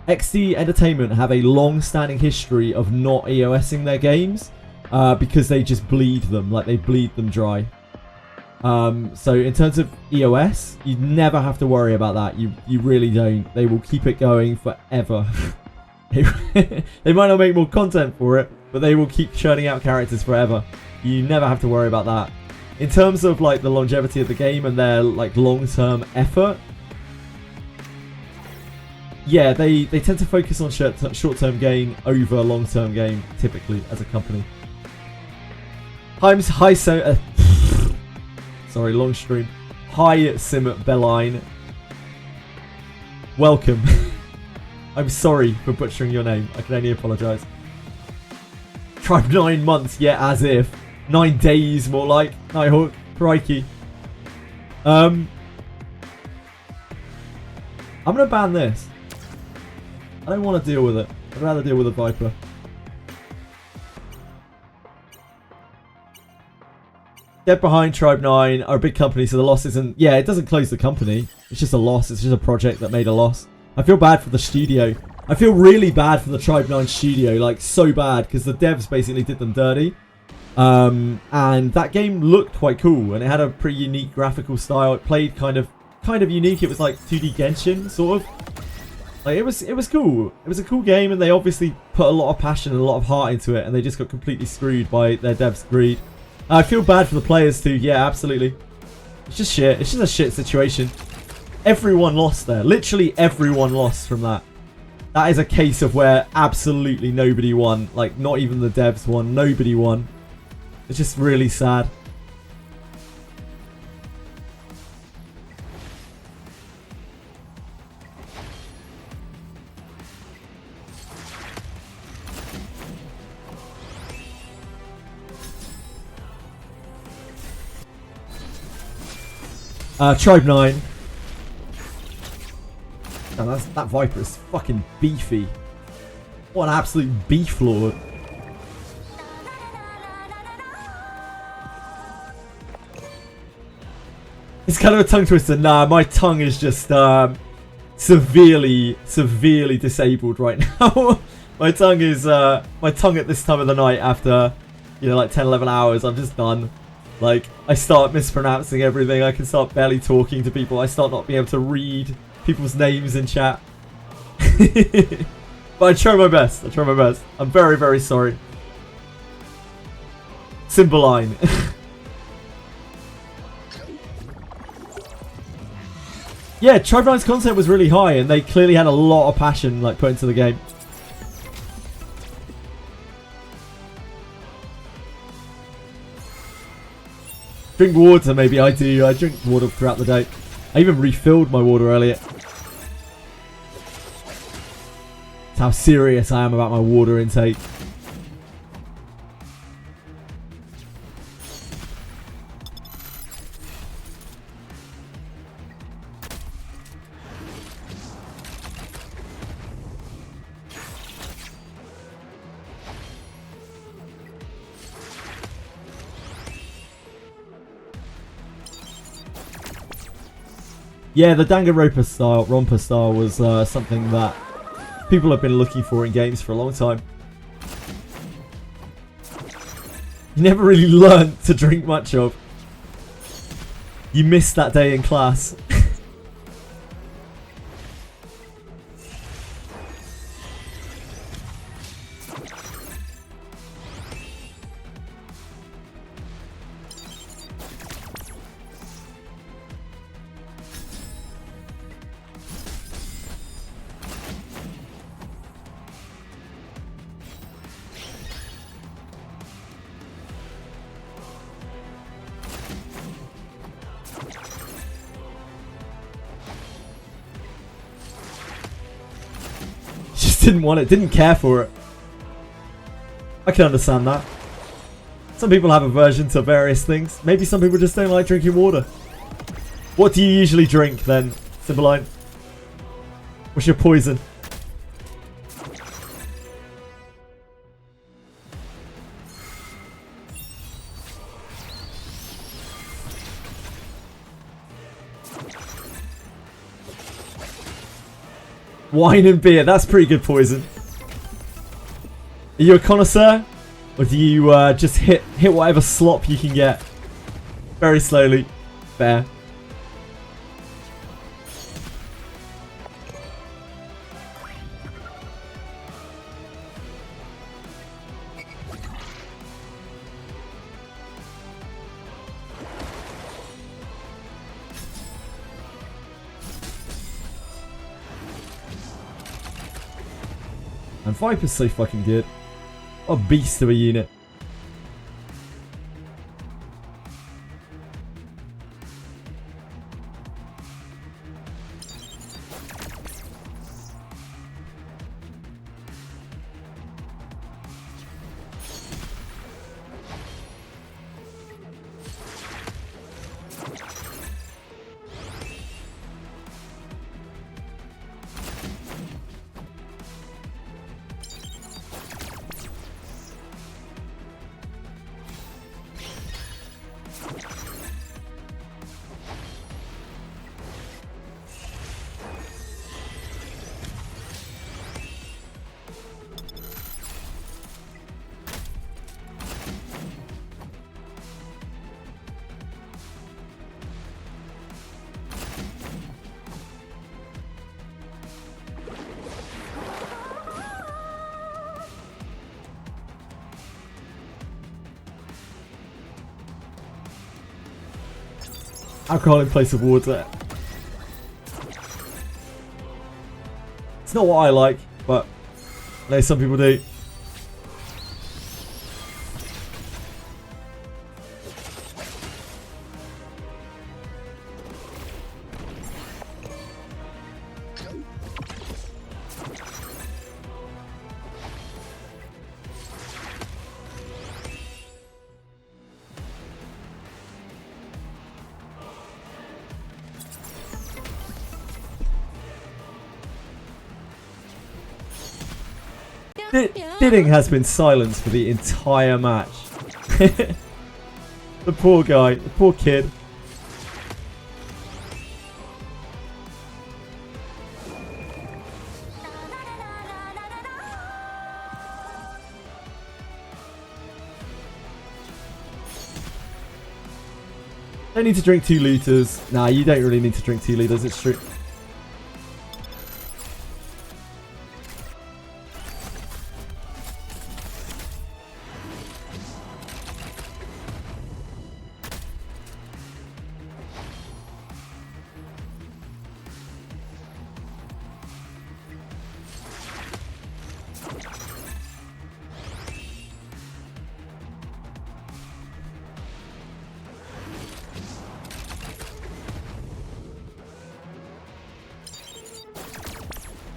Speaker 1: XD Entertainment have a long-standing history of not EOSing their games because they just bleed them, like they bleed them dry. So in terms of EOS, you never have to worry about that. You really don't. They will keep it going forever. They might not make more content for it, but they will keep churning out characters forever. You never have to worry about that. In terms of like the longevity of the game and their like long-term effort, yeah, they tend to focus on short-term gain over long-term gain, typically, as a company. Hi, so... sorry, long stream. Hi, Sim Belline. Welcome. I'm sorry for butchering your name. I can only apologise. Tribe 9 months, yeah, as if. 9 days, more like. Nighthawk, crikey. I'm going to ban this. I don't want to deal with it. I'd rather deal with a Viper. Get behind Tribe 9 are a big company, so the loss isn't... Yeah, it doesn't close the company. It's just a loss. It's just a project that made a loss. I feel bad for the studio. I feel really bad for the Tribe 9 studio. Like, so bad, because the devs basically did them dirty. And that game looked quite cool, and it had a pretty unique graphical style. It played kind of unique. It was like 2D Genshin, sort of. Like, it was cool. It was a cool game, and they obviously put a lot of passion and a lot of heart into it, and they just got completely screwed by their devs' greed. I feel bad for the players too. Yeah, absolutely. It's just shit. It's just a shit situation. Everyone lost there. Literally everyone lost from that. That is a case of where absolutely nobody won. Like, not even the devs won. Nobody won. It's just really sad. Tribe 9. And that Viper is fucking beefy. What an absolute beef lord. It's kind of a tongue twister. Nah, my tongue is just severely disabled right now. My tongue at this time of the night after, you know, like 10, 11 hours, I'm just done. Like, I start mispronouncing everything. I can start barely talking to people. I start not being able to read people's names in chat. But I try my best. I'm very, very sorry. Symboline. Yeah, Tribe 9's content was really high, and they clearly had a lot of passion like put into the game. Drink water, maybe. I do. I drink water throughout the day. I even refilled my water earlier. That's how serious I am about my water intake. Yeah, the Danganronpa style was something that people have been looking for in games for a long time. You never really learned to drink much of. You missed that day in class. Didn't want it, didn't care for it. I can understand that. Some people have aversion to various things. Maybe some people just don't like drinking water. What do you usually drink then, Sibylline? What's your poison? Wine and beer, that's pretty good poison. Are you a connoisseur? Or do you just hit whatever slop you can get? Very slowly. Fair. And Viper's so fucking good. What a beast of a unit. Alcohol in place of water. It's not what I like, but I know some people do. Bidding has been silenced for the entire match. The poor guy, the poor kid. Don't need to drink 2 liters. Nah, you don't really need to drink 2 liters, it's true.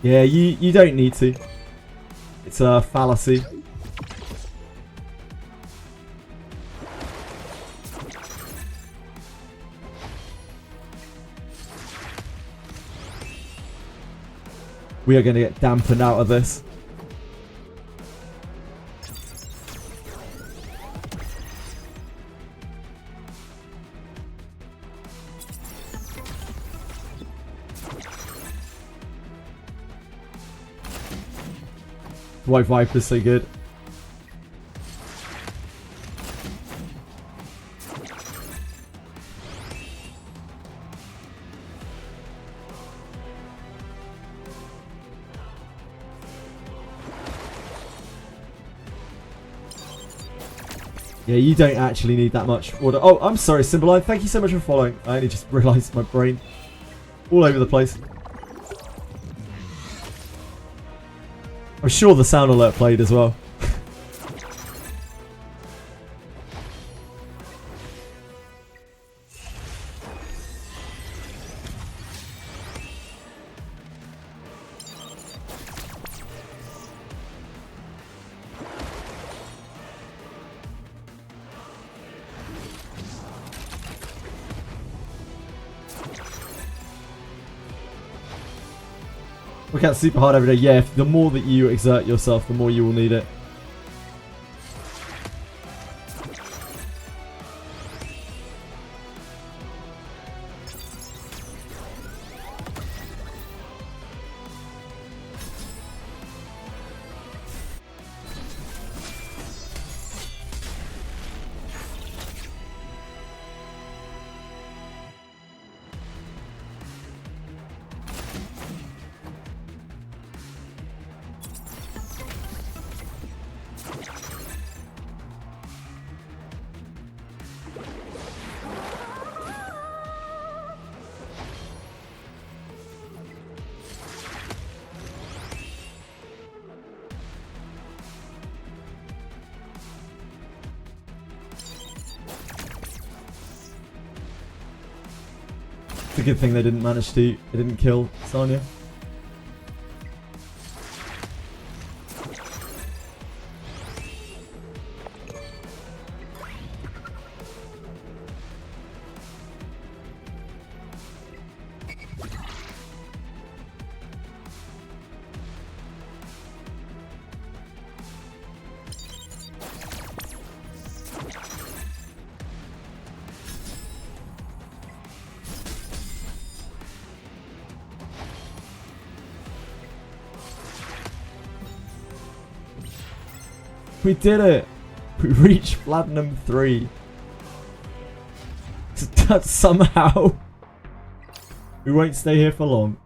Speaker 1: Yeah, you don't need to. It's a fallacy. We are going to get dampened out of this. White Viper's so good. Yeah, you don't actually need that much water. Oh, I'm sorry, Symboline. Thank you so much for following. I only just realised my brain all over the place. I'm sure the sound alert played as well. Work out super hard every day. Yeah, the more that you exert yourself, the more you will need it. It's a good thing they didn't manage to. They didn't kill Sonya. We did it! We reached Platinum 3. Somehow. We won't stay here for long.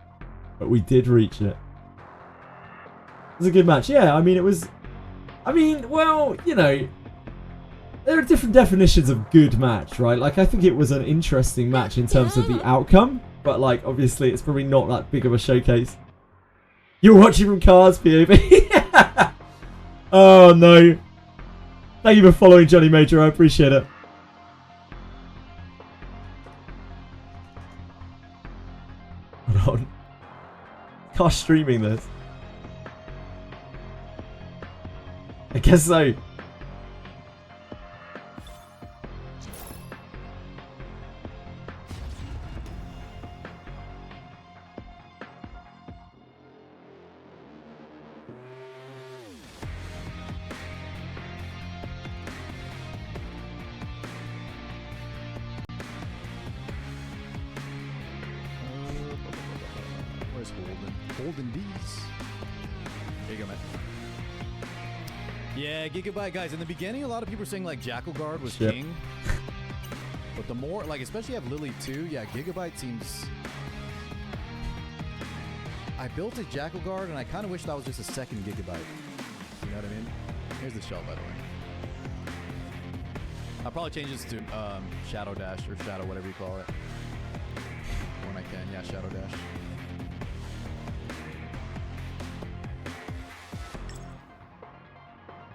Speaker 1: But we did reach it. It was a good match. Yeah, I mean, it was... I mean, well, you know... There are different definitions of good match, right? Like, I think it was an interesting match in terms of the outcome. But, like, obviously, it's probably not that big of a showcase. You're watching from cars, POV. Oh no. Thank you for following Johnny Major, I appreciate it. Hold on. Car's streaming this. I guess so.
Speaker 10: Golden D's. There you go, man. Yeah, Gigabyte, guys. In the beginning, a lot of people were saying like Jackal Guard was king. But the more, like, especially have Lily too. Yeah, Gigabyte seems. I built a Jackal Guard, and I kind of wish that was just a second Gigabyte. You know what I mean? Here's the shell, by the way. I'll probably change this to Shadow Dash or Shadow, whatever you call it. When I can, yeah, Shadow Dash.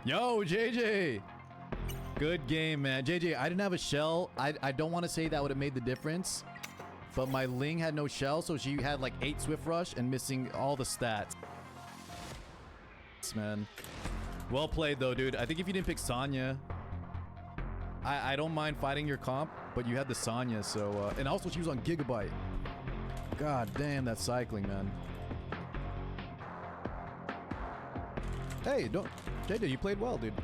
Speaker 10: Yo, JJ! Good game, man. JJ, I didn't have a shell. I don't want to say that would have made the difference. But my Ling had no shell, so she had like 8 Swift Rush and missing all the stats. Man. Well played, though, dude. I think if you didn't pick Sonya, I don't mind fighting your comp, but you had the Sonya, so... and also, she was on Gigabyte. God damn, that's cycling, man. Hey, don't... JJ, you played well, dude.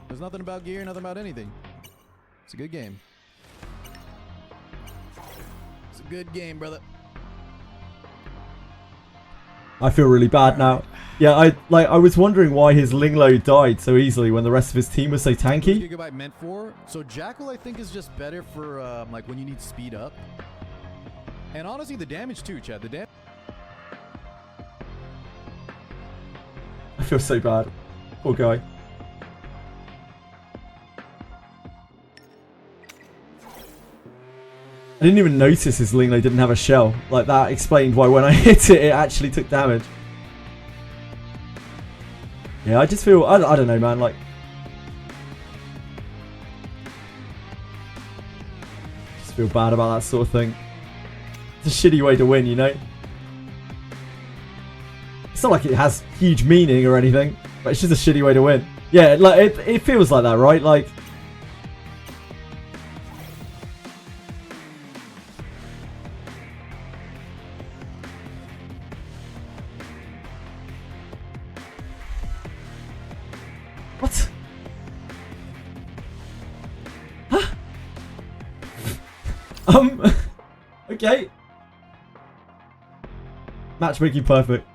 Speaker 10: There's nothing about gear, nothing about anything. It's a good game. It's a good game, brother.
Speaker 1: I feel really bad now. Yeah, I was wondering why his Linglo died so easily when the rest of his team was so tanky.
Speaker 10: What Gigabyte meant for? So Jackal, I think, is just better for like when you need speed up. And honestly, the damage too, Chad. The damage.
Speaker 1: I feel so bad. Poor guy. I didn't even notice his Linglo didn't have a shell. Like, that explained why when I hit it, it actually took damage. Yeah, I just feel... I don't know, man. Like... just feel bad about that sort of thing. It's a shitty way to win, you know? It's not like it has huge meaning or anything, but it's just a shitty way to win. Yeah, like, it feels like that, right? Like... Okay. Matchmaking perfect.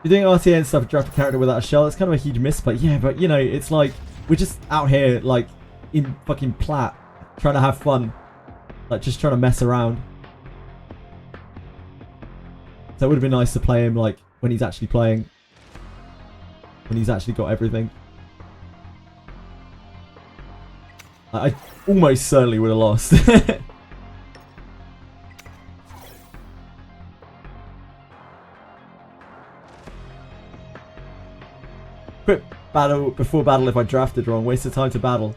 Speaker 1: You're doing RTA and stuff, draft a character without a shell, it's kind of a huge misplay. Yeah, but you know, it's like, we're just out here, like, in fucking plat, trying to have fun. Like, just trying to mess around. So it would have been nice to play him, like, when he's actually playing. When he's actually got everything. I almost certainly would have lost. Quit battle before battle if I drafted wrong. Waste of time to battle.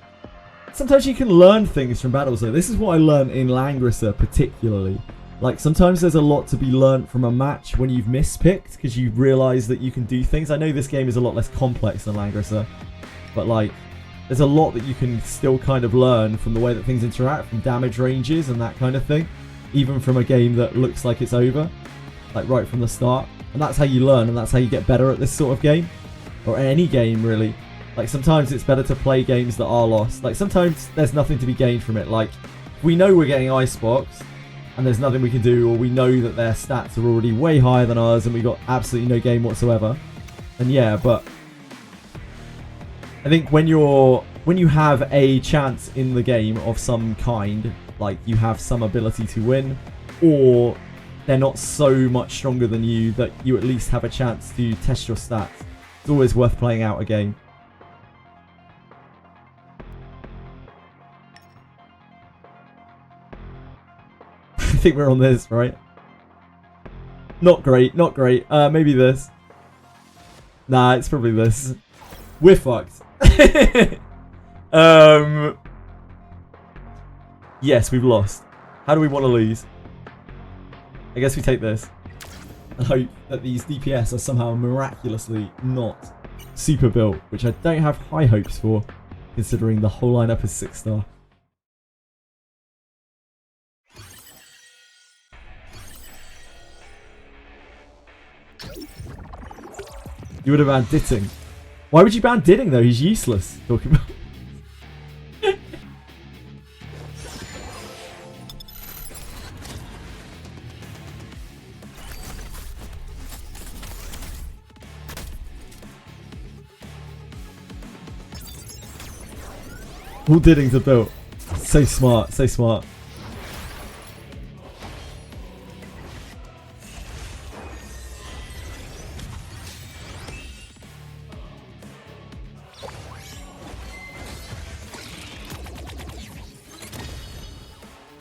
Speaker 1: Sometimes you can learn things from battles though. This is what I learned in Langrisser particularly. Like sometimes there's a lot to be learnt from a match when you've mispicked because you realise that you can do things. I know this game is a lot less complex than Langrisser, but like there's a lot that you can still kind of learn from the way that things interact, from damage ranges and that kind of thing. Even from a game that looks like it's over, like right from the start. And that's how you learn and that's how you get better at this sort of game. Or any game really. Like sometimes it's better to play games that are lost. Like sometimes there's nothing to be gained from it. Like we know we're getting Icebox and there's nothing we can do, or we know that their stats are already way higher than ours and we got absolutely no game whatsoever. And yeah, but I think when you have a chance in the game of some kind, like you have some ability to win, or they're not so much stronger than you that you at least have a chance to test your stats. It's always worth playing out a game. I think we're on this, right? Not great, not great. Maybe this. Nah, it's probably this. We're fucked. Yes, we've lost. How do we want to lose? I guess we take this. And hope that these DPS are somehow miraculously not super built, which I don't have high hopes for, considering the whole lineup is 6-star. You would have banned Ditting. Why would you ban Ditting though? He's useless. Talking about. All Dittings are built. So smart, so smart.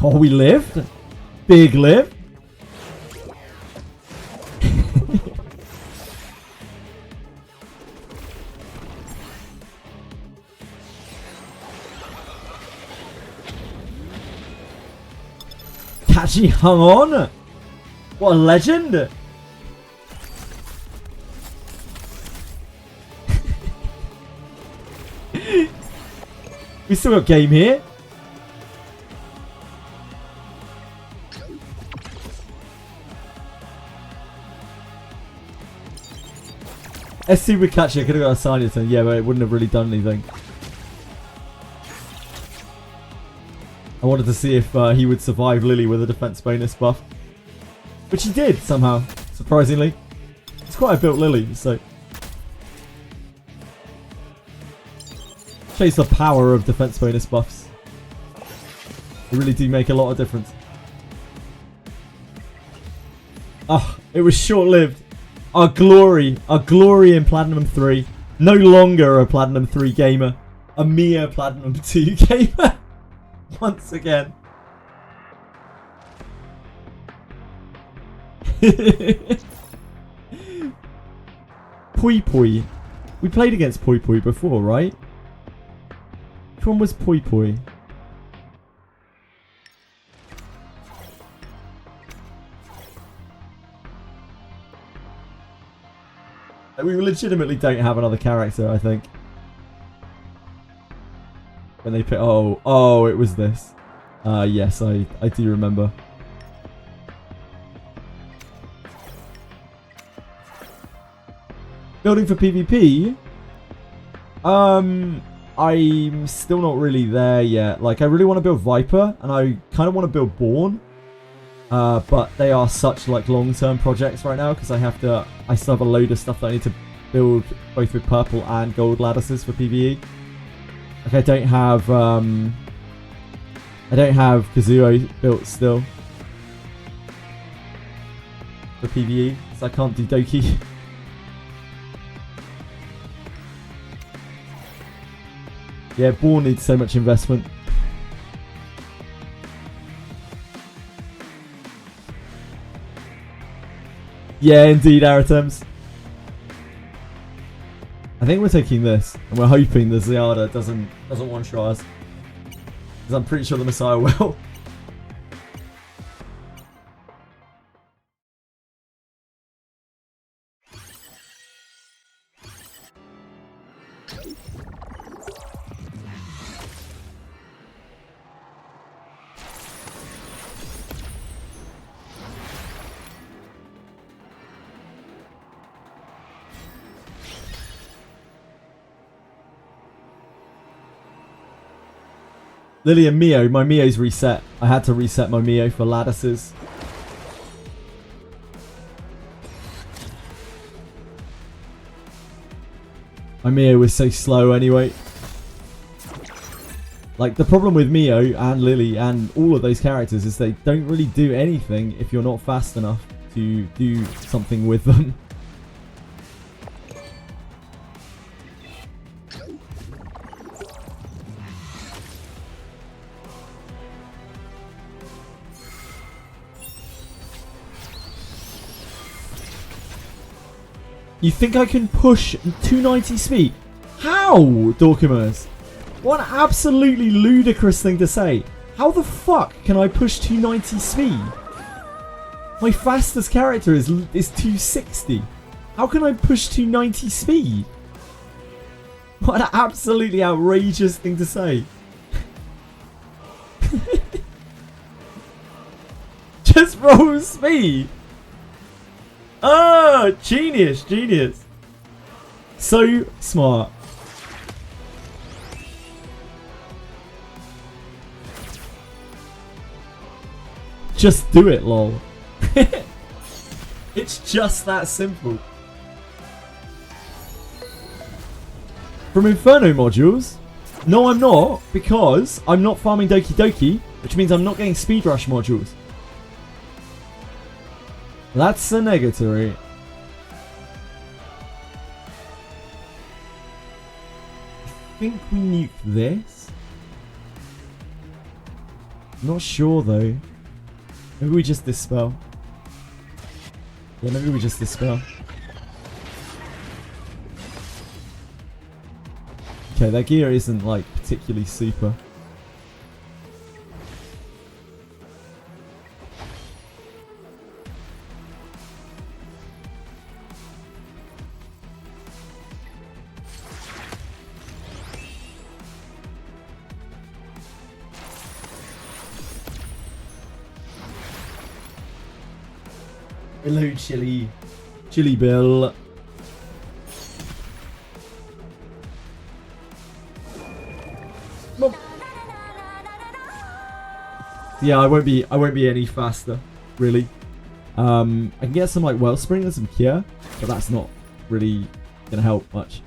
Speaker 1: Oh, we lived? Big live? Catchy hung on! What a legend! We still got game here. SC with Catchy, I could have got a sign it, yeah, but it wouldn't have really done anything. I wanted to see if he would survive Lily with a defense bonus buff. Which he did, somehow. Surprisingly. It's quite a built Lily, so... shows the power of defense bonus buffs. They really do make a lot of difference. Oh, it was short-lived. Our glory in Platinum 3. No longer a Platinum 3 gamer. A mere Platinum 2 gamer. Once again. Pui Pui. We played against Pui Pui before, right? Which one was Pui Pui? We legitimately don't have another character, I think. When they pick... oh, it was this. Yes, I do remember. Building for PvP? I'm still not really there yet. Like, I really want to build Viper, and I kind of want to build Born. But they are such, like, long-term projects right now, because I still have a load of stuff that I need to build, both with purple and gold lattices for PvE. Like, I don't have Kazuo built still for PvE, so I can't do Doki. Yeah, Born needs so much investment. Yeah, indeed, Aratems. I think we're taking this, and we're hoping the Ziada doesn't one-shot us. Because I'm pretty sure the Messiah will. Lily and Mio. My Mio's reset. I had to reset my Mio for lattices. My Mio was so slow anyway. Like, the problem with Mio and Lily and all of those characters is they don't really do anything if you're not fast enough to do something with them. You think I can push 290 speed? How, Dorkimus? What an absolutely ludicrous thing to say. How the fuck can I push 290 speed? My fastest character is 260. How can I push 290 speed? What an absolutely outrageous thing to say. Just roll speed. Oh, genius, genius. So smart. Just do it, lol. It's just that simple. From Inferno modules? No, I'm not, because I'm not farming Doki Doki, which means I'm not getting Speed Rush modules. That's a negatory. I think we nuke this. Not sure though. Maybe we just dispel. Yeah, maybe we just dispel. Okay, that gear isn't like particularly super. Hello, Chili. Chili Bill. Yeah, I won't be any faster, really. I can get some like Wellspring and some Cure, but that's not really gonna help much.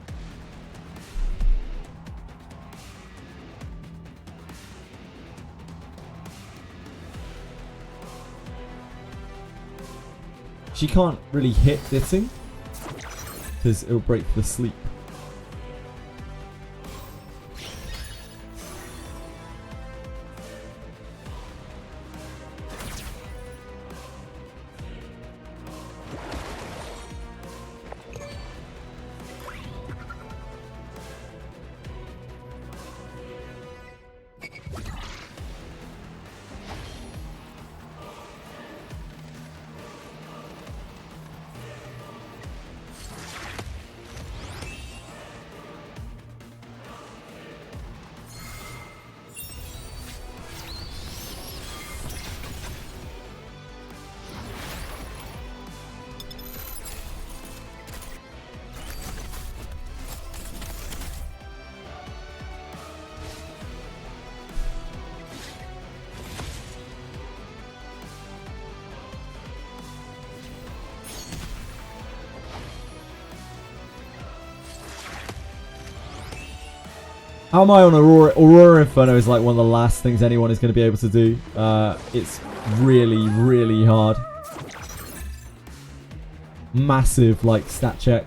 Speaker 1: She can't really hit this thing because it'll break the sleep. How am I on Aurora? Aurora Inferno is like one of the last things anyone is going to be able to do. It's really, really hard. Massive, like, stat check.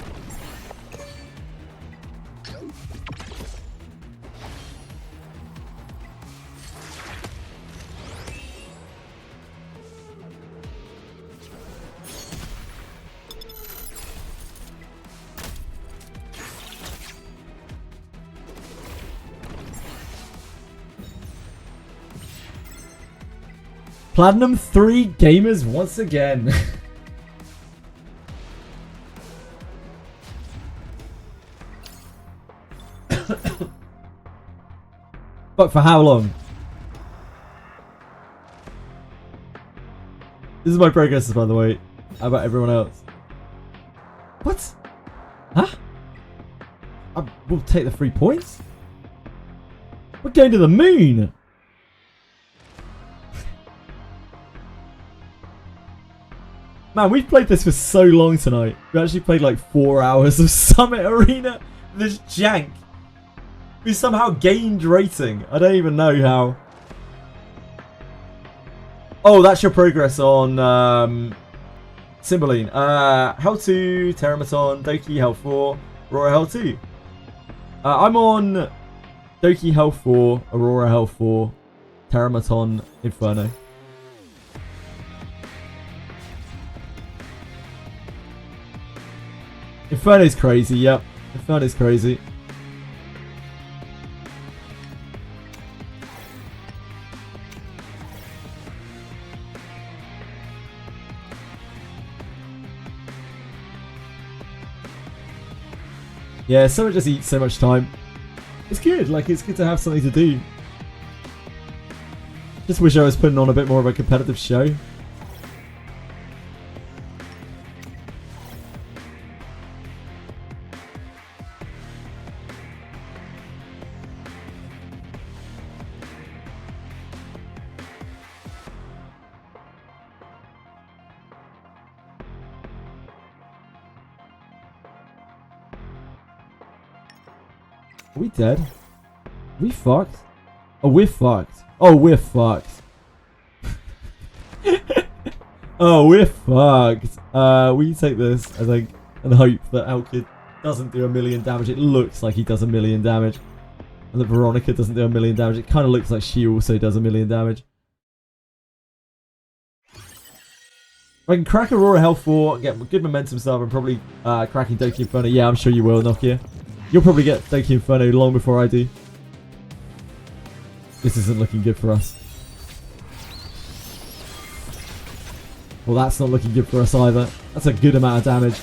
Speaker 1: Platinum 3 gamers once again. But for how long? This is my progress, by the way. How about everyone else? What? Huh? We'll take the 3 points? We're going to the moon! Man, we've played this for so long tonight. We actually played like 4 hours of Summit Arena. This jank. We somehow gained rating. I don't even know how. Oh, that's your progress on Cymbeline. Hell 2, Terramaton, Doki, Hell 4, Aurora, Hell 2. I'm on Doki, Hell 4, Aurora, Hell 4, Terramaton, Inferno. Inferno's crazy, yep. Inferno's crazy. Yeah, Summit just eats so much time. It's good, like, it's good to have something to do. Just wish I was putting on a bit more of a competitive show. Are we dead? Are we fucked? Oh, we're fucked. Oh, we're fucked. Oh, we're fucked. We take this, I think, and hope that Elkid doesn't do 1,000,000 damage. It looks like he does 1,000,000 damage. And that Veronica doesn't do 1,000,000 damage. It kind of looks like she also does 1,000,000 damage. If I can crack Aurora Hell 4, get good momentum stuff, and probably cracking Doki Inferno. Yeah, I'm sure you will, Nokia. You'll probably get Doki Inferno long before I do. This isn't looking good for us. Well, that's not looking good for us either. That's a good amount of damage.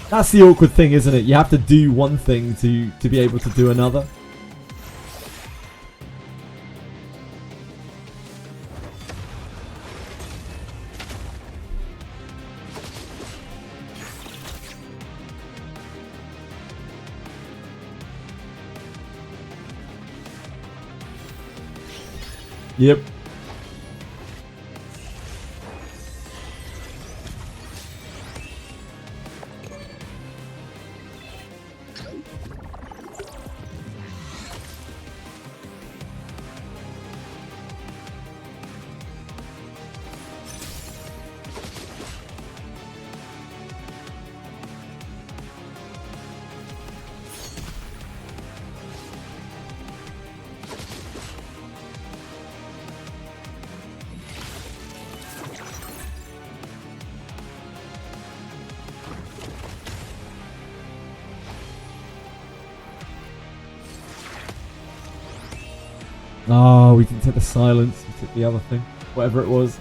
Speaker 1: That's the awkward thing, isn't it? You have to do one thing to be able to do another. Yep. Oh, we didn't take the silence. We took the other thing. Whatever it was.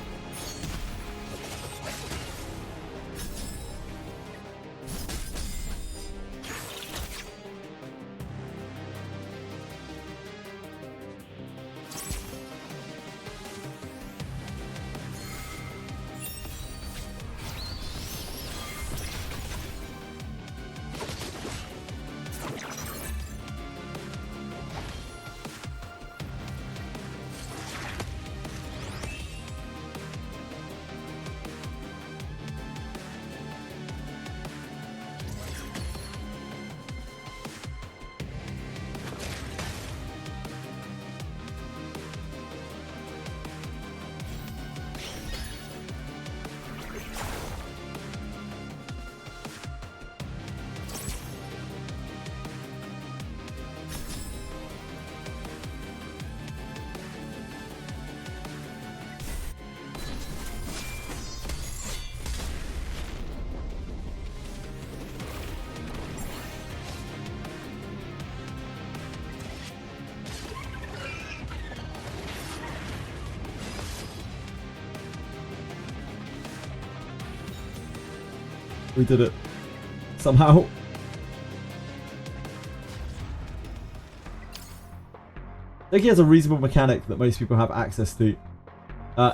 Speaker 1: We did it. Somehow. Doki has a reasonable mechanic that most people have access to.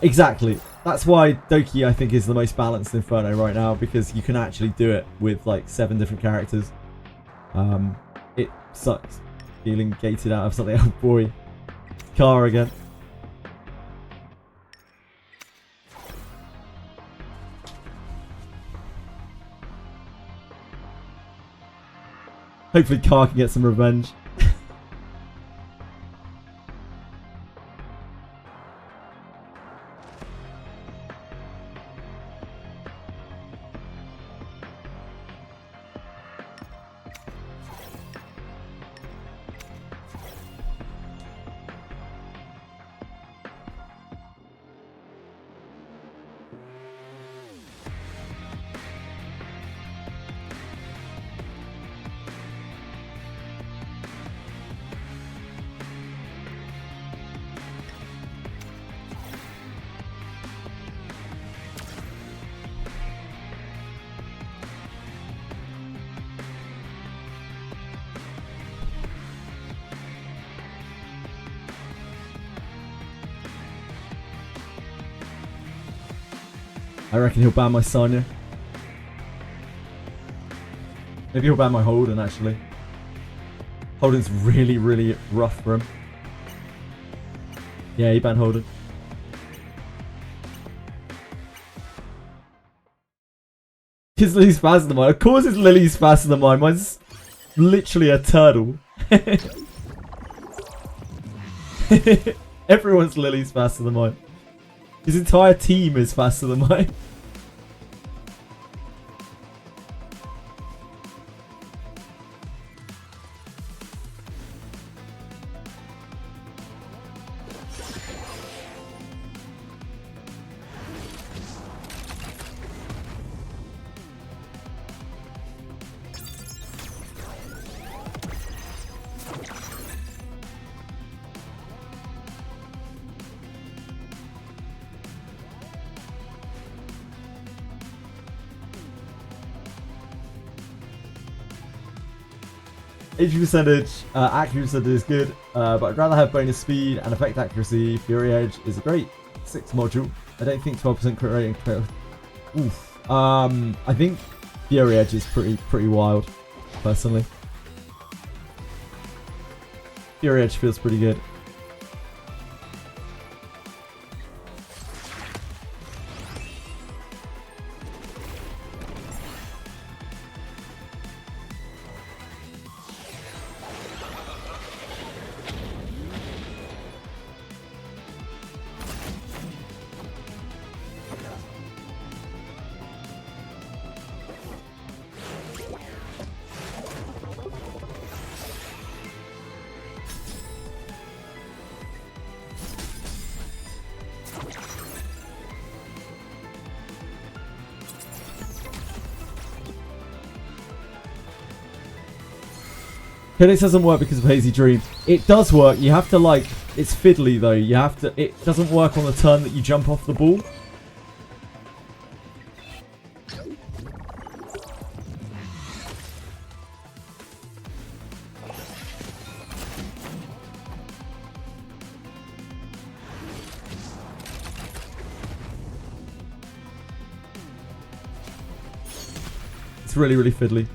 Speaker 1: Exactly. That's why Doki, I think, is the most balanced Inferno right now, because you can actually do it with like 7 different characters. It sucks feeling gated out of something. Oh boy. Car again. Hopefully Car can get some revenge. I reckon he'll ban my Sonya. Maybe he'll ban my Holden, actually. Holden's really, really rough for him. Yeah, he banned Holden. Is Lily's faster than mine? Of course it's Lily's faster than mine. Mine's literally a turtle. Everyone's Lily's faster than mine. His entire team is faster than mine. HP percentage, accuracy percentage is good, but I'd rather have bonus speed and effect accuracy. Fury Edge is a great 6 module. I don't think 12% crit rate and crit. Oof. I think Fury Edge is pretty wild, personally. Fury Edge feels pretty good. Codex doesn't work because of Hazy Dream. It does work. You have to like... It's fiddly though. You have to... It doesn't work on the turn that you jump off the ball. It's really, really fiddly.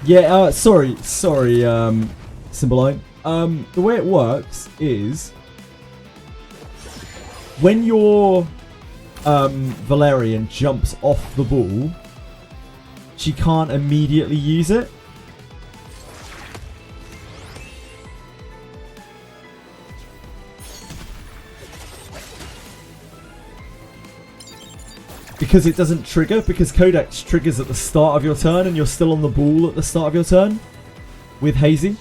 Speaker 1: Yeah, sorry, Cymbeline. The way it works is when your Valerian jumps off the ball, she can't immediately use it. Because it doesn't trigger, because Codex triggers at the start of your turn and you're still on the ball at the start of your turn with Hazy.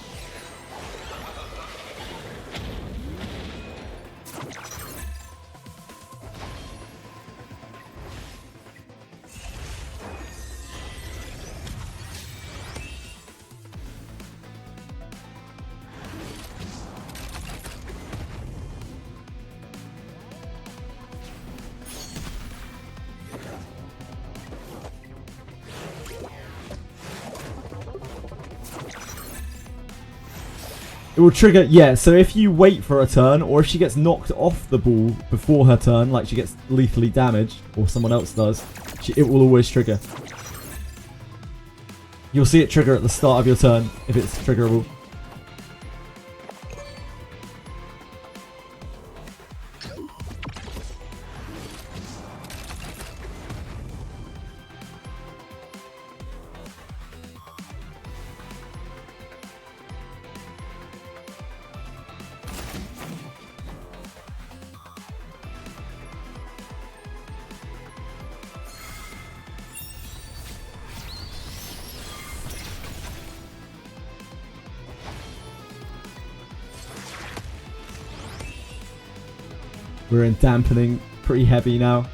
Speaker 1: It will trigger, yeah, so if you wait for a turn, or if she gets knocked off the ball before her turn, like she gets lethally damaged, or someone else does, it will always trigger. You'll see it trigger at the start of your turn, if it's triggerable. We're in dampening pretty heavy now.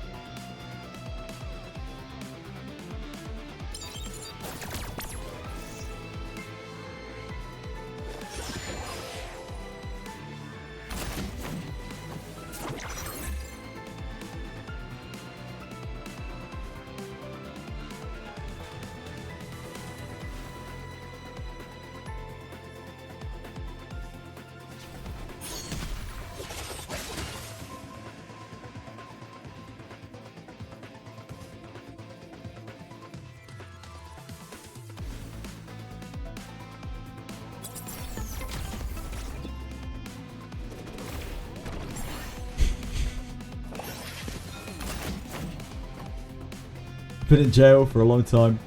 Speaker 1: Been in jail for a long time.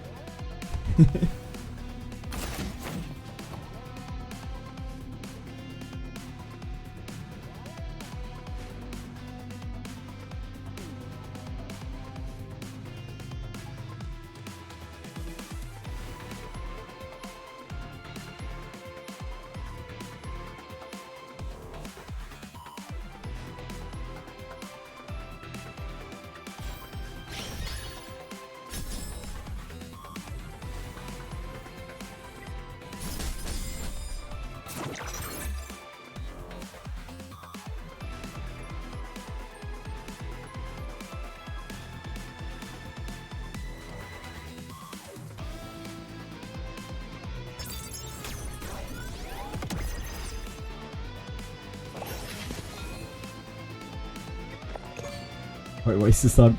Speaker 1: Wait, waste this time.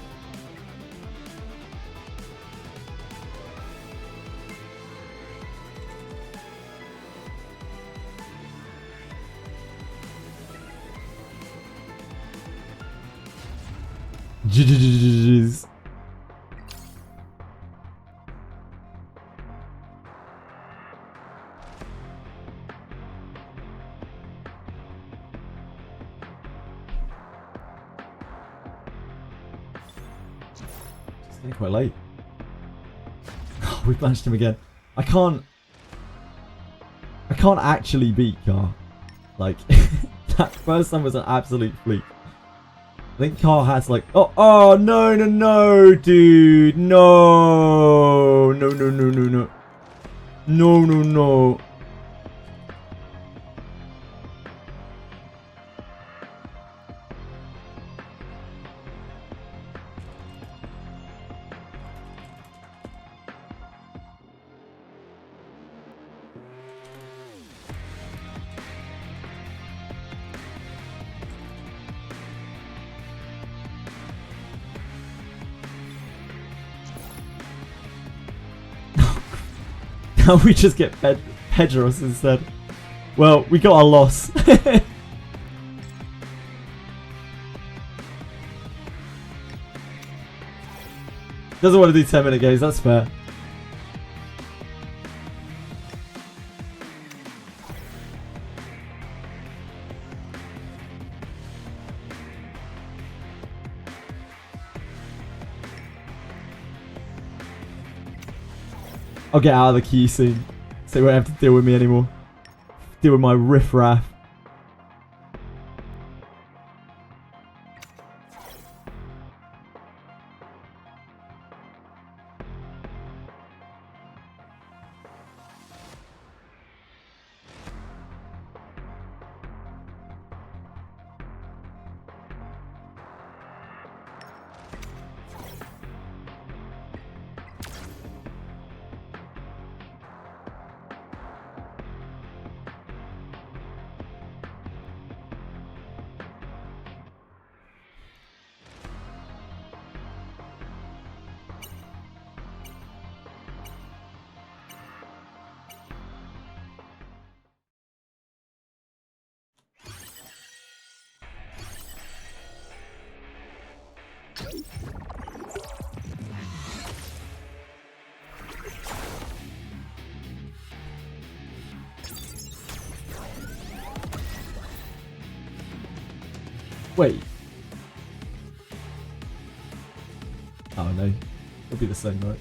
Speaker 1: Jeez. Getting quite late. We've managed him again. I can't actually beat Car. Like that first time was an absolute fleak. I think Car has like oh no dude, no. Now we just get Pedros instead. Well, we got our loss. Doesn't want to do 10-minute games, that's fair. I'll get out of the queue soon, so you won't have to deal with me anymore. Deal with my riffraff. Wait. Oh no. It'll be the same, right?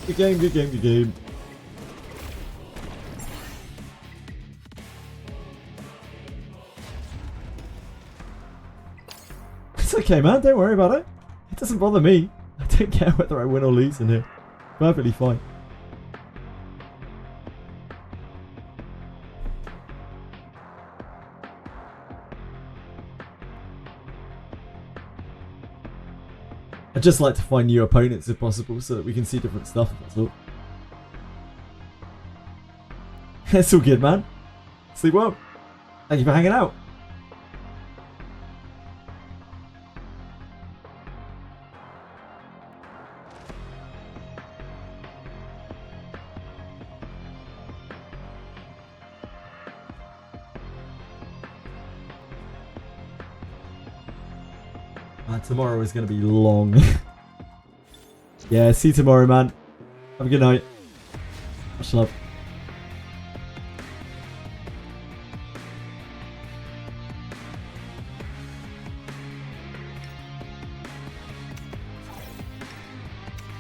Speaker 1: Good game, good game, good game. It's okay, man. Don't worry about it. It doesn't bother me. I don't care whether I win or lose in here. Perfectly fine. I'd just like to find new opponents if possible so that we can see different stuff, that's all. It's all good, man. Sleep well. Thank you for hanging out. Tomorrow is going to be long. Yeah, see you tomorrow, man. Have a good night. Much love.